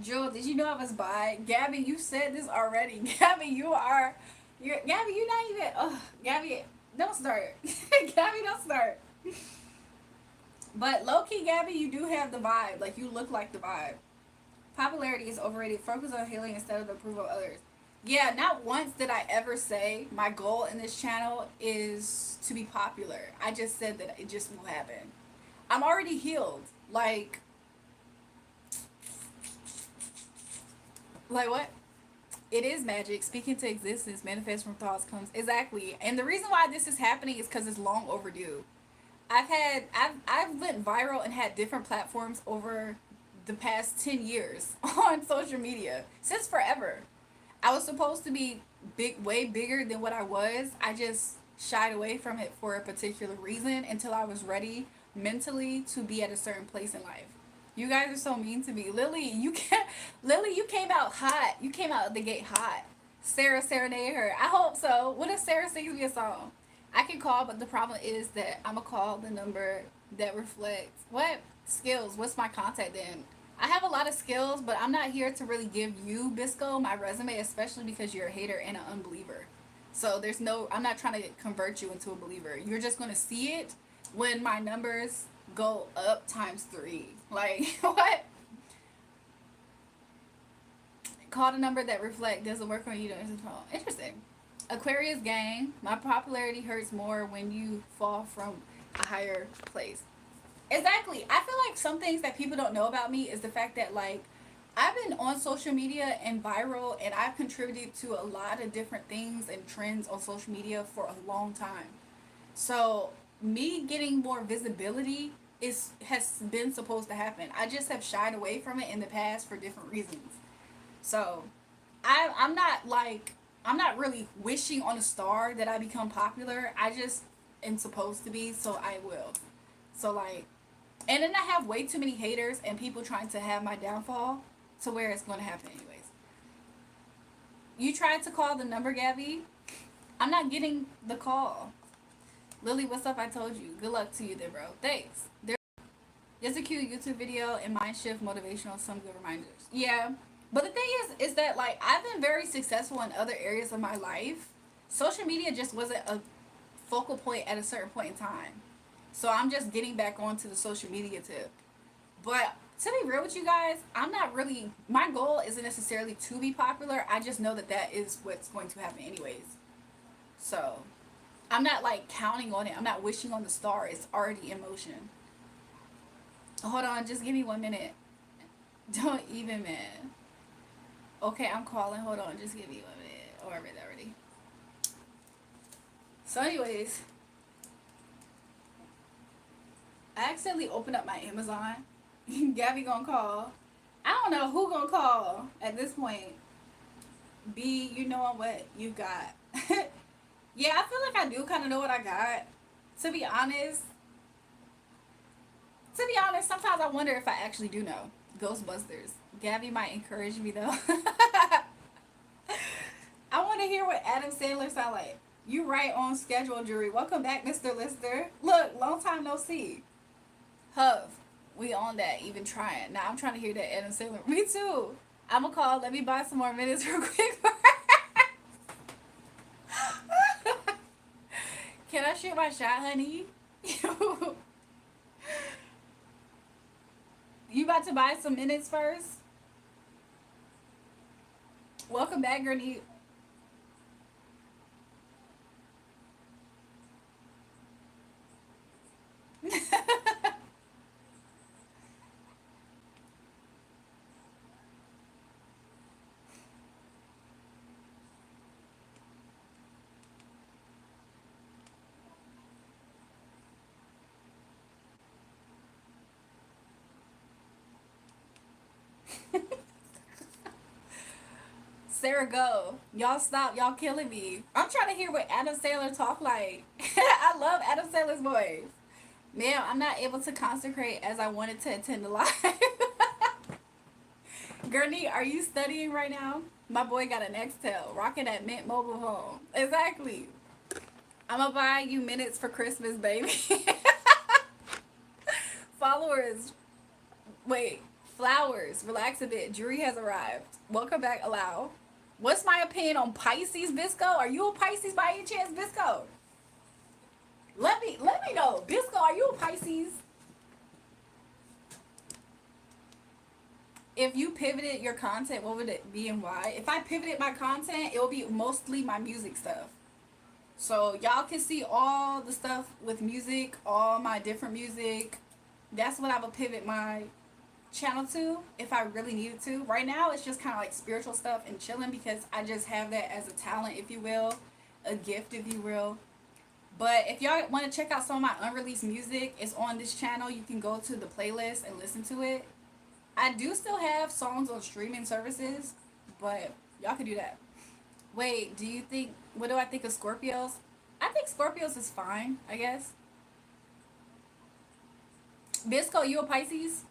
Jewel, did you know I was bi? Gabby, you said this already. Gabby, Gabby, you're not even, Gabby, don't start. Gabby, don't start. But low-key, Gabby, you do have the vibe. Like, you look like the vibe. Popularity is overrated. Focus on healing instead of the approval of others. Yeah, not once did I ever say my goal in this channel is to be popular. I just said that it just will happen. I'm already healed. Like what? It is magic. Speaking to existence, manifest from thoughts comes. Exactly. And the reason why this is happening is because it's long overdue. I've went viral and had different platforms over the past 10 years on social media. Since forever. I was supposed to be way bigger than what I was. I just shied away from it for a particular reason until I was ready mentally to be at a certain place in life. You guys are so mean to me. Lily, you came out hot. You came out of the gate hot. Sarah serenade her. I hope so. What if Sarah sings me a song? I can call, but the problem is that I'm going to call the number that reflects. What? Skills. What's my contact then? I have a lot of skills, but I'm not here to really give you, Bisco, my resume, especially because you're a hater and an unbeliever. So I'm not trying to convert you into a believer. You're just going to see it when my numbers go up ×3. Like, what? Call the number that reflect doesn't work on you. Interesting. Aquarius gang, my popularity hurts more when you fall from a higher place. Exactly. I feel like some things that people don't know about me is the fact that, like, I've been on social media and viral, and I've contributed to a lot of different things and trends on social media for a long time. So me getting more visibility has been supposed to happen. I just have shied away from it in the past for different reasons. So I'm not really wishing on a star that I become popular. I just am supposed to be, so I will. So, like, and then I have way too many haters and people trying to have my downfall to where it's going to happen anyways. You tried to call the number, Gabby? I'm not getting the call. Lily, what's up? I told you. Good luck to you then, bro. Thanks. There's a cute YouTube video and mind shift motivational, some good reminders. Yeah. But the thing is that, like, I've been very successful in other areas of my life. Social media just wasn't a focal point at a certain point in time. So I'm just getting back onto the social media tip. But to be real with you guys, my goal isn't necessarily to be popular. I just know that is what's going to happen anyways. So I'm not, like, counting on it. I'm not wishing on the star. It's already in motion. Hold on, just give me 1 minute. Don't even, man. Okay, I'm calling. Hold on, just give me 1 minute. Oh, I read that already. So anyways, I accidentally opened up my Amazon. Gabby gonna call. I don't know who gonna call at this point. B, you know what you got. Yeah, I feel like I do kind of know what I got. To be honest, sometimes I wonder if I actually do know. Ghostbusters. Gabby might encourage me though. want to hear what Adam Sandler sound like. You right on schedule, Julrae. Welcome back, Mr. Lister. Look, long time no see. Huff, we on that, even trying. Now I'm trying to hear that Adam Sandler. Me too. I'm gonna call. Let me buy some more minutes real quick. Can I shoot my shot, honey? You about to buy some minutes first? Welcome back, Gurney. Sarah, go. Y'all stop. Y'all killing me. I'm trying to hear what Adam Sandler talk like. I love Adam Sandler's voice. Man, I'm not able to concentrate as I wanted to attend the live. Gurney, are you studying right now? My boy got an Nextel, rocking that Mint mobile phone. Exactly. I'm gonna buy you minutes for Christmas, baby. Followers, wait, flowers, relax a bit. Julrae has arrived. Welcome back, allow. What's my opinion on Pisces, Bisco? Are you a Pisces by any chance, Bisco? Let me know. Bisco, are you a Pisces? If you pivoted your content, what would it be and why? If I pivoted my content, it will be mostly my music stuff. So y'all can see all the stuff with music, all my different music. That's what I would pivot my channel to if I really needed to. Right now it's just kind of like spiritual stuff and chilling because I just have that as a talent, if you will, a gift, if you will. But if y'all want to check out some of my unreleased music, it's on this channel. You can go to the playlist and listen to it. I do still have songs on streaming services, but y'all can do that. Wait, what do I think of Scorpios? I think Scorpios is fine, I guess. Bisco, you a Pisces?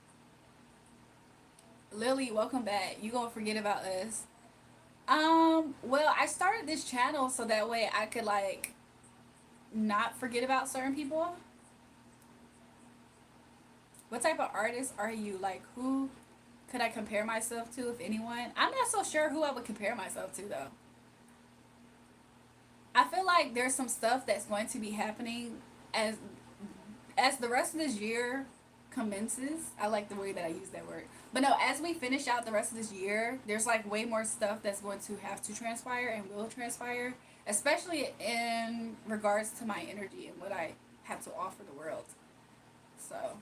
Lily, welcome back. You gonna forget about us? Well, I started this channel so that way I could like not forget about certain people. What type of artist are you? Like, who could I compare myself to, if anyone? I'm not so sure who I would compare myself to though. I feel like there's some stuff that's going to be happening as the rest of this year commences. I like the way that I use that word. But no, as we finish out the rest of this year, there's like way more stuff that's going to have to transpire and will transpire, especially in regards to my energy and what I have to offer the world. So,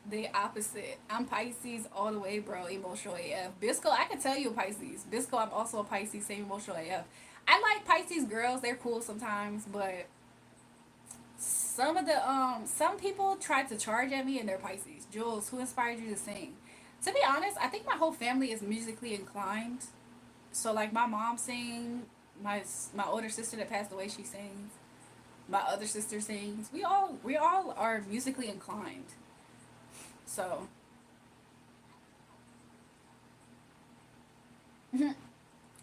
the opposite. I'm Pisces all the way, bro. Emotional AF. Bisco, I can tell you a Pisces. Bisco, I'm also a Pisces, same emotional AF. I like Pisces girls. They're cool sometimes, but some people try to charge at me and they're Pisces. Jules, who inspired you to sing? To be honest, I think my whole family is musically inclined. So like my mom sings, my older sister that passed away, she sings. My other sister sings. We all are musically inclined. So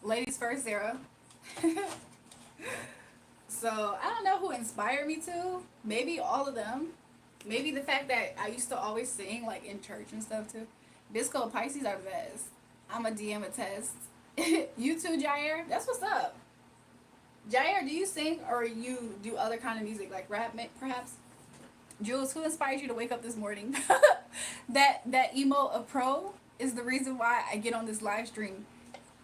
ladies first, Sarah. So I don't know who inspired me to. Maybe all of them. Maybe the fact that I used to always sing like in church and stuff too. Bisco, Pisces are the best. I'm a DM a test. You too, Jair. That's what's up. Jair, do you sing or you do other kind of music like rap perhaps? Jules, who inspired you to wake up this morning? that emo of pro is the reason why I get on this live stream.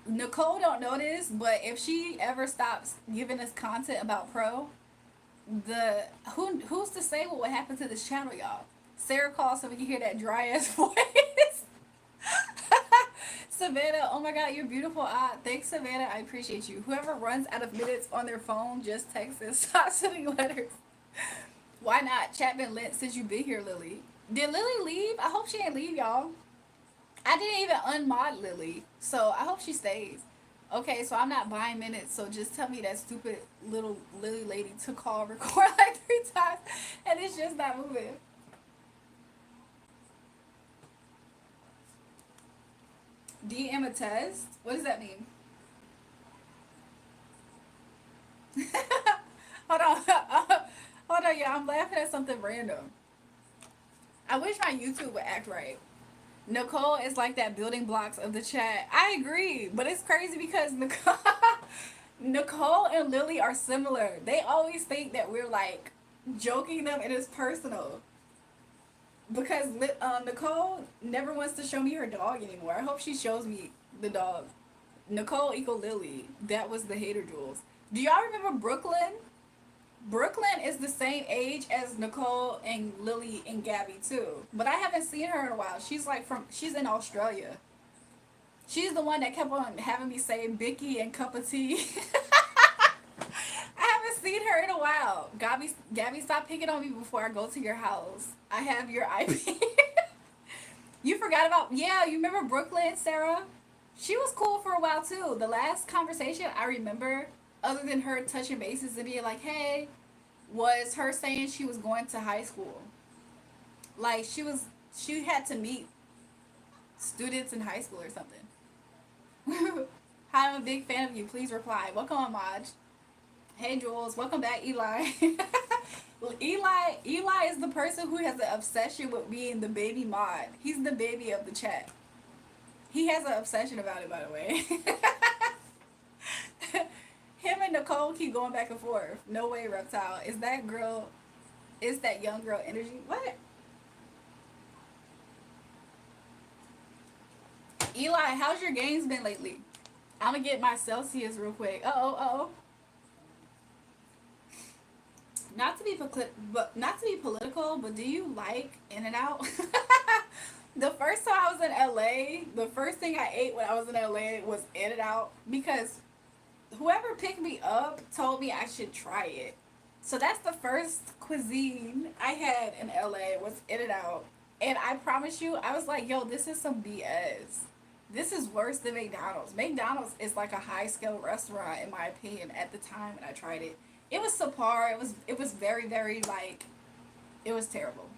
Nicole don't know this, but if she ever stops giving us content about pro, who's to say what would happen to this channel, y'all? Sarah calls so we can hear that dry ass voice. Savannah, oh my god, you're beautiful. Thanks, Savannah. I appreciate you. Whoever runs out of minutes on their phone, just text us. Stop sending letters. Why not? Chat been lit since you've been here, Lily. Did Lily leave? I hope she didn't leave, y'all. I didn't even unmod Lily, so I hope she stays. Okay, so I'm not buying minutes, so just tell me that stupid little Lily lady to call record like 3 times, and it's just not moving. DM a test? What does that mean? Hold on. Hold on, yeah, I'm laughing at something random. I wish my YouTube would act right. Nicole is like that building blocks of the chat. I agree, but it's crazy because Nicole, Nicole and Lily are similar. They always think that we're like joking them and it's personal. Because Nicole never wants to show me her dog anymore. I hope she shows me the dog. Nicole equal Lily. That was the hater Jules. Do y'all remember Brooklyn? Brooklyn is the same age as Nicole and Lily and Gabby too. But I haven't seen her in a while. She's in Australia. She's the one that kept on having me say Bicky and cup of tea. I haven't seen her in a while. Gabby, stop picking on me before I go to your house. I have your IP. You forgot about, yeah, you remember Brooklyn, Sarah? She was cool for a while too. The last conversation I remember, other than her touching bases and being like, hey, was her saying she was going to high school. Like she had to meet students in high school or something. Hi, I'm a big fan of you. Please reply. Welcome on Maj. Hey Jules, welcome back, Eli. Eli is the person who has an obsession with being the baby mod. He's the baby of the chat. He has an obsession about it, by the way. Him and Nicole keep going back and forth. No way, Reptile. Is that young girl energy? What? Eli, how's your games been lately? I'm gonna get my Celsius real quick. Uh-oh. Not to be political, but do you like In-N-Out? The first time I was in LA, the first thing I ate when I was in LA was In-N-Out because whoever picked me up told me I should try it. So that's the first cuisine I had in LA was In-N-Out. And I promise you, I was like, yo, this is some BS. This is worse than McDonald's. McDonald's is like a high scale restaurant in my opinion at the time when I tried it. It was subpar. It was very, very like, it was terrible.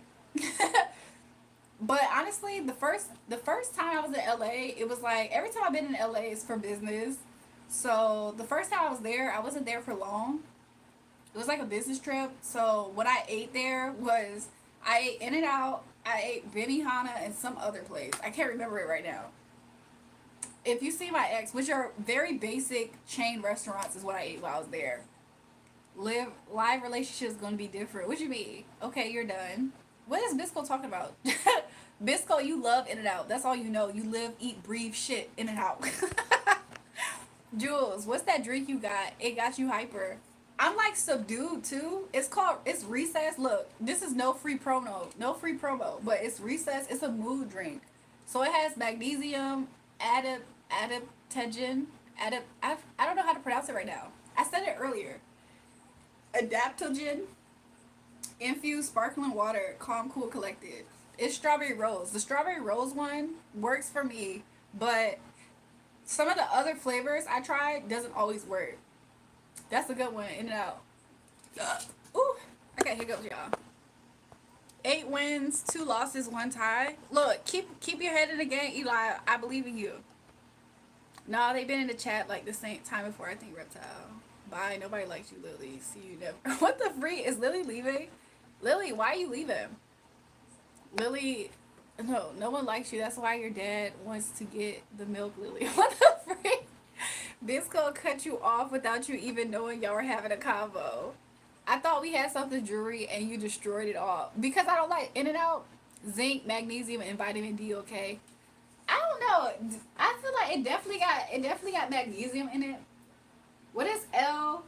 But honestly, the first time I was in LA, it was like every time I've been in LA is for business. So the first time I was there, I wasn't there for long. It was like a business trip. So what I ate there was I ate In-N-Out, I ate Benihana, and some other place. I can't remember it right now. If you see my ex, which are very basic chain restaurants, is what I ate while I was there. Live relationships gonna be different. What you mean? Okay, you're done. What is Bisco talking about? Bisco, you love In-N-Out. That's all you know. You live, eat, breathe shit In-N-Out. Jules, what's that drink you got? It got you hyper. I'm like subdued too. It's Recess. Look, this is no free promo, but it's Recess. It's a mood drink. So it has magnesium, adaptogen, I don't know how to pronounce it right now. I said it earlier. Adaptogen, infused sparkling water, calm, cool, collected. It's strawberry rose. The strawberry rose one works for me, but some of the other flavors I tried doesn't always work. That's a good one. In-N-Out. Ooh, I got hiccups, y'all. 8 wins, 2 losses, 1 tie. Look, keep your head in the game, Eli. I believe in you. No, they've been in the chat like the same time before. I think Reptile. Bye. Nobody likes you, Lily. See you never. What the freak? Is Lily leaving? Lily, why are you leaving? Lily, no one likes you. That's why your dad wants to get the milk, Lily. What the freak? Bisco cut you off without you even knowing y'all were having a convo. I thought we had something jewelry and you destroyed it all. Because I don't like In-N-Out, zinc, magnesium, and vitamin D, okay? I don't know. I feel like it definitely got magnesium in it. What is L-theronate?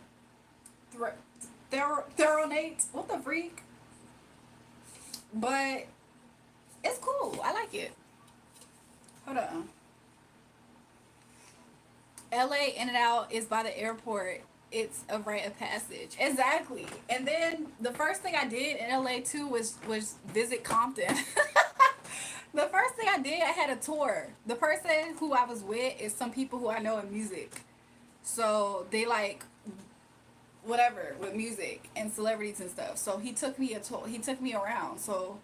What the freak? But it's cool. I like it. Hold on. LA In-N-Out is by the airport. It's a rite of passage. Exactly. And then the first thing I did in LA too was visit Compton. The first thing I did, I had a tour. The person who I was with is some people who I know in music. So they like whatever with music and celebrities and stuff. So he took me around. So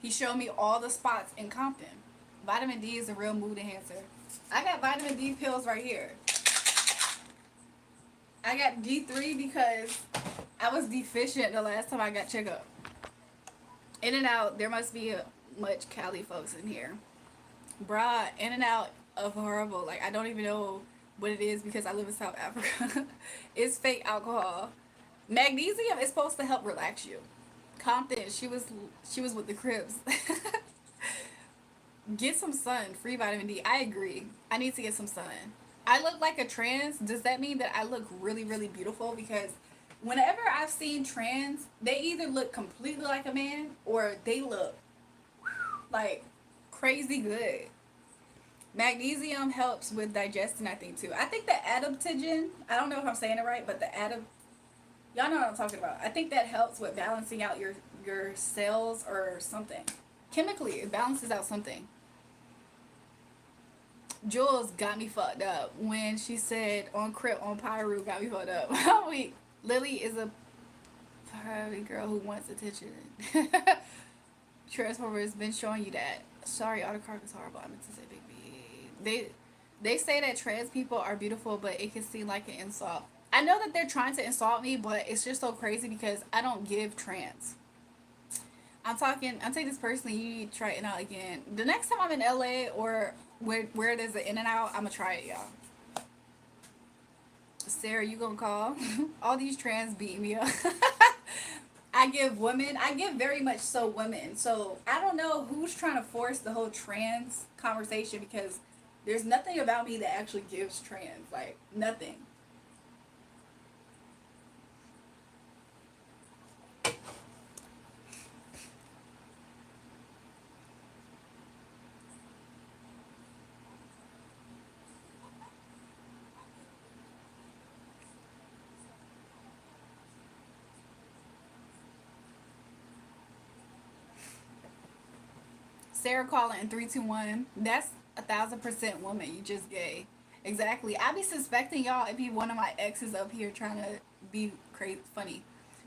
he showed me all the spots in Compton. Vitamin D is a real mood enhancer. I got vitamin D pills right here. I got D3 because I was deficient the last time I got checked up. In and out, there must be much Cali folks in here. Bruh, in and out of horrible. Like, I don't even know what it is because I live in South Africa. It's fake alcohol. Magnesium is supposed to help relax you. Compton, she was with the Crips. Get some sun, free vitamin D. I agree. I need to get some sun. I look like a trans. Does that mean that I look really, really beautiful? Because whenever I've seen trans, they either look completely like a man or they look like crazy good. Magnesium helps with digestion, I think, too. I think the adaptogen, I don't know if I'm saying it right, but y'all know what I'm talking about. I think that helps with balancing out your cells or something. Chemically, it balances out something. Jules got me fucked up when she said on Crip on Pyru got me fucked up. Wait, Lily is a probably girl who wants attention. Transformer has been showing you that. Sorry, autocorrect is horrible. I meant to say big B. They say that trans people are beautiful, but it can seem like an insult. I know that they're trying to insult me, but it's just so crazy because I don't give trans. I'm taking this personally. You need to try it out again. The next time I'm in LA or where there's an in and out, I'm gonna try it, y'all. Sarah, you gonna call? All these trans beat me up. I give very much so women. So I don't know who's trying to force the whole trans conversation because there's nothing about me that actually gives trans. Like, nothing. Sarah calling in 321. That's 1,000% woman. You just gay. Exactly. I be suspecting y'all it be one of my exes up here trying to be crazy funny.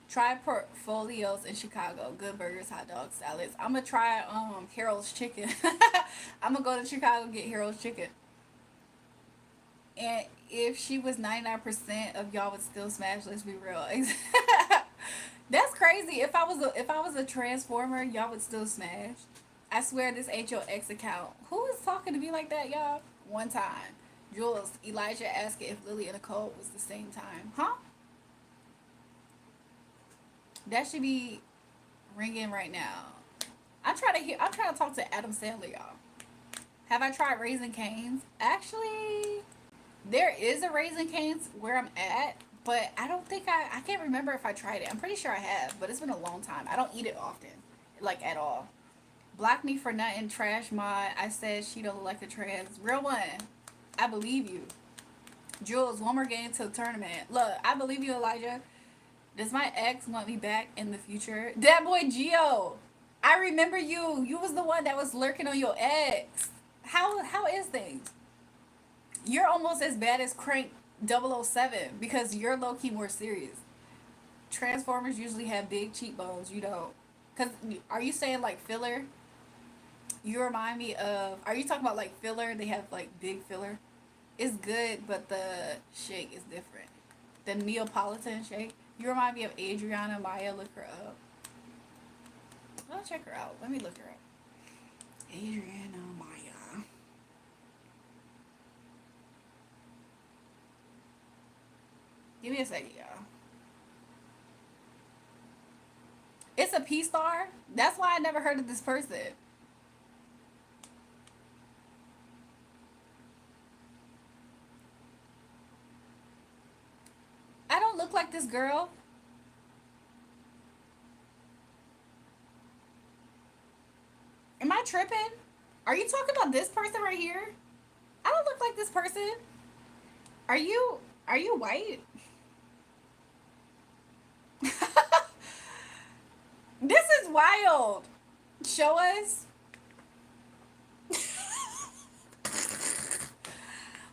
Try portfolios in Chicago. Good burgers, hot dogs, salads. I'm gonna try Harold's chicken. I'm gonna go to Chicago and get Harold's chicken. And if she was 99% of y'all would still smash, let's be real. That's crazy. If I was a transformer, y'all would still smash. I swear this ain't your ex account. Who is talking to me like that, y'all? One time. Jules, Elijah asked if Lily and Nicole was the same time. Huh? That should be ringing right now. I'm trying to talk to Adam Sandler, y'all. Have I tried Raising Cane's? Actually, there is a Raising Cane's where I'm at, but I don't think I can't remember if I tried it. I'm pretty sure I have, but it's been a long time. I don't eat it often, like at all. Block me for nothing, trash mod. I said she don't look like a trans. Real one. I believe you. Jules, one more game till tournament. Look, I believe you, Elijah. Does my ex want me back in the future? That boy Gio. I remember you. You was the one that was lurking on your ex. How is things? You're almost as bad as Crank 007 because you're low-key more serious. Transformers usually have big cheekbones. You don't. Cause are you saying like filler? You remind me of. Are you talking about like filler? They have like big filler. It's good, but the shake is different. The Neapolitan shake. You remind me of Adriana Maya. Look her up. I'll check her out. Let me look her up. Adriana Maya. Give me a second, y'all. It's a P-star. That's why I never heard of this person. I don't look like this girl. Am I tripping? Are you talking about this person right here? I don't look like this person. Are you white? This is wild. Show us.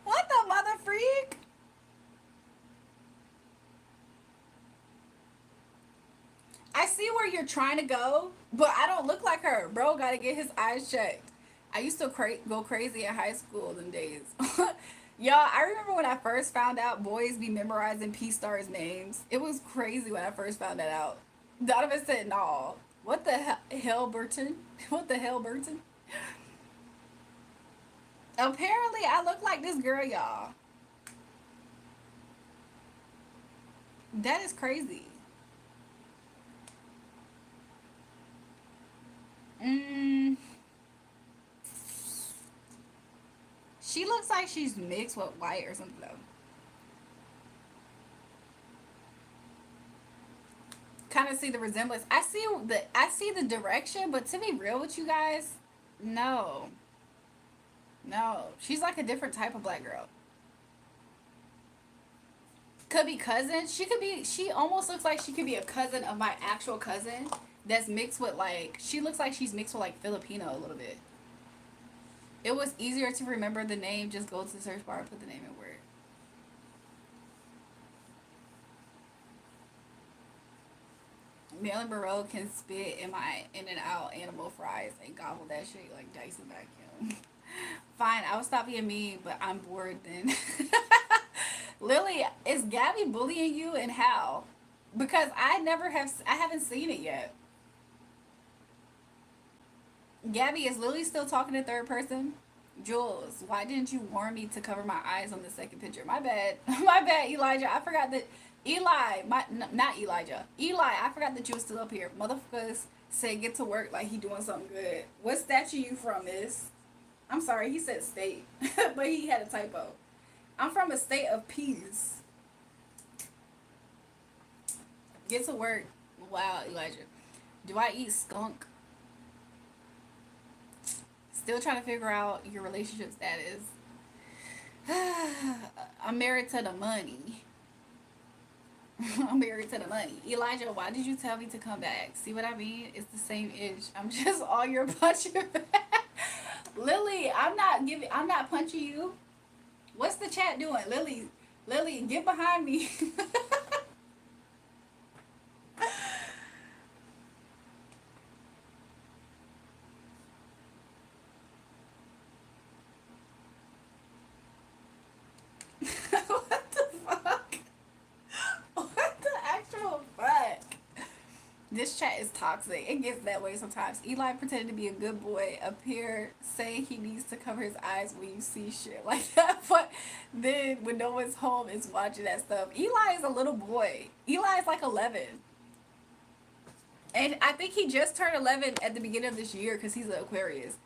What the mother freak? I see where you're trying to go, but I don't look like her. Bro gotta get his eyes checked. I used to go crazy in high school them days. Y'all, I remember when I first found out boys be memorizing P Stars names. It was crazy when I first found that out. Donovan said, "No, what the hell, Burton? What the hell, Burton?" Apparently, I look like this girl, y'all. That is crazy. Mm, she looks like she's mixed with white or something though. Kind of see the resemblance. I see the direction, but to be real with you guys, no, no, she's like a different type of black girl. Could be cousin. She could be. She almost looks like she could be a cousin of my actual cousin. That's mixed with like. She looks like she's mixed with like Filipino a little bit. It was easier to remember the name. Just go to the search bar and put the name in word. Marilyn Monroe can spit in my in and out animal fries and gobble that shit like Dyson vacuum. Fine, I'll stop being mean, but I'm bored then. Lily, is Gabby bullying you and how? Because I haven't seen it yet. Gabby, is Lily still talking in third person? Jules, why didn't you warn me to cover my eyes on the second picture? My bad. My bad, Elijah. I forgot that not Elijah. Eli, I forgot that you were still up here. Motherfuckers said get to work like he doing something good. What statue you from, miss? I'm sorry, he said state. But he had a typo. I'm from a state of peace. Get to work. Wow, Elijah. Do I eat skunk? Still trying to figure out your relationship status. I'm married to the money. I'm married to the money. Elijah, why did you tell me to come back? See what I mean? It's the same itch. I'm just all your punching back. Lily, I'm not punching you. What's the chat doing? Lily, get behind me. What the fuck? What the actual fuck? This chat is toxic. It gets that way sometimes. Eli pretended to be a good boy up here, saying he needs to cover his eyes when you see shit like that. But then when no one's home, is watching that stuff. Eli is a little boy. Eli is like 11. And I think he just turned 11 at the beginning of this year because he's an Aquarius.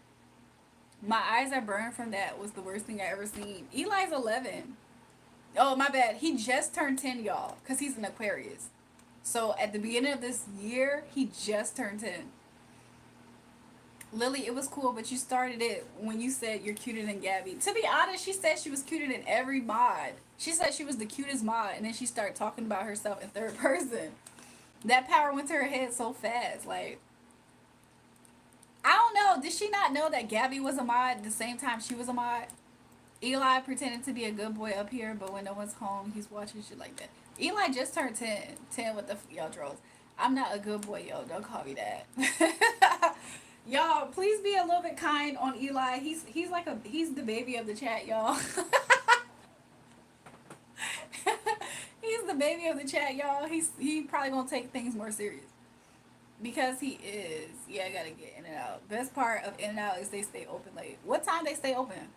My eyes are burned from that was the worst thing I ever seen. Eli's 11. Oh, my bad. He just turned 10, y'all, because he's an Aquarius. So at the beginning of this year, he just turned 10. Lily, it was cool, but you started it when you said you're cuter than Gabby. To be honest, she said she was cuter than every mod. She said she was the cutest mod, and then she started talking about herself in third person. That power went to her head so fast. Like, I don't know. Did she not know that Gabby was a mod at the same time she was a mod? Eli pretended to be a good boy up here, but when no one's home, he's watching shit like that. Eli just turned 10. 10 with the y'all trolls. I'm not a good boy, yo. Don't call me that. Y'all, please be a little bit kind on Eli. He's the baby of the chat, y'all. He's the baby of the chat, y'all. He probably gonna take things more serious. Because he is. Yeah, I gotta get in and out. Best part of in and out is they stay open late. What time they stay open?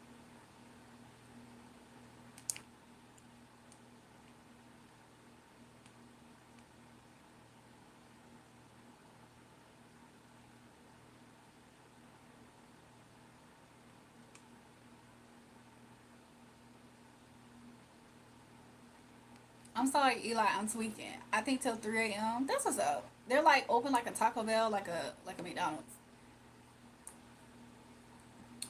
I'm sorry, Eli, I'm tweaking. I think till 3 a.m. That's what's up. They're like open like a Taco Bell, like a McDonald's.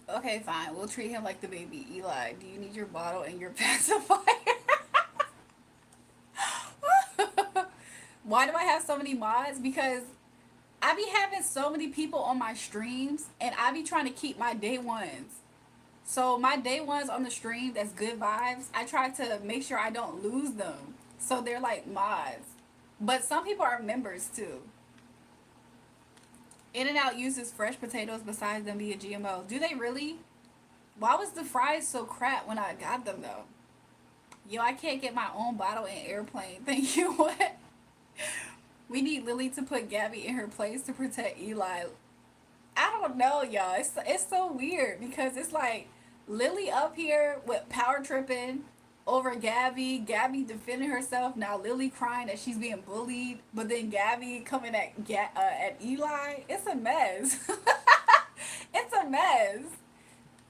Okay, fine. We'll treat him like the baby. Eli, do you need your bottle and your pacifier? Why do I have so many mods? Because I be having so many people on my streams, and I be trying to keep my day ones. So my day ones on the stream, that's good vibes. I try to make sure I don't lose them. So they're like mods. But some people are members too. In-N-Out uses fresh potatoes besides them being GMO. Do they really? Why was the fries so crap when I got them though? Yo, I can't get my own bottle in airplane. Thank you. What? We need Lily to put Gabby in her place to protect Eli. I don't know, y'all. It's so weird because it's like Lily up here with power tripping over Gabby. Gabby defending herself. Now Lily crying that she's being bullied, but then Gabby coming at Eli. It's a mess. It's a mess.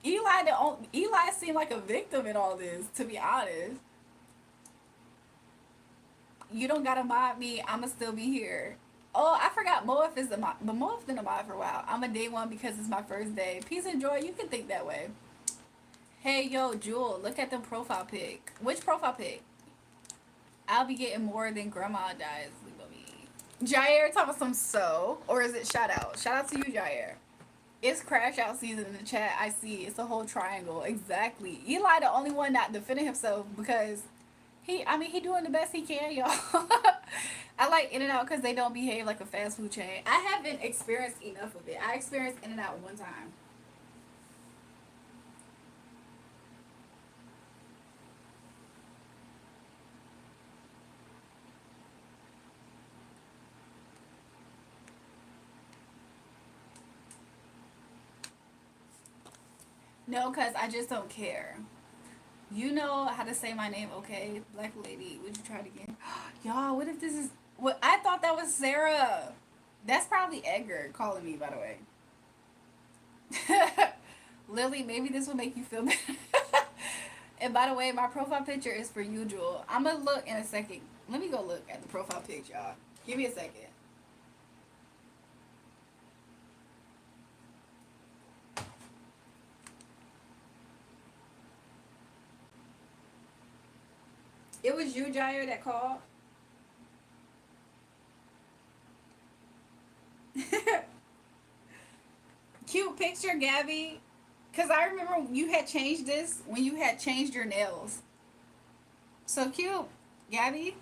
Eli seemed like a victim in all this, to be honest. You don't gotta mod me. I'ma still be here. Oh, I forgot Moaf is the mod, but Moaf been a mod for a while. I'm a day one because it's my first day. Peace and joy. You can think that way. Hey, yo, Jewel, look at the profile pic. Which profile pic? I'll be getting more than grandma dies. Jair talking about some so, or is it shout out? Shout out to you, Jair. It's crash out season in the chat. I see. It's a whole triangle. Exactly. Eli the only one not defending himself because he doing the best he can, y'all. I like In-N-Out because they don't behave like a fast food chain. I haven't experienced enough of it. I experienced In-N-Out one time. No, because I just don't care. You know how to say my name, okay? Black lady, would you try it again? Y'all, what if this is... What? I thought that was Sarah. That's probably Edgar calling me, by the way. Lily, maybe this will make you feel better. And by the way, my profile picture is for you, Jewel. I'm going to look in a second. Let me go look at the profile picture, y'all. Give me a second. It was you, Jair, that called? Cute picture, Gabby. Because I remember you had changed this when you had changed your nails. So cute, Gabby.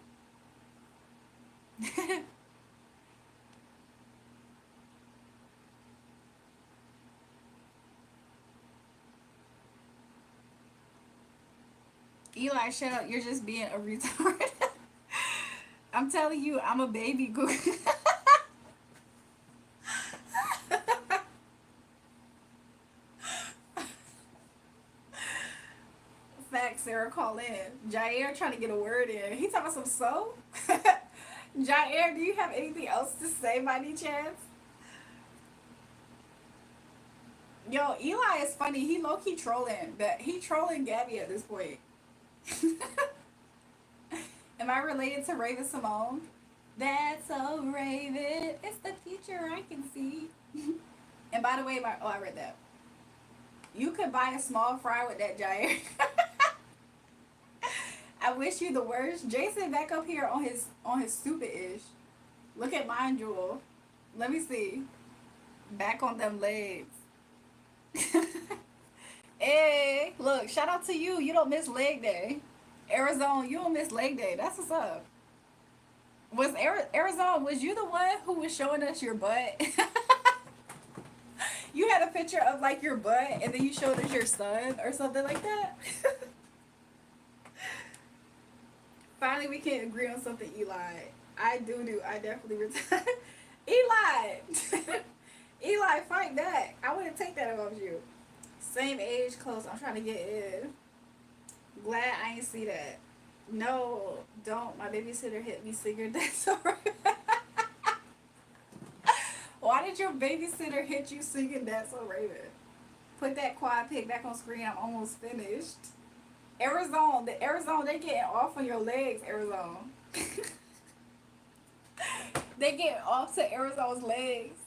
Eli, shut up. You're just being a retard. I'm telling you, I'm a baby Google. Facts, Sarah, call in. Jair trying to get a word in. He talking some so? Jair, do you have anything else to say by any chance? Yo, Eli is funny. He low-key trolling. But he trolling Gabby at this point. Am I related to Raven Simone? That's so Raven. It's the future I can see. And by the way, I read that. You could buy a small fry with that, Jair. I wish you the worst. Jason back up here on his stupid-ish. Look at mine, Jewel. Let me see. Back on them legs. Hey, look, shout out to you. You don't miss leg day. Arizona, you don't miss leg day. That's what's up. Was Arizona, was you the one who was showing us your butt? You had a picture of like your butt and then you showed us your son or something like that? Finally, we can agree on something, Eli. I definitely retire. Eli! Eli, fight back. I wouldn't take that if I was you. Same age, close. I'm trying to get in. Glad I ain't see that. No, don't. My babysitter hit me singing That's Alright. Why did your babysitter hit you singing That's So Raven? Put that quad pic back on screen. I'm almost finished. Arizona, they getting off on your legs, Arizona. They get off to Arizona's legs.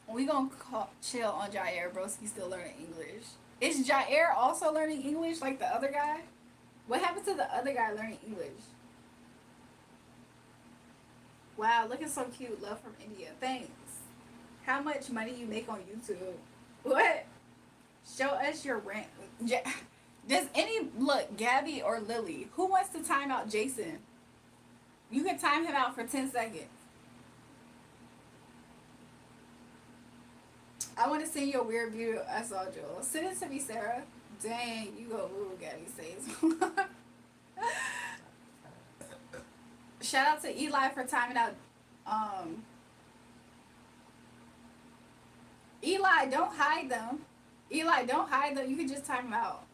We gonna chill on Jair. Broski still learning English. Is Jair also learning English like the other guy? What happened to the other guy learning English? Wow, looking so cute. Love from India. Thanks. How much money you make on YouTube? What? Show us your rent. Does look, Gabby or Lily, who wants to time out Jason? You can time him out for 10 seconds. I want to send you a weird video I saw, Joel. Send it to me, Sarah. Dang, you go ooh, Gabby says. Shout out to Eli for timing out. Eli, don't hide them. Eli, don't hide them. You can just time them out.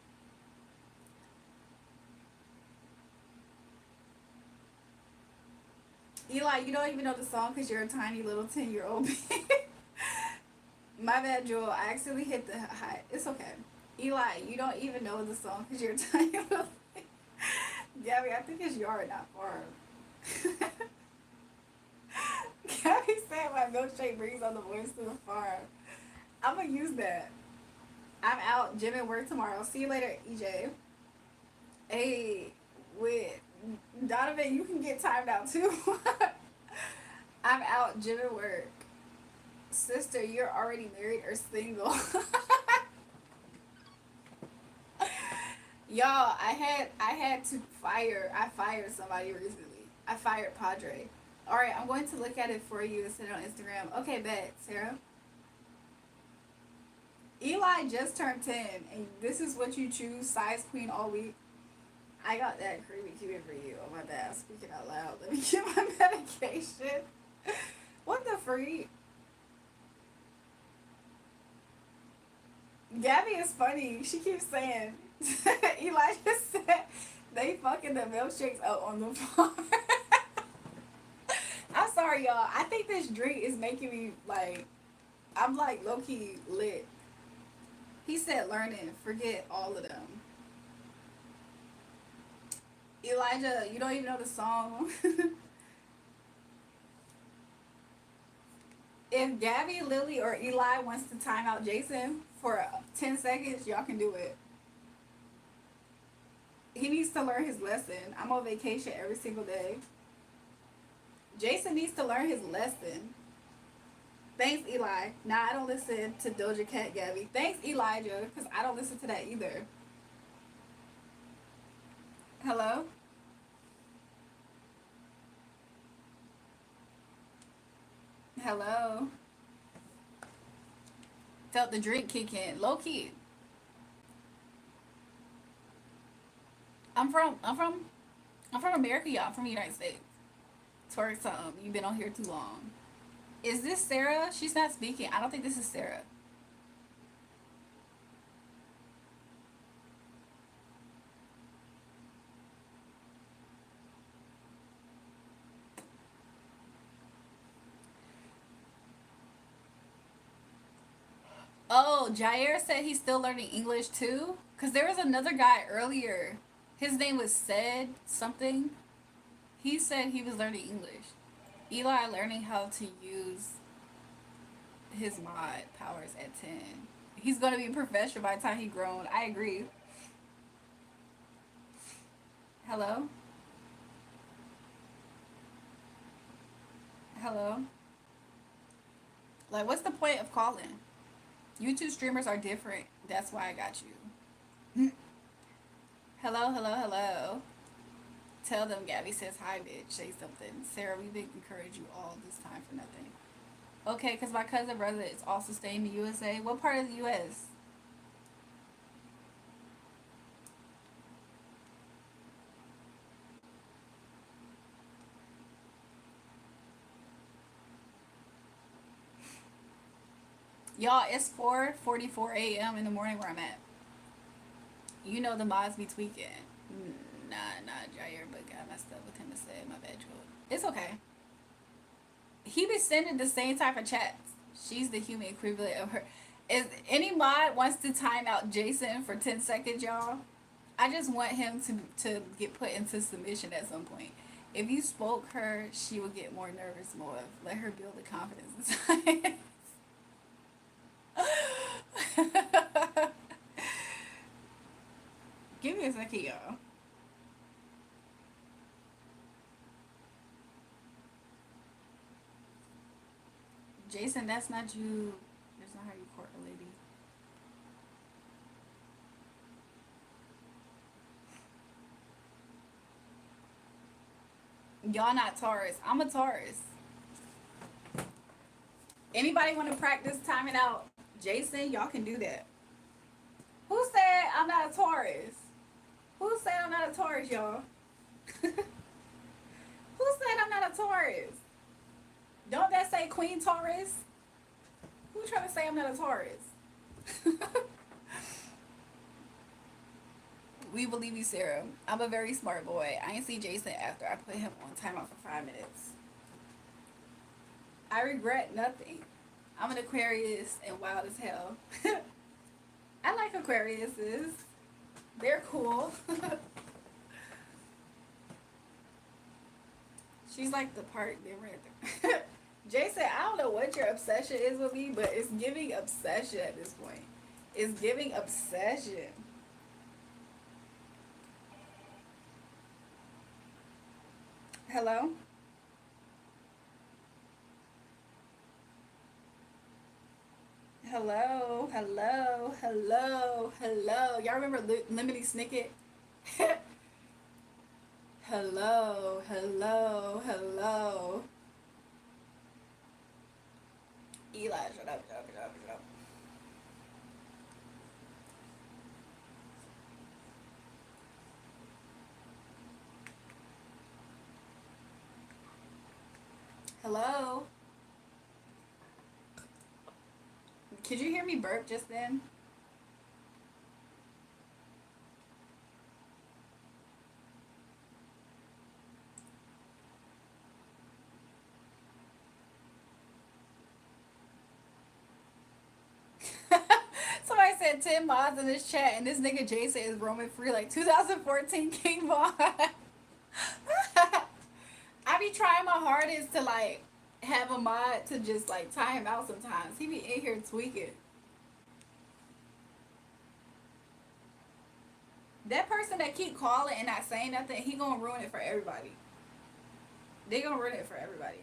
Eli, you don't even know the song because you're a tiny little 10-year-old. My bad, Joel. I accidentally hit the high. It's okay. Eli, you don't even know the song because you're a tiny little. Gabby, I think it's yard, not farm. Gabby said my milkshake brings on the voice to the farm. I'm going to use that. I'm out. Gym and work tomorrow. See you later, EJ. Hey, with Donovan, you can get timed out too. I'm out. Gym and work. Sister, you're already married or single? Y'all, I had to I fired somebody recently. I fired Padre. Alright, I'm going to look at it for you and send it on Instagram. Okay, bet, Sarah. Eli just turned 10, and this is what you choose, size queen all week. I got that creamy Cuban for you. Oh my bad, speaking out loud. Let me get my medication. What the freak? Gabby is funny. She keeps saying, Eli just said, they fucking the milkshakes out on the farm. I'm sorry, y'all. I think this drink is making me, like, I'm, like, low-key lit. He said learning. Forget all of them. Elijah, you don't even know the song. If Gabby, Lily, or Eli wants to time out Jason for 10 seconds, y'all can do it. He needs to learn his lesson. I'm on vacation every single day. Jason needs to learn his lesson. Thanks, Eli. Nah, I don't listen to Doja Cat, Gabby. Thanks, Elijah, because I don't listen to that either. Hello? Hello? Felt the drink kick in. Low key. I'm from America, y'all. I'm from the United States. Twerk something. You've been on here too long. Is this Sarah? She's not speaking. I don't think this is Sarah. Oh, Jair said he's still learning English too? Because there was another guy earlier. His name was Said something. He said he was learning English. Eli learning how to use his mod powers at 10. He's going to be a professional by the time he's grown. I agree. Hello? Hello? Like, what's the point of calling? YouTube streamers are different. That's why I got you. Hello, hello, hello. Tell them Gabby says hi, bitch. Say something. Sarah, we've been encouraging you all this time for nothing. Okay, because my cousin brother is also staying in the USA. What part of the US? Y'all, it's 4:44 a.m. in the morning where I'm at. You know the mods be tweaking. Nah, Jair, but got messed up with him and said, my bad, Joel. It's okay. He be sending the same type of chats. She's the human equivalent of her. If any mod wants to time out Jason for 10 seconds, y'all, I just want him to get put into submission at some point. If you spoke her, she would get more nervous more. Let her build the confidence inside. Give me a second, y'all. Jason, that's not you. That's not how you court a lady. Y'all not Taurus. I'm a Taurus. Anybody want to practice timing out Jason, y'all can do that. Who said I'm not a Taurus? Who said I'm not a Taurus, y'all? Who said I'm not a Taurus? Don't that say Queen Taurus? Who trying to say I'm not a Taurus? We believe you, Sarah. I'm a very smart boy. I ain't see Jason after I put him on timeout for 5 minutes. I regret nothing. I'm an Aquarius and wild as hell. I like Aquariuses. They're cool. She's like the part they ran. Jason, I don't know what your obsession is with me, but it's giving obsession at this point. It's giving obsession. Hello? Hello, hello, hello, hello. Y'all remember Lemony Snicket? Hello, hello, hello. Eli, shut up, shut up, shut up, shut up. Hello? Could you hear me burp just then? Somebody said 10 mods in this chat, and this nigga Jason is roaming free like 2014 King Von. I be trying my hardest to like have a mod to just like tie him out sometimes. He be in here tweaking. That person that keep calling and not saying nothing, he gonna ruin it for everybody. They gonna ruin it for everybody.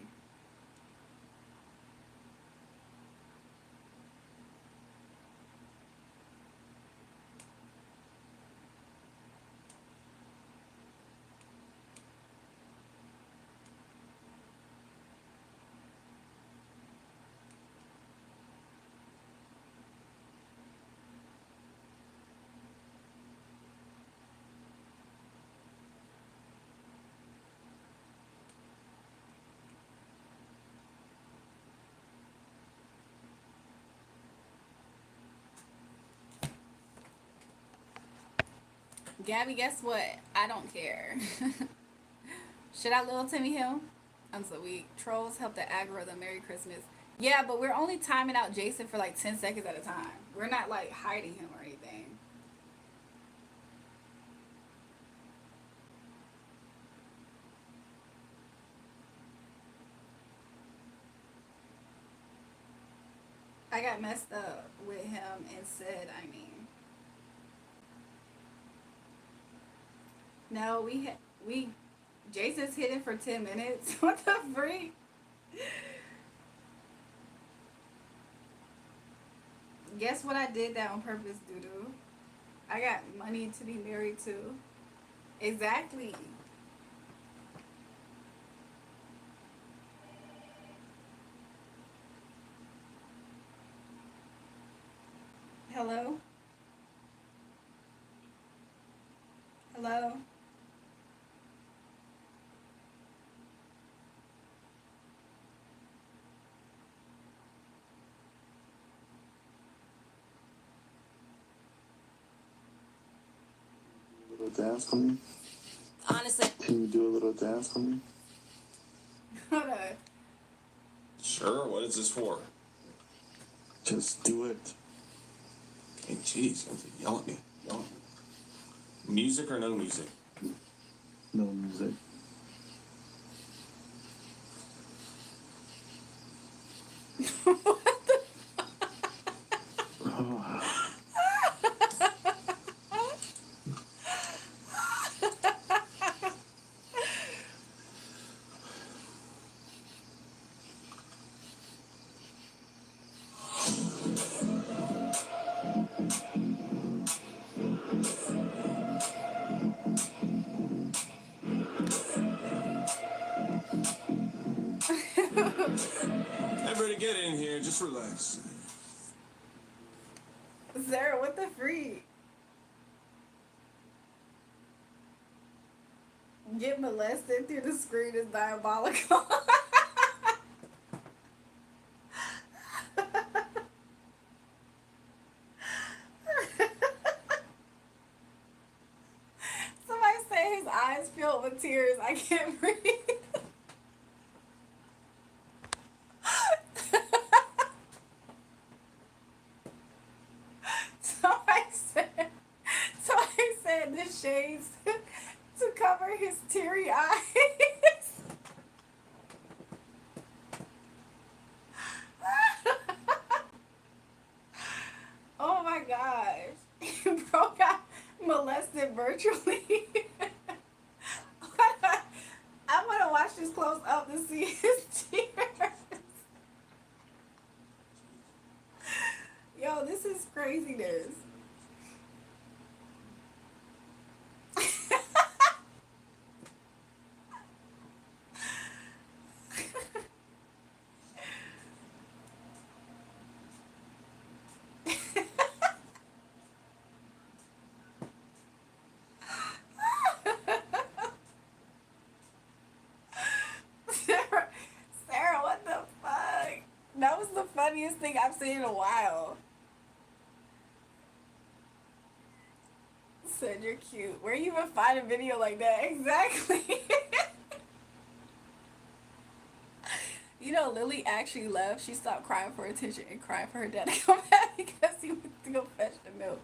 Gabby, guess what? I don't care. Should I little Timmy him? I'm so weak. Trolls help the algorithm. Merry Christmas. Yeah, but we're only timing out Jason for like 10 seconds at a time. We're not like hiding him or anything. I got messed up with him and said, I mean. No, we Jason's hidden for 10 minutes. What the freak? Guess what I did that on purpose, doo-doo? I got money to be married to. Exactly. Hello? Hello? Little dance for me? Honestly. Can you do a little dance for me? Hold on. Sure, what is this for? Just do it. Hey, jeez, yell at me. Yell at me. Music or no music? No music. Everybody get in here, just relax. Sarah, what the freak? Get molested through the screen is diabolical. Somebody say his eyes filled with tears. I can't breathe. somebody said, somebody said the shades to cover his teary eyes. Oh my gosh. Bro got molested virtually. I'm gonna watch this close up to see his tears. Yo, this is craziness. Sarah, Sarah, what the fuck? That was the funniest thing I've seen in a while. Said you're cute. Where you even find a video like that? Exactly. You know, Lily actually left. She stopped crying for attention and crying for her dad to come back because he went to go fetch the milk.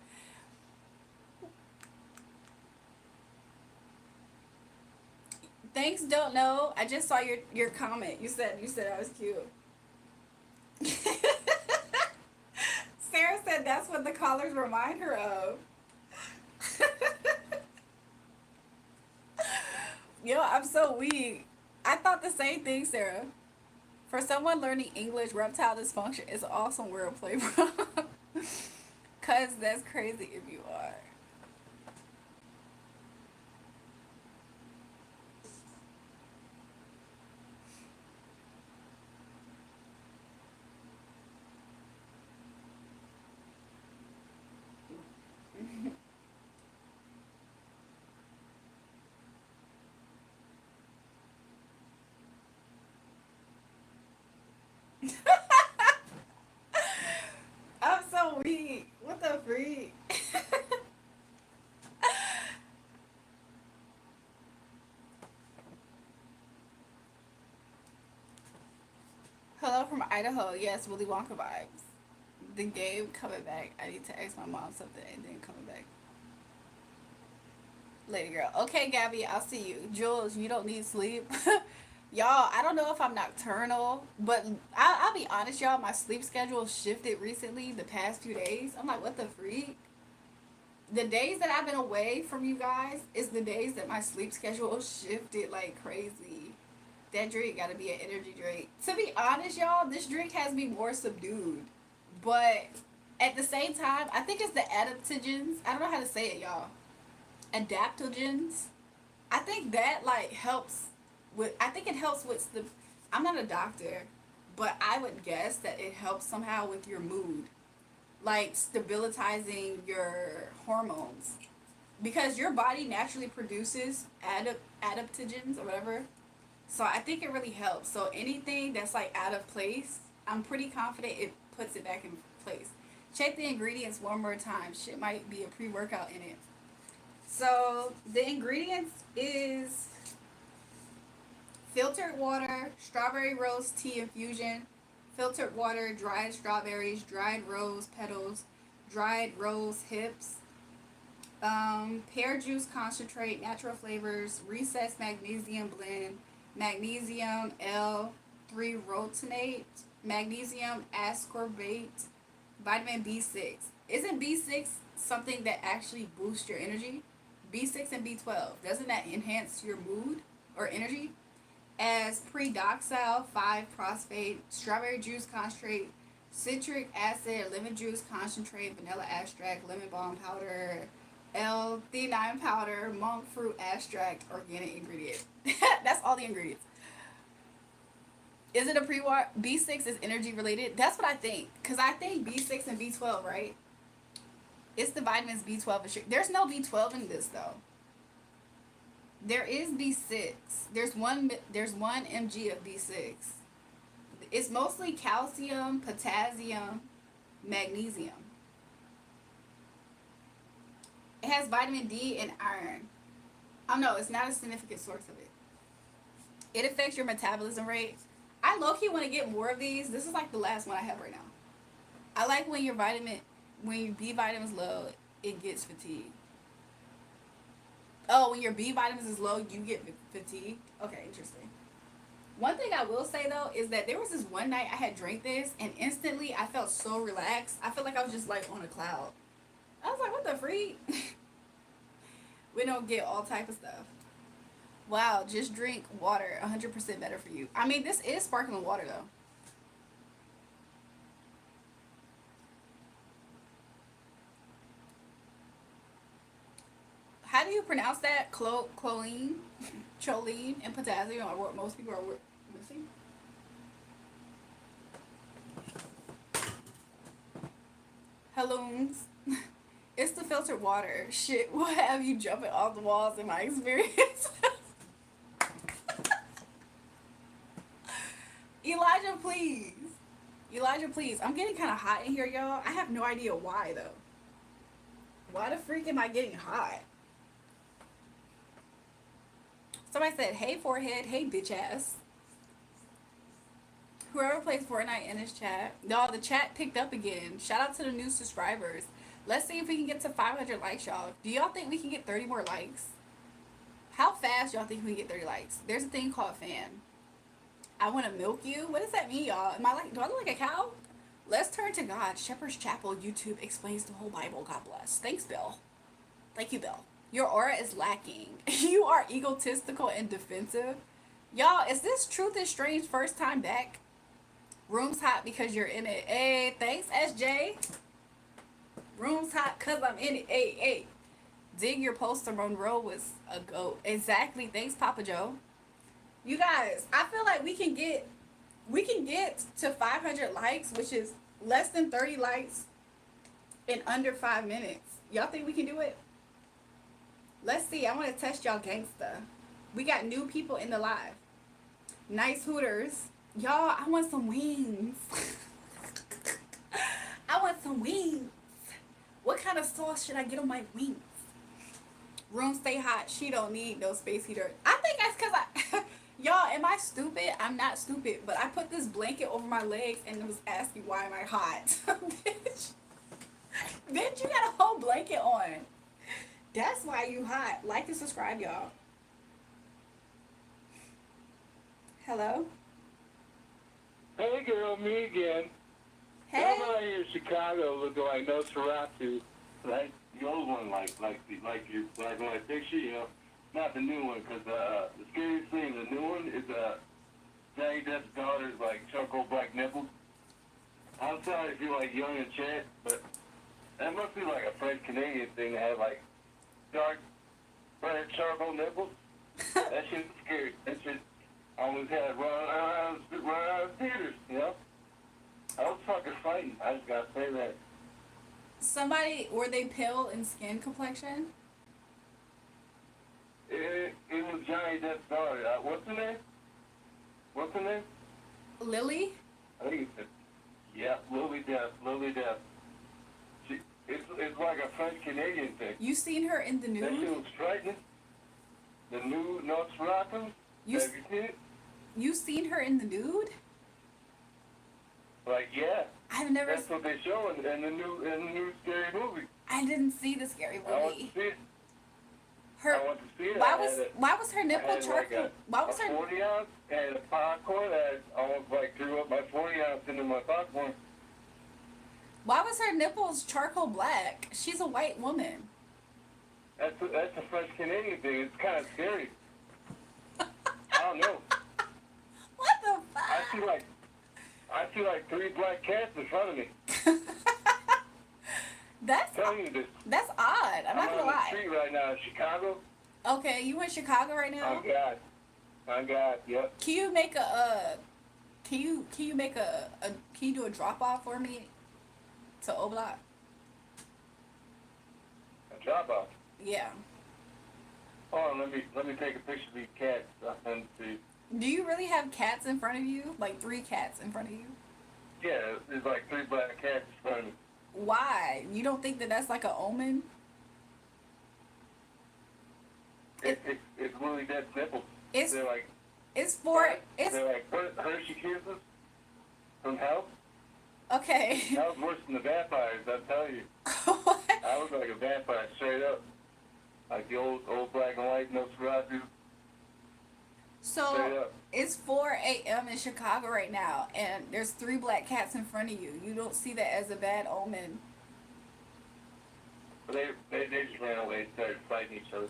Thanks, don't know. I just saw your comment. You said I was cute. Sarah said that's what the collars remind her of. Yo, I'm so weak. I thought the same thing, Sarah. For someone learning English, reptile dysfunction is an awesome wordplay, bro. Cause that's crazy if you are. I'm so weak. What the freak? Hello from Idaho. Yes, Willy Wonka vibes. The game coming back. I need to ask my mom something and then coming back. Lady girl. Okay, Gabby, I'll see you. Jules, you don't need sleep. Y'all, I don't know if I'm nocturnal, but I'll be honest, y'all. My sleep schedule shifted recently the past few days. I'm like, what the freak? The days that I've been away from you guys is the days that my sleep schedule shifted like crazy. That drink gotta be an energy drink. To be honest, y'all, this drink has me more subdued. But at the same time, I think it's the adaptogens. I don't know how to say it, y'all. Adaptogens. I think that like helps with. I think it helps with the. I'm not a doctor, but I would guess that it helps somehow with your mood, like stabilizing your hormones, because your body naturally produces adaptogens or whatever. So I think it really helps. So anything that's like out of place, I'm pretty confident it puts it back in place. Check the ingredients one more time. Shit might be a pre-workout in it. So the ingredients is filtered water, strawberry rose tea infusion, filtered water, dried strawberries, dried rose petals, dried rose hips, pear juice concentrate, natural flavors, recessed magnesium blend, magnesium L3-rotonate, magnesium ascorbate, vitamin B6. Isn't B6 something that actually boosts your energy? B6 and B12. Doesn't that enhance your mood or energy? As predoxal 5-phosphate, strawberry juice concentrate, citric acid, lemon juice concentrate, vanilla extract, lemon balm powder, L-theanine powder, monk fruit extract, organic ingredient. That's all the ingredients. Is it a pre-workout? B6 is energy related. That's what I think. Because I think B6 and B12, right? It's the vitamins B12 and sugar. There's no B12 in this though. There is B6. There's one mg of B6. It's mostly calcium, potassium, magnesium. It has vitamin D and iron. Oh no, it's not a significant source of it. It affects your metabolism rate. I low-key want to get more of these. This is like the last one I have right now. I like when your B vitamins low, it gets fatigued. Oh, when your B vitamins is low, you get fatigued. Okay, interesting. One thing I will say though is that there was this one night I had drank this and instantly I felt so relaxed. I felt like I was just like on a cloud. I was like, what the freak? We don't get all type of stuff. Wow, just drink water. 100% better for you. I mean, this is sparkling water though. How do you pronounce that? Choline, choline, and potassium are what most people are missing. Helloons. It's the filtered water. Shit, what have you jumping off the walls in my experience? Elijah, please. Elijah, please. I'm getting kind of hot in here, y'all. I have no idea why, though. Why the freak am I getting hot? Somebody said, hey, forehead. Hey, bitch ass. Whoever plays Fortnite in this chat. Y'all, the chat picked up again. Shout out to the new subscribers. Let's see if we can get to 500 likes, y'all. Do y'all think we can get 30 more likes? How fast y'all think we can get 30 likes? There's a thing called fan. I want to milk you. What does that mean, y'all? Do I look like a cow? Let's turn to God. Shepherd's Chapel YouTube explains the whole Bible. God bless. Thanks, Bill. Thank you, Bill. Your aura is lacking. You are egotistical and defensive. Y'all, is this Truth is Strange first time back? Room's hot because you're in it. Hey, thanks, SJ. Room's hot because I'm in it. Hey, hey. Dig your poster. Monroe was a goat. Exactly. Thanks, Papa Joe. You guys, I feel like we can get to 500 likes, which is less than 30 likes in under 5 minutes. Y'all think we can do it? Let's see. I want to test y'all gangsta. We got new people in the live. Nice Hooters. Y'all, I want some wings. I want some wings. What kind of sauce should I get on my wings? Room stay hot. She don't need no space heater. I think that's because y'all, am I stupid? I'm not stupid, but I put this blanket over my legs and it was asking why am I hot? Bitch, you got a whole blanket on. That's why you hot. Like and subscribe, y'all. Hello? Hey girl, me again. Hey. I'm out here in Chicago looking like Nosferatu. Like the old one, like your black and white picture, you know. Not the new one, because the scariest thing, the new one is Johnny Depp's daughter's like charcoal black nipples. I'm sorry if you're like young and chat, but that must be like a French Canadian thing to have like dark red charcoal nipples. That shit's scary. That shit almost had run around theaters, you know? I was fucking fighting. I just gotta say that. Were they pale in skin complexion? It was Johnny Depp's daughter. What's her name? Lily? I think it's Lily Depp. It's like a French Canadian thing. You seen her in the That shit nude? was frightening. The new Nosferatu. Have you seen it? You seen her in the nude? Like, yeah. I've never. That's what they show in the new scary movie. I didn't see the scary I want to movie. see it. Her. I want to see it. Why was her nipple I had charcoal? like Why was a her? 40 ounce and a popcorn. I almost like threw up my 40 ounce into my popcorn. Why was her nipples charcoal black? She's a white woman. That's a French Canadian thing. It's kind of scary. I don't know. What the fuck? I see like 3 black cats in front of me. That's I'm telling you this. odd. I'm not gonna on the lie. street right now in Chicago. Okay, you in Chicago right now? On God, yep. Can you make can you do a drop off for me to O'Block? Dropbox. Yeah. Hold on, let me take a picture of these cats. I'll send it to you. Do you really have cats in front of you? Like 3 cats in front of you? Yeah, there's like 3 black cats in front of me. Why? You don't think that that's like an omen? It's Willie Dead's nipples. It's They're like it's they're like Hershey Kisses from hell. okay. That was worse than the vampires, I'll tell you. What? I was like a vampire straight up, like the old black and white Nosferatu. Straight So up. it's 4 a.m. in Chicago right now, and there's 3 black cats in front of you. You don't see that as a bad omen. But they just ran away and started fighting each other.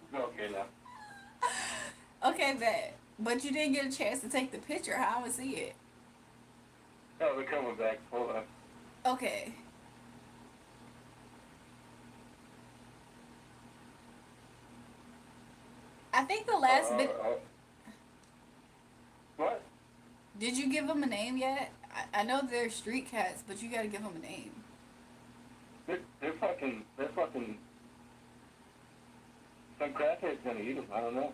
It's okay now. Okay, bet. But you didn't get a chance to take the picture. How would see it? Oh, they're coming back. Hold on. Okay. I think the last bit. What? Did you give them a name yet? I know they're street cats, but you gotta give them a name. They're fucking. Some crackhead's gonna eat them. I don't know.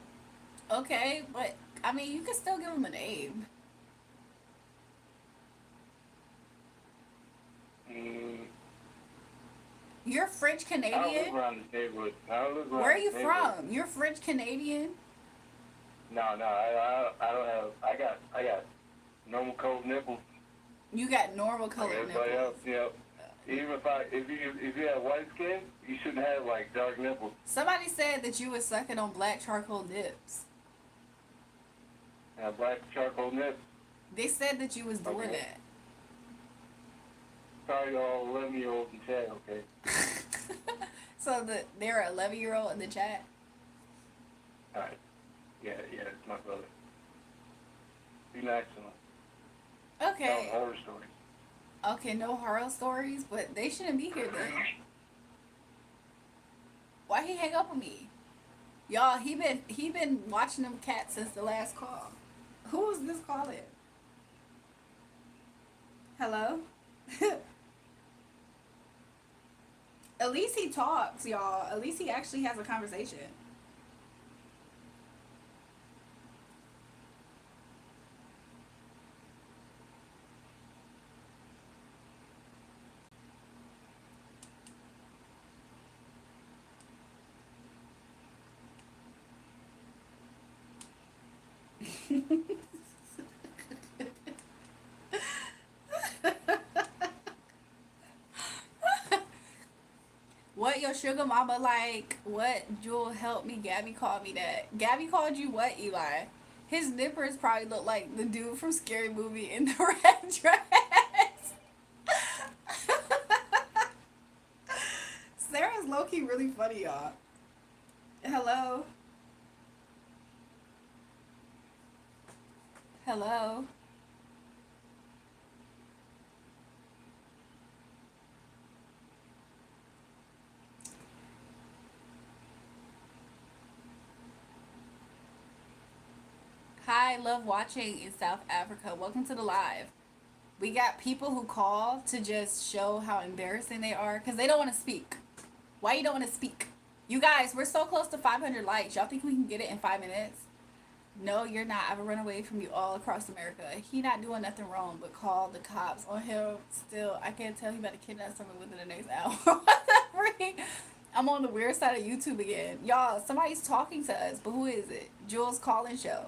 Okay, but I mean, you can still give them a name. You're French I don't live Canadian. around this neighborhood. I don't live around Where are this you neighborhood. from? You're French Canadian. No, I don't have. I got normal cold nipples. You got normal Like colored everybody nipples. else, you know. Even if you have white skin, you shouldn't have like dark nipples. Somebody said that you were sucking on black charcoal nips. Have black charcoal nips. They said that you was doing Okay. that. Sorry, all 11-year-olds in chat. Okay. So they're an 11-year-old in the chat. All right. Yeah, it's my brother. Be nice to him. Okay. Tell horror stories. Okay, no horror stories, but they shouldn't be here then. Why he hang up on me? Y'all, he been watching them cats since the last call. Who was this calling? Hello? At least he talks, y'all. At least he actually has a conversation. What your sugar mama like? What Jewel help me? Gabby called me that. Gabby called you what, Eli? His nippers probably look like the dude from Scary Movie in the red dress. Sarah's low-key really funny, y'all. Hello? Hello? Hi, love watching in South Africa. Welcome to the live. We got people who call to just show how embarrassing they are because they don't want to speak. Why you don't want to speak? You guys, we're so close to 500 likes. Y'all think we can get it in 5 minutes? No, you're not. I will run away from you all across America. He not doing nothing wrong, but call the cops on him. Still, I can't tell he about to kidnap someone within the next hour. What the freak? I'm on the weird side of YouTube again. Y'all, somebody's talking to us, but who is it? Jules Calling Show.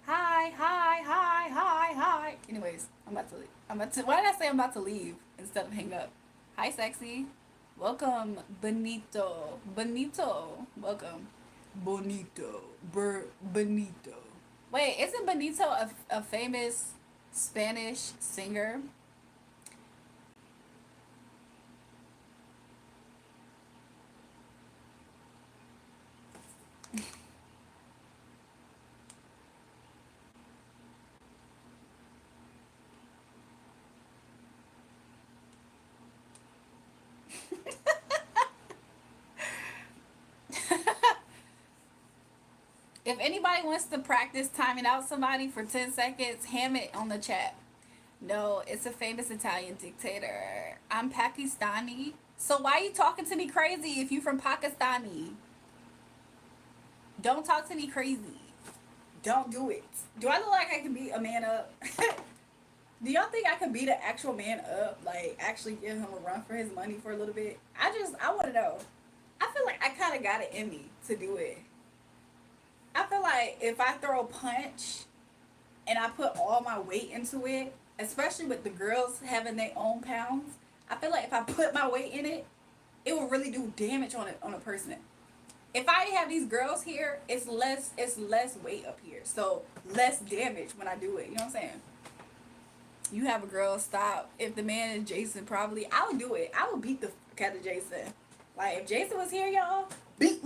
Hi. Anyways, I'm about to, why did I say I'm about to leave instead of hang up? Hi, sexy. Welcome, Benito. Welcome. Benito. Wait, isn't Benito a famous Spanish singer? If anybody wants to practice timing out somebody for 10 seconds, ham it on the chat. No, it's a famous Italian dictator. I'm Pakistani. So why are you talking to me crazy if you from Pakistani? Don't talk to me crazy. Don't do it. Do I look like I can beat a man up? Do y'all think I can beat an actual man up? Like, actually give him a run for his money for a little bit? I want to know. I feel like I kind of got it in me to do it. I feel like if I throw a punch and I put all my weight into it, especially with the girls having their own pounds, I feel like if I put my weight in it, it will really do damage on a person. If I have these girls here, it's less weight up here, so less damage when I do it. You know what I'm saying? You have a girl, stop. If the man is Jason, probably I would do it. I would beat the fuck out of Jason. Like if Jason was here, y'all, beat,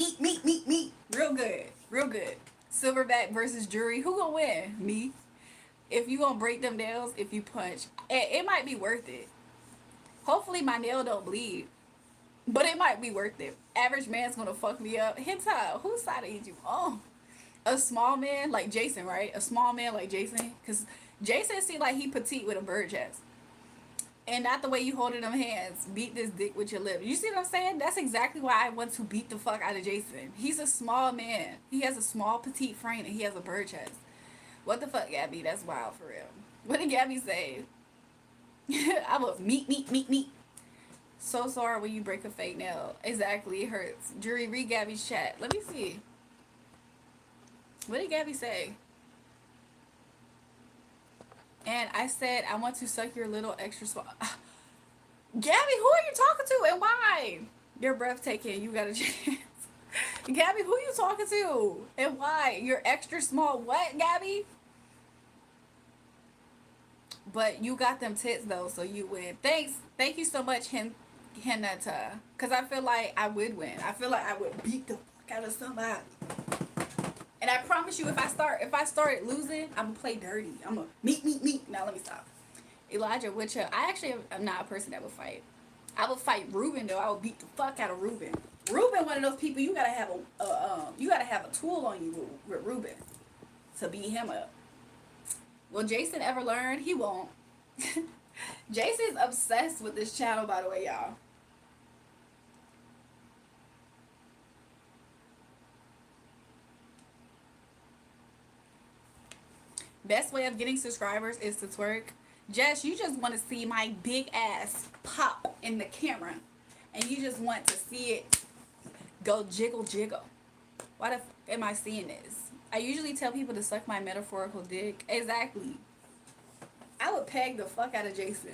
real good, real good. Silverback versus Jury. Who gonna win? Me. If you gonna break them nails, if you punch, it might be worth it. Hopefully my nail don't bleed, but it might be worth it. Average man's gonna fuck me up. Hentai, whose side are you on? A small man like Jason, right? A small man like Jason, cause Jason seems like he petite with a bird chest. And not the way you holding them hands. Beat this dick with your lip. You see what I'm saying? That's exactly why I want to beat the fuck out of Jason. He's a small man. He has a small petite frame and he has a bird chest. What the fuck, Gabby? That's wild for real. What did Gabby say? I was meat. So sorry when you break a fake nail. Exactly, it hurts. Jury, read Gabby's chat. Let me see. What did Gabby say? And I said, I want to suck your little extra small. Gabby, who are you talking to and why? You're breathtaking. You got a chance. Gabby, who are you talking to and why? You're extra small. What, Gabby? But you got them tits, though, so you win. Thanks. Thank you so much, Hinata. Because I feel like I would win. I feel like I would beat the fuck out of somebody. And I promise you, if I started losing, I'm gonna play dirty. I'm gonna meet. Now let me stop. Elijah Witcher. I actually am not a person that would fight. I would fight Ruben though. I would beat the fuck out of Ruben. Ruben, one of those people you gotta have a tool on you with Ruben to beat him up. Will Jason ever learn? He won't. Jason's obsessed with this channel, by the way, y'all. Best way of getting subscribers is to twerk. Jess, you just want to see my big ass pop in the camera. And you just want to see it go jiggle. Why the fuck am I seeing this? I usually tell people to suck my metaphorical dick. Exactly. I would peg the fuck out of Jason.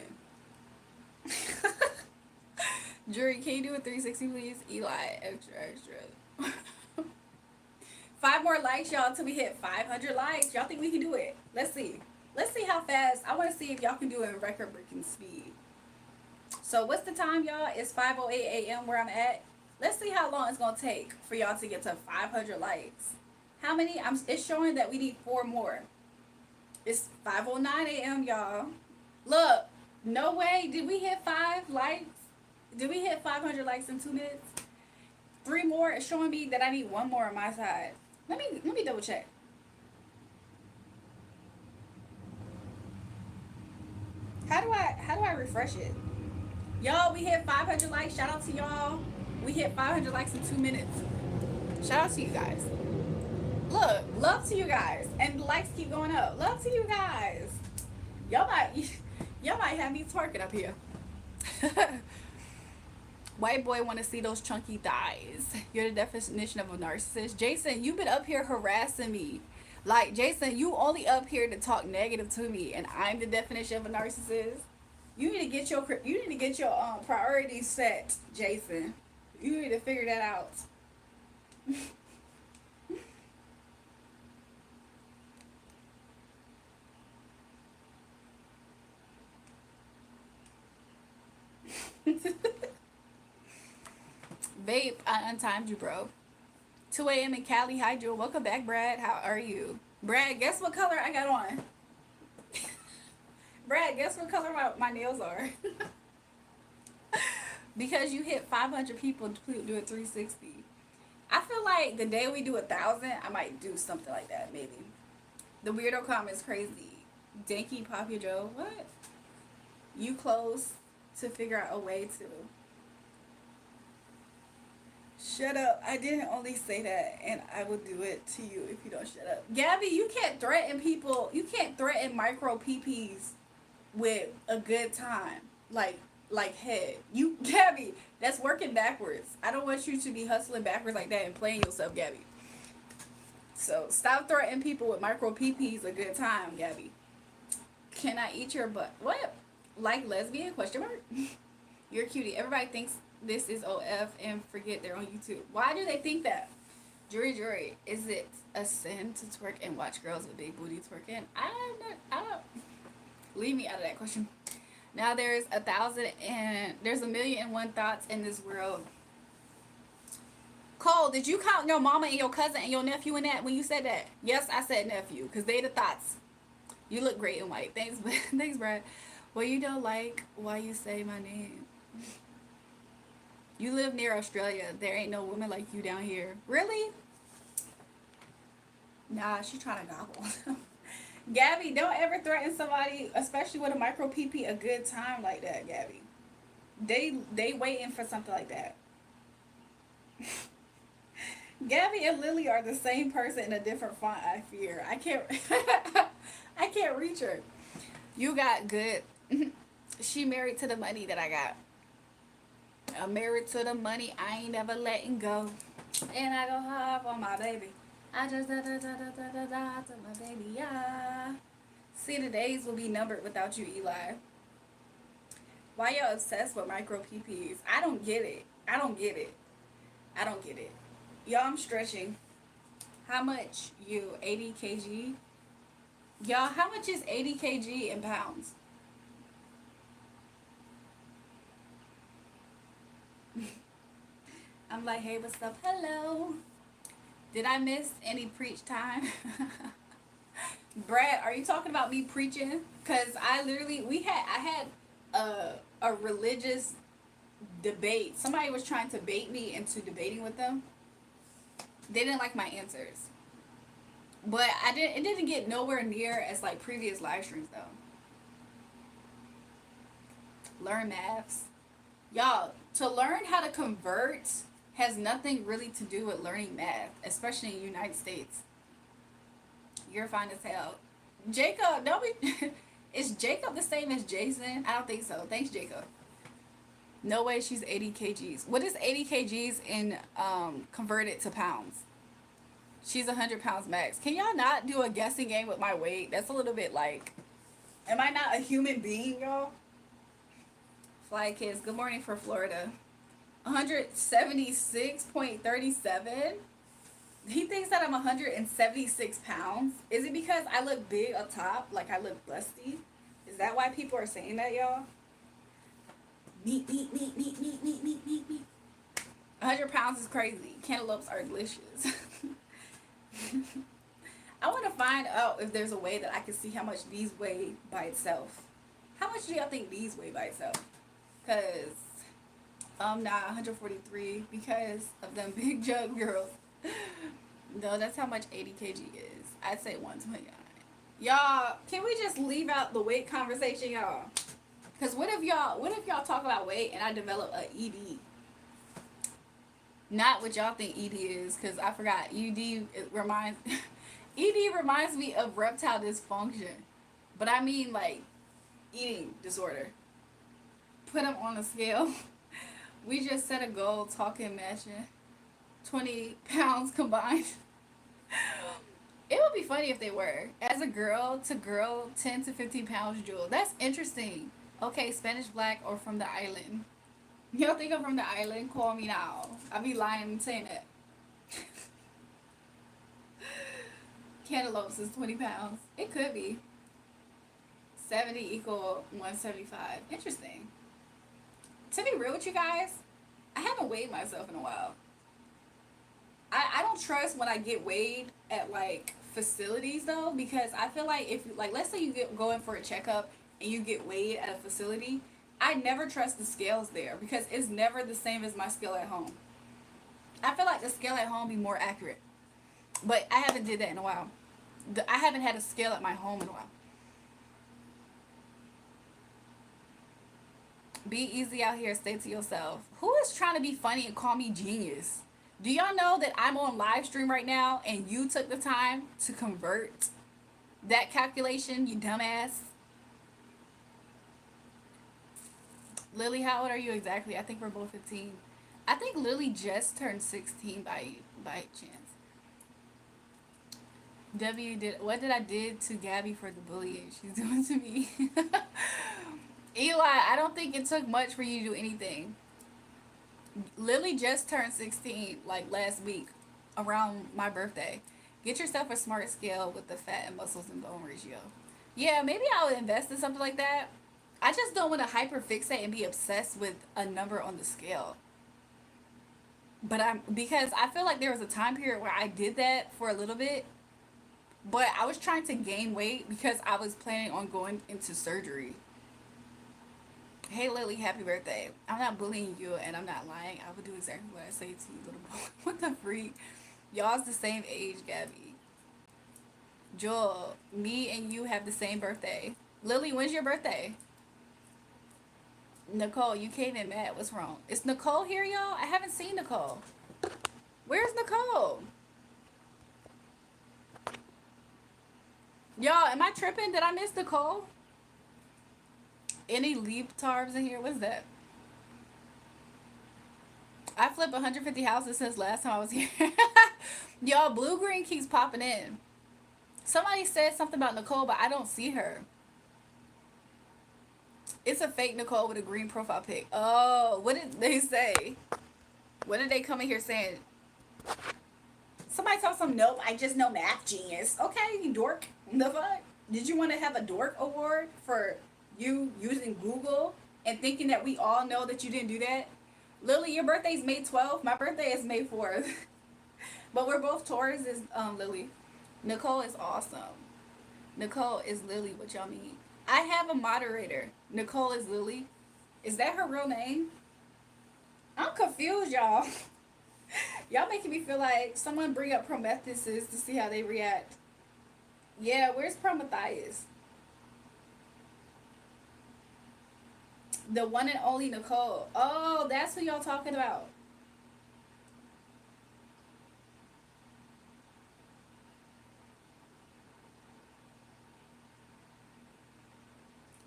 Jury, can you do a 360 please? Eli, extra. 5 more likes, y'all, until we hit 500 likes. Y'all think we can do it? Let's see. Let's see how fast. I want to see if y'all can do it in record-breaking speed. So what's the time, y'all? It's 5:08 a.m. where I'm at. Let's see how long it's going to take for y'all to get to 500 likes. How many? It's showing that we need 4 more. It's 5:09 a.m., y'all. Look, no way. Did we hit 5 likes? Did we hit 500 likes in 2 minutes? 3 more. It's showing me that I need 1 more on my side. Let me double check. How do I refresh it? Y'all, we hit 500 likes. Shout out to y'all. We hit 500 likes in 2 minutes. Shout out to you guys. Look, love to you guys. And the likes keep going up. Love to you guys. Y'all might have me twerking up here. White boy want to see those chunky thighs. You're the definition of a narcissist. Jason, you've been up here harassing me. Like, Jason, you only up here to talk negative to me, and I'm the definition of a narcissist. You need to get your priorities set, Jason. You need to figure that out. Vape, I untimed you, bro. 2 a.m. in Cali. Hi, Jewel. Welcome back, Brad. How are you? Brad, guess what color I got on? Brad, guess what color my nails are? Because you hit 500 people to do a 360. I feel like the day we do 1,000, I might do something like that, maybe. The weirdo comment's crazy. Danky Papa Joe. What? You close to figure out a way to. Shut up. I didn't only say that, and I will do it to you if you don't shut up. Gabby, you can't threaten people. You can't threaten micro PPs with a good time. Like head. You, Gabby, that's working backwards. I don't want you to be hustling backwards like that and playing yourself, Gabby. So stop threatening people with micro PPs a good time, Gabby. Can I eat your butt? What? Like lesbian? Question mark? You're a cutie. Everybody thinks this is OF and forget they're on YouTube. Why do they think that? JulraeJulrae, is it a sin to twerk and watch girls with big booty twerking? I don't. Leave me out of that question. Now there's 1,000,000,001 thoughts in this world. Cole, did you count your mama and your cousin and your nephew in that when you said that? Yes, I said nephew, because they the thoughts. You look great in white. Thanks, thanks, Brad. Well, you don't like why you say my name. You live near Australia. There ain't no woman like you down here. Really? Nah, she trying to gobble. Gabby, don't ever threaten somebody, especially with a micro PP, a good time like that, Gabby. They waiting for something like that. Gabby and Lily are the same person in a different font, I fear. I can't I can't reach her. You got good. She married to the money that I got. I'm married to the money. I ain't never letting go. And I go hard on my baby. I just to my baby, yeah. See, the days will be numbered without you, Eli. Why y'all obsessed with micro PPs? I don't get it. I don't get it. I don't get it. Y'all, I'm stretching. How much you? 80 kg? Y'all, how much is 80 kg in pounds? I'm like, hey, what's up? Hello. Did I miss any preach time? Brad, are you talking about me preaching? Because I literally, I had a religious debate. Somebody was trying to bait me into debating with them. They didn't like my answers. But it didn't get nowhere near as like previous live streams though. Learn maths. Y'all, to learn how to convert has nothing really to do with learning math, especially in the United States. You're fine as hell. Jacob, don't be... Is Jacob the same as Jason? I don't think so. Thanks, Jacob. No way she's 80 kgs. What is 80 kgs in converted to pounds? She's 100 pounds max. Can y'all not do a guessing game with my weight? That's a little bit like... Am I not a human being, y'all? Fly kids. Good morning for Florida. 176.37. He thinks that I'm 176 pounds. Is it because I look big up top? Like I look busty? Is that why people are saying that, y'all? Meat. 100 pounds is crazy. Cantaloupes are delicious. I want to find out if there's a way that I can see how much these weigh by itself. How much do y'all think these weigh by itself? Because nah, 143 because of them big jug girls. No, that's how much 80 kg is. I'd say 129. Y'all, can we just leave out the weight conversation, y'all? Because what if y'all talk about weight and I develop a ED? Not what y'all think ED is, because I forgot. ED reminds me of reptile dysfunction. But I mean like eating disorder. Put them on a scale. We just set a goal, talking, matching. 20 pounds combined. It would be funny if they were. As a girl to girl, 10 to 15 pounds, Jewel. That's interesting. Okay, Spanish black or from the island. Y'all think I'm from the island? Call me now. I'll be lying saying that. Cantaloupes is 20 pounds. It could be. 70 equal 175. Interesting. To be real with you guys, I haven't weighed myself in a while. I don't trust when I get weighed at like facilities though, because I feel like if like let's say you go in for a checkup and you get weighed at a facility, I never trust the scales there because it's never the same as my scale at home. I feel like the scale at home be more accurate, but I haven't did that in a while. I haven't had a scale at my home in a while. Be easy out here. Stay to yourself. Who is trying to be funny and call me genius? Do y'all know that I'm on live stream right now and you took the time to convert that calculation, you dumbass? Lily, how old are you exactly? I think we're both 15. I think Lily just turned 16 by chance. W did what did I did to Gabby for the bullying she's doing to me? Eli, I don't think it took much for you to do anything. Lily just turned 16 like last week around my birthday. Get yourself a smart scale with the fat and muscles and bone ratio. Yeah, maybe I would invest in something like that. I just don't want to hyperfixate and be obsessed with a number on the scale. But because I feel like there was a time period where I did that for a little bit, but I was trying to gain weight because I was planning on going into surgery. Hey Lily, happy birthday. I'm not bullying you and I'm not lying. I would do exactly what I say to you, little boy. What the freak? Y'all's the same age, Gabby. Joel, me and you have the same birthday. Lily, when's your birthday? Nicole, you came in mad. What's wrong? Is Nicole here, y'all? I haven't seen Nicole. Where's Nicole? Y'all, am I tripping? Did I miss Nicole? Any leaps in here? What's that? I flipped 150 houses since last time I was here. Y'all, Blue Green keeps popping in. Somebody said something about Nicole, but I don't see her. It's a fake Nicole with a green profile pic. Oh, what did they say? What did they come in here saying? Somebody told some nope, I just know math genius. Okay, you dork. The fuck? Did you want to have a dork award for you using Google and thinking that we all know that you didn't do that? Lily, your birthday's May 12th. My birthday is May 4th. But we're both Tauruses, Lily. Nicole is awesome. Nicole is Lily, what y'all mean? I have a moderator. Nicole is Lily. Is that her real name? I'm confused, y'all. Y'all making me feel like someone bring up Prometheus to see how they react. Yeah, where's Prometheus? The one and only Nicole. Oh, that's who y'all talking about.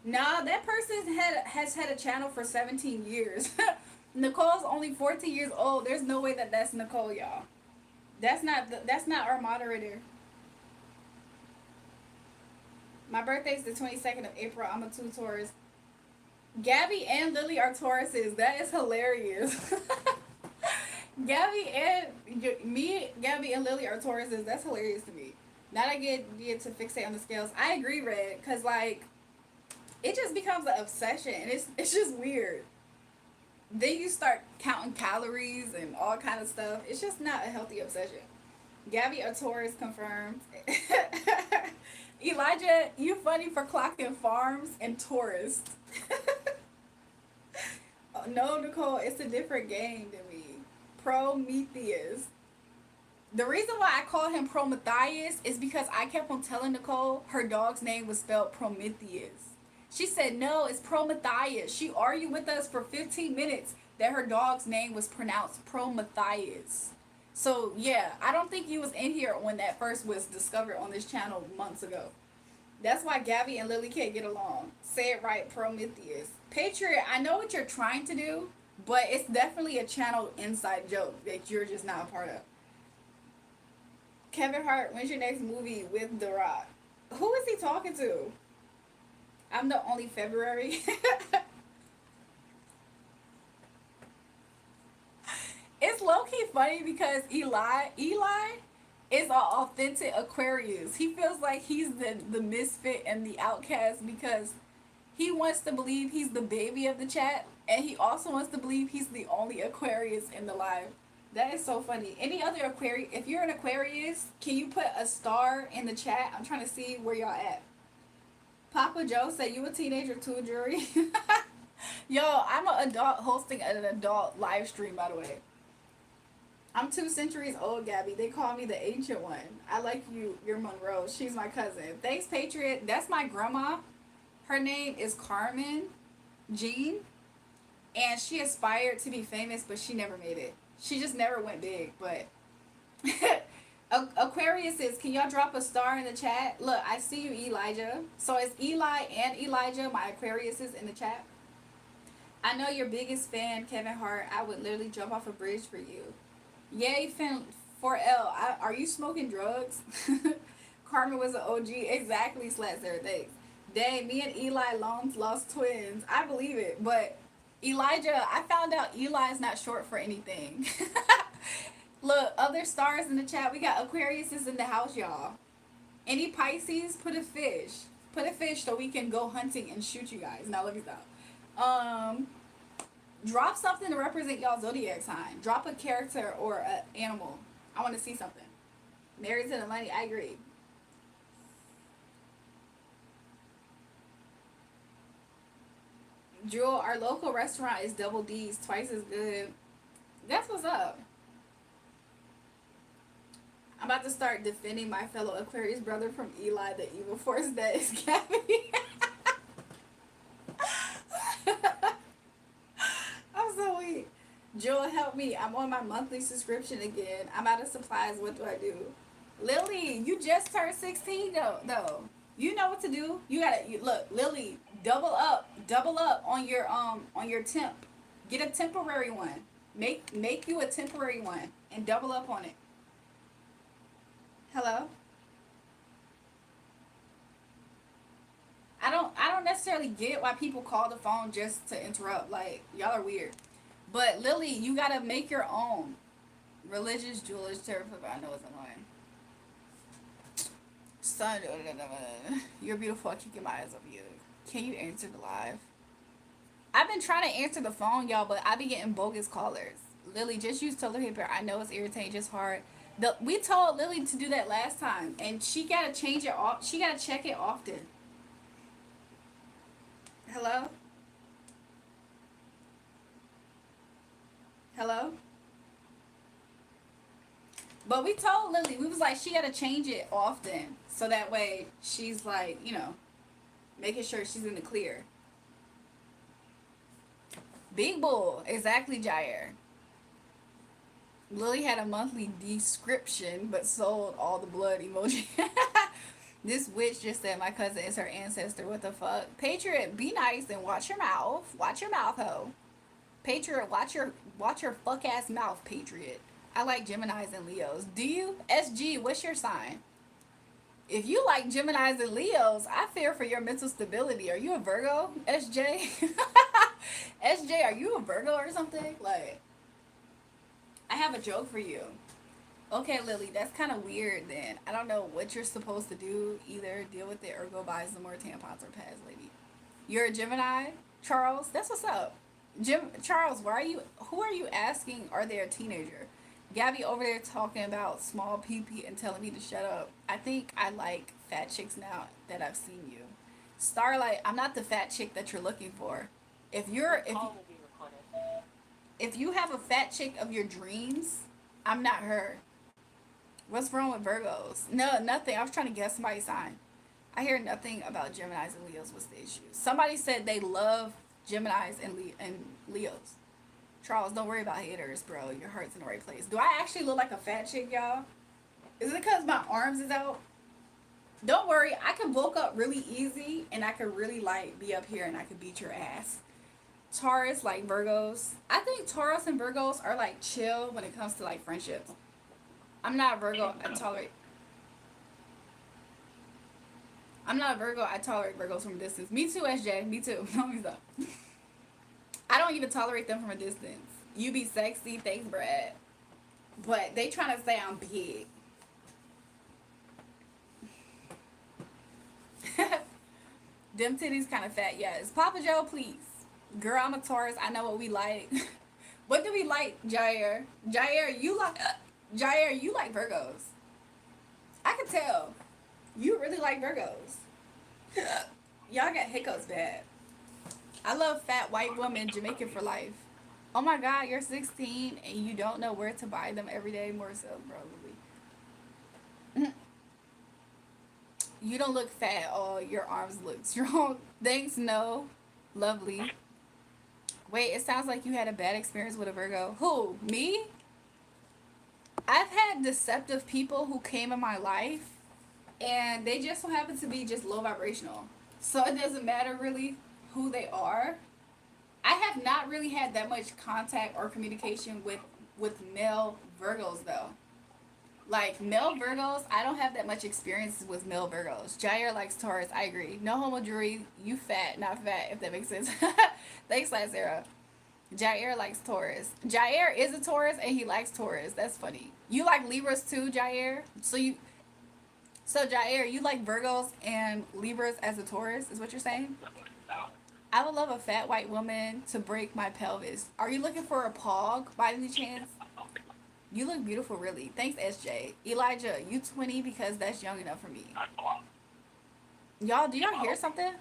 Nah, that person has had a channel for 17 years. Nicole's only 14 years old. There's no way that that's Nicole, y'all. That's not our moderator. My birthday's the 22nd of April. I'm a 2 Taurus. Gabby and Lily are Tauruses. That is hilarious. Gabby and Lily are Tauruses. That's hilarious to me. Now I get to fixate on the scales. I agree, Red, because like it just becomes an obsession and it's just weird. Then you start counting calories and all kind of stuff. It's just not a healthy obsession. Gabby a Taurus confirmed. Elijah, you funny for clocking farms and tourists. No, Nicole, it's a different game than me. Prometheus. The reason why I call him Prometheus is because I kept on telling Nicole her dog's name was spelled Prometheus. She said, no, it's Prometheus. She argued with us for 15 minutes that her dog's name was pronounced Prometheus. So, yeah, I don't think you was in here when that first was discovered on this channel months ago. That's why Gabby and Lily can't get along. Say it right, Prometheus. Patriot, I know what you're trying to do, but it's definitely a channel inside joke that you're just not a part of. Kevin Hart, when's your next movie with The Rock? Who is he talking to? I'm the only February. It's low-key funny because Eli is an authentic Aquarius. He feels like he's the misfit and the outcast because he wants to believe he's the baby of the chat, and he also wants to believe he's the only Aquarius in the live. That is so funny. Any other Aquarius? If you're an Aquarius, can you put a star in the chat? I'm trying to see where y'all at. Papa Joe said, you a teenager too, Jury? Yo, I'm an adult hosting an adult live stream, by the way. I'm 2 centuries old, Gabby. They call me the ancient one. I like you. You're Monroe. She's my cousin. Thanks, Patriot. That's my grandma. Her name is Carmen Jean. and she aspired to be famous, but she never made it. She just never went big. But Aquarius is, can y'all drop a star in the chat? Look, I see you, Elijah. So it's Eli and Elijah, my Aquarius is in the chat. I know your biggest fan, Kevin Hart. I would literally jump off a bridge for you. Yay, fan 4L. Are you smoking drugs? Carmen was an OG. Exactly, Slatzer. Thanks. Dang, me and Eli lost twins. I believe it. But Elijah, I found out Eli is not short for anything. Look, other stars in the chat. We got Aquarius is in the house, y'all. Any Pisces, put a fish. Put a fish so we can go hunting and shoot you guys. Now let me stop. Drop something to represent y'all zodiac sign. Drop a character or an animal. I want to see something. Married to the money. I agree. Jewel, our local restaurant is Double D's, twice as good. That's what's up. I'm about to start defending my fellow Aquarius brother from Eli, the evil force that is Gabby. I'm so weak. Jewel, help me. I'm on my monthly subscription again. I'm out of supplies. What do I do? Lily, you just turned 16 though. You know what to do. You gotta look, Lily. Double up on your temp. Get a temporary one. Make you a temporary one and double up on it. Hello. I don't necessarily get why people call the phone just to interrupt. Like, y'all are weird. But Lily, you gotta make your own. Religious jewelers terrible. I know it's annoying. Son, you're beautiful. I keep my eyes on you. Can you answer the live? I've been trying to answer the phone, y'all, but I be getting bogus callers. Lily, just use toilet paper. I know it's irritating, just hard. We told Lily to do that last time, and she gotta change it off. She gotta check it often. Hello? Hello? But we told Lily, we was like, she gotta change it often, so that way she's like, you know, making sure she's in the clear. Big bull, exactly, Jair. Lily had a monthly description, but sold all the blood emoji. This witch just said my cousin is her ancestor. What the fuck? Patriot, be nice and watch your mouth. Watch your mouth, ho. Patriot, watch your fuck ass mouth, Patriot. I like Geminis and Leos. Do you? SG, what's your sign? If you like Geminis and Leos, I fear for your mental stability. Are you a Virgo, SJ? SJ, are you a Virgo or something? Like, I have a joke for you. Okay, Lily, that's kind of weird then. I don't know what you're supposed to do. Either deal with it or go buy some more tampons or pads, lady. You're a Gemini? Charles, that's what's up. Charles, who are you asking are they a teenager? Gabby over there talking about small pee-pee and telling me to shut up. I think I like fat chicks now that I've seen you. Starlight, I'm not the fat chick that you're looking for. If you have a fat chick of your dreams, I'm not her. What's wrong with Virgos? No, nothing. I was trying to guess somebody's sign. I hear nothing about Geminis and Leos. What's the issue? Somebody said they love Geminis and Leos. Charles, don't worry about haters, bro. Your heart's in the right place. Do I actually look like a fat chick, y'all? Is it because my arms is out? Don't worry. I can bulk up really easy, and I can really, like, be up here, and I can beat your ass. Taurus, like Virgos. I think Taurus and Virgos are, like, chill when it comes to, like, friendships. I'm not a Virgo. I'm not a Virgo. I tolerate Virgos from a distance. Me too, SJ. Me too. No, me stop. I don't even tolerate them from a distance. You be sexy. Thanks, Brad. But they trying to say I'm big. Them titties kind of fat. Yes. Papa Joe, please. Girl, I'm a Taurus. I know what we like. What do we like, Jair? Jair, you like Virgos. I can tell. You really like Virgos. Y'all got hiccups bad. I love fat white women, Jamaican for life. Oh my God, you're 16 and you don't know where to buy them every day. More so, probably. You don't look fat. Oh, your arms look strong. Thanks, no. Lovely. Wait, it sounds like you had a bad experience with a Virgo. Who? Me? I've had deceptive people who came in my life and they just so happen to be just low vibrational. So it doesn't matter really who they are. I have not really had that much contact or communication with male Virgos though. Like male Virgos, I don't have that much experience with male Virgos. Jair likes Taurus, I agree. No homo jury, you fat, not fat, if that makes sense. Thanks, Sarah. Jair likes Taurus. Jair is a Taurus and he likes Taurus. That's funny. You like Libras too, Jair? So Jair, you like Virgos and Libras as a Taurus, is what you're saying? I would love a fat white woman to break my pelvis. Are you looking for a pog by any chance? You look beautiful, really. Thanks, SJ. Elijah, you 20 because that's young enough for me. Y'all, do y'all hear something?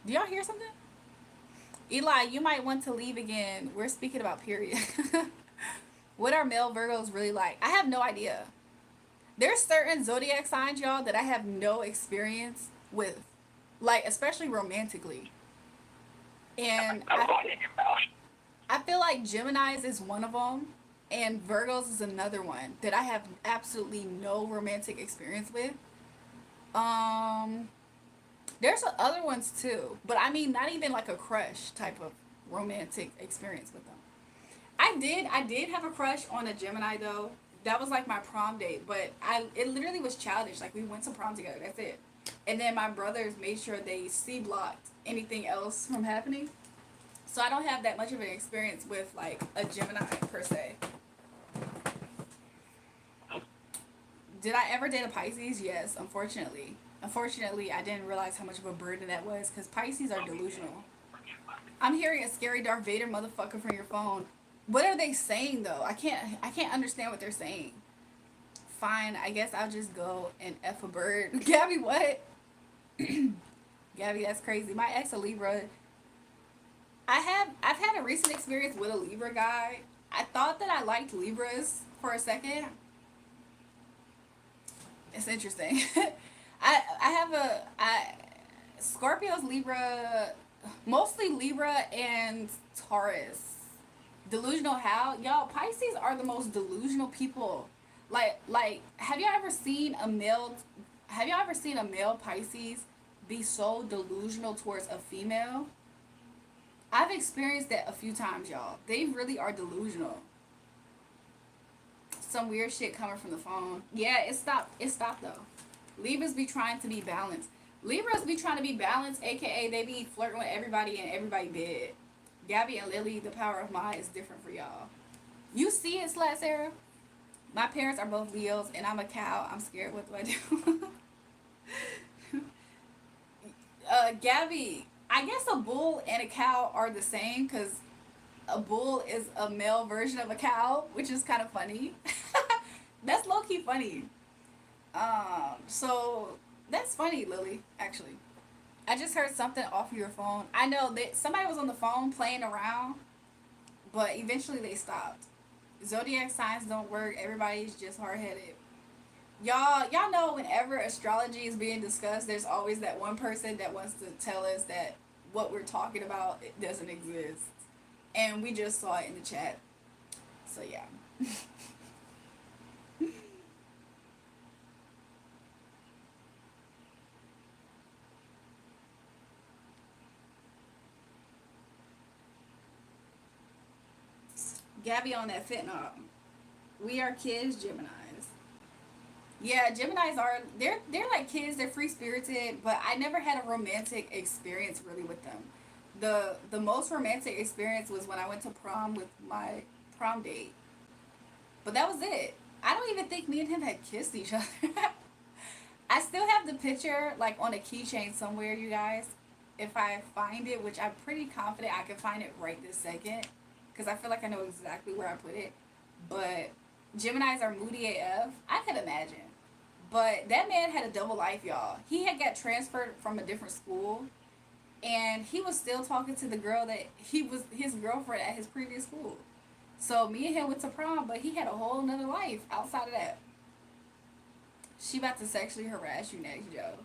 Do y'all hear something? Eli, you might want to leave again. We're speaking about period. What are male Virgos really like? I have no idea. There's certain zodiac signs, y'all, that I have no experience with. Like, especially romantically. And I feel like Geminis is one of them. And Virgos is another one that I have absolutely no romantic experience with. There's other ones too, but I mean not even like a crush type of romantic experience with them. I did have a crush on a Gemini though. That was like my prom date, but it literally was childish. Like we went to prom together. That's it. And then my brothers made sure they C blocked anything else from happening. So I don't have that much of an experience with like a Gemini per se. Did I ever date a Pisces? Yes, unfortunately. Unfortunately, I didn't realize how much of a burden that was because Pisces are delusional. I'm hearing a scary Darth Vader motherfucker from your phone. What are they saying though? I can't understand what they're saying. Fine, I guess I'll just go and F a bird. Gabby, what? Gabby, that's crazy. My ex a Libra. I've had a recent experience with a Libra guy. I thought that I liked Libras for a second. It's interesting. I have Scorpios, Libra, mostly Libra and Taurus. Delusional how? Y'all, Pisces are the most delusional people. Like have y'all ever seen a male Pisces be so delusional towards a female? I've experienced that a few times, y'all. They really are delusional. Some weird shit coming from the phone. Yeah, it stopped. It stopped though. Libras be trying to be balanced. Libras be trying to be balanced, aka they be flirting with everybody and everybody dead. Gabby and Lily, the power of mind is different for y'all. You see it, Sarah? My parents are both Leos and I'm a cow. I'm scared. What do I do? Gabby, I guess a bull and a cow are the same because a bull is a male version of a cow, which is kind of funny. That's low-key funny. So that's funny, Lily, actually. I just heard something off of your phone. I know that somebody was on the phone playing around, but eventually they stopped. Zodiac signs don't work. Everybody's just hard-headed. Y'all know whenever astrology is being discussed, there's always that one person that wants to tell us that what we're talking about it doesn't exist. And we just saw it in the chat. So yeah. Gabby on that fentanyl. We are kids, Geminis. Yeah, Geminis are they're like kids, they're free spirited, but I never had a romantic experience really with them. The most romantic experience was when I went to prom with my prom date. But that was it. I don't even think me and him had kissed each other. I still have the picture like on a keychain somewhere, you guys. If I find it, which I'm pretty confident I can find it right this second, because I feel like I know exactly where I put it. But Geminis are moody AF. I could imagine. But that man had a double life, y'all. He had got transferred from a different school, and he was still talking to the girl that he was his girlfriend at his previous school. So me and him went to prom, but he had a whole nother life outside of that. She about to sexually harass you next, Joe.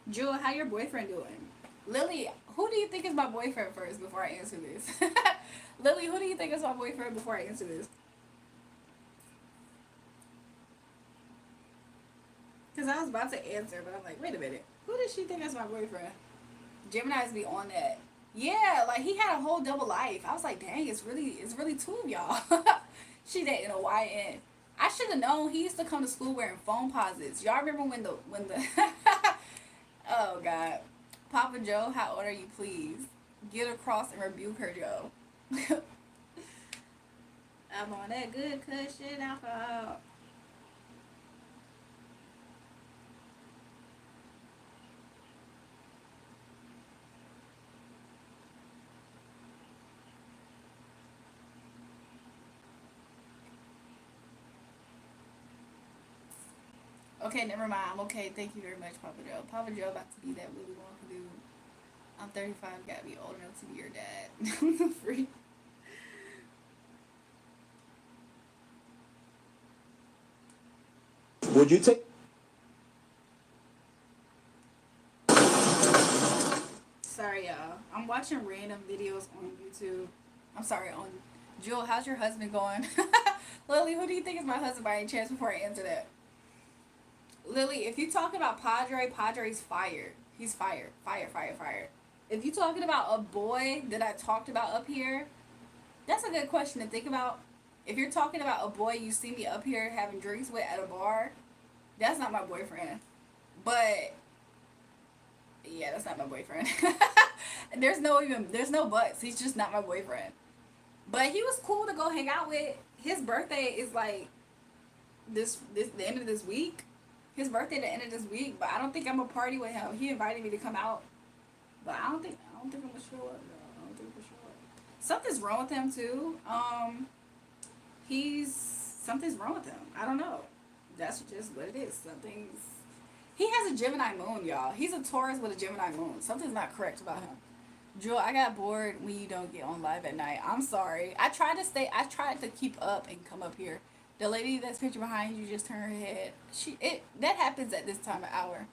Jewel, how your boyfriend doing? Lily, who do you think is my boyfriend first before I answer this? Lily, who do you think is my boyfriend before I answer this? Because I was about to answer, but I'm like, wait a minute. Who does she think is my boyfriend? Gemini's be on that. Yeah, like he had a whole double life. I was like, dang, it's really two of y'all. She dating a YN. I should have known he used to come to school wearing phone posits. Y'all remember when the oh god. Papa Joe, how old are you, please? Get across and rebuke her, Joe. I'm on that good cushion alcohol. Okay, never mind. I'm okay. Thank you very much, Papa Joe. Papa Joe about to be that Willy Wonka dude. I'm 35. Gotta be old enough to be your dad. Free. Would you take? Sorry, y'all. I'm watching random videos on YouTube. I'm sorry, on Jewel. How's your husband going? Lily, who do you think is my husband by any chance before I answer that? Lily, if you talking about Padre, Padre's fired. He's fired. Fired. If you talking about a boy that I talked about up here, that's a good question to think about. If you're talking about a boy you see me up here having drinks with at a bar, that's not my boyfriend. But yeah, that's not my boyfriend. there's no buts. He's just not my boyfriend. But he was cool to go hang out with. His birthday is like this the end of this week. His birthday the end of this week, but I don't think I'm gonna party with him. He invited me to come out, but I don't think I'm gonna show up. No, I don't think I'm gonna show up. Something's wrong with him too. Something's wrong with him. I don't know. That's just what it is. He has a Gemini moon, y'all. He's a Taurus with a Gemini moon. Something's not correct about him. Jewel, I got bored when you don't get on live at night. I'm sorry. I tried to keep up and come up here. The lady that's picture behind you just turned her head. That happens at this time of hour.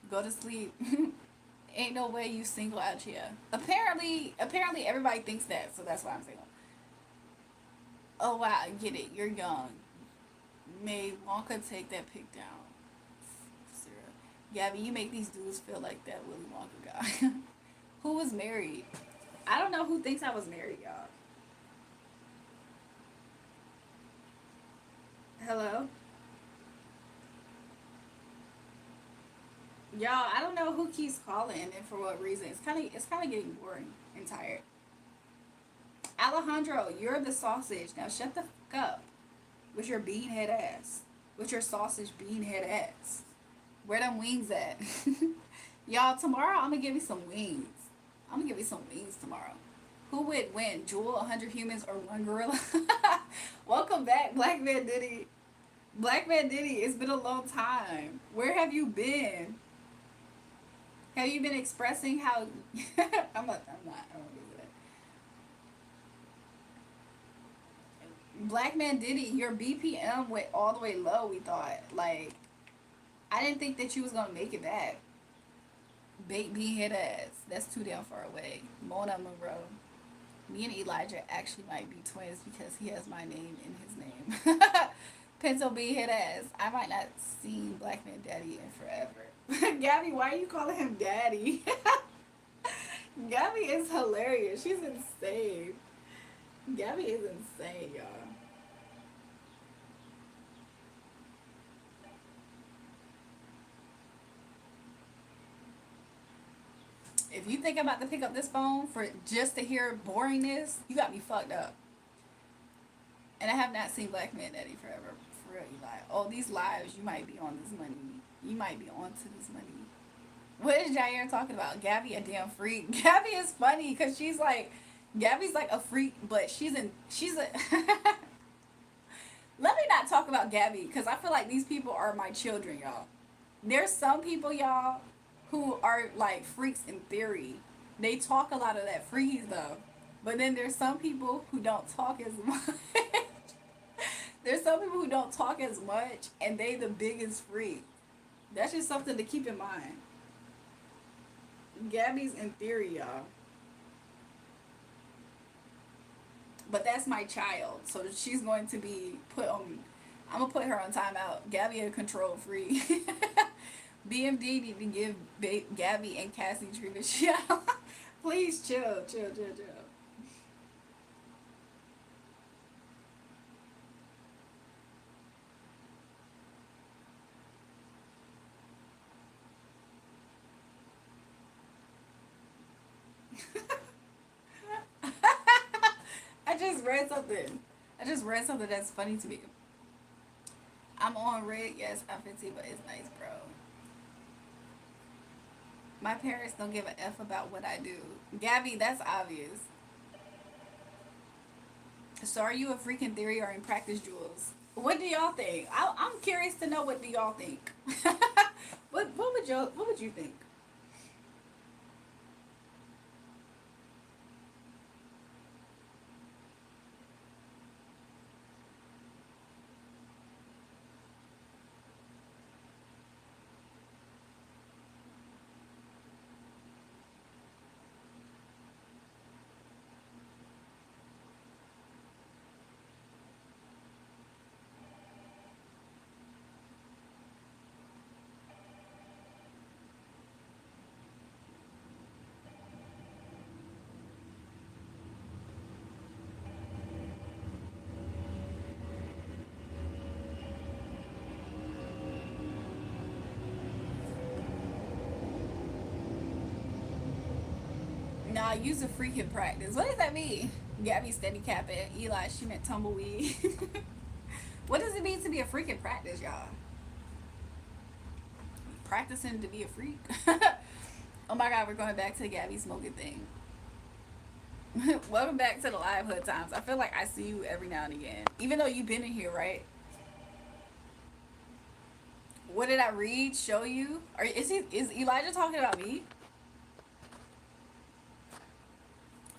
Go to sleep. Ain't no way you single out here. Apparently everybody thinks that, so that's why I'm single. Oh wow, I get it. You're young. May Wonka take that pic down. Sarah. Gabby, you make these dudes feel like that Willy Wonka guy. Who was married? I don't know who thinks I was married, y'all. Hello? Y'all, I don't know who keeps calling and for what reason. It's kind of getting boring and tired. Alejandro, you're the sausage. Now shut the fuck up with your bean head ass. With your sausage bean head ass. Where them wings at? Y'all, tomorrow I'm gonna give you some wings. I'm gonna give you some wings tomorrow. Who would win? Jewel, 100 humans, or one gorilla? Welcome back, Black Man Diddy. Black Man Diddy, it's been a long time. Where have you been? Have you been expressing how... I won't do that. Black Man Diddy, your BPM went all the way low, we thought. Like, I didn't think that you was gonna make it back. Baked bean head ass. That's too damn far away. Mona Monroe. Me and Elijah actually might be twins because he has my name in his name. Pencil bean head ass. I might not see Black Man Daddy in forever. Gabby, why are you calling him Daddy? Gabby is hilarious. She's insane. Gabby is insane, y'all. If you think I'm about to pick up this phone for just to hear boringness, you got me fucked up. And I have not seen Black Man Daddy forever. For real, Eli. Oh, these lives, you might be on this money. You might be on to this money. What is Jair talking about? Gabby a damn freak. Gabby is funny because Gabby's like a freak, but she's a... Let me not talk about Gabby because I feel like these people are my children, y'all. There's some people, y'all, who are like freaks in theory. They talk a lot of that freaky stuff. But then there's some people who don't talk as much. There's some people who don't talk as much and they the biggest freak. That's just something to keep in mind. Gabby's in theory, y'all. But that's my child, so she's going to be put on. I'm gonna put her on timeout. Gabby a control freak. BMD need to give Gabby and Cassie treatment. Please chill. I just read something that's funny to me. I'm on red, yes, I'm 15, but it's nice, bro. My parents don't give a F about what I do. Gabby, that's obvious. So are you a freaking theory or in practice, Jules? What do y'all think? I'm curious to know, what do y'all think? What would you think? Nah, use a freaking practice. What does that mean? Gabby steady capping. Eli, she meant tumbleweed. What does it mean to be a freaking practice, y'all? Practicing to be a freak? Oh my god, we're going back to the Gabby smoking thing. Welcome back to the live hood times. I feel like I see you every now and again. Even though you've been in here, right? What did I read? Show you? Or is Elijah talking about me?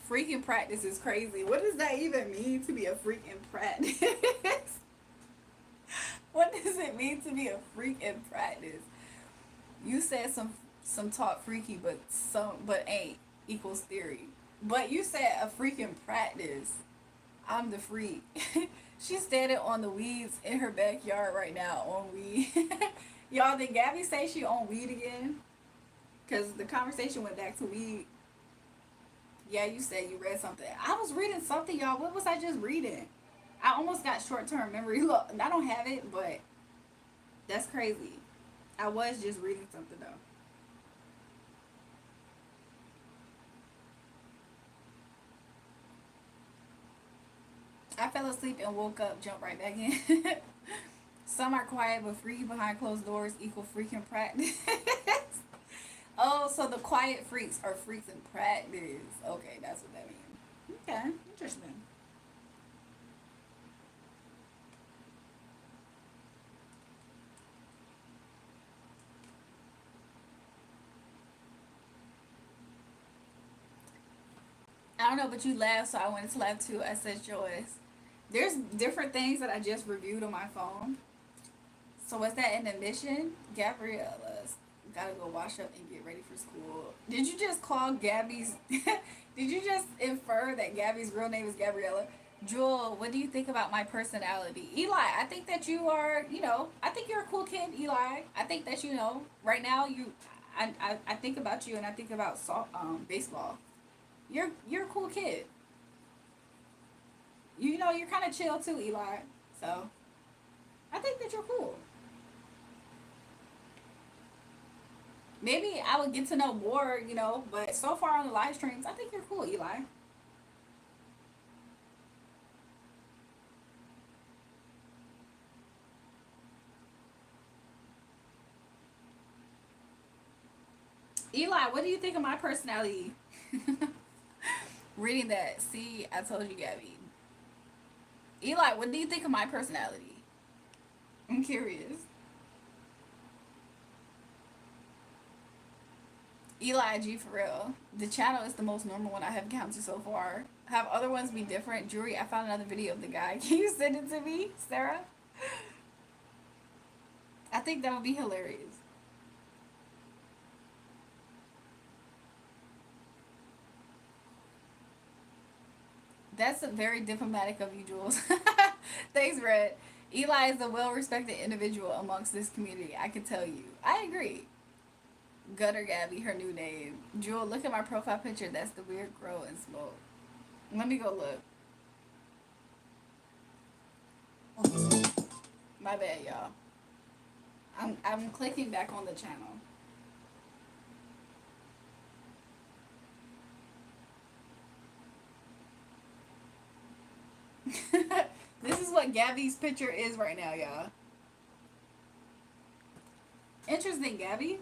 Freaking practice is crazy. What does that even mean, to be a freaking practice? What does it mean to be a freak in practice? You said some talk freaky, but ain't equals theory. But you said a freaking practice. I'm the freak. She's standing on the weeds in her backyard right now on weed. Y'all, did Gabby say she on weed again? Because the conversation went back to weed. Yeah, you said you read something. I was reading something, y'all. What was I just reading? I almost got short-term memory. Look, I don't have it, but that's crazy. I was just reading something, though. I fell asleep and woke up, jumped right back in. Some are quiet, but freaky behind closed doors equal freaking practice. Oh, so the quiet freaks are freaks in practice. Okay, that's what that means. Okay, interesting. I don't know, but you laughed, so I wanted to laugh too. I said, Joyce, there's different things that I just reviewed on my phone. So was that an admission? Gabriella's gotta go wash up and get ready for school. Did you just call Gabby's? Did you just infer that Gabby's real name is Gabriella? Jewel, what do you think about my personality? Eli, I think that you are, I think you're a cool kid, Eli. I think that, right now I think about you and I think about baseball. You're a cool kid. You're kind of chill too, Eli. So, I think that you're cool. Maybe I would get to know more, but so far on the live streams, I think you're cool, Eli. Eli, what do you think of my personality? Reading that. See, I told you, Gabby. Eli, what do you think of my personality? I'm curious. Eli G for real. The channel is the most normal one I have encountered so far. Have other ones be different? Julrae, I found another video of the guy. Can you send it to me, Sarah? I think that would be hilarious. That's very diplomatic of you, Jules. Thanks, Red. Eli is a well-respected individual amongst this community. I can tell you. I agree. Gutter Gabby, her new name. Jewel, look at my profile picture. That's the weird grow and smoke. Let me go look. My bad, y'all. I'm clicking back on the channel. This is what Gabby's picture is right now, y'all. Interesting, Gabby.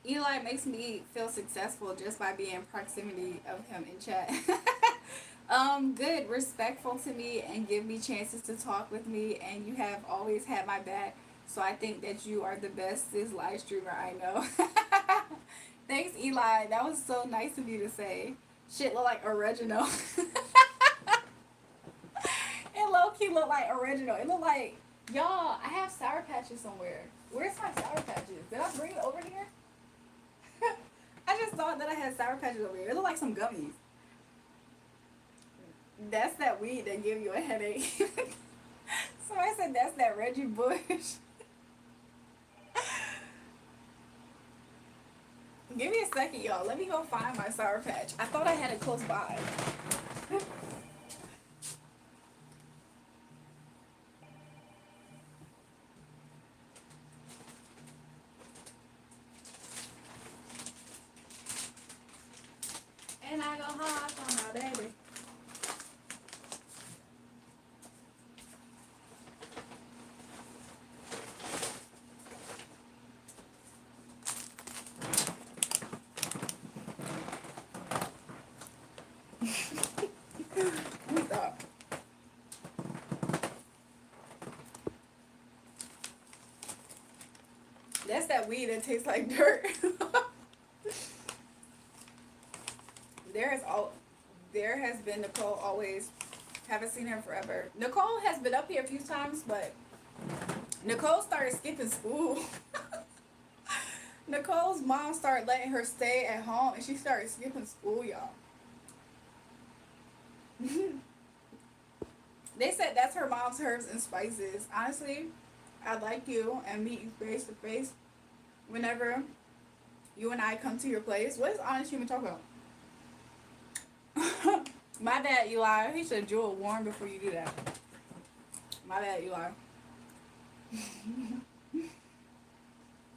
Eli makes me feel successful just by being in proximity of him in chat. Good, respectful to me and give me chances to talk with me, and you have always had my back. So I think that you are the bestest live streamer I know. Thanks, Eli. That was so nice of you to say. Shit look like original. It low-key look like original. It look like, y'all, I have Sour Patches somewhere. Where's my Sour Patches? Did I bring it over here? I just thought that I had Sour Patches over here. It look like some gummies. That's that weed that give you a headache. So I said that's that Reggie Bush. Give me a second, y'all. Let me go find my Sour Patch. I thought I had it close by. And I go hard on my baby. Stop. That's that weed that tastes like dirt. There has been Nicole always. Haven't seen her forever. Nicole has been up here a few times, but Nicole started skipping school. Nicole's mom started letting her stay at home, and she started skipping school, y'all. They said that's her mom's herbs and spices. Honestly, I'd like you and meet you face to face whenever you and I come to your place. What is Honest Human talk about? My bad, Eli. He said Jewel warm before you do that. My bad, Eli.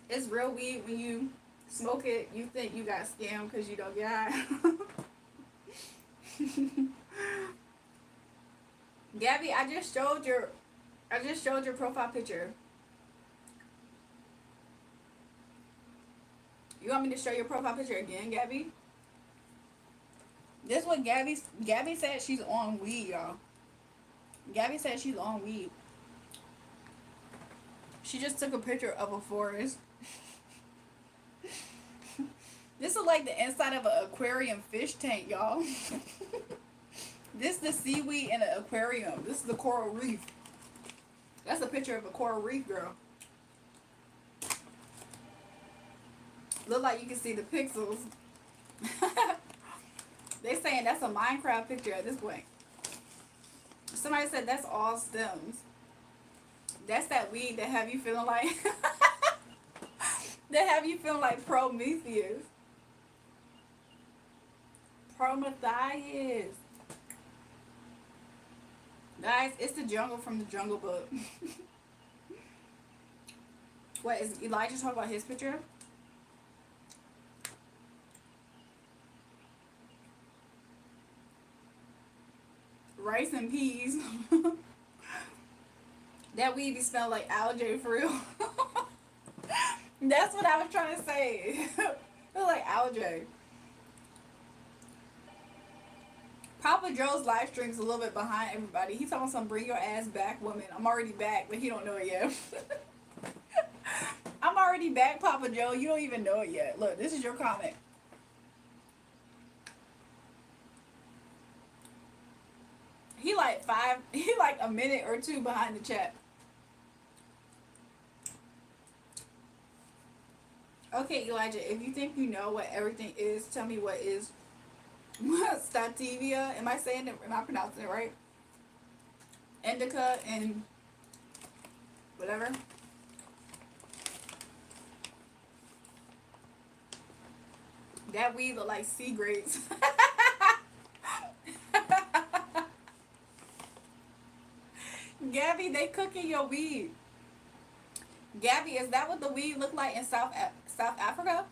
It's real weed when you smoke it. You think you got scammed because you don't get high. Gabby, I just showed your profile picture. You want me to show your profile picture again, Gabby? This is what Gabby said. She's on weed, y'all. Gabby said she's on weed. She just took a picture of a forest. This is like the inside of an aquarium fish tank, y'all. This is the seaweed in an aquarium. This is the coral reef. That's a picture of a coral reef, girl. Look like you can see the pixels. They saying that's a Minecraft picture at this point. Somebody said that's all stems. That's that weed that have you feeling like that have you feeling like Prometheus. Prometheus. Guys, it's the jungle from the Jungle Book. What is Elijah talking about his picture? Rice and peas. That weed be smell like algae for real. That's what I was trying to say. It like algae. Papa Joe's live stream's a little bit behind everybody. He's talking about some bring your ass back woman. I'm already back, but he don't know it yet. I'm already back, Papa Joe. You don't even know it yet. Look, this is your comment. He like a minute or two behind the chat. Okay, Elijah, if you think you know what everything is, tell me what is Stativia. Am I saying it? Am I pronouncing it right? Indica and whatever. That weed look like sea grapes. Gabby, they cooking your weed. Gabby, is that what the weed look like in South Africa?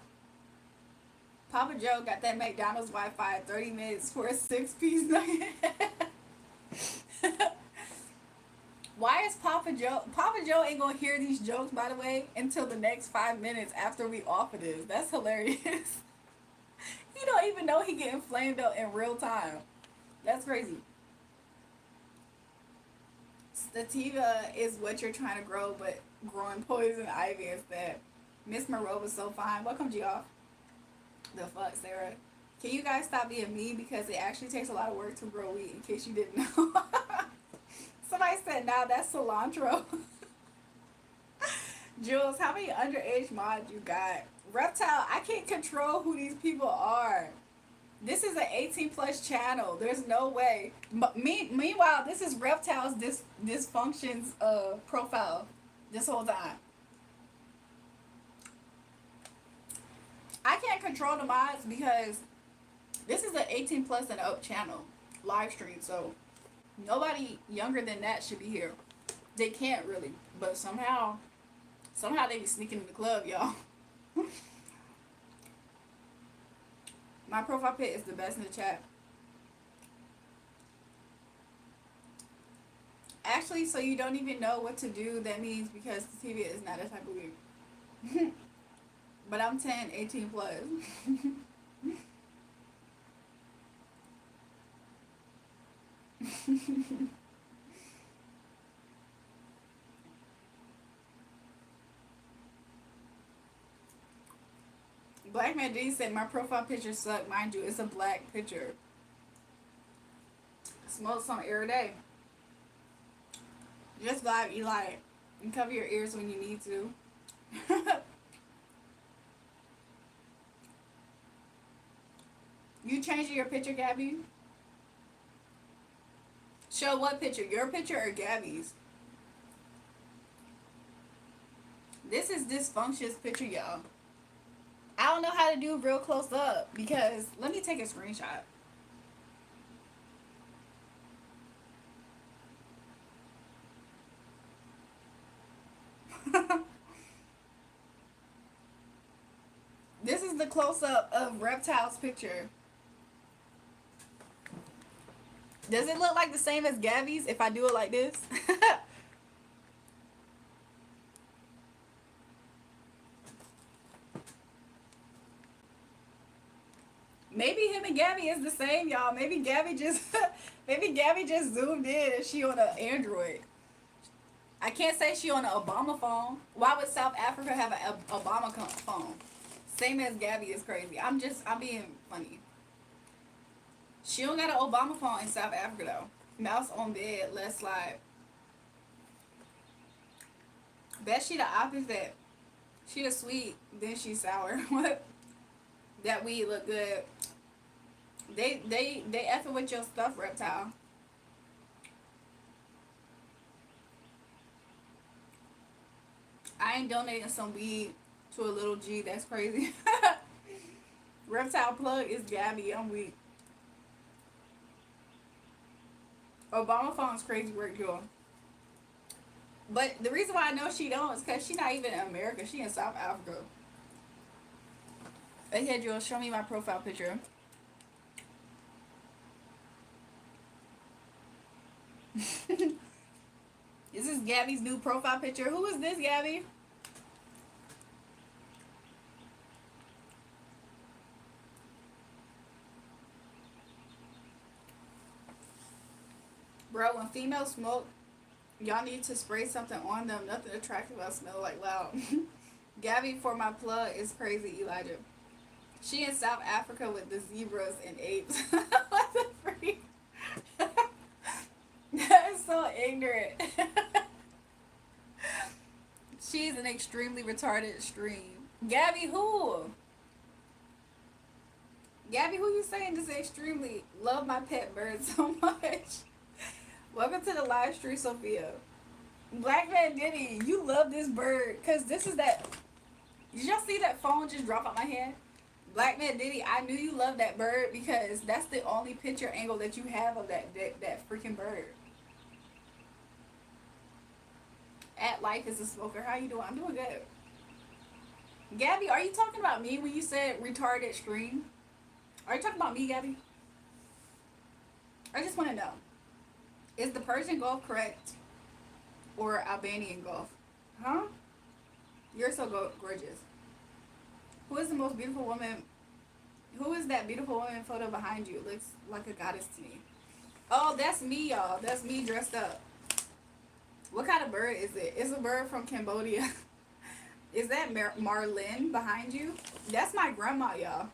Papa Joe got that McDonald's Wi-Fi 30 minutes for a 6-piece nugget. Why is Papa Joe ain't gonna hear these jokes, by the way, until the next 5 minutes after we off of this. That's hilarious. He don't even know he getting flamed up in real time. That's crazy. Sativa is what you're trying to grow, but growing poison ivy instead. Miss Monroe was so fine. Welcome, Geoff. The fuck, Sarah? Can you guys stop being mean, because it actually takes a lot of work to grow weed, in case you didn't know. Somebody said, nah, that's cilantro. Jules, how many underage mods you got? Reptile, I can't control who these people are. This is an 18 plus channel. There's no way. Meanwhile, this is Reptile's dysfunctions profile this whole time. I can't control the mods because this is an 18 plus and up channel live stream, so nobody younger than that should be here. They can't really, but somehow they be sneaking in the club, y'all. My profile pic is the best in the chat. Actually, so you don't even know what to do, that means because the TV is not that type of weird. But I'm 10, 18 plus. Black Man D said my profile picture sucked. Mind you, it's a black picture. Smoke some every day. Just vibe, Eli. And cover your ears when you need to. You changing your picture, Gabby? Show what picture? Your picture or Gabby's? This is Dysfunction's picture, y'all. I don't know how to do real close up because let me take a screenshot. This is the close up of Reptile's picture. Does it look like the same as Gabby's if I do it like this? Maybe him and Gabby is the same, y'all. Maybe Gabby just zoomed in and she on an Android. I can't say she on an Obama phone. Why would South Africa have an Obama phone? Same as Gabby is crazy. I'm being funny. She don't got an Obama phone in South Africa though. Mouse on bed, let's slide. Bet she the opposite. She the sweet, then she sour. What? That weed look good. They effing with your stuff, Reptile. I ain't donating some weed to a little G. That's crazy. Reptile plug is Gabby. I'm weak. Obama phone's crazy work, y'all. But the reason why I know she don't is because she not even in America. She in South Africa. Okay, Joel, show me my profile picture. This is Gabby's new profile picture. Who is this, Gabby? Bro, when females smoke, y'all need to spray something on them. Nothing attractive about smell like loud. Gabby for my plug is crazy, Elijah. She in South Africa with the zebras and apes. What the freak? That is so ignorant. She's an extremely retarded stream. Gabby, who? Gabby, who you saying just extremely love my pet bird so much? Welcome to the live stream, Sophia. Black Man Diddy, you love this bird. Because this is that... Did y'all see that phone just drop out my hand? Black Man Diddy, I knew you loved that bird because that's the only picture angle that you have of that freaking bird. At Life is a Smoker. How you doing? I'm doing good. Gabby, are you talking about me when you said retarded screen? Are you talking about me, Gabby? I just want to know. Is the Persian Gulf correct? Or Albanian Gulf? Huh? You're so gorgeous. Who is the most beautiful woman? Who is that beautiful woman photo behind you? It looks like a goddess to me. Oh, that's me, y'all. That's me dressed up. What kind of bird is it? It's a bird from Cambodia. Is that Marlin behind you? That's my grandma, y'all.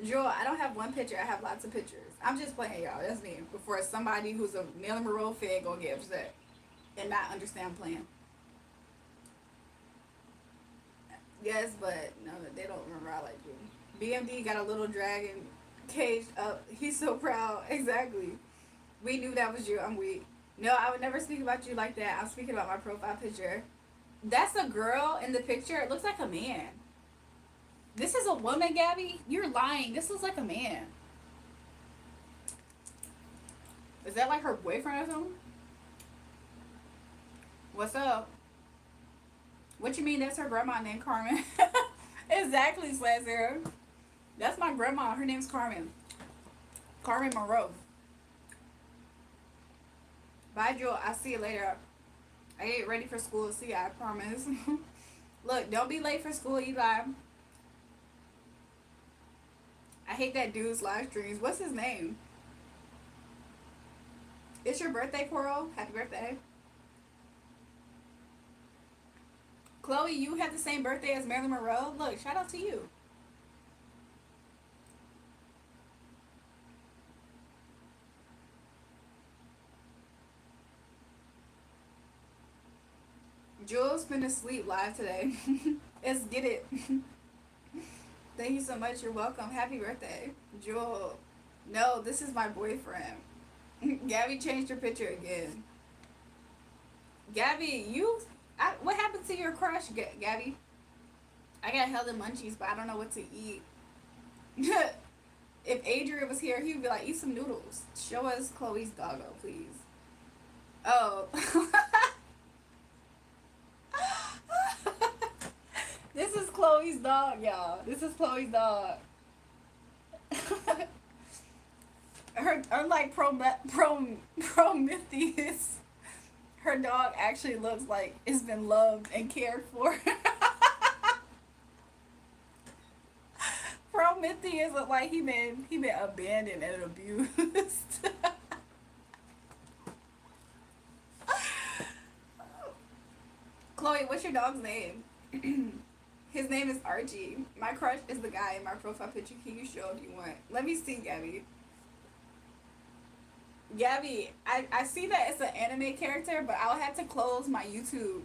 Joel, I don't have one picture. I have lots of pictures. I'm just playing, y'all. That's me. Before somebody who's a Marilyn Monroe fan gonna get upset and not understand playing. Yes, but no, they don't remember I like you. BMD got a little dragon caged up. He's so proud. Exactly. We knew that was you. I'm weak. No, I would never speak about you like that. I'm speaking about my profile picture. That's a girl in the picture. It looks like a man. This is a woman, Gabby? You're lying. This looks like a man. Is that like her boyfriend or something? What's up? What you mean that's her grandma named Carmen? Exactly, Slazzer. That's my grandma. Her name's Carmen. Carmen Monroe. Bye, Jewel. I'll see you later. I ain't ready for school. See ya, I promise. Look, don't be late for school, Eli. I hate that dude's live streams. What's his name? It's your birthday, Coral. Happy birthday. Chloe, you have the same birthday as Marilyn Monroe. Look, shout out to you. Jules been asleep live today. Let's get it. Thank you so much. You're welcome. Happy birthday. Jewel. No, this is my boyfriend. Gabby changed her picture again. Gabby, what happened to your crush, Gabby? I got hella munchies, but I don't know what to eat. If Adrian was here, he would be like, eat some noodles. Show us Chloe's doggo, please. Oh. This is Chloe's dog, y'all. This is Chloe's dog. Her like Prometheus. Her dog actually looks like it's been loved and cared for. Prometheus look like he been abandoned and abused. Chloe, what's your dog's name? His name is Archie. My crush is the guy in my profile picture. Can you show if you want? Let me see, Gabby. Gabby, I see that it's an anime character, but I'll have to close my YouTube.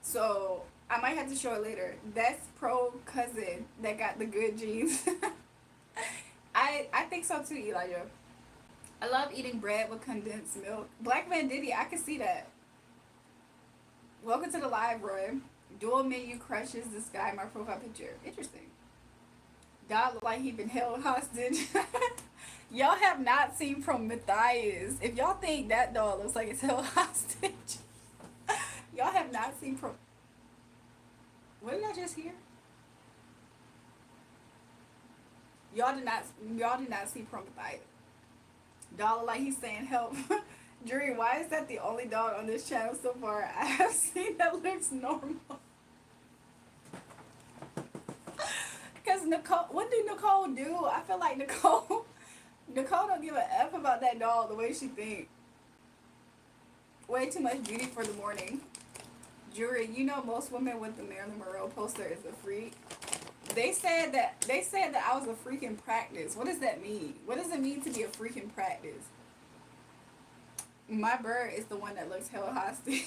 So I might have to show it later. That's Pro cousin that got the good genes. I think so too, Elijah. I love eating bread with condensed milk. Black Man Diddy, I can see that. Welcome to the live, Roy. Dual menu crushes this guy in my profile picture. Interesting. Dog look like he been held hostage. Y'all have not seen Prometheus. If y'all think that dog looks like it's held hostage, y'all have not seen What did I just hear? Y'all did not see Prometheus. Dog look like he's saying help. Dream, why is that the only dog on this channel so far I have seen that looks normal? Because Nicole, what do Nicole do? I feel like Nicole don't give a F about that dog the way she think. Way too much beauty for the morning. Jury, you know most women with the Marilyn Monroe poster is a freak. They said that I was a freak in practice. What does that mean? What does it mean to be a freak in practice? My bird is the one that looks hella hostage.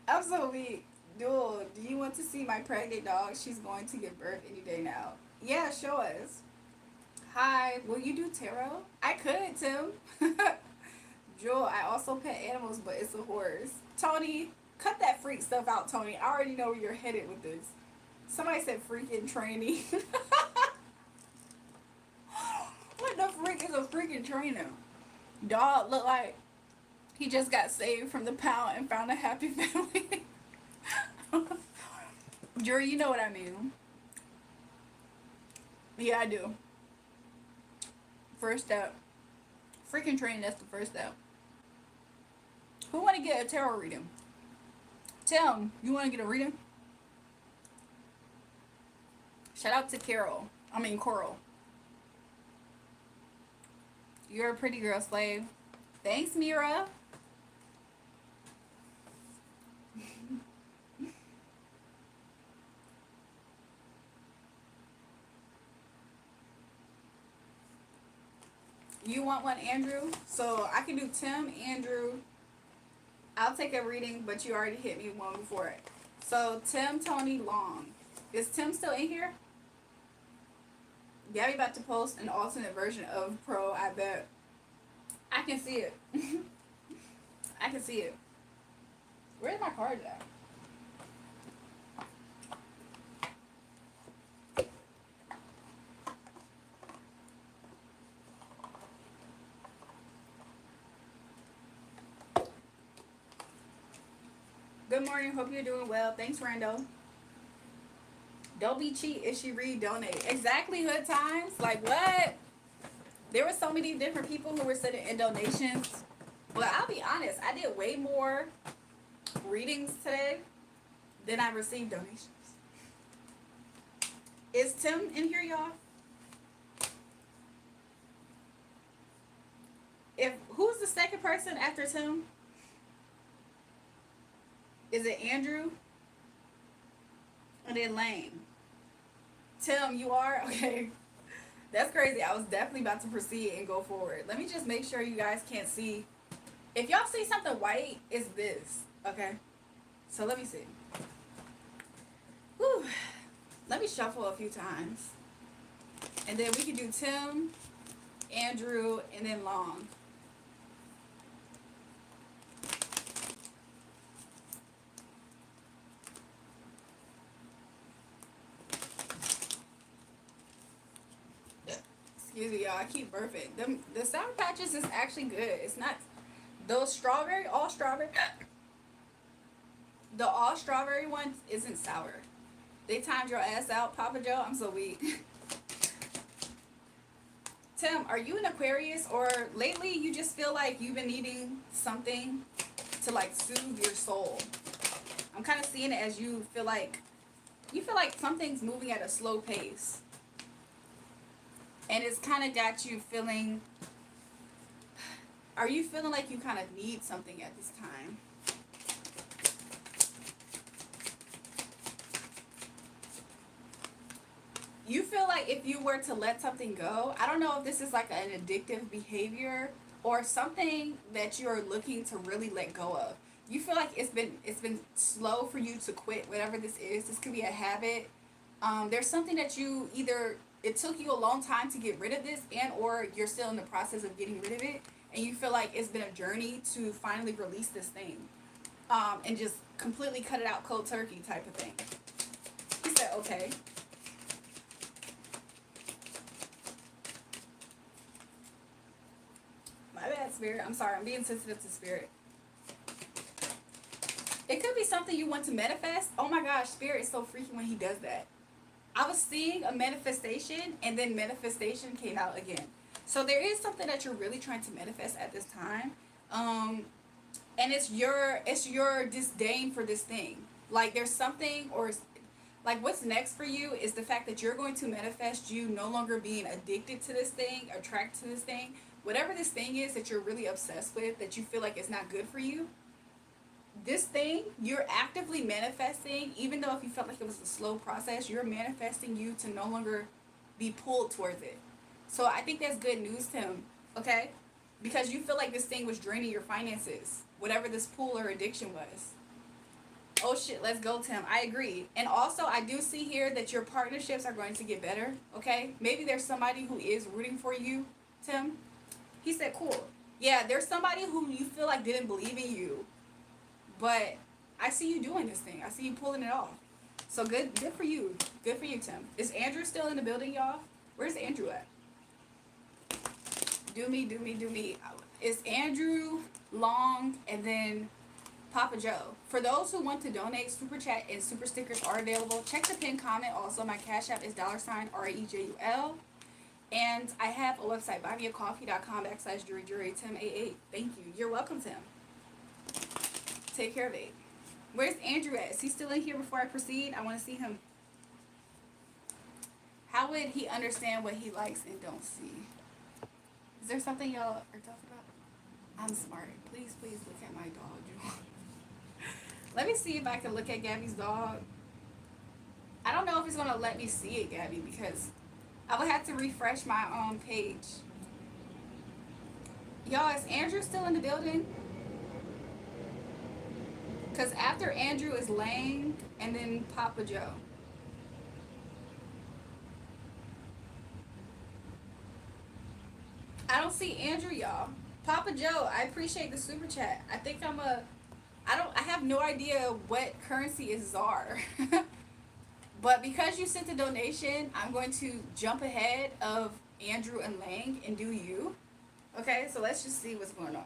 I'm so weak. Dude, do you want to see my pregnant dog? She's going to give birth any day now. Yeah, show us. Hi, will you do tarot? I could, Tim. Jewel, I also pet animals, but it's a horse. Tony, cut that freak stuff out, Tony. I already know where you're headed with this. Somebody said freaking trainee. What the freak is a freaking trainer? Dog look like he just got saved from the pound and found a happy family. Jury, you know what I mean. Yeah, I do. First step. Freaking training, that's the first step. Who want to get a tarot reading? Tim, you want to get a reading? Shout out to Coral. You're a pretty girl, slave. Thanks, Mira. You want one, Andrew? So I can do Tim, Andrew. I'll take a reading, but you already hit me one before it. So Tim, Tony, Long. Is Tim still in here? Gabby about to post an alternate version of Pro, I bet. I can see it. I can see it. Where's my card at? Good morning. Hope you're doing well. Thanks, Rando. Don't be cheap if she read donate. Exactly, Hood Times. Like what? There were so many different people who were sending in donations. But I'll be honest, I did way more readings today than I received donations. Is Tim in here, y'all? Who's the second person after Tim? Is it Andrew? And then Lane. Tim, you are? Okay. That's crazy. I was definitely about to proceed and go forward. Let me just make sure you guys can't see. If y'all see something white, it's this. Okay? So let me see. Whew. Let me shuffle a few times. And then we can do Tim, Andrew, and then Long. Excuse me, y'all. I keep burping. The Sour Patches is actually good. It's not those strawberry, all strawberry. The all strawberry ones isn't sour. They timed your ass out, Papa Joe. I'm so weak. Tim, are you an Aquarius, or lately you just feel like you've been needing something to like soothe your soul? I'm kind of seeing it as you feel like something's moving at a slow pace. And it's kind of got you feeling, are you feeling like you kind of need something at this time? You feel like if you were to let something go, I don't know if this is like an addictive behavior or something that you're looking to really let go of. You feel like it's been slow for you to quit whatever this is. This could be a habit. There's something that you either, it took you a long time to get rid of this, and or you're still in the process of getting rid of it, and you feel like it's been a journey to finally release this thing, and just completely cut it out cold turkey type of thing. He said, okay. My bad, Spirit. I'm sorry. I'm being sensitive to Spirit. It could be something you want to manifest. Oh my gosh, Spirit is so freaky when he does that. I was seeing a manifestation, and then manifestation came out again. So there is something that you're really trying to manifest at this time. And it's your disdain for this thing. Like there's something, or like what's next for you is the fact that you're going to manifest you no longer being addicted to this thing, attracted to this thing. Whatever this thing is that you're really obsessed with, that you feel like it's not good for you, this thing, you're actively manifesting, even though if you felt like it was a slow process, you're manifesting you to no longer be pulled towards it. So I think that's good news, Tim, okay? Because you feel like this thing was draining your finances, whatever this pull or addiction was. Oh shit, let's go, Tim. I agree. And also, I do see here that your partnerships are going to get better, okay? Maybe there's somebody who is rooting for you, Tim. He said, cool. Yeah, there's somebody who you feel like didn't believe in you, but I see you doing this thing. I see you pulling it off. So good for you. Good for you, Tim. Is Andrew still in the building, y'all? Where's Andrew at? Do me. Is Andrew Long and then Papa Joe? For those who want to donate, Super Chat and Super Stickers are available. Check the pinned comment. Also, my Cash App is $REJUL. And I have a website, buymeacoffee.com/JulraeJulrae Tim88. Thank you. You're welcome, Tim. Take care of it. Where's Andrew at? Is he still in here before I proceed? I want to see him. How would he understand what he likes and don't see? Is there something y'all are talking about? I'm smart. Please look at my dog. Let me see if I can look at Gabby's dog. I don't know if it's going to let me see it, Gabby, because I would have to refresh my page. Y'all, is Andrew still in the building? Because after Andrew is Lang and then Papa Joe. I don't see Andrew, y'all. Papa Joe, I appreciate the super chat. I think I have no idea what currency is ZAR. But because you sent the donation, I'm going to jump ahead of Andrew and Lang and do you. Okay, so let's just see what's going on.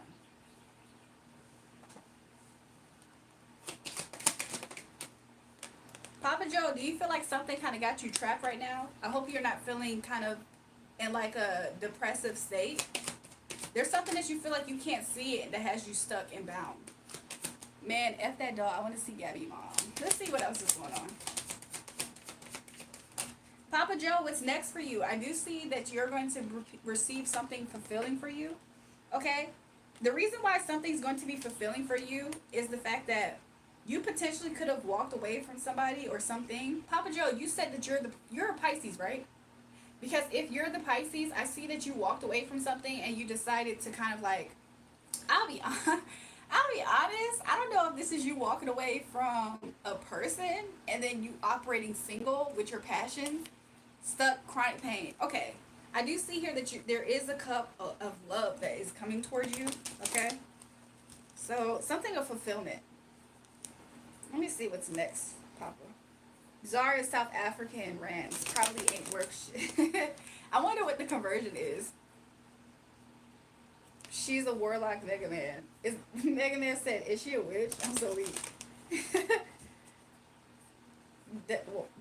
Papa Joe, do you feel like something kind of got you trapped right now? I hope you're not feeling kind of in like a depressive state. There's something that you feel like you can't see it that has you stuck and bound. Man, F that dog. I want to see Gabby mom. Let's see what else is going on. Papa Joe, what's next for you? I do see that you're going to receive something fulfilling for you. Okay? The reason why something's going to be fulfilling for you is the fact that you potentially could have walked away from somebody or something. Papa Joe, you said that you're a Pisces, right? Because if you're the Pisces, I see that you walked away from something and you decided to kind of like, I'll be honest, I don't know if this is you walking away from a person and then you operating single with your passion, stuck, chronic pain. Okay, I do see here that there is a cup of love that is coming towards you, okay? So, something of fulfillment. Let me see what's next, Papa. Zara is South African rands. Probably ain't worth shit. I wonder what the conversion is. She's a warlock Mega Man. Mega Man said, is she a witch? I'm so weak.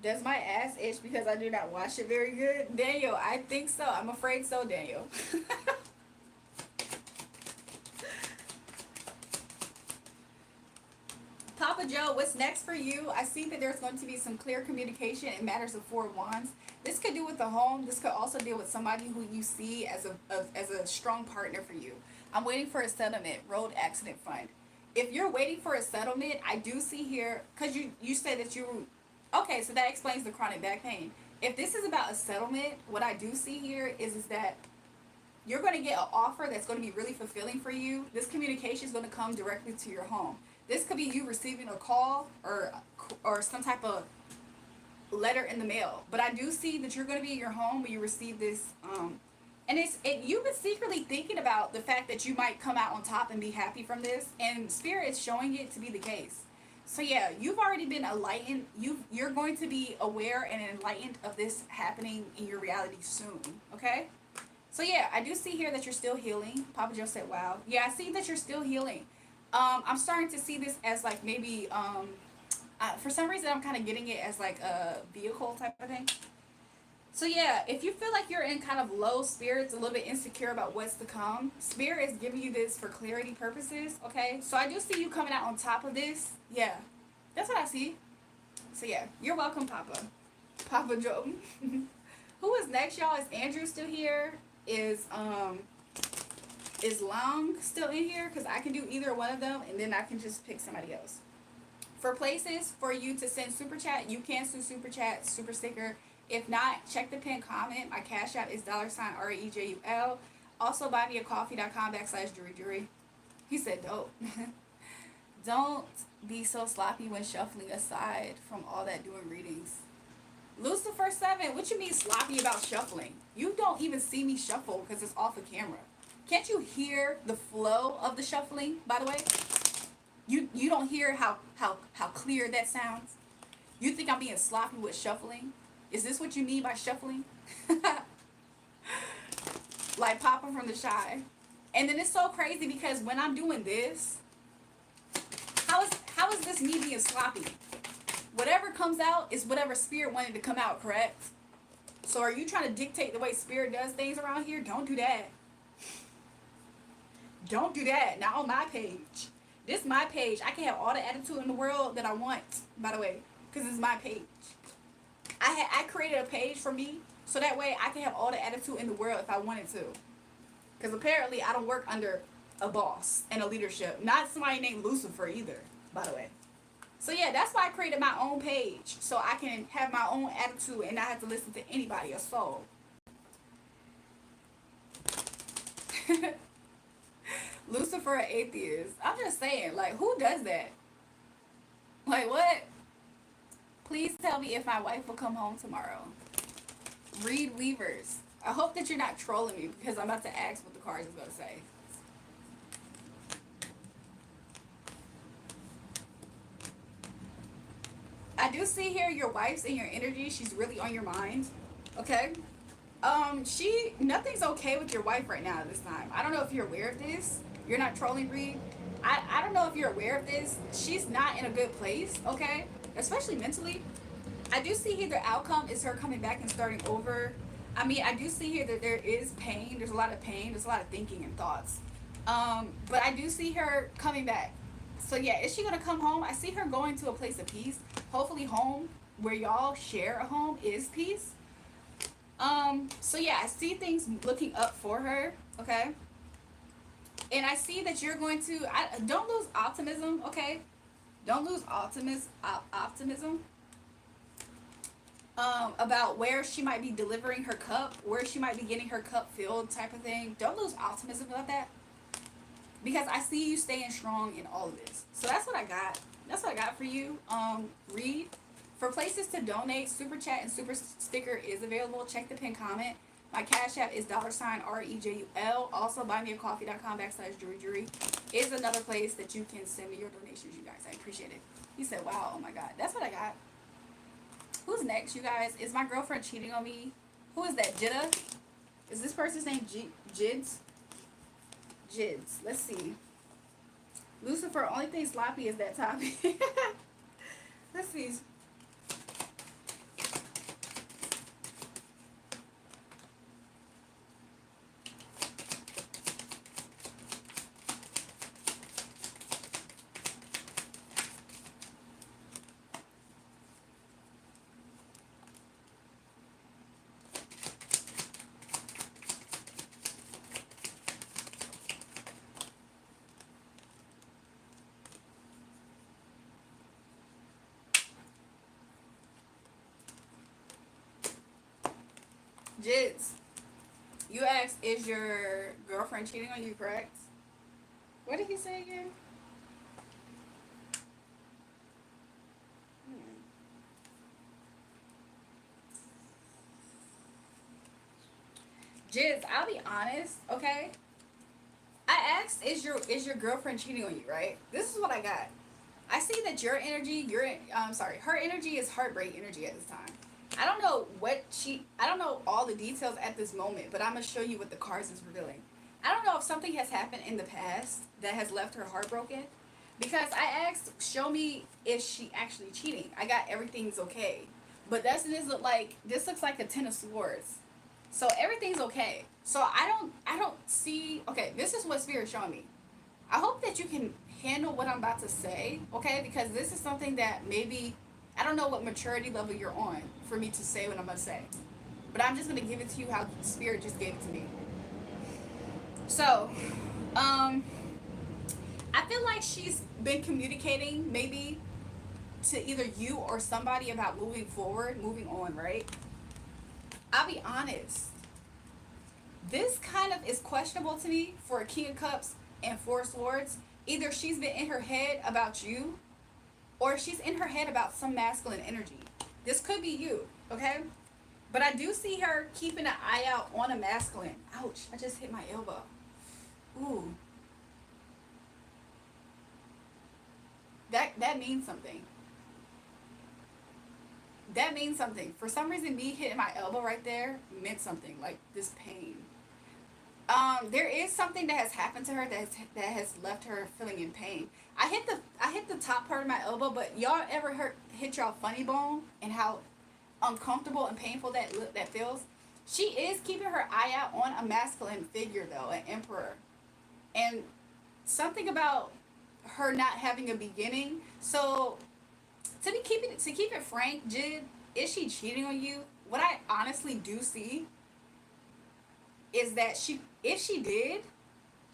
Does my ass itch because I do not wash it very good? Daniel, I think so. I'm afraid so, Daniel. Papa Joe, what's next for you? I see that there's going to be some clear communication in matters of Four of Wands. This could do with the home. This could also deal with somebody who you see as a strong partner for you. I'm waiting for a settlement, road accident fund. If you're waiting for a settlement, I do see here, because you said that okay, so that explains the chronic back pain. If this is about a settlement, what I do see here is that you're going to get an offer that's going to be really fulfilling for you. This communication is going to come directly to your home. This could be you receiving a call or some type of letter in the mail. But I do see that you're going to be in your home when you receive this. And you've been secretly thinking about the fact that you might come out on top and be happy from this. And Spirit is showing it to be the case. So yeah, you've already been enlightened. You're going to be aware and enlightened of this happening in your reality soon. Okay? So yeah, I do see here that you're still healing. Papa Joe said, wow. Yeah, I see that you're still healing. I'm starting to see this as like maybe, for some reason I'm kind of getting it as like a vehicle type of thing. So yeah, if you feel like you're in kind of low spirits, a little bit insecure about what's to come, Spirit is giving you this for clarity purposes, okay? So I do see you coming out on top of this. Yeah, that's what I see. So yeah, you're welcome, Papa Joe. Who is next, y'all? Is Andrew still here? Is Long still in here? Because I can do either one of them, and then I can just pick somebody else. For places for you to send super chat, you can send super chat, super sticker. If not, check the pinned comment. My Cash App is $REJUL. Also, buymeacoffee.com/JulraeJulrae. He said dope. Don't be so sloppy when shuffling aside from all that doing readings. Lucifer 7, what you mean sloppy about shuffling? You don't even see me shuffle because it's off the camera. Can't you hear the flow of the shuffling, by the way? You don't hear how clear that sounds? You think I'm being sloppy with shuffling? Is this what you mean by shuffling? Like Papa from The Shy. And then it's so crazy because when I'm doing this, how is this me being sloppy? Whatever comes out is whatever spirit wanted to come out, correct? So are you trying to dictate the way spirit does things around here? Don't do that. Don't do that. Not on my page. This is my page. I can have all the attitude in the world that I want, by the way, because it's my page. I created a page for me so that way I can have all the attitude in the world if I wanted to. Because apparently I don't work under a boss and a leadership. Not somebody named Lucifer either, by the way. So yeah, that's why I created my own page. So I can have my own attitude and not have to listen to anybody or soul. Lucifer an atheist. I'm just saying, like, who does that? Like, what? Please tell me if my wife will come home tomorrow. Reed Weavers. I hope that you're not trolling me because I'm about to ask what the cards is going to say. I do see here your wife's in your energy. She's really on your mind. Okay? Nothing's okay with your wife right now at this time. I don't know if you're aware of this. You're not trolling, Reed. I don't know if you're aware of this. She's not in a good place, okay? Especially mentally. I do see here the outcome is her coming back and starting over. I mean, I do see here that there is pain. There's a lot of pain. There's a lot of thinking and thoughts. But I do see her coming back. So yeah, is she going to come home? I see her going to a place of peace. Hopefully home where y'all share a home is peace. So yeah, I see things looking up for her, okay? And I see that you're going to, don't lose optimism, okay? Don't lose optimism about where she might be delivering her cup, where she might be getting her cup filled type of thing. Don't lose optimism about that. Because I see you staying strong in all of this. So that's what I got. That's what I got for you. Reed. For places to donate, Super Chat and Super Sticker is available. Check the pinned comment. My Cash App is $REJUL. Also, buymeacoffee.com/JulraeJulrae is another place that you can send me your donations, you guys. I appreciate it. He said, wow, oh my God. That's what I got. Who's next, you guys? Is my girlfriend cheating on me? Who is that? Jidda? Is this person's name Jids? Jids. Let's see. Lucifer, only thing sloppy is that topic. Let's see. Jids, you asked, is your girlfriend cheating on you, correct? What did he say again? Jids, I'll be honest, okay? I asked, is your girlfriend cheating on you, right? This is what I got. I see that your energy, her energy is heartbreak energy at this time. I don't know I don't know all the details at this moment, but I'm going to show you what the cards is revealing. I don't know if something has happened in the past that has left her heartbroken. Because I asked, show me if she actually cheating. I got everything's okay. But this looks like a 10 of swords. So everything's okay. So I don't see, okay, this is what Spirit's showing me. I hope that you can handle what I'm about to say, okay? Because this is something that maybe, I don't know what maturity level you're on for me to say what I'm going to say. But I'm just going to give it to you how Spirit just gave it to me. So, I feel like she's been communicating maybe to either you or somebody about moving forward, moving on, right? I'll be honest. This kind of is questionable to me for a King of Cups and 4 Swords Either she's been in her head about you, or she's in her head about some masculine energy. This could be you, okay? But I do see her keeping an eye out on a masculine. Ouch, I just hit my elbow. Ooh. That means something. That means something. For some reason, me hitting my elbow right there meant something, like this pain. There is something that has happened to her that has left her feeling in pain. I hit the top part of my elbow, but y'all ever hit y'all funny bone and how uncomfortable and painful that feels? She is keeping her eye out on a masculine figure though, an emperor, and something about her not having a beginning. So to keep it frank, Jid, is she cheating on you? What I honestly do see is that if she did,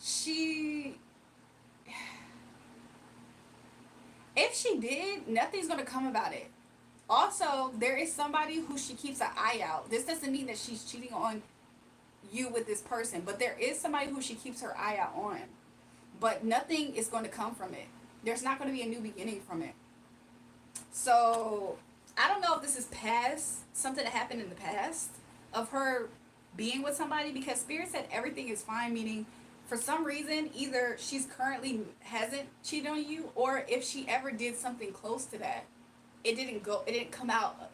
she if she did, nothing's gonna come about it. Also, there is somebody who she keeps an eye out. This doesn't mean that she's cheating on you with this person, but there is somebody who she keeps her eye out on. But nothing is going to come from it. There's not going to be a new beginning from it. So, I don't know if this is past, something that happened in the past, of her being with somebody, because Spirit said everything is fine, meaning for some reason, either she's currently hasn't cheated on you, or if she ever did something close to that, it didn't come out,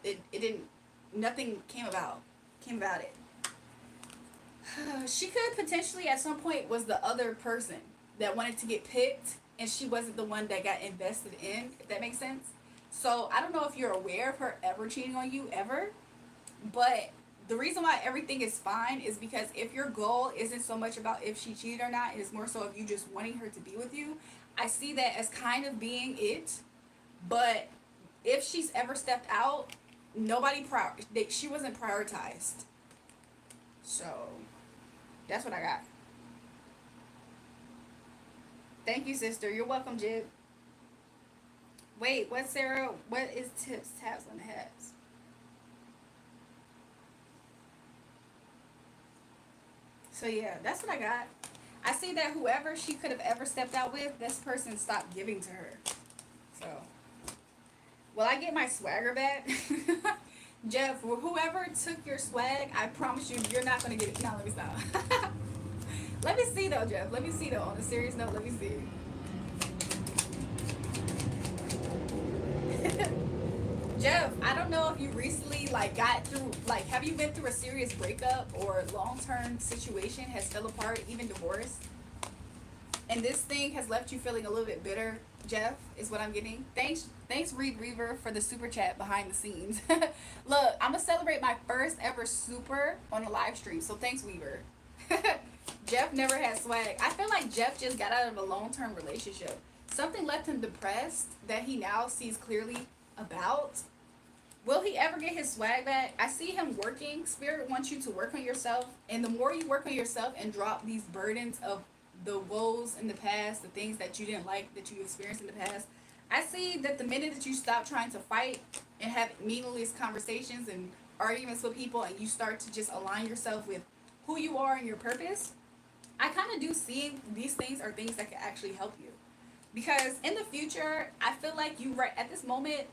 nothing came about it. She could potentially at some point was the other person that wanted to get picked, and she wasn't the one that got invested in, if that makes sense. So I don't know if you're aware of her ever cheating on you ever, but the reason why everything is fine is because if your goal isn't so much about if she cheated or not, it's more so of you just wanting her to be with you. I see that as kind of being it, but if she's ever stepped out, she wasn't prioritized. So that's what I got. Thank you, sister. You're welcome, Jib. Wait, what, Sarah? What is tips, taps, and hats? So yeah, that's what I got. I see that whoever she could have ever stepped out with, this person stopped giving to her. So, will I get my swagger back? Jeff, whoever took your swag, I promise you, you're not going to get it. No, let me stop. Let me see though, Jeff. Let me see though. On a serious note, let me see. Jeff, I don't know if you recently got through, have you been through a serious breakup or long-term situation has fell apart, even divorce? And this thing has left you feeling a little bit bitter, Jeff, is what I'm getting. Thanks Reed Reaver for the super chat behind the scenes. Look, I'm gonna celebrate my first ever super on a live stream, so thanks, Weaver. Jeff never had swag. I feel like Jeff just got out of a long-term relationship. Something left him depressed that he now sees clearly about. Will he ever get his swag back? I see him working. Spirit wants you to work on yourself, and the more you work on yourself and drop these burdens of the woes in the past, the things that you didn't like that you experienced in the past, I see that the minute that you stop trying to fight and have meaningless conversations and arguments with people, and you start to just align yourself with who you are and your purpose, I kind of do see these things are things that can actually help you. Because in the future, I feel like you right at this moment,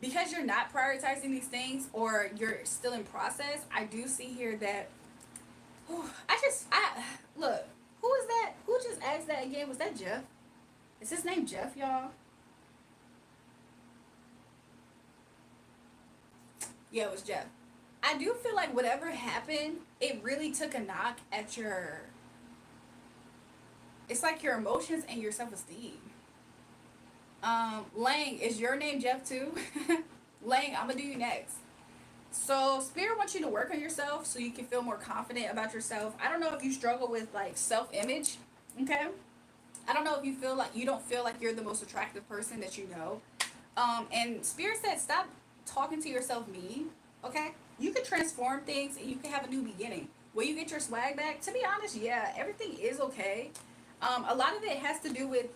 because you're not prioritizing these things or you're still in process, I do see here that, look, who is that? Who just asked that again? Was that Jeff? Is his name Jeff, y'all? Yeah, it was Jeff. I do feel like whatever happened, it really took a knock at it's like your emotions and your self-esteem. Lang, is your name Jeff too? Lang, I'm gonna do you next. So Spirit wants you to work on yourself so you can feel more confident about yourself. I don't know if you struggle with self-image, okay? I don't know if you don't feel like you're the most attractive person that you know. And Spirit said stop talking to yourself mean, okay? You can transform things and you can have a new beginning. Will you get your swag back? To be honest, yeah, everything is okay. A lot of it has to do with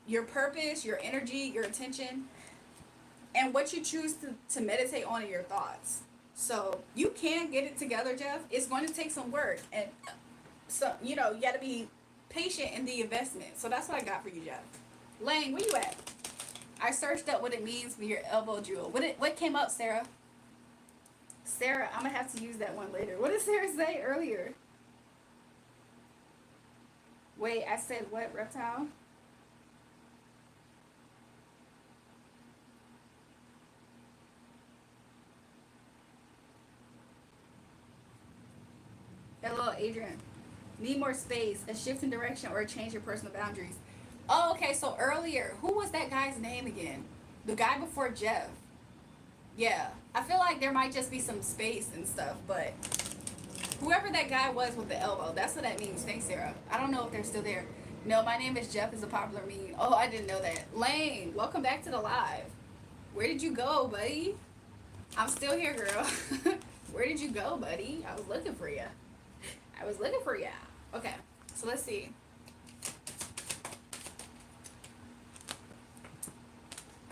your purpose, your energy, your attention, and what you choose to meditate on in your thoughts. So you can get it together, Jeff. It's going to take some work, and so you gotta be patient in the investment. So that's what I got for you, Jeff. Lang, where you at? I searched up what it means for your elbow jewel. What came up, Sarah? Sarah, I'm gonna have to use that one later. What did Sarah say earlier? Wait, I said what, reptile? Hello, Adrian. Need more space, a shift in direction, or a change in personal boundaries. Oh, okay, so earlier, who was that guy's name again? The guy before Jeff. Yeah, I feel like there might just be some space and stuff, but whoever that guy was with the elbow, that's what that means. Thanks, Sarah. I don't know if they're still there. No, my name is Jeff is a popular meme. Oh, I didn't know that. Lane, welcome back to the live. Where did you go, buddy? I'm still here, girl. Where did you go, buddy? I was looking for you. I was looking for you. Okay, so let's see.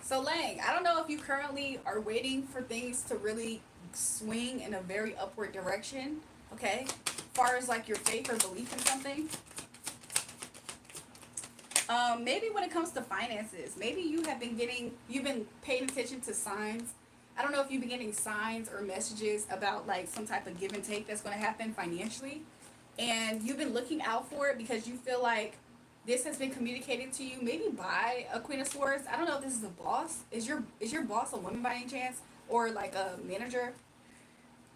So Lang, I don't know if you currently are waiting for things to really swing in a very upward direction, okay? As far as like your faith or belief in something. Maybe when it comes to finances, maybe you've been paying attention to signs. I don't know if you've been getting signs or messages about like some type of give and take that's going to happen financially. And you've been looking out for it because you feel like this has been communicated to you maybe by a Queen of Swords. I don't know if this is a boss. Is your boss a woman by any chance? Or like a manager?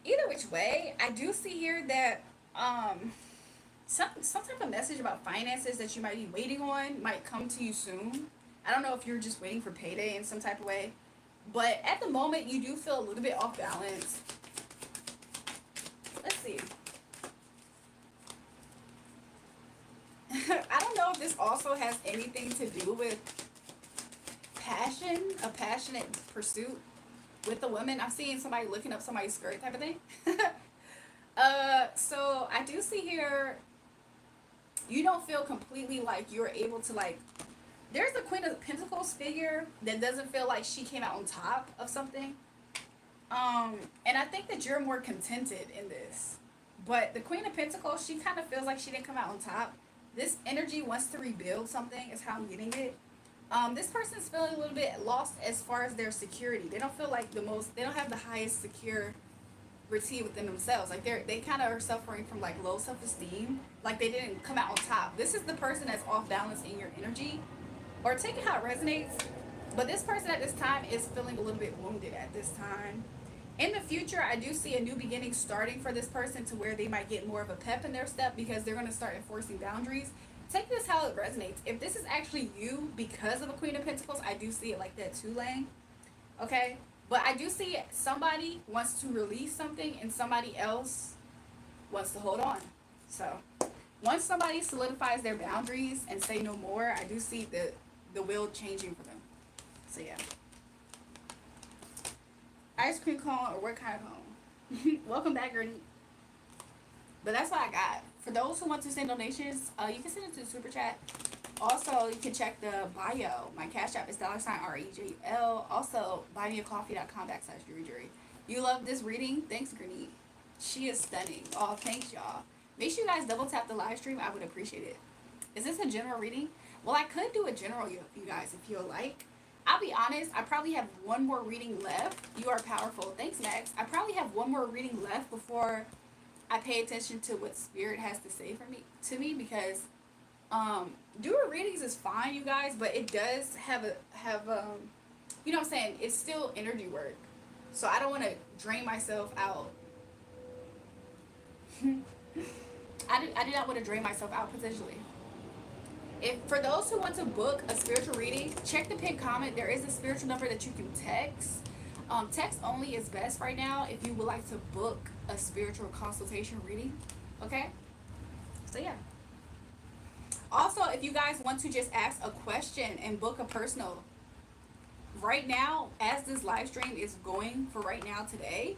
Either which way, I do see here that some type of message about finances that you might be waiting on might come to you soon. I don't know if you're just waiting for payday in some type of way. But at the moment, you do feel a little bit off balance. Let's see. I don't know if this also has anything to do with passion, a passionate pursuit with the women. I'm seeing somebody looking up somebody's skirt type of thing. So I do see here, you don't feel completely like you're able to like, there's a Queen of Pentacles figure that doesn't feel like she came out on top of something. And I think that you're more contented in this. But the Queen of Pentacles, she kind of feels like she didn't come out on top. This energy wants to rebuild something, is how I'm getting it. This person's feeling a little bit lost as far as their security. They don't feel like they don't have the highest security within themselves. Like they kind of are suffering from like low self-esteem. Like they didn't come out on top. This is the person that's off balance in your energy. Or take it how it resonates. But this person at this time is feeling a little bit wounded at this time. In the future, I do see a new beginning starting for this person to where they might get more of a pep in their step because they're going to start enforcing boundaries. Take this how it resonates. If this is actually you because of a Queen of Pentacles, I do see it like that too, Lang. Okay? But I do see somebody wants to release something and somebody else wants to hold on. So, once somebody solidifies their boundaries and say no more, I do see the will changing for them. So, yeah. Ice cream cone or what kind of cone? Welcome back, Gertie. But that's what I got. For those who want to send donations, you can send it to the super chat. Also, you can check the bio. My cash app is $REJUL. Also, buymeacoffee.com/JulraeJulrae. You love this reading? Thanks, Granny. She is stunning. Oh, thanks, y'all. Make sure you guys double tap the live stream. I would appreciate it. Is this a general reading? Well, I could do a general, you guys, if you like. I'll be honest, I probably have one more reading left. You are powerful. Thanks, Max. I probably have one more reading left before I pay attention to what Spirit has to say to me because doing readings is fine, you guys, but it does have you know what I'm saying? It's still energy work. So I don't want to drain myself out. I do not want to drain myself out potentially. For those who want to book a spiritual reading, check the pinned comment. There is a spiritual number that you can text. Text only is best right now if you would like to book a spiritual consultation reading. Okay? So yeah. Also, if you guys want to just ask a question and book a personal, right now, as this live stream is going for right now today,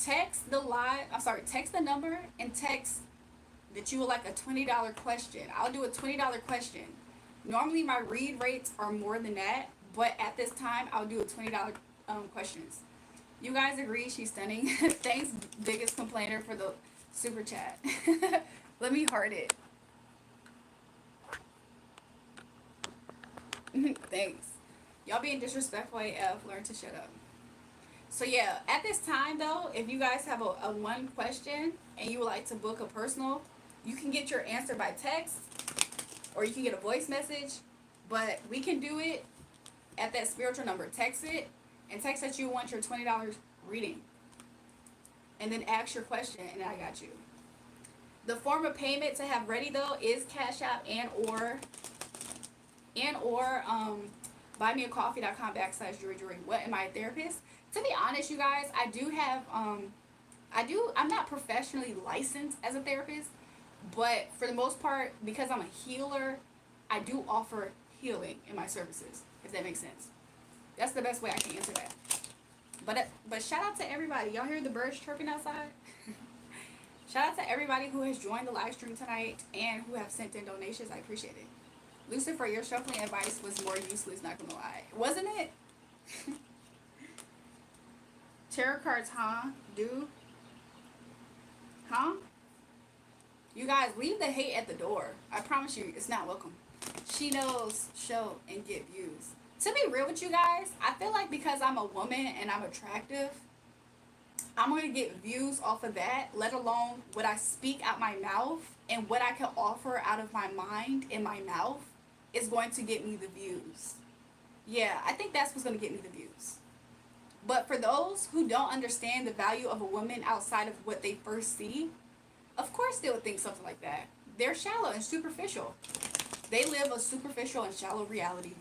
text the number and text that you would like a $20 question. I'll do a $20 question. Normally my read rates are more than that, but at this time I'll do a $20 questions. You guys agree she's stunning? Thanks, biggest complainer, for the super chat. Let me heart it. Thanks. Y'all being disrespectful AF. Learn to shut up. So yeah, at this time though, if you guys have a one question and you would like to book a personal, you can get your answer by text or you can get a voice message. But we can do it at that spiritual number. Text it and text that you want your $20 reading. And then ask your question and I got you. The form of payment to have ready though is Cash App and or buymeacoffee.com/JulraeJulrae. What am I, a therapist? To be honest, you guys, I do have I'm not professionally licensed as a therapist, but for the most part, because I'm a healer, I do offer healing in my services, if that makes sense. That's the best way I can answer that. But shout out to everybody. Y'all hear the birds chirping outside? Shout out to everybody who has joined the live stream tonight and who have sent in donations. I appreciate it. Lucifer, your shuffling advice was more useless, not gonna lie. Wasn't it? Tarot cards, huh? Dude? Huh? You guys, leave the hate at the door. I promise you, it's not welcome. She knows, show, and get views. To be real with you guys, I feel like because I'm a woman and I'm attractive, I'm going to get views off of that, let alone what I speak out my mouth and what I can offer out of my mind in my mouth is going to get me the views. Yeah, I think that's what's going to get me the views. But for those who don't understand the value of a woman outside of what they first see, of course they would think something like that. They're shallow and superficial. They live a superficial and shallow reality.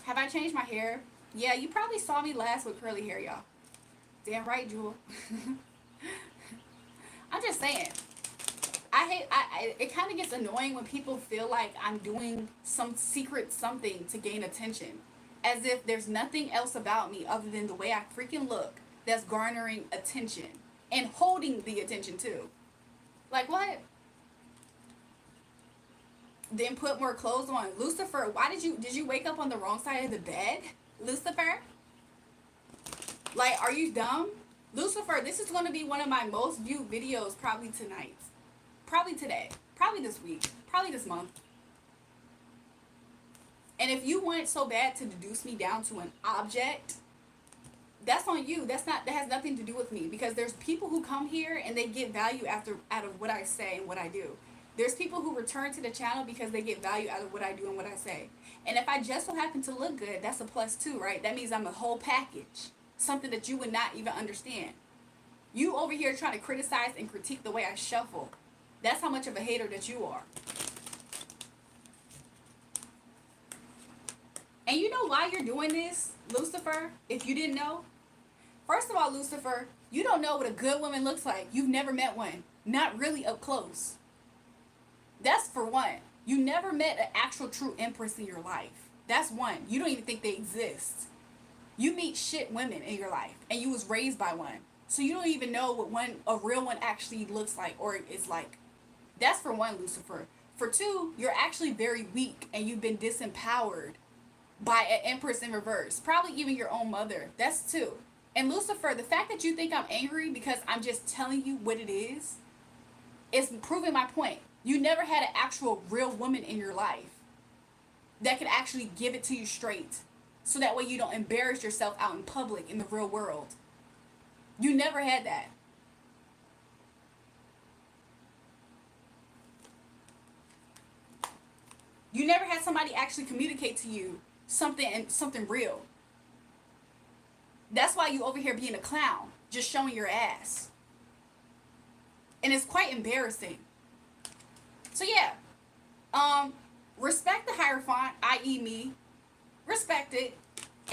Have I changed my hair? Yeah, you probably saw me last with curly hair, y'all. Damn right, Jewel. I'm just saying. It kind of gets annoying when people feel like I'm doing some secret something to gain attention. As if there's nothing else about me other than the way I freaking look that's garnering attention. And holding the attention too. Like what? Then put more clothes on. Lucifer, why did you wake up on the wrong side of the bed? Lucifer? Like, are you dumb? Lucifer, this is going to be one of my most viewed videos probably tonight. Probably today. Probably this week. Probably this month. And if you want so bad to deduce me down to an object, that's on you. That has nothing to do with me. Because there's people who come here and they get value out of what I say and what I do. There's people who return to the channel because they get value out of what I do and what I say. And if I just so happen to look good, that's a plus too, right? That means I'm a whole package. Something that you would not even understand. You over here trying to criticize and critique the way I shuffle. That's how much of a hater that you are. And you know why you're doing this, Lucifer, if you didn't know? First of all, Lucifer, you don't know what a good woman looks like. You've never met one. Not really up close. That's for one. You never met an actual true empress in your life. That's one. You don't even think they exist. You meet shit women in your life, and you was raised by one. So you don't even know what a real one actually looks like or is like. That's for one, Lucifer. For two, you're actually very weak, and you've been disempowered by an empress in reverse. Probably even your own mother. That's two. And Lucifer, the fact that you think I'm angry because I'm just telling you what it is proving my point. You never had an actual real woman in your life that could actually give it to you straight. So that way you don't embarrass yourself out in public in the real world. You never had that. You never had somebody actually communicate to you something real. That's why you over here being a clown, just showing your ass. And it's quite embarrassing. So yeah, respect the Hierophant, i.e. me. Respect it.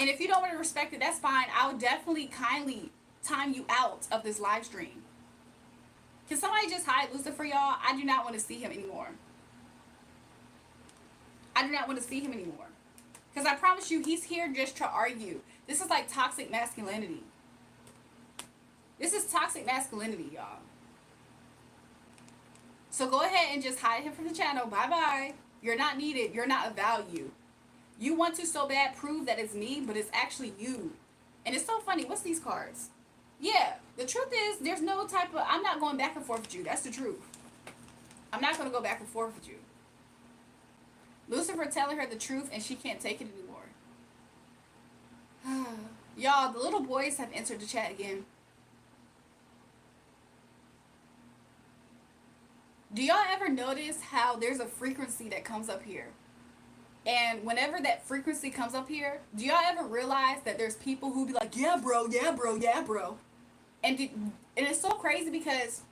And if you don't want to respect it, that's fine. I would definitely kindly time you out of this live stream. Can somebody just hide Lucifer, y'all? I do not want to see him anymore. I do not want to see him anymore. Because I promise you, he's here just to argue. This is like toxic masculinity. This is toxic masculinity, y'all. So go ahead and just hide him from the channel. Bye-bye. You're not needed. You're not of value. You want to so bad prove that it's me, but it's actually you. And it's so funny. What's these cards? Yeah, the truth is, there's no type of... I'm not going back and forth with you. That's the truth. I'm not going to go back and forth with you. Lucifer telling her the truth and she can't take it anymore. Y'all, the little boys have entered the chat again. Do y'all ever notice how there's a frequency that comes up here? And whenever that frequency comes up here, do y'all ever realize that there's people who be like, yeah, bro, yeah, bro, yeah, bro. And it's so crazy because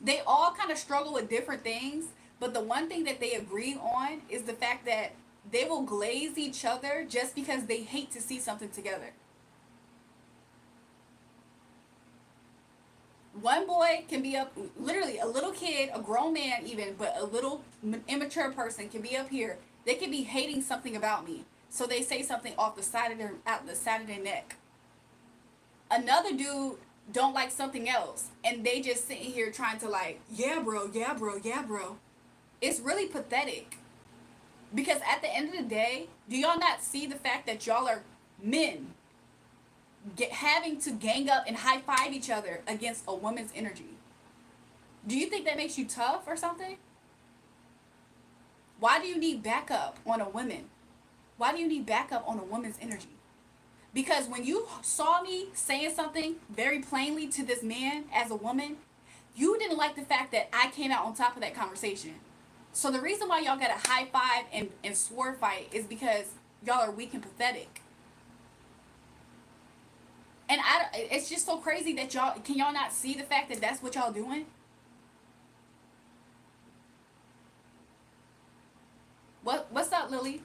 they all kind of struggle with different things, but the one thing that they agree on is the fact that they will glaze each other just because they hate to see something together. One boy can be up, literally a little kid, a grown man even, but a little immature person can be up here. They can be hating something about me, so they say something off the side of their neck. Another dude don't like something else, and they just sitting here trying to like, yeah, bro, yeah, bro, yeah, bro. It's really pathetic. Because at the end of the day, do y'all not see the fact that y'all are men having to gang up and high five each other against a woman's energy? Do you think that makes you tough or something? Why do you need backup on a woman? Why do you need backup on a woman's energy? Because when you saw me saying something very plainly to this man as a woman, you didn't like the fact that I came out on top of that conversation. So the reason why y'all got a high five and sword fight is because y'all are weak and pathetic. And it's just so crazy that can y'all not see the fact that that's what y'all doing? What's up, Lily?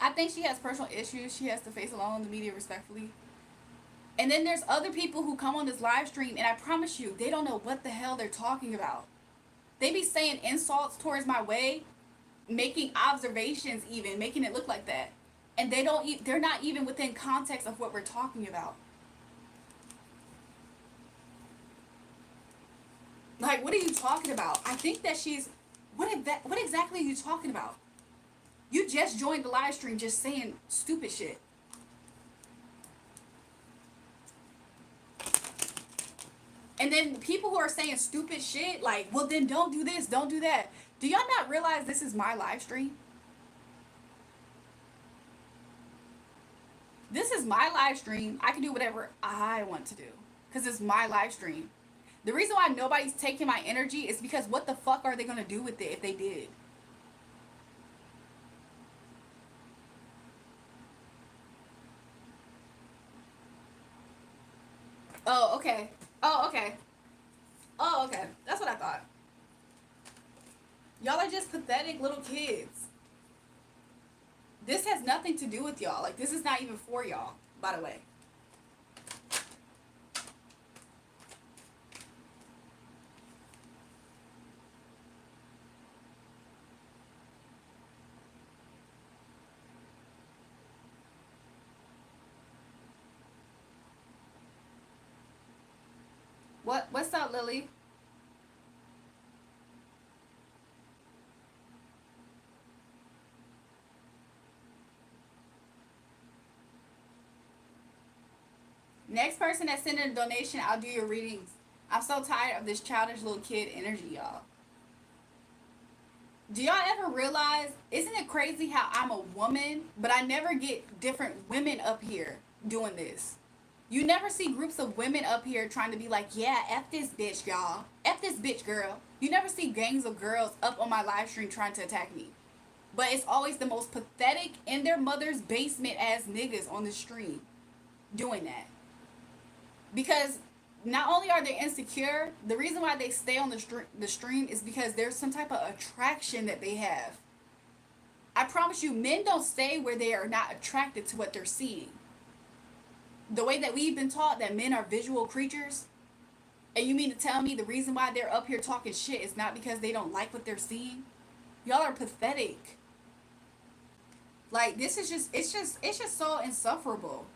I think she has personal issues she has to face alone in the media, respectfully. And then there's other people who come on this live stream, and I promise you, they don't know what the hell they're talking about. They be saying insults towards my way, making observations even, making it look like that. And they're not even within context of what we're talking about. Like, what are you talking about? I think that what exactly are you talking about? You just joined the live stream just saying stupid shit. And then people who are saying stupid shit, like, well, then don't do this, don't do that. Do y'all not realize this is my live stream? This is my live stream. I can do whatever I want to do because it's my live stream. The reason why nobody's taking my energy is because what the fuck are they going to do with it if they did? Oh, okay. Oh, okay. Oh, okay. That's what I thought. Y'all are just pathetic little kids. This has nothing to do with y'all. Like, this is not even for y'all, by the way. What's up, Lily? Next person that sent in a donation, I'll do your readings. I'm so tired of this childish little kid energy, y'all. Do y'all ever realize, isn't it crazy how I'm a woman, but I never get different women up here doing this? You never see groups of women up here trying to be like, yeah, F this bitch, y'all. F this bitch, girl. You never see gangs of girls up on my live stream trying to attack me. But it's always the most pathetic in their mother's basement ass niggas on the stream doing that. Because not only are they insecure, the reason why they stay on the stream is because there's some type of attraction that they have. I promise you, men don't stay where they are not attracted to what they're seeing. The way that we've been taught that men are visual creatures, and you mean to tell me the reason why they're up here talking shit is not because they don't like what they're seeing? Y'all are pathetic. Like, this is just, it's just so insufferable.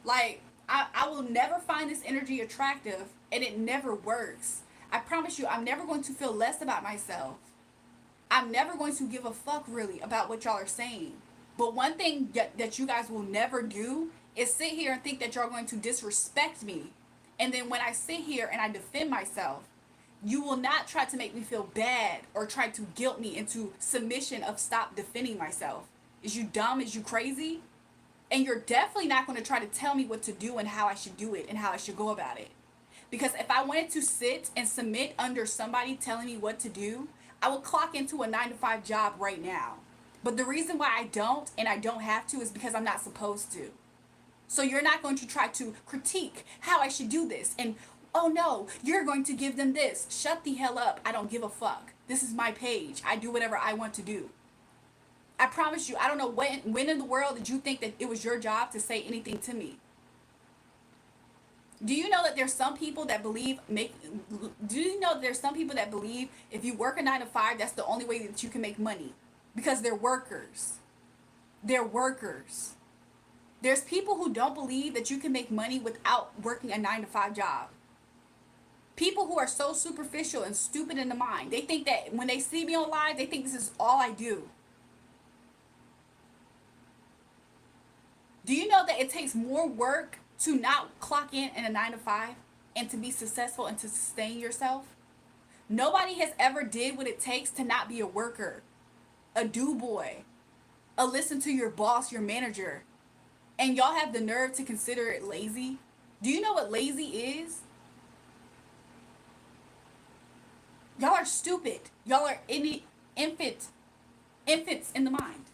Like, I will never find this energy attractive, and it never works. I promise you, I'm never going to feel less about myself. I'm never going to give a fuck, really, about what y'all are saying. But one thing that you guys will never do is sit here and think that you're going to disrespect me. And then when I sit here and I defend myself, You will not try to make me feel bad or try to guilt me into submission of stop defending myself. Is you dumb? Is you crazy? And you're definitely not going to try to tell me what to do and how I should do it and how I should go about it. Because if I wanted to sit and submit under somebody telling me what to do, I would clock into a 9-to-5 job right now. But the reason why I don't and I don't have to is because I'm not supposed to. So you're not going to try to critique how I should do this. And, oh no, you're going to give them this. Shut the hell up. I don't give a fuck. This is my page. I do whatever I want to do. I promise you, I don't know when in the world did you think that it was your job to say anything to me? Do you know that there's some people that believe if you work a 9-to-5, that's the only way that you can make money? Because they're workers. They're workers. There's people who don't believe that you can make money without working a 9-to-5 job. People who are so superficial and stupid in the mind. They think that when they see me on live, they think this is all I do. Do you know that it takes more work to not clock in a 9-to-5 and to be successful and to sustain yourself? Nobody has ever did what it takes to not be a worker, a do-boy, a listen to your boss, your manager, and y'all have the nerve to consider it lazy? Do you know what lazy is? Y'all are stupid. Y'all are infants in the mind.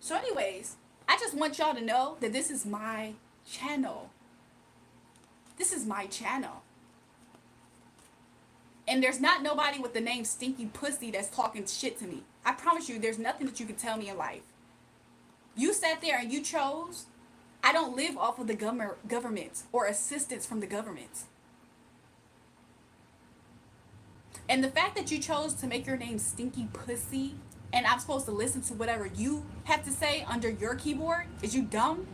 So anyways, I just want y'all to know that this is my channel. This is my channel. And there's not nobody with the name Stinky Pussy that's talking shit to me. I promise you, there's nothing that you can tell me in life. You sat there and you chose. I don't live off of the government or assistance from the government. And the fact that you chose to make your name Stinky Pussy and I'm supposed to listen to whatever you have to say under your keyboard, is you dumb?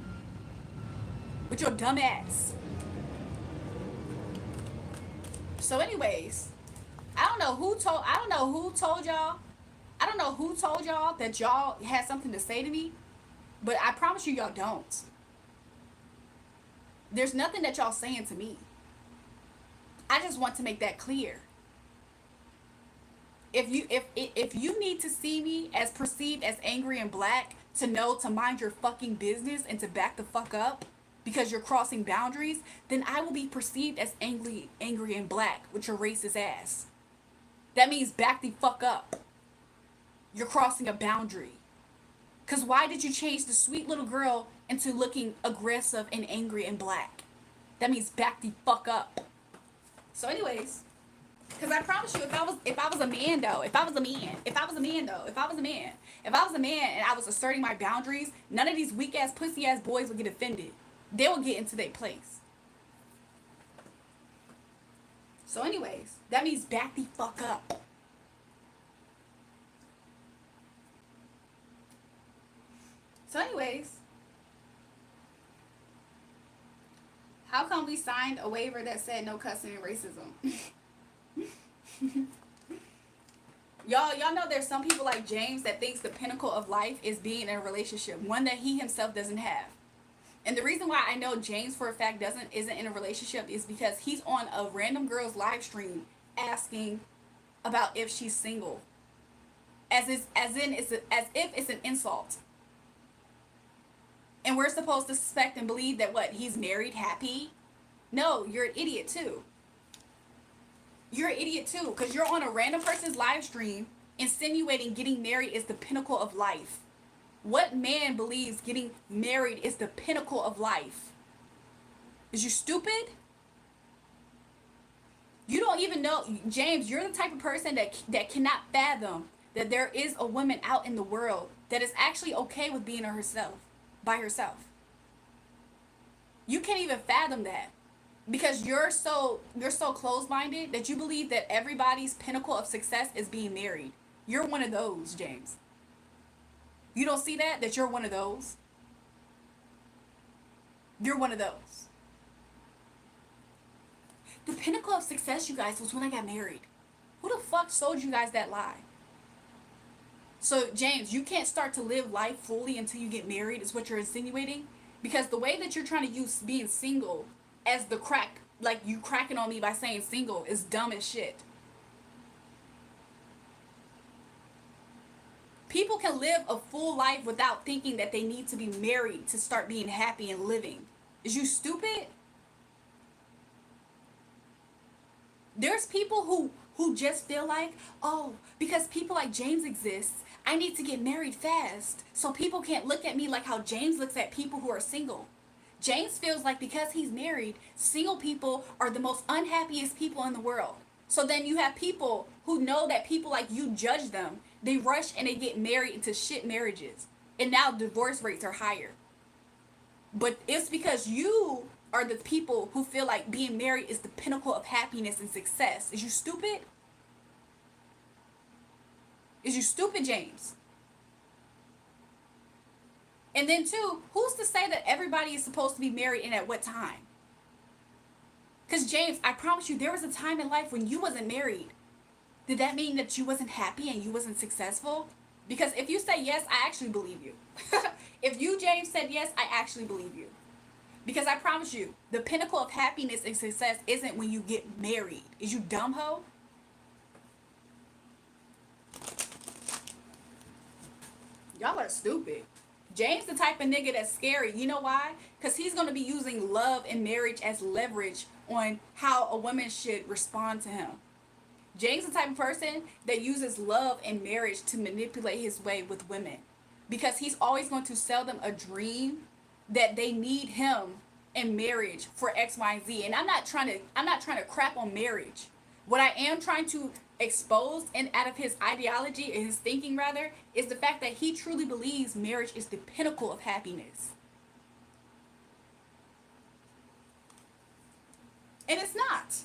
With your dumb ass. So anyways, I don't know who told y'all that y'all had something to say to me, but I promise you y'all don't. There's nothing that y'all saying to me. I just want to make that clear. If you need to see me as perceived as angry and black to know to mind your fucking business and to back the fuck up because you're crossing boundaries, then I will be perceived as angry and black with your racist ass. That means back the fuck up. You're crossing a boundary. Cause why did you change the sweet little girl into looking aggressive and angry and black? That means back the fuck up. So anyways, because I promise you, if I was a man and I was asserting my boundaries, none of these weak ass pussy ass boys would get offended. They will get into their place. So anyways, that means back the fuck up. So anyways, how come we signed a waiver that said no cussing and racism? Y'all know there's some people like James that thinks the pinnacle of life is being in a relationship, one that he himself doesn't have. And the reason why I know James for a fact isn't in a relationship is because he's on a random girl's live stream asking about if she's single, as if it's an insult. And we're supposed to suspect and believe that he's married, happy? No, you're an idiot too. You're an idiot too, because you're on a random person's live stream insinuating getting married is the pinnacle of life. What man believes getting married is the pinnacle of life? Is you stupid? You don't even know, James, you're the type of person that cannot fathom that there is a woman out in the world that is actually okay with being by herself. You can't even fathom that. Because you're so closed-minded that you believe that everybody's pinnacle of success is being married. You're one of those, James. You don't see that you're one of those? You're one of those. The pinnacle of success, you guys, was when I got married. Who the fuck sold you guys that lie? So, James, you can't start to live life fully until you get married, is what you're insinuating? Because the way that you're trying to use being single as the crack, like you cracking on me by saying single is dumb as shit. People can live a full life without thinking that they need to be married to start being happy and living. Is you stupid? There's people who just feel like, oh, because people like James exists, I need to get married fast so people can't look at me like how James looks at people who are single. James feels like because he's married, single people are the most unhappiest people in the world. So then you have people who know that people like you judge them. They rush and they get married into shit marriages. And now divorce rates are higher. But it's because you are the people who feel like being married is the pinnacle of happiness and success. Is you stupid? Is you stupid, James? And then two, who's to say that everybody is supposed to be married and at what time? Because James, I promise you, there was a time in life when you wasn't married. Did that mean that you wasn't happy and you wasn't successful? Because if you say yes, I actually believe you. If you, James, said yes, I actually believe you. Because I promise you, the pinnacle of happiness and success isn't when you get married. Is you dumb hoe? Y'all are stupid. James the type of nigga that's scary. You know why? Because he's going to be using love and marriage as leverage on how a woman should respond to him. James the type of person that uses love and marriage to manipulate his way with women. Because he's always going to sell them a dream that they need him in marriage for X, Y, and Z. And I'm not trying to crap on marriage. What I am trying to expose and out of his ideology and his thinking rather is the fact that he truly believes marriage is the pinnacle of happiness. And it's not.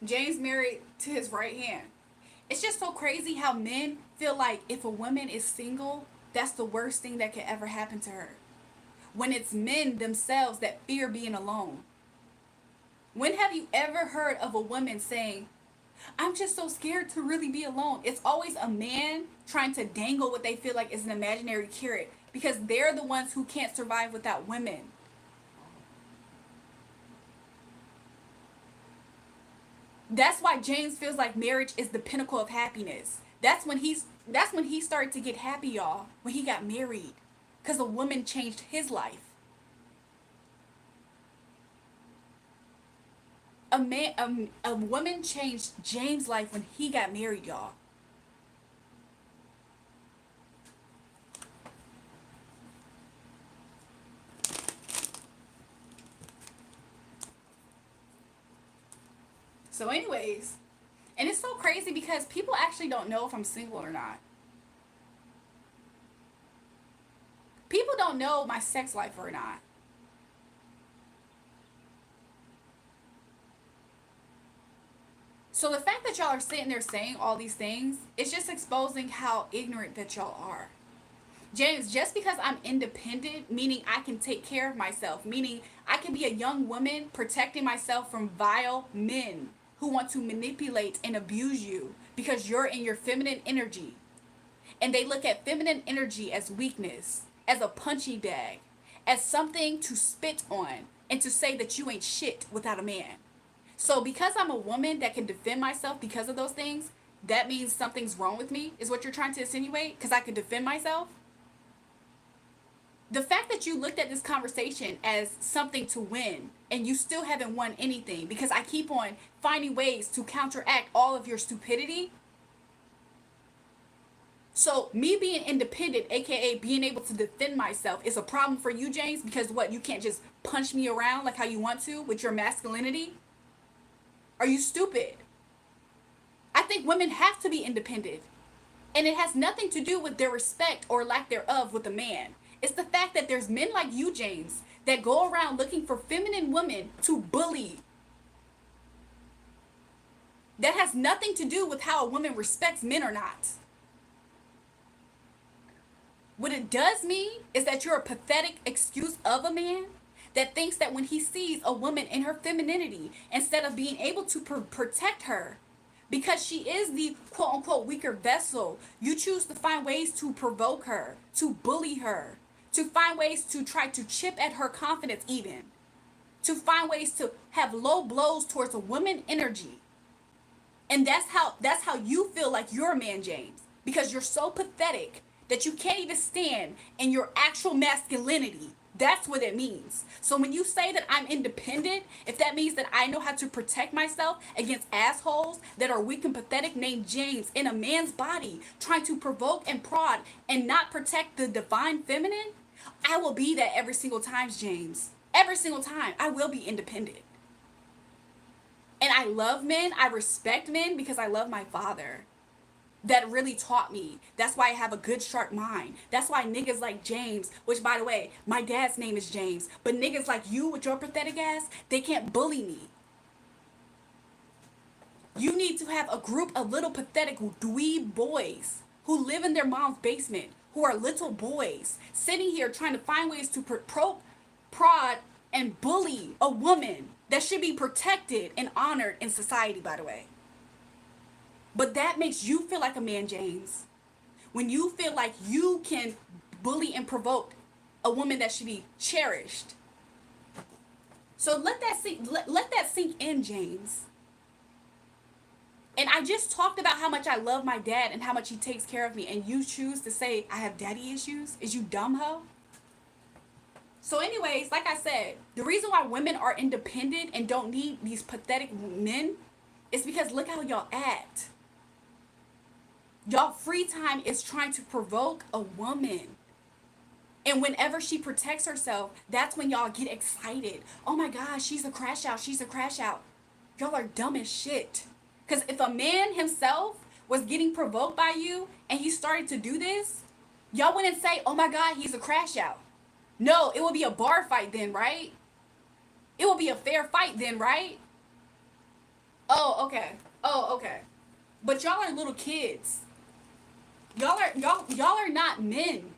James married to his right hand. It's just so crazy how men feel like if a woman is single, that's the worst thing that could ever happen to her. When it's men themselves that fear being alone. When have you ever heard of a woman saying, I'm just so scared to really be alone? It's always a man trying to dangle what they feel like is an imaginary carrot because they're the ones who can't survive without women. That's why James feels like marriage is the pinnacle of happiness. That's when he started to get happy, y'all, when he got married. Because a woman changed his life. A woman changed James' life when he got married, y'all. So anyways, and it's so crazy because people actually don't know if I'm single or not. People don't know my sex life or not. So the fact that y'all are sitting there saying all these things, it's just exposing how ignorant that y'all are. James, just because I'm independent, meaning I can take care of myself, meaning I can be a young woman protecting myself from vile men who want to manipulate and abuse you because you're in your feminine energy. And they look at feminine energy as weakness, as a punchy bag, as something to spit on and to say that you ain't shit without a man. So because I'm a woman that can defend myself because of those things, that means something's wrong with me, is what you're trying to insinuate? Because I can defend myself? The fact that you looked at this conversation as something to win and you still haven't won anything because I keep on finding ways to counteract all of your stupidity. So me being independent, aka being able to defend myself, is a problem for you, James, because what, you can't just punch me around like how you want to with your masculinity? Are you stupid? I think women have to be independent. And it has nothing to do with their respect or lack thereof with a man. It's the fact that there's men like you, James, that go around looking for feminine women to bully. That has nothing to do with how a woman respects men or not. What it does mean is that you're a pathetic excuse of a man that thinks that when he sees a woman in her femininity, instead of being able to protect her, Because she is the quote-unquote weaker vessel, you choose to find ways to provoke her, to bully her, to find ways to try to chip at her confidence even, to find ways to have low blows towards a woman energy. And that's how you feel like you're a man, James, because you're so pathetic that you can't even stand in your actual masculinity. That's what it means. So when you say that I'm independent, if that means that I know how to protect myself against assholes that are weak and pathetic named James in a man's body, trying to provoke and prod and not protect the divine feminine, I will be that every single time, James. Every single time. I will be independent. And I love men. I respect men because I love my father. That really taught me. That's why I have a good, sharp mind. That's why niggas like James, which by the way, my dad's name is James, but niggas like you with your pathetic ass, they can't bully me. You need to have a group of little pathetic dweeb boys who live in their mom's basement, who are little boys, sitting here trying to find ways to prod and bully a woman that should be protected and honored in society, by the way. But that makes you feel like a man, James. When you feel like you can bully and provoke a woman that should be cherished. So let that sink in, James. And I just talked about how much I love my dad and how much he takes care of me, and you choose to say I have daddy issues? Is you dumb hoe? So anyways, like I said, the reason why women are independent and don't need these pathetic men is because look how y'all act. Y'all free time is trying to provoke a woman. And whenever she protects herself, that's when y'all get excited. Oh my gosh, she's a crash out. She's a crash out. Y'all are dumb as shit. Because if a man himself was getting provoked by you and he started to do this, y'all wouldn't say, oh my God, he's a crash out. No, it would be a bar fight then, right? It would be a fair fight then, right? Oh, okay. Oh, okay. But y'all are little kids. Y'all are not men.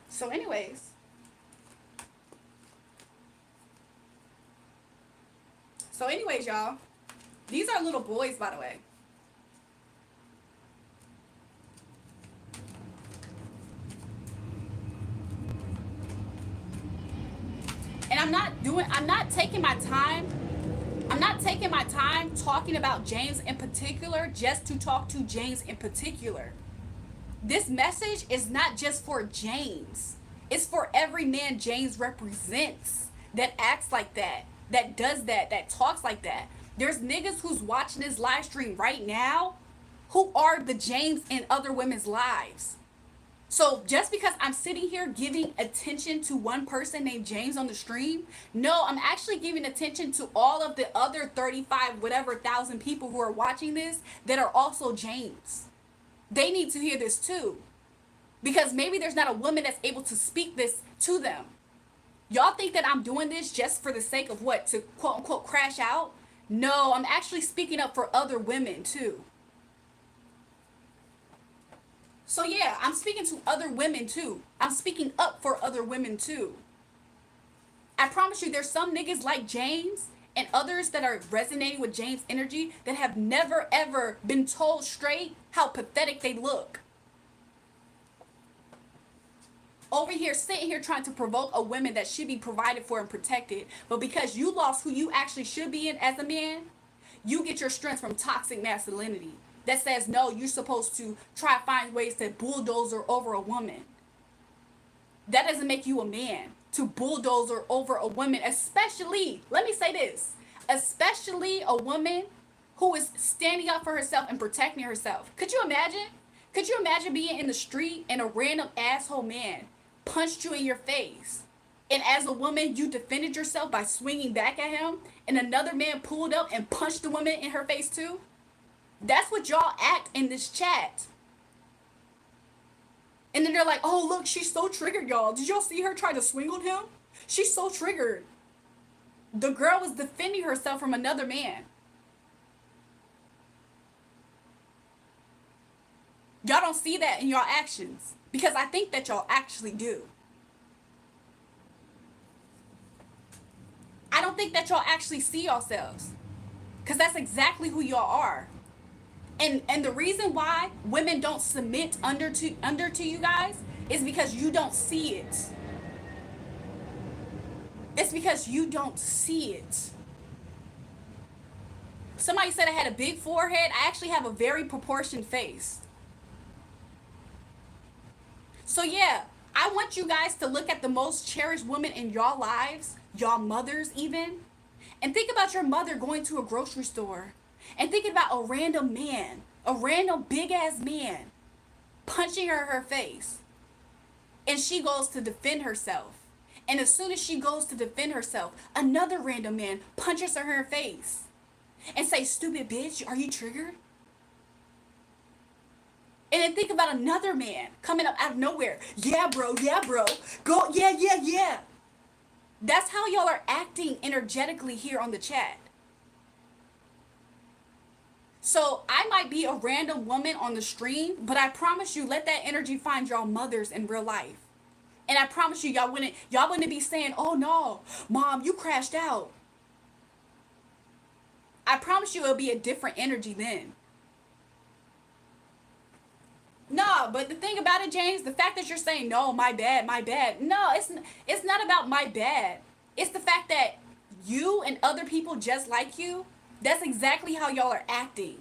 So anyways, y'all, these are little boys, by the way. And I'm not taking my time talking about James in particular just to talk to James in particular. This message is not just for James. It's for every man James represents that acts like that does that talks like that. There's niggas who's watching this live stream right now who are the James in other women's lives. So just because I'm sitting here giving attention to one person named James on the stream, no, I'm actually giving attention to all of the other 35 whatever thousand people who are watching this that are also James. They need to hear this too. Because maybe there's not a woman that's able to speak this to them. Y'all think that I'm doing this just for the sake of what? To quote unquote crash out? No, I'm actually speaking up for other women too. So yeah, I'm speaking to other women too. I'm speaking up for other women too. I promise you there's some niggas like James and others that are resonating with James' energy that have never ever been told straight how pathetic they look. Over here, sitting here trying to provoke a woman that should be provided for and protected, but because you lost who you actually should be in as a man, you get your strength from toxic masculinity that says, no, you're supposed to try to find ways to bulldozer over a woman. That doesn't make you a man, to bulldozer over a woman, especially, let me say this, especially a woman who is standing up for herself and protecting herself. Could you imagine? Could you imagine being in the street and a random asshole man punched you in your face? And as a woman, you defended yourself by swinging back at him, and another man pulled up and punched the woman in her face too? That's what y'all act in this chat. And then they're like, oh, look, she's so triggered, y'all. Did y'all see her try to swing on him? She's so triggered. The girl was defending herself from another man. Y'all don't see that in y'all actions because I think that y'all actually do. I don't don't think that y'all actually see yourselves. Because that's exactly who y'all are. And the reason why women don't submit under to you guys is because you don't see it. It's because you don't see it. Somebody said I had a big forehead. I actually have a very proportioned face. So yeah, I want you guys to look at the most cherished women in y'all lives, y'all mothers even, and think about your mother going to a grocery store and thinking about a random man, a random big ass man, punching her in her face. And she goes to defend herself. And as soon as she goes to defend herself, another random man punches her in her face and say, "Stupid bitch, are you triggered?" And then think about another man coming up out of nowhere. "Yeah, bro, go, yeah. That's how y'all are acting energetically here on the chat. So I might be a random woman on the stream, but I promise you, let that energy find y'all mothers in real life. And I promise you, y'all wouldn't be saying, "Oh no, mom, you crashed out." I promise you it'll be a different energy then. No, but the thing about it, James, the fact that you're saying, "No, my bad. No, it's not about my bad. It's the fact that you and other people just like you, that's exactly how y'all are acting.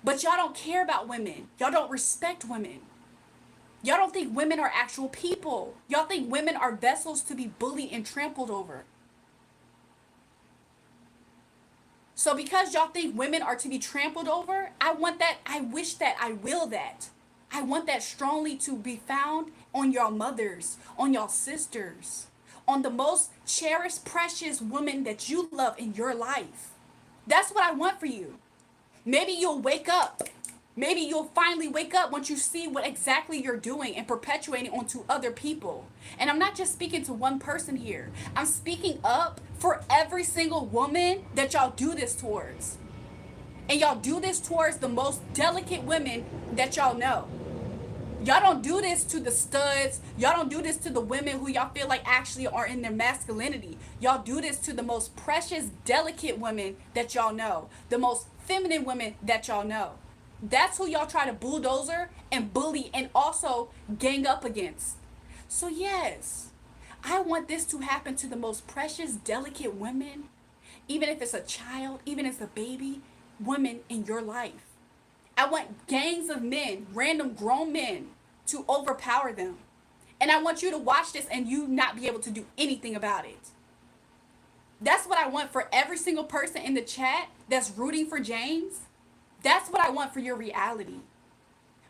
But y'all don't care about women. Y'all don't respect women. Y'all don't think women are actual people. Y'all think women are vessels to be bullied and trampled over. So because y'all think women are to be trampled over, I want that, I wish that, I will that. I want that strongly to be found on y'all mothers, on y'all sisters, on the most cherished, precious woman that you love in your life. That's what I want for you. Maybe you'll wake up. Maybe you'll finally wake up once you see what exactly you're doing and perpetuating onto other people. And I'm not just speaking to one person here. I'm speaking up for every single woman that y'all do this towards. And y'all do this towards the most delicate women that y'all know. Y'all don't do this to the studs. Y'all don't do this to the women who y'all feel like actually are in their masculinity. Y'all do this to the most precious, delicate women that y'all know. The most feminine women that y'all know. That's who y'all try to bulldozer and bully and also gang up against. So yes, I want this to happen to the most precious, delicate women, even if it's a child, even if it's a baby, women in your life. I want gangs of men, random grown men, to overpower them. And I want you to watch this and you not be able to do anything about it. That's what I want for every single person in the chat that's rooting for James. That's what I want for your reality.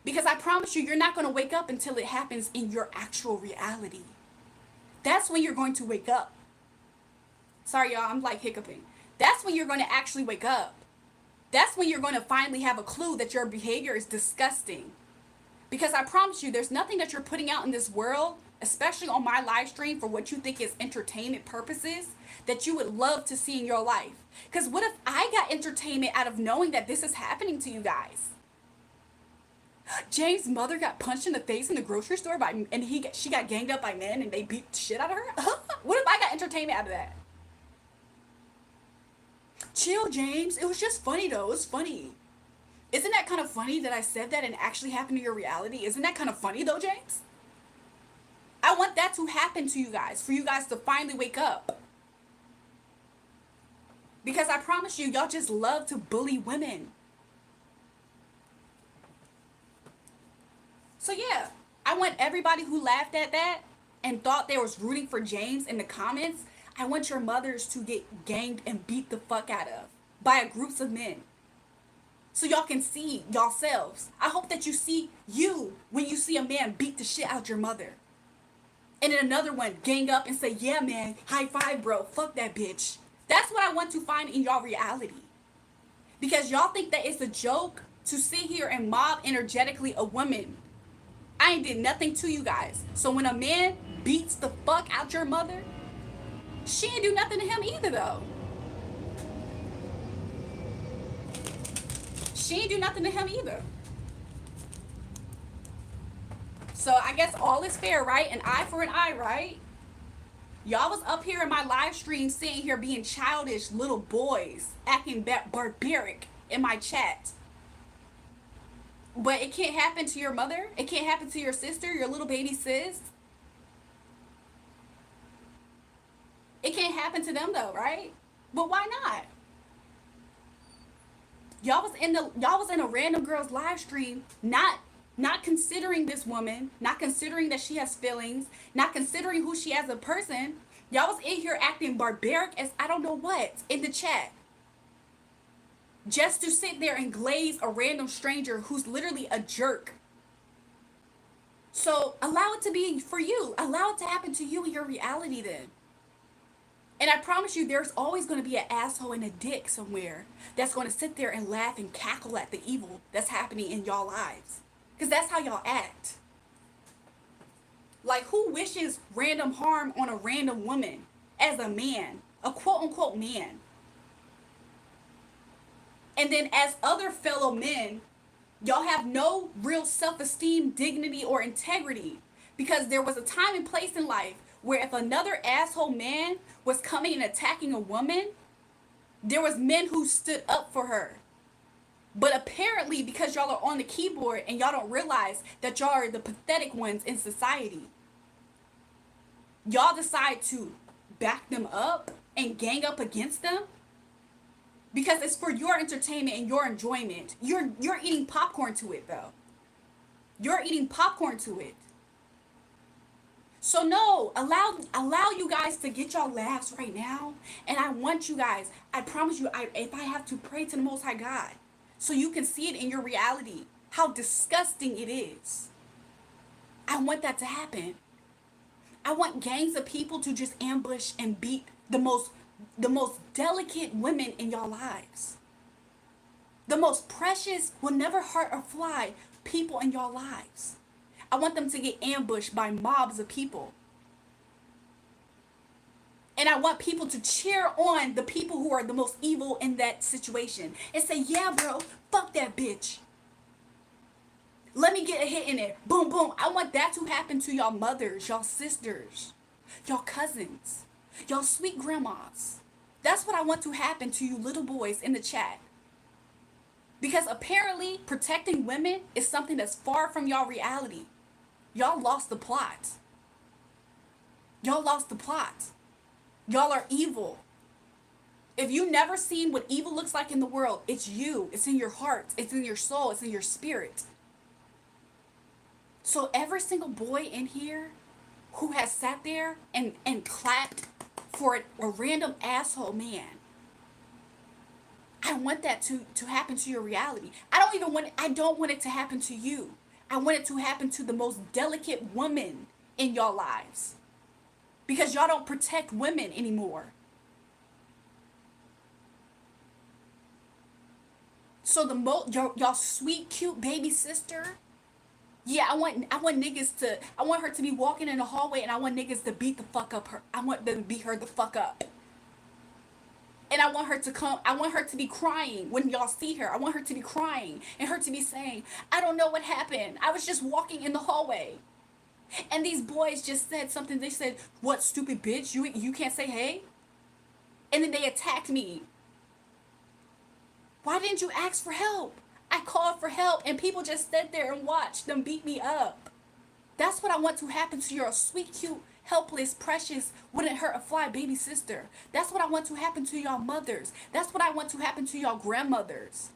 Because I promise you, you're not going to wake up until it happens in your actual reality. That's when you're going to wake up. Sorry, y'all, I'm like hiccuping. That's when you're going to actually wake up. That's when you're going to finally have a clue that your behavior is disgusting. Because I promise you, there's nothing that you're putting out in this world, especially on my live stream for what you think is entertainment purposes, that you would love to see in your life. Because what if I got entertainment out of knowing that this is happening to you guys? James' mother got punched in the face in the grocery store she got ganged up by men and they beat the shit out of her? What if I got entertainment out of that? Chill, James. It was just funny, though. It was funny. Isn't that kind of funny that I said that and actually happened to your reality? Isn't that kind of funny, though, James? I want that to happen to you guys, for you guys to finally wake up. Because I promise you, y'all just love to bully women. So yeah, I want everybody who laughed at that and thought they was rooting for James in the comments, I want your mothers to get ganged and beat the fuck out of by groups of men. So y'all can see yourselves. I hope that you see you when you see a man beat the shit out your mother. And then another one gang up and say, "Yeah, man, high five, bro. Fuck that bitch." That's what I want to find in y'all reality. Because y'all think that it's a joke to sit here and mob energetically a woman. I ain't did nothing to you guys. So when a man beats the fuck out your mother, she ain't do nothing to him either, though. She ain't do nothing to him either. So I guess all is fair, right? An eye for an eye, right? Y'all was up here in my live stream sitting here being childish little boys, acting barbaric in my chat. But it can't happen to your mother? It can't happen to your sister, your little baby sis? It can't happen to them though, right? But why not? Y'all was in a random girl's live stream, not considering this woman, not considering that she has feelings, not considering who she as a person. Y'all was in here acting barbaric as I don't know what in the chat. Just to sit there and glaze a random stranger who's literally a jerk. So allow it to be for you. Allow it to happen to you in your reality then. And I promise you, there's always going to be an asshole and a dick somewhere that's going to sit there and laugh and cackle at the evil that's happening in y'all lives. Because that's how y'all act. Like, who wishes random harm on a random woman as a man, a quote-unquote man? And then as other fellow men, y'all have no real self-esteem, dignity, or integrity. Because there was a time and place in life where if another asshole man was coming and attacking a woman, there was men who stood up for her. But apparently, because y'all are on the keyboard and y'all don't realize that y'all are the pathetic ones in society, y'all decide to back them up and gang up against them because it's for your entertainment and your enjoyment. You're eating popcorn to it though. You're eating popcorn to it. So no, allow you guys to get y'all laughs right now. And I want you guys, I promise you, if I have to pray to the Most High God, so you can see it in your reality, how disgusting it is. I want that to happen. I want gangs of people to just ambush and beat the most delicate women in your lives. The most precious, will never hurt or fly people in your lives. I want them to get ambushed by mobs of people. And I want people to cheer on the people who are the most evil in that situation. And say, yeah, bro, fuck that bitch. Let me get a hit in it. Boom, boom. I want that to happen to y'all mothers, y'all sisters, y'all cousins, y'all sweet grandmas. That's what I want to happen to you little boys in the chat. Because apparently protecting women is something that's far from y'all reality. Y'all lost the plot. Y'all lost the plot. Y'all are evil. If you never seen what evil looks like in the world, it's you. It's in your heart. It's in your soul. It's in your spirit. So every single boy in here who has sat there and clapped for a random asshole man, I want that to happen to your reality. I don't want it to happen to you. I want it to happen to the most delicate woman in y'all lives. Because y'all don't protect women anymore. So y'all sweet, cute baby sister, yeah, I want her to be walking in the hallway and I want niggas to beat the fuck up her. I want them to beat her the fuck up. And I want her to be crying when y'all see her. I want her to be crying and her to be saying, I don't know what happened. I was just walking in the hallway. And these boys just said something. They said, what, stupid bitch? You can't say hey? And then they attacked me. Why didn't you ask for help? I called for help and people just stood there and watched them beat me up. That's what I want to happen to your sweet, cute, helpless, precious, wouldn't hurt a fly baby sister. That's what I want to happen to y'all mothers. That's what I want to happen to y'all grandmothers.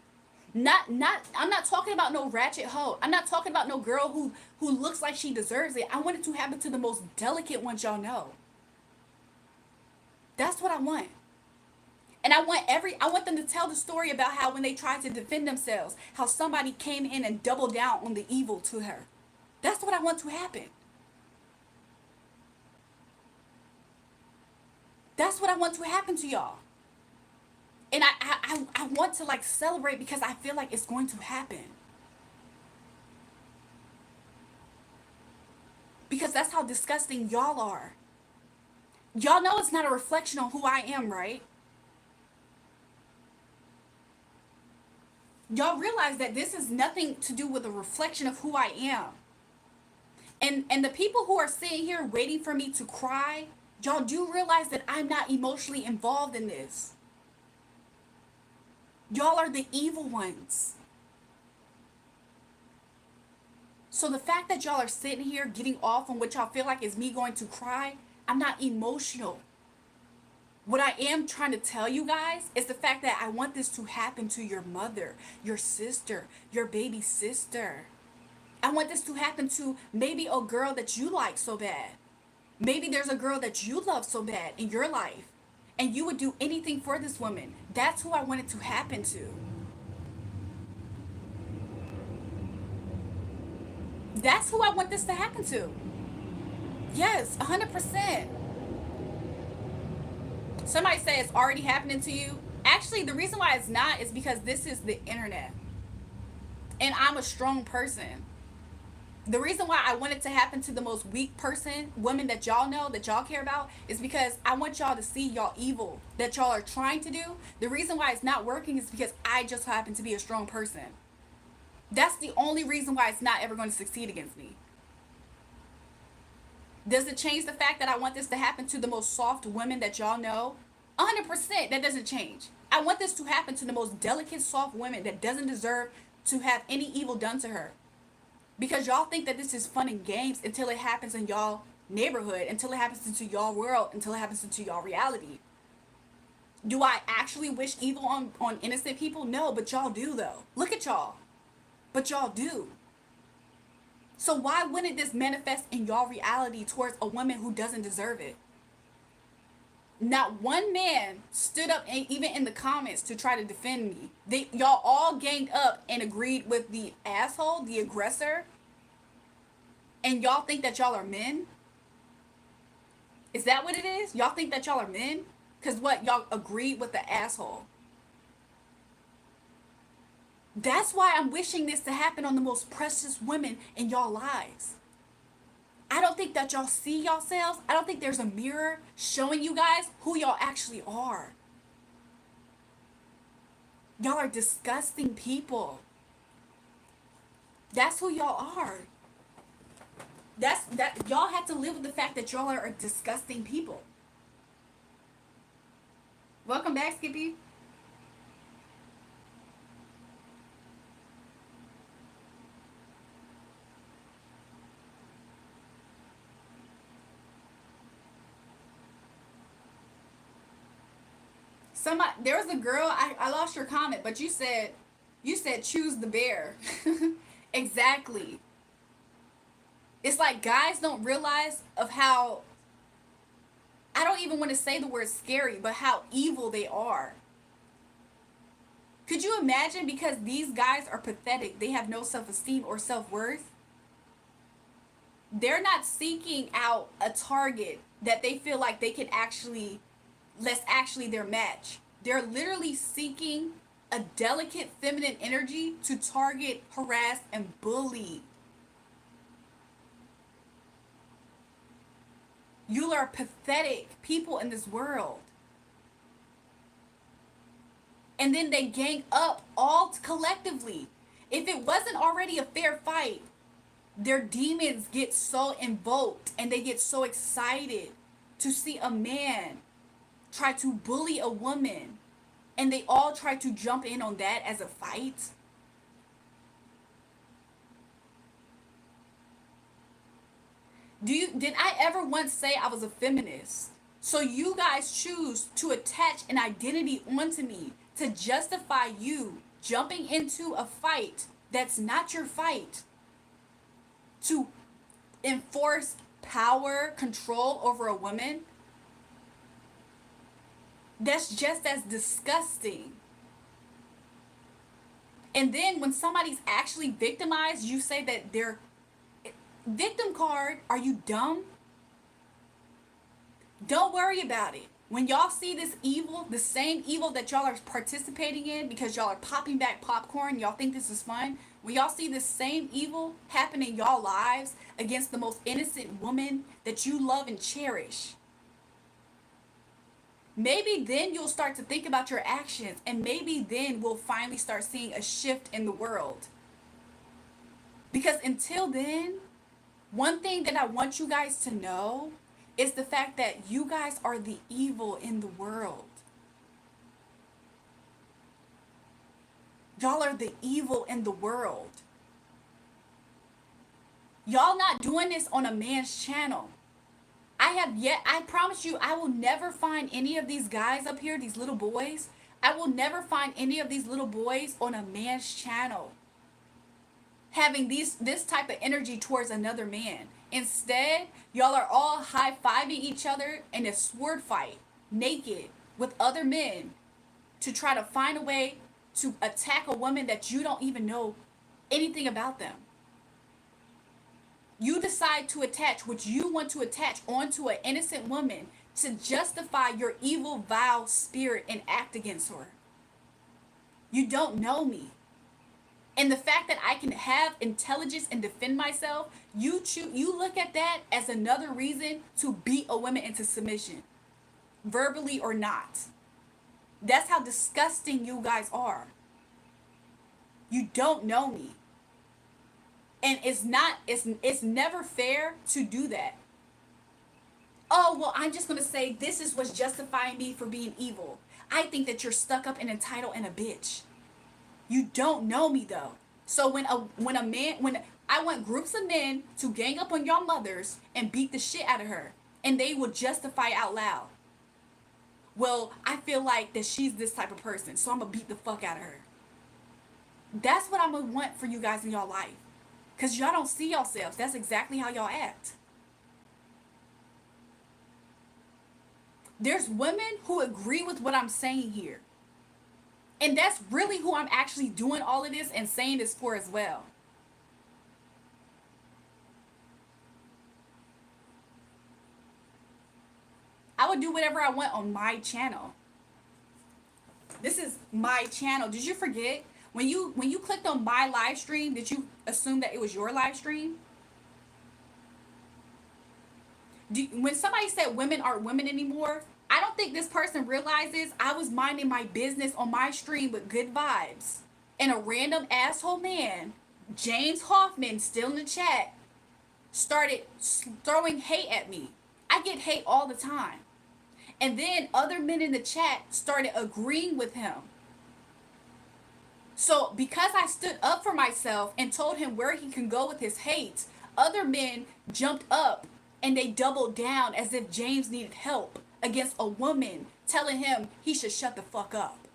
I'm not talking about no ratchet hoe. I'm not talking about no girl who looks like she deserves it. I want it to happen to the most delicate ones y'all know. That's what I want. And I want them to tell the story about how when they tried to defend themselves, how somebody came in and doubled down on the evil to her. That's what I want to happen. That's what I want to happen to y'all. And I want to like celebrate because I feel like it's going to happen. Because that's how disgusting y'all are. Y'all know it's not a reflection on who I am, right? Y'all realize that this is nothing to do with a reflection of who I am. And the people who are sitting here waiting for me to cry, Y'all do realize that I'm not emotionally involved in this. Y'all are the evil ones. So the fact that y'all are sitting here getting off on what y'all feel like is me going to cry, I'm not emotional. What I am trying to tell you guys is the fact that I want this to happen to your mother, your sister, your baby sister. I want this to happen to maybe a girl that you like so bad. Maybe there's a girl that you love so bad in your life, and you would do anything for this woman. That's who I want it to happen to. That's who I want this to happen to. Yes, 100%. Somebody say it's already happening to you. Actually, the reason why it's not is because this is the internet. And I'm a strong person. The reason why I want it to happen to the most weak person, women that y'all know, that y'all care about, is because I want y'all to see y'all evil that y'all are trying to do. The reason why it's not working is because I just happen to be a strong person. That's the only reason why it's not ever going to succeed against me. Does it change the fact that I want this to happen to the most soft women that y'all know? 100%, that doesn't change. I want this to happen to the most delicate, soft women that doesn't deserve to have any evil done to her. Because y'all think that this is fun and games until it happens in y'all neighborhood, until it happens into y'all world, until it happens into y'all reality. Do I actually wish evil on innocent people? No, but y'all do though. Look at y'all. But y'all do. So why wouldn't this manifest in y'all reality towards a woman who doesn't deserve it? Not one man stood up, and even in the comments, to try to defend me. Y'all all ganged up and agreed with the asshole, the aggressor. And y'all think that y'all are men? Is that what it is? Y'all think that y'all are men? Because what? Y'all agreed with the asshole. That's why I'm wishing this to happen on the most precious women in y'all lives. I don't think that y'all see yourselves. I don't think there's a mirror showing you guys who y'all actually are. Y'all are disgusting people. That's who y'all are. Y'all have to live with the fact that y'all are disgusting people. Welcome back, Skippy. There was a girl, I lost your comment, but you said choose the bear. Exactly. It's like guys don't realize of how, I don't even want to say the word scary, but how evil they are. Could you imagine, because these guys are pathetic, they have no self-esteem or self-worth, they're not seeking out a target that they feel like they can that's actually their match. They're literally seeking a delicate feminine energy to target, harass, and bully. You are pathetic people in this world. And then they gang up all collectively. If it wasn't already a fair fight, their demons get so invoked and they get so excited to see a man try to bully a woman, and they all try to jump in on that as a fight. Did I ever once say I was a feminist? So you guys choose to attach an identity onto me to justify you jumping into a fight that's not your fight, to enforce power, control over a woman. That's just as disgusting. And then when somebody's actually victimized, you say that they're victim card. Are you dumb? Don't worry about it. When y'all see this evil, the same evil that y'all are participating in because y'all are popping back popcorn, y'all think this is fun. When y'all see this same evil happen in y'all lives against the most innocent woman that you love and cherish, maybe then you'll start to think about your actions, and maybe then we'll finally start seeing a shift in the world. Because until then, one thing that I want you guys to know It's the fact that you guys are the evil in the world. Y'all are the evil in the world. Y'all not doing this on a man's channel. I promise you, I will never find any of these guys up here, these little boys. I will never find any of these little boys on a man's channel having this type of energy towards another man. Instead, y'all are all high-fiving each other in a sword fight, naked, with other men, to try to find a way to attack a woman that you don't even know anything about them. You decide to attach what you want to attach onto an innocent woman to justify your evil, vile spirit and act against her. You don't know me. And the fact that I can have intelligence and defend myself, you look at that as another reason to beat a woman into submission, verbally or not. That's how disgusting you guys are. You don't know me. And it's never fair to do that. Oh, well, I'm just going to say this is what's justifying me for being evil. I think that you're stuck up and entitled and a bitch. You don't know me though. So when I want groups of men to gang up on your mothers and beat the shit out of her, and they will justify out loud. Well, I feel like that she's this type of person, so I'm gonna beat the fuck out of her. That's what I'm gonna want for you guys in your life. Because y'all don't see yourselves. That's exactly how y'all act. There's women who agree with what I'm saying here. And that's really who I'm actually doing all of this and saying this for as well. I would do whatever I want on my channel. This is my channel. Did you forget? When you clicked on my live stream, did you assume that it was your live stream? When somebody said women aren't women anymore, I don't think this person realizes I was minding my business on my stream with good vibes. And a random asshole man, James Hoffman, still in the chat, started throwing hate at me. I get hate all the time. And then other men in the chat started agreeing with him. So because I stood up for myself and told him where he can go with his hate, other men jumped up and they doubled down as if James needed help against a woman, telling him he should shut the fuck up.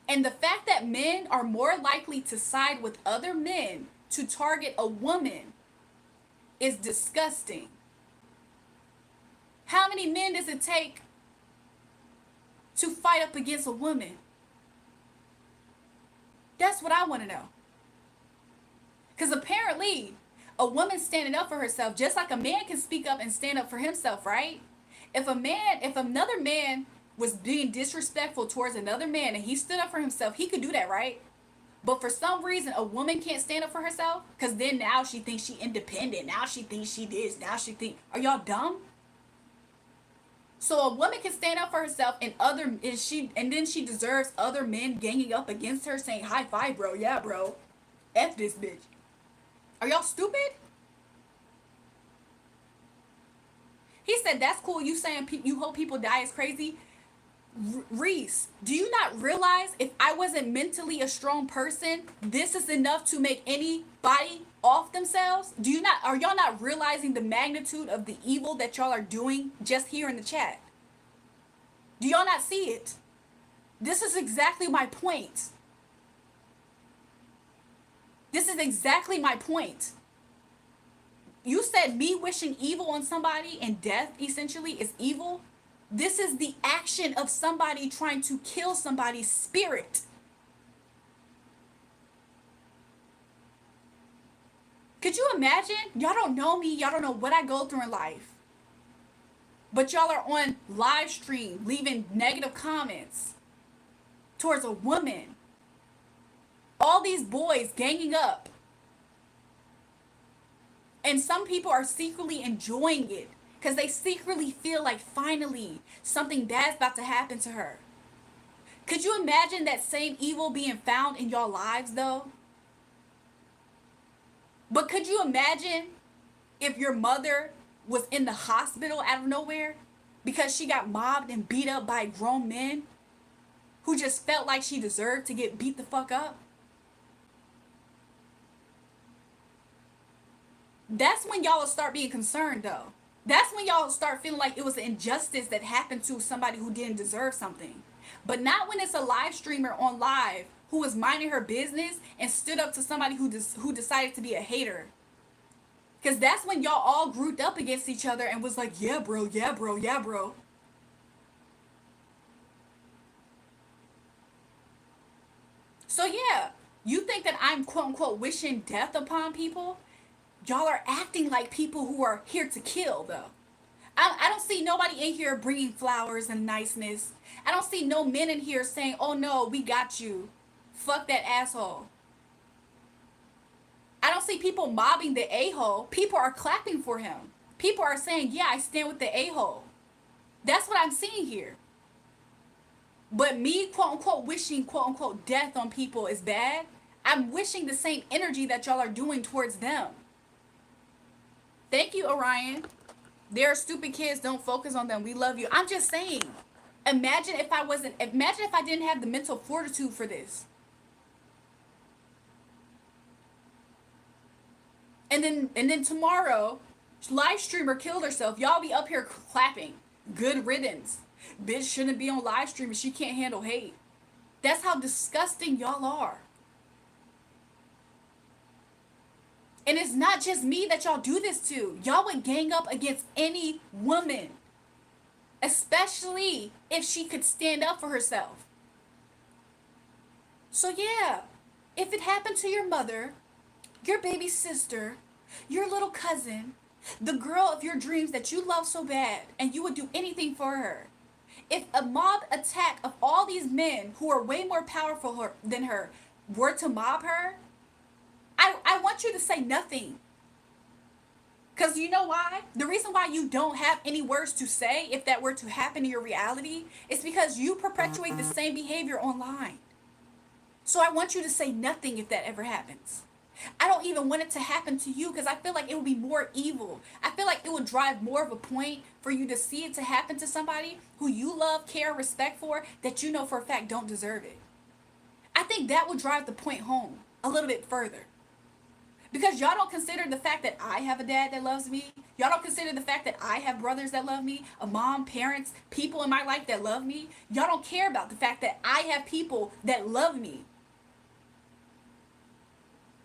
And the fact that men are more likely to side with other men to target a woman is disgusting. How many men does it take to fight up against a woman? That's what I want to know. Because apparently, a woman standing up for herself, just like a man can speak up and stand up for himself, right? If another man was being disrespectful towards another man and he stood up for himself, he could do that, right? But for some reason, a woman can't stand up for herself, because then now she thinks she independent. Now she thinks she this. Now she think, are y'all dumb? So a woman can stand up for herself and then she deserves other men ganging up against her saying, high five, bro. Yeah, bro. F this bitch. Are y'all stupid? He said, that's cool. You saying you hope people die is crazy. Reese, do you not realize if I wasn't mentally a strong person, this is enough to make anybody off themselves? Are y'all not realizing the magnitude of the evil that y'all are doing just here in the chat? Do y'all not see it? This is exactly my point. This is exactly my point. You said me wishing evil on somebody and death essentially is evil. This is the action of somebody trying to kill somebody's spirit. Could you imagine? Y'all don't know me. Y'all don't know what I go through in life. But y'all are on live stream leaving negative comments towards a woman. All these boys ganging up. And some people are secretly enjoying it because they secretly feel like finally something bad's about to happen to her. Could you imagine that same evil being found in your lives though? But could you imagine if your mother was in the hospital out of nowhere because she got mobbed and beat up by grown men who just felt like she deserved to get beat the fuck up? That's when y'all will start being concerned, though. That's when y'all start feeling like it was an injustice that happened to somebody who didn't deserve something. But not when it's a live streamer on live who was minding her business and stood up to somebody who decided to be a hater. Because that's when y'all all grouped up against each other and was like, yeah, bro, yeah, bro, yeah, bro. So yeah, you think that I'm quote unquote wishing death upon people? Y'all are acting like people who are here to kill, though. I don't see nobody in here bringing flowers and niceness. I don't see no men in here saying, oh no, we got you. Fuck that asshole. I don't see people mobbing the a-hole. People are clapping for him. People are saying, yeah, I stand with the a-hole. That's what I'm seeing here. But me, quote unquote, wishing, quote unquote, death on people is bad. I'm wishing the same energy that y'all are doing towards them. Thank you, Orion. They're stupid kids. Don't focus on them. We love you. I'm just saying. Imagine if I didn't have the mental fortitude for this. And then tomorrow, live streamer killed herself. Y'all be up here clapping. Good riddance. Bitch shouldn't be on live stream if she can't handle hate. That's how disgusting y'all are. And it's not just me that y'all do this to. Y'all would gang up against any woman. Especially if she could stand up for herself. So yeah, if it happened to your mother, your baby sister, your little cousin, the girl of your dreams that you love so bad and you would do anything for her. If a mob attack of all these men who are way more powerful than her were to mob her, I want you to say nothing. Because you know why? The reason why you don't have any words to say if that were to happen in your reality is because you perpetuate the same behavior online. So I want you to say nothing if that ever happens. I don't even want it to happen to you because I feel like it would be more evil. I feel like it would drive more of a point for you to see it to happen to somebody who you love, care, respect for, that you know for a fact don't deserve it. I think that would drive the point home a little bit further. Because y'all don't consider the fact that I have a dad that loves me. Y'all don't consider the fact that I have brothers that love me, a mom, parents, people in my life that love me. Y'all don't care about the fact that I have people that love me.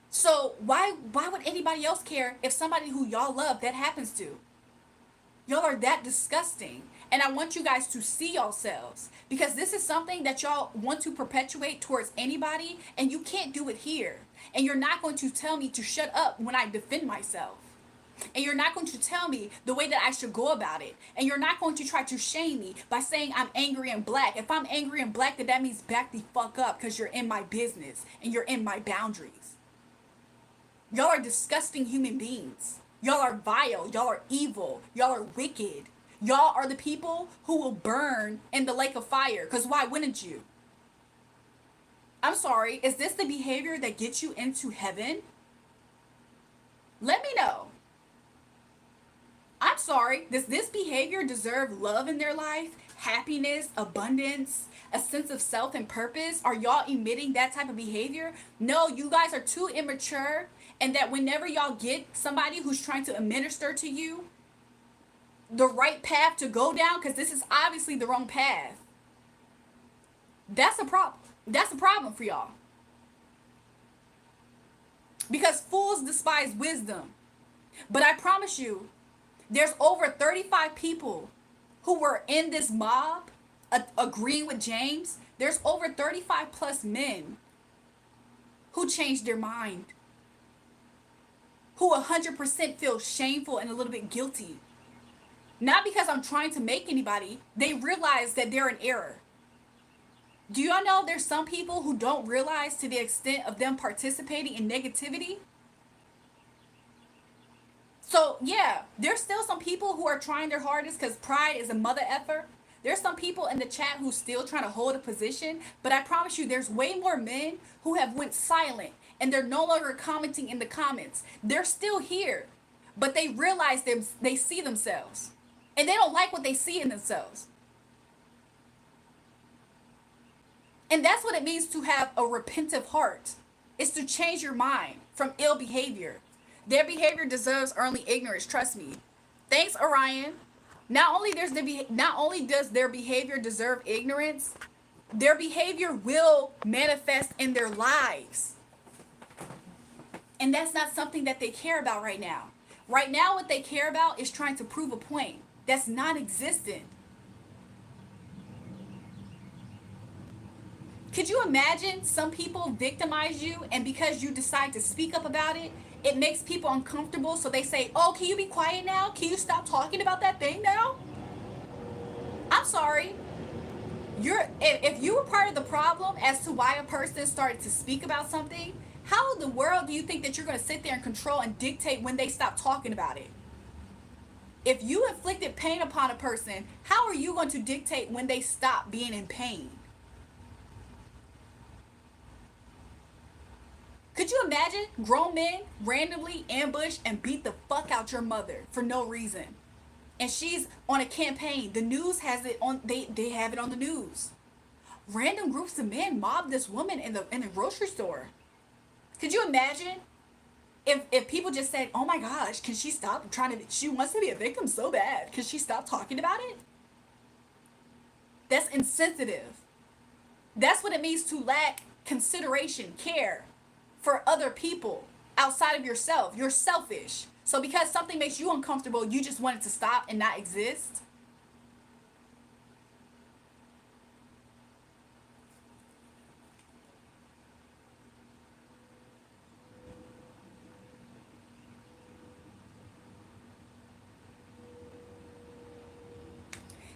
So why would anybody else care if somebody who y'all love that happens to? Y'all are that disgusting. And I want you guys to see yourselves. Because this is something that y'all want to perpetuate towards anybody. And you can't do it here. And you're not going to tell me to shut up when I defend myself. And you're not going to tell me the way that I should go about it. And you're not going to try to shame me by saying I'm angry and black. If I'm angry and black, then that means back the fuck up because you're in my business and you're in my boundaries. Y'all are disgusting human beings. Y'all are vile. Y'all are evil. Y'all are wicked. Y'all are the people who will burn in the lake of fire. Because why wouldn't you? I'm sorry. Is this the behavior that gets you into heaven? Let me know. I'm sorry. Does this behavior deserve love in their life? Happiness, abundance, a sense of self and purpose? Are y'all emitting that type of behavior? No, you guys are too immature. And that whenever y'all get somebody who's trying to administer to you the right path to go down, because this is obviously the wrong path, that's a problem. That's a problem for y'all. Because fools despise wisdom. But I promise you, there's over 35 people who were in this mob agreeing with James. There's over 35 plus men who changed their mind. Who 100% feel shameful and a little bit guilty. Not because I'm trying to make anybody. They realize that they're in error. Do y'all know there's some people who don't realize to the extent of them participating in negativity? So yeah, there's still some people who are trying their hardest because pride is a mother effer. There's some people in the chat who's still trying to hold a position, but I promise you there's way more men who have went silent and they're no longer commenting in the comments. They're still here, but they realize they see themselves, and they don't like what they see in themselves. And that's what it means to have a repentant heart. It's to change your mind from ill behavior. Their behavior deserves only ignorance, trust me. Thanks, Orion. Not only does their behavior deserve ignorance, their behavior will manifest in their lives. And that's not something that they care about right now. Right now, what they care about is trying to prove a point that's non-existent. Could you imagine some people victimize you, and because you decide to speak up about it, it makes people uncomfortable, so they say, oh, can you be quiet now? Can you stop talking about that thing now? I'm sorry. If you were part of the problem as to why a person started to speak about something, how in the world do you think that you're going to sit there and control and dictate when they stop talking about it? If you inflicted pain upon a person, how are you going to dictate when they stop being in pain? Could you imagine grown men randomly ambush and beat the fuck out your mother for no reason? And she's on a campaign. The news has it on, they have it on the news. Random groups of men mobbed this woman in the grocery store. Could you imagine if people just said, oh my gosh, can she stop she wants to be a victim so bad. Can she stop talking about it? That's insensitive. That's what it means to lack consideration, care for other people outside of yourself. You're selfish. So because something makes you uncomfortable, you just want it to stop and not exist.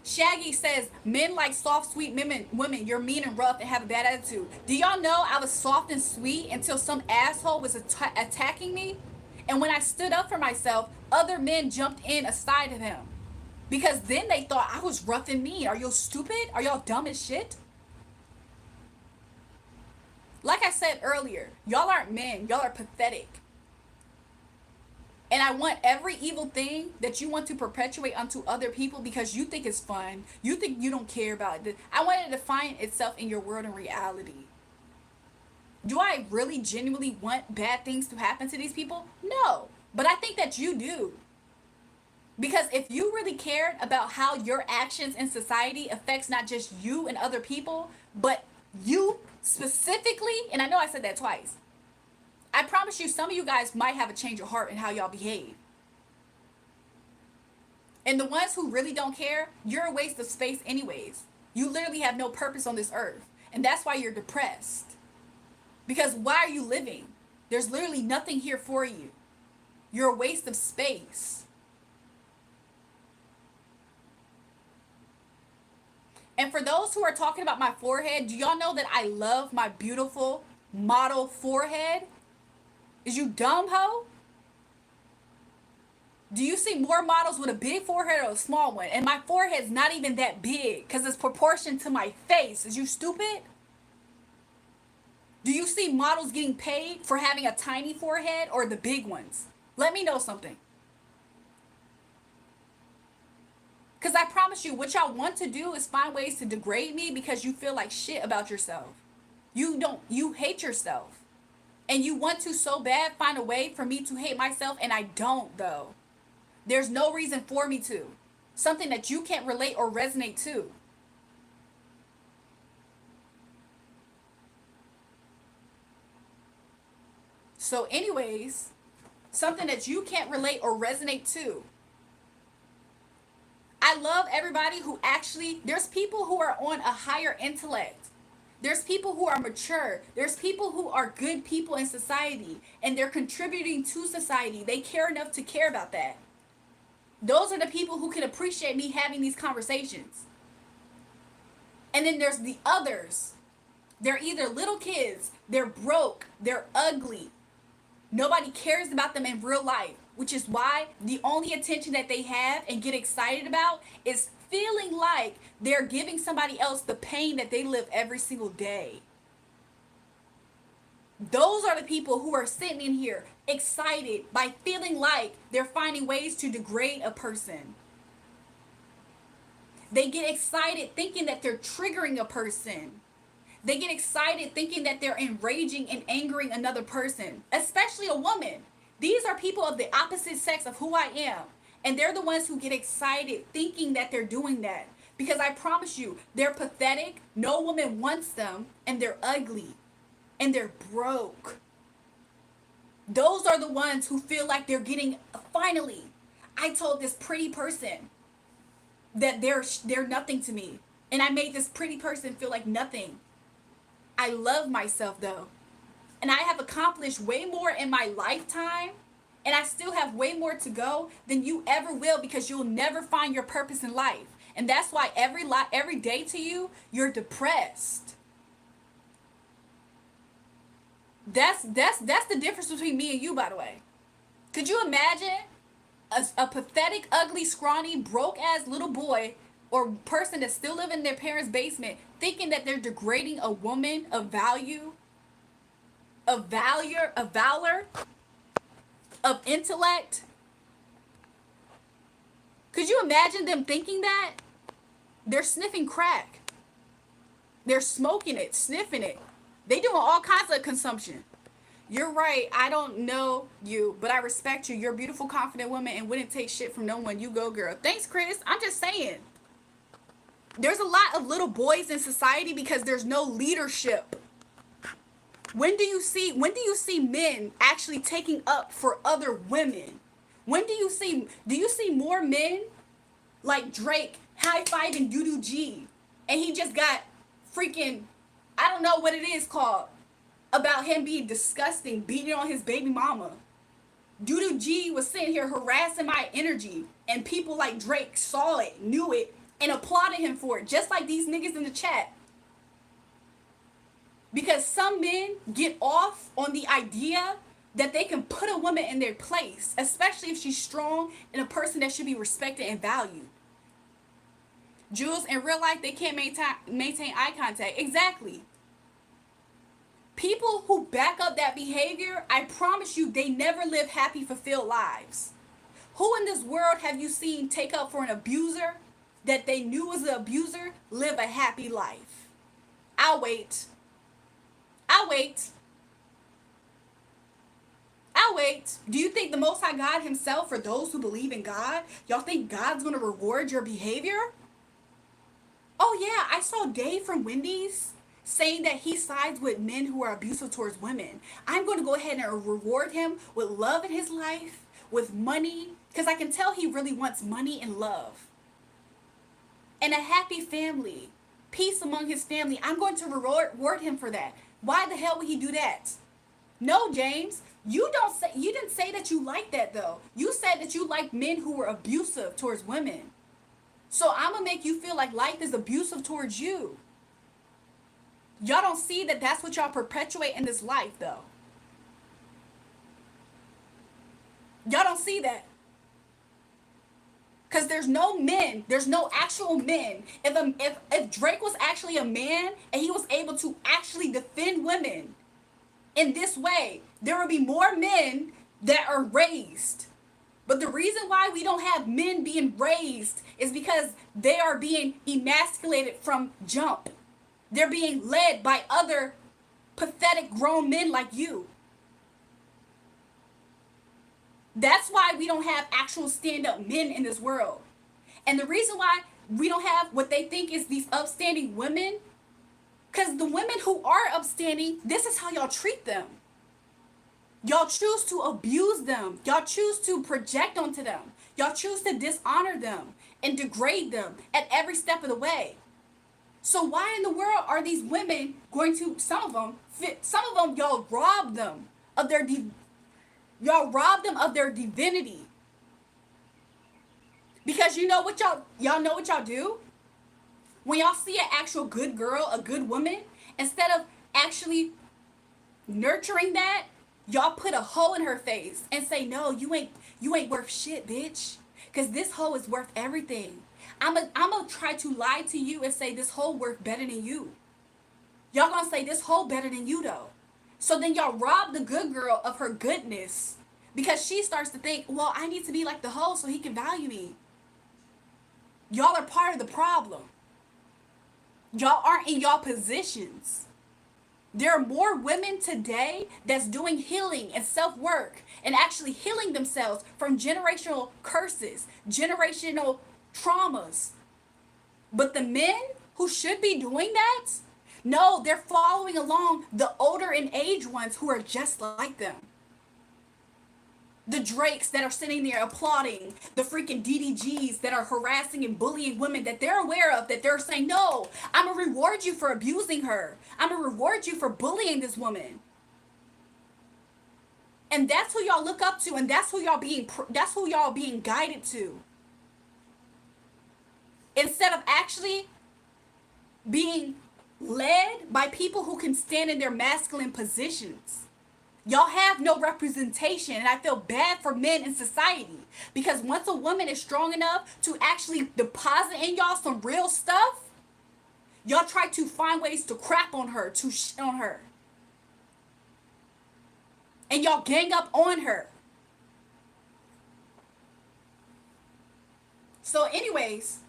Shaggy says, men like soft, sweet women, you're mean and rough and have a bad attitude. Do y'all know I was soft and sweet until some asshole was attacking me? And when I stood up for myself, other men jumped in aside of him. Because then they thought I was rough and mean. Are you stupid? Are y'all dumb as shit? Like I said earlier, y'all aren't men. Y'all are pathetic. And I want every evil thing that you want to perpetuate unto other people because you think it's fun. You think you don't care about it. I want it to find itself in your world and reality. Do I really genuinely want bad things to happen to these people? No. But I think that you do. Because if you really cared about how your actions in society affects not just you and other people, but you specifically, and I know I said that twice, I promise you some of you guys might have a change of heart in how y'all behave. And the ones who really don't care, you're a waste of space anyways. You literally have no purpose on this earth. And that's why you're depressed. Because why are you living? There's literally nothing here for you. You're a waste of space. And for those who are talking about my forehead, do y'all know that I love my beautiful model forehead? Is you dumb hoe? Do you see more models with a big forehead or a small one? And my forehead's not even that big because it's proportioned to my face. Is you stupid? Do you see models getting paid for having a tiny forehead or the big ones? Let me know something. Because I promise you, what y'all want to do is find ways to degrade me because you feel like shit about yourself. You hate yourself. And you want to so bad find a way for me to hate myself, and I don't, though. There's no reason for me to. Something that you can't relate or resonate to. So anyways, something that you can't relate or resonate to. I love everybody who actually, there's people who are on a higher intellect. There's people who are mature. There's people who are good people in society, and they're contributing to society. They care enough to care about that. Those are the people who can appreciate me having these conversations. And then there's the others. They're either little kids, they're broke, they're ugly. Nobody cares about them in real life, which is why the only attention that they have and get excited about is feeling like they're giving somebody else the pain that they live every single day. Those are the people who are sitting in here excited by feeling like they're finding ways to degrade a person. They get excited thinking that they're triggering a person. They get excited thinking that they're enraging and angering another person, especially a woman. These are people of the opposite sex of who I am. And they're the ones who get excited thinking that they're doing that. Because I promise you, they're pathetic. No woman wants them. And they're ugly. And they're broke. Those are the ones who feel like they're getting, finally, I told this pretty person that they're nothing to me. And I made this pretty person feel like nothing. I love myself though. And I have accomplished way more in my lifetime. And I still have way more to go than you ever will, because you'll never find your purpose in life. And that's why every day to you, you're depressed. That's the difference between me and you, by the way. Could you imagine a pathetic, ugly, scrawny, broke-ass little boy or person that's still living in their parents' basement thinking that they're degrading a woman of value, of valor, of intellect? Could you imagine them thinking that? They're sniffing crack. They're smoking it, sniffing it. They doing all kinds of consumption. You're right. I don't know you, but I respect you. You're a beautiful, confident woman and wouldn't take shit from no one. You go, girl. Thanks, Chris. I'm just saying. There's a lot of little boys in society because there's no leadership. When do you see men actually taking up for other women? Do you see more men like Drake high-fiving Doodoo G, and he just got freaking, I don't know what it is called, about him being disgusting, beating on his baby mama. Doodoo G was sitting here harassing my energy, and people like Drake saw it, knew it, and applauded him for it, just like these niggas in the chat. Because some men get off on the idea that they can put a woman in their place, especially if she's strong and a person that should be respected and valued. Jules, in real life, they can't maintain eye contact. Exactly. People who back up that behavior, I promise you, they never live happy, fulfilled lives. Who in this world have you seen take up for an abuser that they knew was an abuser, live a happy life? I'll wait. Do you think the Most High God himself, for those who believe in God, y'all think God's going to reward your behavior? Oh yeah, I saw Dave from Wendy's saying that he sides with men who are abusive towards women. I'm going to go ahead and reward him with love in his life, with money, because I can tell he really wants money and love. And a happy family, peace among his family. I'm going to reward him for that. Why the hell would he do that? No, James, you didn't say that you like that though. You said that you like men who were abusive towards women. So I'm going to make you feel like life is abusive towards you. Y'all don't see that that's what y'all perpetuate in this life though. Y'all don't see that. Because there's no men, there's no actual men. If Drake was actually a man and he was able to actually defend women in this way, there would be more men that are raised. But the reason why we don't have men being raised is because they are being emasculated from jump. They're being led by other pathetic grown men like you. That's why we don't have actual stand-up men in this world. And the reason why we don't have what they think is these upstanding women, because the women who are upstanding, this is how y'all treat them. Y'all choose to abuse them. Y'all choose to project onto them. Y'all choose to dishonor them and degrade them at every step of the way. So why in the world are these women going to, some of them, y'all rob them of their divinity. Because you know what y'all know what y'all do? When y'all see an actual good girl, a good woman, instead of actually nurturing that, y'all put a hoe in her face and say, no, you ain't worth shit, bitch. Because this hoe is worth everything. I'm gonna try to lie to you and say this hoe worth better than you. Y'all gonna say this hoe better than you though. So then y'all rob the good girl of her goodness because she starts to think, well, I need to be like the hoe so he can value me. Y'all are part of the problem. Y'all aren't in y'all positions. There are more women today that's doing healing and self-work and actually healing themselves from generational curses, generational traumas. But the men who should be doing that, no, they're following along the older in age ones who are just like them. The Drakes that are sitting there applauding, the freaking DDGs that are harassing and bullying women that they're aware of, that they're saying, no, I'm gonna reward you for abusing her. I'm gonna reward you for bullying this woman. And that's who y'all look up to, and that's who y'all being guided to. Instead of actually being led by people who can stand in their masculine positions. Y'all have no representation, and I feel bad for men in society because once a woman is strong enough to actually deposit in y'all some real stuff, y'all try to find ways to crap on her, to shit on her. And y'all gang up on her. So anyways,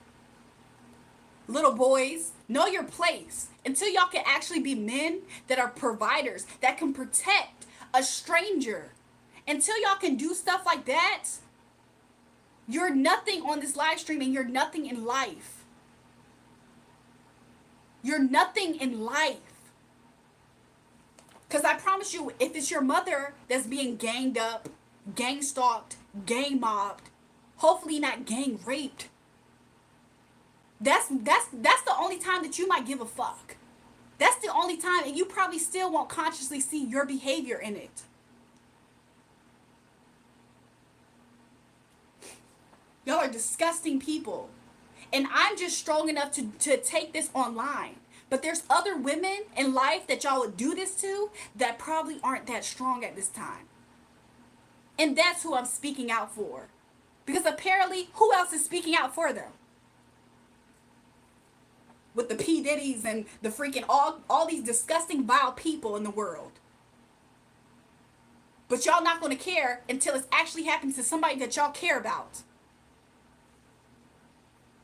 little boys, know your place. Until y'all can actually be men that are providers, that can protect a stranger. Until y'all can do stuff like that, you're nothing on this live stream and you're nothing in life. You're nothing in life. Because I promise you, if it's your mother that's being ganged up, gang stalked, gang mobbed, hopefully not gang raped, that's the only time that you might give a fuck. That's the only time, and you probably still won't consciously see your behavior in it. Y'all are disgusting people. And I'm just strong enough to take this online. But there's other women in life that y'all would do this to that probably aren't that strong at this time. And that's who I'm speaking out for. Because apparently, who else is speaking out for them? With the P. Diddy's and the freaking all these disgusting, vile people in the world. But y'all not going to care until it's actually happening to somebody that y'all care about.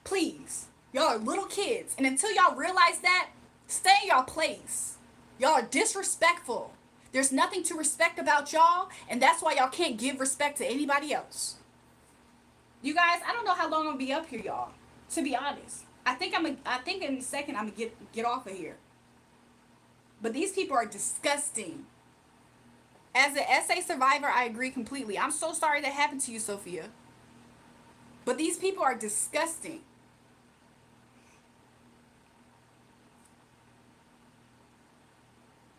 Please. Y'all are little kids. And until y'all realize that, stay in y'all place. Y'all are disrespectful. There's nothing to respect about y'all. And that's why y'all can't give respect to anybody else. You guys, I don't know how long I'm going to be up here, y'all. To be honest. I think in a second I'm going to get off of here. But these people are disgusting. As an SA survivor, I agree completely. I'm so sorry that happened to you, Sophia. But these people are disgusting.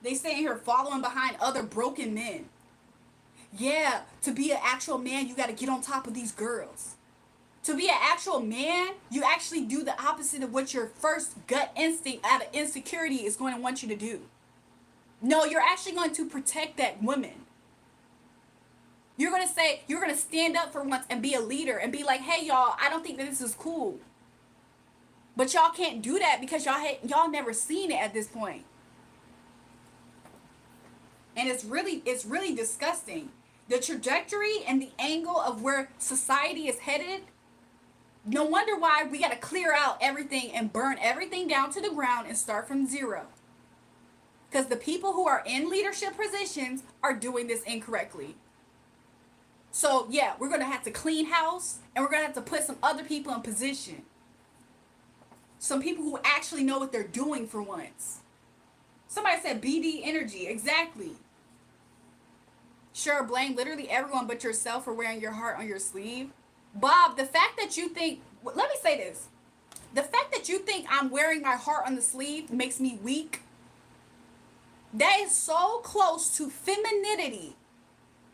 They stay here following behind other broken men. Yeah, to be an actual man, you got to get on top of these girls. To be an actual man, you actually do the opposite of what your first gut instinct out of insecurity is going to want you to do. No, you're actually going to protect that woman. You're going to stand up for once and be a leader and be like, hey, y'all, I don't think that this is cool. But y'all can't do that because y'all never seen it at this point. And it's really disgusting. The trajectory and the angle of where society is headed. No wonder why we got to clear out everything and burn everything down to the ground and start from zero. Because the people who are in leadership positions are doing this incorrectly. So, yeah, we're going to have to clean house and we're going to have to put some other people in position. Some people who actually know what they're doing for once. Somebody said BD energy. Exactly. Sure, blame literally everyone but yourself for wearing your heart on your sleeve. Bob, the fact that you think, let me say this. The fact that you think I'm wearing my heart on the sleeve makes me weak. That is so close to femininity.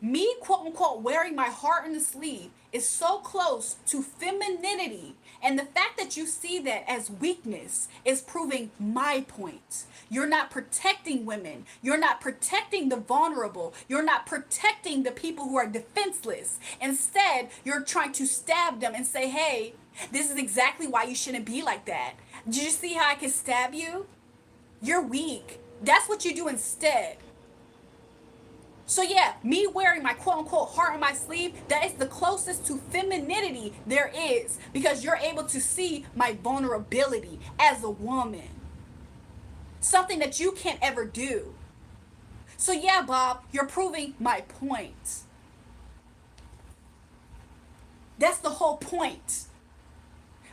Me, quote unquote, wearing my heart on the sleeve is so close to femininity. And the fact that you see that as weakness is proving my point. You're not protecting women. You're not protecting the vulnerable. You're not protecting the people who are defenseless. Instead, you're trying to stab them and say, hey, this is exactly why you shouldn't be like that. Did you see how I can stab you? You're weak. That's what you do instead. So yeah, me wearing my quote unquote heart on my sleeve, that is the closest to femininity there is, because you're able to see my vulnerability as a woman. Something that you can't ever do. So yeah, Bob, you're proving my point. That's the whole point.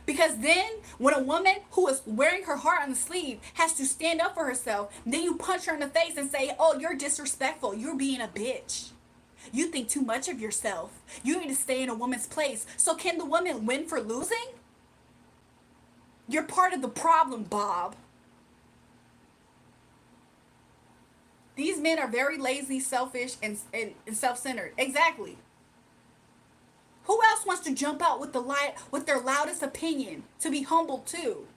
Because then, when a woman who is wearing her heart on the sleeve has to stand up for herself, then you punch her in the face and say, oh, you're disrespectful. You're being a bitch. You think too much of yourself. You need to stay in a woman's place. So can the woman win for losing? You're part of the problem, Bob. These men are very lazy, selfish, and self-centered. Exactly. Who else wants to jump out with their loudest opinion, to be humble too?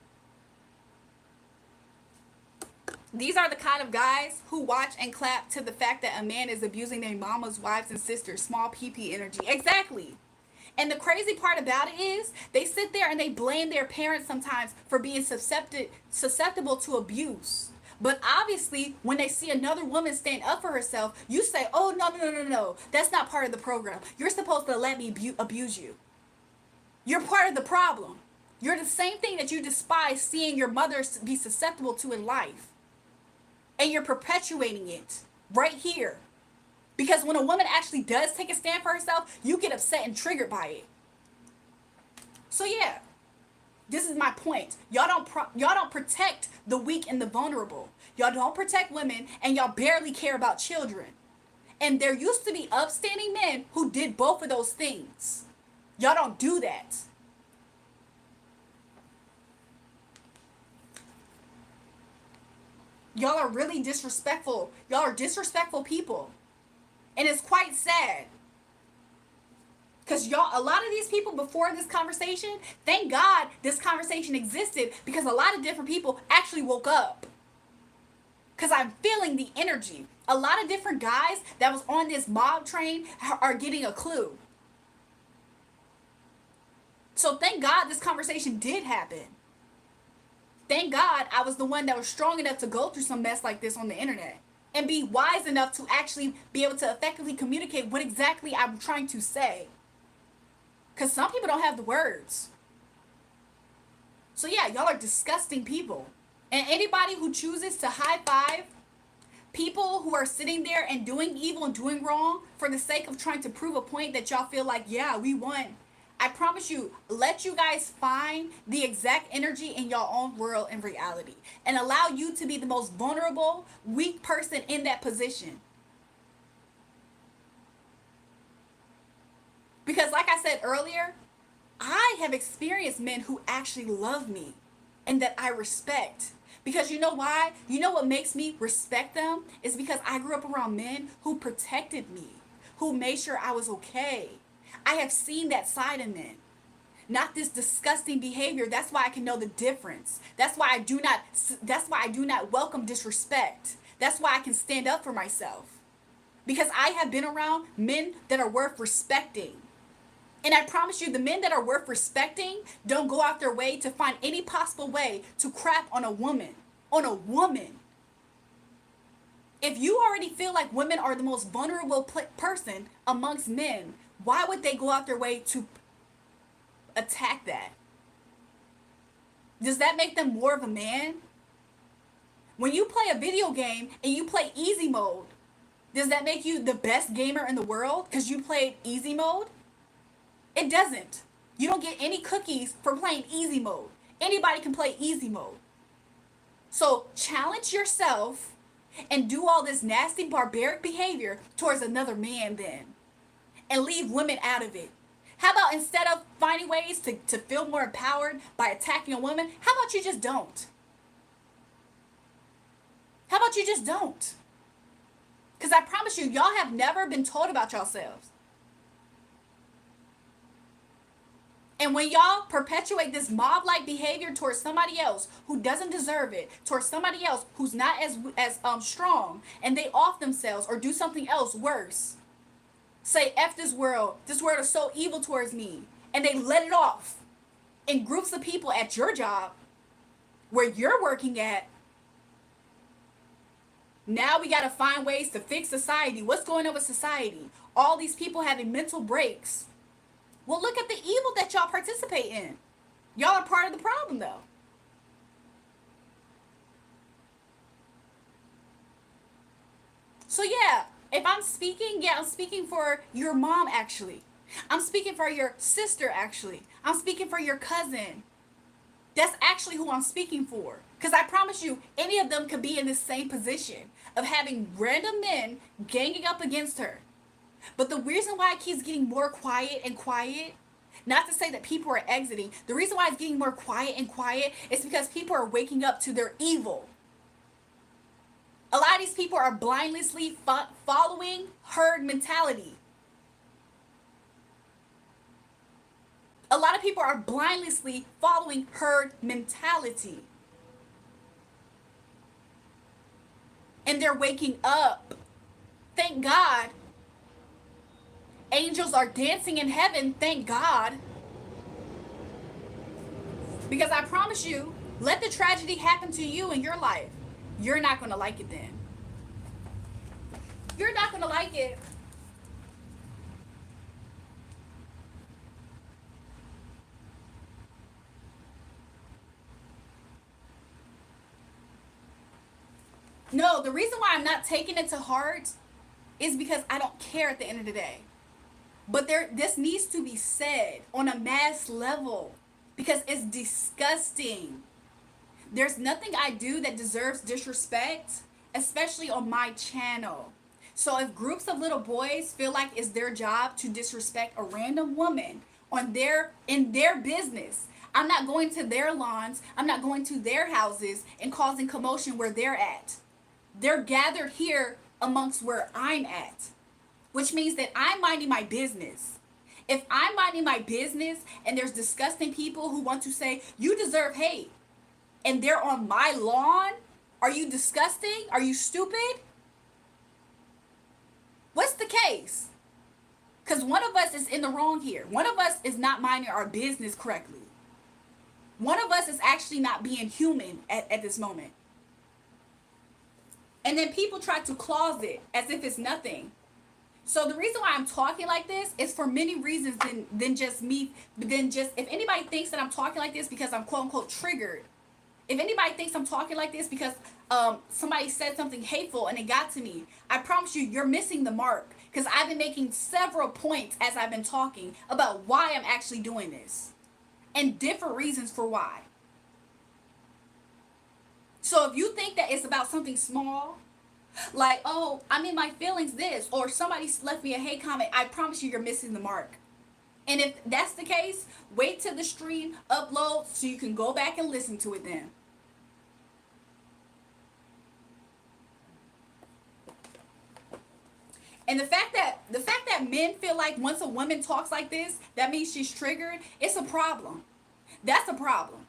These are the kind of guys who watch and clap to the fact that a man is abusing their mamas, wives, and sisters. Small PP energy. Exactly. And the crazy part about it is they sit there and they blame their parents sometimes for being susceptible to abuse. But obviously, when they see another woman stand up for herself, you say, oh, no. That's not part of the program. You're supposed to let me abuse you. You're part of the problem. You're the same thing that you despise seeing your mother be susceptible to in life. And you're perpetuating it right here. Because when a woman actually does take a stand for herself, you get upset and triggered by it. So yeah, this is my point. Y'all don't protect the weak and the vulnerable. Y'all don't protect women, and y'all barely care about children. And there used to be upstanding men who did both of those things. Y'all don't do that. Y'all are really disrespectful. Y'all are disrespectful people. And it's quite sad. Because a lot of these people before this conversation, thank God this conversation existed, because a lot of different people actually woke up. Because I'm feeling the energy. A lot of different guys that was on this mob train are getting a clue. So thank God this conversation did happen. Thank God I was the one that was strong enough to go through some mess like this on the internet. And be wise enough to actually be able to effectively communicate what exactly I'm trying to say. Because some people don't have the words. So yeah, y'all are disgusting people. And anybody who chooses to high five people who are sitting there and doing evil and doing wrong for the sake of trying to prove a point that y'all feel like, yeah, we won. I promise you, let you guys find the exact energy in your own world and reality. And allow you to be the most vulnerable, weak person in that position. Because like I said earlier, I have experienced men who actually love me and that I respect. Because you know why? You know what makes me respect them? Is because I grew up around men who protected me, who made sure I was okay. I have seen that side in men. Not this disgusting behavior. That's why I can know the difference. That's why I do not welcome disrespect. That's why I can stand up for myself. Because I have been around men that are worth respecting. And I promise you, the men that are worth respecting don't go out their way to find any possible way to crap on a woman. On a woman. If you already feel like women are the most vulnerable person amongst men, why would they go out their way to attack that? Does that make them more of a man? When you play a video game and you play easy mode, does that make you the best gamer in the world because you played easy mode? It doesn't. You don't get any cookies for playing easy mode. Anybody can play easy mode. So challenge yourself and do all this nasty barbaric behavior towards another man then. And leave women out of it. How about instead of finding ways to feel more empowered by attacking a woman, how about you just don't? How about you just don't? Because I promise you, y'all have never been told about yourselves. And when y'all perpetuate this mob-like behavior towards somebody else who doesn't deserve it, towards somebody else who's not as strong, and they off themselves or do something else worse, say, F this world is so evil towards me, and they let it off in groups of people at your job, where you're working at, Now we got to find ways to fix society. What's going on with society? All these people having mental breaks. Well, look at the evil that y'all participate in. Y'all are part of the problem, though. So yeah, if I'm speaking, yeah, I'm speaking for your mom, actually. I'm speaking for your sister, actually. I'm speaking for your cousin. That's actually who I'm speaking for. Because I promise you, any of them could be in the same position of having random men ganging up against her. But the reason why it keeps getting more quiet and quiet, not to say that people are exiting, the reason why it's getting more quiet and quiet is because people are waking up to their evil. A lot of these people are blindlessly following herd mentality. A lot of people are blindlessly following herd mentality. And they're waking up. Thank God. Angels are dancing in heaven, thank God. Because I promise you, let the tragedy happen to you in your life. You're not going to like it then. You're not going to like it. No, the reason why I'm not taking it to heart is because I don't care at the end of the day. But this needs to be said on a mass level because it's disgusting. There's nothing I do that deserves disrespect, especially on my channel. So if groups of little boys feel like it's their job to disrespect a random woman in their business, I'm not going to their lawns, I'm not going to their houses and causing commotion where they're at. They're gathered here amongst where I'm at, which means that I'm minding my business. If I'm minding my business and there's disgusting people who want to say, you deserve hate, and they're on my lawn, are you disgusting? Are you stupid? What's the case? Because one of us is in the wrong here. One of us is not minding our business correctly. One of us is actually not being human at this moment. And then people try to close it as if it's nothing. So the reason why I'm talking like this is for many reasons than just me. If anybody thinks that I'm talking like this because I'm quote unquote triggered. If anybody thinks I'm talking like this because somebody said something hateful and it got to me, I promise you, you're missing the mark. Because I've been making several points as I've been talking about why I'm actually doing this. And different reasons for why. So if you think that it's about something small, like, oh, I'm in my feelings this, or somebody left me a hate comment, I promise you, you're missing the mark. And if that's the case, wait till the stream uploads so you can go back and listen to it then. And the fact that men feel like once a woman talks like this, that means she's triggered, it's a problem. That's a problem.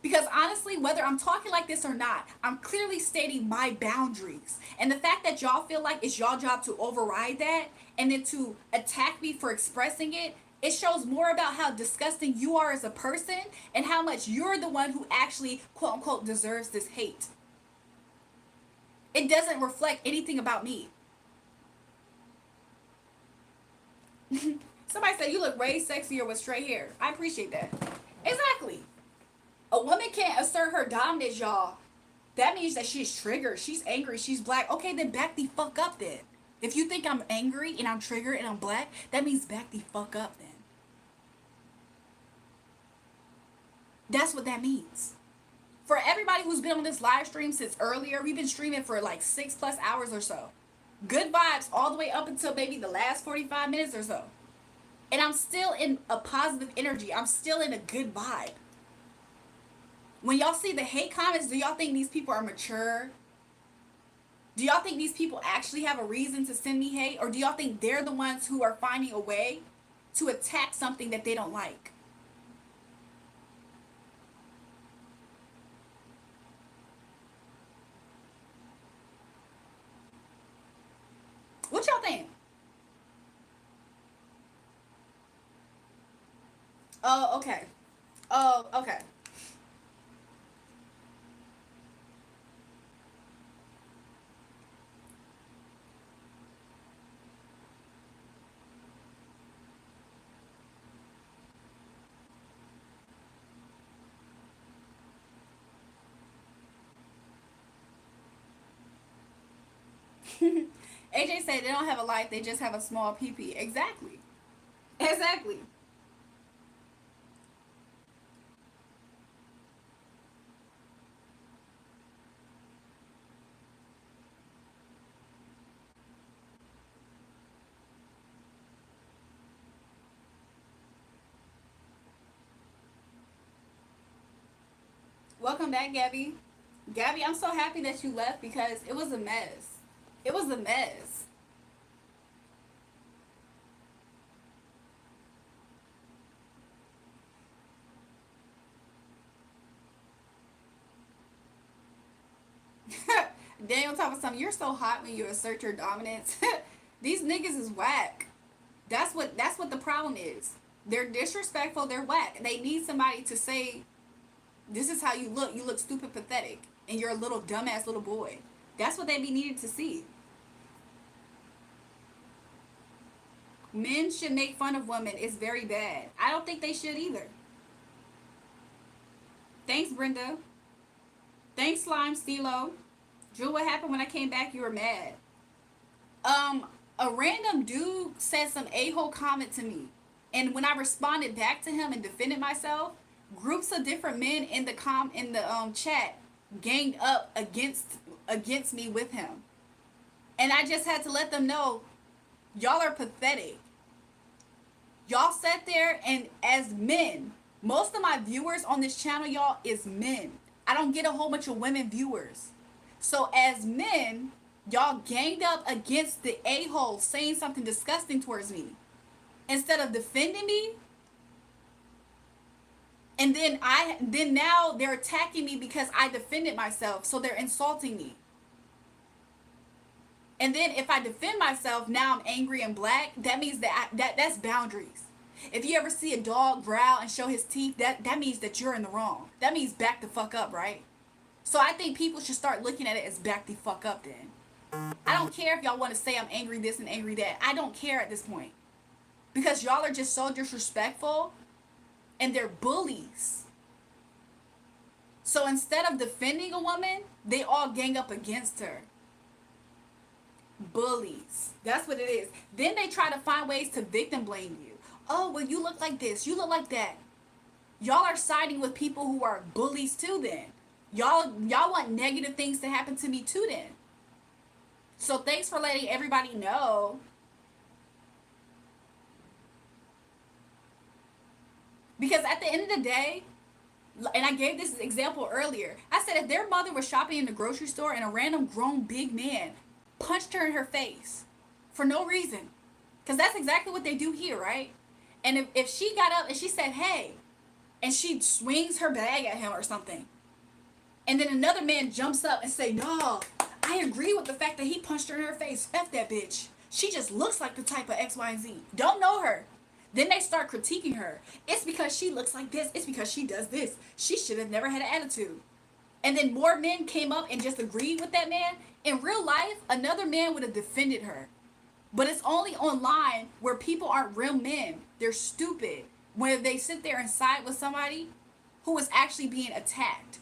Because honestly, whether I'm talking like this or not, I'm clearly stating my boundaries. And the fact that y'all feel like it's y'all job to override that and then to attack me for expressing it, it shows more about how disgusting you are as a person and how much you're the one who actually, quote unquote, deserves this hate. It doesn't reflect anything about me. Somebody said you look way sexier with straight hair. I appreciate that. Exactly. A woman can't assert her dominance, y'all. That means that she's triggered. She's angry. She's black. Okay, then back the fuck up then. If you think I'm angry and I'm triggered and I'm black, that means back the fuck up then. That's what that means. For everybody who's been on this live stream since earlier, we've been streaming for like 6+ hours or so. Good vibes all the way up until maybe the last 45 minutes or so. And I'm still in a positive energy. I'm still in a good vibe. When y'all see the hate comments, do y'all think these people are mature? Do y'all think these people actually have a reason to send me hate? Or do y'all think they're the ones who are finding a way to attack something that they don't like? What y'all think? Oh, okay. Oh, okay. AJ said they don't have a life, they just have a small pee-pee. Exactly. Exactly. Welcome back, Gabby. Gabby, I'm so happy that you left because it was a mess. It was a mess. Daniel talking something. You're so hot when you assert your dominance. These niggas is whack. That's what the problem is. They're disrespectful. They're whack. They need somebody to say, "This is how you look. You look stupid, pathetic, and you're a little dumbass little boy." That's what they be needed to see. Men should make fun of women. It's very bad. I don't think they should either. Thanks, Brenda. Thanks, Slime Stilo. Drew, what happened when I came back? You were mad. A random dude said some a-hole comment to me. And when I responded back to him and defended myself, groups of different men in the chat ganged up against me with him. And I just had to let them know, y'all are pathetic. Y'all sat there and as men, most of my viewers on this channel, y'all, is men. I don't get a whole bunch of women viewers. So as men, y'all ganged up against the a-hole saying something disgusting towards me. Instead of defending me. And then now they're attacking me because I defended myself. So they're insulting me. And then if I defend myself, now I'm angry and black. That means that's boundaries. If you ever see a dog growl and show his teeth, that means that you're in the wrong. That means back the fuck up, right? So I think people should start looking at it as back the fuck up then. I don't care if y'all want to say I'm angry this and angry that. I don't care at this point. Because y'all are just so disrespectful and they're bullies. So instead of defending a woman, they all gang up against her. Bullies. That's what it is. Then they try to find ways to victim blame you. Oh, well, you look like this. You look like that. Y'all are siding with people who are bullies too then. Y'all want negative things to happen to me too then. So thanks for letting everybody know. Because at the end of the day, and I gave this example earlier, I said if their mother was shopping in the grocery store and a random grown big man punched her in her face for no reason, because that's exactly what they do here, right? And if she got up and she said, hey, and she swings her bag at him or something, and then another man jumps up and say, no, I agree with the fact that he punched her in her face. F that bitch. She just looks like the type of X, Y, and Z. Don't know her. Then they start critiquing her. It's because she looks like this. It's because she does this. She should have never had an attitude. And then more men came up and just agreed with that man. In real life, another man would have defended her. But it's only online where people aren't real men. They're stupid. Where they sit there and side with somebody who is actually being attacked.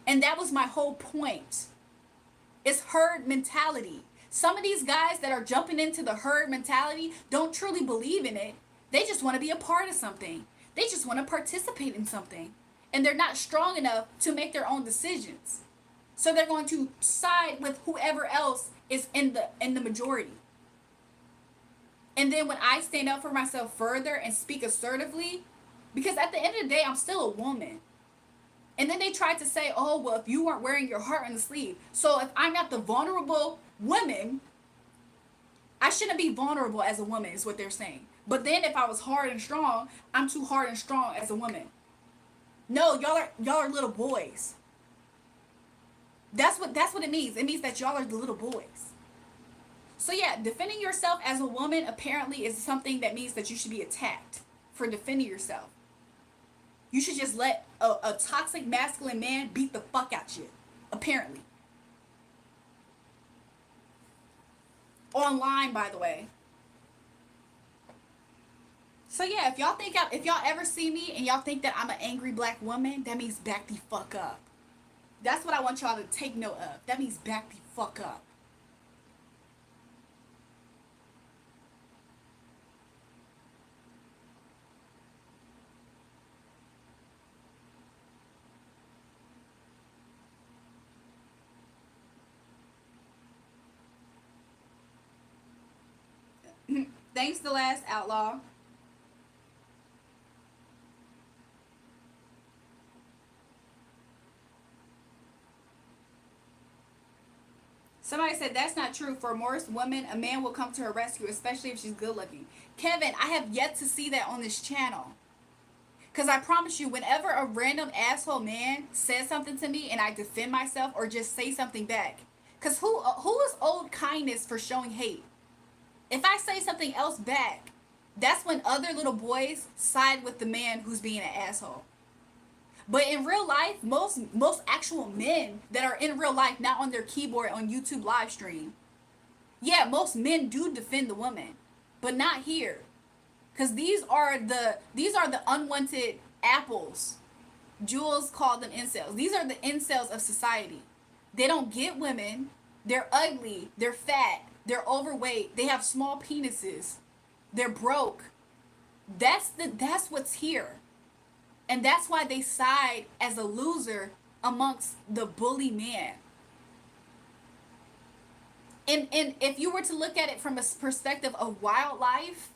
And that was my whole point. It's herd mentality. Some of these guys that are jumping into the herd mentality don't truly believe in it. They just want to be a part of something. They just want to participate in something. And they're not strong enough to make their own decisions. So they're going to side with whoever else is in the majority. And then when I stand up for myself further and speak assertively, because at the end of the day, I'm still a woman. And then they tried to say, oh, well, if you weren't wearing your heart on the sleeve. So if I'm not the vulnerable woman, I shouldn't be vulnerable as a woman is what they're saying. But then if I was hard and strong, I'm too hard and strong as a woman. No, y'all are little boys. That's what it means. It means that y'all are the little boys. So yeah, defending yourself as a woman apparently is something that means that you should be attacked for defending yourself. You should just let a toxic masculine man beat the fuck out you. Apparently. Online, by the way. So yeah, if y'all ever see me and y'all think that I'm an angry black woman, that means back the fuck up. That's what I want y'all to take note of. That means back the fuck up. Thanks, The Last Outlaw. Somebody said that's not true. For most women, a man will come to her rescue, especially if she's good looking. Kevin, I have yet to see that on this channel. Because I promise you, whenever a random asshole man says something to me and I defend myself or just say something back. Because who is owed kindness for showing hate? If I say something else back, that's when other little boys side with the man who's being an asshole. But in real life, most actual men that are in real life, not on their keyboard on YouTube live stream, yeah, most men do defend the woman, but not here, because these are the unwanted apples. Jules called them incels. These are the incels of society. They don't get women. They're ugly. They're fat. They're overweight. They have small penises. They're broke. That's what's here. And that's why they side as a loser amongst the bully man. And if you were to look at it from a perspective of wildlife,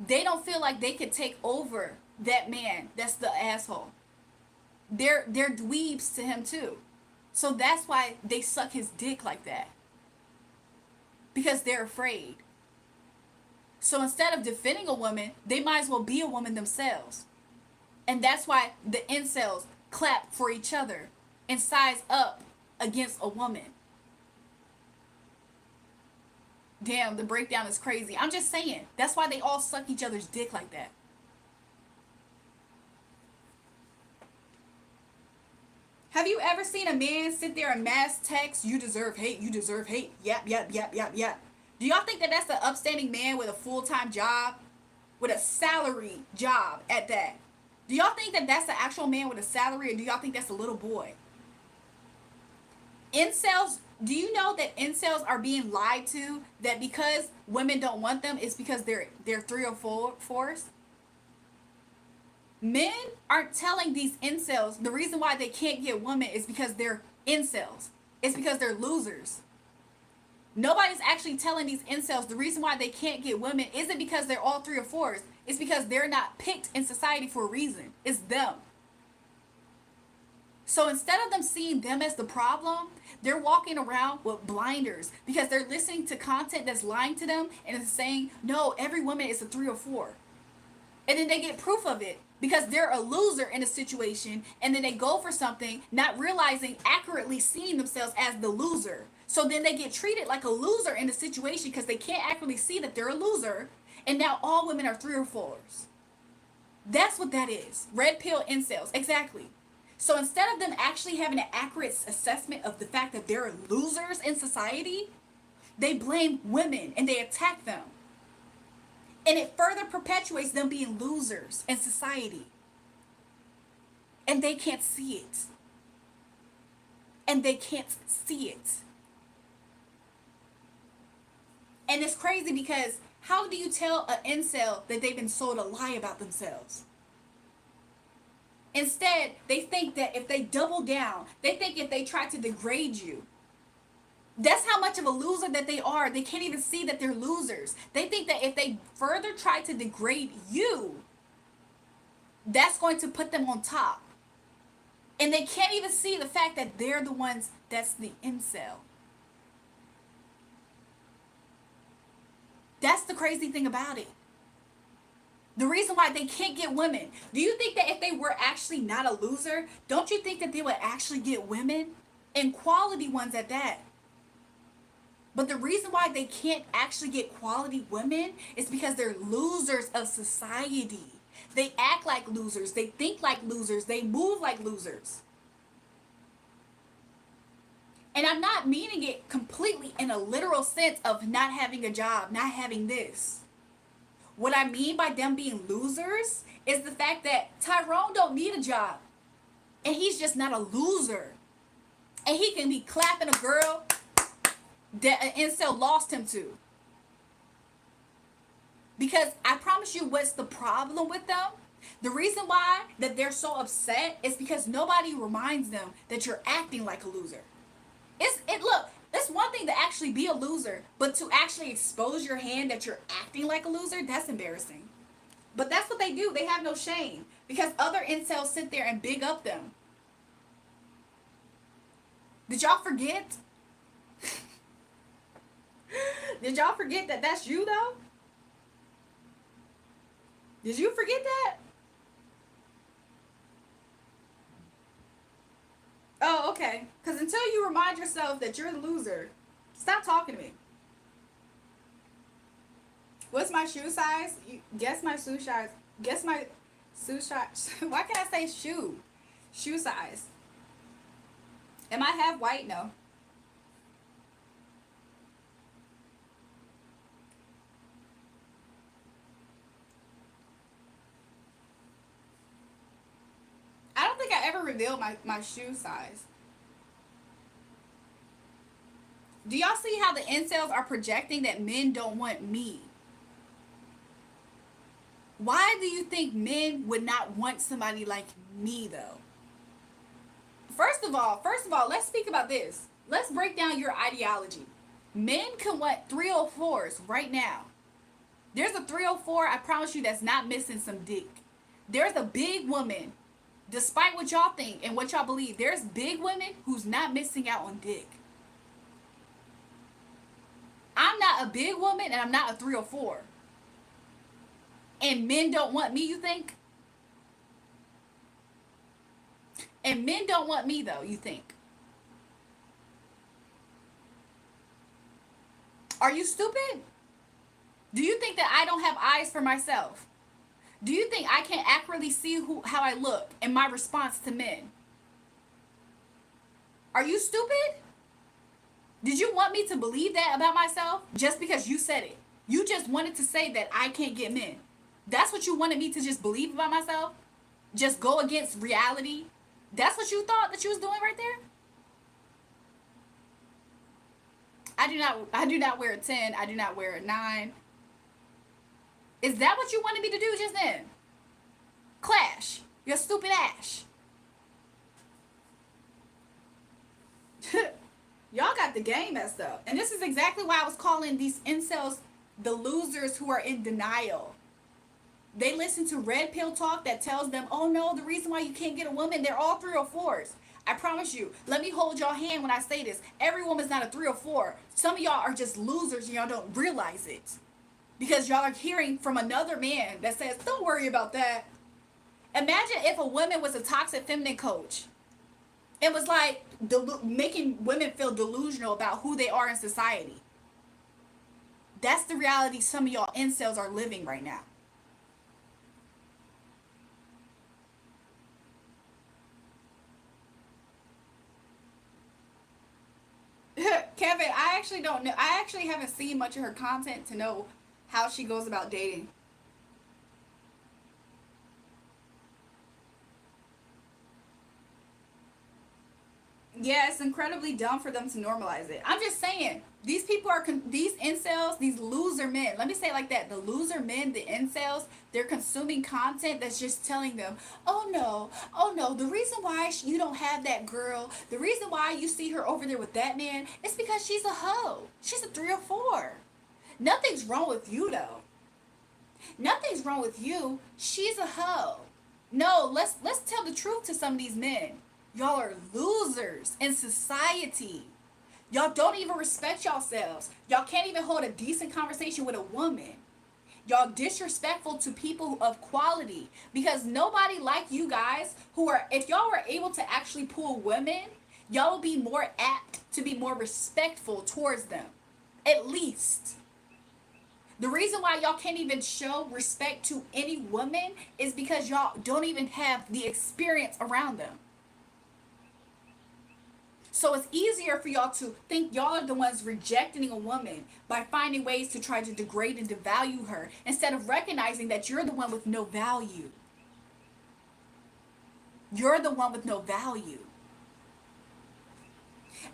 they don't feel like they could take over that man that's the asshole. They're dweebs to him too. So that's why they suck his dick like that. Because they're afraid. So instead of defending a woman, they might as well be a woman themselves. And that's why the incels clap for each other and size up against a woman. Damn, the breakdown is crazy. I'm just saying, that's why they all suck each other's dick like that. Have you ever seen a man sit there and mass text, "You deserve hate, you deserve hate, yap, yap, yap, yap, yap"? Do y'all think that that's an upstanding man with a full-time job? With a salary job at that? Do y'all think that that's the actual man with a salary, or do y'all think that's a little boy? Incels, do you know that incels are being lied to, that because women don't want them, it's because they're 3 or 4s? Men aren't telling these incels the reason why they can't get women is because they're incels. It's because they're losers. Nobody's actually telling these incels the reason why they can't get women isn't because they're all 3 or 4s. It's because they're not picked in society for a reason. It's them. So instead of them seeing them as the problem, they're walking around with blinders because they're listening to content that's lying to them and it's saying, no, every woman is a 3 or 4. And then they get proof of it because they're a loser in a situation, and then they go for something not realizing, accurately seeing themselves as the loser. So then they get treated like a loser in the situation because they can't accurately see that they're a loser, and now all women are 3 or 4s. That's what that is. Red pill incels. Exactly. So instead of them actually having an accurate assessment of the fact that they're losers in society, they blame women and they attack them. And it further perpetuates them being losers in society. And they can't see it. And they can't see it. And it's crazy because how do you tell an incel that they've been sold a lie about themselves? Instead, they think that if they double down, they think if they try to degrade you, that's how much of a loser that they are. They can't even see that they're losers. They think that if they further try to degrade you, that's going to put them on top. And they can't even see the fact that they're the ones that's the incel. That's the crazy thing about it. The reason why they can't get women. Do you think that if they were actually not a loser, don't you think that they would actually get women? And quality ones at that. But the reason why they can't actually get quality women is because they're losers of society. They act like losers. They think like losers. They move like losers. And I'm not meaning it completely in a literal sense of not having a job, not having this. What I mean by them being losers is the fact that Tyrone don't need a job. And he's just not a loser. And he can be clapping a girl that an incel lost him to. Because I promise you what's the problem with them? The reason why that they're so upset is because nobody reminds them that you're acting like a loser. Look, it's one thing to actually be a loser, but to actually expose your hand that you're acting like a loser, that's embarrassing. But that's what they do. They have no shame because other incels sit there and big up them. Did y'all forget? Did y'all forget that that's you though? Did you forget that? Oh, okay. Because until you remind yourself that you're the loser, stop talking to me. What's my shoe size? Guess my shoe size. Guess my shoe size. Why can't I say shoe? Shoe size. Am I half white? No. I don't think I ever revealed my shoe size. Do y'all see how the incels are projecting that men don't want me? Why do you think men would not want somebody like me though? First of all, let's speak about this. Let's break down your ideology. Men can want 304s right now. There's a 304, I promise you, that's not missing some dick. There's a big woman, despite what y'all think and what y'all believe, there's big women who's not missing out on dick. I'm not a big woman and I'm not a 304. And men don't want me, you think? And men don't want me though, you think? Are you stupid? Do you think that I don't have eyes for myself? Do you think I can accurately see how I look in my response to men? Are you stupid? Did you want me to believe that about myself just because you said it? You just wanted to say that I can't get men. That's what you wanted me to just believe about myself? Just go against reality? That's what you thought that you was doing right there? I do not wear a 10. I do not wear a 9. Is that what you wanted me to do just then? Clash. Your stupid ass. Y'all got the game messed up. And this is exactly why I was calling these incels the losers who are in denial. They listen to red pill talk that tells them, oh no, the reason why you can't get a woman, they're all 304s. I promise you, let me hold y'all hand when I say this. Every woman's not a 304. Some of y'all are just losers and y'all don't realize it. Because y'all are hearing from another man that says, don't worry about that. Imagine if a woman was a toxic feminine coach. It was like making women feel delusional about who they are in society. That's the reality some of y'all incels are living right now. Kevin, I actually don't know. I actually haven't seen much of her content to know how she goes about dating. Yeah, it's incredibly dumb for them to normalize it. I'm just saying, these people are, these incels, these loser men, let me say it like that, the loser men, the incels, they're consuming content that's just telling them, oh no, the reason why you don't have that girl, the reason why you see her over there with that man, it's because she's a hoe. She's a 304. Nothing's wrong with you though. Nothing's wrong with you. She's a hoe. No, let's tell the truth to some of these men. Y'all are losers in society. Y'all don't even respect yourselves. Y'all can't even hold a decent conversation with a woman. Y'all disrespectful to people of quality because nobody like you guys who are, if y'all were able to actually pull women, y'all will be more apt to be more respectful towards them. At least. The reason why y'all can't even show respect to any woman is because y'all don't even have the experience around them. So it's easier for y'all to think y'all are the ones rejecting a woman by finding ways to try to degrade and devalue her instead of recognizing that you're the one with no value. You're the one with no value.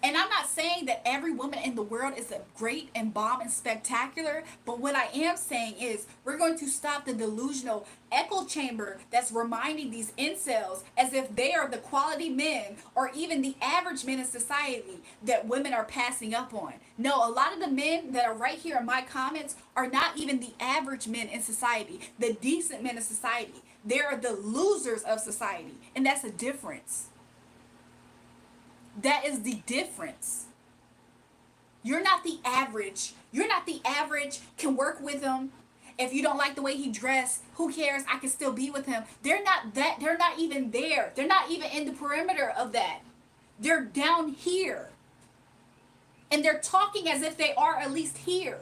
And I'm not saying that every woman in the world is a great and bomb and spectacular, but what I am saying is we're going to stop the delusional echo chamber that's reminding these incels as if they are the quality men or even the average men in society that women are passing up on. No, a lot of the men that are right here in my comments are not even the average men in society, the decent men in society. They are the losers of society, and that's a difference. That is the difference. You're not the average. You're not the average, can work with him. If you don't like the way he dressed, who cares? I can still be with him. They're not that. They're not even there. They're not even in the perimeter of that. They're down here. And they're talking as if they are at least here.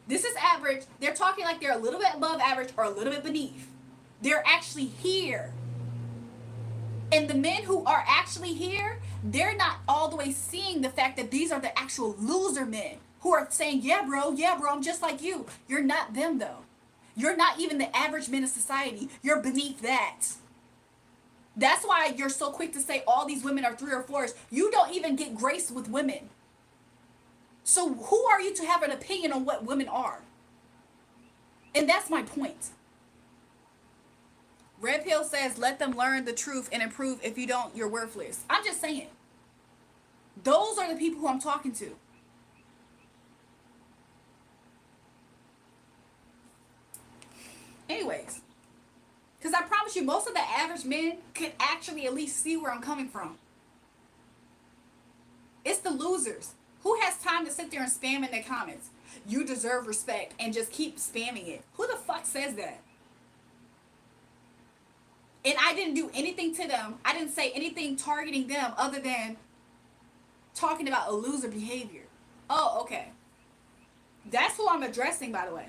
This is average. They're talking like they're a little bit above average or a little bit beneath. They're actually here. And the men who are actually here, they're not all the way seeing the fact that these are the actual loser men who are saying, yeah, bro, I'm just like you. You're not them, though. You're not even the average men of society. You're beneath that. That's why you're so quick to say all these women are 3 or 4s. You don't even get grace with women. So who are you to have an opinion on what women are? And that's my point. Red Pill says, let them learn the truth and improve. If you don't, you're worthless. I'm just saying. Those are the people who I'm talking to. Anyways. Because I promise you, most of the average men could actually at least see where I'm coming from. It's the losers. Who has time to sit there and spam in their comments? You deserve respect and just keep spamming it. Who the fuck says that? And I didn't do anything to them. I didn't say anything targeting them other than talking about a loser behavior. Oh, okay. That's who I'm addressing, by the way.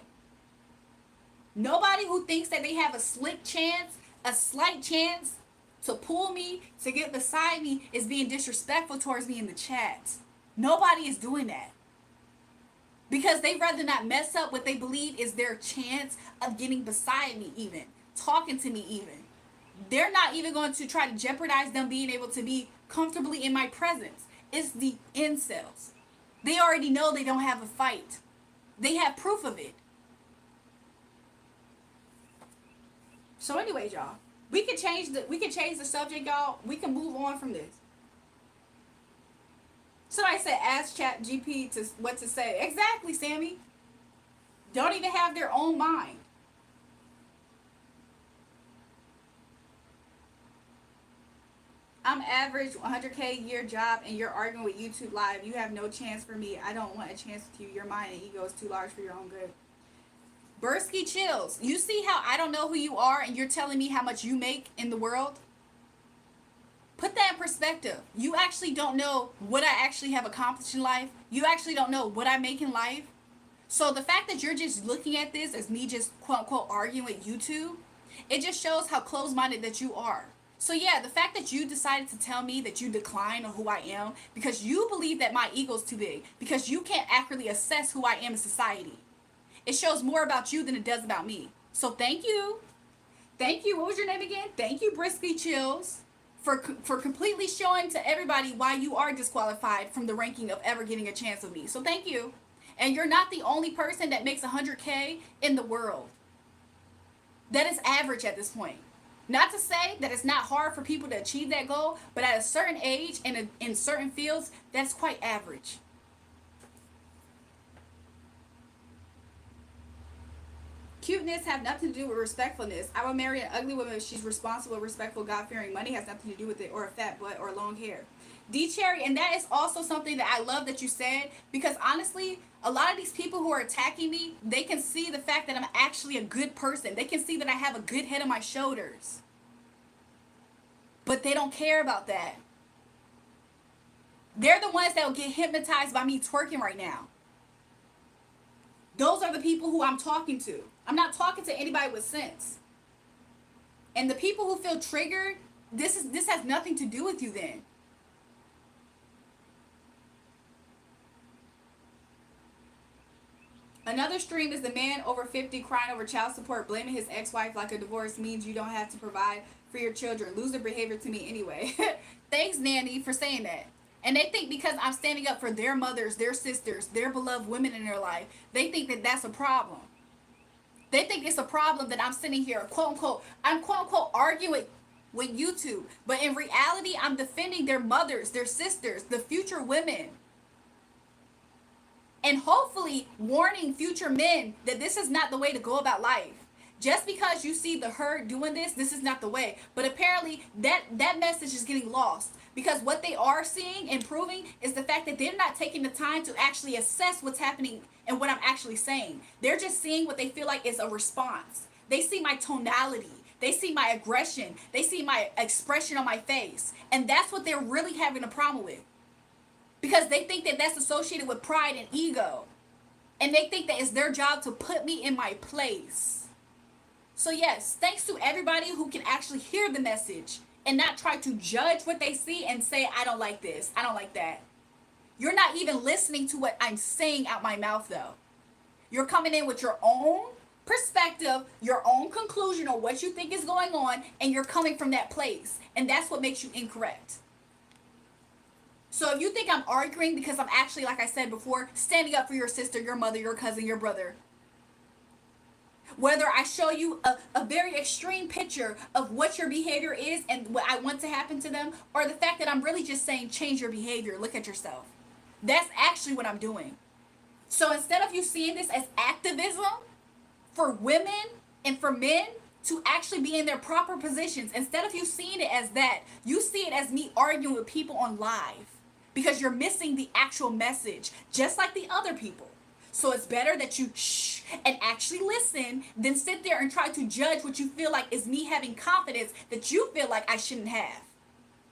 Nobody who thinks that they have a slight chance to pull me, to get beside me, is being disrespectful towards me in the chat. Nobody is doing that. Because they'd rather not mess up what they believe is their chance of getting beside me even. Talking to me even. They're not even going to try to jeopardize them being able to be comfortably in my presence. It's the incels. They already know they don't have a fight. They have proof of it. So anyway, y'all, we can change the subject, y'all. We can move on from this. Somebody said ask ChatGPT to what to say. Exactly, Sammy. Don't even have their own mind. I'm average 100K year job and you're arguing with YouTube Live. You have no chance for me. I don't want a chance with you. Your mind and ego is too large for your own good. Bursky chills. You see how I don't know who you are and you're telling me how much you make in the world? Put that in perspective. You actually don't know what I actually have accomplished in life. You actually don't know what I make in life. So the fact that you're just looking at this as me just quote unquote arguing with YouTube, it just shows how close-minded that you are. So yeah, the fact that you decided to tell me that you decline on who I am because you believe that my ego's too big, because you can't accurately assess who I am in society. It shows more about you than it does about me. So thank you. Thank you. What was your name again? Thank you, Brisky Chills, for completely showing to everybody why you are disqualified from the ranking of ever getting a chance with me. So thank you. And you're not the only person that makes 100K in the world. That is average at this point. Not to say that it's not hard for people to achieve that goal, but at a certain age and in certain fields, that's quite average. Cuteness have nothing to do with respectfulness. I would marry an ugly woman if she's responsible, respectful, God-fearing. Money has nothing to do with it, or a fat butt, or long hair. D Cherry, and that is also something that I love that you said, because honestly, a lot of these people who are attacking me, they can see the fact that I'm actually a good person. They can see that I have a good head on my shoulders. But they don't care about that. They're the ones that will get hypnotized by me twerking right now. Those are the people who I'm talking to. I'm not talking to anybody with sense. And the people who feel triggered, this has nothing to do with you then. Another stream is the man over 50 crying over child support, blaming his ex-wife like a divorce means you don't have to provide for your children. Loser behavior to me anyway. Thanks, Nanny, for saying that. And they think because I'm standing up for their mothers, their sisters, their beloved women in their life, they think that that's a problem. They think it's a problem that I'm sitting here, quote unquote, I'm quote unquote arguing with YouTube. But in reality, I'm defending their mothers, their sisters, the future women. And hopefully warning future men that this is not the way to go about life. Just because you see the herd doing this is not the way. But apparently that message is getting lost. Because what they are seeing and proving is the fact that they're not taking the time to actually assess what's happening and what I'm actually saying. They're just seeing what they feel like is a response. They see my tonality. They see my aggression. They see my expression on my face. And that's what they're really having a problem with. Because they think that that's associated with pride and ego. And they think that it's their job to put me in my place. So yes, thanks to everybody who can actually hear the message and not try to judge what they see and say, I don't like this, I don't like that. You're not even listening to what I'm saying out my mouth though. You're coming in with your own perspective, your own conclusion on what you think is going on, and you're coming from that place. And that's what makes you incorrect. So if you think I'm arguing because I'm actually, like I said before, standing up for your sister, your mother, your cousin, your brother, whether I show you a very extreme picture of what your behavior is and what I want to happen to them, or the fact that I'm really just saying change your behavior, look at yourself. That's actually what I'm doing. So instead of you seeing this as activism for women and for men to actually be in their proper positions, instead of you seeing it as that, you see it as me arguing with people on live because you're missing the actual message, just like the other people. So it's better that you shh and actually listen than sit there and try to judge what you feel like is me having confidence that you feel like I shouldn't have.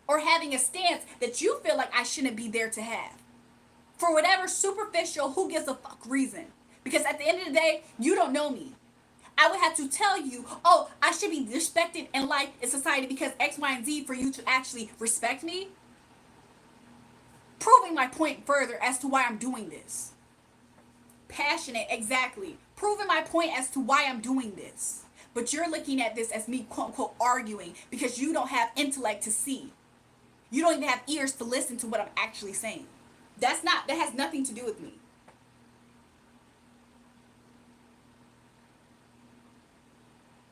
Or having a stance that you feel like I shouldn't be there to have. For whatever superficial, who gives a fuck reason. Because at the end of the day, you don't know me. I would have to tell you, oh, I should be respected in life in society because X, Y, and Z for you to actually respect me. Proving my point further as to why I'm doing this. Passionate, exactly. Proving my point as to why I'm doing this. But you're looking at this as me, quote unquote, arguing because you don't have intellect to see. You don't even have ears to listen to what I'm actually saying. That has nothing to do with me.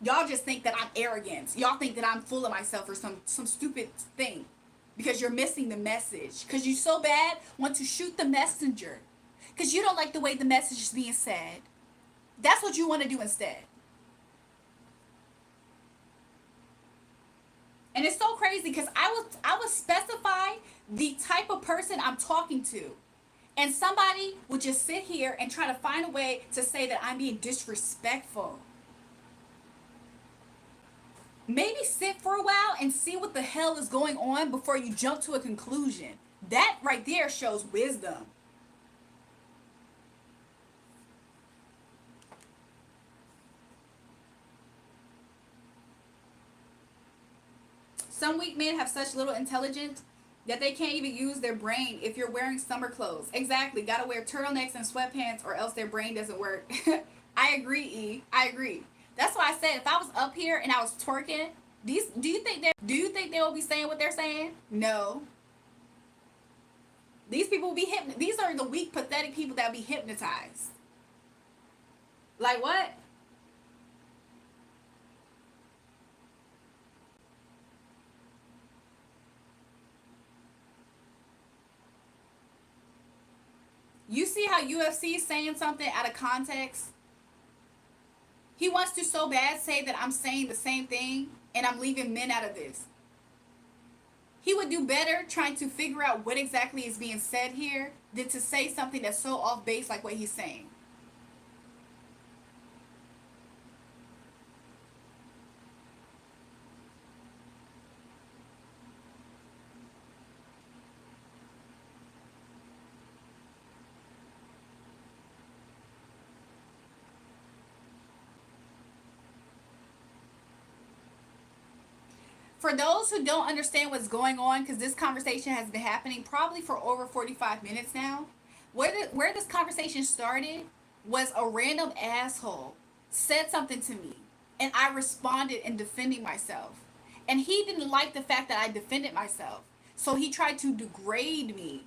Y'all just think that I'm arrogant. Y'all think that I'm full of myself or some stupid thing. Because you're missing the message. Because you so bad want to shoot the messenger. Because you don't like the way the message is being said. That's what you want to do instead. And it's so crazy because I would specify the type of person I'm talking to. And somebody would just sit here and try to find a way to say that I'm being disrespectful. Maybe sit for a while and see what the hell is going on before you jump to a conclusion. That right there shows wisdom. Some weak men have such little intelligence that they can't even use their brain if you're wearing summer clothes. Exactly. Gotta wear turtlenecks and sweatpants or else their brain doesn't work. I agree, E. I agree. That's why I said if I was up here and I was twerking, do you think they will be saying what they're saying? No. These people will be these are the weak, pathetic people that will be hypnotized. Like what? You see how UFC is saying something out of context? He wants to so bad say that I'm saying the same thing and I'm leaving men out of this. He would do better trying to figure out what exactly is being said here than to say something that's so off base like what he's saying. For those who don't understand what's going on, because this conversation has been happening probably for over 45 minutes now, where this conversation started was a random asshole said something to me, and I responded in defending myself. And he didn't like the fact that I defended myself. So he tried to degrade me.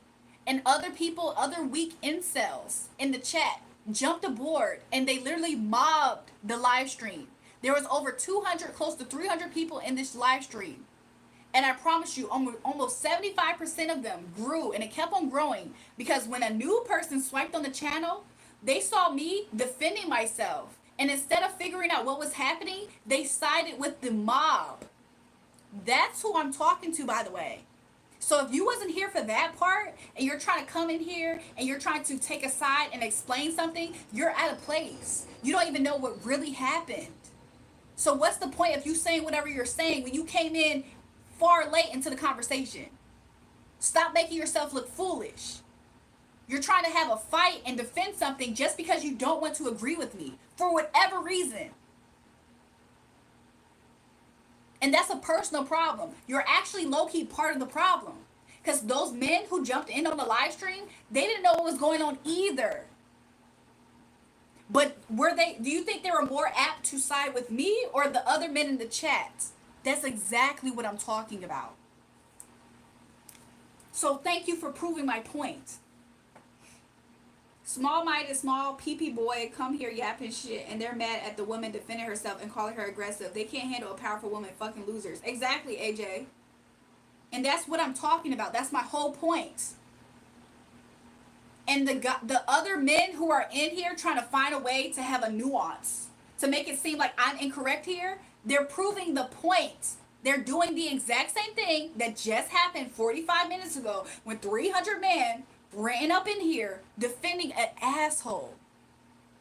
And other people, other weak incels in the chat jumped aboard and they literally mobbed the live stream. There was over 200, close to 300 people in this live stream. And I promise you, almost 75% of them grew, and it kept on growing because when a new person swiped on the channel, they saw me defending myself. And instead of figuring out what was happening, they sided with the mob. That's who I'm talking to, by the way. So if you wasn't here for that part, and you're trying to come in here, and you're trying to take a side and explain something, you're out of place. You don't even know what really happened. So what's the point of you saying whatever you're saying when you came in far late into the conversation? Stop making yourself look foolish. You're trying to have a fight and defend something just because you don't want to agree with me for whatever reason. And that's a personal problem. You're actually low-key part of the problem. Because those men who jumped in on the live stream, they didn't know what was going on either. But do you think they were more apt to side with me or the other men in the chat? That's exactly what I'm talking about. So thank you for proving my point. Small-minded, small PP boy come here yapping shit, and they're mad at the woman defending herself and calling her aggressive. They can't handle a powerful woman. Fucking losers. Exactly, AJ. And that's what I'm talking about. That's my whole point. And the other men who are in here trying to find a way to have a nuance, to make it seem like I'm incorrect here, they're proving the point. They're doing the exact same thing that just happened 45 minutes ago when 300 men ran up in here defending an asshole.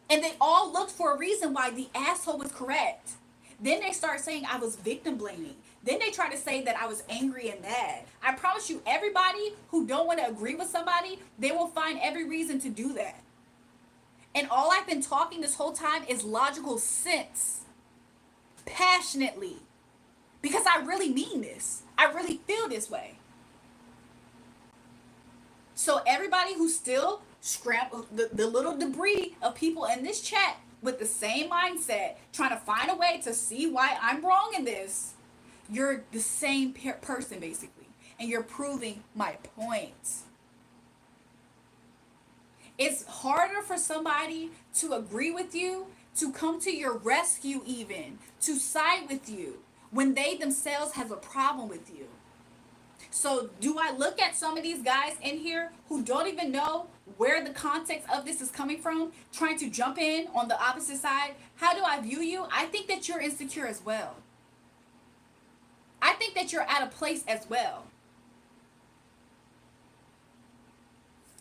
And they all looked for a reason why the asshole was correct. Then they start saying I was victim blaming. Then they try to say that I was angry and mad. I promise you, everybody who don't want to agree with somebody, they will find every reason to do that. And all I've been talking this whole time is logical sense. Passionately. Because I really mean this. I really feel this way. So everybody who still the little debris of people in this chat with the same mindset, trying to find a way to see why I'm wrong in this, you're the same person basically. And you're proving my point. It's harder for somebody to agree with you, to come to your rescue even, to side with you, when they themselves have a problem with you. So do I look at some of these guys in here who don't even know where the context of this is coming from, trying to jump in on the opposite side? How do I view you? I think that you're insecure as well. I think that you're out of place as well.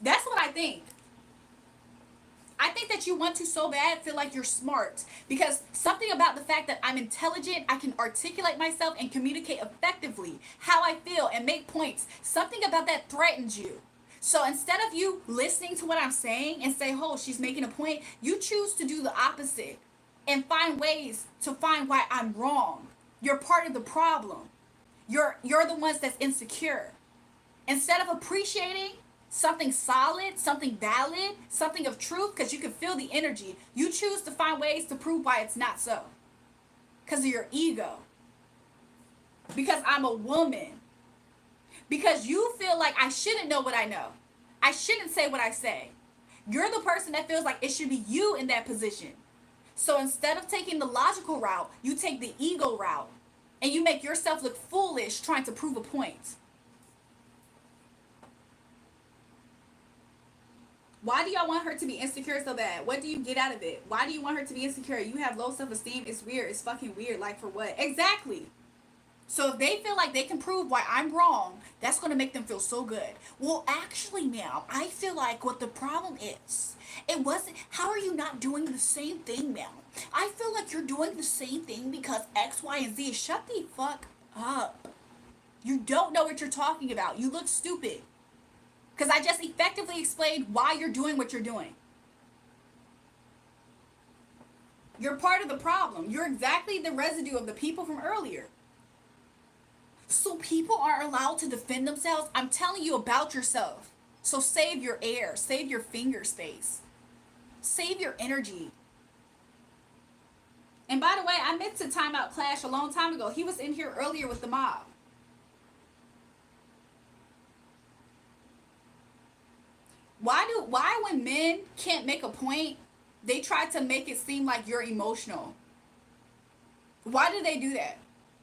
That's what I think. I think that you want to so bad feel like you're smart, because something about the fact that I'm intelligent, I can articulate myself and communicate effectively how I feel and make points. Something about that threatens you. So instead of you listening to what I'm saying and say, oh, she's making a point, you choose to do the opposite and find ways to find why I'm wrong. You're part of the problem. You're the ones that's insecure. Instead of appreciating something solid, something valid, something of truth, because you can feel the energy, you choose to find ways to prove why it's not so. Because of your ego. Because I'm a woman. Because you feel like I shouldn't know what I know. I shouldn't say what I say. You're the person that feels like it should be you in that position. So instead of taking the logical route, you take the ego route. And you make yourself look foolish trying to prove a point. Why do y'all want her to be insecure so bad? What do you get out of it? Why do you want her to be insecure? You have low self-esteem. It's weird. It's fucking weird. Like, for what? Exactly. So if they feel like they can prove why I'm wrong, that's going to make them feel so good. Well, actually, ma'am, I feel like what the problem is, it wasn't, how are you not doing the same thing, ma'am? I feel like you're doing the same thing because X, Y, and Z. Shut the fuck up. You don't know what you're talking about. You look stupid. Because I just effectively explained why you're doing what you're doing. You're part of the problem. You're exactly the residue of the people from earlier. So people aren't allowed to defend themselves? I'm telling you about yourself. So save your air. Save your finger space. Save your energy. And by the way, I meant to time out Clash a long time ago. He was in here earlier with the mob. Why when men can't make a point, they try to make it seem like you're emotional? Why do they do that?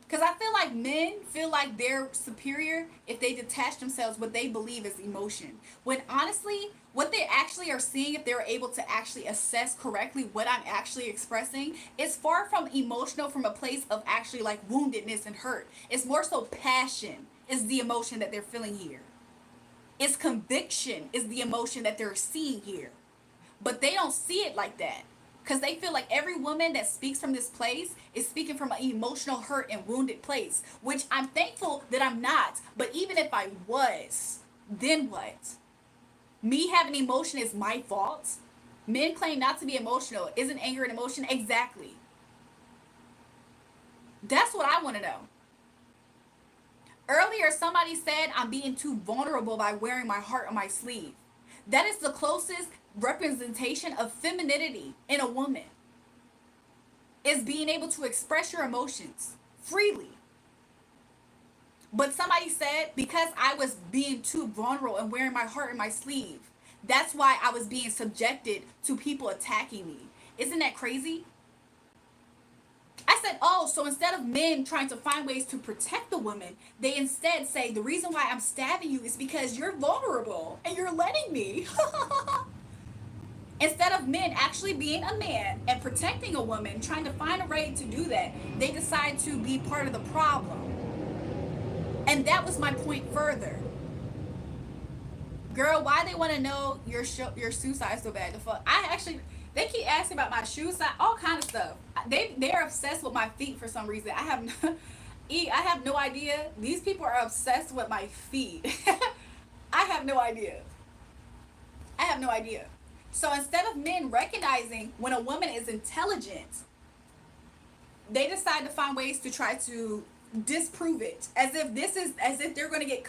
Because I feel like men feel like they're superior if they detach themselves what they believe is emotion. When honestly, what they actually are seeing, if they're able to actually assess correctly what I'm actually expressing, is far from emotional from a place of actually like woundedness and hurt. It's more so passion is the emotion that they're feeling here. It's conviction is the emotion that they're seeing here. But they don't see it like that. Because they feel like every woman that speaks from this place is speaking from an emotional hurt and wounded place. Which I'm thankful that I'm not. But even if I was, then what? Me having emotion is my fault? Men claim not to be emotional. Isn't anger an emotion? Exactly. That's what I want to know. Earlier, somebody said I'm being too vulnerable by wearing my heart on my sleeve. That is the closest representation of femininity in a woman, is being able to express your emotions freely. But somebody said because I was being too vulnerable and wearing my heart in my sleeve, that's why I was being subjected to people attacking me. Isn't that crazy? I said, oh, so instead of men trying to find ways to protect the woman, they instead say the reason why I'm stabbing you is because you're vulnerable and you're letting me. Instead of men actually being a man and protecting a woman, trying to find a way to do that, they decide to be part of the problem. And that was my point further. Girl, why they want to know your shoe size so bad? The fuck? They keep asking about my shoe size, all kind of stuff. They're obsessed with my feet for some reason. I have no idea. These people are obsessed with my feet. I have no idea. So instead of men recognizing when a woman is intelligent, they decide to find ways to try to disprove it, as if they're going to get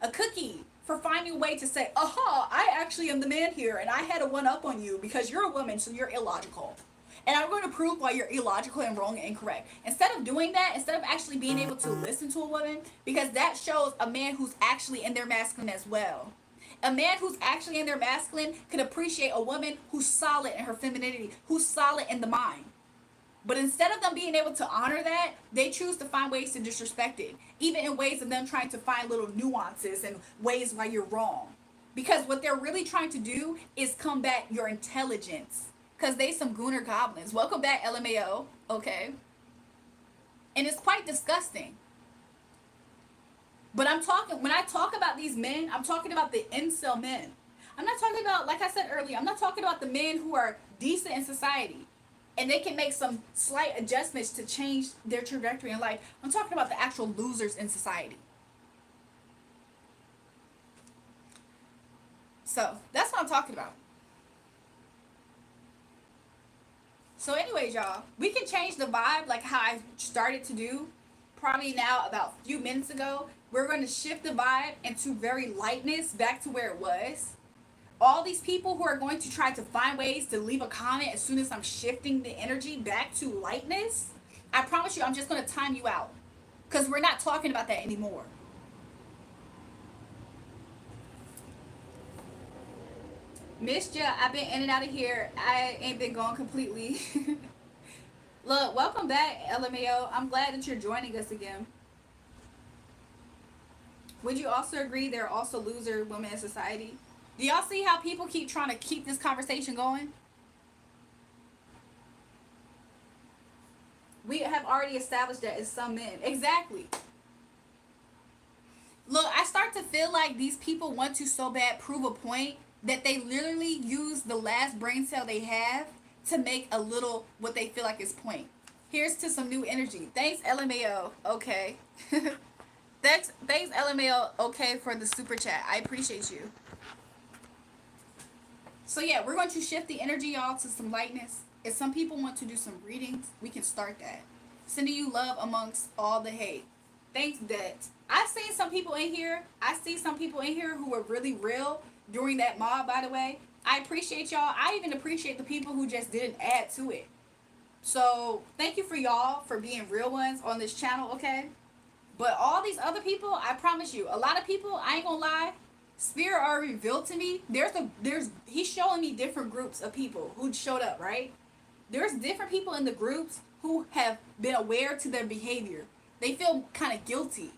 a cookie for finding a way to say, aha, I actually am the man here and I had a one up on you because you're a woman, so you're illogical. And I'm going to prove why you're illogical and wrong and incorrect. Instead of doing that, instead of actually being able to listen to a woman, because that shows a man who's actually in their masculine as well. A man who's actually in their masculine can appreciate a woman who's solid in her femininity, who's solid in the mind. But instead of them being able to honor that, they choose to find ways to disrespect it. Even in ways of them trying to find little nuances and ways why you're wrong. Because what they're really trying to do is combat your intelligence. Because they some gooner goblins. Welcome back, LMAO. Okay. And it's quite disgusting. But when I talk about these men, I'm talking about the incel men. I'm not talking about, like I said earlier, I'm not talking about the men who are decent in society. And they can make some slight adjustments to change their trajectory in life. I'm talking about the actual losers in society. So, that's what I'm talking about. So anyways, y'all, we can change the vibe like how I started to do. Probably now about a few minutes ago. We're going to shift the vibe into very lightness back to where it was. All these people who are going to try to find ways to leave a comment as soon as I'm shifting the energy back to lightness, I promise you I'm just going to time you out. Because we're not talking about that anymore. Missed ya. I've been in and out of here. I ain't been gone completely. Look, welcome back, LMAO. I'm glad that you're joining us again. Would you also agree there are also loser women in society? Do y'all see how people keep trying to keep this conversation going? We have already established that it's some men. Exactly. Look, I start to feel like these people want to so bad prove a point that they literally use the last brain cell they have to make a little what they feel like is point. Here's to some new energy. Thanks, LMAO. Okay. Thanks, LMAO. Okay, for the super chat. I appreciate you. So yeah, we're going to shift the energy, y'all, to some lightness. If some people want to do some readings, we can start that. Sending you love amongst all the hate. Thanks, that. I've seen some people in here. I see some people in here who were really real during that mob, by the way. I appreciate y'all. I even appreciate the people who just didn't add to it. So thank you for y'all for being real ones on this channel, okay? But all these other people, I promise you, a lot of people, I ain't gonna lie, Spirit already revealed to me. He's showing me different groups of people who showed up, right? There's different people in the groups who have been aware to their behavior. They feel kind of guilty.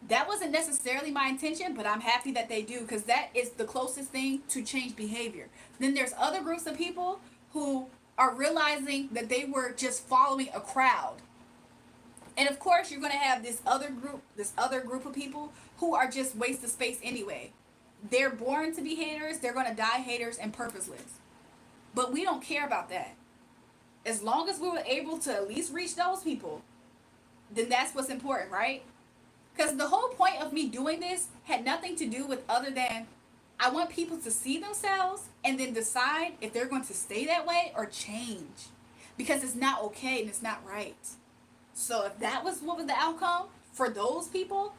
That wasn't necessarily my intention, but I'm happy that they do, because that is the closest thing to change behavior. Then there's other groups of people who are realizing that they were just following a crowd. And of course, you're going to have this other group of people who are just waste of space anyway. They're born to be haters, they're going to die haters and purposeless. But we don't care about that. As long as we were able to at least reach those people, then that's what's important, right? Because the whole point of me doing this had nothing to do with other than I want people to see themselves and then decide if they're going to stay that way or change. Because it's not okay and it's not right. So if that was what was the outcome for those people,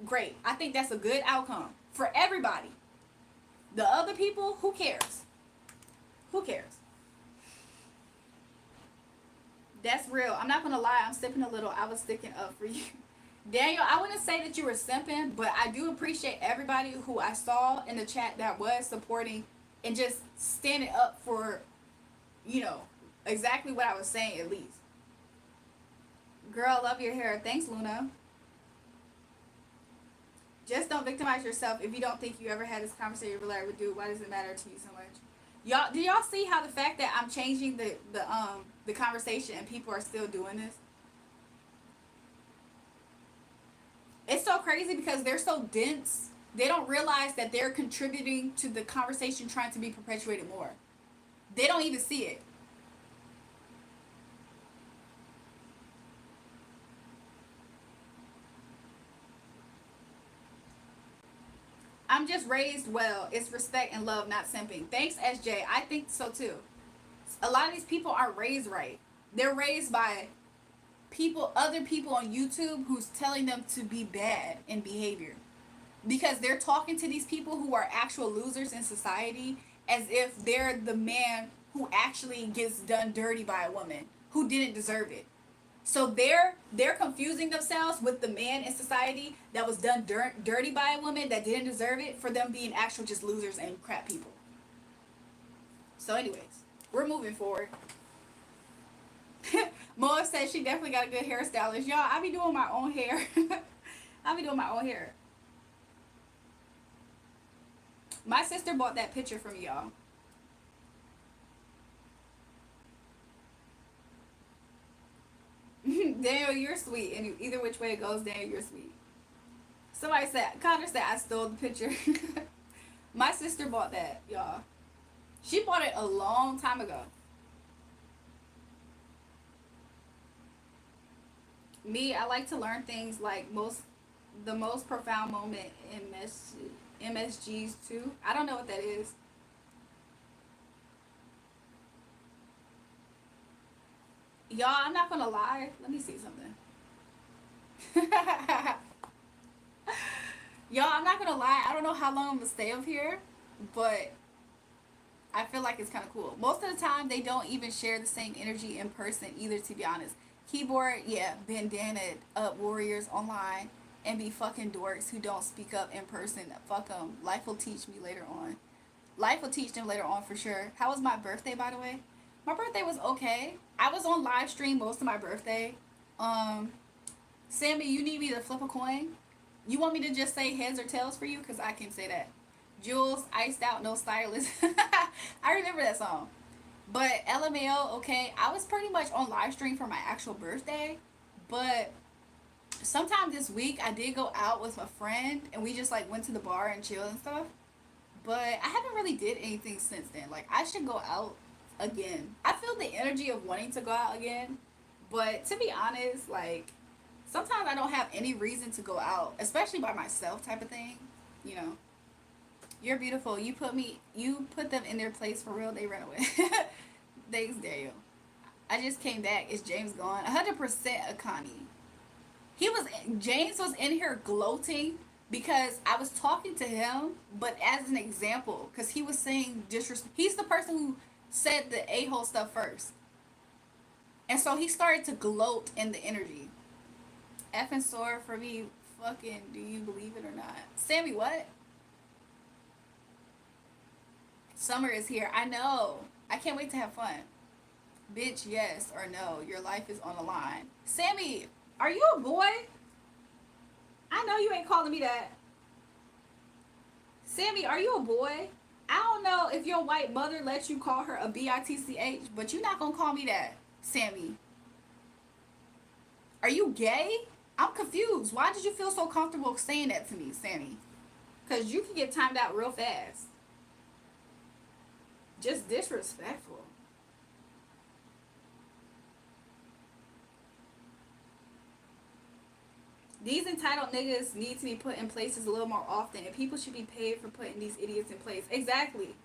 great. I think that's a good outcome for everybody. The other people, who cares? Who cares? That's real. I'm not going to lie. I'm sipping a little. I was sticking up for you. Daniel, I wouldn't say that you were simping, but I do appreciate everybody who I saw in the chat that was supporting and just standing up for, exactly what I was saying at least. Girl, love your hair. Thanks, Luna. Just don't victimize yourself. If you don't think you ever had this conversation with Larry would do, why does it matter to you so much? Do y'all see how the fact that I'm changing the conversation and people are still doing this? It's so crazy because they're so dense. They don't realize that they're contributing to the conversation trying to be perpetuated more. They don't even see it. I'm just raised well. It's respect and love, not simping. Thanks, SJ. I think so too. A lot of these people aren't raised right. They're raised by other people on YouTube who's telling them to be bad in behavior. Because they're talking to these people who are actual losers in society as if they're the man who actually gets done dirty by a woman who didn't deserve it. So they're confusing themselves with the man in society that was done dirty by a woman that didn't deserve it, for them being actual just losers and crap people. So anyways, we're moving forward. Moa says she definitely got a good hairstylist. Y'all, I be doing my own hair. I be doing my own hair. My sister bought that picture from y'all. Daniel, you're sweet. And either which way it goes, Daniel, you're sweet. Somebody said, Connor said I stole the picture. My sister bought that, y'all. She bought it a long time ago. Me, I like to learn things like the most profound moment in MSGs too. I don't know what that is. Y'all, I'm not gonna lie. Let me see something. Y'all, I'm not gonna lie. I don't know how long I'm gonna stay up here, but I feel like it's kind of cool. Most of the time, they don't even share the same energy in person either, to be honest. Keyboard, yeah, bandana up warriors online and be fucking dorks who don't speak up in person. Fuck them. Life will teach me later on. Life will teach them later on for sure. How was my birthday, by the way? My birthday was okay. I was on live stream most of my birthday. Sammy, you need me to flip a coin? You want me to just say heads or tails for you? Because I can say that. Jules, iced out, no stylist. I remember that song. But LMAO, okay, I was pretty much on live stream for my actual birthday. But sometime this week, I did go out with a friend. And we just, went to the bar and chilled and stuff. But I haven't really did anything since then. I should go out again. I feel the energy of wanting to go out again. But to be honest, sometimes I don't have any reason to go out. Especially by myself type of thing. You know. You're beautiful. You put them in their place for real. They ran away. Thanks, Daniel. I just came back. Is James gone? 100% Akani. James was in here gloating because I was talking to him, but as an example, because he was saying disrespect. He's the person who said the a-hole stuff first. And so he started to gloat in the energy. Effing sore for me fucking do you believe it or not? Sammy, what? Summer is here. I know. I can't wait to have fun. Bitch, yes or no. Your life is on the line. Sammy, are you a boy? I know you ain't calling me that. Sammy, are you a boy? I don't know if your white mother lets you call her a bitch, but you're not gonna call me that, Sammy. Are you gay? I'm confused. Why did you feel so comfortable saying that to me, Sammy? Because you can get timed out real fast. Just disrespectful. These entitled niggas need to be put in places a little more often, and people should be paid for putting these idiots in place. Exactly.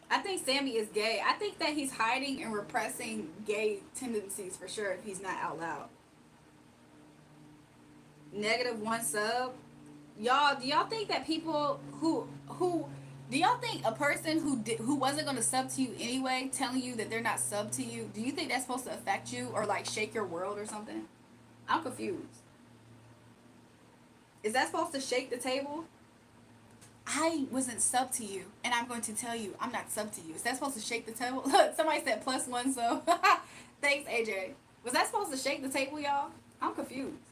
I think Sammy is gay. I think that he's hiding and repressing gay tendencies for sure if he's not out loud. -1 sub. Y'all, do y'all think that people who do y'all think a person who wasn't going to sub to you anyway telling you that they're not sub to you, do you think that's supposed to affect you or like shake your world or something? I'm confused. Is that supposed to shake the table? I wasn't sub to you, and I'm going to tell you I'm not sub to you. Is that supposed to shake the table? Look, somebody said +1, so thanks, AJ. Was that supposed to shake the table, y'all? I'm confused.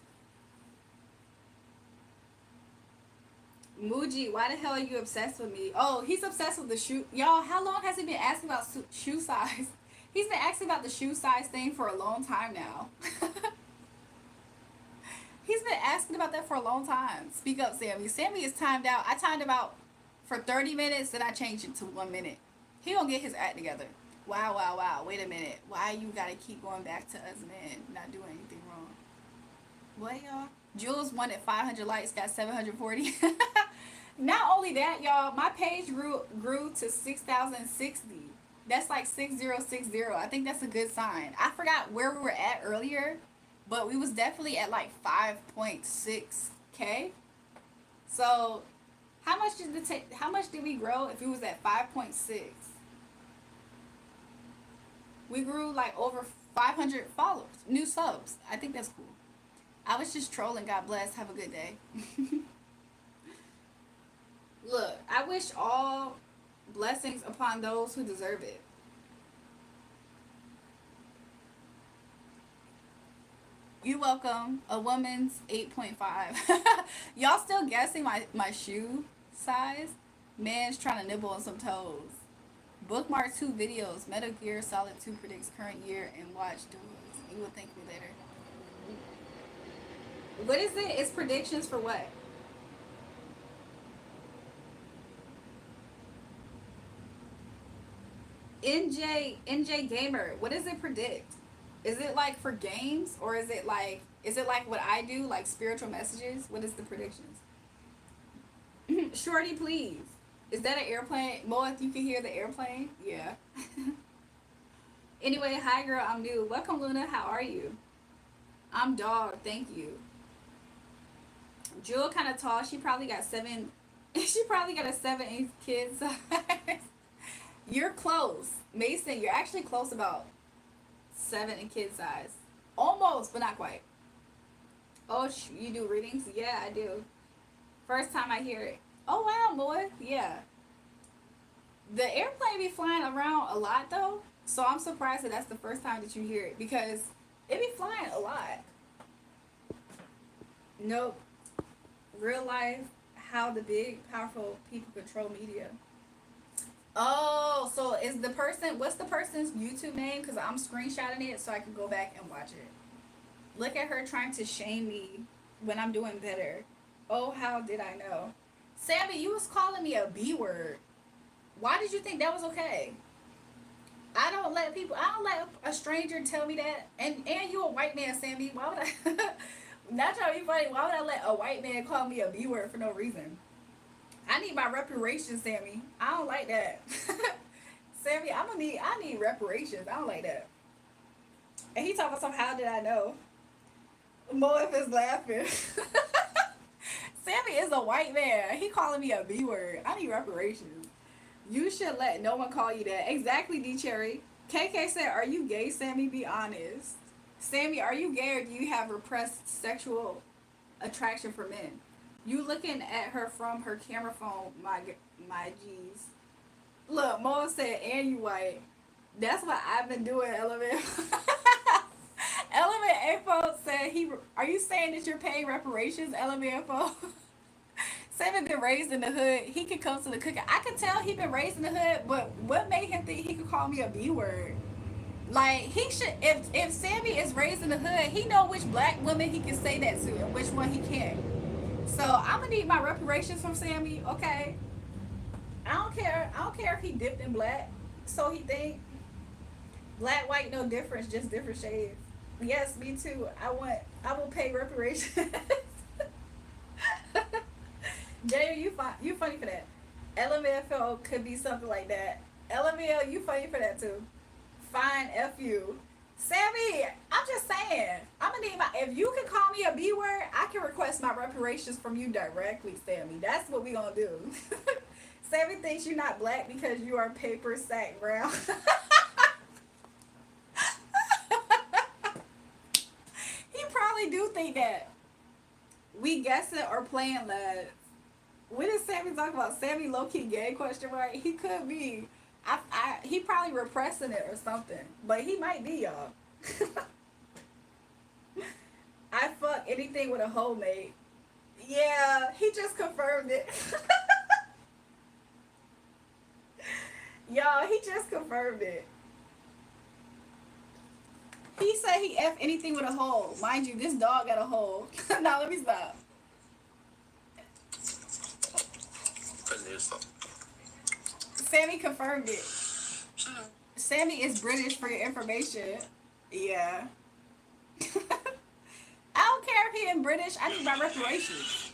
Muji, why the hell are you obsessed with me? Oh, he's obsessed with the shoe. Y'all, how long has he been asking about shoe size? He's been asking about the shoe size thing for a long time now. He's been asking about that for a long time. Speak up, Sammy. Sammy is timed out. I timed him out for 30 minutes, then I changed it to 1 minute. He gonna get his act together. Wow, wow, wow. Wait a minute. Why you gotta keep going back to us men not doing anything wrong? What, y'all? Jules wanted 500 likes, got 740. Not only that, y'all, my page grew to 6,060. That's like 6060. I think that's a good sign. I forgot where we were at earlier, but we was definitely at like 5.6K. So how much did we grow if it was at 5.6? We grew like over 500 followers, new subs. I think that's cool. I was just trolling. God bless. Have a good day. Look, I wish all blessings upon those who deserve it. You're welcome. A woman's 8.5. Y'all still guessing my shoe size? Man's trying to nibble on some toes. Bookmark 2 videos. Metal Gear Solid 2 predicts current year and watch duels. You will thank me later. What is it? It's predictions for what? NJ Gamer. What does it predict? Is it like for games or is it like what I do, like spiritual messages? What is the predictions? Shorty, please. Is that an airplane? Moeth, you can hear the airplane? Yeah. Anyway, hi girl, I'm new. Welcome Luna, how are you? I'm dog, thank you. Jewel kind of tall. She probably got 7. She probably got a 7 kid size. You're close, Mason. You're actually close about 7 in kid size. Almost, but not quite. Oh, you do readings? Yeah, I do. First time I hear it. Oh wow, boy. Yeah. The airplane be flying around a lot though, so I'm surprised that that's the first time that you hear it because it be flying a lot. Nope. Real life, how the big, powerful people control media. Oh, so is the person, what's the person's YouTube name? Because I'm screenshotting it so I can go back and watch it. Look at her trying to shame me when I'm doing better. Oh, how did I know? Sammy, you was calling me a B word. Why did you think that was okay? I don't let a stranger tell me that. And you a white man, Sammy. Why would I? Not trying to be funny. Why would I let a white man call me a B word for no reason? I need my reparations, Sammy. I don't like that. Sammy, I need reparations. I don't like that. And he talking about some, how did I know? Moef is laughing. Sammy is a white man. He calling me a B word. I need reparations. You should let no one call you that. Exactly, D Cherry. KK said, are you gay, Sammy? Be honest. Sammy, are you gay or do you have repressed sexual attraction for men? You looking at her from her camera phone, my G's. Look, Mo said, and you white. That's what I've been doing, Element. Element Info said are you saying that you're paying reparations, Element Info? Sammy been raised in the hood. He could come to the cooking. I could tell he been raised in the hood, but what made him think he could call me a B word? Like he should. If Sammy is raised in the hood, he know which black woman he can say that to and which one he can't. So I'm gonna need my reparations from Sammy. Okay. I don't care. I don't care if he dipped in black. So he think black, white, no difference, just different shades. Yes, me too. I will pay reparations. Jay, you funny for that. LMFL could be something like that. LML, you funny for that too. Fine, F you. Sammy, I'm just saying. I'm gonna need if you can call me a B word, I can request my reparations from you directly, Sammy. That's what we gonna do. Sammy thinks you're not black because you are paper sack brown. He probably do think that. We guessing or playing lads. What is Sammy talking about? Sammy low-key gay question mark? He could be. He probably repressing it or something. But he might be, y'all. I fuck anything with a hoe mate. Yeah, he just confirmed it. Y'all, he just confirmed it. He said he F anything with a hole. Mind you, this dog got a hole. Now let me stop. Sammy confirmed it. Sammy is British for your information. Yeah. I don't care if he in British. I need my reparations.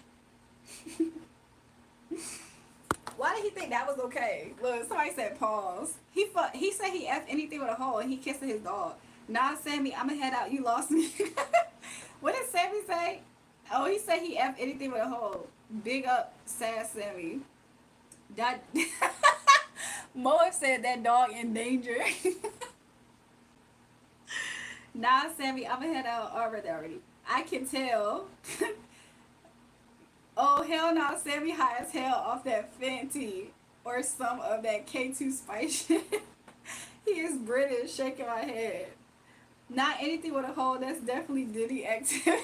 Why did he think that was okay? Look, somebody said pause. He said he F anything with a hole and he kissing his dog. Nah, Sammy, I'ma head out. You lost me. What did Sammy say? Oh, he said he F anything with a hole. Big up, sad Sammy. That Moa said that dog in danger. Nah, Sammy, I'ma head out. I read that already. I can tell. Oh, hell no, Sammy high as hell off that Fenty or some of that K2 spice shit. He is British, shaking my head. Not anything with a hole, that's definitely Diddy activities.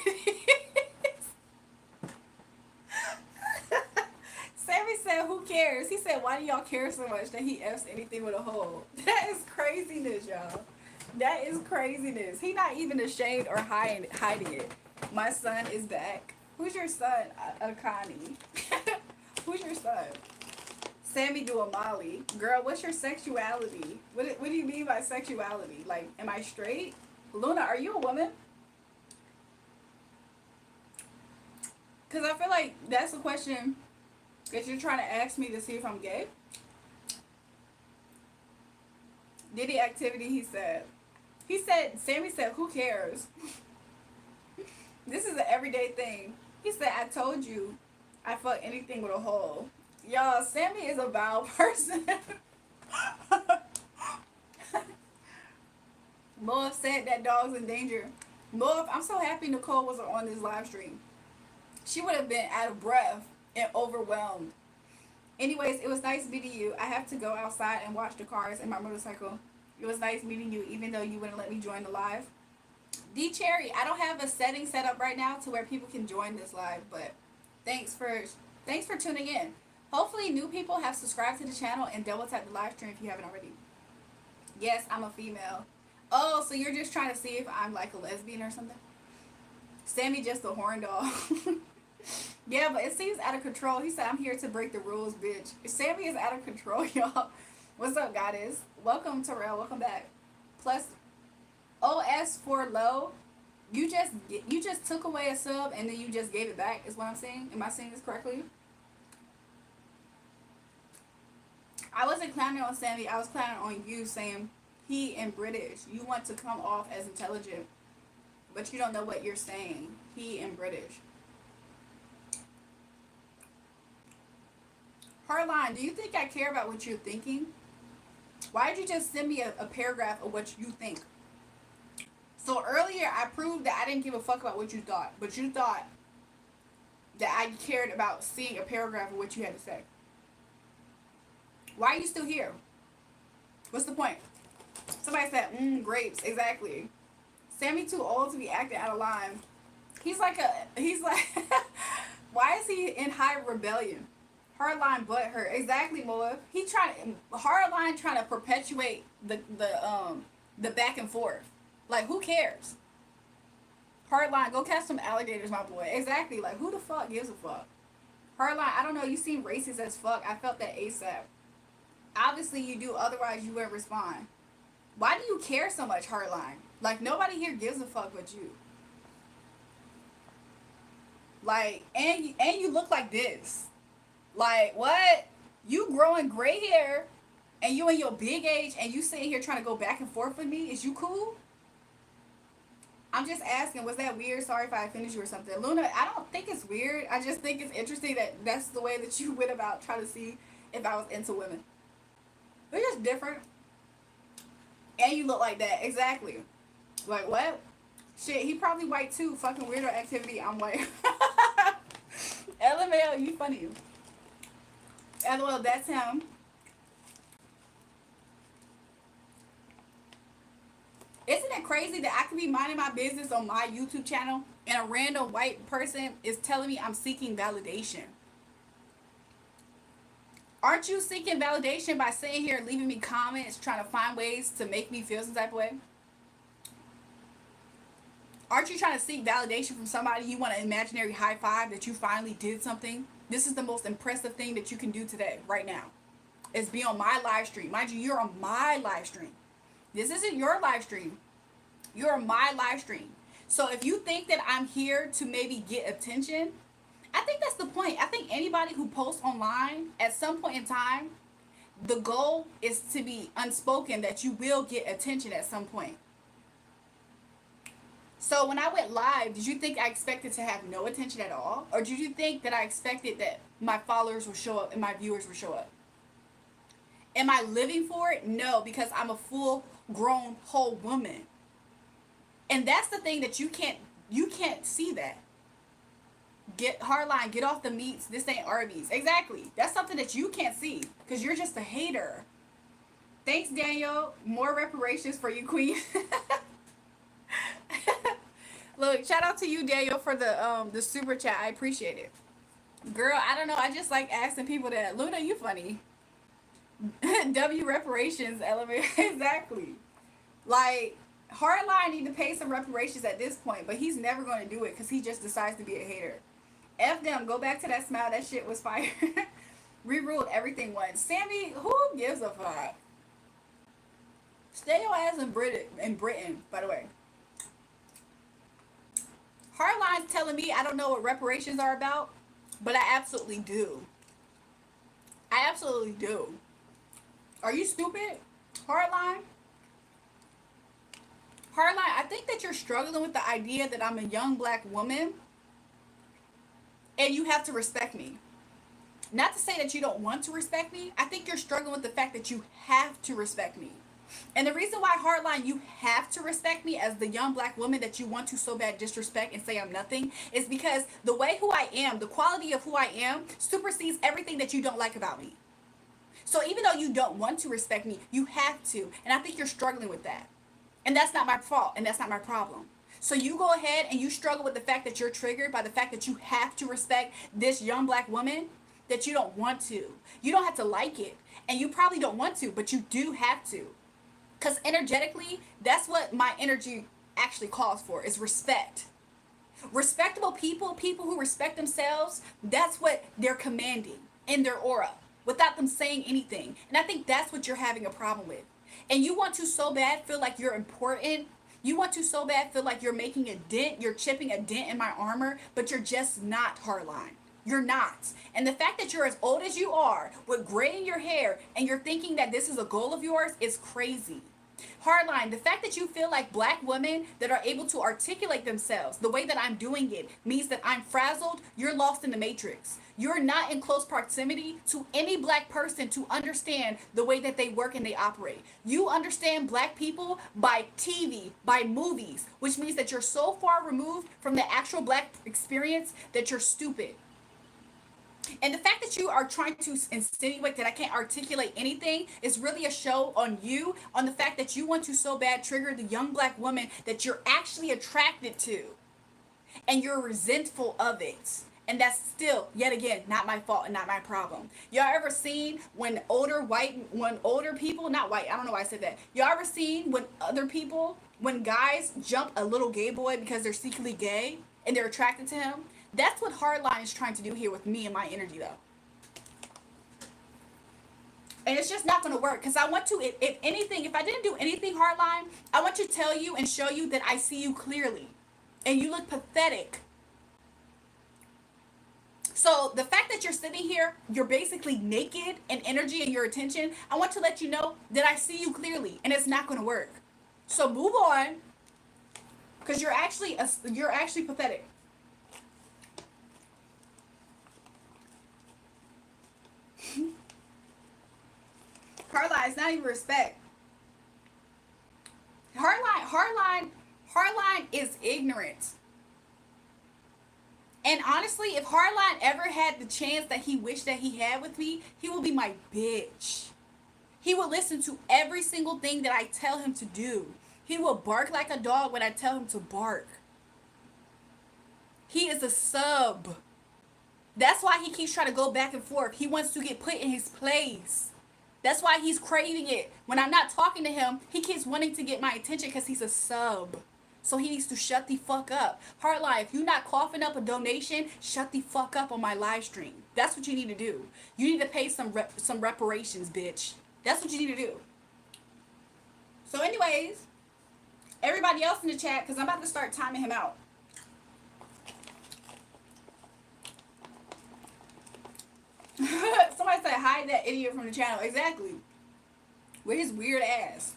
Sammy said, who cares? He said, why do y'all care so much that he F's anything with a hole? That is craziness, y'all. That is craziness. He not even ashamed or hiding it. My son is back. Who's your son, Akani? Who's your son? Sammy do a Molly. Girl, what's your sexuality? What do you mean by sexuality? Like, am I straight? Luna, are you a woman? Because I feel like that's a question that you're trying to ask me to see if I'm gay. Diddy activity, he said. Sammy said, who cares? This is an everyday thing. He said, I told you I fuck anything with a hole. Y'all, Sammy is a vile person. Moab said that dog's in danger. Moab, I'm so happy Nicole wasn't on this live stream. She would have been out of breath and overwhelmed. Anyways, it was nice meeting you. I have to go outside and watch the cars and my motorcycle. It was nice meeting you, even though you wouldn't let me join the live. D Cherry, I don't have a setting set up right now to where people can join this live, but thanks for tuning in. Hopefully new people have subscribed to the channel and double tap the live stream if you haven't already. Yes, I'm a female. Oh, so you're just trying to see if I'm like a lesbian or something? Sammy just a horn dog. Yeah, but it seems out of control. He said, I'm here to break the rules, bitch. Sammy is out of control, y'all. What's up, goddess? Welcome, Terrell. Welcome back. Plus, OS for low. You just took away a sub and then you just gave it back, is what I'm saying. Am I saying this correctly? I wasn't clowning on Sammy. I was clowning on you saying he in British. You want to come off as intelligent, but you don't know what you're saying. He in British. Harline, do you think I care about what you're thinking? Why did you just send me a paragraph of what you think? So earlier I proved that I didn't give a fuck about what you thought, but you thought that I cared about seeing a paragraph of what you had to say. Why are you still here? What's the point? Somebody said, grapes, exactly. Sammy too old to be acting out of line. He's like, why is he in high rebellion? Hardline butt hurt. Exactly, Moa. Hardline trying to perpetuate the back and forth. Like, who cares? Hardline, go catch some alligators, my boy. Exactly. Like, who the fuck gives a fuck? Hardline, I don't know. You seem racist as fuck. I felt that ASAP. Obviously, you do. Otherwise, you wouldn't respond. Why do you care so much, Hardline? Like, nobody here gives a fuck but you. Like, and you look like this. Like, what? You growing gray hair, and you in your big age, and you sitting here trying to go back and forth with me? Is you cool? I'm just asking, was that weird? Sorry if I offended you or something. Luna, I don't think it's weird. I just think it's interesting that that's the way that you went about trying to see if I was into women. They're just different. And you look like that. Exactly. Like, what? Shit, he probably white too. Fucking weirdo activity. I'm white. LMAO, you funny. LOL, that's him. Isn't it crazy that I could be minding my business on my YouTube channel and a random white person is telling me I'm seeking validation? Aren't you seeking validation by sitting here leaving me comments, trying to find ways to make me feel some type of way? Aren't you trying to seek validation from somebody? You want an imaginary high five that you finally did something? This is the most impressive thing that you can do today, right now. Is be on my live stream. Mind you, you're on my live stream. This isn't your live stream. You're on my live stream. So if you think that I'm here to maybe get attention, I think that's the point. I think anybody who posts online, at some point in time, the goal is to be unspoken that you will get attention at some point. So when I went live, did you think I expected to have no attention at all? Or did you think that I expected that my followers would show up and my viewers would show up? Am I living for it? No, because I'm a full grown whole woman. And that's the thing that you can't see that. Get hardline, get off the meats. This ain't Arby's. Exactly. That's something that you can't see because you're just a hater. Thanks, Daniel. More reparations for you, queen. Look, shout out to you, Daniel, for the super chat. I appreciate it. Girl, I don't know. I just like asking people that. Luna, you funny. W reparations, element. Exactly. Like, Hardline need to pay some reparations at this point, but he's never going to do it because he just decides to be a hater. F them. Go back to that smile. That shit was fire. Reruled everything once. Sammy, who gives a fuck? Stay your ass in Britain, by the way. Hardline's telling me I don't know what reparations are about, but I absolutely do. I absolutely do. Are you stupid? Hardline? Hardline, I think that you're struggling with the idea that I'm a young black woman and you have to respect me. Not to say that you don't want to respect me. I think you're struggling with the fact that you have to respect me. And the reason why, Hardline, you have to respect me as the young black woman that you want to so bad disrespect and say I'm nothing is because the way who I am, the quality of who I am, supersedes everything that you don't like about me. So even though you don't want to respect me, you have to. And I think you're struggling with that. And that's not my fault, and that's not my problem. So you go ahead and you struggle with the fact that you're triggered by the fact that you have to respect this young black woman that you don't want to. You don't have to like it, and you probably don't want to, but you do have to. Because energetically, that's what my energy actually calls for, is respect. Respectable people, people who respect themselves, that's what they're commanding in their aura without them saying anything. And I think that's what you're having a problem with. And you want to so bad feel like you're important. You want to so bad feel like you're making a dent, you're chipping a dent in my armor, but you're just not, Hardline. You're not. And the fact that you're as old as you are, with gray in your hair, and you're thinking that this is a goal of yours is crazy. Hardline, the fact that you feel like black women that are able to articulate themselves the way that I'm doing it means that I'm frazzled. You're lost in the matrix. You're not in close proximity to any black person to understand the way that they work and they operate. You understand black people by TV, by movies, which means that you're so far removed from the actual black experience that you're stupid. And the fact that you are trying to insinuate that I can't articulate anything is really a show on you, on the fact that you want to so bad trigger the young black woman that you're actually attracted to. And you're resentful of it. And that's still, yet again, not my fault and not my problem. Y'all ever seen when older people, not white, I don't know why I said that. Y'all ever seen when guys jump a little gay boy because they're secretly gay and they're attracted to him? That's what Hardline is trying to do here with me and my energy, though. And it's just not going to work. Because I want to, if anything, if I didn't do anything, Hardline, I want to tell you and show you that I see you clearly. And you look pathetic. So the fact that you're sitting here, you're basically naked in energy and your attention, I want to let you know that I see you clearly. And it's not going to work. So move on. Because you're actually pathetic. Hardline, it's not even respect. Hardline is ignorant. And honestly, if Hardline ever had the chance that he wished that he had with me, he will be my bitch. He will listen to every single thing that I tell him to do. He will bark like a dog when I tell him to bark. He is a sub. That's why he keeps trying to go back and forth. He wants to get put in his place. That's why he's craving it. When I'm not talking to him, he keeps wanting to get my attention because he's a sub. So he needs to shut the fuck up. Hardline, if you're not coughing up a donation, shut the fuck up on my live stream. That's what you need to do. You need to pay some reparations, bitch. That's what you need to do. So anyways, everybody else in the chat, because I'm about to start timing him out. Somebody said hide that idiot from the channel. Exactly. With his weird ass.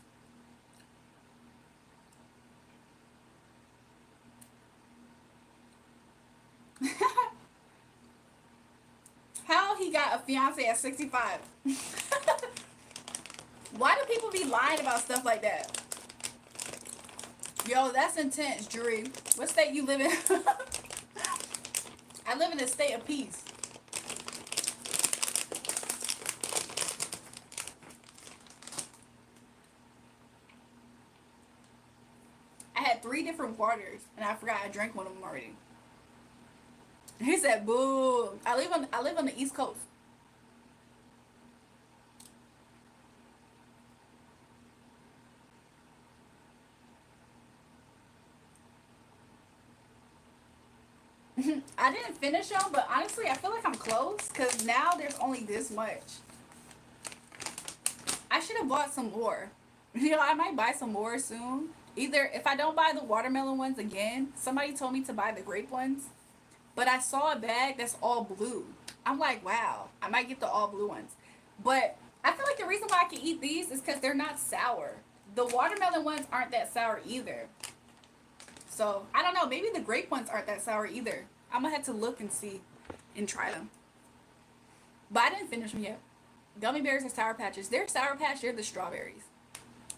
How he got a fiance at 65? Why do people be lying about stuff like that? Yo, that's intense, Julrae. What state you live in? I live in a state of peace. I had 3 different waters, and I forgot I drank one of them already. He said, "Boo! I live on the East Coast." I didn't finish them, but honestly, I feel like I'm close because now there's only this much. I should have bought some more. You know, I might buy some more soon. Either if I don't buy the watermelon ones again, somebody told me to buy the grape ones. But I saw a bag that's all blue. I'm like, wow, I might get the all blue ones. But I feel like the reason why I can eat these is because they're not sour. The watermelon ones aren't that sour either. So, I don't know. Maybe the grape ones aren't that sour either. I'm going to have to look and see and try them. But I didn't finish them yet. Gummy bears are Sour Patches. They're Sour Patch. They're the strawberries.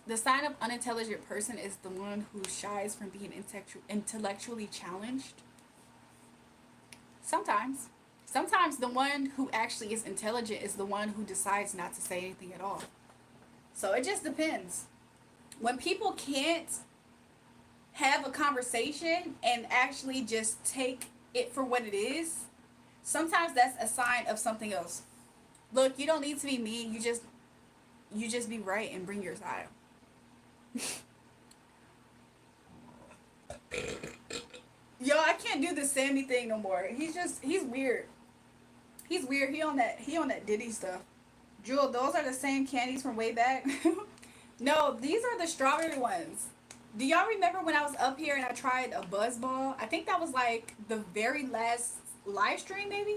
The sign of unintelligent person is the one who shies from being intellectually challenged. Sometimes. Sometimes the one who actually is intelligent is the one who decides not to say anything at all. So it just depends. When people can't have a conversation and actually just take it for what it is, sometimes that's a sign of something else. Look, you don't need to be mean. You just be right and bring your side. Yo, I can't do the Sammy thing no more. He's weird. He's weird. He on that Diddy stuff. Jewel, those are the same candies from way back. No, these are the strawberry ones. Do y'all remember when I was up here and I tried a Buzz Ball? I think that was like the very last live stream, maybe?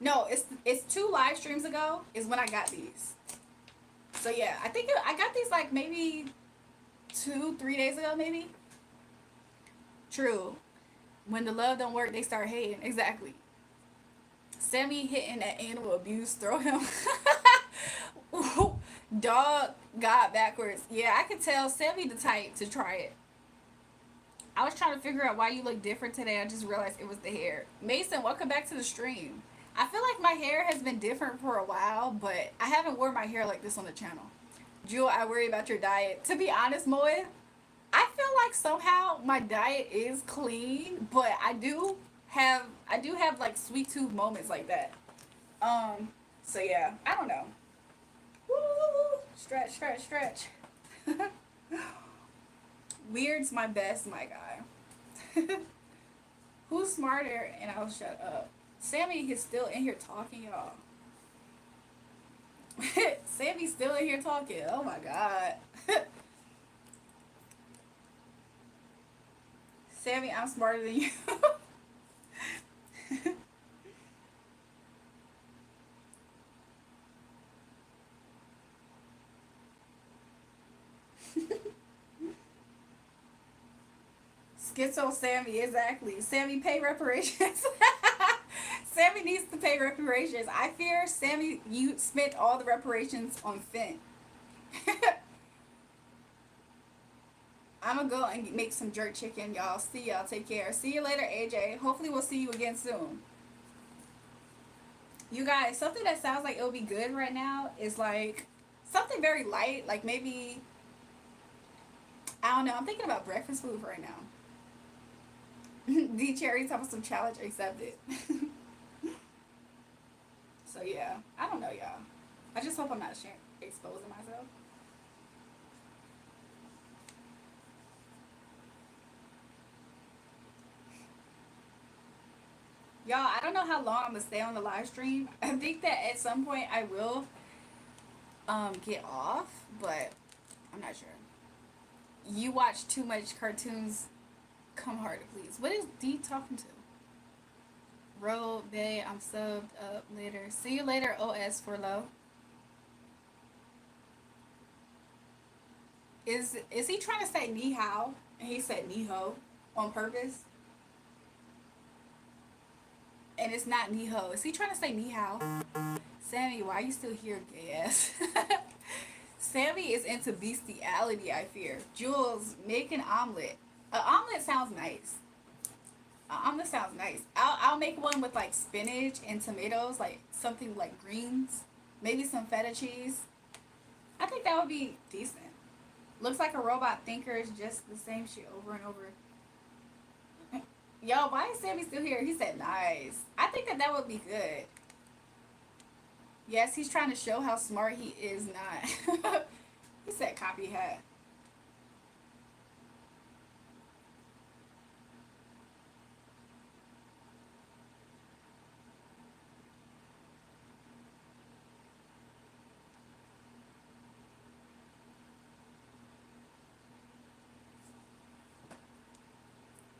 No, it's 2 live streams ago is when I got these. So yeah, I think I got these like maybe 2, 3 days ago, maybe. True. When the love don't work, they start hating. Exactly. Sammy hitting that animal abuse, throw him. Dog got backwards. Yeah, I could tell Sammy the type to try it. I was trying to figure out why you look different today. I just realized it was the hair. Mason, welcome back to the stream. I feel like my hair has been different for a while, but I haven't worn my hair like this on the channel. Jewel, I worry about your diet. To be honest, Moe, I feel like somehow my diet is clean, but I do have like sweet tooth moments like that. So yeah, I don't know. Woo! Stretch, stretch, stretch. Weird's my best, my guy. Who's smarter? And I'll shut up. Sammy is still in here talking, y'all. Sammy's still in here talking. Oh my god. Sammy, I'm smarter than you. Schizo Sammy, exactly. Sammy, pay reparations. Sammy needs to pay reparations. I fear, Sammy, you spent all the reparations on Finn. I'm gonna go and make some jerk chicken, y'all. See y'all. Take care. See you later, AJ. Hopefully we'll see you again soon. You guys, something that sounds like it'll be good right now is like something very light, like maybe, I don't know, I'm thinking about breakfast food right now. D Cherry talking some challenge accepted. So yeah, I don't know, y'all. I just hope I'm not exposing myself. Y'all, I don't know how long I'm gonna stay on the live stream. I think that at some point I will get off, but I'm not sure. You watch too much cartoons. Come harder, please. What is D talking to? Roll Bay, I'm subbed up later. See you later, OS for low. Is he trying to say ni hao? And he said ni ho on purpose? And it's not ni ho. Is he trying to say ni hao? Sammy, why are you still here, gay ass? Sammy is into bestiality, I fear. Jules, make an omelet. An omelet sounds nice. Omelet sounds nice. I'll make one with like spinach and tomatoes, like something like greens. Maybe some feta cheese. I think that would be decent. Looks like a robot thinker is just the same shit over and over. Yo, why is Sammy still here? He said nice. I think that would be good. Yes, he's trying to show how smart he is not. He said copycat.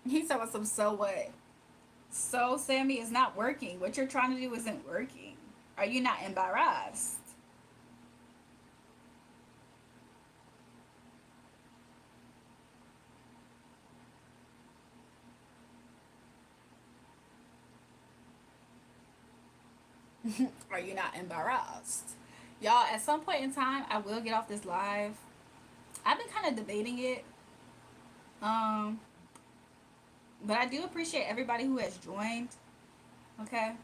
He's talking some so what? So Sammy is not working. What you're trying to do isn't working. Are you not embarrassed? Are you not embarrassed? Y'all, at some point in time, I will get off this live. I've been kind of debating it. But I do appreciate everybody who has joined. Okay.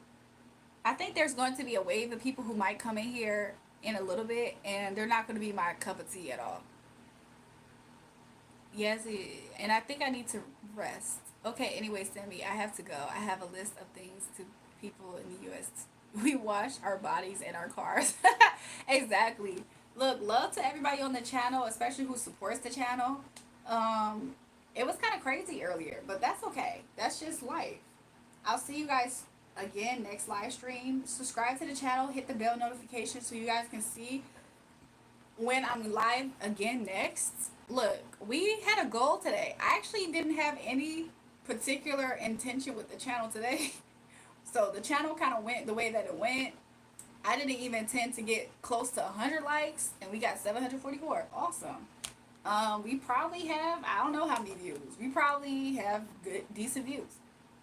I think there's going to be a wave of people who might come in here in a little bit, and they're not going to be my cup of tea at all. Yes, and I think I need to rest. Okay, anyway, Sammy, I have to go. I have a list of things to people in the U.S. We wash our bodies and our cars. Exactly. Look, love to everybody on the channel, especially who supports the channel. It was kind of crazy earlier, but that's okay. That's just life. I'll see you guys again next live stream. Subscribe to the channel, hit the bell notification so you guys can see when I'm live again next. Look, we had a goal today. I actually didn't have any particular intention with the channel today. So the channel kind of went the way that it went. I didn't even intend to get close to 100 likes, and we got 744. Awesome. We probably have, I don't know how many views. We probably have good, decent views.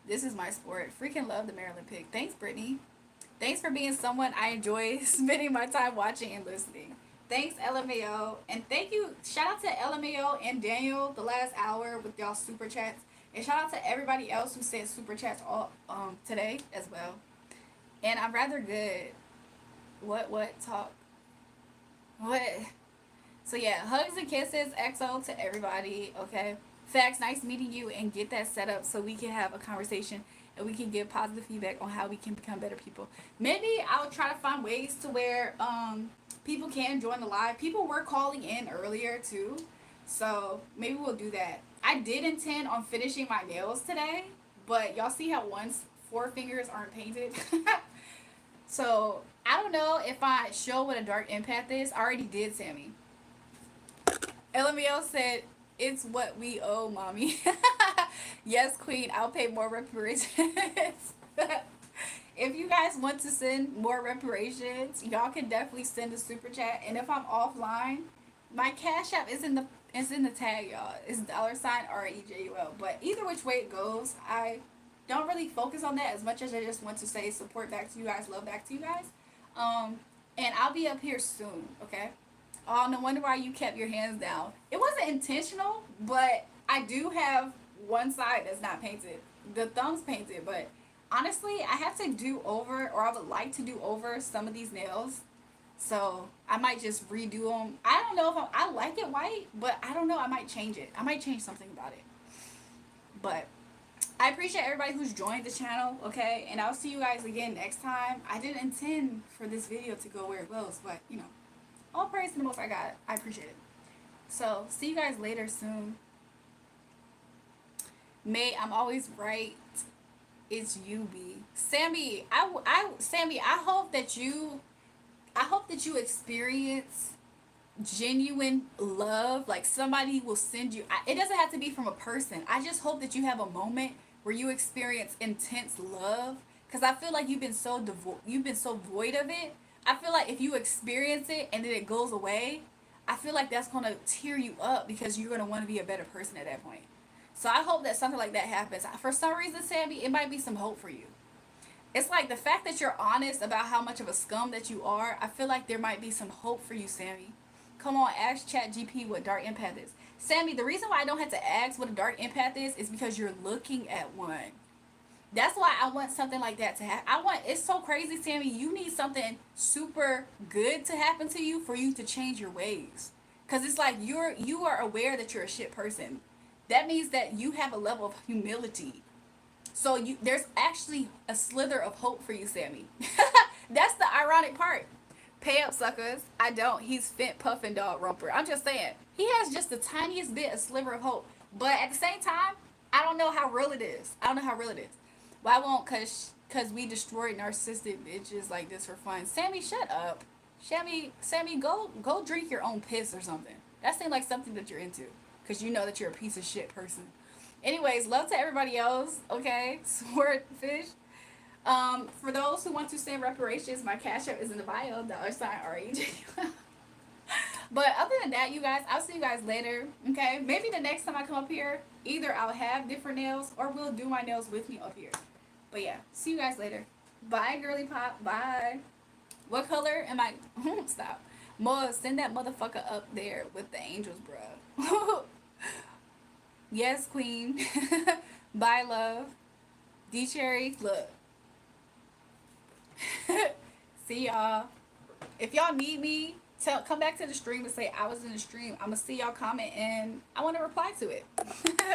This is my sport. Freaking love the Maryland pick. Thanks, Brittany. Thanks for being someone I enjoy spending my time watching and listening. Thanks, LMAO. And thank you. Shout out to LMAO and Daniel the last hour with y'all super chats. And shout out to everybody else who sent super chats all today as well. And I'm rather good. What talk? What? So yeah, hugs and kisses, XO to everybody, okay? Facts, nice meeting you, and get that set up so we can have a conversation and we can give positive feedback on how we can become better people. Maybe I'll try to find ways to where people can join the live. People were calling in earlier too, so maybe we'll do that. I did intend on finishing my nails today, but y'all see how one's 4 fingers aren't painted? So I don't know if I show what a dark empath is. I already did, Sammy. LML said, it's what we owe, mommy. Yes, queen, I'll pay more reparations. If you guys want to send more reparations, y'all can definitely send a super chat. And if I'm offline, my Cash App is in the tag, y'all. It's $REJUL. But either which way it goes, I don't really focus on that as much as I just want to say support back to you guys, love back to you guys. And I'll be up here soon, okay? Oh, no wonder why you kept your hands down. It wasn't intentional, but I do have one side that's not painted. The thumb's painted, but honestly, I have to do over, or I would like to do over some of these nails. So I might just redo them. I don't know if I like it white, but I don't know. I might change it. I might change something about it. But I appreciate everybody who's joined the channel, okay? And I'll see you guys again next time. I didn't intend for this video to go where it goes, but, you know, all praise to the most I got. I appreciate it. So, see you guys later soon. May, I'm always right. It's you, B. Sammy, Sammy, I hope that you experience genuine love. Like, somebody will send you, it doesn't have to be from a person. I just hope that you have a moment where you experience intense love, because I feel like you've been so void of it. I feel like if you experience it and then it goes away, I feel like that's going to tear you up, because you're going to want to be a better person at that point. So I hope that something like that happens. For some reason, Sammy, it might be some hope for you. It's like the fact that you're honest about how much of a scum that you are, I feel like there might be some hope for you, Sammy. Come on, ask ChatGPT what dark empath is. Sammy, the reason why I don't have to ask what a dark empath is because you're looking at one. That's why I want something like that to happen. It's so crazy, Sammy. You need something super good to happen to you for you to change your ways. Because it's like you are aware that you're a shit person. That means that you have a level of humility. So there's actually a slither of hope for you, Sammy. That's the ironic part. Pay up, suckers. I don't. He's fit, puffin' dog rumper. I'm just saying. He has just the tiniest bit, a sliver of hope. But at the same time, I don't know how real it is. Well, I won't, cause we destroy narcissistic bitches like this for fun. Sammy, shut up. Sammy, go drink your own piss or something. That seems like something that you're into, cause you know that you're a piece of shit person. Anyways, love to everybody else. Okay, swordfish. For those who want to send reparations, my Cash App is in the bio. $REJUL. But other than that, you guys, I'll see you guys later. Okay, maybe the next time I come up here, either I'll have different nails or we'll do my nails with me up here. But yeah, see you guys later. Bye, girly pop. Bye. What color am I? Stop. Moa, send that motherfucker up there with the angels, bruh. Yes, queen. Bye, love. D Cherry, look. See y'all. If y'all need me, come back to the stream and say I was in the stream. I'm gonna see y'all comment and I want to reply to it.